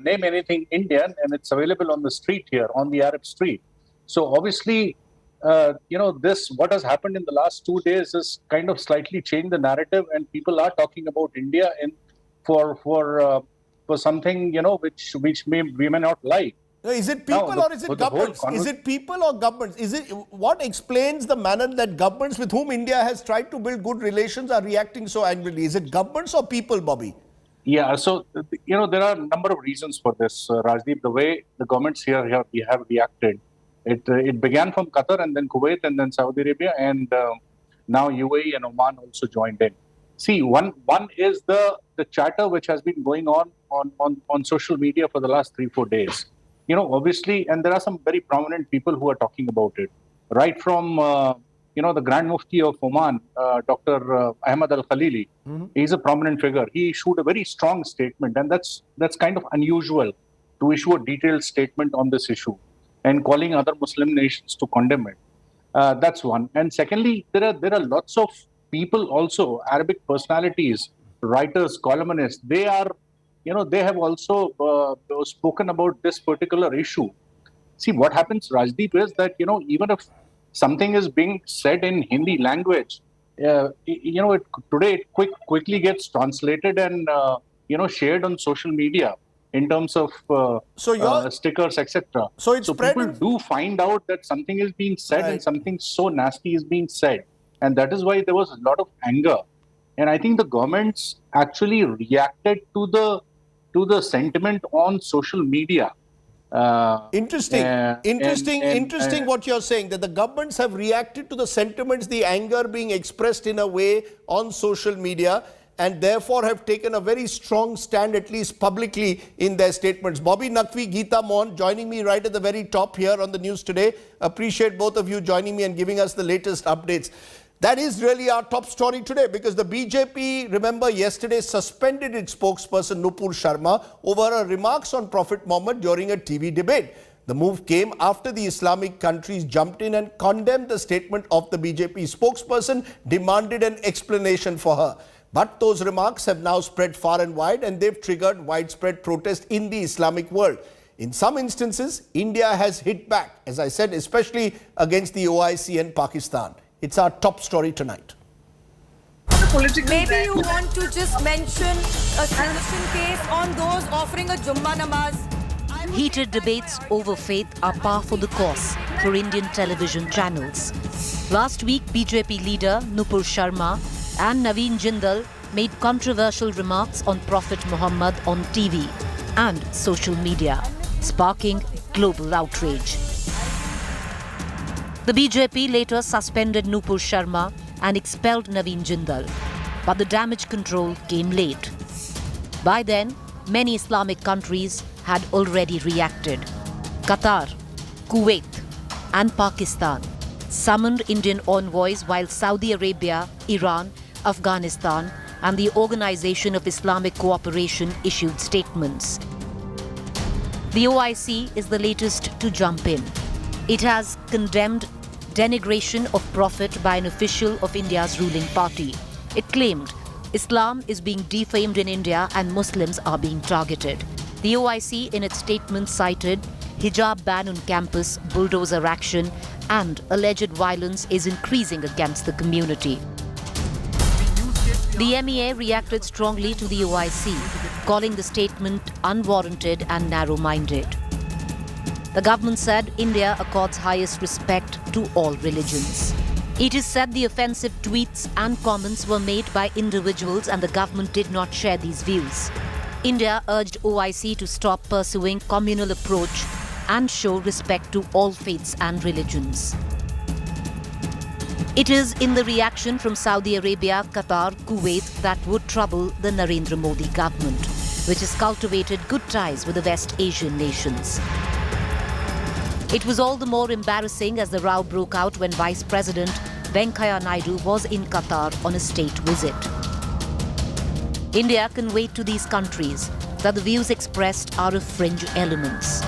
Speaker 20: name anything Indian, and it's available on the street here, on the Arab street. So obviously, what has happened in the last 2 days has kind of slightly changed the narrative, and people are talking about India for something which we may not like.
Speaker 2: Is it people or is it governments? Is it people or governments? What explains the manner that governments with whom India has tried to build good relations are reacting so angrily? Is it governments or people, Bobby?
Speaker 20: Yeah, so there are a number of reasons for this, Rajdeep. The way the governments here have reacted. It began from Qatar and then Kuwait and then Saudi Arabia, and now UAE and Oman also joined in. See, one is the chatter which has been going on social media for the last 3-4 days. Obviously, and there are some very prominent people who are talking about it. Right from the Grand Mufti of Oman, Dr. Ahmad Al-Khalili. He's a prominent figure. He issued a very strong statement, and that's kind of unusual to issue a detailed statement on this issue and calling other Muslim nations to condemn it. That's one. And secondly, there are lots of people also, Arabic personalities, writers, columnists. They have also spoken about this particular issue. See, what happens, Rajdeep, is that, even if something is being said in Hindi language, today it quickly gets translated and, shared on social media in terms of stickers, etc. So people do find out that something is being said and something so nasty is being said. And that is why there was a lot of anger. And I think the governments actually reacted to the sentiment on social media.
Speaker 2: Interesting what you're saying, that the governments have reacted to the sentiments, the anger being expressed in a way on social media, and therefore have taken a very strong stand, at least publicly, in their statements. Bobby Naqvi, Geeta Mohan, joining me right at the very top here on the news today. Appreciate both of you joining me and giving us the latest updates. That is really our top story today, because the BJP, remember, yesterday suspended its spokesperson Nupur Sharma over her remarks on Prophet Muhammad during a TV debate. The move came after the Islamic countries jumped in and condemned the statement of the BJP spokesperson, demanded an explanation for her. But those remarks have now spread far and wide, and they've triggered widespread protest in the Islamic world. In some instances, India has hit back, as I said, especially against the OIC and Pakistan. It's our top story tonight.
Speaker 21: Maybe you want to just mention a sanction case on those offering a Jummah namaz.
Speaker 9: Heated debates over faith are par for the course for Indian television channels. Last week, BJP leader Nupur Sharma and Naveen Jindal made controversial remarks on Prophet Muhammad on TV and social media, sparking global outrage. The BJP later suspended Nupur Sharma and expelled Naveen Jindal, but the damage control came late. By then, many Islamic countries had already reacted. Qatar, Kuwait and Pakistan summoned Indian envoys, while Saudi Arabia, Iran, Afghanistan and the Organization of Islamic Cooperation issued statements. The OIC is the latest to jump in. It has condemned denigration of Prophet by an official of India's ruling party. It claimed Islam is being defamed in India and Muslims are being targeted. The OIC in its statement cited hijab ban on campus, bulldozer action and alleged violence is increasing against the community. The MEA reacted strongly to the OIC, calling the statement unwarranted and narrow-minded. The government said India accords highest respect to all religions. It is said the offensive tweets and comments were made by individuals and the government did not share these views. India urged OIC to stop pursuing communal approach and show respect to all faiths and religions. It is in the reaction from Saudi Arabia, Qatar, Kuwait that would trouble the Narendra Modi government, which has cultivated good ties with the West Asian nations. It was all the more embarrassing as the row broke out when Vice President Venkaiah Naidu was in Qatar on a state visit. India conveyed to these countries that the views expressed are of fringe elements.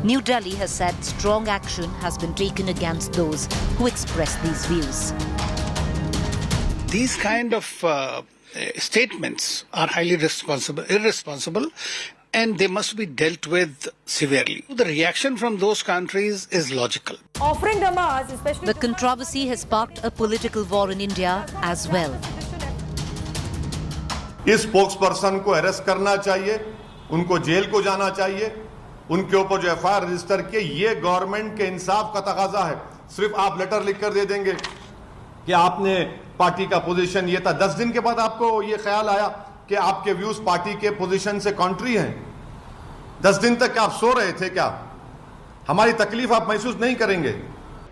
Speaker 9: New Delhi has said strong action has been taken against those who express these views.
Speaker 10: These kind of statements are highly irresponsible, and they must be dealt with severely. The reaction from those countries is logical.
Speaker 9: Offering namaz, especially the controversy has sparked a political war in India as well.
Speaker 21: इस spokesperson को arrest करना चाहिए, उनको jail को जाना चाहिए, उनके ऊपर जो एफआईआर रजिस्टर किए, ये गवर्नमेंट के इंसाफ का तकाजा है। सिर्फ आप लेटर लिख कर दे देंगे कि आपने पार्टी का पोजीशन ये था, 10 दिन के बाद आपको ये ख्याल आया कि आपके व्यूज पार्टी के पोजीशन से कॉन्ट्री हैं। 10 दिन तक आप सो रहे थे क्या? हमारी तकलीफ आप महसूस नहीं करेंगे।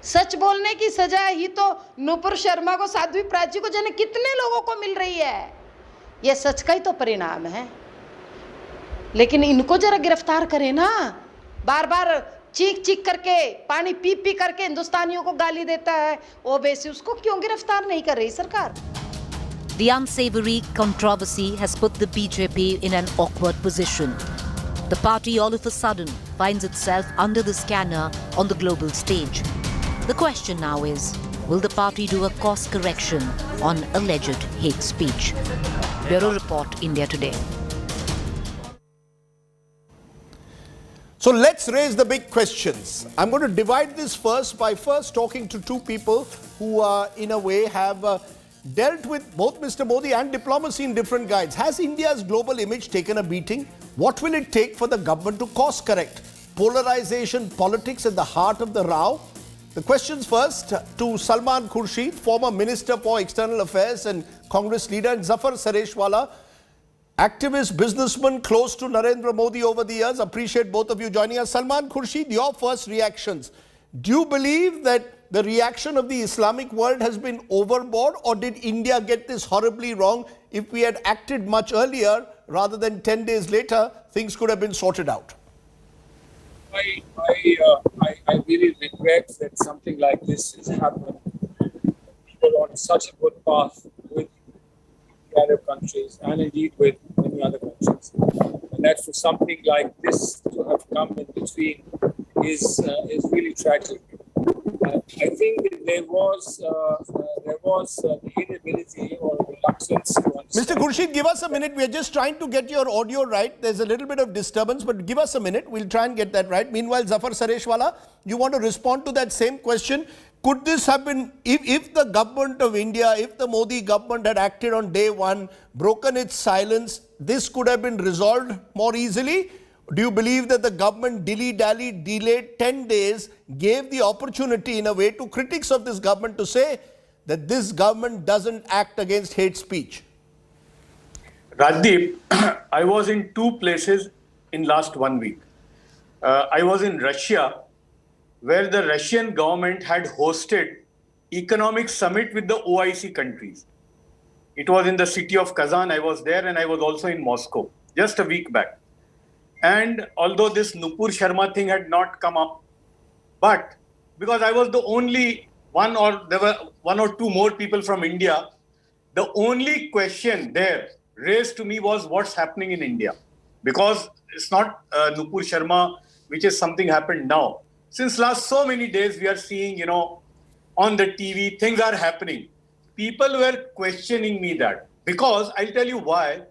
Speaker 23: सच बोलने की सजा ही तो नुपुर शर्मा को, साध्वी प्राची को, जाने कितने लोगों को मिल रही है। ये सच का ही तो परिणाम है। लेकिन इनको जरा गिरफ्तार करें ना। बार बार चीख चीख करके, पानी पी पी करके हिंदुस्तानियों को गाली देता है ओवैसी, उसको क्यों गिरफ्तार नहीं कर रही सरकार?
Speaker 9: The unsavory controversy has put the BJP in an awkward position. The party all of a sudden finds itself under the scanner on the global stage. The question now is, will the party do a course correction on alleged hate speech? Bureau Report, India Today.
Speaker 2: So let's raise the big questions. I'm going to divide this by first talking to two people who in a way have dealt with both Mr. Modi and diplomacy in different guides. Has India's global image taken a beating? What will it take for the government to course correct? Polarization, politics at the heart of the row? The questions first to Salman Khurshid, former Minister for External Affairs and Congress leader, and Zafar Sareshwala, activist, businessman close to Narendra Modi over the years. Appreciate both of you joining us. Salman Khurshid, your first reactions. Do you believe that the reaction of the Islamic world has been overboard, or did India get this horribly wrong? If we had acted much earlier rather than 10 days later, things could have been sorted out.
Speaker 24: I really regret that something like this has happened. People on such a good path with the Arab countries and indeed with many other countries. And that for something like this to have come in between is really tragic. I think that there was inability or reluctance to understand.
Speaker 2: Mr. Khurshid, give us a minute. We are just trying to get your audio right. There's a little bit of disturbance, but give us a minute. We'll try and get that right. Meanwhile, Zafar Sareshwala, you want to respond to that same question. Could this have been, if the government of India, if the Modi government had acted on day one, broken its silence, this could have been resolved more easily? Do you believe that the government dilly-dally, delayed 10 days, gave the opportunity in a way to critics of this government to say that this government doesn't act against hate speech?
Speaker 24: Rajdeep, I was in two places in last 1 week. I was in Russia, where the Russian government had hosted economic summit with the OIC countries. It was in the city of Kazan. I was there, and I was also in Moscow just a week back. And although this Nupur Sharma thing had not come up, but because I was the only one, or there were one or two more people from India, the only question there raised to me was what's happening in India. Because it's not Nupur Sharma, which is something happened now. Since last so many days, we are seeing, on the TV, things are happening. People were questioning me that. Because I'll tell you why,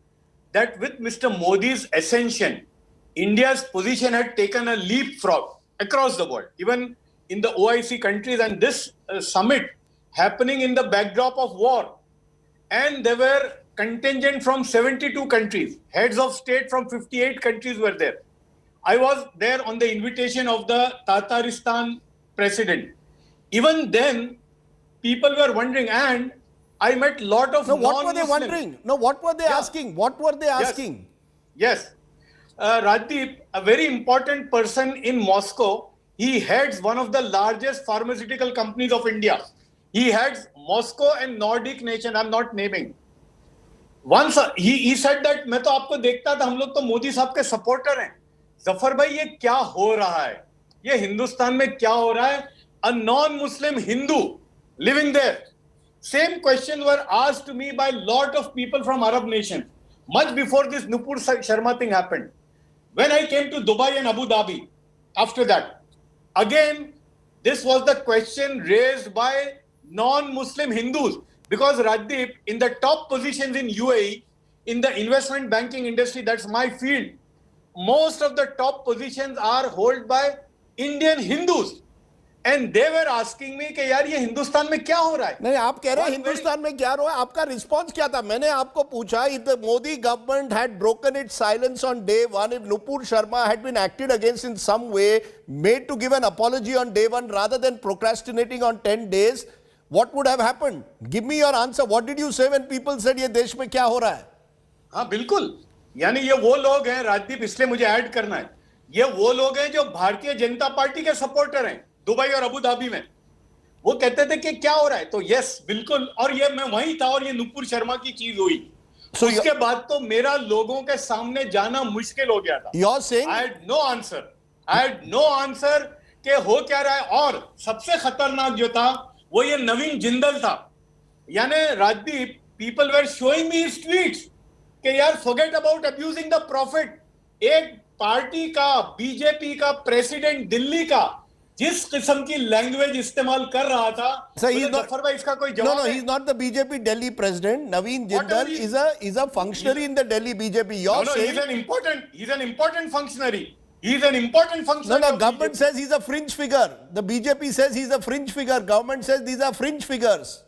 Speaker 24: that with Mr. Modi's ascension, India's position had taken a leapfrog across the world, even in the OIC countries, and this summit happening in the backdrop of war. And there were contingent from 72 countries, heads of state from 58 countries were there. I was there on the invitation of the Tataristan president. Even then, people were wondering, and I met a lot of
Speaker 2: what were they wondering? No, what were they asking? What were they asking?
Speaker 24: Yes. Rajdeep, a very important person in Moscow, he heads one of the largest pharmaceutical companies of India. He heads Moscow and Nordic nation, I'm not naming. Once he said that, मैं तो आपको देखता था, हम लोग तो मोदी साहब के सपोर्टर हैं. जफर भाई, ये क्या हो रहा है? ये हिंदुस्तान में क्या हो रहा है? A non-Muslim Hindu living there. Same questions were asked to me by a lot of people from Arab nations, much before this Nupur Sharma thing happened. When I came to Dubai and Abu Dhabi, after that, again, this was the question raised by non-Muslim Hindus. Because Rajdeep, in the top positions in UAE, in the investment banking industry, that's my field, most of the top positions are held by Indian Hindus. And they were asking me कि यार ये हिंदुस्तान में क्या हो रहा है?
Speaker 2: नहीं, आप कह रहे हैं हिंदुस्तान में क्या हो रहा है? आपका रिस्पांस क्या था? मैंने आपको पूछा, if the Modi government had broken its silence on day one, if Nupur Sharma had been acted against in some way, made to give an apology on day one rather than procrastinating on 10 days, what would have happened? Give me your answer. What did you say when people said ये देश में क्या हो रहा है?
Speaker 24: हाँ, बिल्कुल. यानी ये वो लोग हैं, राजदीप, इसलिए मुझे ऐड करना है. ये वो लोग हैं जो भारतीय जनता पार्टी के सपोर्टर हैं, दुबई और अबू धाबी में. वो कहते थे कि क्या हो रहा है, तो यस, बिल्कुल. और ये मैं वहीं था और ये नुपुर शर्मा की चीज हुई. उसके बाद तो मेरा लोगों के सामने जाना मुश्किल हो गया था.
Speaker 2: You're saying?
Speaker 24: I had no answer कि हो क्या रहा है. और सबसे खतरनाक जो था वो ये नवीन जिंदल था. यानी Rajdeep, people were showing me his tweets कि यार forget about abusing the prophet. एक पार्टी का, बीजेपी का प्रेसिडेंट दिल्ली का जिस किस्म की लैंग्वेज इस्तेमाल कर रहा था, जफर भाई इसका कोई जवाब?
Speaker 2: No, he's not the BJP Delhi president. Naveen Jindal is a functionary in the Delhi BJP. You're saying
Speaker 24: he's an important functionary. He's an important functionary.
Speaker 2: No, government says he's a fringe figure. The BJP says he's a fringe figure. Government says these are fringe figures.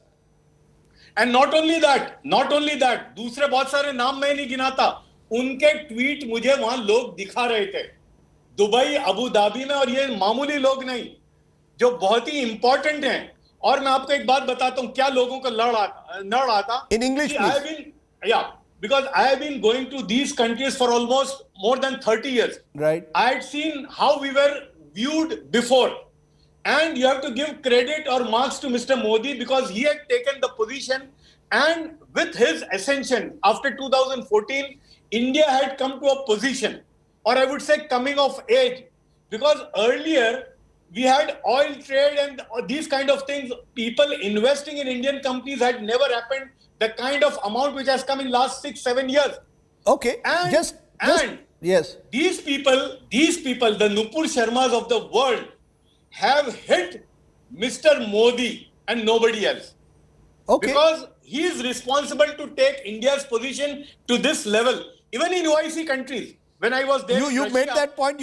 Speaker 24: And not only that, दूसरे बहुत सारे नाम मैं नहीं गिनाता. उनके tweet मुझे वहां लोग दिखा रहे थे, दुबई, अबू धाबी में. और ये मामूली लोग नहीं, जो बहुत ही इंपॉर्टेंट हैं. और मैं आपको एक बात बताता हूं, क्या लोगों को लड़ रहा था.
Speaker 2: In English, please.
Speaker 24: Because I have been going to these countries for almost more than 30 years.
Speaker 2: Right.
Speaker 24: I had seen how we were viewed before. And you have to give credit or marks to Mr. Modi because he had taken the position, and with his ascension after 2014, India had come to a position, or I would say coming of age, because earlier we had oil trade and these kind of things. People investing in Indian companies had never happened. The kind of amount which has come in last 6-7 years.
Speaker 2: Okay.
Speaker 24: And
Speaker 2: yes.
Speaker 24: These people, the Nupur Sharmas of the world, have hit Mr. Modi and nobody else.
Speaker 2: Okay.
Speaker 24: Because he is responsible to take India's position to this level. Even in OIC countries, when I was there,
Speaker 2: you made that point.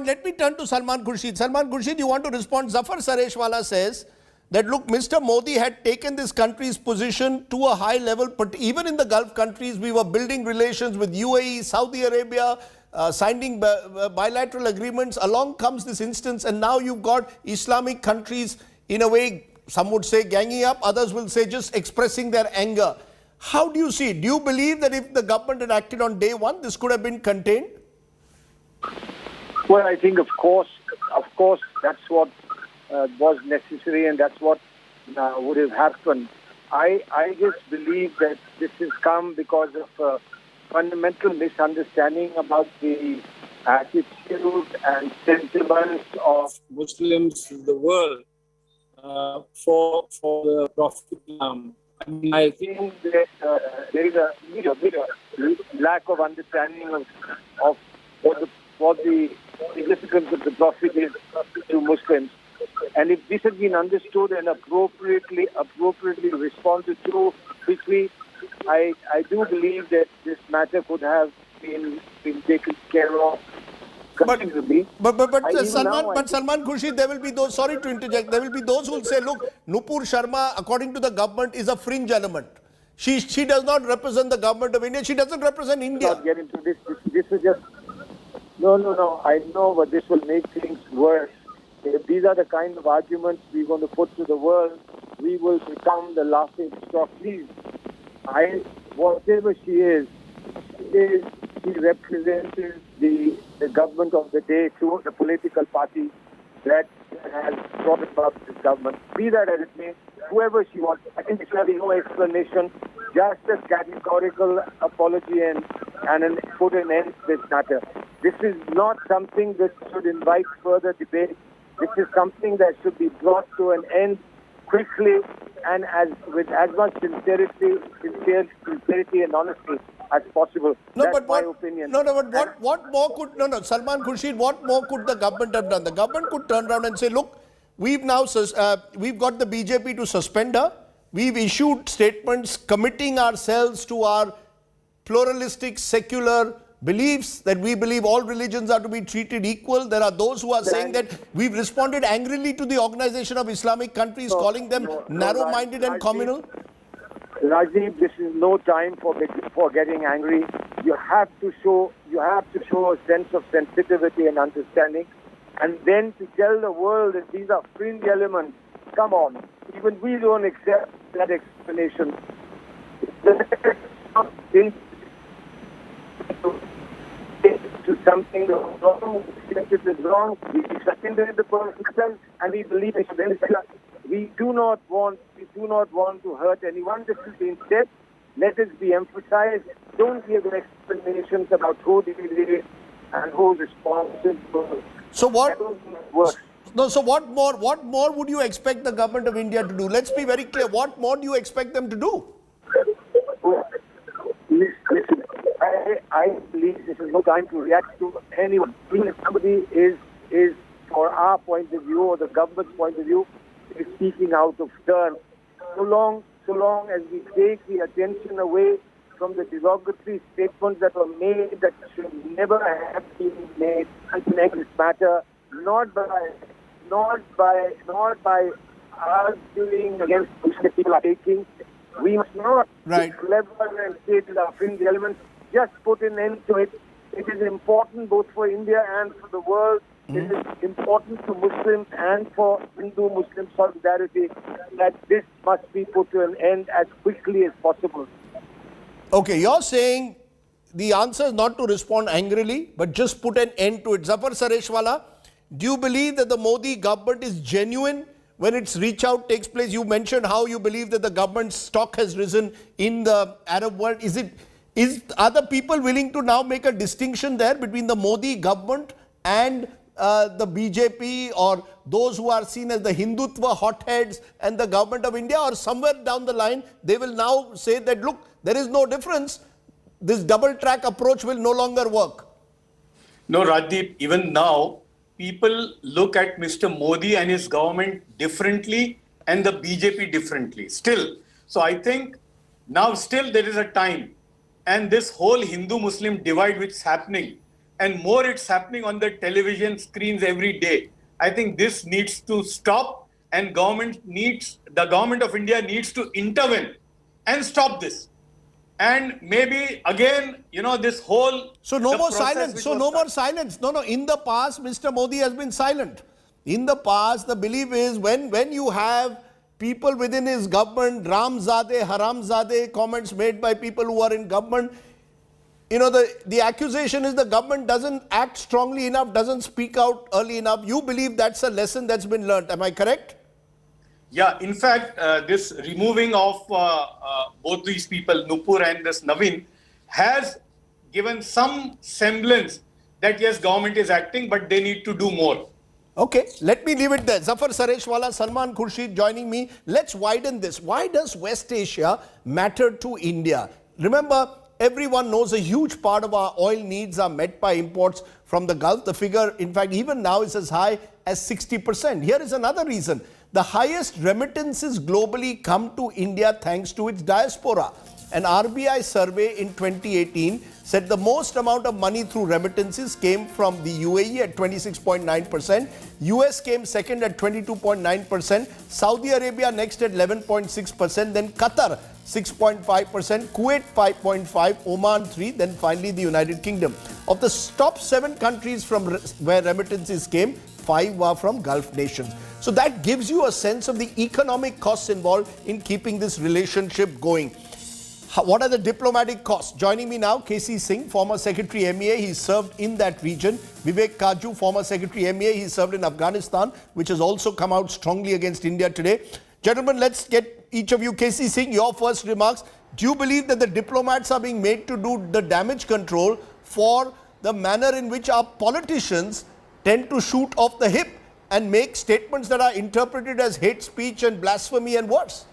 Speaker 2: Let me turn to Salman Khurshid. Salman Khurshid, you want to respond? Zafar Sareshwala says that, look, Mr. Modi had taken this country's position to a high level, but even in the Gulf countries, we were building relations with UAE, Saudi Arabia, signing bilateral agreements. Along comes this instance, and now you've got Islamic countries, in a way, some would say ganging up, others will say just expressing their anger. How do you see it? Do you believe that if the government had acted on day one, this could have been contained?
Speaker 1: Well, I think, of course, that's what was necessary, and that's what would have happened. I just believe that this has come because of a fundamental misunderstanding about the attitude and sentiments of
Speaker 24: Muslims in the world for the Prophet Islam. I mean, I think
Speaker 1: that there is a lack of understanding of what the significance of the Prophet is to Muslims. And if this had been understood and appropriately responded to quickly, I do believe that this matter could have been taken care of.
Speaker 2: But Salman Khurshid, there will be those, sorry to interject, there will be those who will say, look, Nupur Sharma, according to the government, is a fringe element. She does not represent the government of India. She doesn't represent India.
Speaker 1: Not get into this. This is just... No. I know, but this will make things worse. If these are the kind of arguments we're going to put to the world, we will become the laughing stock. Please, whatever she represents the government of the day through the political party that has brought about this government. Be that as it may, whoever she was, I think there should be no explanation, just a categorical apology and put an end to this matter. This is not something that should invite further debate. This is something that should be brought to an end quickly and with as much sincerity and honesty as possible. That's my opinion.
Speaker 2: What more could Salman Khurshid, what more could the government have done? The government could turn around and say, look, we've got the BJP to suspend her. We've issued statements committing ourselves to our pluralistic, secular beliefs, that we believe all religions are to be treated equal. There are those who are saying that we've responded angrily to the Organization of Islamic Countries, calling them narrow-minded and communal.
Speaker 1: Rajiv, this is no time for getting angry. You have to show a sense of sensitivity and understanding, and then to tell the world that these are fringe elements. Come on, even we don't accept that explanation. To something wrong, it is wrong. We seconded the person, and we believe it. We do not want to hurt anyone. This is being said. Let it be emphasized. Don't give explanations about who did it and who's responsible.
Speaker 2: So what? No. So what more would you expect the government of India to do? Let's be very clear. What more do you expect them to do?
Speaker 1: Listen, I believe this is no time to react to anyone. Even if somebody is, for our point of view or the government's point of view, is speaking out of turn. So long as we take the attention away from the derogatory statements that were made that should never have been made, and connect this matter not by arguing against which people are taking. We must not be clever and say to the fringe elements, just put an end to it. It is important both for India and for the world. It is important to Muslims and for Hindu-Muslim solidarity that this must be put to an end as quickly as possible.
Speaker 2: Okay, you're saying the answer is not to respond angrily, but just put an end to it. Zafar Sareshwala, do you believe that the Modi government is genuine when its reach out takes place? You mentioned how you believe that the government's stock has risen in the Arab world. Are the people willing to now make a distinction there between the Modi government and the BJP, or those who are seen as the Hindutva hotheads and the government of India, or somewhere down the line they will now say that, look, there is no difference. This double track approach will no longer work?
Speaker 3: No, Rajdeep, even now, people look at Mr. Modi and his government differently and the BJP differently still. So I think now still there is a time, and this whole Hindu-Muslim divide which is happening, and more it's happening on the television screens every day. I think this needs to stop, and the government of India needs to intervene and stop this. And maybe again, this whole...
Speaker 2: So no more silence. So no more silence. No. In the past, Mr. Modi has been silent. In the past, the belief is when you have people within his government, Ramzade, Haramzade comments made by people who are in government, the accusation is the government doesn't act strongly enough, doesn't speak out early enough. You believe that's a lesson that's been learned. Am I correct?
Speaker 3: Yeah, in fact, this removing of both these people, Nupur and this Naveen, has given some semblance that yes, government is acting, but they need to do more.
Speaker 2: Okay, let me leave it there. Zafar Sareshwala, Salman Khurshid joining me. Let's widen this. Why does West Asia matter to India? Remember, everyone knows a huge part of our oil needs are met by imports from the Gulf. The figure, in fact, even now is as high as 60%. Here is another reason. The highest remittances globally come to India thanks to its diaspora. An RBI survey in 2018 said the most amount of money through remittances came from the UAE at 26.9%, US came second at 22.9%, Saudi Arabia next at 11.6%, then Qatar 6.5%, Kuwait 5.5%, Oman 3%, then finally the United Kingdom. Of the top 7 countries from where remittances came, 5 were from Gulf nations. So that gives you a sense of the economic costs involved in keeping this relationship going. What are the diplomatic costs? Joining me now, KC Singh, former Secretary MEA, he served in that region. Vivek Kaju, former Secretary MEA, he served in Afghanistan, which has also come out strongly against India today. Gentlemen, let's get each of you, KC Singh, your first remarks. Do you believe that the diplomats are being made to do the damage control for the manner in which our politicians tend to shoot off the hip and make statements that are interpreted as hate speech and blasphemy and worse?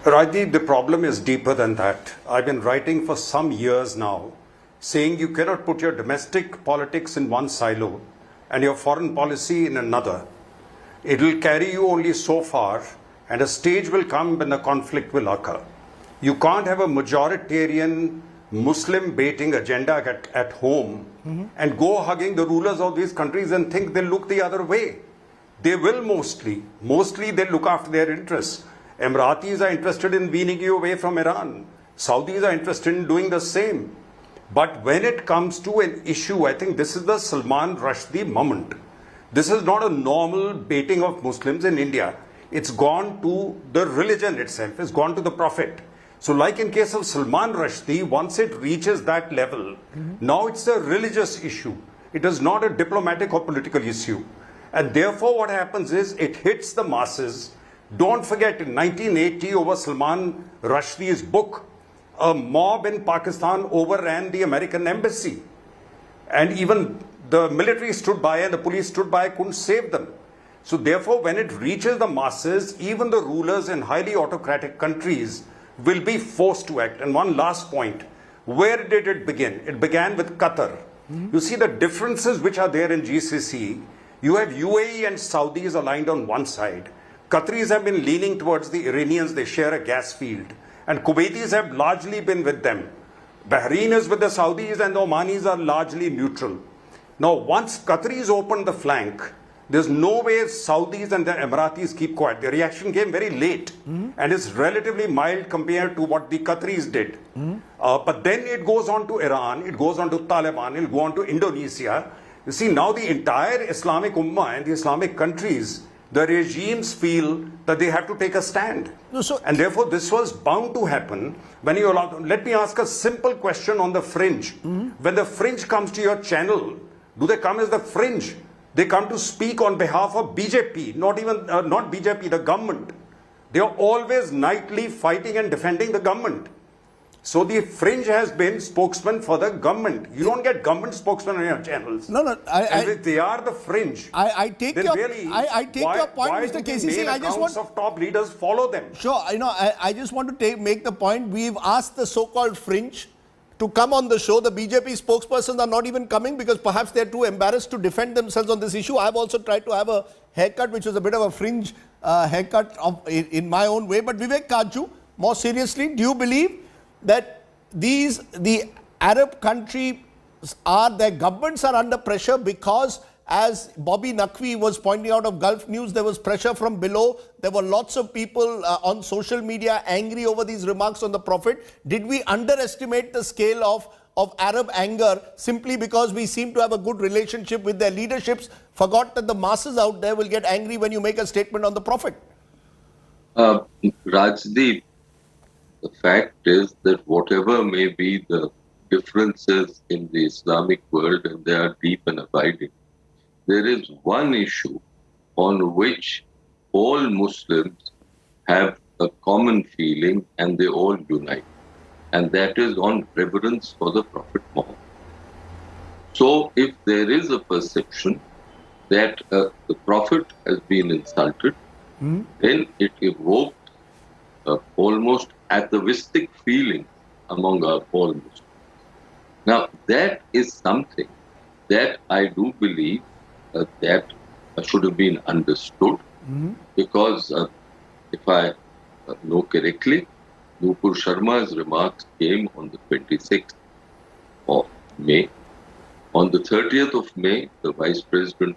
Speaker 7: Rajdeep, the problem is deeper than that. I've been writing for some years now, saying you cannot put your domestic politics in one silo and your foreign policy in another. It will carry you only so far, and a stage will come when the conflict will occur. You can't have a majoritarian Muslim baiting agenda at home and go hugging the rulers of these countries and think they'll look the other way. They will mostly they'll look after their interests. Emiratis are interested in weaning you away from Iran. Saudis are interested in doing the same. But when it comes to an issue, I think this is the Salman Rushdie moment. This is not a normal baiting of Muslims in India. It's gone to the religion itself. It's gone to the Prophet. So like in case of Salman Rushdie, once it reaches that level, now it's a religious issue. It is not a diplomatic or political issue. And therefore what happens is it hits the masses. Don't forget, in 1980, over Salman Rushdie's book, a mob in Pakistan overran the American embassy. And even the military stood by and the police stood by, couldn't save them. So therefore, when it reaches the masses, even the rulers in highly autocratic countries will be forced to act. And one last point, where did it begin? It began with Qatar. You see the differences which are there in GCC. You have UAE and Saudis aligned on one side. Qataris have been leaning towards the Iranians, they share a gas field. And Kuwaitis have largely been with them. Bahrain is with the Saudis and the Omanis are largely neutral. Now, once Qataris opened the flank, there's no way Saudis and the Emiratis keep quiet. The reaction came very late and is relatively mild compared to what the Qataris did. But then it goes on to Iran, it goes on to Taliban, it'll go on to Indonesia. You see, now the entire Islamic Ummah and the Islamic countries, the regimes feel that they have to take a stand. And therefore, this was bound to happen when you allow. Let me ask a simple question on the fringe. When the fringe comes to your channel, do they come as the fringe? They come to speak on behalf of BJP, not BJP, the government. They are always nightly fighting and defending the government. So the fringe has been spokesman for the government. You don't get government spokesmen on your channels.
Speaker 2: No.
Speaker 7: If they are the fringe.
Speaker 2: I take your point, Mr. KCC.
Speaker 7: I just want of top leaders follow them.
Speaker 2: Sure. I just want to make the point. We've asked the so-called fringe to come on the show. The BJP spokespersons are not even coming because perhaps they're too embarrassed to defend themselves on this issue. I've also tried to have a haircut, which was a bit of a fringe haircut in my own way. But Vivek Kaju, more seriously, do you believe that the Arab countries their governments are under pressure because as Bobby Naqvi was pointing out of Gulf News, there was pressure from below. There were lots of people on social media angry over these remarks on the Prophet. Did we underestimate the scale of Arab anger simply because we seem to have a good relationship with their leaderships, forgot that the masses out there will get angry when you make a statement on the Prophet?
Speaker 12: Rajdeep, the fact is that whatever may be the differences in the Islamic world, and they are deep and abiding, there is one issue on which all Muslims have a common feeling and they all unite, and that is on reverence for the Prophet Muhammad. So if there is a perception that the Prophet has been insulted, then it evoked almost atavistic feeling among our all Muslims. Now, that is something that I do believe that should have been understood, because if I know correctly, Nupur Sharma's remarks came on the 26th of May. On the 30th of May, the Vice President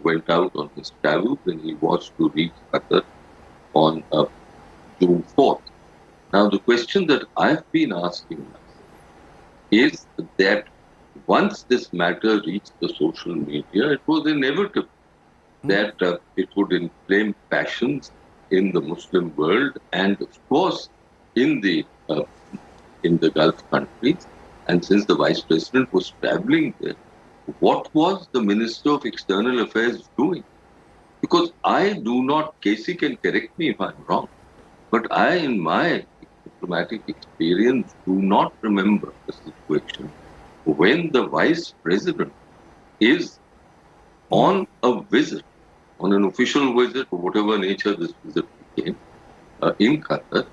Speaker 12: went out on his travels and he was to reach Qatar on June 4th. Now, the question that I've been asking myself is that once this matter reached the social media, it was inevitable that it would inflame passions in the Muslim world and, of course, in the Gulf countries. And since the Vice President was traveling there, what was the Minister of External Affairs doing? Because I do not, Casey can correct me if I'm wrong, but I, in my diplomatic experience, do not remember a situation when the Vice President is on a visit, on an official visit, or whatever nature this visit became, in Qatar,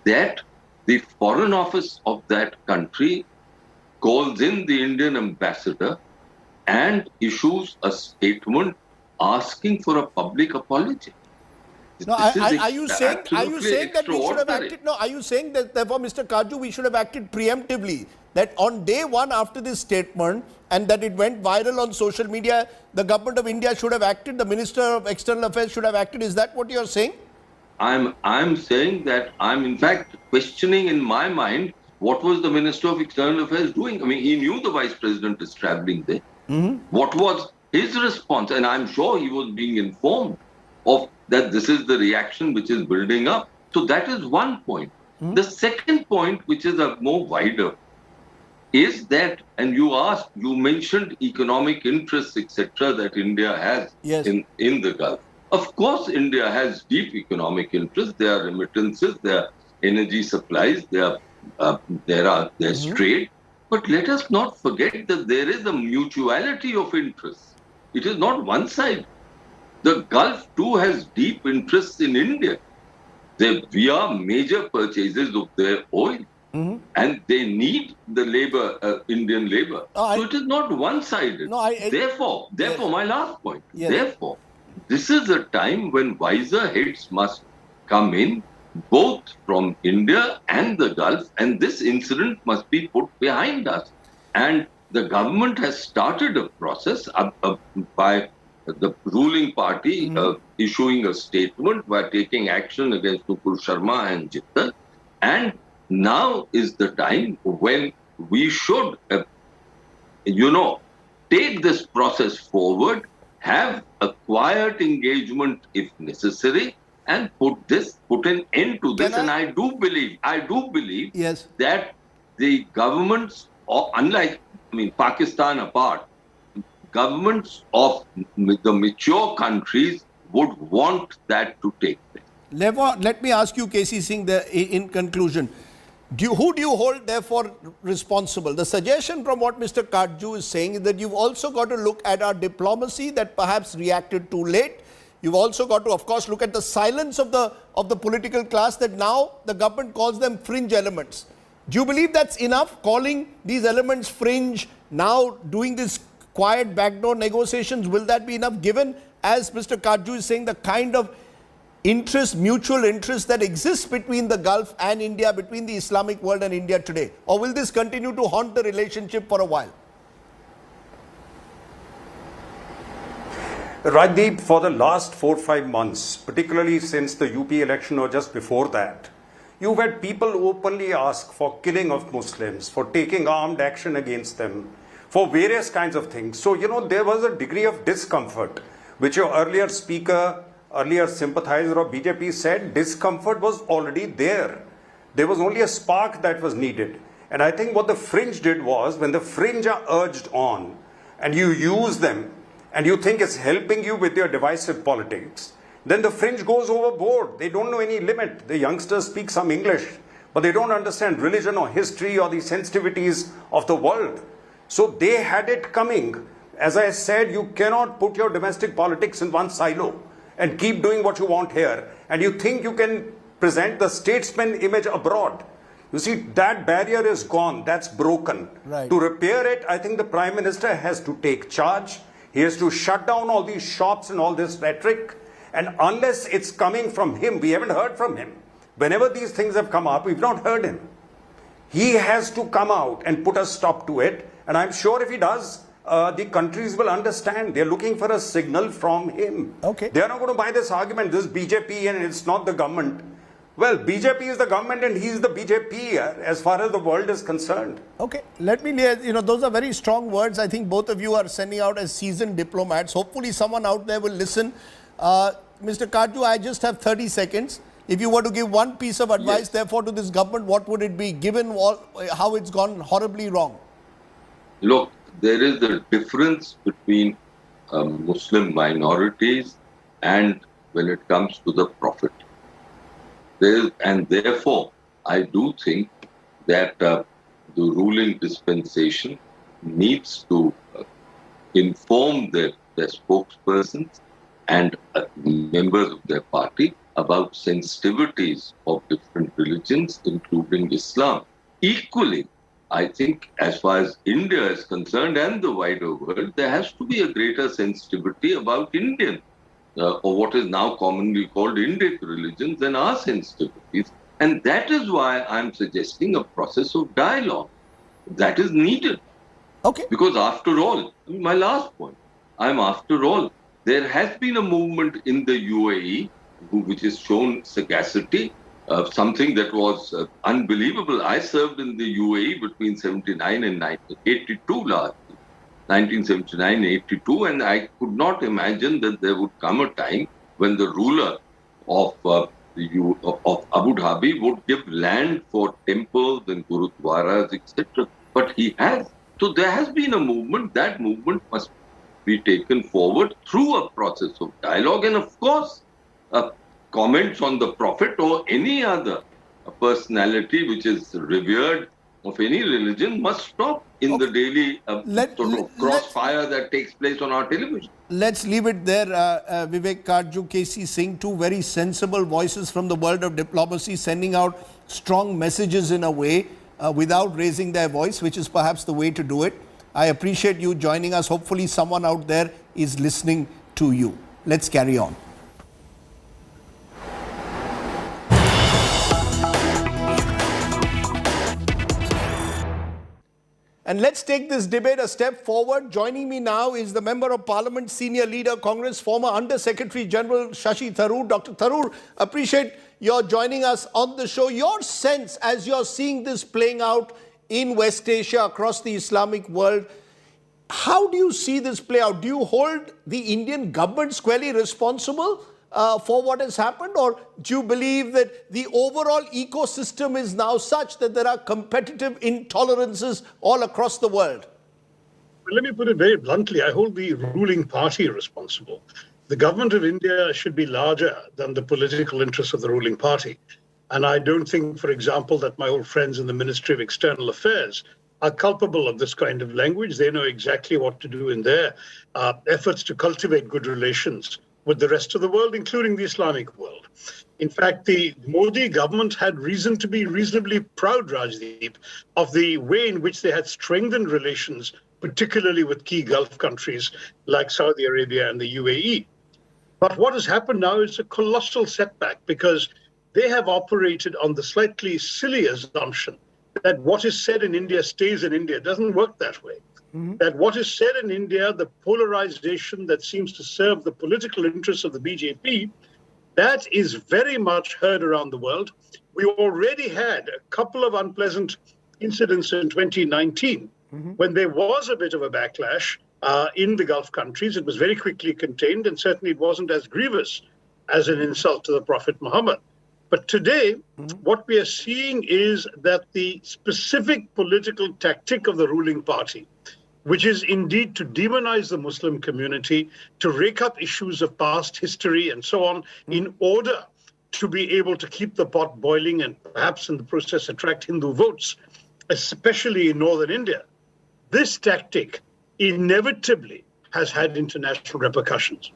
Speaker 12: that the Foreign Office of that country calls in the Indian ambassador and issues a statement asking for a public apology.
Speaker 2: No, are you saying that we should have acted? No, are you saying that therefore, Mr. Kaju, we should have acted preemptively? That on day one after this statement and that it went viral on social media, the government of India should have acted, the Minister of External Affairs should have acted. Is that what you're saying?
Speaker 12: I'm saying that I'm in fact questioning in my mind what was the Minister of External Affairs doing. I mean, he knew the Vice President is traveling there. What was his response? And I'm sure he was being informed of that this is the reaction which is building up. So that is one point. The second point, which is a more wider, is that, and you mentioned economic interests, etc., that India has in the Gulf. Of course, India has deep economic interests. There are remittances, there are energy supplies, there's trade. But let us not forget that there is a mutuality of interests. It is not one side. The Gulf too has deep interests in India. We are major purchasers of their oil. And they need the labor, Indian labor. So it is not one-sided. Therefore, my last point. Therefore, this is a time when wiser heads must come in, both from India and the Gulf, and this incident must be put behind us. And the government has started a process by the ruling party issuing a statement by taking action against Nupur Sharma and Jittal. And now is the time when we should, take this process forward, have a quiet engagement if necessary, and put an end to this. And I do believe that the governments, unlike, Pakistan apart, governments of the mature countries would want that to take place.
Speaker 2: Let me ask you, K.C. Singh, in conclusion, who do you hold therefore responsible? The suggestion from what Mr. Kaju is saying is that you've also got to look at our diplomacy that perhaps reacted too late. You've also got to, of course, look at the silence of the political class that now the government calls them fringe elements. Do you believe that's enough, calling these elements fringe, now doing this quiet backdoor negotiations? Will that be enough, given, as Mr. Kaju is saying, the kind of mutual interest that exists between the Gulf and India, between the Islamic world and India today? Or will this continue to haunt the relationship for a while?
Speaker 7: Rajdeep, for the last 4 or 5 months, particularly since the UP election or just before that, you've had people openly ask for killing of Muslims, for taking armed action against them, for various kinds of things. So, there was a degree of discomfort, which your earlier speaker, earlier sympathizer of BJP said, discomfort was already there. There was only a spark that was needed. And I think what the fringe did was, when the fringe are urged on, and you use them, and you think it's helping you with your divisive politics, then the fringe goes overboard. They don't know any limit. The youngsters speak some English, but they don't understand religion or history or the sensitivities of the world. So they had it coming. As I said, you cannot put your domestic politics in one silo and keep doing what you want here. And you think you can present the statesman image abroad. You see, that barrier is gone. That's broken.
Speaker 2: Right.
Speaker 7: To repair it, I think the Prime Minister has to take charge. He has to shut down all these shops and all this rhetoric. And unless it's coming from him, we haven't heard from him. Whenever these things have come up, we've not heard him. He has to come out and put a stop to it. And I'm sure if he does, the countries will understand. They're looking for a signal from him.
Speaker 2: Okay.
Speaker 7: They're not going to buy this argument, this BJP and it's not the government. Well, BJP is the government and he's the BJP as far as the world is concerned.
Speaker 2: Okay, let me, those are very strong words. I think both of you are sending out as seasoned diplomats. Hopefully someone out there will listen. Mr. Karju, I just have 30 seconds. If you were to give one piece of advice, therefore, to this government, what would it be, given how it's gone horribly wrong?
Speaker 12: Look, there is a difference between Muslim minorities and when it comes to the Prophet. And therefore, I do think that the ruling dispensation needs to inform their spokespersons and members of their party about sensitivities of different religions, including Islam. Equally, I think as far as India is concerned and the wider world, there has to be a greater sensitivity about Indian or what is now commonly called Indic religions and our sensitivities. And that is why I'm suggesting a process of dialogue that is needed.
Speaker 2: Okay.
Speaker 12: Because after all, my last point, after all, there has been a movement in the UAE which has shown sagacity, something that was unbelievable. I served in the UAE between 79 and 1982 largely. 1979-82, and I could not imagine that there would come a time when the ruler of Abu Dhabi would give land for temples and gurudwaras, etc. But he has. So there has been a movement. That movement must be taken forward through a process of dialogue, and of course, comments on the Prophet or any other personality which is revered of any religion must stop in the daily crossfire that takes place on our television.
Speaker 2: Let's leave it there. Vivek Karju, KC Singh, two very sensible voices from the world of diplomacy, sending out strong messages in a way without raising their voice, which is perhaps the way to do it. I appreciate you joining us. Hopefully someone out there is listening to you. Let's carry on. And let's take this debate a step forward. Joining me now is the Member of Parliament, Senior Leader, Congress, former Under Secretary General Shashi Tharoor. Dr. Tharoor, appreciate your joining us on the show. Your sense as you're seeing this playing out in West Asia, across the Islamic world, how do you see this play out? Do you hold the Indian government squarely responsible for what has happened, or do you believe that the overall ecosystem is now such that there are competitive intolerances all across the world?
Speaker 14: Well, let me put it very bluntly. I hold the ruling party responsible. The government of India should be larger than the political interests of the ruling party. And I don't think, for example, that my old friends in the Ministry of External Affairs are culpable of this kind of language. They know exactly what to do in their efforts to cultivate good relations with the rest of the world, including the Islamic world. In fact, the Modi government had reason to be reasonably proud, Rajdeep, of the way in which they had strengthened relations, particularly with key Gulf countries like Saudi Arabia and the UAE. But what has happened now is a colossal setback, because they have operated on the slightly silly assumption that what is said in India stays in India. It doesn't work that way. that what is said in India, the polarization that seems to serve the political interests of the BJP, that is very much heard around the world. We already had a couple of unpleasant incidents in 2019 when there was a bit of a backlash in the Gulf countries. It was very quickly contained, and certainly it wasn't as grievous as an insult to the Prophet Muhammad. But today, what we are seeing is that the specific political tactic of the ruling party, which is indeed to demonize the Muslim community, to rake up issues of past history and so on, in order to be able to keep the pot boiling and perhaps in the process attract Hindu votes, especially in northern India. This tactic inevitably has had international repercussions.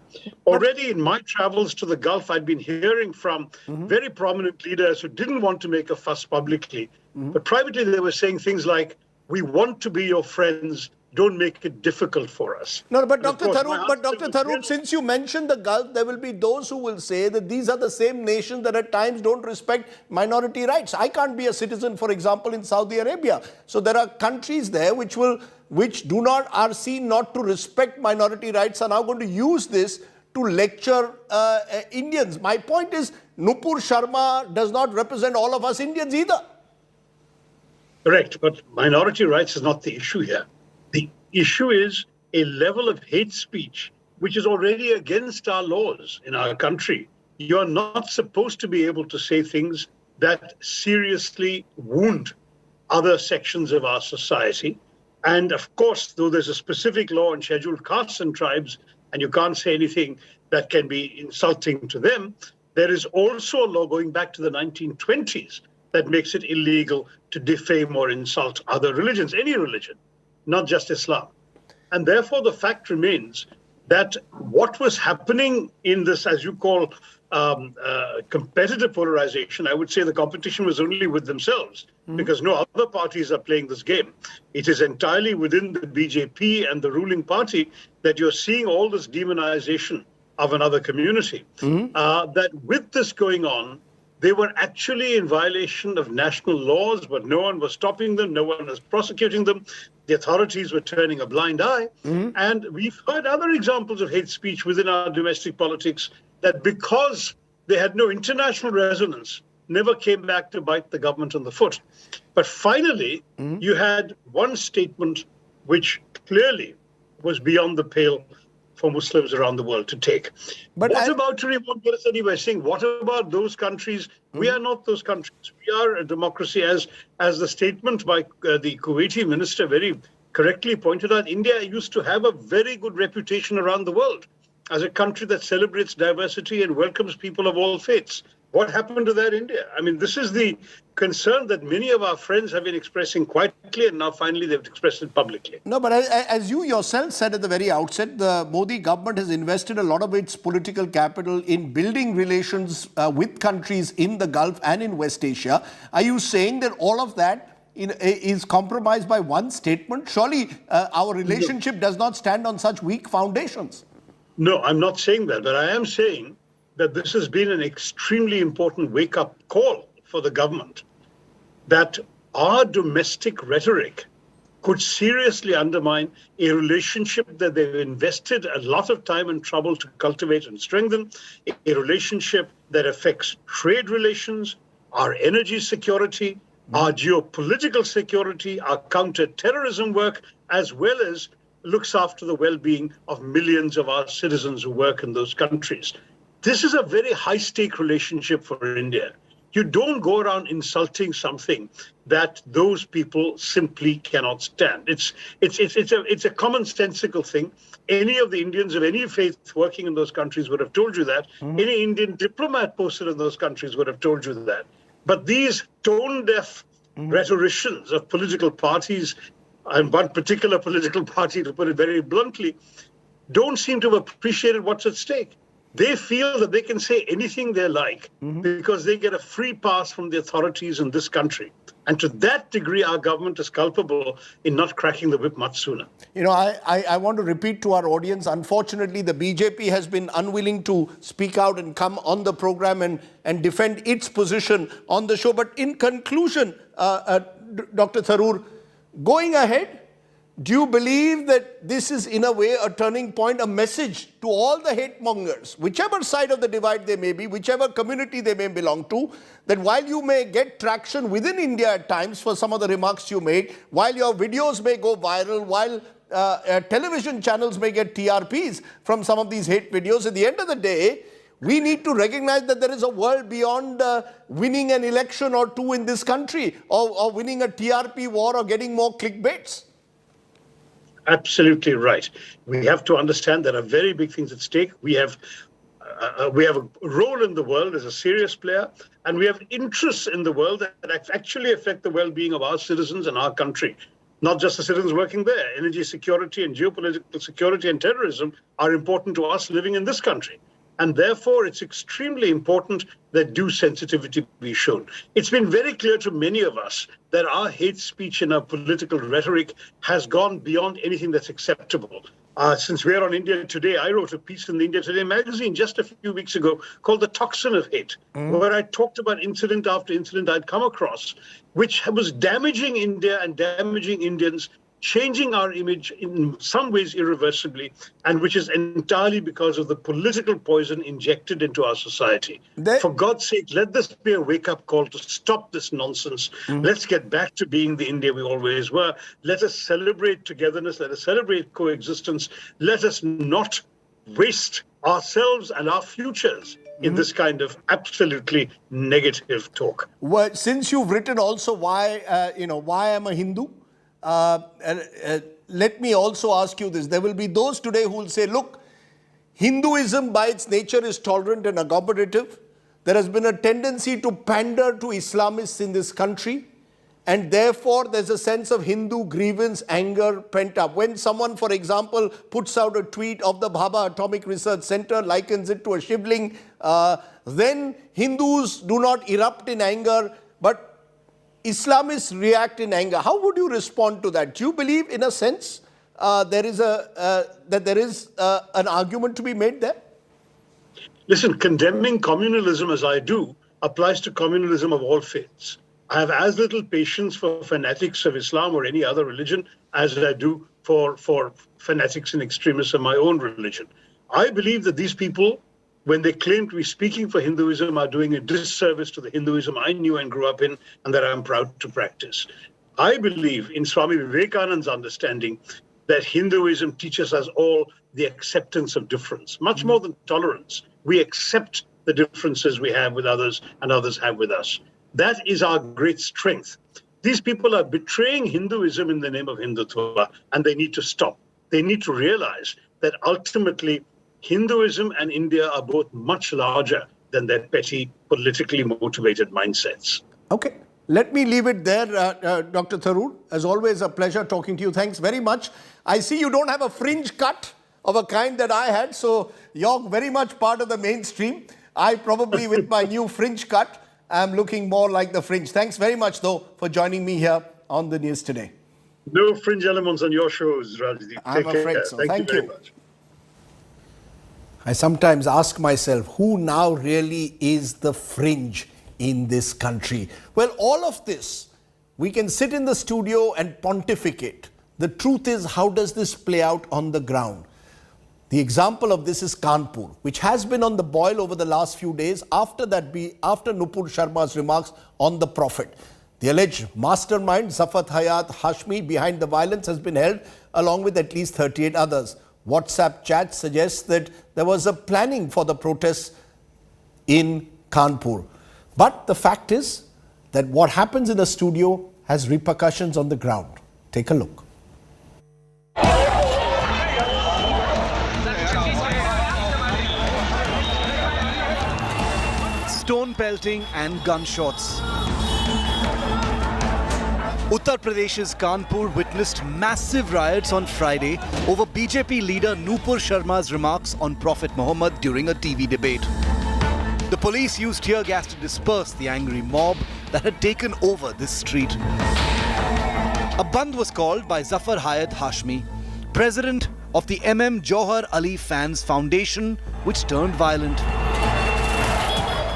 Speaker 14: Already in my travels to the Gulf, I'd been hearing from very prominent leaders who didn't want to make a fuss publicly, but privately they were saying things like, "We want to be your friends, don't make it difficult for us."
Speaker 2: No, but Dr. Tharoor, since you mentioned the Gulf, there will be those who will say that these are the same nations that at times don't respect minority rights. I can't be a citizen, for example, in Saudi Arabia. So there are countries there which are seen not to respect minority rights, are now going to use this to lecture Indians. My point is, Nupur Sharma does not represent all of us Indians either.
Speaker 14: Correct, but minority rights is not the issue here. The issue is a level of hate speech which is already against our laws in our country. You are not supposed to be able to say things that seriously wound other sections of our society. And of course, though there's a specific law on scheduled castes and tribes, and you can't say anything that can be insulting to them, there is also a law going back to the 1920s that makes it illegal to defame or insult other religions, any religion, not just Islam. And therefore, the fact remains that what was happening in this, as you call, competitive polarization, I would say the competition was only with themselves, because no other parties are playing this game. It is entirely within the BJP and the ruling party that you're seeing all this demonization of another community. That with this going on, they were actually in violation of national laws, but no one was stopping them, no one was prosecuting them. The authorities were turning a blind eye. And we've heard other examples of hate speech within our domestic politics that, because they had no international resonance, never came back to bite the government on the foot. But finally, you had one statement which clearly was beyond the pale for Muslims around the world to take. But what about anyway, saying, what about those countries? We are not those countries. We are a democracy, as the statement by the Kuwaiti minister very correctly pointed out. India used to have a very good reputation around the world as a country that celebrates diversity and welcomes people of all faiths. What happened to that India? I mean, this is the concern that many of our friends have been expressing quietly, and now finally they've expressed it publicly.
Speaker 2: No, but as you yourself said at the very outset, the Modi government has invested a lot of its political capital in building relations with countries in the Gulf and in West Asia. Are you saying that all of that is compromised by one statement? Surely our relationship does not stand on such weak foundations.
Speaker 14: No, I'm not saying that, but I am saying that this has been an extremely important wake-up call for the government, that our domestic rhetoric could seriously undermine a relationship that they've invested a lot of time and trouble to cultivate and strengthen, a relationship that affects trade relations, our energy security, our geopolitical security, our counter-terrorism work, as well as looks after the well-being of millions of our citizens who work in those countries. This is a very high-stake relationship for India. You don't go around insulting something that those people simply cannot stand. It's a commonsensical thing. Any of the Indians of any faith working in those countries would have told you that. Any Indian diplomat posted in those countries would have told you that. But these tone-deaf rhetoricians of political parties, and one particular political party, to put it very bluntly, don't seem to have appreciated what's at stake. They feel that they can say anything they like because they get a free pass from the authorities in this country. And to that degree, our government is culpable in not cracking the whip much sooner.
Speaker 2: You know, I want to repeat to our audience, unfortunately, the BJP has been unwilling to speak out and come on the program and defend its position on the show. But in conclusion, Dr. Tharoor, going ahead, do you believe that this is in a way a turning point, a message to all the hate mongers, whichever side of the divide they may be, whichever community they may belong to, that while you may get traction within India at times for some of the remarks you make, while your videos may go viral, while television channels may get TRPs from some of these hate videos, at the end of the day, we need to recognize that there is a world beyond winning an election or two in this country, or winning a TRP war, or getting more clickbaits.
Speaker 14: Absolutely right. We have to understand there are very big things at stake. We have a role in the world as a serious player, and we have interests in the world that actually affect the well-being of our citizens and our country. Not just the citizens working there. Energy security and geopolitical security and terrorism are important to us living in this country. And therefore, it's extremely important that due sensitivity be shown. It's been very clear to many of us that our hate speech and our political rhetoric has gone beyond anything that's acceptable. Since we are on India Today, I wrote a piece in the India Today magazine just a few weeks ago called The Toxin of Hate, where I talked about incident after incident I'd come across, which was damaging India and damaging Indians, changing our image in some ways irreversibly, and which is entirely because of the political poison injected into our society. For God's sake, let this be a wake-up call to stop this nonsense. Let's get back to being the India we always were. Let us celebrate togetherness. Let us celebrate coexistence. Let us not waste ourselves and our futures in this kind of absolutely negative talk.
Speaker 2: Well, since you've written also why I'm a Hindu, let me also ask you this. There will be those today who will say, look, Hinduism by its nature is tolerant and accommodative. There has been a tendency to pander to Islamists in this country, and therefore there's a sense of Hindu grievance, anger pent up. When someone, for example, puts out a tweet of the Bhabha Atomic Research Center, likens it to a shivling, then Hindus do not erupt in anger, but Islamists react in anger. How would you respond to that? Do you believe, in a sense, there is an argument to be made there?
Speaker 14: Listen, condemning communalism as I do applies to communalism of all faiths. I have as little patience for fanatics of Islam or any other religion as I do for fanatics and extremists of my own religion. I believe that these people, when they claim to be speaking for Hinduism, are doing a disservice to the Hinduism I knew and grew up in and that I'm proud to practice. I believe in Swami Vivekananda's understanding that Hinduism teaches us all the acceptance of difference, much more than tolerance. We accept the differences we have with others and others have with us. That is our great strength. These people are betraying Hinduism in the name of Hindutva, and they need to stop. They need to realize that ultimately Hinduism and India are both much larger than their petty, politically motivated mindsets.
Speaker 2: Okay. Let me leave it there, Dr. Tharoor. As always, a pleasure talking to you. Thanks very much. I see you don't have a fringe cut of a kind that I had, so you're very much part of the mainstream. I probably, with my new fringe cut, am looking more like the fringe. Thanks very much, though, for joining me here on the news today.
Speaker 14: No fringe elements on your shows, Rajdeep.
Speaker 2: I'm afraid so. Thank you
Speaker 14: very much.
Speaker 2: I sometimes ask myself, who now really is the fringe in this country? Well, all of this, we can sit in the studio and pontificate. The truth is, how does this play out on the ground? The example of this is Kanpur, which has been on the boil over the last few days after Nupur Sharma's remarks on the Prophet. The alleged mastermind, Sampat Hashmi, behind the violence has been held along with at least 38 others. WhatsApp chat suggests that there was a planning for the protests in Kanpur. But the fact is that what happens in the studio has repercussions on the ground. Take a look.
Speaker 13: Stone pelting and gunshots. Uttar Pradesh's Kanpur witnessed massive riots on Friday over BJP leader Nupur Sharma's remarks on Prophet Muhammad during a TV debate. The police used tear gas to disperse the angry mob that had taken over this street. A bandh was called by Zafar Hayat Hashmi, president of the Johar Ali Fans Foundation, which turned violent.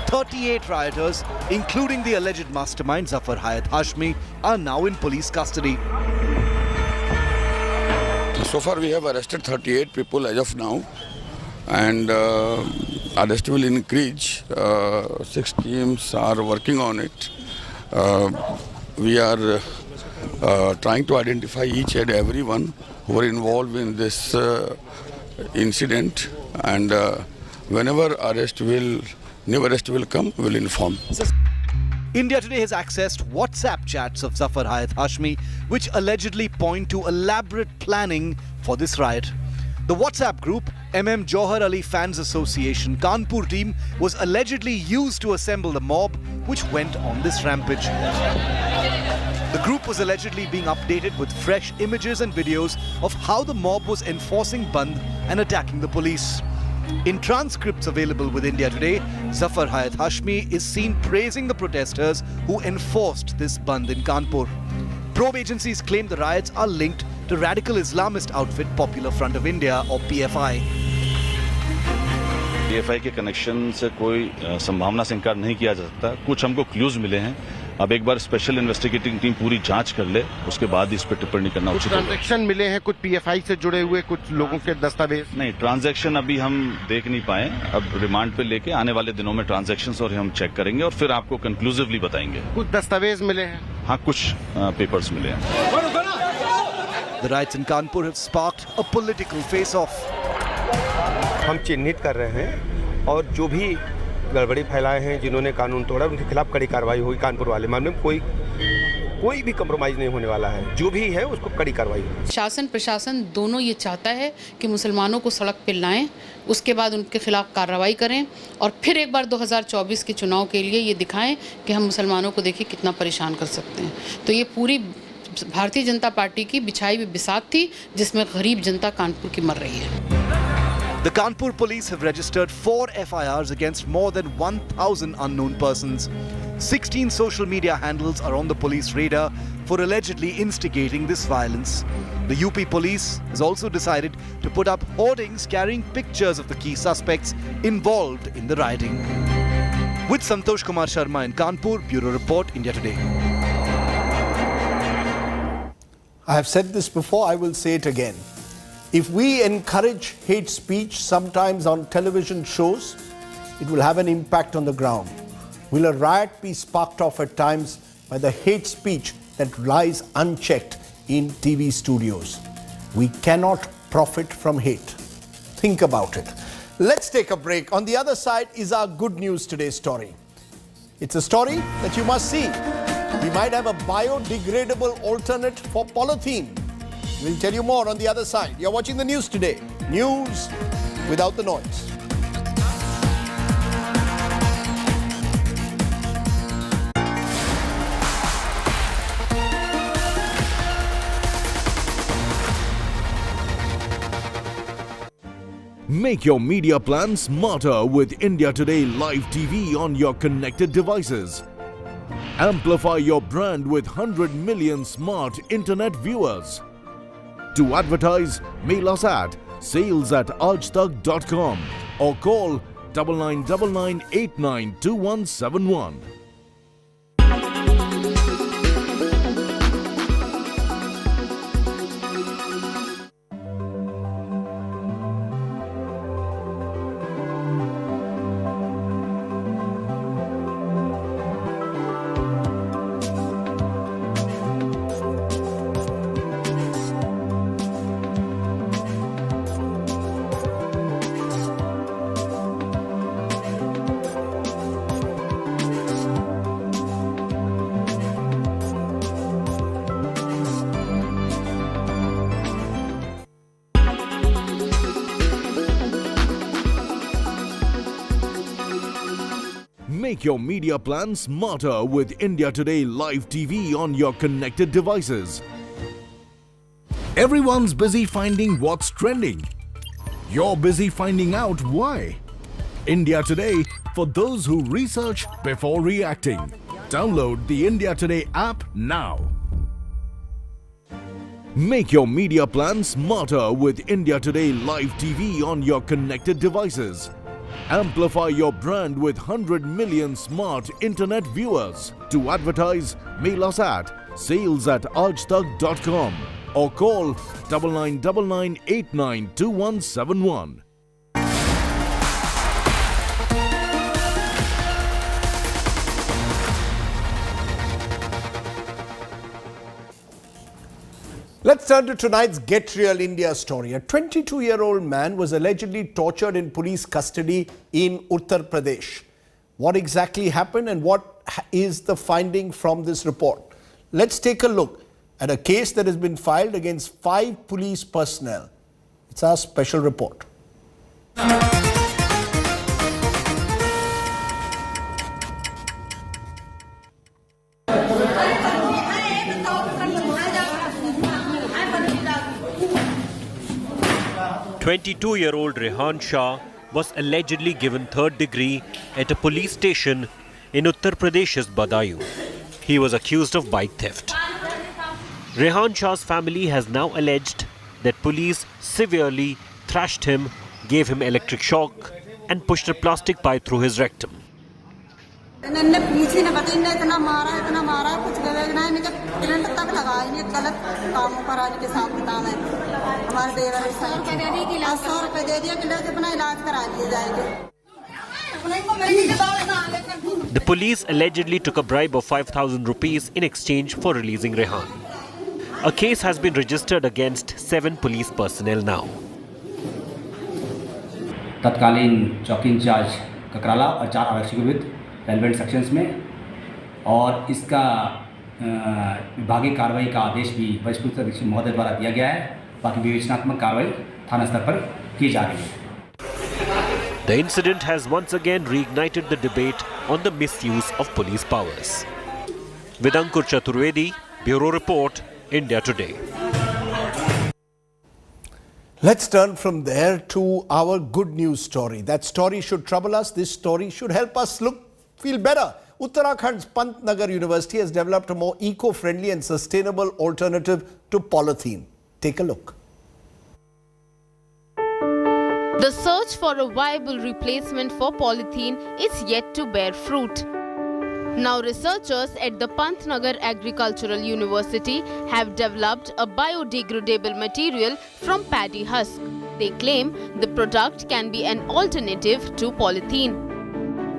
Speaker 13: 38 rioters, including the alleged mastermind Zafar Hayat Hashmi, are now in police custody.
Speaker 5: So far we have arrested 38 people as of now, and arrest will increase. 6 teams are working on it. We are trying to identify each and everyone who are involved in this incident, and whenever new arrest will come, we will inform.
Speaker 13: India Today has accessed WhatsApp chats of Zafar Hashmi, which allegedly point to elaborate planning for this riot. The WhatsApp group, Johar Ali Fans Association Kanpur team, was allegedly used to assemble the mob which went on this rampage. The group was allegedly being updated with fresh images and videos of how the mob was enforcing Bandh and attacking the police. In transcripts available with India Today, Zafar Hashmi is seen praising the protesters who enforced this Bandh in Kanpur. Probe agencies claim the riots are linked to radical Islamist outfit Popular Front of India or PFI.
Speaker 16: PFI के connection से कोई संभावना से इनकार नहीं किया जा सकता. कुछ हमको क्लूज मिले हैं. अब एक बार स्पेशल इन्वेस्टिगेटिंग टीम पूरी जांच कर ले, उसके बाद इस पर टिप्पणी करना उचित होगा. ट्रांजैक्शन मिले हैं कुछ पीएफआई से जुड़े हुए कुछ लोगों के दस्तावेज? नहीं, ट्रांजैक्शन अभी हम देख नहीं पाए. अब रिमांड पे लेके आने वाले दिनों में ट्रांजैक्शंस और हम चेक करेंगे और फिर आपको कंक्लूसिवली बताएंगे. कुछ दस्तावेज मिले हैं? हाँ, कुछ पेपर्स मिले हैं.
Speaker 13: The riots in Kanpur have sparked a political face-off.
Speaker 17: हम चिन्हित कर रहे हैं और जो भी गड़बड़ी फैलाए हैं, जिन्होंने कानून तोड़ा, उनके खिलाफ कड़ी कार्रवाई होगी. कानपुर वाले मामले में कोई भी कंप्रोमाइज नहीं होने वाला है. जो भी है उसको कड़ी कार्रवाई होगी.
Speaker 18: शासन प्रशासन दोनों ये चाहता है कि मुसलमानों को सड़क पर लाएं, उसके बाद उनके खिलाफ कार्रवाई करें और फिर एक बार 2024 के चुनाव के लिए ये दिखाएं कि हम मुसलमानों को देखिए कितना परेशान कर सकते हैं. तो ये पूरी भारतीय जनता पार्टी की बिछाई हुई बिसात थी जिसमें गरीब जनता कानपुर की मर रही है.
Speaker 13: The Kanpur police have registered 4 FIRs against more than 1,000 unknown persons. 16 social media handles are on the police radar for allegedly instigating this violence. The UP police has also decided to put up hoardings carrying pictures of the key suspects involved in the rioting. With Santosh Kumar Sharma in Kanpur, Bureau Report, India Today.
Speaker 2: I have said this before, I will say it again. If we encourage hate speech sometimes on television shows, it will have an impact on the ground. Will a riot be sparked off at times by the hate speech that lies unchecked in TV studios? We cannot profit from hate. Think about it. Let's take a break. On the other side is our good news today story. It's a story that you must see. We might have a biodegradable alternate for polythene. We'll tell you more on the other side. You're watching the news today. News without the noise.
Speaker 11: Make your media plan smarter with India Today Live TV on your connected devices. Amplify your brand with 100 million smart internet viewers. To advertise, mail us at sales@aajtak.com or call 9999892171. Make your media plan smarter with India Today Live TV on your connected devices. Everyone's busy finding what's trending. You're busy finding out why. India Today for those who research before reacting. Download the India Today app now. Make your media plan smarter with India Today Live TV on your connected devices. Amplify your brand with 100 million smart internet viewers. To advertise, mail us at sales@aajtak.com or call 9999892171.
Speaker 2: Let's turn to tonight's Get Real India story. A 22-year-old man was allegedly tortured in police custody in Uttar Pradesh. What exactly happened and what is the finding from this report? Let's take a look at a case that has been filed against 5 police personnel. It's our special report.
Speaker 22: 22-year-old Rehan Shah was allegedly given third degree at a police station in Uttar Pradesh's Badaयूं. He was accused of bike theft. Rehan Shah's family has now alleged that police severely thrashed him, gave him electric shock and pushed a plastic pipe through his rectum. The police allegedly took a bribe of 5,000 rupees in exchange for releasing Rehan. A case has been registered against 7 police personnel now.
Speaker 4: तत्कालीन चौकी in charge Kakrala और 4 आरक्षकों विरुद्ध relevant sections में और इसका विभागीय कार्रवाई का आदेश भी वरिष्ठ पुलिस अधीक्षक महोदय द्वारा दिया गया है। बाकी विवेचनात्मक कार्रवाई थाना स्तर पर की जा रही है।
Speaker 22: The incident has once again reignited the debate on the misuse of police powers. With Ankur Chaturvedi, Bureau Report, India Today.
Speaker 2: Let's turn from there to our good news story. That story should trouble us. This story should help us feel better. Uttarakhand's Sampat Nehra University has developed a more eco-friendly and sustainable alternative to polythene. Take a look.
Speaker 6: The search for a viable replacement for polythene is yet to bear fruit. Now researchers at the Sampat Nehra Agricultural University have developed a biodegradable material from paddy husk. They claim the product can be an alternative to polythene.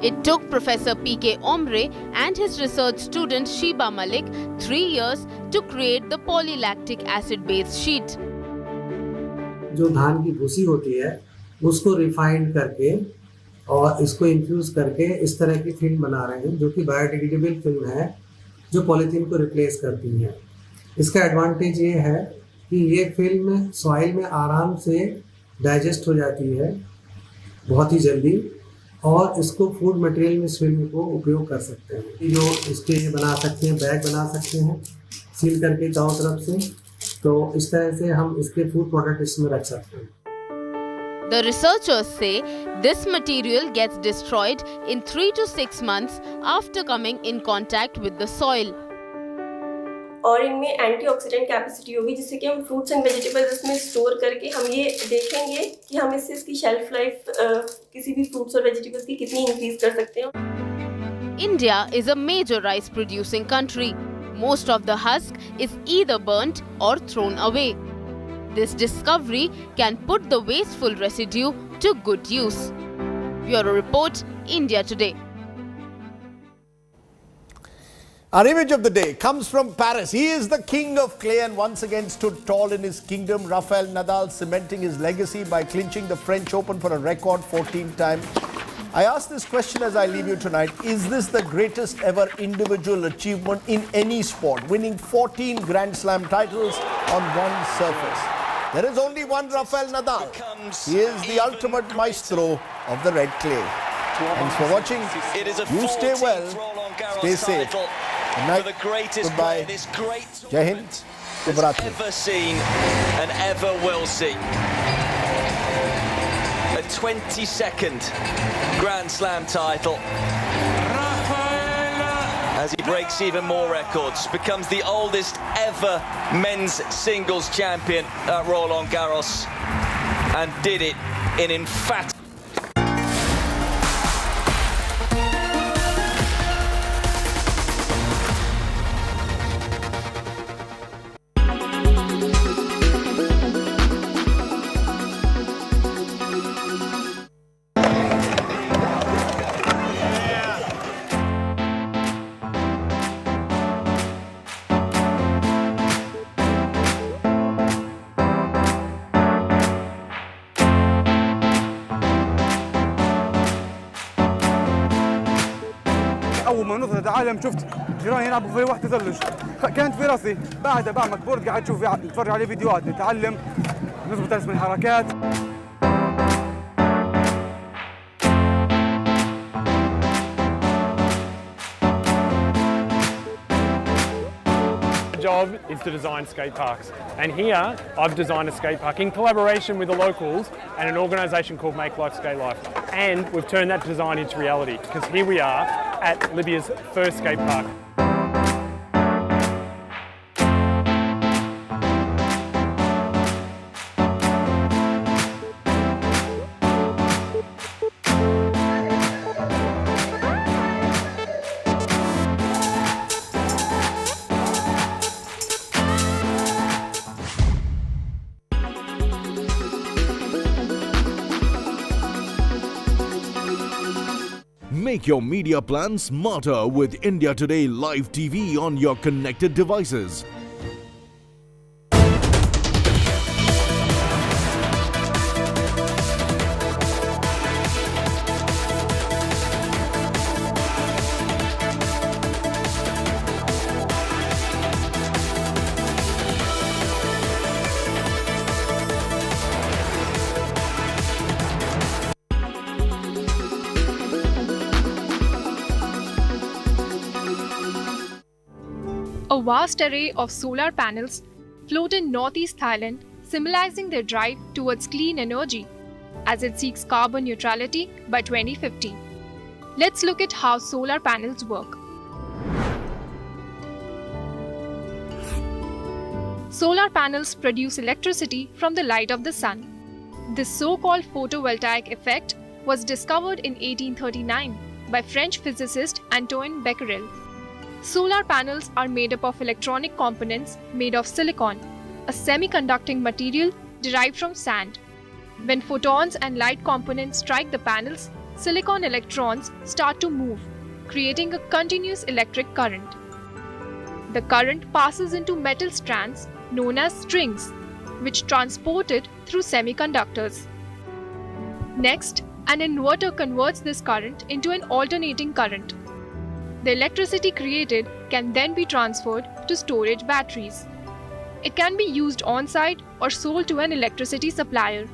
Speaker 6: It took Professor P.K. Omre and his research student Shiba Malik 3 years to create the polylactic acid-based sheet.
Speaker 8: जो धान की भूसी होती है उसको refined करके और इसको इन्फ्यूज करके इस तरह की फिल्म बना रहे हैं जो कि बायोडिग्रेडेबल फिल्म है जो पॉलीथीन को रिप्लेस करती है। इसका एडवांटेज ये है कि ये फिल्म सॉइल में आराम से डाइजेस्ट हो जाती है बहुत ही जल्दी और इसको फूड मटेरियल में इस फिल्म को उपयोग कर सकते हैं। जो इसके बना सकते हैं, बैग बना सकते हैं सील करके चारों तरफ से, तो इस तरह से हम इसके फूड प्रोडक्ट इसमें रख सकते हैं।
Speaker 6: The researchers say this material gets destroyed in 3 to 6 months after coming in contact with the soil.
Speaker 15: और इनमें एंटीऑक्सीडेंट कैपेसिटी होगी जिससे कि हम फ्रूट्स एंड वेजिटेबल्स इसमें स्टोर करके हम ये देखेंगे कि हम इससे इसकी शेल्फ लाइफ किसी भी फ्रूट्स और वेजिटेबल्स की कितनी इंक्रीज कर सकते हैं।
Speaker 6: India is a major rice producing country. Most of the husk is either burnt or thrown away. This discovery can put the wasteful residue to good use. Bureau Report, India Today.
Speaker 2: Our image of the day comes from Paris. He is the king of clay and once again stood tall in his kingdom. Rafael Nadal cementing his legacy by clinching the French Open for a record 14th time. I ask this question as I leave you tonight. Is this the greatest ever individual achievement in any sport? Winning 14 Grand Slam titles on one surface. There is only one Rafael Nadal. He is the ultimate maestro of the red clay. Thanks for watching. You stay well, stay safe. Good night, goodbye, Jai Hind, Shubhratri.
Speaker 25: Ever seen and ever will see. A 22nd Grand Slam title. As he breaks even more records, becomes the oldest ever men's singles champion at Roland-Garros and did it in emphatic.
Speaker 10: اتعلم شفت جيراني يلعبوا في واحد تزلج كانت في راسي بعدها بعمل بورد قاعد اشوف اتفرج عليه فيديوهات نتعلم نضبط اسم الحركات.
Speaker 19: Job is to design skate parks, and here I've designed a skate park in collaboration with the locals and an organisation called Make Life Skate Life, and we've turned that design into reality because here we are at Libya's first skate park.
Speaker 11: Make your media plan smarter with India Today Live TV on your connected devices.
Speaker 20: A vast array of solar panels float in northeast Thailand, symbolizing their drive towards clean energy as it seeks carbon neutrality by 2050. Let's look at how solar panels work. Solar panels produce electricity from the light of the sun. This so-called photovoltaic effect was discovered in 1839 by French physicist Antoine Becquerel. Solar panels are made up of electronic components made of silicon, a semiconducting material derived from sand. When photons and light components strike the panels, silicon electrons start to move, creating a continuous electric current. The current passes into metal strands known as strings, which transport it through semiconductors. Next, an inverter converts this current into an alternating current. The electricity created can then be transferred to storage batteries. It can be used on-site or sold to an electricity supplier.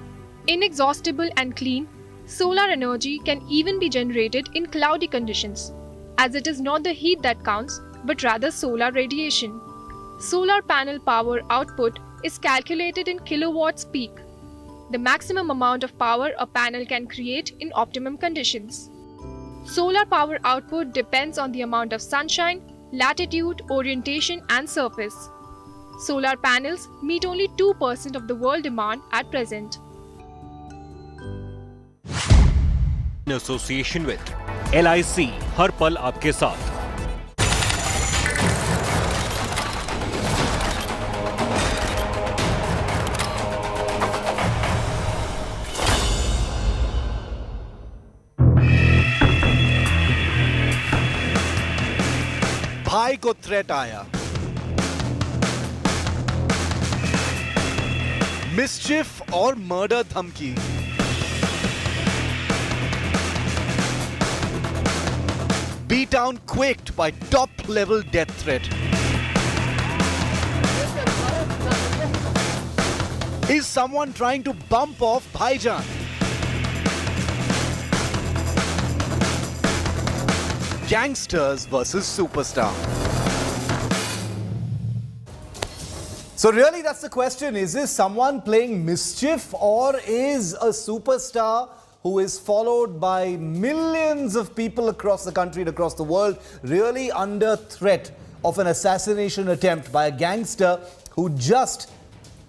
Speaker 20: Inexhaustible and clean, solar energy can even be generated in cloudy conditions, as it is not the heat that counts, but rather solar radiation. Solar panel power output is calculated in kilowatts peak, the maximum amount of power a panel can create in optimum conditions. Solar power output depends on the amount of sunshine, latitude, orientation, and surface. Solar panels meet only 2% of the world demand at present.
Speaker 22: In association with LIC, हर पल आपके साथ.
Speaker 13: भाई को threat आया, मिसचिफ और murder धमकी, B-Town quaked by top-level death threat. Is someone trying to bump off Bhaijan? Gangsters versus superstar. So really that's the question. Is this someone playing mischief, or is a superstar who is followed by millions of people across the country and across the world really under threat of an assassination attempt by a gangster who just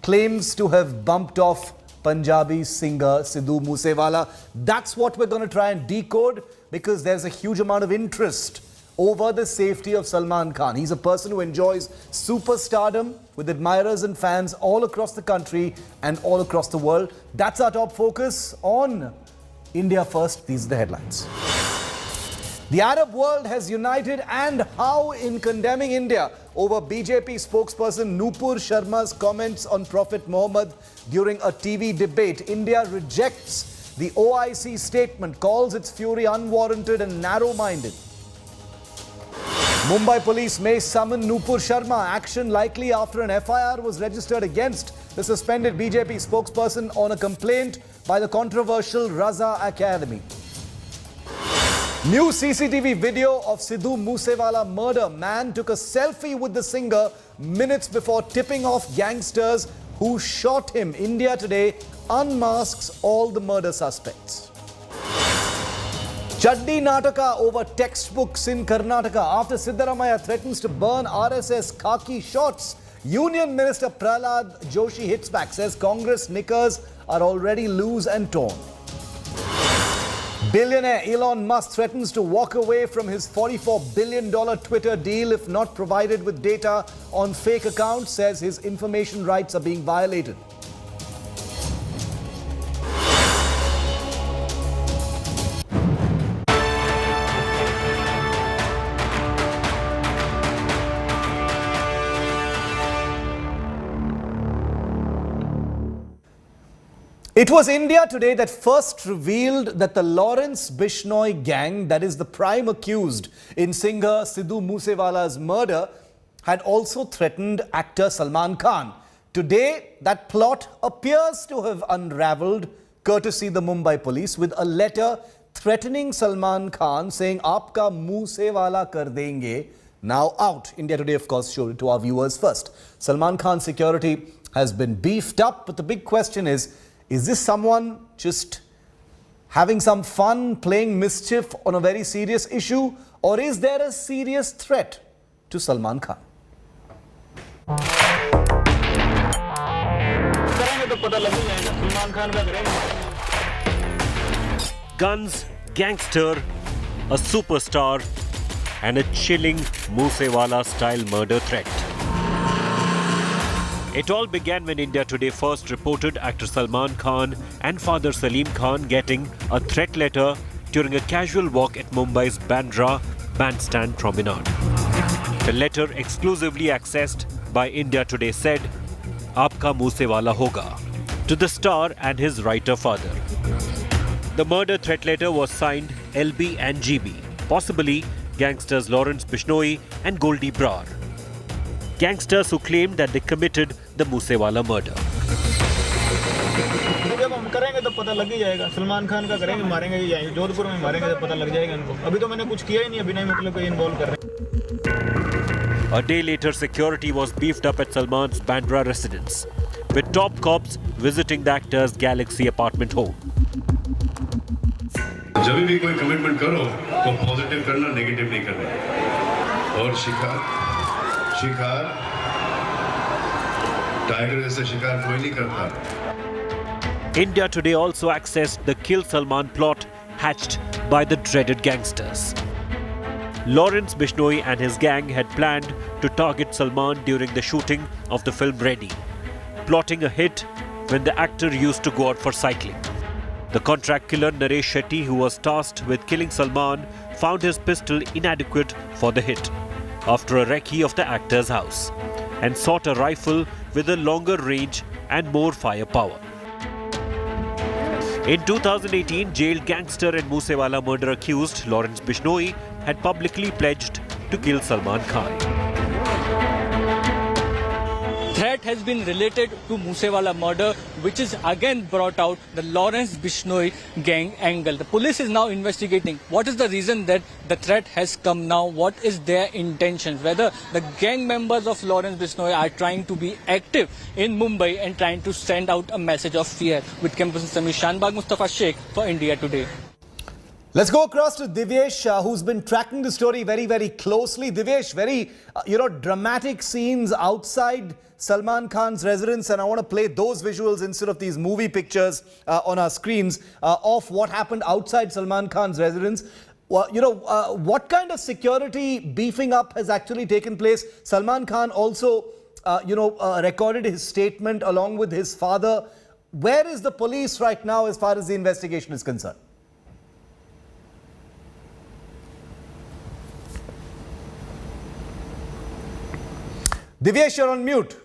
Speaker 13: claims to have bumped off Punjabi singer Sidhu Moose Wala? That's what we're going to try and decode, because there's a huge amount of interest over the safety of Salman Khan. He's a person who enjoys superstardom with admirers and fans all across the country and all across the world. That's our top focus on India First. These are the headlines. The Arab world has united, and how, in condemning India over BJP spokesperson Nupur Sharma's comments on Prophet Muhammad during a TV debate. India rejects the OIC statement, calls its fury unwarranted and narrow-minded.
Speaker 1: Mumbai police may summon Nupur Sharma. Action likely after an FIR was registered against the suspended BJP spokesperson on a complaint by the controversial Raza Academy. New CCTV video of Sidhu Moose Wala murder. Man took a selfie with the singer minutes before tipping off gangsters who shot him. India Today unmasks all the murder suspects. Chaddi Nataka over textbooks in Karnataka. After Siddaramaiah threatens to burn RSS khaki shorts, Union Minister Prahlad Joshi hits back, says Congress knickers are already loose and torn. Billionaire Elon Musk threatens to walk away from his $44 billion Twitter deal if not provided with data on fake accounts, says his information rights are being violated. It was India Today that first revealed that the Lawrence Bishnoi gang, that is the prime accused in singer Sidhu Moose Wala's murder, had also threatened actor Salman Khan. Today, that plot appears to have unravelled, courtesy the Mumbai police, with a letter threatening Salman Khan saying, "Aapka Moose Wala kar denge," now out. India Today, of course, showed it to our viewers first. Salman Khan's security has been beefed up, but the big question is this someone just having some fun, playing mischief on a very serious issue, or is there a serious threat to Salman Khan?
Speaker 22: Guns, gangster, a superstar, and a chilling Moose Wala style murder threat. It all began when India Today first reported actor Salman Khan and father Salim Khan getting a threat letter during a casual walk at Mumbai's Bandra bandstand promenade. The letter, exclusively accessed by India Today, said, "Aapka Moose Wala hoga," to the star and his writer father. The murder threat letter was signed LB and GB, possibly gangsters Lawrence Bishnoi and Goldie Brar. Gangsters who claimed that they committed the Moose Wala murder.
Speaker 9: जब हम करेंगे तो पता लग ही जाएगा. सलमान खान का करेंगे, मारेंगे ही जाएंगे. जोधपुर में मारेंगे तो पता लग जाएगा इनको. अभी तो मैंने कुछ किया ही नहीं, अभी नहीं मतलब कोई इन्वॉल्व कर रहे.
Speaker 22: A day later, security was beefed up at Salman's Bandra residence, with top cops visiting the actor's Galaxy apartment home.
Speaker 21: जब भी कोई कमिटमेंट करो तो पॉजिटिव करना, नेगेटिव नहीं करना. और शिकार टाइगर जैसे शिकार कोई नहीं करता.
Speaker 22: India Today also accessed the Kill Salman plot hatched by the dreaded gangsters. Lawrence Bishnoi and his gang had planned to target Salman during the shooting of the film Ready, plotting a hit when the actor used to go out for cycling. The contract killer Naresh Shetty, who was tasked with killing Salman, found his pistol inadequate for the hit after a recce of the actor's house, and sought a rifle with a longer range and more firepower. In 2018, jailed gangster and Moose Wala murder accused Lawrence Bishnoi had publicly pledged to kill Salman Khan.
Speaker 23: Threat has been related to Moose Wala murder, which is again brought out the Lawrence Bishnoi gang angle. The police is now investigating what is the reason that the threat has come now, what is their intentions, whether the gang members of Lawrence Bishnoi are trying to be active in Mumbai and trying to send out a message of fear. With campus Samir Shanbag, Mustafa Sheikh for India Today.
Speaker 1: Let's go across to Divyesh, who's been tracking the story very, very closely. Divyesh, very, dramatic scenes outside Salman Khan's residence, and I want to play those visuals instead of these movie pictures on our screens of what happened outside Salman Khan's residence. What kind of security beefing up has actually taken place? Salman Khan also, recorded his statement along with his father. Where is the police right now as far as the investigation is concerned? Divyesh, you're on mute.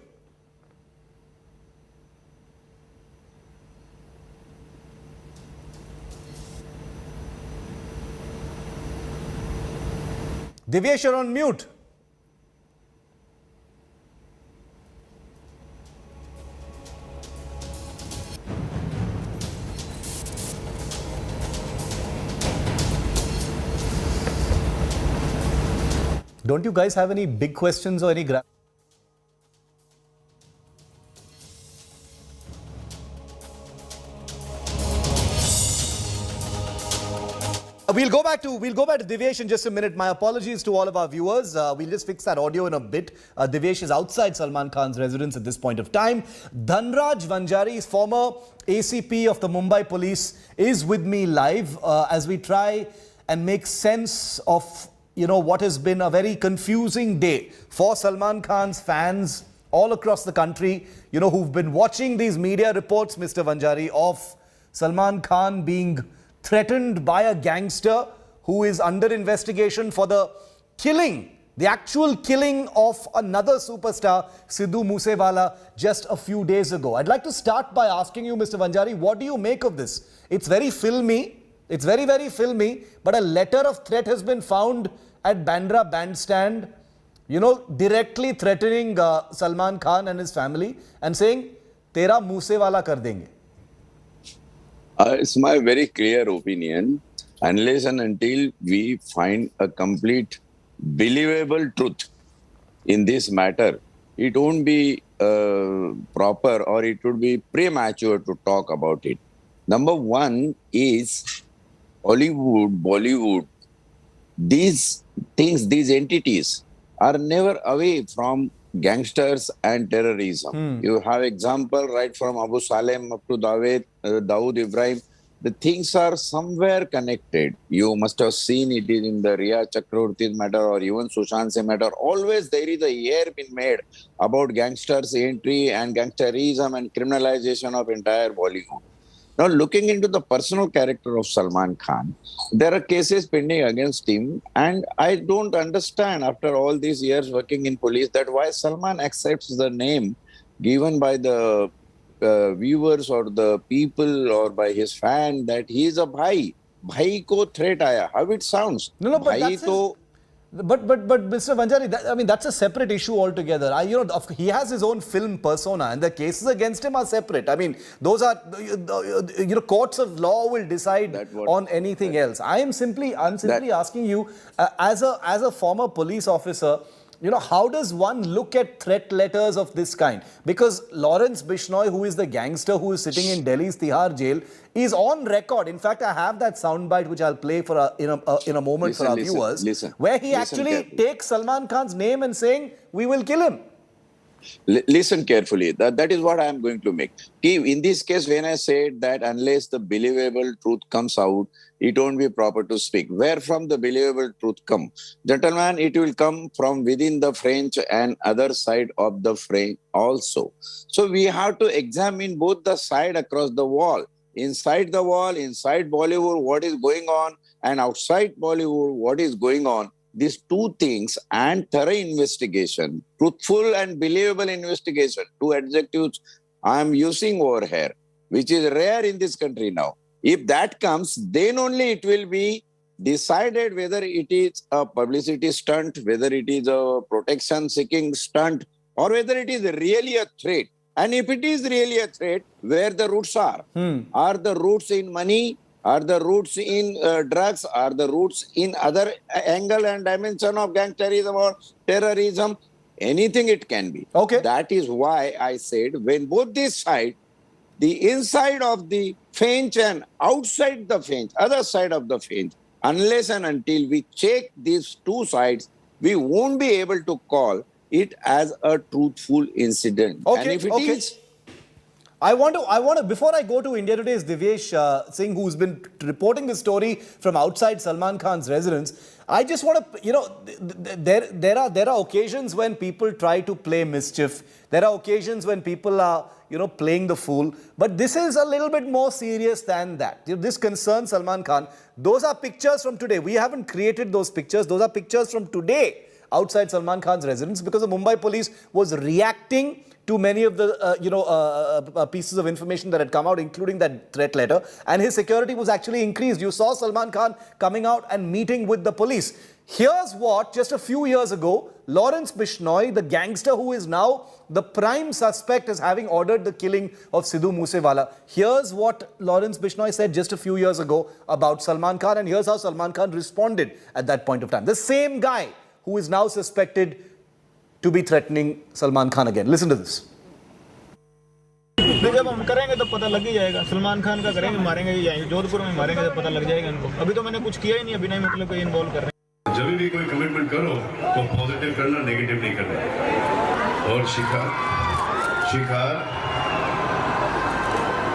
Speaker 1: Divyesh, you're on mute. don't you guys have any big questions or any... We'll go back to Divyesh in just a minute. My apologies to all of our viewers. We'll just fix that audio in a bit. Divyesh is outside Salman Khan's residence at this point of time. Dhanraj Vanjari, former ACP of the Mumbai police, is with me live as we try and make sense of, you know, what has been a very confusing day for Salman Khan's fans all across the country, you know, who've been watching these media reports, Mr. Vanjari, of Salman Khan being threatened by a gangster who is under investigation for the actual killing of another superstar, Sidhu Moose Wala, just a few days ago. I'd like to start by asking you, Mr. Vanjari, what do you make of this? It's very filmy. It's very, very filmy. But a letter of threat has been found at Bandra bandstand, you know, directly threatening Salman Khan and his family and saying, "Tera Moose Wala kar denge."
Speaker 3: It's my very clear opinion, unless and until we find a complete believable truth in this matter, it won't be proper, or it would be premature to talk about it. Number one is Bollywood, these things, these entities are never away from gangsters and terrorism. You have example right from Abu Salim up to Dawood Ibrahim. The things are somewhere connected. You must have seen it in the Riya Chakravarti's matter or even Sushant Singh matter. Always there is a year been made about gangsters' entry and gangsterism and criminalization of entire Bollywood. Now, looking into the personal character of Salman Khan, there are cases pending against him, and I don't understand after all these years working in police that why Salman accepts the name given by the viewers or the people or by his fan that he is a bhai. Bhai ko threat aaya. How it sounds?
Speaker 1: No, but that's But Mr. Vanjari, that's a separate issue altogether. He has his own film persona, and the cases against him are separate. I mean, those are, courts of law will decide on anything else. I'm simply asking you, as a former police officer, how does one look at threat letters of this kind? Because Lawrence Bishnoi, who is the gangster who is sitting in Delhi's Tihar jail, is on record. In fact, I have that soundbite which I'll play for in a moment for our viewers, where he actually takes Salman Khan's name and saying, "We will kill him."
Speaker 3: Listen carefully. That is what I am going to make. In this case, when I said that unless the believable truth comes out, it won't be proper to speak. Where from the believable truth come? Gentlemen, it will come from within the French and other side of the French also. So we have to examine both the side across the wall. Inside the wall, inside Bollywood, what is going on, and outside Bollywood, what is going on. These two things and thorough investigation, truthful and believable investigation, two adjectives I am using over here, which is rare in this country now. If that comes, then only it will be decided whether it is a publicity stunt, whether it is a protection-seeking stunt, or whether it is really a threat. And if it is really a threat, where the roots are. Are the roots in money? Are the roots in drugs? Are the roots in other angle and dimension of gangsterism or terrorism? Anything it can be. Okay. That is why I said when both these sides, the inside of the fence and outside the fence, other side of the fence, unless and until we check these two sides, we won't be able to call it as a truthful incident.
Speaker 1: Okay,
Speaker 3: and if it is,
Speaker 1: I want to, before I go to India Today's Dinesh Singh, who's been reporting the story from outside Salman Khan's residence, I just want to, there are occasions when people try to play mischief. There are occasions when people are, playing the fool. But this is a little bit more serious than that. This concerns Salman Khan. Those are pictures from today. We haven't created those pictures. Those are pictures from today outside Salman Khan's residence, because the Mumbai police was reacting to many of the pieces of information that had come out, including that threat letter, and his security was actually increased. You saw Salman Khan coming out and meeting with the police. Here's what, just a few years ago, Lawrence Bishnoi, the gangster who is now the prime suspect as having ordered the killing of Sidhu Moose Wala. Here's what Lawrence Bishnoi said just a few years ago about Salman Khan, and here's how Salman Khan responded at that point of time. The same guy who is now suspected to be threatening Salman Khan again. Listen to this.
Speaker 9: जब हम करेंगे तो पता लग ही जाएगा। सलमान खान का करेंगे, मारेंगे या जोधपुर में मारेंगे तो पता लग जाएगा इनको। अभी तो मैंने कुछ किया ही नहीं, अभी नहीं मतलब कोई इन्वॉल्व कर रहे हैं।
Speaker 21: जब भी कोई कमिटमेंट करो तो पॉजिटिव करना, नेगेटिव नहीं करना। और शिकार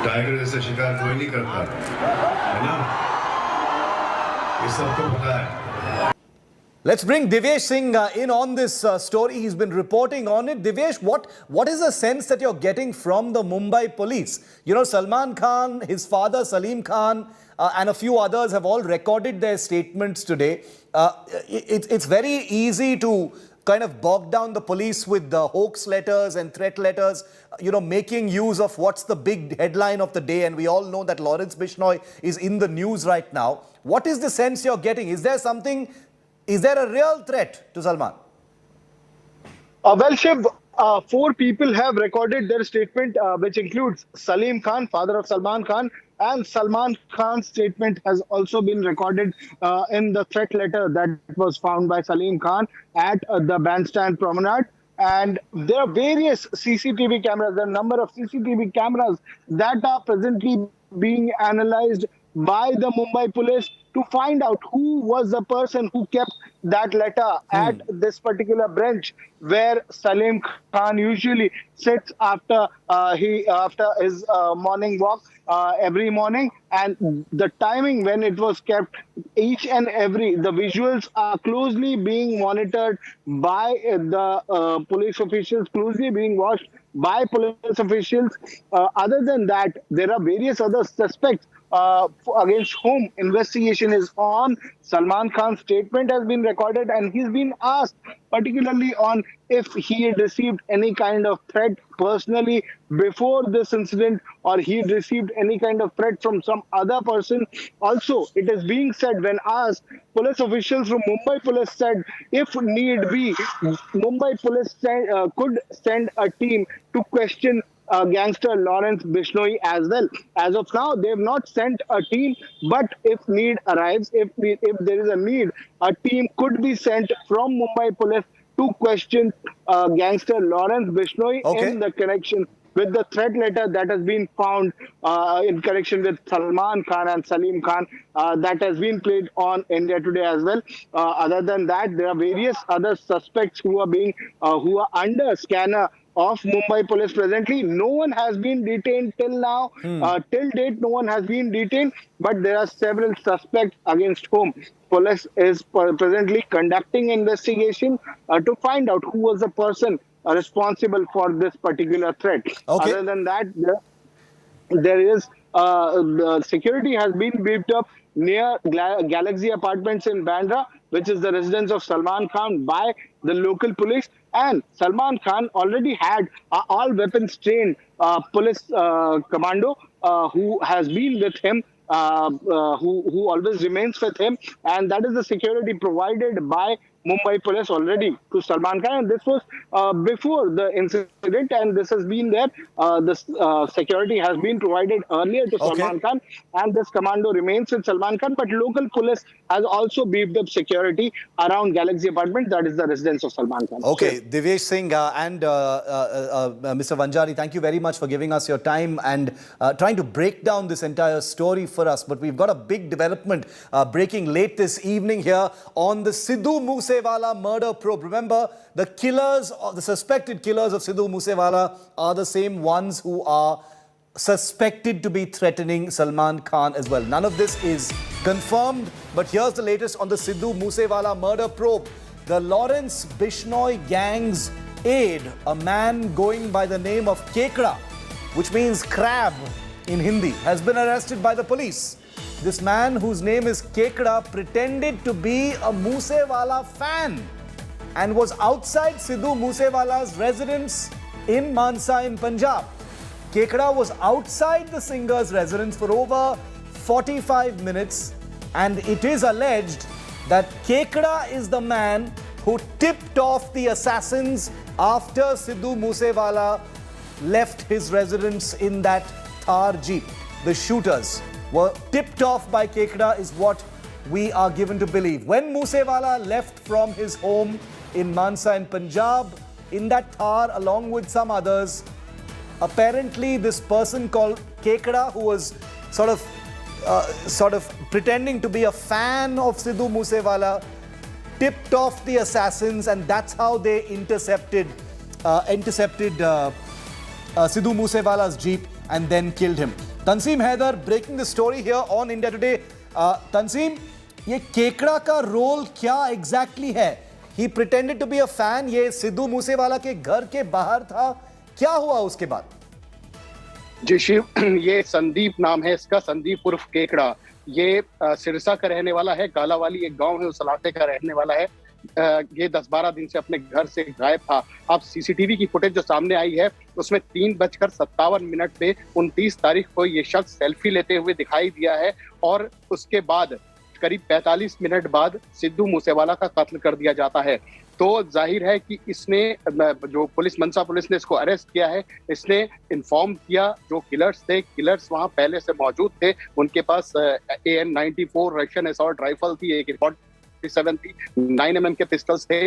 Speaker 21: टाइगर जैसे शिकार कोई नहीं करता, है ना? ये सबको पता है।
Speaker 1: Let's bring Dinesh Singh in on this story. He's been reporting on it. Dinesh, what is the sense that you're getting from the Mumbai police? You know, Salman Khan, his father Salim Khan, and a few others have all recorded their statements today. It's very easy to kind of bog down the police with the hoax letters and threat letters, you know, making use of what's the big headline of the day. And we all know that Lawrence Bishnoi is in the news right now. What is the sense you're getting? Is there a real threat to Salman?
Speaker 5: Well, Shiv, 4 people have recorded their statement, which includes Salim Khan, father of Salman Khan, and Salman Khan's statement has also been recorded in the threat letter that was found by Salim Khan at the bandstand promenade. And there are various CCTV cameras, there are a number of CCTV cameras that are presently being analyzed by the Mumbai police to find out who was the person who kept that letter at this particular bench where Salim Khan usually sits after his morning walk every morning, and the timing when it was kept, the visuals are closely being monitored by the police officials, closely being watched by police officials. Other than that, there are various other suspects against whom investigation is on. Salman Khan's statement has been recorded and he's been asked particularly on if he had received any kind of threat personally before this incident or he had received any kind of threat from some other person. Also, it is being said when asked, police officials from Mumbai police said if need be, Mumbai police could send a team to question Gangster Lawrence Bishnoi as well. As of now, they have not sent a team, but if need arrives, if there is a need, a team could be sent from Mumbai police to question Gangster Lawrence Bishnoi in the connection with the threat letter that has been found in connection with Salman Khan and Salim Khan that has been played on India Today as well. Other than that, there are various other suspects who are under scanner of Mumbai police presently. No one has been detained till now. Till date, no one has been detained, but there are several suspects against whom police is presently conducting investigation to find out who was the person responsible for this particular threat. Other than that, there is security has been beefed up near Galaxy Apartments in Bandra, which is the residence of Salman Khan, by the local police. And Salman Khan already had all weapons trained police commando who has been with him, who always remains with him, and that is the security provided by Mumbai police already to Salman Khan. And this was before the incident, and this has been there. This security has been provided earlier to Salman Khan, and this commando remains with Salman Khan. But local police has also beefed up security around Galaxy Apartment, that is the residence of Salman Khan.
Speaker 1: Okay, Dinesh Singh and Mr. Vanjari, thank you very much for giving us your time and trying to break down this entire story for us. But we've got a big development breaking late this evening here on the Sidhu Moose Wala murder probe. Remember, the suspected killers of Sidhu Moose Wala are the same ones who are suspected to be threatening Salman Khan as well. None of this is confirmed, but here's the latest on the Sidhu Moose Wala murder probe. The Lawrence Bishnoi gang's aide, a man going by the name of Kekra, which means crab in Hindi, has been arrested by the police. This man, whose name is Kekra, pretended to be a Moose Wala fan and was outside Sidhu Moose Wala's residence in Mansa in Punjab. Kekra was outside the singer's residence for over 45 minutes, and it is alleged that Kekra is the man who tipped off the assassins after Sidhu Moose Wala left his residence in that Thar Jeep. The shooters were tipped off by Kekra is what we are given to believe. When Moose Wala left from his home in Mansa in Punjab, in that Thar along with some others, apparently this person called Kekda, who was sort of pretending to be a fan of Sidhu Moose Wala, tipped off the assassins, and that's how they intercepted Sidhu Moose Wala's jeep and then killed him. Tanseem Haider breaking the story here on India Today. Tanseem, ये केकड़ा का role क्या exactly है? He pretended to be a fan. ये सिद्धू मूसेवाला के घर के बाहर था. क्या हुआ उसके बाद?
Speaker 7: जी शिव, ये संदीप नाम है इसका, संदीप उर्फ केकड़ा। ये सिरसा का रहने वाला है, कालावाली एक गांव है उस इलाके का रहने वाला है। ये 10-12 दिन से अपने घर से गायब था। अब सीसीटीवी की फुटेज जो सामने आई है उसमें 3:57 पे 29 तारीख को ये शख्स सेल्फी लेते हुए दिखाई दिया है और उसके बाद करीब 45 मिनट बाद सिद्धू मूसेवाला का कत्ल कर दिया जाता है। तो जाहिर है कि इसने, जो मनसा पुलिस ने इसको अरेस्ट किया है, इसने इन्फॉर्म किया जो किलर्स थे, किलर्स वहां पहले से मौजूद थे, उनके पास AN-94 रशियन असॉल्ट राइफल थी, AK-47 थी, 9mm के पिस्टल्स थे,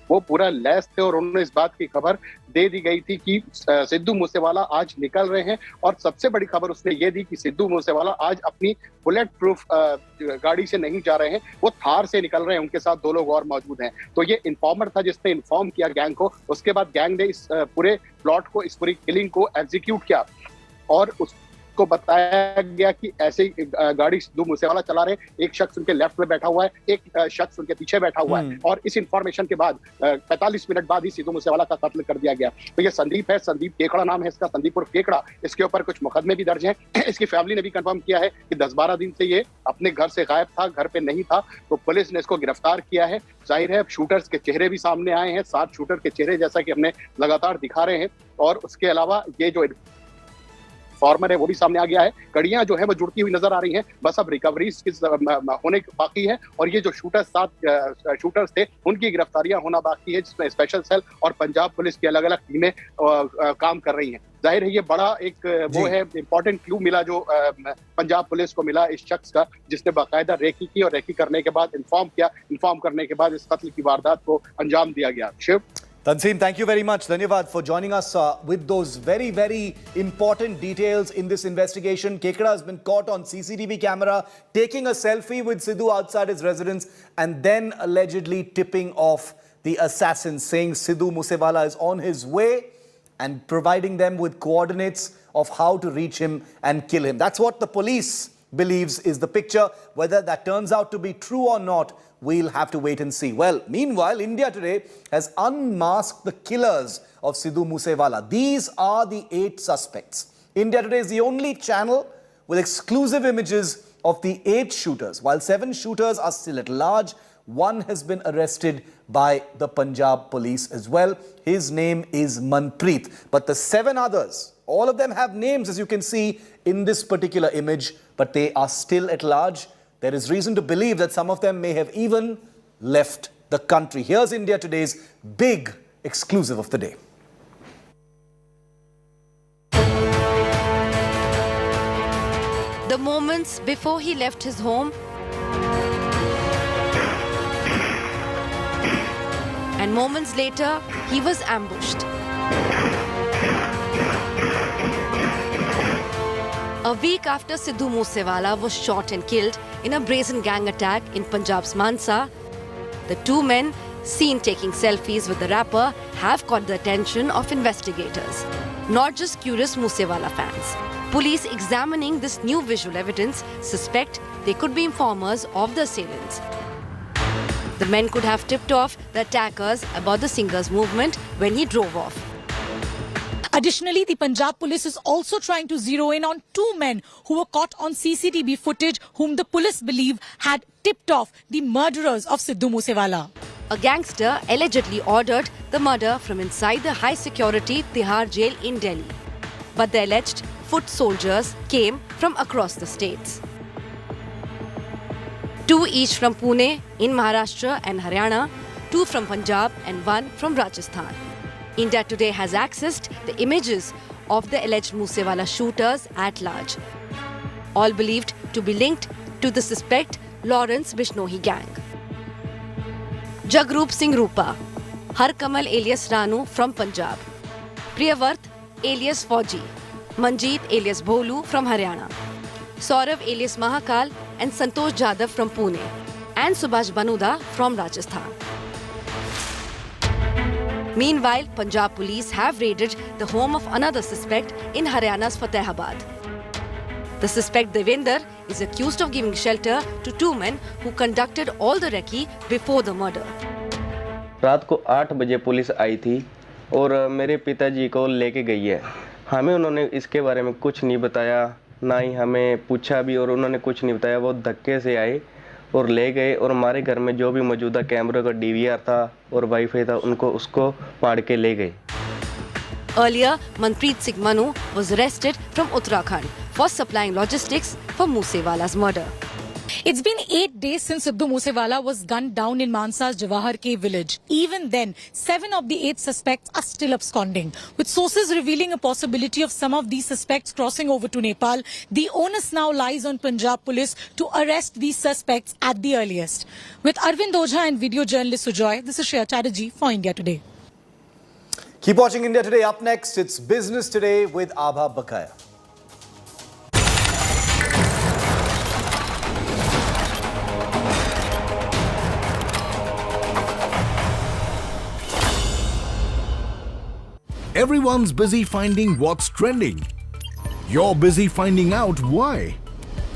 Speaker 7: वो पूरा लैस थे और उन्होंने इस बात की खबर दे दी गई थी कि सिद्धू मूसेवाला आज निकल रहे हैं। और सबसे बड़ी खबर उसने ये दी कि सिद्धू मूसेवाला आज अपनी बुलेट प्रूफ गाड़ी से नहीं जा रहे हैं, वो थार से निकल रहे हैं, उनके साथ 2 लोग और मौजूद हैं। तो ये इन्फॉर्मर था जिसने इन्फॉर्म किया गैंग को। उसके बाद गैंग ने इस पूरे प्लॉट को, इस पूरी किलिंग को एग्जीक्यूट किया और को बताया गया कि ऐसे ही गाड़ी सिद्धू मूसेवाला चला रहे, एक शख्स उनके लेफ्ट में बैठा हुआ है, एक शख्स उनके पीछे बैठा हुआ है और इस इंफॉर्मेशन के बाद 45 मिनट बाद ही सिद्धू मूसेवाला का कत्ल कर दिया गया। तो ये संदीप है, संदीप केकड़ा नाम है इसका, संदीप उर्फ केकड़ा। इसके ऊपर कुछ मुकदमे भी दर्ज हैं। इसकी फैमिली ने भी कंफर्म किया है कि 10-12 दिन से ये अपने घर से गायब था, घर पे नहीं था, तो पुलिस ने इसको गिरफ्तार किया है। जाहिर है शूटर्स के चेहरे भी सामने आए हैं, 7 शूटर के चेहरे जैसा कि हमने लगातार दिखा रहे हैं और उसके अलावा ये जो फॉर्मर है वो भी सामने आ गया है। कड़ियां जो है वो जुड़ती हुई नजर आ रही हैं, बस अब रिकवरी होने बाकी है और ये जो शूटर्स 7 शूटर्स थे उनकी गिरफ्तारियां होना बाकी है, जिसमें स्पेशल सेल और पंजाब पुलिस की अलग अलग टीमें काम कर रही हैं। जाहिर है ये बड़ा एक वो है इंपॉर्टेंट क्लू मिला जो पंजाब पुलिस को मिला इस शख्स का, जिसने बाकायदा रेकी की और रेकी करने के बाद इन्फॉर्म करने के बाद इस कत्ल की वारदात को अंजाम दिया गया। Shiv,
Speaker 1: Tanseem, thank you very much. Dhanyavad for joining us with those very, very important details in this investigation. Kekda has been caught on CCTV camera taking a selfie with Sidhu outside his residence and then allegedly tipping off the assassins, saying Sidhu Moosewala is on his way and providing them with coordinates of how to reach him and kill him. That's what the police believes is the picture. Whether that turns out to be true or not, we'll have to wait and see. Well, meanwhile, India Today has unmasked the killers of Sidhu Moosewala. These are the 8 suspects. India Today is the only channel with exclusive images of the 8 shooters. While 7 shooters are still at large, 1 has been arrested by the Punjab police as well. His name is Manpreet. But the 7 others, all of them have names, as you can see in this particular image, but they are still at large. There is reason to believe that some of them may have even left the country. Here's India Today's big exclusive of the day.
Speaker 12: The moments before he left his home and moments later, he was ambushed. A week after Sidhu Moosewala was shot and killed in a brazen gang attack in Punjab's Mansa, the 2 men seen taking selfies with the rapper have caught the attention of investigators. Not just curious Moosewala fans. Police examining this new visual evidence suspect they could be informers of the assailants. The men could have tipped off the attackers about the singer's movement when he drove off.
Speaker 14: Additionally, the Punjab police is also trying to zero in on 2 men who were caught on CCTV footage whom the police believe had tipped off the murderers of Sidhu Moosewala.
Speaker 12: A gangster allegedly ordered the murder from inside the high-security Tihar jail in Delhi. But the alleged foot soldiers came from across the states. 2 each from Pune in Maharashtra and Haryana, 2 from Punjab and 1 from Rajasthan. India Today has accessed the images of the alleged Moosewala shooters at large. All believed to be linked to the suspect Lawrence Bishnoi gang. Jagrup Singh Rupa, Harkamal alias Ranu from Punjab, Priyavart alias Fauji, Manjeet alias Bholu from Haryana, Saurav alias Mahakal and Santosh Jadhav from Pune, and Subhash Banuda from Rajasthan. Meanwhile, Punjab police have raided the home of another suspect in Haryana's Fatehabad. The suspect Devender is accused of giving shelter to two men who conducted all the recce before the murder.
Speaker 4: रात को 8 बजे police आई थी और मेरे पिताजी को लेके गई है। हमें उन्होंने इसके बारे में कुछ नहीं बताया, ना ही हमें पूछा भी, और उन्होंने कुछ नहीं बताया। वो धक्के से आए और ले गए, और हमारे घर में जो भी मौजूदा कैमरे का DVR था और वाईफाई था, उसको फाड़ के ले गए।
Speaker 12: Earlier, Manpreet Singh Manu was arrested from Uttarakhand for supplying logistics for Moose Wala's murder.
Speaker 14: It's been 8 days since Sidhu Moose Wala was gunned down in Mansa's Jawahar K village. Even then, 7 of the 8 suspects are still absconding. With sources revealing a possibility of some of these suspects crossing over to Nepal, the onus now lies on Punjab police to arrest these suspects at the earliest. With Arvind Ojha and video journalist Sujoy, this is Shreya Chatterjee for India Today.
Speaker 1: Keep watching India Today. Up next, it's Business Today with Abha Bakaya.
Speaker 11: Everyone's busy finding what's trending. You're busy finding out why.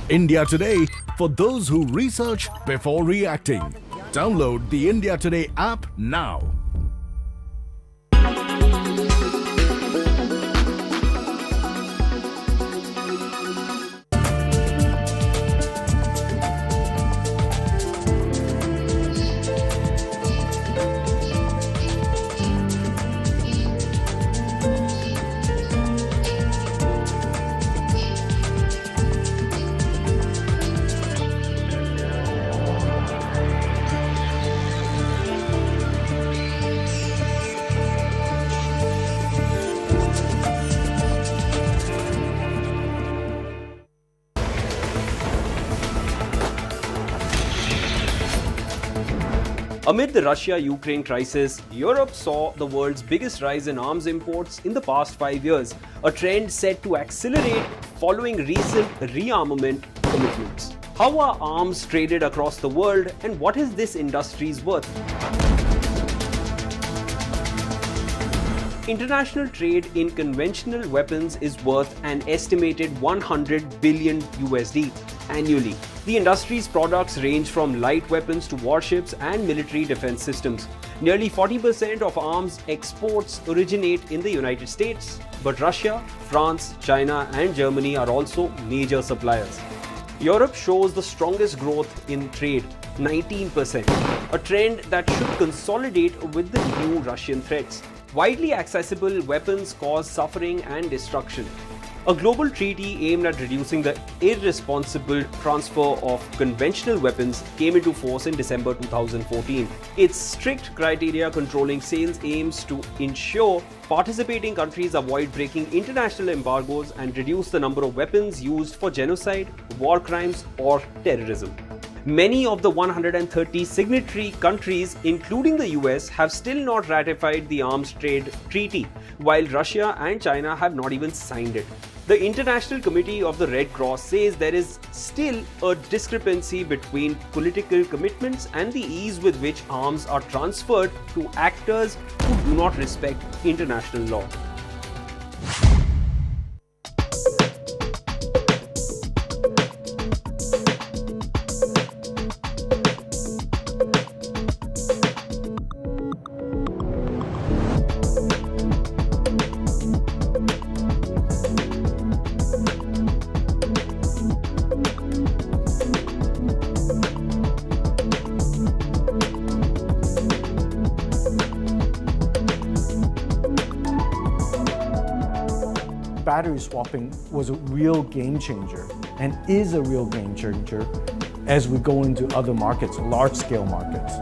Speaker 11: India Today, for those who research before reacting. Download the India Today app now.
Speaker 16: Amid the Russia-Ukraine crisis, Europe saw the world's biggest rise in arms imports in the past 5 years, a trend set to accelerate following recent rearmament commitments. How are arms traded across the world, and what is this industry's worth? International trade in conventional weapons is worth an estimated $100 billion USD annually. The industry's products range from light weapons to warships and military defense systems. Nearly 40% of arms exports originate in the United States, but Russia, France, China and Germany are also major suppliers. Europe shows the strongest growth in trade, 19%, a trend that should consolidate with the new Russian threats. Widely accessible weapons cause suffering and destruction. A global treaty aimed at reducing the irresponsible transfer of conventional weapons came into force in December 2014. Its strict criteria controlling sales aims to ensure participating countries avoid breaking international embargoes and reduce the number of weapons used for genocide, war crimes, or terrorism. Many of the 130 signatory countries, including the US, have still not ratified the arms trade treaty, while Russia and China have not even signed it. The International Committee of the Red Cross says there is still a discrepancy between political commitments and the ease with which arms are transferred to actors who do not respect international law.
Speaker 17: Battery swapping was a real game changer and is a real game changer as we go into other markets, large-scale markets.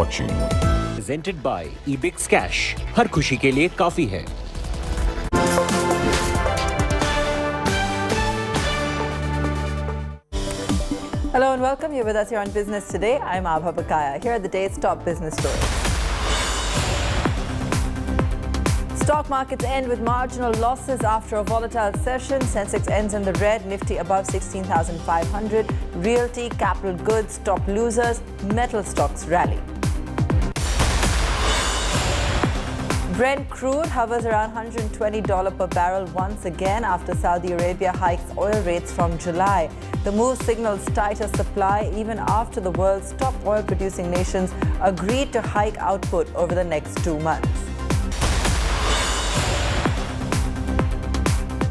Speaker 22: watching. Presented by eBix Cash. हर खुशी के लिए काफी है.
Speaker 6: Hello and welcome. You're with us here on Business Today. I'm Abha Bakaya. Here are the day's top business stories. Stock markets end with marginal losses after a volatile session. Sensex ends in the red, Nifty above 16,500. Realty, capital goods, top losers. Metal stocks rally. Brent crude hovers around $120 per barrel once again after Saudi Arabia hikes oil rates from July. The move signals tighter supply even after the world's top oil-producing nations agreed to hike output over the next 2 months.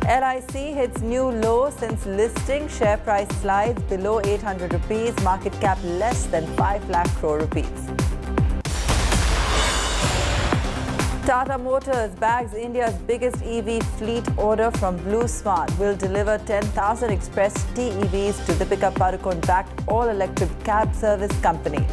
Speaker 6: LIC hits new low since listing. Share price slides below 800 rupees. Market cap less than 5 lakh crore rupees. Tata Motors bags India's biggest EV fleet order from Blue Smart. Will deliver 10,000 express TEVs to Deepika Padukone-backed all-electric cab service company.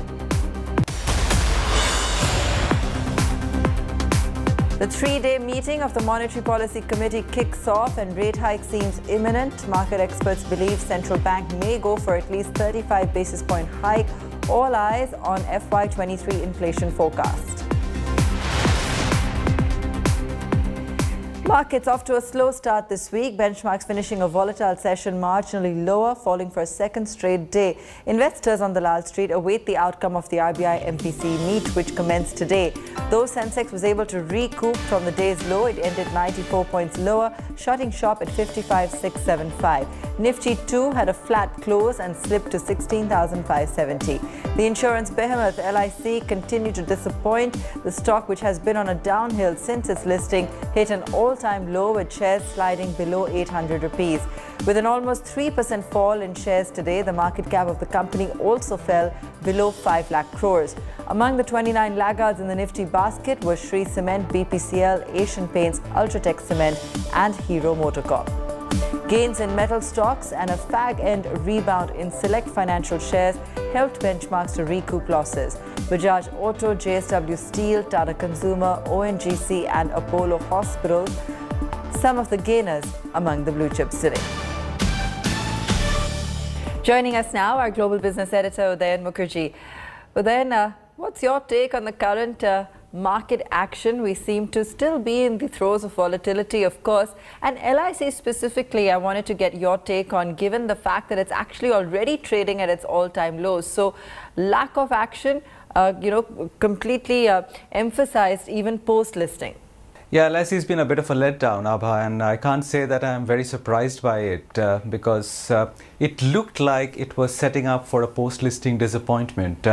Speaker 6: The 3-day meeting of the Monetary Policy Committee kicks off and rate hike seems imminent. Market experts believe central bank may go for at least 35 basis point hike. All eyes on FY23 inflation forecast. Markets off to a slow start this week. Benchmarks finishing a volatile session marginally lower, falling for a second straight day. Investors on the Lal Street await the outcome of the RBI MPC meet, which commenced today. Though Sensex was able to recoup from the day's low, it ended 94 points lower, shutting shop at 55,675. Nifty too had a flat close and slipped to 16,570. The insurance behemoth LIC continued to disappoint. The stock, which has been on a downhill since its listing, hit an all-time low with shares sliding below 800 rupees. With an almost 3% fall in shares today, the market cap of the company also fell below 5 lakh crores. Among the 29 laggards in the Nifty basket were Shree Cement, BPCL, Asian Paints, Ultratech Cement and Hero Motorcorp. Gains in metal stocks and a fag-end rebound in select financial shares helped benchmarks to recoup losses. Bajaj Auto, JSW Steel, Tata Consumer, ONGC and Apollo Hospitals, some of the gainers among the blue chips today. Joining us now, our global business editor, Udayan Mukherjee. Udayan, what's your take on the current market action? We seem to still be in the throes of volatility, of course. And LIC specifically, I wanted to get your take on, given the fact that it's actually already trading at its all-time lows. So lack of action, completely emphasized even post-listing.
Speaker 8: Yeah, LIC has been a bit of a letdown, Abha, and I can't say that I'm very surprised by it because it looked like it was setting up for a post-listing disappointment.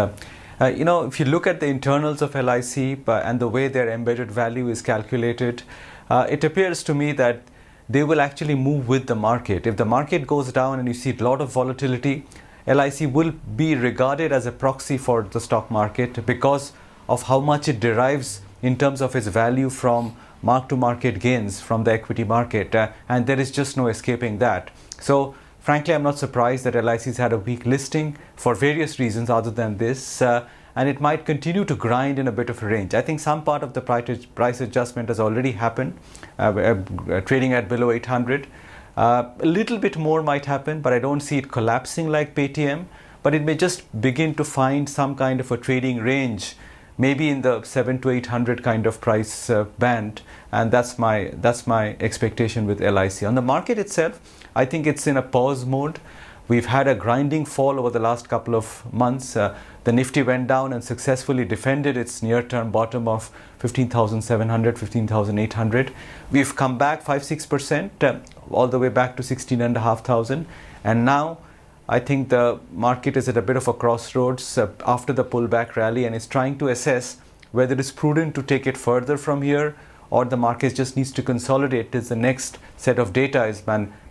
Speaker 8: If you look at the internals of LIC and the way their embedded value is calculated, it appears to me that they will actually move with the market. If the market goes down and you see a lot of volatility, LIC will be regarded as a proxy for the stock market because of how much it derives in terms of its value from mark-to-market gains from the equity market, and there is just no escaping that. So frankly, I'm not surprised that LIC's had a weak listing for various reasons other than this, and it might continue to grind in a bit of a range. I think some part of the price adjustment has already happened, trading at below 800. A little bit more might happen, but I don't see it collapsing like Paytm, but it may just begin to find some kind of a trading range, maybe in the 700 to 800 kind of price band, and that's my expectation with LIC. On the market itself, I think it's in a pause mode. We've had a grinding fall over the last couple of months. The Nifty went down and successfully defended its near-term bottom of 15,700, 15,800. We've come back 5-6%, all the way back to 16,500, and now I think the market is at a bit of a crossroads after the pullback rally, and is trying to assess whether it's prudent to take it further from here, or the market just needs to consolidate as the next set of data is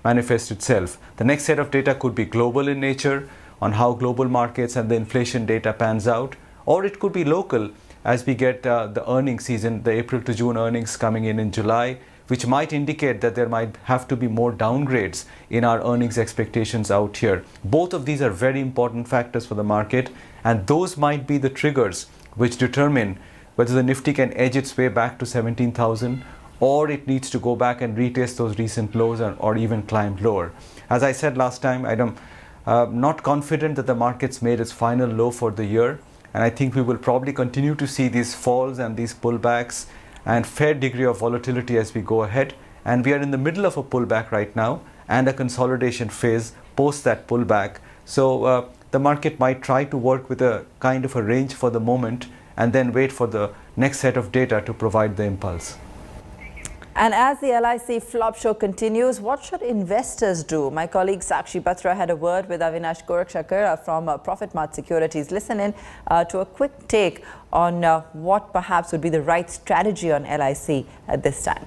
Speaker 8: manifest itself. The next set of data could be global in nature, on how global markets and the inflation data pans out, or it could be local as we get the earnings season, the April to June earnings coming in July, which might indicate that there might have to be more downgrades in our earnings expectations out here. Both of these are very important factors for the market, and those might be the triggers which determine whether the Nifty can edge its way back to 17,000 or it needs to go back and retest those recent lows or even climb lower. As I said last time, I'm not confident that the market's made its final low for the year, and I think we will probably continue to see these falls and these pullbacks and fair degree of volatility as we go ahead. And we are in the middle of a pullback right now and a consolidation phase post that pullback. So the market might try to work with a kind of a range for the moment and then wait for the next set of data to provide the impulse.
Speaker 6: And as the LIC flop show continues, what should investors do? My colleague Sakshi Batra had a word with Avinash Gorakhshakar from Profit Mart Securities. Listen in to a quick take on what perhaps would be the right strategy on LIC at this time.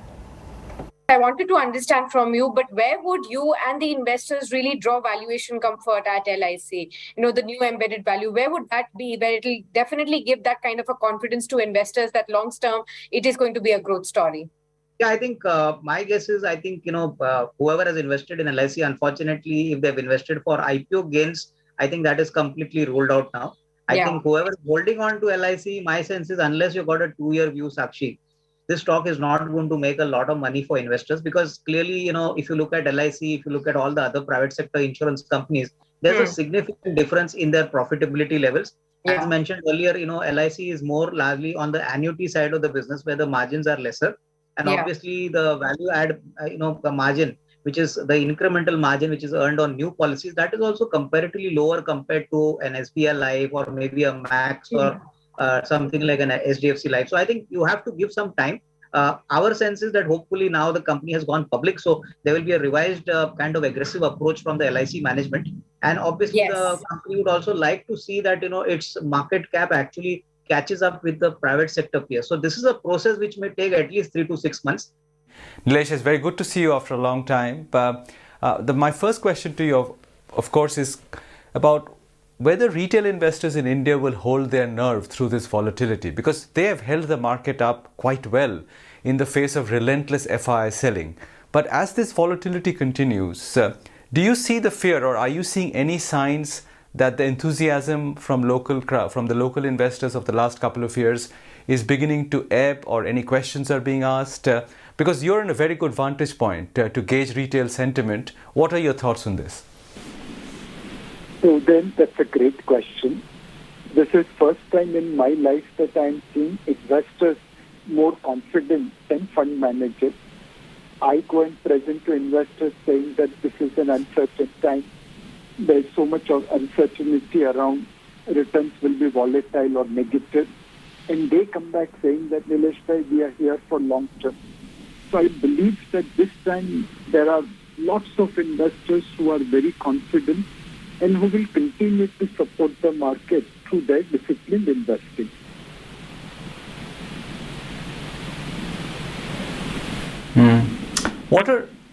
Speaker 2: I wanted to understand from you, but where would you and the investors really draw valuation comfort at LIC? You know, the new embedded value, where would that be, where it will definitely give that kind of a confidence to investors that long term it is going to be a growth story?
Speaker 15: Yeah, I think my guess is, whoever has invested in LIC, unfortunately, if they've invested for IPO gains, I think that is completely ruled out now. I think whoever is holding on to LIC, my sense is unless you got a 2-year view, Sakshi, this stock is not going to make a lot of money for investors, because clearly, if you look at LIC, if you look at all the other private sector insurance companies, there's a significant difference in their profitability levels. As mentioned earlier, LIC is more largely on the annuity side of the business where the margins are lesser. And obviously the value add, the margin, which is the incremental margin, which is earned on new policies, that is also comparatively lower compared to an SBI Life or maybe a Max or something like an SDFC Life. So I think you have to give some time. Our sense is that hopefully now the company has gone public, so there will be a revised kind of aggressive approach from the LIC management. And obviously the company would also like to see that, its market cap actually catches up with the private sector peers. So this is a process which may take at least 3 to 6 months.
Speaker 8: Nilesh, it's very good to see you after a long time. My first question to you, of course, is about whether retail investors in India will hold their nerve through this volatility, because they have held the market up quite well in the face of relentless FII selling. But as this volatility continues, do you see the fear, or are you seeing any signs that the enthusiasm from the local investors of the last couple of years is beginning to ebb, or any questions are being asked? Because you're in a very good vantage point to gauge retail sentiment. What are your thoughts on this?
Speaker 18: So then, that's a great question. This is first time in my life that I'm seeing investors more confident than fund managers. I go and present to investors saying that this is an uncertain time. There's so much of uncertainty around, returns will be volatile or negative. And they come back saying that, Nilesh bhai, we are here for long term. So I believe that this time there are lots of investors who are very confident and who will continue to support the market through their disciplined investing.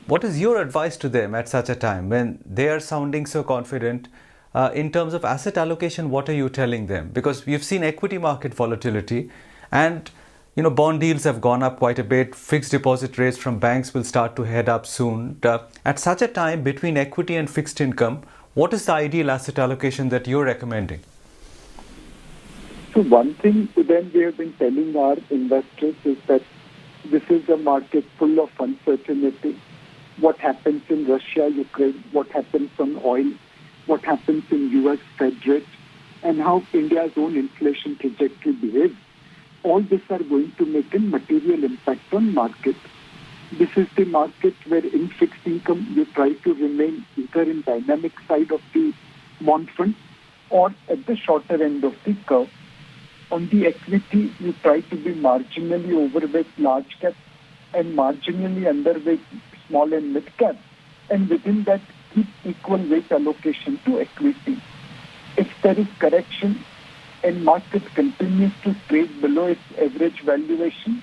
Speaker 8: What is your advice to them at such a time when they are sounding so confident? In terms of asset allocation, what are you telling them? Because we've seen equity market volatility, and bond yields have gone up quite a bit. Fixed deposit rates from banks will start to head up soon. At such a time, between equity and fixed income, what is the ideal asset allocation that you're recommending?
Speaker 18: So one thing then we have been telling our investors is that this is a market full of uncertainty. What happens in Russia, Ukraine, what happens on oil, what happens in US Fed rate, and how India's own inflation trajectory behaves. All these are going to make a material impact on market. This is the market where in fixed income you try to remain either in dynamic side of the bond fund or at the shorter end of the curve. On the equity, you try to be marginally overweight large cap and marginally underweight small and mid cap. And within that, keep equal weight allocation to equity. If there is correction and market continues to trade below its average valuation,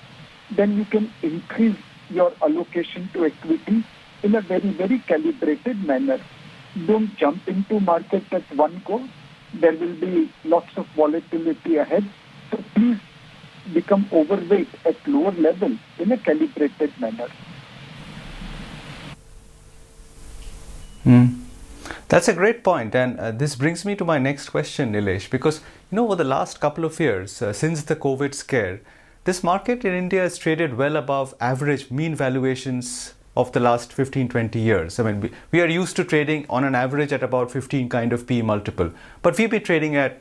Speaker 18: then you can increase your allocation to equity in a very, very calibrated manner. Don't jump into market at one go. There will be lots of volatility ahead. So please become overweight at lower level in a calibrated manner.
Speaker 8: That's a great point, and this brings me to my next question, Nilesh, because over the last couple of years, since the COVID scare, this market in India has traded well above average mean valuations of the last 15-20 years. I mean, we are used to trading on an average at about 15 kind of P multiple, but we've been trading at,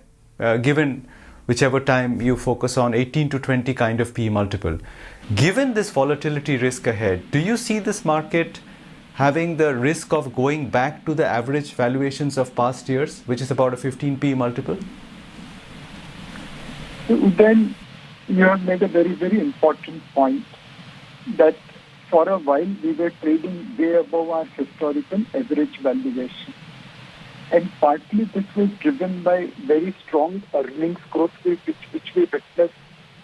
Speaker 8: given whichever time you focus on, 18 to 20 kind of P multiple. Given this volatility risk ahead, do you see this market having the risk of going back to the average valuations of past years, which is about a 15 P multiple?
Speaker 18: Then you have made a very, very important point that for a while we were trading way above our historical average valuation. And partly this was driven by very strong earnings growth which we witnessed,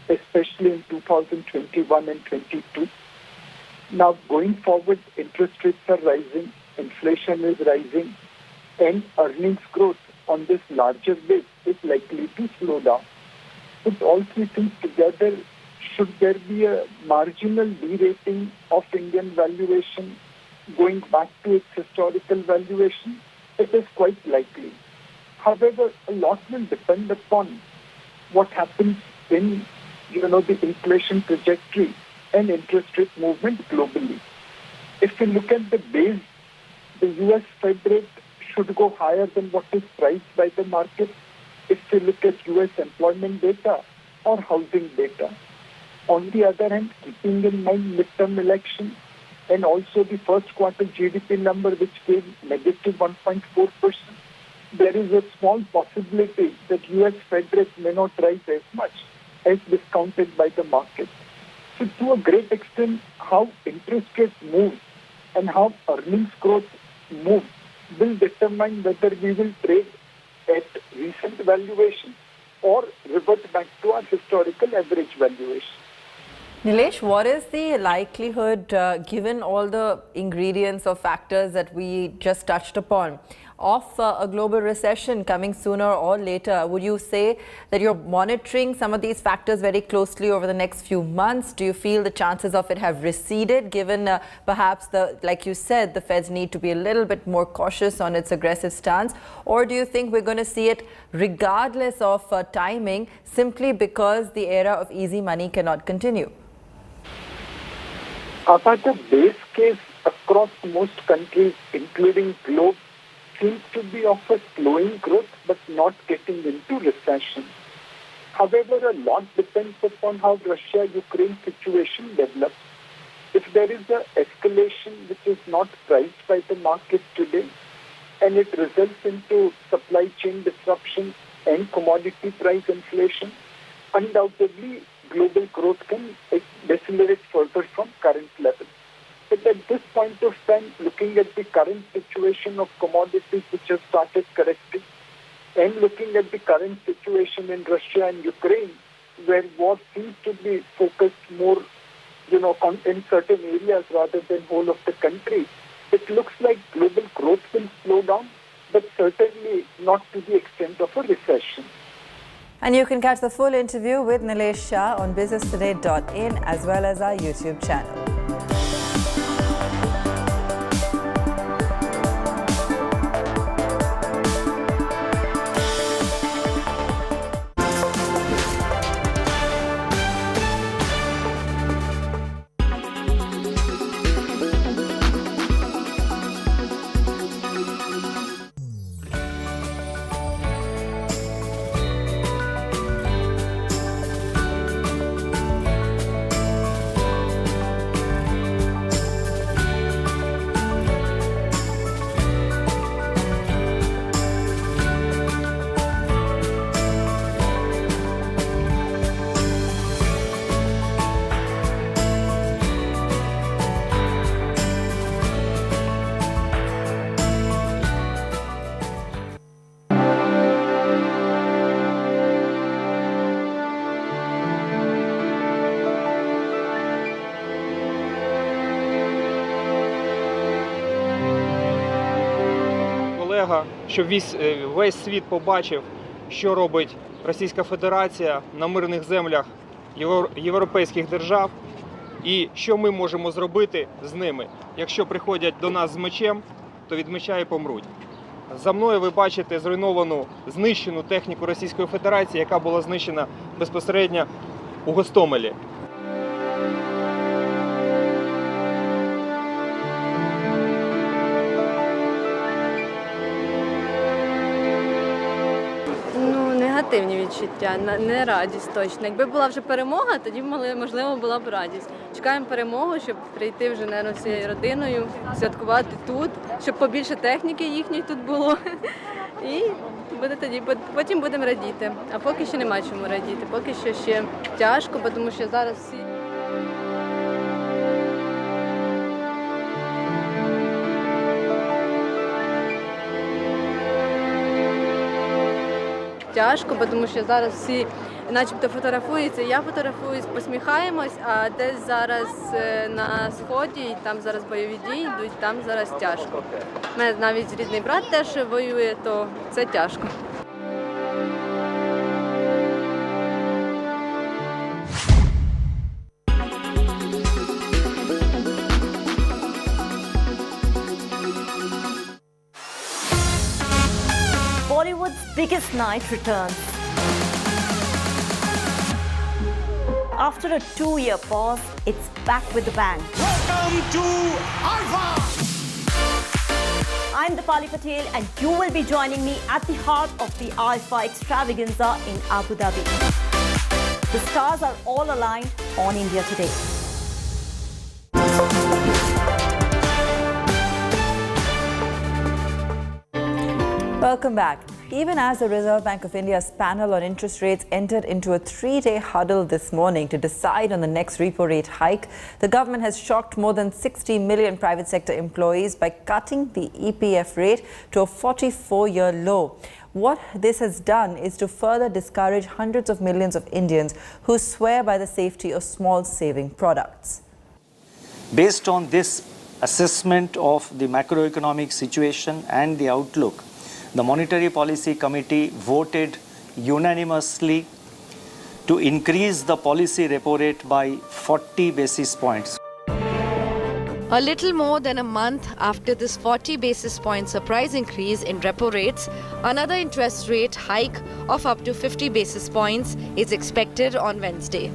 Speaker 18: especially in 2021 and 22. Now going forward, interest rates are rising, inflation is rising, and earnings growth on this larger base is likely to slow down. Put all three things together, should there be a marginal derating of Indian valuation going back to its historical valuation? It is quite likely. However, a lot will depend upon what happens in the inflation trajectory and interest rate movement globally. If we look at the base, the US Fed rate should go higher than what is priced by the market. If we look at US employment data or housing data. On the other hand, keeping in mind midterm elections and also the first quarter GDP number which gave negative 1.4%, there is a small possibility that US Fed rate may not rise as much as discounted by the market. So to a great extent, how interest rates move and how earnings growth move will determine whether we will trade at recent valuation or revert back to our historical average valuation.
Speaker 6: Nilesh, what is the likelihood, given all the ingredients or factors that we just touched upon, of a global recession coming sooner or later? Would you say that you're monitoring some of these factors very closely over the next few months? Do you feel the chances of it have receded, given perhaps, like you said, the Feds need to be a little bit more cautious on its aggressive stance? Or do you think we're going to see it regardless of timing, simply because the era of easy money cannot continue?
Speaker 18: But the base case across most countries, including globe, seems to be of a slowing growth but not getting into recession. However, a lot depends upon how Russia-Ukraine situation develops. If there is an escalation which is not priced by the market today and it results into supply chain disruption and commodity price inflation, undoubtedly global growth can decelerate further from current levels. But at this point of time, looking at the current situation of commodities which have started correcting, and looking at the current situation in Russia and Ukraine, where war seems to be focused more, in certain areas rather than whole of the country, it looks like global growth will slow down, but certainly not to the extent of a recession.
Speaker 6: And you can catch the full interview with Nilesh Shah on businesstoday.in as well as our YouTube channel.
Speaker 10: Щоб весь світ побачив, що робить Російська Федерація на мирних землях європейських держав і що ми можемо зробити з ними. Якщо приходять до нас з мечем, то від меча і помруть. За мною ви бачите зруйновану, знищену техніку Російської Федерації, яка була знищена безпосередньо у Гостомелі.
Speaker 13: Негативні відчуття, не радість точно. Якби була вже перемога, тоді можливо була б радість. Чекаємо перемогу, щоб прийти вже, наверное, всією родиною, святкувати тут, щоб побільше техніки їхньої тут було. І буде тоді, потім будемо радіти. А поки що нема чому радіти, поки що ще тяжко, тому що зараз всі... Тяжко, тому що зараз всі начебто фотографуються, я фотографуюсь, посміхаємось, а десь зараз на сході, і там зараз бойові дії йдуть, там зараз тяжко. У мене навіть рідний брат теж воює, то це тяжко.
Speaker 19: Bollywood's biggest night returns. After a 2-year pause, it's back with a bang.
Speaker 20: Welcome to Alpha!
Speaker 19: I'm Dipali Patel and you will be joining me at the heart of the Alpha extravaganza in Abu Dhabi. The stars are all aligned on India Today.
Speaker 6: Welcome back. Even as the Reserve Bank of India's panel on interest rates entered into a 3-day huddle this morning to decide on the next repo rate hike, the government has shocked more than 60 million private sector employees by cutting the EPF rate to a 44-year low. What this has done is to further discourage hundreds of millions of Indians who swear by the safety of small saving products.
Speaker 24: Based on this assessment of the macroeconomic situation and the outlook, the Monetary Policy Committee voted unanimously to increase the policy repo rate by 40 basis points.
Speaker 12: A little more than a month after this 40 basis point surprise increase in repo rates, another interest rate hike of up to 50 basis points is expected on Wednesday.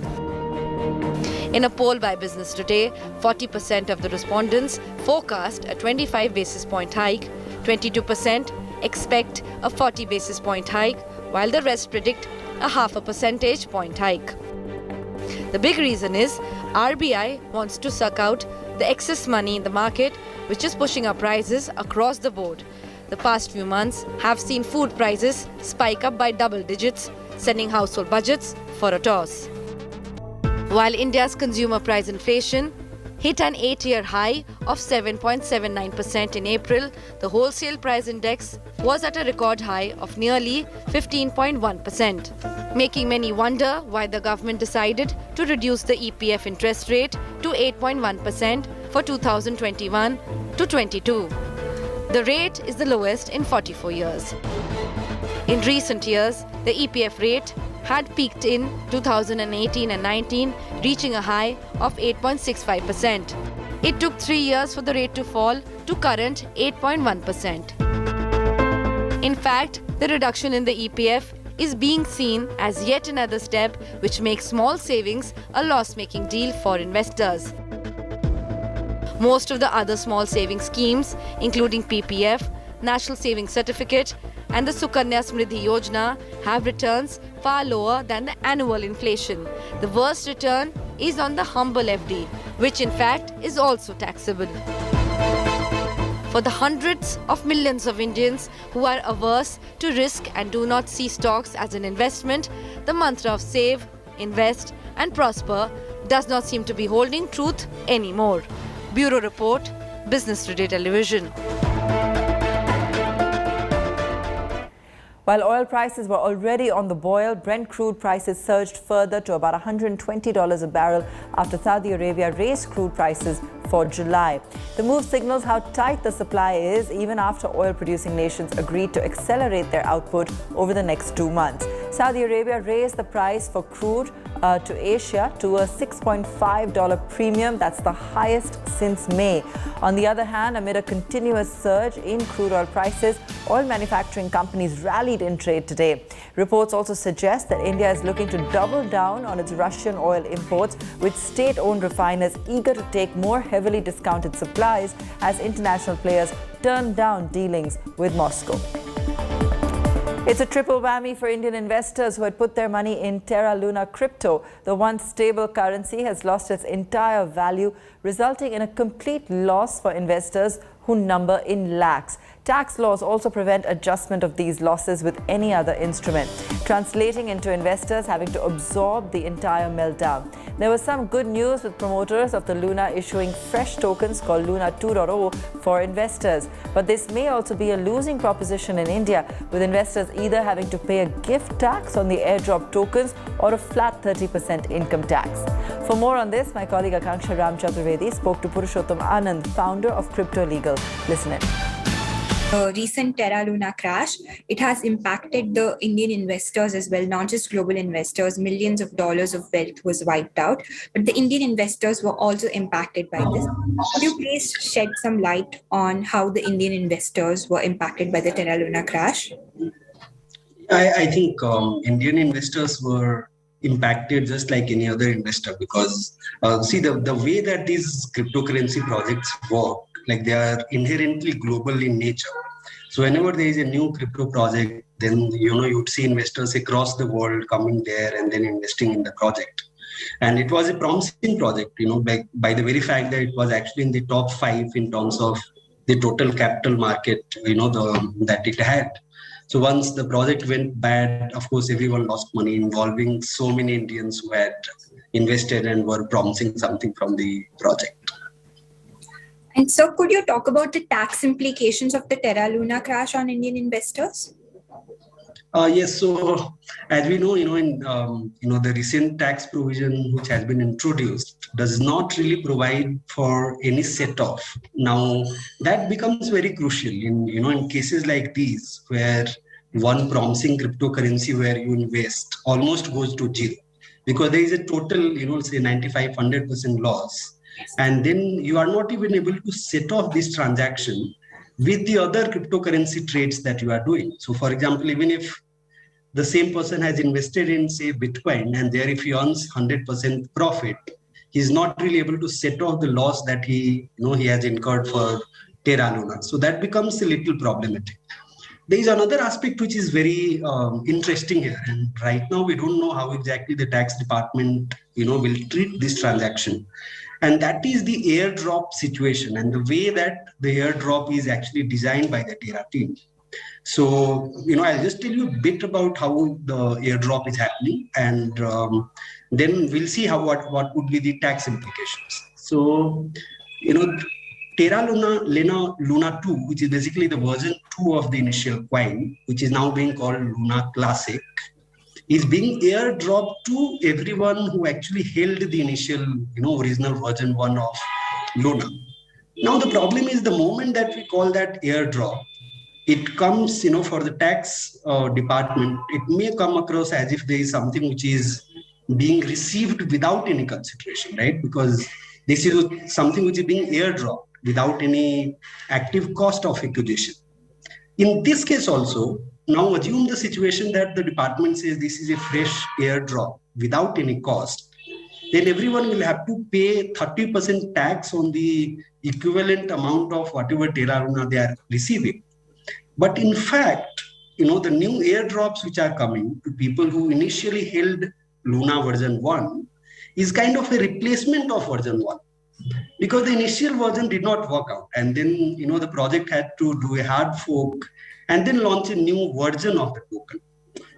Speaker 12: In a poll by Business Today, 40% of the respondents forecast a 25 basis point hike, 22% expect a 40 basis point hike, while the rest predict a half a percentage point hike. The big reason is RBI wants to suck out the excess money in the market, which is pushing up prices across the board. The past few months have seen food prices spike up by double digits, sending household budgets for a toss. While India's consumer price inflation hit an 8-year high of 7.79% in April, the wholesale price index was at a record high of nearly 15.1%, making many wonder why the government decided to reduce the EPF interest rate to 8.1% for 2021 to 22. The rate is the lowest in 44 years. In recent years, the EPF rate had peaked in 2018 and 19, reaching a high of 8.65%. It took 3 years for the rate to fall to current 8.1%. In fact, the reduction in the EPF is being seen as yet another step which makes small savings a loss-making deal for investors. Most of the other small savings schemes, including PPF, National Savings Certificate, and the Sukanya Smriddhi Yojana, have returns far lower than the annual inflation. The worst return is on the humble FD, which in fact is also taxable. For the hundreds of millions of Indians who are averse to risk and do not see stocks as an investment, the mantra of save, invest and prosper does not seem to be holding truth anymore. Bureau Report, Business Today Television.
Speaker 6: While oil prices were already on the boil, Brent crude prices surged further to about $120 a barrel after Saudi Arabia raised crude prices for July. The move signals how tight the supply is even after oil-producing nations agreed to accelerate their output over the next 2 months. Saudi Arabia raised the price for crude to Asia to a $6.5 premium. That's the highest since May. On the other hand, amid a continuous surge in crude oil prices, oil manufacturing companies rallied in trade today. Reports also suggest that India is looking to double down on its Russian oil imports, with state-owned refiners eager to take more heavily discounted supplies as international players turn down dealings with Moscow. It's a triple whammy for Indian investors who had put their money in Terra Luna crypto. The once stable currency has lost its entire value, resulting in a complete loss for investors who number in lakhs. Tax laws also prevent adjustment of these losses with any other instrument, translating into investors having to absorb the entire meltdown. There was some good news with promoters of the Luna issuing fresh tokens called Luna 2.0 for investors. But this may also be a losing proposition in India, with investors either having to pay a gift tax on the airdrop tokens or a flat 30% income tax. For more on this, my colleague Akanksha Ramchaturvedi spoke to Purushottam Anand, founder of Crypto Legal. Listen in.
Speaker 3: The recent Terra Luna crash, it has impacted the Indian investors as well, not just global investors. Millions of dollars of wealth was wiped out, but the Indian investors were also impacted by this. Could you please shed some light on how the Indian investors were impacted by the Terra Luna crash?
Speaker 9: I think Indian investors were impacted just like any other investor, because see the way that these cryptocurrency projects work, like they are inherently global in nature. So whenever there is a new crypto project, then you'd see investors across the world coming there and then investing in the project. And it was a promising project, by the very fact that it was actually in the top 5 in terms of the total capital market, that it had. So once the project went bad, of course, everyone lost money, involving so many Indians who had invested and were promising something from the project.
Speaker 3: And so could you talk about the tax implications of the Terra Luna crash on Indian investors?
Speaker 9: Yes. So as we know, in the recent tax provision which has been introduced does not really provide for any set-off. Now that becomes very crucial in cases like these, where one promising cryptocurrency where you invest almost goes to zero, because there is a total, say 95-100% loss. And then you are not even able to set off this transaction with the other cryptocurrency trades that you are doing. So for example, even if the same person has invested in, say, Bitcoin, and there if he earns 100% profit, he's not really able to set off the loss that he has incurred for Terra Luna. So that becomes a little problematic. There is another aspect which is very interesting here. And right now we don't know how exactly the tax department, will treat this transaction. And that is the airdrop situation and the way that the airdrop is actually designed by the Terra team. So, I'll just tell you a bit about how the airdrop is happening, and then we'll see what would be the tax implications. So, Terra Luna 2, which is basically the version 2 of the initial coin, which is now being called Luna Classic, is being airdropped to everyone who actually held the initial, original version 1 of Luna. Now, the problem is the moment that we call that airdrop, it comes, for the tax department, it may come across as if there is something which is being received without any consideration, right? Because this is something which is being airdropped without any active cost of acquisition. In this case also, now assume the situation that the department says this is a fresh airdrop without any cost, then everyone will have to pay 30% tax on the equivalent amount of whatever Terra Luna they are receiving. But in fact, the new airdrops which are coming to people who initially held Luna version 1 is kind of a replacement of version 1. Because the initial version did not work out. And then, the project had to do a hard fork and then launch a new version of the token.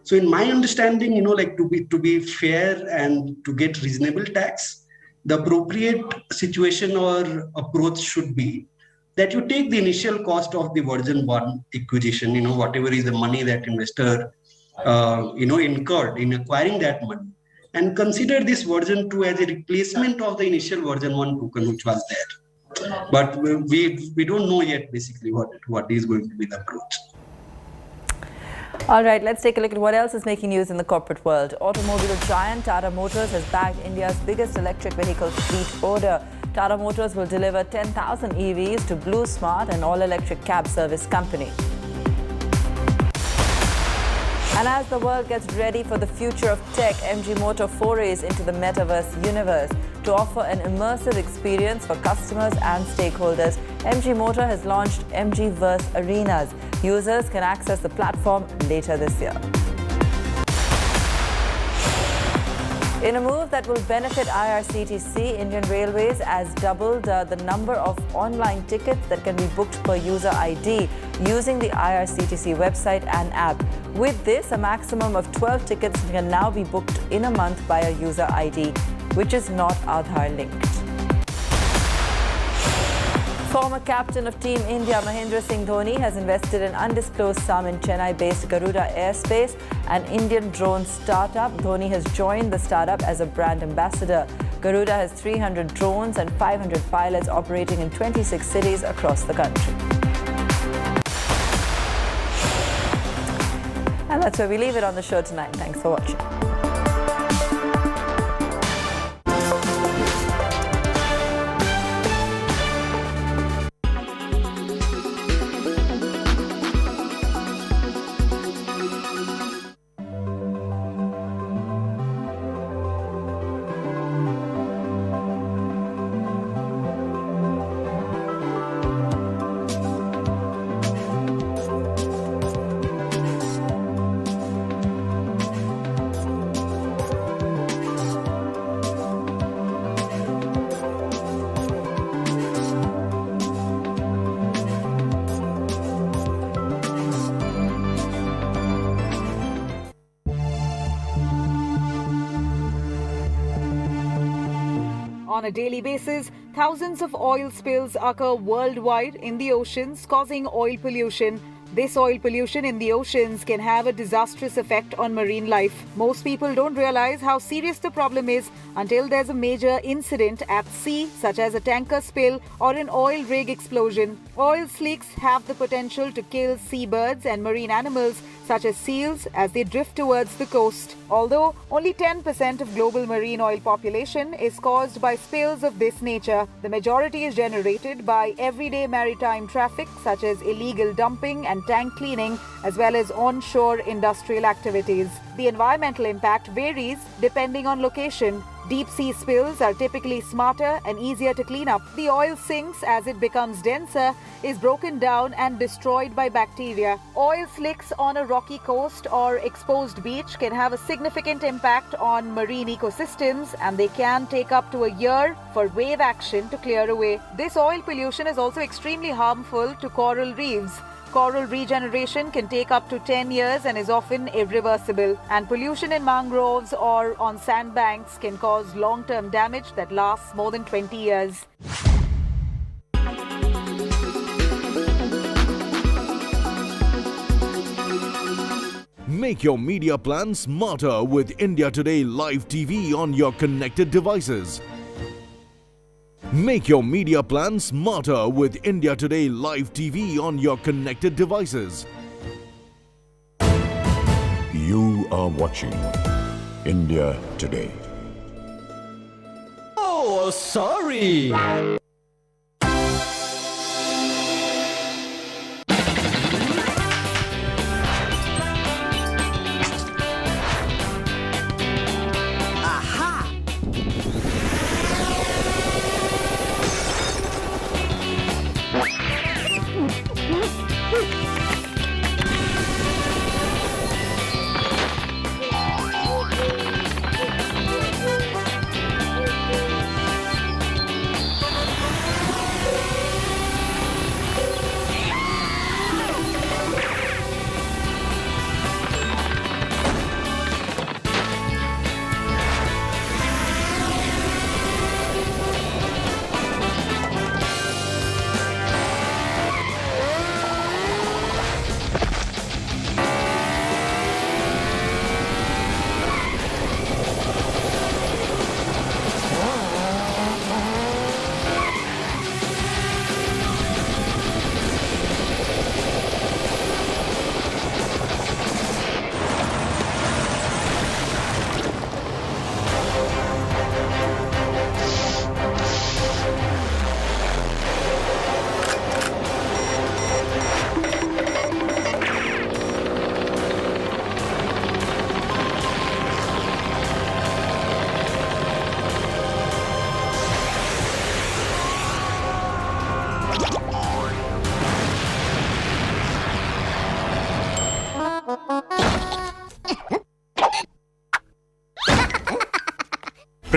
Speaker 9: So in my understanding, to be fair and to get reasonable tax, the appropriate situation or approach should be that you take the initial cost of the version 1 acquisition, whatever is the money that investor, incurred in acquiring that money, and consider this version 2 as a replacement of the initial version 1 token which was there. But we don't know yet basically what is going to be the approach.
Speaker 6: All right, let's take a look at what else is making news in the corporate world. Automobile giant Tata Motors has bagged India's biggest electric vehicle fleet order. Tata Motors will deliver 10,000 EVs to Blue Smart, an all-electric cab service company. And as the world gets ready for the future of tech, MG Motor forays into the metaverse universe. To offer an immersive experience for customers and stakeholders, MG Motor has launched MG Verse Arenas. Users can access the platform later this year. In a move that will benefit IRCTC, Indian Railways has doubled the number of online tickets that can be booked per user ID using the IRCTC website and app. With this, a maximum of 12 tickets can now be booked in a month by a user ID, which is not Aadhaar linked. Former captain of Team India Mahendra Singh Dhoni has invested an undisclosed sum in Chennai-based Garuda Aerospace, an Indian drone startup. Dhoni has joined the startup as a brand ambassador. Garuda has 300 drones and 500 pilots operating in 26 cities across the country. And that's where we leave it on the show tonight. Thanks for watching.
Speaker 5: On a daily basis, thousands of oil spills occur worldwide in the oceans, causing oil pollution. This oil pollution in the oceans can have a disastrous effect on marine life. Most people don't realize how serious the problem is until there's a major incident at sea, such as a tanker spill or an oil rig explosion. Oil slicks have the potential to kill seabirds and marine animals such as seals as they drift towards the coast. Although only 10% of global marine oil population is caused by spills of this nature, the majority is generated by everyday maritime traffic such as illegal dumping and tank cleaning, as well as onshore industrial activities. The environmental impact varies depending on location. Deep sea spills are typically smarter and easier to clean up. The oil sinks as it becomes denser, is broken down and destroyed by bacteria. Oil slicks on a rocky coast or exposed beach can have a significant impact on marine ecosystems, and they can take up to a year for wave action to clear away. This oil pollution is also extremely harmful to coral reefs. Coral regeneration can take up to 10 years and is often irreversible. And pollution in mangroves or on sandbanks can cause long-term damage that lasts more than 20 years.
Speaker 11: Make your media plan smarter with India Today Live TV on your connected devices. Make your media plan smarter with India Today Live TV on your connected devices.
Speaker 7: You are watching India Today.
Speaker 21: Oh, sorry.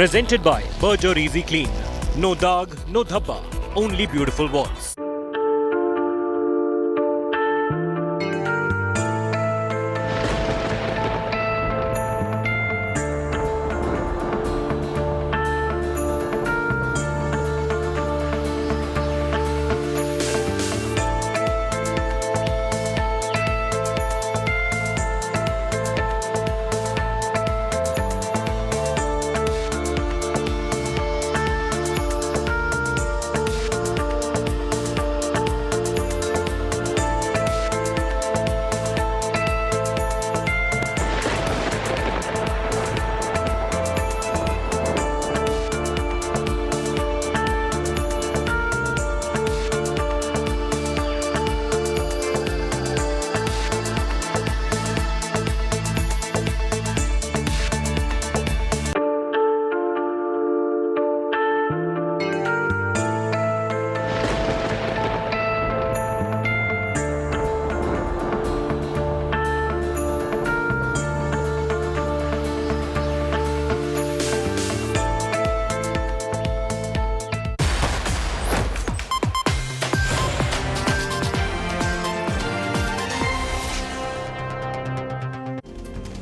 Speaker 22: Presented by Berger Easy Clean. No dag, no dhabba, only beautiful walls.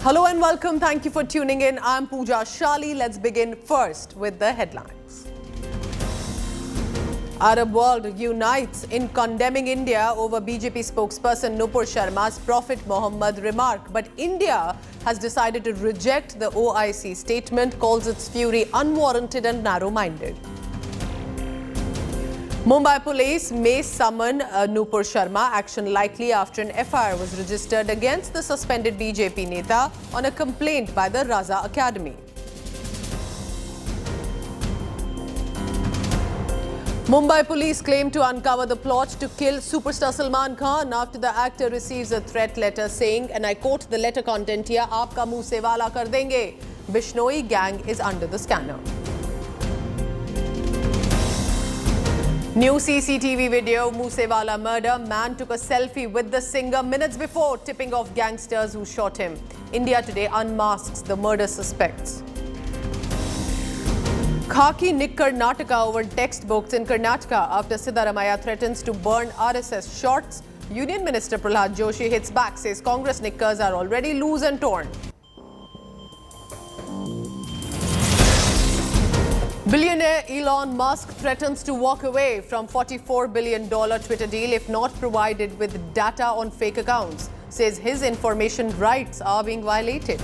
Speaker 1: Hello and welcome. Thank you for tuning in. I'm Pooja Shali. Let's begin first with the headlines. Arab world unites in condemning India over BJP spokesperson Nupur Sharma's Prophet Muhammad remark. But India has decided to reject the OIC statement, calls its fury unwarranted and narrow-minded. Mumbai police may summon Nupur Sharma, action likely after an FIR was registered against the suspended BJP Neta on a complaint by the Raza Academy. Mumbai police claim to uncover the plot to kill superstar Salman Khan after the actor receives a threat letter saying, and I quote the letter content here, "Aapka muh se wala kar denge." Bishnoi gang is under the scanner. New CCTV video, Moose Wala murder. Man took a selfie with the singer minutes before tipping off gangsters who shot him. India Today unmasks the murder suspects. Khaki Nikkar Nataka over textbooks in Karnataka after Siddaramaiah threatens to burn RSS shorts. Union Minister Prahlad Joshi hits back, says Congress knickers are already loose and torn. Billionaire Elon Musk threatens to walk away from $44 billion Twitter deal if not provided with data on fake accounts. Says his information rights are being violated.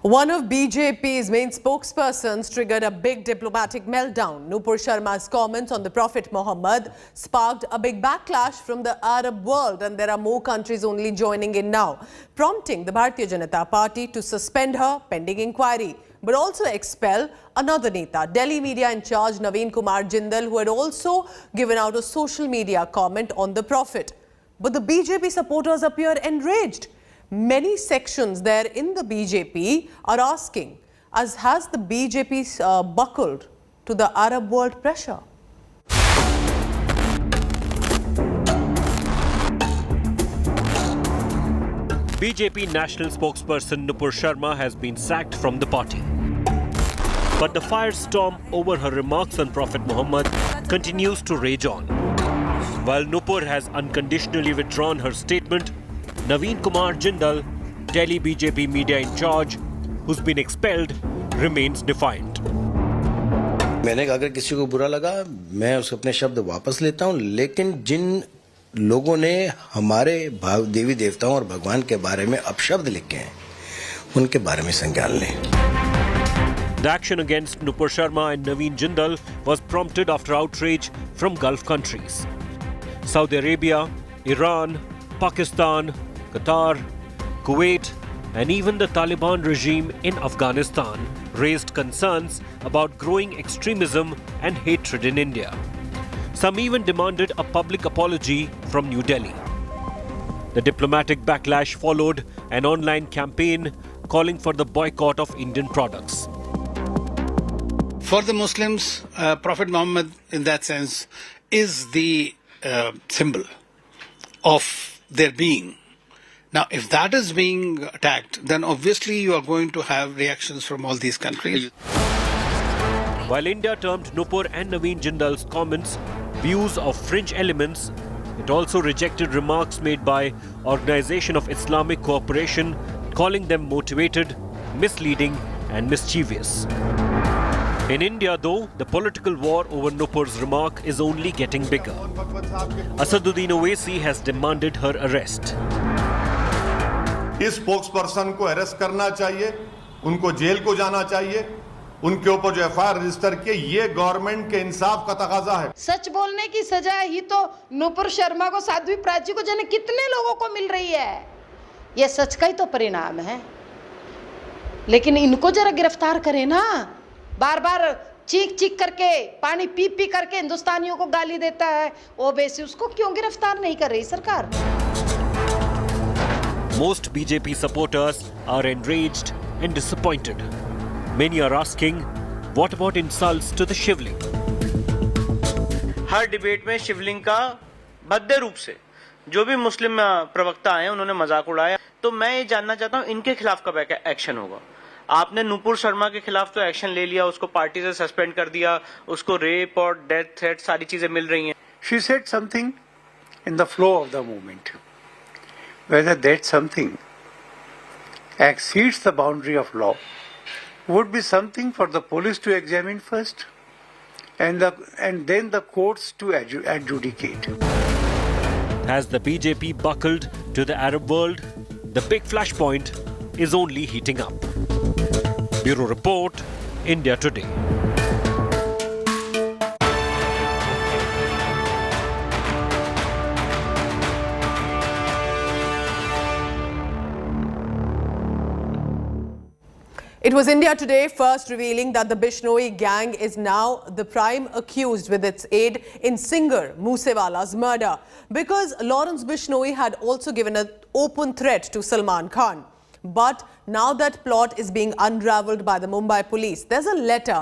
Speaker 1: One of BJP's main spokespersons triggered a big diplomatic meltdown. Nupur Sharma's comments on the Prophet Muhammad sparked a big backlash from the Arab world, and there are more countries only joining in now, prompting the Bharatiya Janata Party to suspend her pending inquiry, but also expel another Neta, Delhi media in charge Naveen Kumar Jindal, who had also given out a social media comment on the Prophet. But the BJP supporters appear enraged. Many sections there in the BJP are asking, as has the BJP buckled to the Arab world pressure?
Speaker 22: BJP national spokesperson Nupur Sharma has been sacked from the party. But the firestorm over her remarks on Prophet Muhammad continues to rage on. While Nupur has unconditionally withdrawn her statement, Naveen Kumar Jindal, Delhi BJP media in charge, who's been expelled, remains defiant.
Speaker 4: मैंने अगर किसी को बुरा लगा मैं उसके अपने शब्द वापस लेता हूं, लेकिन जिन लोगों ने हमारे देवी देवताओं और भगवान के बारे में अपशब्द लिखे हैं उनके बारे में संज्ञान लें.
Speaker 22: The action against Nupur Sharma and Naveen Jindal was prompted after outrage from Gulf countries. Saudi Arabia, Iran, Pakistan, Qatar, Kuwait, and even the Taliban regime in Afghanistan raised concerns about growing extremism and hatred in India. Some even demanded a public apology from New Delhi. The diplomatic backlash followed an online campaign calling for the boycott of Indian products.
Speaker 14: For the Muslims, Prophet Muhammad, in that sense, is the symbol. of their being. Now, if that is being attacked, then obviously you are going to have reactions from all these countries.
Speaker 22: While India termed Nupur and Naveen Jindal's comments views of fringe elements, it also rejected remarks made by Organization of Islamic Cooperation, calling them motivated, misleading and mischievous. In India, though, the political war over Nupur's remark is only getting bigger. Asaduddin Owaisi has demanded her arrest.
Speaker 2: इस spokesperson को arrest करना चाहिए, उनको jail को जाना चाहिए, उनके ऊपर जो एफआईआर रजिस्टर किए, ये गवर्नमेंट के इंसाफ का तकाजा है।
Speaker 16: सच बोलने की सजा ही तो नुपुर शर्मा को, साध्वी प्राची को, जाने कितने लोगों को मिल रही है। ये सच का ही तो परिणाम है। लेकिन इनको जरा गिरफ्तार करें ना। बार-बार चीख करके, पानी पी करके हिंदुस्तानियों को गाली देता है ओवैसी, उसको क्यों गिरफ्तार नहीं कर रही सरकार?
Speaker 22: Most BJP supporters are enraged and disappointed. Many are asking, what about insults to the Shivling?
Speaker 17: Her debate में शिवलिंग का भद्दे रूप से जो भी मुस्लिम प्रवक्ता आए उन्होंने मजाक उड़ाया। तो मैं ये जानना चाहता हूँ इनके खिलाफ कब एक्शन होगा? आपने नुपुर शर्मा के खिलाफ तो एक्शन ले लिया, उसको पार्टी से सस्पेंड कर दिया, उसको रेप और डेथ थ्रेट सारी चीजें मिल रही हैं।
Speaker 14: She said something in the flow of the movement. Whether that something exceeds the boundary of law would be something for the police to examine first and then the courts to adjudicate.
Speaker 22: As the BJP buckled to the Arab world, the big flashpoint is only heating up. Bureau Report, India Today.
Speaker 1: It was India Today first revealing that the Bishnoi gang is now the prime accused with its aid in singer Moose Wala's murder, because Lawrence Bishnoi had also given an open threat to Salman Khan. But now that plot is being unravelled by the Mumbai police. There's a letter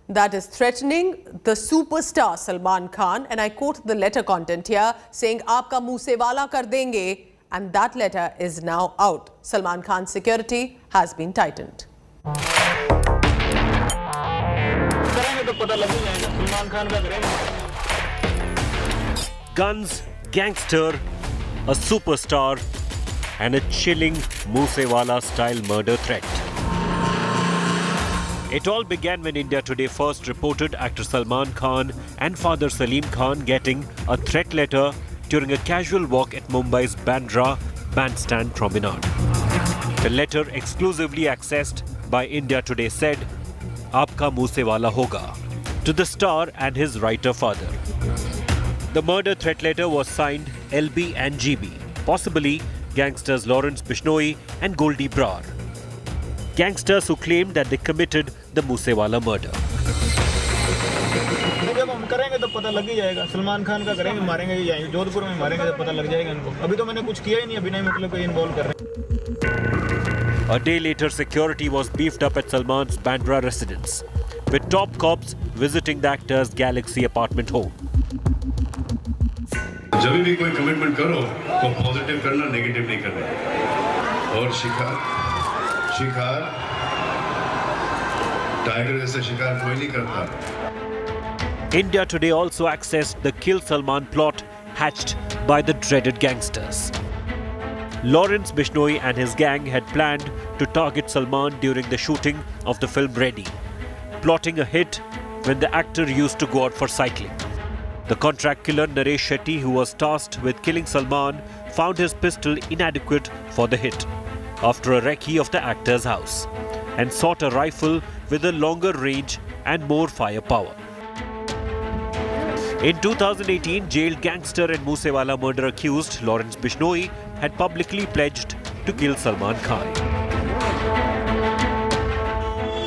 Speaker 1: that is threatening the superstar Salman Khan, and I quote the letter content here, saying, "Aapka Moose Wala kar denge," and that letter is now out. Salman Khan's security has been tightened.
Speaker 22: Guns, gangster, a superstar, and a chilling Moose Wala style murder threat. It all began when India Today first reported actor Salman Khan and father Salim Khan getting a threat letter during a casual walk at Mumbai's Bandra bandstand promenade. The letter, exclusively accessed by India Today, said, "Aapka Moose Wala hoga," to the star and his writer father. The murder threat letter was signed LB and GB, possibly gangsters Lawrence Bishnoi and Goldie Brar. Gangsters who claimed that they committed the Moose Wala murder.
Speaker 23: जब हम करेंगे तो पता लग ही जाएगा। सलमान खान का करेंगे, मारेंगे या जोधपुर में मारेंगे तो पता लग जाएगा इनको। अभी तो मैंने कुछ किया ही नहीं, अभी नहीं मतलब कोई इन्वॉल्व कर रहे हैं।
Speaker 22: A day later, security was beefed up at Salman's Bandra residence, with top cops visiting the actor's Galaxy apartment home.
Speaker 25: जब भी कोई कमिटमेंट करो तो पॉजिटिव करना, नेगेटिव नहीं करना। और शिकार टाइगर जैसा शिकार कोई नहीं करता।
Speaker 22: India Today also accessed the Kill Salman plot hatched by the dreaded gangsters. Lawrence Bishnoi and his gang had planned to target Salman during the shooting of the film Ready, plotting a hit when the actor used to go out for cycling. The contract killer Naresh Shetty, who was tasked with killing Salman, found his pistol inadequate for the hit after a recce of the actor's house and sought a rifle with a longer range and more firepower. In 2018, jailed gangster and Moose Wala murder accused Lawrence Bishnoi had publicly pledged to kill Salman Khan.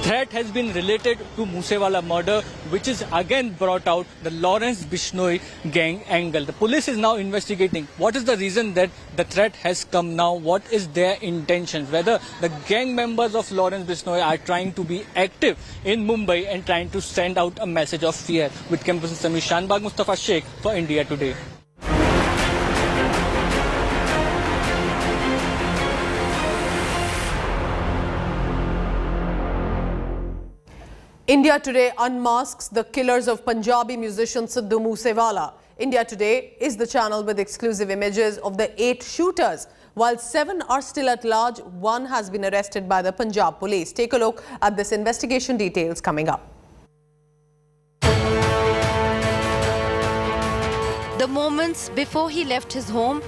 Speaker 26: Threat has been related to Moose Wala murder, which is again brought out the Lawrence Bishnoi gang angle. The police is now investigating what is the reason that the threat has come now, what is their intentions, whether the gang members of Lawrence Bishnoi are trying to be active in Mumbai and trying to send out a message of fear. With campus in Sami Shanbag, Mustafa Sheikh for India Today.
Speaker 1: India Today unmasks the killers of Punjabi musician Sidhu Moose Wala. India Today is the channel with exclusive images of the 8 shooters. While 7 are still at large, 1 has been arrested by the Punjab police. Take a look at this investigation details coming up.
Speaker 12: The moments before he left his home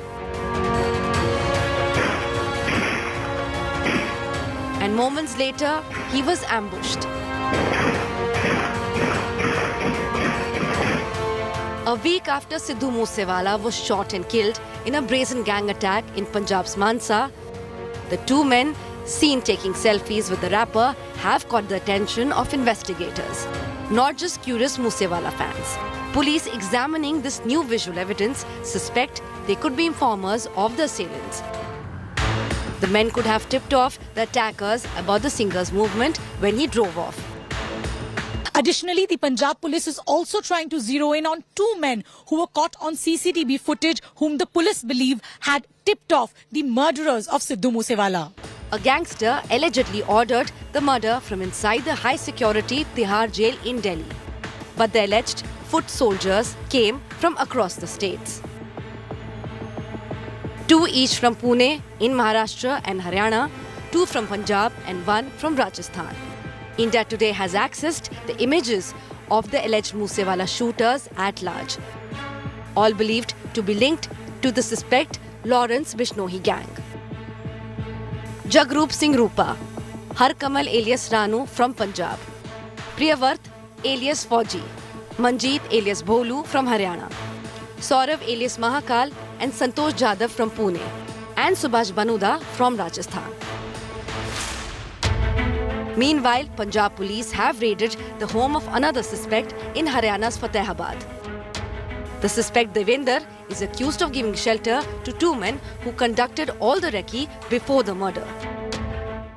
Speaker 12: and moments later, he was ambushed. A week after Sidhu Moose Wala was shot and killed in a brazen gang attack in Punjab's Mansa, the 2 men seen taking selfies with the rapper have caught the attention of investigators. Not just curious Moose Wala fans. Police examining this new visual evidence suspect they could be informers of the assailants. The men could have tipped off the attackers about the singer's movement when he drove off.
Speaker 8: Additionally, the Punjab police is also trying to zero in on 2 men who were caught on CCTV footage whom the police believe had tipped off the murderers of Sidhu Moose Wala.
Speaker 12: A gangster allegedly ordered the murder from inside the high-security Tihar jail in Delhi. But the alleged foot soldiers came from across the states. 2 each from Pune in Maharashtra and Haryana, 2 from Punjab and 1 from Rajasthan. India Today has accessed the images of the alleged Moose Wala shooters at large, all believed to be linked to the suspect Lawrence Bishnoi gang. Jagrup Singh Rupa, Harkamal alias Ranu from Punjab, Priyavart alias Fauji, Manjeet alias Bholu from Haryana, Saurav alias Mahakal and Santosh Jadhav from Pune, and Subhash Banuda from Rajasthan. Meanwhile, Punjab police have raided the home of another suspect in Haryana's Fatehabad. The suspect Devender is accused of giving shelter to 2 men who conducted all the recce before the murder.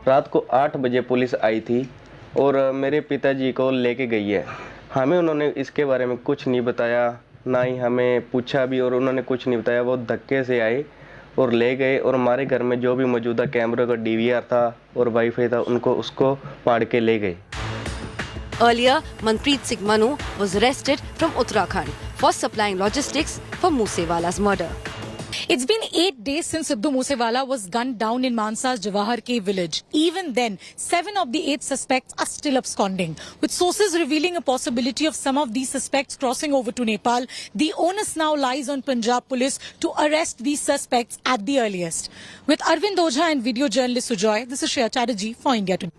Speaker 10: रात को 8 बजे police आई थी और मेरे पिताजी को लेके गई है. हमें उन्होंने इसके बारे में कुछ नहीं बताया, ना ही हमें पूछा भी, और उन्होंने कुछ नहीं बताया. वो धक्के से आए और ले गए, और हमारे घर में जो भी मौजूदा कैमरे का DVR था और वाईफाई था, उसको फाड़ के ले गए.
Speaker 12: Earlier, Manpreet Singh Manu was arrested from Uttarakhand for supplying logistics for Moose Wala's murder.
Speaker 8: It's been 8 days since Sidhu Moose Wala was gunned down in Mansa's Jawahar K village. Even then, 7 of the 8 suspects are still absconding. With sources revealing a possibility of some of these suspects crossing over to Nepal, the onus now lies on Punjab police to arrest these suspects at the earliest. With Arvind Ojha and video journalist Sujoy, this is Shreya Chatterjee for India Today.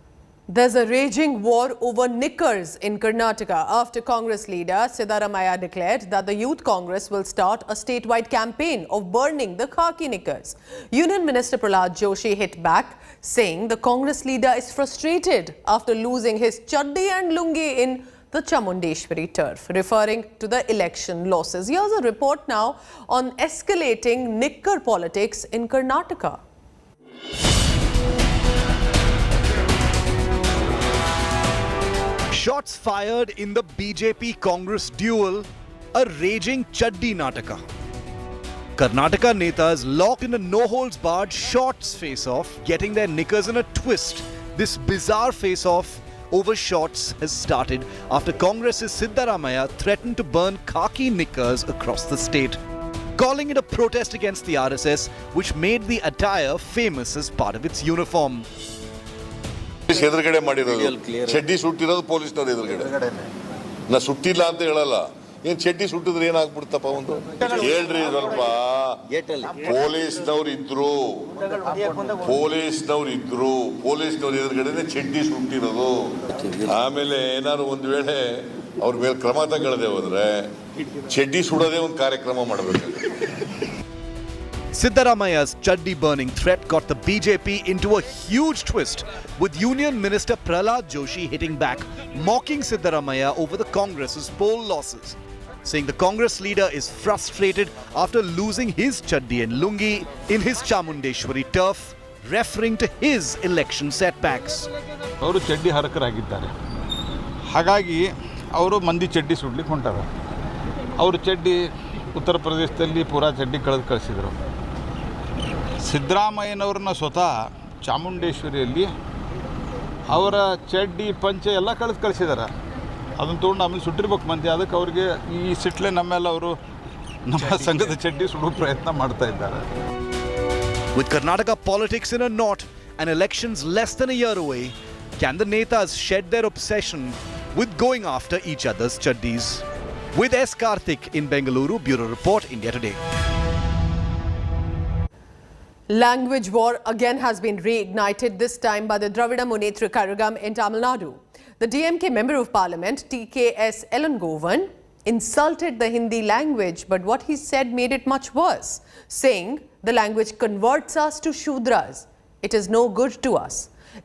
Speaker 1: There's a raging war over knickers in Karnataka after Congress leader Siddaramaiah declared that the Youth Congress will start a statewide campaign of burning the khaki knickers. Union Minister Prahlad Joshi hit back, saying the Congress leader is frustrated after losing his chaddi and lungi in the Chamundeshwari turf, referring to the election losses. Here's a report now on escalating knicker politics in Karnataka.
Speaker 13: Shots fired in the BJP-Congress duel, a raging Chaddi Nataka. Karnataka netas locked in a no-holds-barred shots face-off, getting their knickers in a twist. This bizarre face-off over shots has started after Congress's Siddaramaiah threatened to burn khaki knickers across the state, calling it a protest against the RSS, which made the attire famous as part of its uniform.
Speaker 15: ಎದುರುಗಡೆ ಮಾಡಿರೋದು ಚಡ್ಡಿ ಸುಟ್ಟಿರೋದು ಪೊಲೀಸ್ನವ್ರು ಎದುರುಗಡೆ ನಾ ಸುಟ್ಟಿಲ್ಲ ಅಂತ ಹೇಳಲ್ಲ ಏನ್ ಚಡ್ಡಿ ಸುಟ್ಟಿದ್ರೆ ಏನಾಗ್ಬಿಡ್ತಪ್ಪ ಒಂದು ಹೇಳ್ರಿ ಸ್ವಲ್ಪ ಪೊಲೀಸ್ನವ್ರು ಇದ್ರು ಪೊಲೀಸ್ನವ್ರು ಎದುರುಗಡೆ ಚಡ್ಡಿ ಸುಟ್ಟಿರೋದು ಆಮೇಲೆ ಏನಾದ್ರು ಒಂದು ವೇಳೆ ಅವ್ರ ಮೇಲೆ ಕ್ರಮ ತಗೊಳ್ಳದೆ ಹೋದ್ರೆ ಚಡ್ಡಿ ಸುಡೋದೇ ಒಂದು ಕಾರ್ಯಕ್ರಮ ಮಾಡಬೇಕು.
Speaker 13: Siddaramaiah's chaddi burning threat got the BJP into a huge twist, with Union Minister Prahlad Joshi hitting back, mocking Siddaramaiah over the Congress's poll losses, saying the Congress leader is frustrated after losing his chaddi and lungi in his Chamundeshwari turf, referring to his election setbacks.
Speaker 18: ಅವರು ಚಡ್ಡಿ ಹರಕರಾಗಿದ್ದಾರೆ, ಹಾಗಾಗಿ ಅವರು ಮಂದಿ ಚಡ್ಡಿ ಸುಡ್ಲಿಕ್ಕೆ ಹೊಂಟಾರೆ. ಅವರು ಚಡ್ಡಿ ಉತ್ತರ ಪ್ರದೇಶದಲ್ಲಿ ಪೂರಾ ಚಡ್ಡಿ ಕಳಿಸಿದರು. ಸಿದ್ದರಾಮಯ್ಯನವ್ರನ್ನ ಸ್ವತಃ ಚಾಮುಂಡೇಶ್ವರಿಯಲ್ಲಿ ಅವರ ಚಡ್ಡಿ ಪಂಚೆ ಎಲ್ಲ ಕಳಿಸಿದ್ದಾರೆ. ಅದನ್ನು ತೊಗೊಂಡು ಆಮೇಲೆ ಸುಟ್ಟಿರ್ಬೇಕು ಮಂದಿ. ಅದಕ್ಕೆ ಅವ್ರಿಗೆ ಈ ಸಿಟ್ಲೆ ನಮ್ಮೆಲ್ಲ ಅವರು ನಮ್ಮ ಸಂಘದ ಚಡ್ಡಿ ಸುಡುವ ಪ್ರಯತ್ನ ಮಾಡ್ತಾ ಇದ್ದಾರೆ.
Speaker 13: With Karnataka politics in a knot and elections less than a year away, can the Netas shed their obsession with going after each other's chaddis? With S. Karthik in Bengaluru, Bureau Report, India Today.
Speaker 1: Language war again has been reignited, this time by the Dravida Munnetra Karagam in Tamil Nadu. The DMK Member of Parliament, TKS Elangovan, insulted the Hindi language, but what he said made it much worse, saying the language converts us to Shudras. It is no good to us.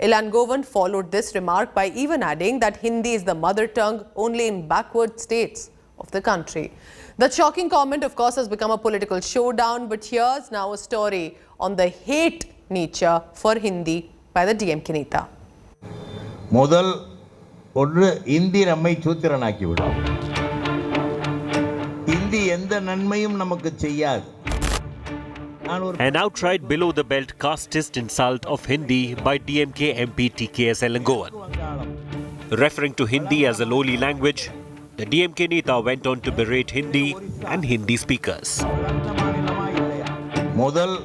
Speaker 1: Elangovan followed this remark by even adding that Hindi is the mother tongue only in backward states of the country. That shocking comment, of course, has become a political showdown, but here's now a story on the hate nature for Hindi by the DMK Neta.
Speaker 3: முதல் ஒன்று இந்தி நம்மை சூத்திரனாக்கிவிடும். இந்தி எந்த நன்மையும் நமக்கு செய்யாது.
Speaker 22: An outright below-the-belt casteist insult of Hindi by DMK MP TKS Elangovan. Referring to Hindi as a lowly language, the DMK Neta went on to berate Hindi and Hindi speakers.
Speaker 3: முதல்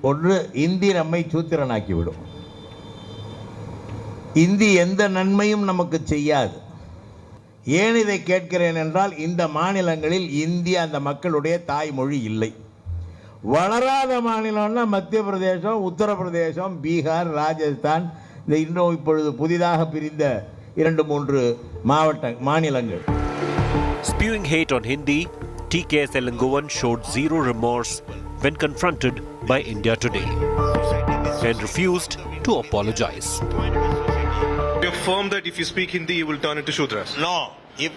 Speaker 3: ஒன்று இந்தி நம்மை சூத்திரனாக்கிவிடும். இந்தி எந்த நன்மையும் நமக்கு செய்யாது. ஏன் இதை கேட்கிறேன் என்றால், இந்த மாநிலங்களில் இந்தி அந்த மக்களுடைய தாய்மொழி இல்லை. வளராத மாநிலம்னா மத்திய பிரதேசம், உத்தரப்பிரதேசம், பீகார், ராஜஸ்தான், இந்த இன்னும் இப்பொழுது புதிதாக பிரிந்த 2-3 மாநிலங்கள்.
Speaker 22: Spewing hate on Hindi, TKS Elangovan showed zero remorse when confronted by India Today and refused to apologize.
Speaker 6: You affirm that if you speak Hindi, you will turn into Shudras?
Speaker 9: No. If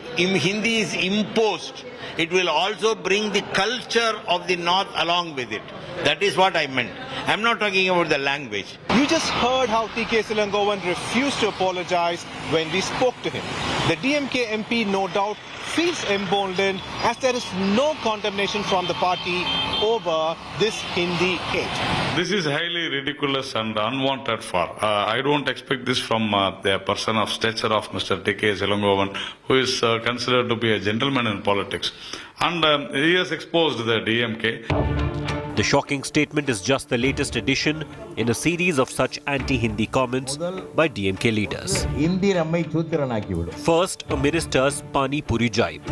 Speaker 9: Hindi is imposed, it will also bring the culture of the North along with it. That is what I meant. I'm not talking about the language.
Speaker 6: You just heard how TKS Elangovan refused to apologize when we spoke to him. The DMK MP no doubt feels emboldened as there is no condemnation from the party over this Hindi hate.
Speaker 25: This is highly ridiculous and unwanted for. I don't expect this from the person of stature of Mr. TKS Elangovan, who is considered to be a gentleman in politics. And he has exposed the DMK.
Speaker 22: The shocking statement is just the latest addition in a series of such anti-Hindi comments by DMK leaders. First, a minister's Pani Puri jibe.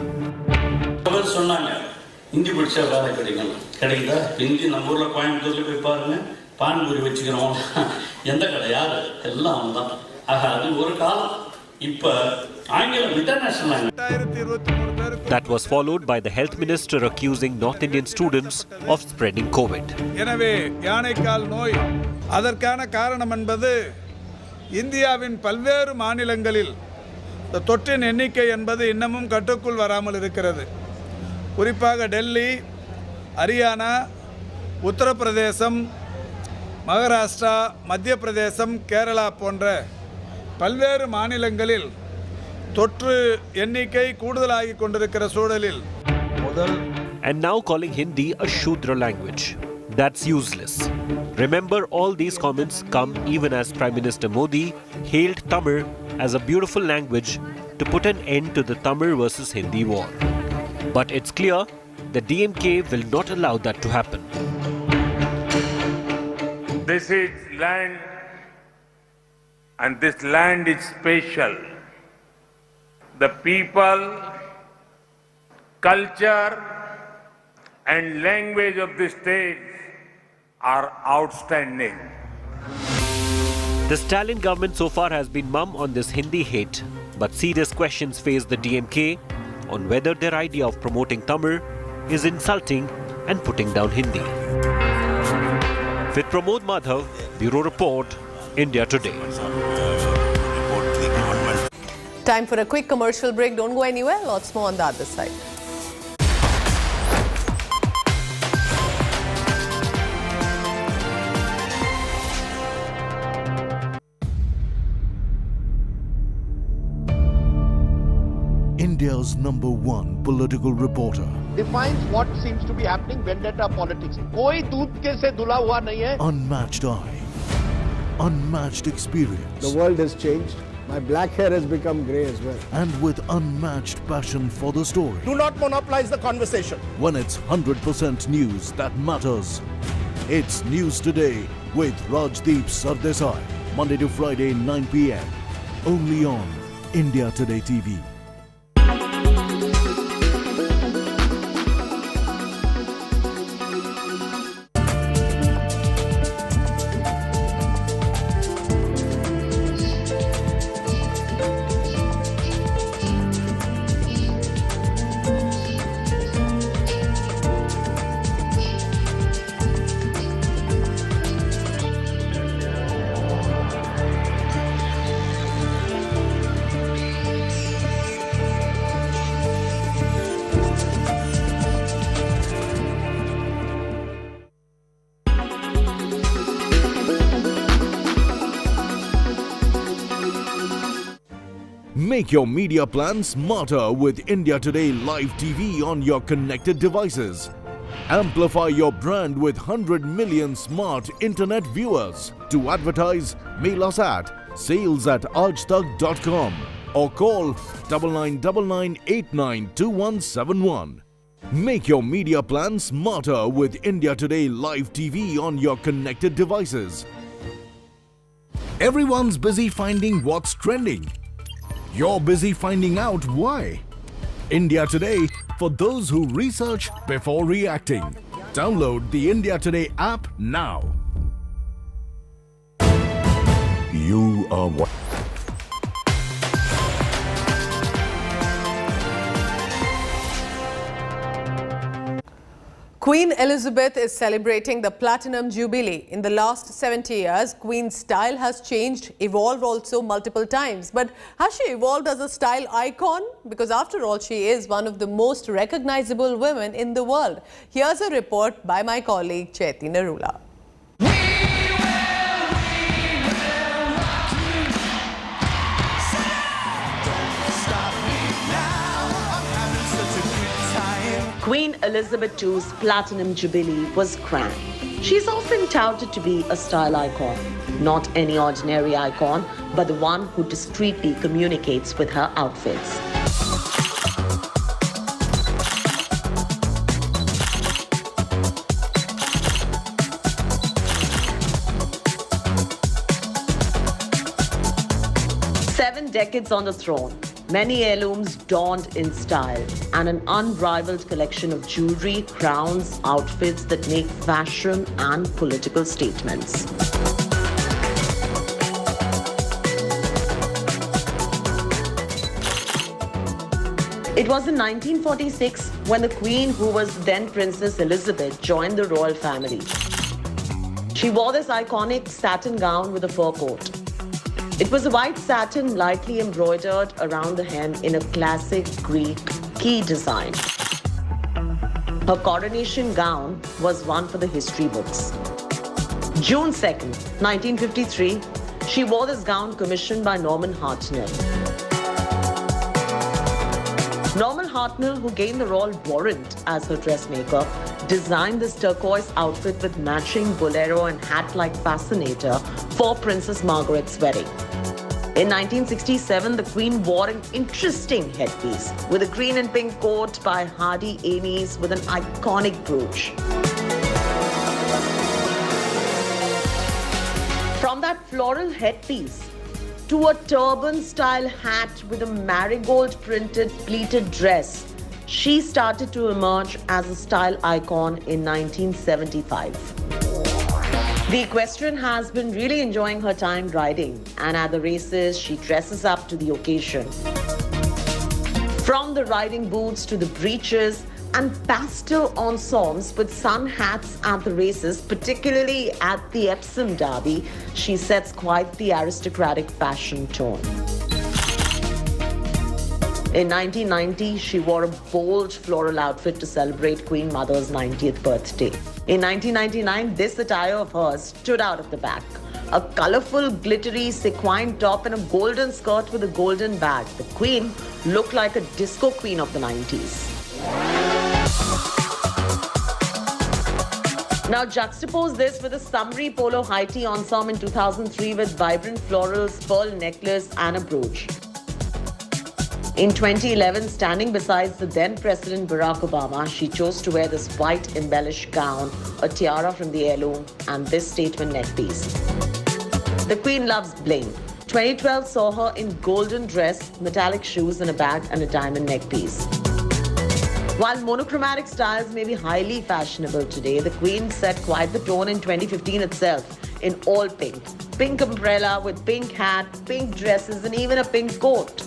Speaker 19: Hindi படிச்சா வேலை கிடைக்குதா? இந்தி நம்ம ஊர்ல கோயம்புத்தூர்ல போய் பாருங்க, பான்பூரி வச்சுக்கிறோம். எந்த கடை யாரு? எல்லாம் அவன் தான். ஆக அது ஒரு காலம். இப்ப ஆங்கிலம் international.
Speaker 22: That was followed by the health minister accusing North Indian students of spreading COVID.
Speaker 18: எனவே யானைக்கால் நோய் அதற்கான காரணம் என்பது இந்தியாவின் பல்வேறு மாநிலங்களில் தொற்றின் எண்ணிக்கை என்பது இன்னமும் கட்டுக்குள் வராமல் இருக்கிறது. குறிப்பாக டெல்லி, ஹரியானா, உத்தரப்பிரதேசம், மகாராஷ்டிரா, மத்திய பிரதேசம், கேரளா போன்ற பல்வேறு மாநிலங்களில் தொற்று எண்ணிக்கை கூடுதலாகிக் கொண்டிருக்கிற சூழலில்
Speaker 22: And now calling Hindi a Shudra language. That's useless. Remember, all these comments come even as Prime Minister Modi hailed Tamil as a beautiful language to put an end to the Tamil versus Hindi war. But it's clear the DMK will not allow that to happen.
Speaker 20: This is land, and this land is special. The people, culture, and language of this state are outstanding.
Speaker 22: The Stalin government so far has been mum on this Hindi hate, but serious questions face the DMK on whether their idea of promoting Tamil is insulting and putting down Hindi. With Pramod Madhav, Bureau Report, India Today.
Speaker 1: Time for a quick commercial break. Don't go anywhere. Lots more on the other side.
Speaker 11: India's #1 political reporter.
Speaker 24: Defines what seems to be happening, vendetta politics. कोई दूध के से धुला हुआ नहीं है.
Speaker 11: Unmatched eye. unmatched experience.
Speaker 2: The world has changed. My black hair has become grey as well.
Speaker 11: And with unmatched passion for the story.
Speaker 4: Do not monopolize the conversation.
Speaker 11: When it's 100% news that matters. It's News Today with Rajdeep Sardesai. Monday to Friday, 9 p.m. Only on India Today TV. Make your media plan smarter with India Today Live TV on your connected devices. Amplify your brand with 100 million smart internet viewers. To advertise, mail us at sales@aajtak.com or call 9999892171. Make your media plan smarter with India Today Live TV on your connected devices. Everyone's busy finding what's trending. You're busy finding out why. India Today, for those who research before reacting. Download the India Today app now. You are what?
Speaker 1: Queen Elizabeth is celebrating the Platinum Jubilee. In the last 70 years, Queen's style has changed, evolved also multiple times. But has she evolved as a style icon? Because after all, she is one of the most recognizable women in the world. Here's a report by my colleague Chaiti Narula.
Speaker 5: Queen Elizabeth II's Platinum Jubilee was grand. She's often touted to be a style icon. Not any ordinary icon, but the one who discreetly communicates with her outfits. Seven decades on the throne. Many heirlooms donned in style and an unrivaled collection of jewelry, crowns, outfits that make fashion and political statements. It was in 1946 when the Queen, who was then Princess Elizabeth, joined the royal family. She wore this iconic satin gown with a fur coat. It was a white satin lightly embroidered around the hem in a classic Greek key design. Her coronation gown was one for the history books. June 2nd, 1953, she wore this gown commissioned by Norman Hartnell. Norman Hartnell, who gained the royal warrant as her dressmaker, designed this turquoise outfit with matching bolero and hat-like fascinator for Princess Margaret's wedding. In 1967, the Queen wore an interesting headpiece with a green and pink coat by Hardy Amies with an iconic brooch. From that floral headpiece to a turban-style hat with a marigold-printed pleated dress, she started to emerge as a style icon in 1975. The equestrian has been really enjoying her time riding, and at the races, she dresses up to the occasion. From the riding boots to the breeches and pastel ensembles with sun hats at the races, particularly at the Epsom Derby, she sets quite the aristocratic fashion tone. In 1990, she wore a bold floral outfit to celebrate Queen Mother's 90th birthday. In 1999, this attire of hers stood out at the back. A colourful, glittery sequin top and a golden skirt with a golden bag. The Queen looked like a disco queen of the 90s. Now juxtapose this with a summery polo high tea ensemble in 2003 with vibrant florals, pearl necklace and a brooch. In 2011, standing beside the then President Barack Obama, she chose to wear this white embellished gown, a tiara from the heirloom, and this statement neckpiece. The Queen loves bling. 2012 saw her in golden dress, metallic shoes and a bag and a diamond neckpiece. While monochromatic styles may be highly fashionable today, the Queen set quite the tone in 2015 itself in all pink. Pink umbrella with pink hat, pink dresses and even a pink coat.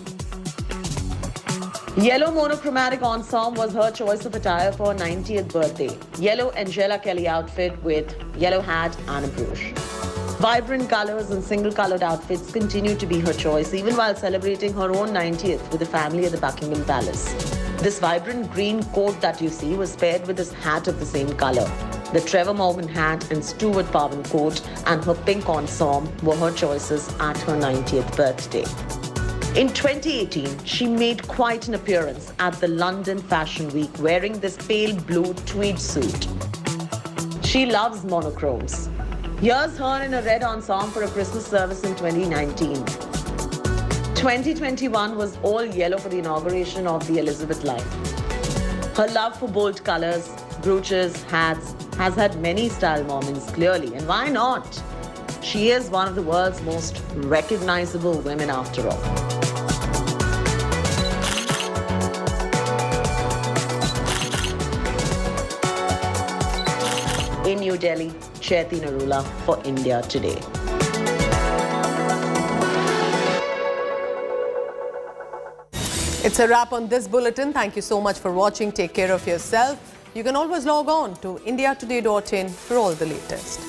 Speaker 5: Yellow monochromatic ensemble was her choice of attire for her 90th birthday. Yellow Angela Kelly outfit with yellow hat and a brooch. Vibrant colors and single-colored outfits continue to be her choice even while celebrating her own 90th with the family at the Buckingham Palace. This vibrant green coat that you see was paired with this hat of the same color. The Trevor Morgan hat and Stuart Bowen coat and her pink ensemble were her choices at her 90th birthday. In 2018, she made quite an appearance at the London Fashion Week wearing this pale blue tweed suit. She loves monochromes. Here's her in a red ensemble for a Christmas service in 2019. 2021 was all yellow for the inauguration of the Elizabeth line. Her love for bold colors, brooches, hats has had many style moments clearly, and why not? She is one of the world's most recognizable women after all. In New Delhi, Chaiti Narula for India Today.
Speaker 1: It's a wrap on this bulletin. Thank you so much for watching. Take care of yourself. You can always log on to indiatoday.in for all the latest.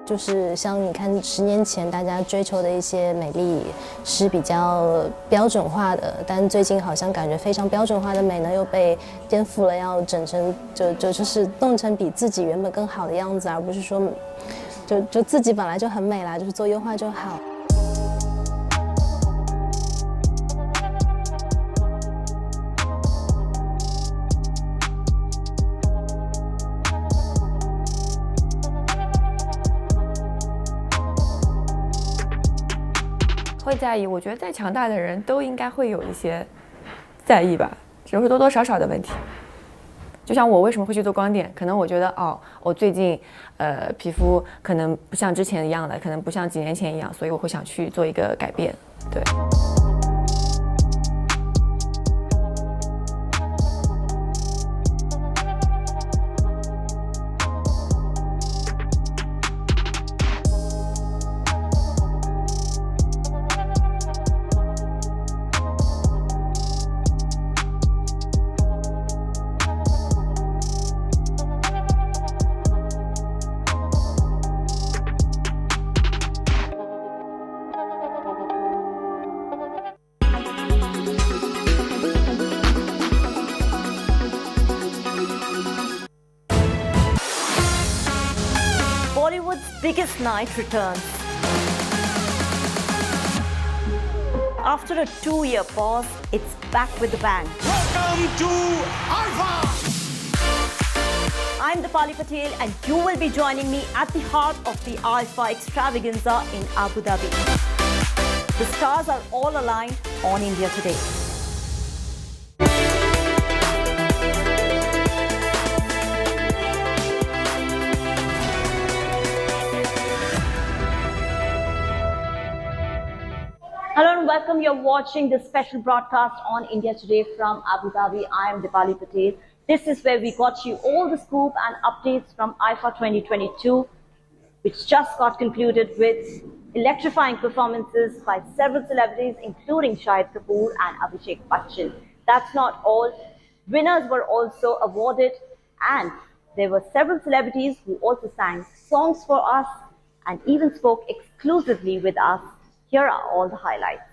Speaker 7: 就是像你看10年前大家追求的一些美丽是比较标准化的，但最近好像感觉非常标准化的美呢又被颠覆了，要整成就是弄成比自己原本更好的样子，而不是说就自己本来就很美啦，就是做优化就好。
Speaker 14: 会在意，我觉得再强大的人都应该会有一些在意吧，只是多多少少的问题。就像我为什么会去做光电，可能我觉得我最近皮肤可能不像之前一样了，可能不像几年前一样，所以我会想去做一个改变，对。
Speaker 16: Bollywood's biggest night returns. After a 2-year pause, it's back with a bang.
Speaker 17: Welcome to Alpha!
Speaker 16: I'm Dipali Patel and you will be joining me at the heart of the Alpha extravaganza in Abu Dhabi. The stars are all aligned on India Today. Hello and welcome. You're watching this special broadcast on India Today from Abu Dhabi. I am Dipali Patel. This is where we got you all the scoop and updates from IFA 2022, which just got concluded with electrifying performances by several celebrities, including Shahid Kapoor and Abhishek Bachchan. That's not all. Winners were also awarded, and there were several celebrities who also sang songs for us and even spoke exclusively with us. Here are all the highlights.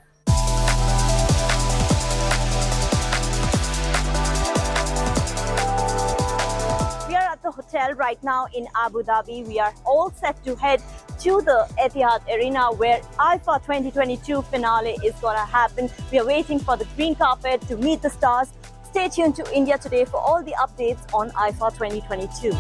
Speaker 16: We are at the hotel right now in Abu Dhabi. We are all set to head to the Etihad Arena where IFA 2022 finale is gonna happen. We are waiting for the green carpet to meet the stars. Stay tuned to India Today for all the updates on IFA 2022.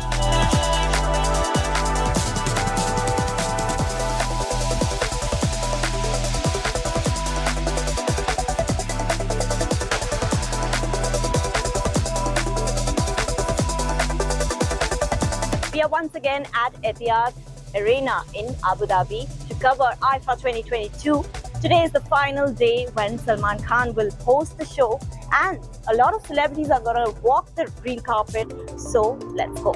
Speaker 16: We are once again at Etihad Arena in Abu Dhabi to cover IFA 2022. Today is the final day when Salman Khan will host the show, and a lot of celebrities are going to walk the green carpet. So let's go.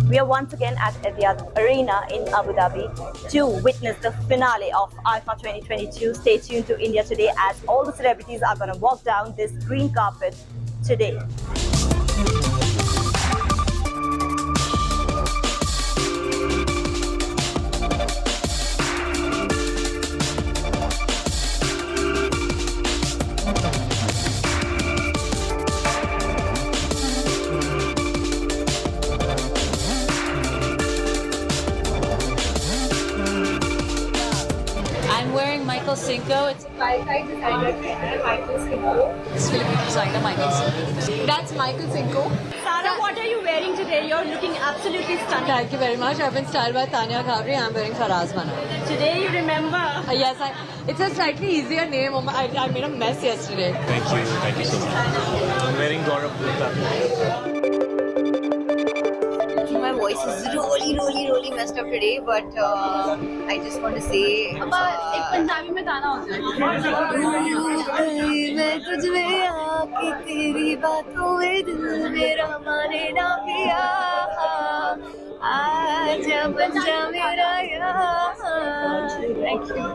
Speaker 16: We are once again at Etihad Arena in Abu Dhabi to witness the finale of IFA 2022. Stay tuned to India Today as all the celebrities are going to walk down this green carpet today.
Speaker 8: Cinco. It's Thai designer Michael Cinco. It's Filipino designer Michael Cinco. That's Michael Cinco.
Speaker 16: Sarah, what are you wearing today? You're looking absolutely stunning.
Speaker 8: Thank you very much. I've been styled by Tanya Ghavri. I'm wearing Faraz Mana.
Speaker 16: Today you remember?
Speaker 8: Yes, it's a slightly easier name. I made a mess yesterday.
Speaker 10: Thank you so much. I'm wearing Gaurav Gupta.
Speaker 12: My voice is really messed up today, but I just want to say
Speaker 8: एक पंजाबी में गाना होता है
Speaker 12: मैं तुझ में आके तेरी बातों में दिल मेरा माने ना पिया आजा बन जा मेरा यार Thank you.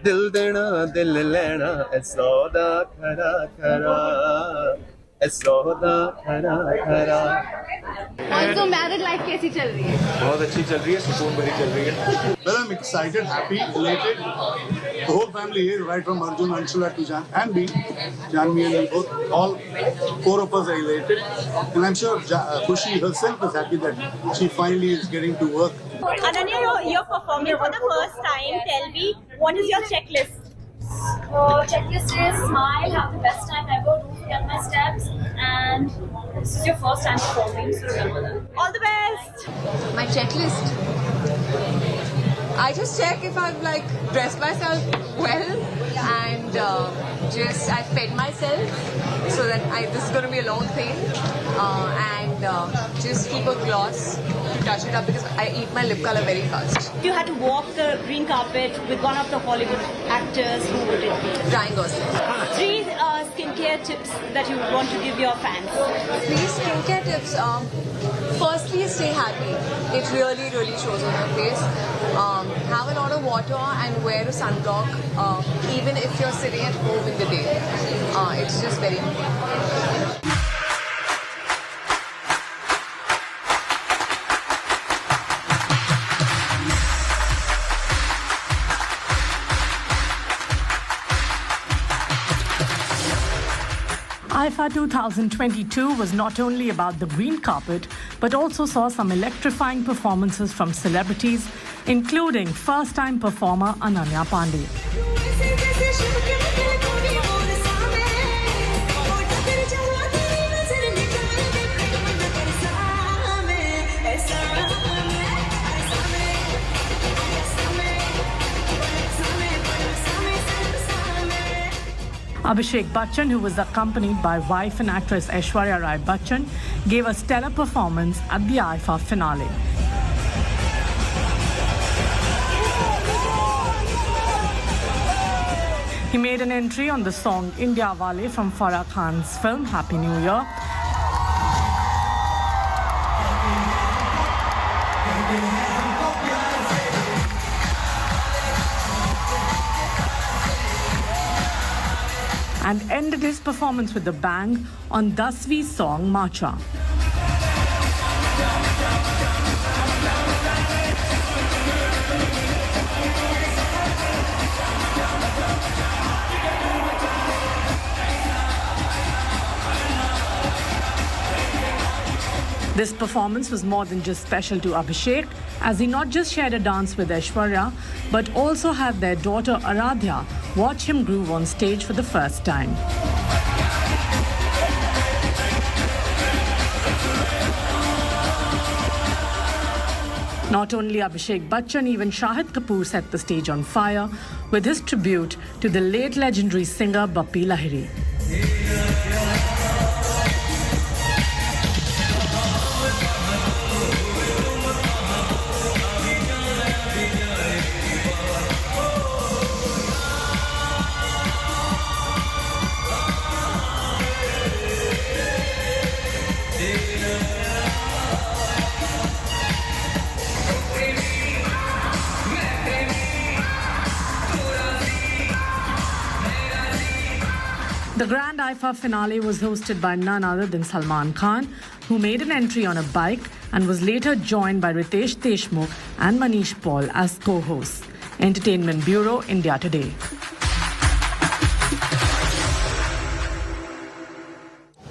Speaker 10: दिल देना दिल लेना ऐ सौदा खरा खरा ऐ सौदा खरा खरा
Speaker 8: Also married life कैसी चल रही है?
Speaker 10: बहुत अच्छी चल रही है, सुकून भरी चल रही है.
Speaker 21: Well, I'm excited, happy, elated. The whole family here, right from Arjun, Anshula to Jan, and me, Janvi and me both, all four of us are elated. And I'm sure Khushi herself is happy that she finally is getting to work.
Speaker 16: Ananya, you're performing for the first time. Tell me, what is your checklist?
Speaker 12: Checklist is smile, have the best time ever, don't forget my steps, and this is your first time performing, so remember that.
Speaker 16: All the best!
Speaker 8: My checklist. I just check if I've dressed myself well and I fed myself so that this is going to be a long thing and just keep a gloss to touch it up because I eat my lip color very fast.
Speaker 16: If you had to walk the green carpet with one of the Hollywood actors, who would it be?
Speaker 8: Ryan Gosling.
Speaker 16: 3 skincare tips that you would want to give your fans.
Speaker 8: 3 skincare tips. Firstly, stay happy. It really shows on your face. Have a lot of water and wear a sunblock even if you're sitting at home in the day. It's just very important.
Speaker 23: IFA 2022 was not only about the green carpet, but also saw some electrifying performances from celebrities, including first-time performer Ananya Pandey. Abhishek Bachchan, who was accompanied by wife and actress Aishwarya Rai Bachchan, gave a stellar performance at the IIFA finale. He made an entry on the song India Wale from Farah Khan's film Happy New Year. And ended his performance with a bang on Dasvi's song Macha. This performance was more than just special to Abhishek, as he not just shared a dance with Aishwarya, but also had their daughter Aradhya watch him groove on stage for the first time. Not only Abhishek Bachchan, even Shahid Kapoor set the stage on fire with his tribute to the late legendary singer Bappi Lahiri. The grand IIFA finale was hosted by none other than Salman Khan, who made an entry on a bike and was later joined by Ritesh Deshmukh and Manish Paul as co-hosts. Entertainment Bureau, India Today.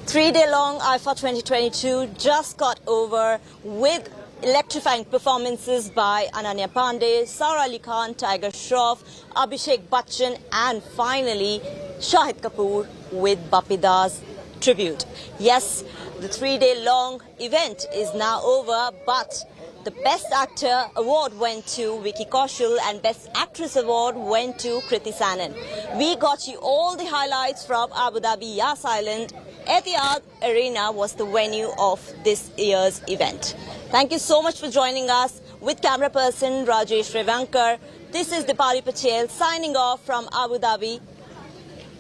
Speaker 3: Three-day-long IIFA 2022 just got over with electrifying performances by Ananya Pandey, Sara Ali Khan, Tiger Shroff, Abhishek Bachchan, and finally Shahid Kapoor with Bappi Da's tribute. Yes, the three-day-long event is now over, but the Best Actor award went to Vicky Kaushal and Best Actress award went to Kriti Sanon. We got you all the highlights from Abu Dhabi Yas Island. Etihad Arena was the venue of this year's event. Thank you so much for joining us. With camera person Rajesh Revankar, this is Dipali Patel signing off from Abu Dhabi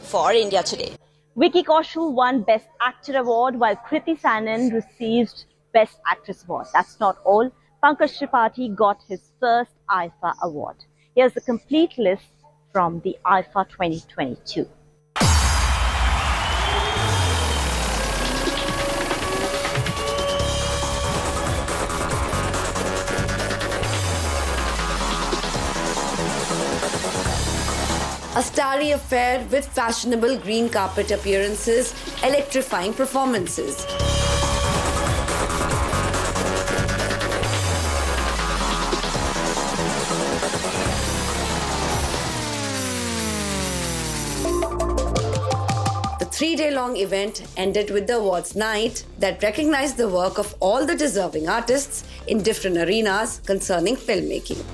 Speaker 3: for India Today.
Speaker 16: Vicky Kaushal won Best Actor award while Kriti Sanon received Best Actress award. That's not all. Pankaj Tripathi got his first IIFA award. Here's the complete list from the IIFA 2022.
Speaker 6: A starry affair with fashionable green carpet appearances, electrifying performances. The three-day-long event ended with the awards night that recognized the work of all the deserving artists in different arenas concerning filmmaking.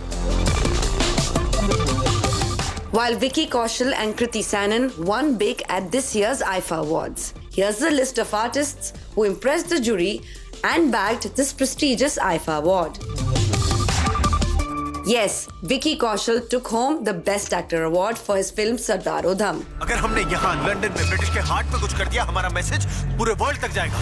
Speaker 6: While Vicky Kaushal and Kriti Sanon won big at this year's IIFA Awards. Here's the list of artists who impressed the jury and bagged this prestigious IIFA Award. Yes, Vicky Kaushal took home the Best Actor Award for his film Sardar Udham.
Speaker 9: अगर हमने यहाँ London में British के heart पे कुछ कर दिया, हमारा मैसेज पूरे वर्ल्ड तक जाएगा.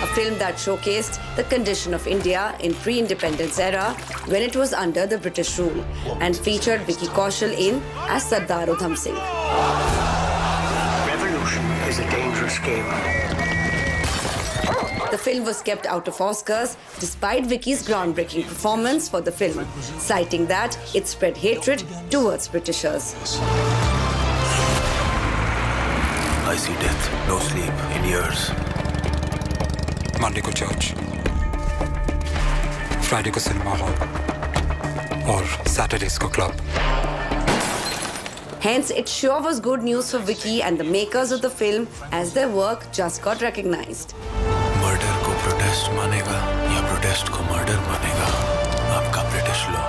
Speaker 6: A film that showcased the condition of India in pre-independence era when it was under the British rule and featured Vicky Kaushal in as Sardar Udham Singh.
Speaker 9: Revolution is a dangerous game.
Speaker 6: The film was kept out of Oscars despite Vicky's groundbreaking performance for the film, citing that it spread hatred towards Britishers.
Speaker 9: I see death, no sleep in years.
Speaker 13: Monday को church, Friday को cinema hall, or Saturdays को club.
Speaker 6: Hence, it sure was good news for Vicky and the makers of the film as their work just got recognized.
Speaker 9: Murder को protest मानेगा या protest को murder मानेगा आपका British law.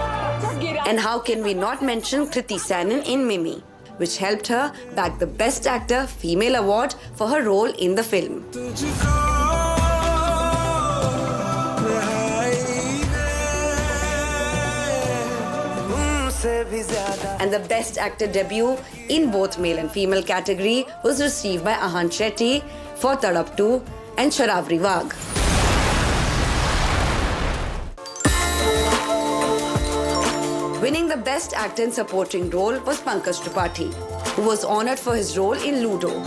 Speaker 6: And how can we not mention Kriti Sanon in Mimi? which helped her bag the Best Actor Female Award for her role in the film. And the Best Actor debut in both male and female category was received by Ahan Shetty for Tadap 2 and Sharavri Wagh. Winning the Best Actor in Supporting Role was Pankaj Tripathi, who was honoured for his role in Ludo.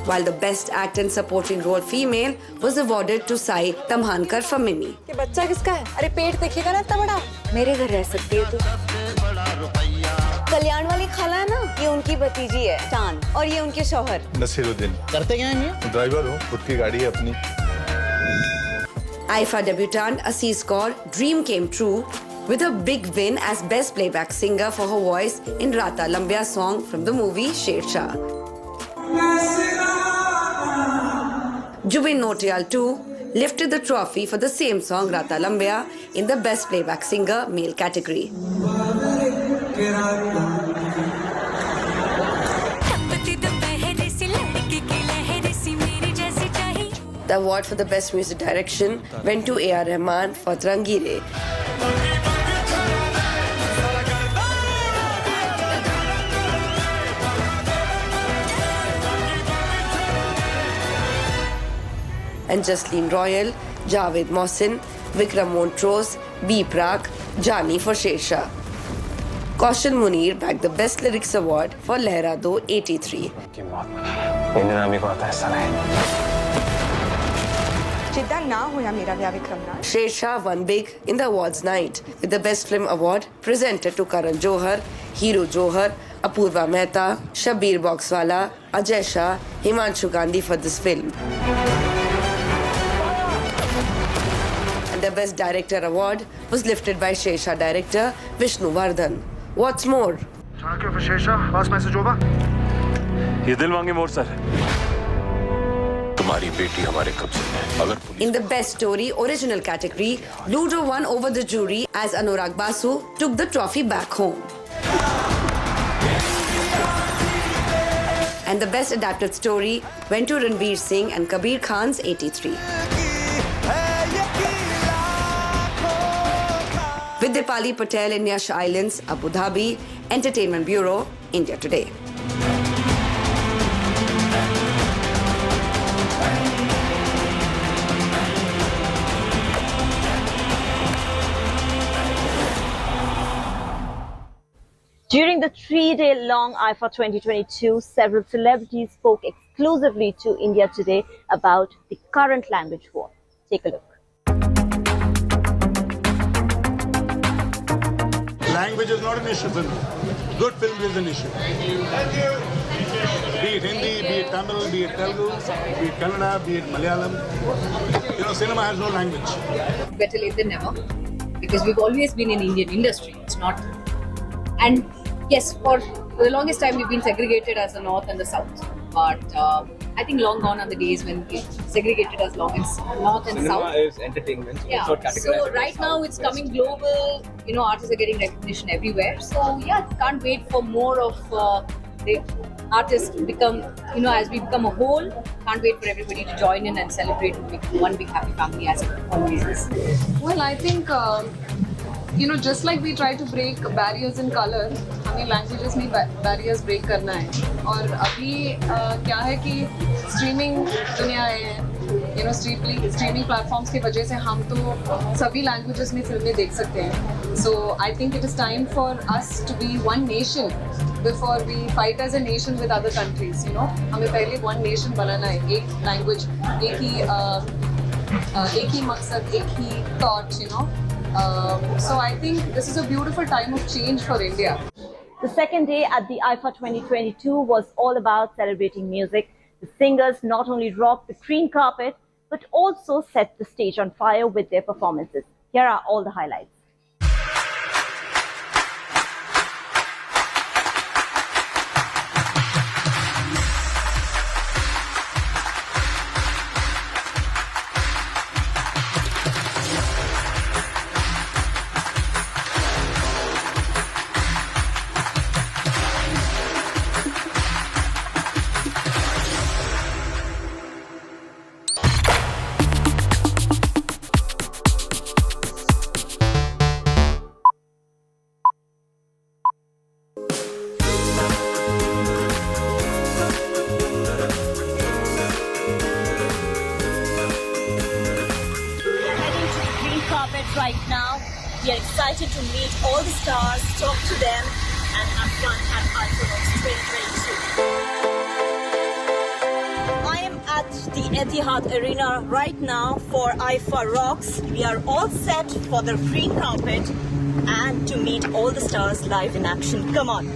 Speaker 6: While the Best Actor in Supporting Role Female was awarded to Sai Tamhankar for Mimi.
Speaker 15: ये बच्चा किसका है? अरे पेट देखिएगा ना इतना बड़ा। मेरे घर रह सकती है तू। कल्याण वाली खाला है ना? ये उनकी भतीजी है, चांद, और ये उनके शौहर।
Speaker 10: नसीरुद्दीन। करते क्या हैं ये? ड्राइवर हूँ, खुद की गाड़ी है अपनी।
Speaker 6: IFA debutant Aziz Kaur dream came true with a big win as Best Playback Singer for her voice in Rata Lambya song from the movie Sher Shah. Jubin Nautiyal too lifted the trophy for the same song Rata Lambya in the Best Playback Singer male category. The award for the Best Music Direction went to A.R. Rahman for Rangile. And Jasleen Royal, Javed Mohsin, Vikram Montrose, B. Prak, Jani for Sher Shah. Kaushal Munir bagged the Best Lyrics Award for Lehra Do 83. Sher Shah won big in the awards night with the Best Film Award presented to Karan Johar, Hero Johar, Apurva Mehta, Shabbir Boxwala, Ajay Shah, Himanshu Gandhi for this film. And the Best Director Award was lifted by Sher Shah director Vishnu Vardhan. What's more? In the Best Story Original category, Ludo won over the jury as Anurag Basu took the trophy back home. And the Best Adapted Story went to Ranveer Singh and Kabir Khan's 83. With Dipali Patel in Yash Islands, Abu Dhabi, Entertainment Bureau, India Today.
Speaker 16: During the 3-day-long IFA 2022, several celebrities spoke exclusively to India Today about the current language war. Take a look.
Speaker 21: Language is not an issue for me. Good film is an issue. Be it Hindi, be it Tamil, be it Telugu, be it Kannada, be it Malayalam. You know, cinema has no language.
Speaker 18: Better late than never, because we've always been in Indian industry. It's not, and yes, for the longest time we've been segregated as the North and the South. But I think long gone are the days when we segregated as North and South.
Speaker 19: Cinema is entertainment.
Speaker 18: Yeah. So right now it's coming global. You know, artists are getting recognition everywhere. So yeah, can't wait for more of the artists to become, you know, as we become a whole. Can't wait for everybody to join in and celebrate and make one big happy family as it always is.
Speaker 8: Well, I think you know, just like we try to break barriers in color, हमें languages में barriers break करना है. और अभी क्या है कि streaming दुनिया है, you know, streaming platforms की वजह से हम तो सभी languages में फिल्में देख सकते हैं. So I think it is time for us to be one nation before we fight as a nation with other countries. You know, हमें पहले one nation बनाना है, एक language, एक ही मकसद, एक ही thought. You know. So I think this is a beautiful time of change for India.
Speaker 16: The second day at the IFA 2022 was all about celebrating music. The singers not only rocked the green carpet, but also set the stage on fire with their performances. Here are all the highlights.
Speaker 3: right now. We are excited to meet all the stars, talk to them, and have fun at IFA Rocks 2022. I am at the Etihad Arena right now for IFA Rocks. We are all set for the green carpet and to meet all the stars live in action. Come on.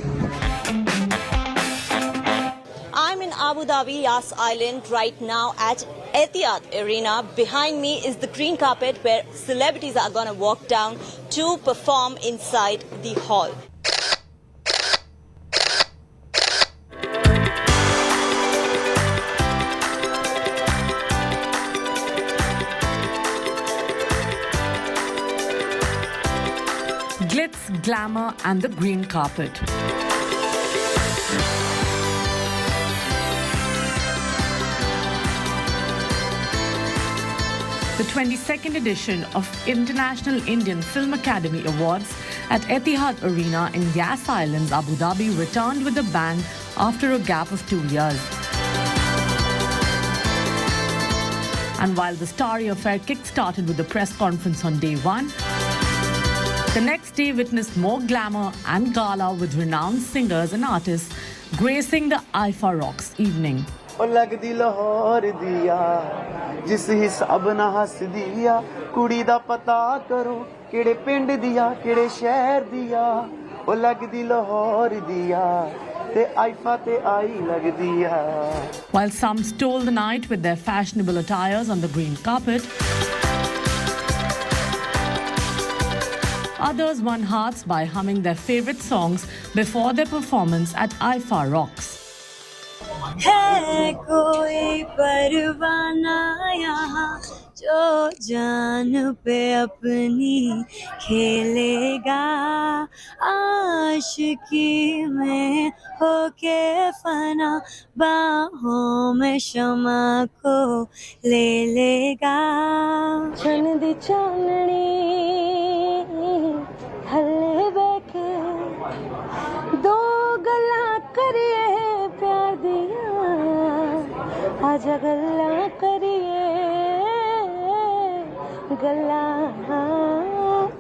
Speaker 3: I'm in Abu Dhabi, Yas Island right now at Etihad Arena. Behind me is the green carpet where celebrities are going to walk down to perform inside the hall.
Speaker 23: Glitz, glamour and the green carpet. The 22nd edition of International Indian Film Academy Awards at Etihad Arena in Yas Islands, Abu Dhabi returned with a bang after a gap of 2 years. And while the starry affair kick-started with the press conference on day one, the next day witnessed more glamour and gala with renowned singers and artists gracing the IFA Rocks evening.
Speaker 10: लगदी लाहौर दिया जिस हिसाब ना हस दिया कुड़ी दा पता करो केड़े पिंड दिया केड़े शहर दिया ओ लगदी लाहौर दिया ते आइफा ते आई लगदी है.
Speaker 23: While some stole the night with their fashionable attires on the green carpet, others won hearts by humming their favorite songs before their performance at IFA Rocks.
Speaker 3: है कोई परवाना यहाँ जो जान पे अपनी खेलेगा आशिकी में होके फना बाहों में शमा को ले लेगा चन दी चांदनी हल्ले बैठे दो गला करिए प्यार दिया आजा गल्ला करिए गल्ला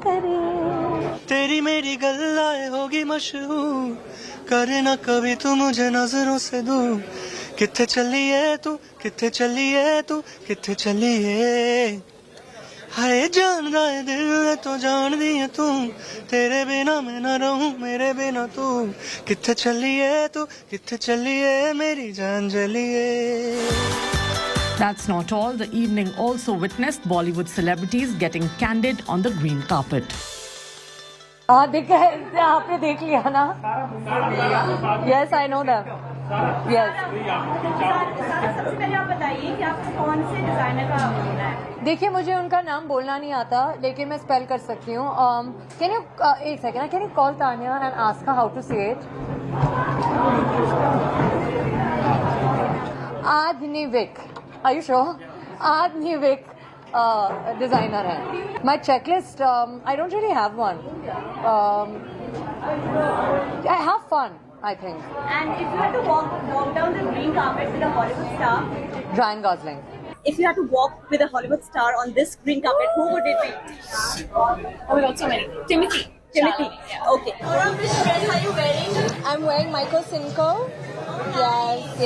Speaker 3: करिए
Speaker 10: तेरी मेरी गल्लाएं होगी मशहूर करना कभी तू मुझे नजरों से दूर किथे चली है तू किथे चली है तू किथे चली है हाय जान रहा है दिल है तो जान दी है तू तेरे बिना मैं न रहूं मेरे बिना तू किथे चली है तू किथे चली है मेरी जान जली है.
Speaker 23: That's not all. The evening also witnessed Bollywood celebrities getting candid on the green carpet.
Speaker 14: देखा है आपने देख लिया ना? Yes, I know that. Yes.
Speaker 12: सबसे पहले आप बताइए कि आपको कौन से डिजाइनर का बोलना है?
Speaker 14: देखिए मुझे उनका नाम बोलना नहीं आता लेकिन मैं स्पेल कर सकती हूँ. Can you एक second? Can you call Tanya and ask her how to say it? Adnivik. Are you sure? Adnivik designer hai. My checklist, I don't really have one. I have fun, I think.
Speaker 12: And if you had to walk down the green carpet with a Hollywood star?
Speaker 14: Ryan Gosling.
Speaker 3: If you had to walk with a Hollywood star on this green carpet, who would it be?
Speaker 12: Oh my God, so many. Timothy.
Speaker 3: Yeah. Okay. Which dress are you wearing?
Speaker 14: I'm wearing Michael Cinco. Yes.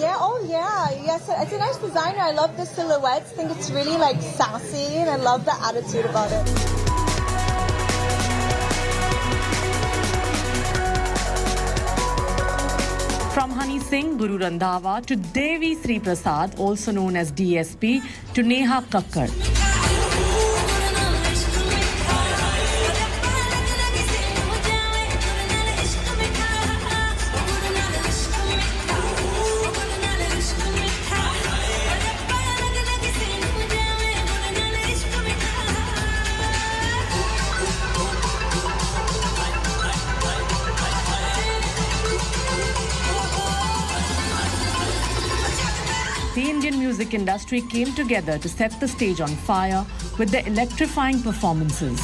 Speaker 14: Yeah, oh yeah. Yes, it's a nice designer. I love the silhouettes. I think it's really like sassy and I love the attitude about it.
Speaker 23: From Honey Singh, Guru Randhawa to Devi Sri Prasad, also known as DSP, to Neha Kakkar. The Indian music industry came together to set the stage on fire with their electrifying performances.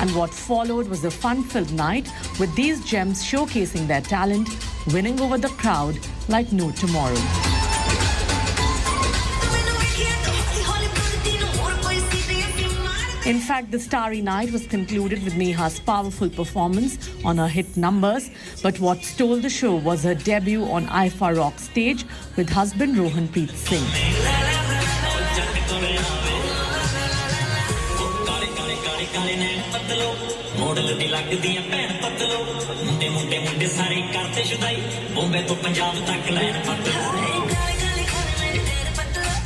Speaker 23: And what followed was a fun-filled night with these gems showcasing their talent winning over the crowd like no tomorrow. In fact, the starry night was concluded with Neha's powerful performance on her hit numbers. But what stole the show was her debut on IFA Rock stage with husband Rohanpreet Singh.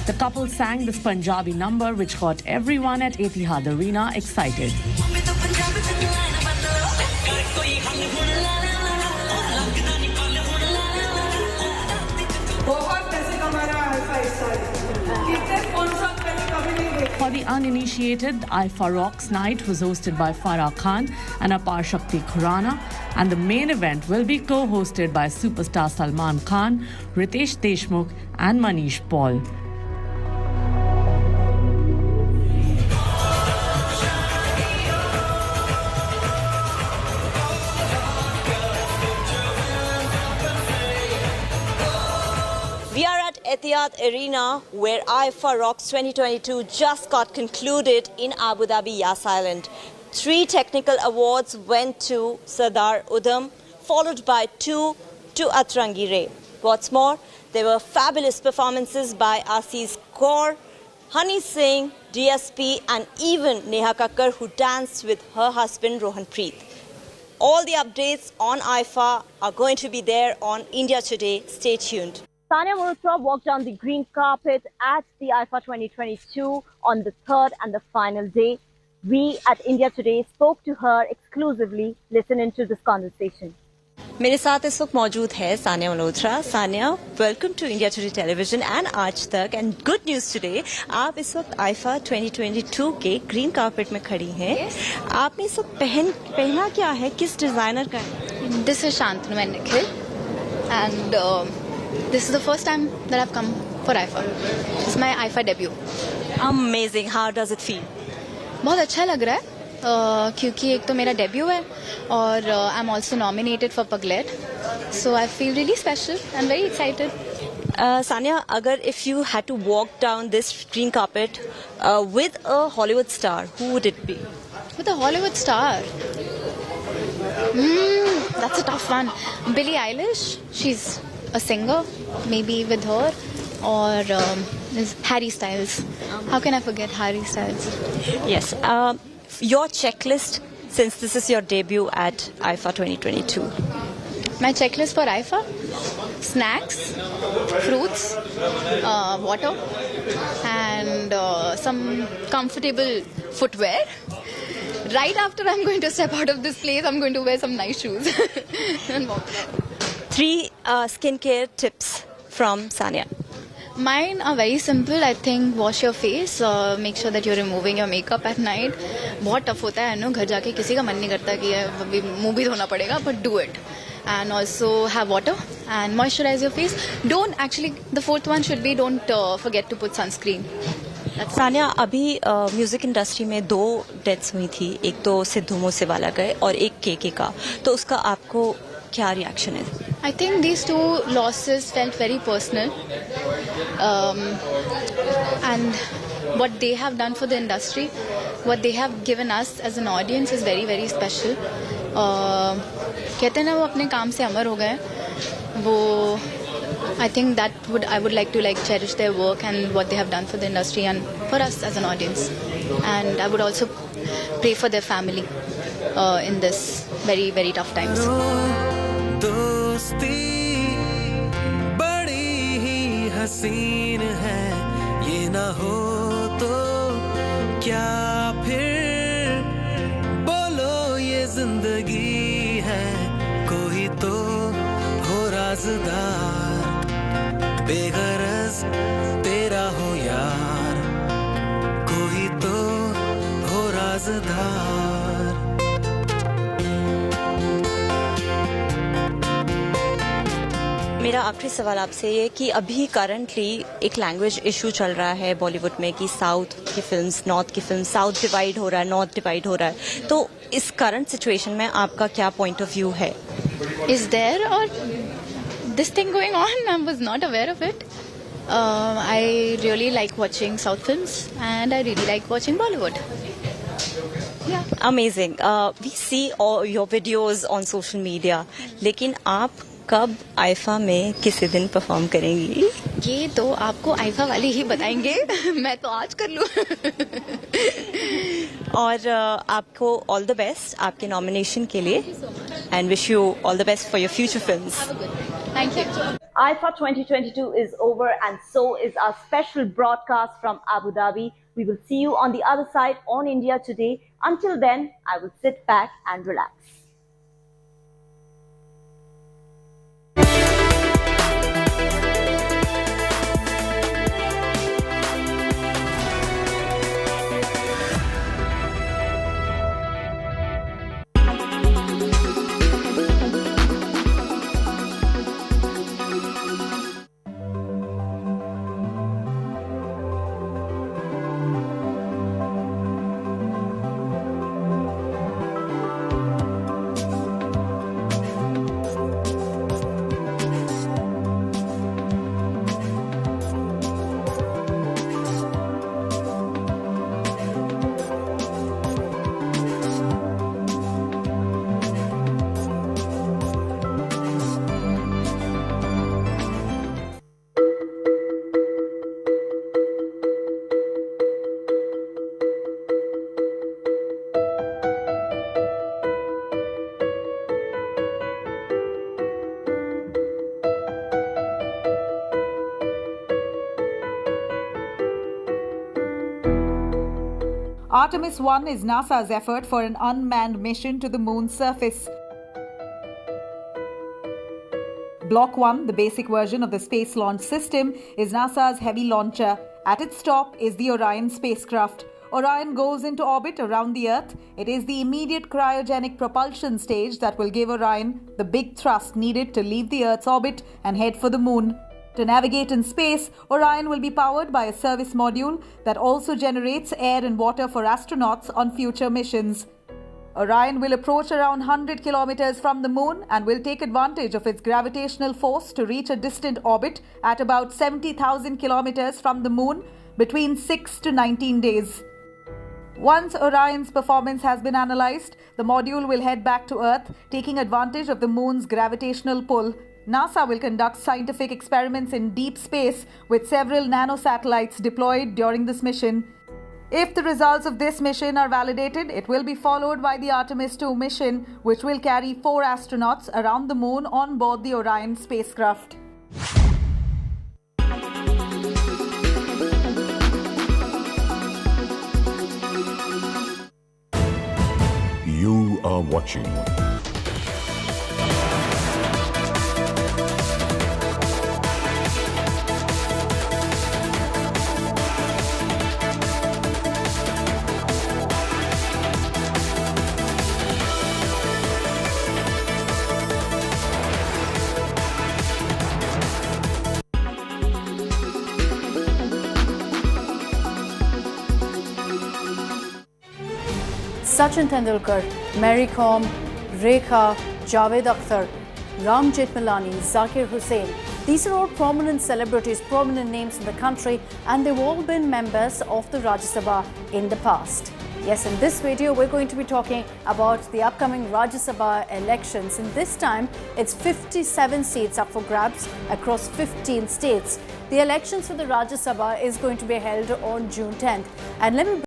Speaker 23: The couple sang this Punjabi number, which got everyone at Etihad Arena excited. For the uninitiated, IFA Rocks Night was hosted by Farah Khan and Apar Shakti Khurana, and the main event will be co-hosted by superstar Salman Khan, Ritesh Deshmukh and Manish Paul.
Speaker 3: We are at Etihad Arena, where IFA Rocks 2022 just got concluded in Abu Dhabi, Yas Island. 3 technical awards went to Sardar Udham, followed by 2 to Atrangi Ray. What's more, there were fabulous performances by Asis Kaur, Honey Singh, DSP, and even Neha Kakkar, who danced with her husband Rohanpreet. All the updates on IFA are going to be there on India Today. Stay tuned.
Speaker 16: Sania Malhotra walked down the green carpet at the IFA 2022 on the third and the final day. We at India Today spoke to her exclusively. Listen into this conversation.
Speaker 3: मेरे साथ इस वक्त मौजूद है Sania Malhotra. Sania, welcome to India Today television and Aaj Tak and good news today. आप इस वक्त IIFA 2022 के ग्रीन कार्पेट में खड़ी हैं. आपने इस वक्त पहना क्या है, किस डिजाइनर का है?
Speaker 19: This is Shantanu and Nikhil and this is the first time that I've come for IFA. This is my IFA debut.
Speaker 3: Amazing. How does it feel?
Speaker 19: बहुत अच्छा लग रहा है क्योंकि एक तो मेरा डेब्यू है और I'm also nominated for Paglet. So I feel really special and very excited.
Speaker 3: Sania, agar if you had to walk down this green carpet with a Hollywood star, who would it be?
Speaker 19: With a Hollywood star? That's a tough one. Billie Eilish. She's a singer, maybe with her, or Harry Styles. How can I forget Harry Styles?
Speaker 3: Yes. Your checklist, since this is your debut at IFA 2022.
Speaker 19: My checklist for IFA: snacks, fruits, water, and some comfortable footwear. Right after I'm going to step out of this place, I'm going to wear some nice shoes and walk.
Speaker 3: 3 skincare tips from Sania.
Speaker 19: Mine are very simple. I think wash your face, make sure that you're removing your makeup at night. बहुत tough होता है ना, घर जाके किसी का मन नहीं करता कि अभी मुंह भी धोना पड़ेगा, but do it. And also have water and moisturize your face. The fourth one should be don't forget to put sunscreen.
Speaker 3: Sania, अभी म्यूजिक इंडस्ट्री में 2 डेथ्स हुई थी. एक तो सिद्धू मूसे वाला गए और एक केके का. तो उसका आपको क्या रिएक्शन है?
Speaker 19: I think these 2 losses felt very personal, and what they have done for the industry, what they have given us as an audience is very very special. कहते हैं ना, वो अपने काम से अमर हो गए. वो I think I would like to cherish their work and what they have done for the industry and for us as an audience. And I would also pray for their family in this very very tough times.
Speaker 10: दोस्ती बड़ी ही हसीन है, ये ना हो तो क्या फिर बोलो ये जिंदगी है. कोई तो हो राज़दार, बेगरज तेरा हो यार, कोई तो हो राज़दार.
Speaker 3: मेरा आखिरी सवाल आपसे ये कि अभी करंटली एक लैंग्वेज इशू चल रहा है बॉलीवुड में कि साउथ की फिल्म्स, नॉर्थ की फिल्म, साउथ डिवाइड हो रहा है, नॉर्थ डिवाइड हो रहा है. तो इस करंट सिचुएशन में आपका क्या पॉइंट ऑफ व्यू है?
Speaker 19: Is there, or this thing going on. I was not aware of it. I really like watching South films and I really like watching Bollywood.
Speaker 3: Yeah. Amazing. We see all your videos on social media. लेकिन आप कब IIFA में किसी दिन perform करेंगी?
Speaker 19: ये तो आपको आईफा वाले ही बताएंगे. मैं तो आज कर लूँ.
Speaker 3: और आपको ऑल द बेस्ट आपके नॉमिनेशन के लिए and wish you all the best for your future films.
Speaker 19: Thank you.
Speaker 16: IFA 2022 is over and so is our special broadcast from Abu Dhabi. We will see you on the other side on India Today. Until then, I will sit back and relax.
Speaker 2: Artemis 1 is NASA's effort for an unmanned mission to the moon's surface. Block 1, the basic version of the Space Launch System, is NASA's heavy launcher. At its top is the Orion spacecraft. Orion goes into orbit around the Earth. It is the immediate cryogenic propulsion stage that will give Orion the big thrust needed to leave the Earth's orbit and head for the moon. To navigate in space, Orion will be powered by a service module that also generates air and water for astronauts on future missions. Orion will approach around 100 kilometers from the moon and will take advantage of its gravitational force to reach a distant orbit at about 70,000 kilometers from the moon between 6 to 19 days. Once Orion's performance has been analyzed, the module will head back to Earth, taking advantage of the moon's gravitational pull. NASA will conduct scientific experiments in deep space with several nanosatellites deployed during this mission. If the results of this mission are validated, it will be followed by the Artemis 2 mission, which will carry 4 astronauts around the moon on board the Orion spacecraft.
Speaker 11: You are watching
Speaker 20: Sachin Tendulkar, Mary Kom, Rekha, Javed Akhtar, Ram Jethmalani, Zakir Hussain. These are all prominent celebrities, prominent names in the country, and they've all been members of the Rajya Sabha in the past. Yes, in this video, we're going to be talking about the upcoming Rajya Sabha elections. And this time, it's 57 seats up for grabs across 15 states. The elections for the Rajya Sabha is going to be held on June 10th. And let me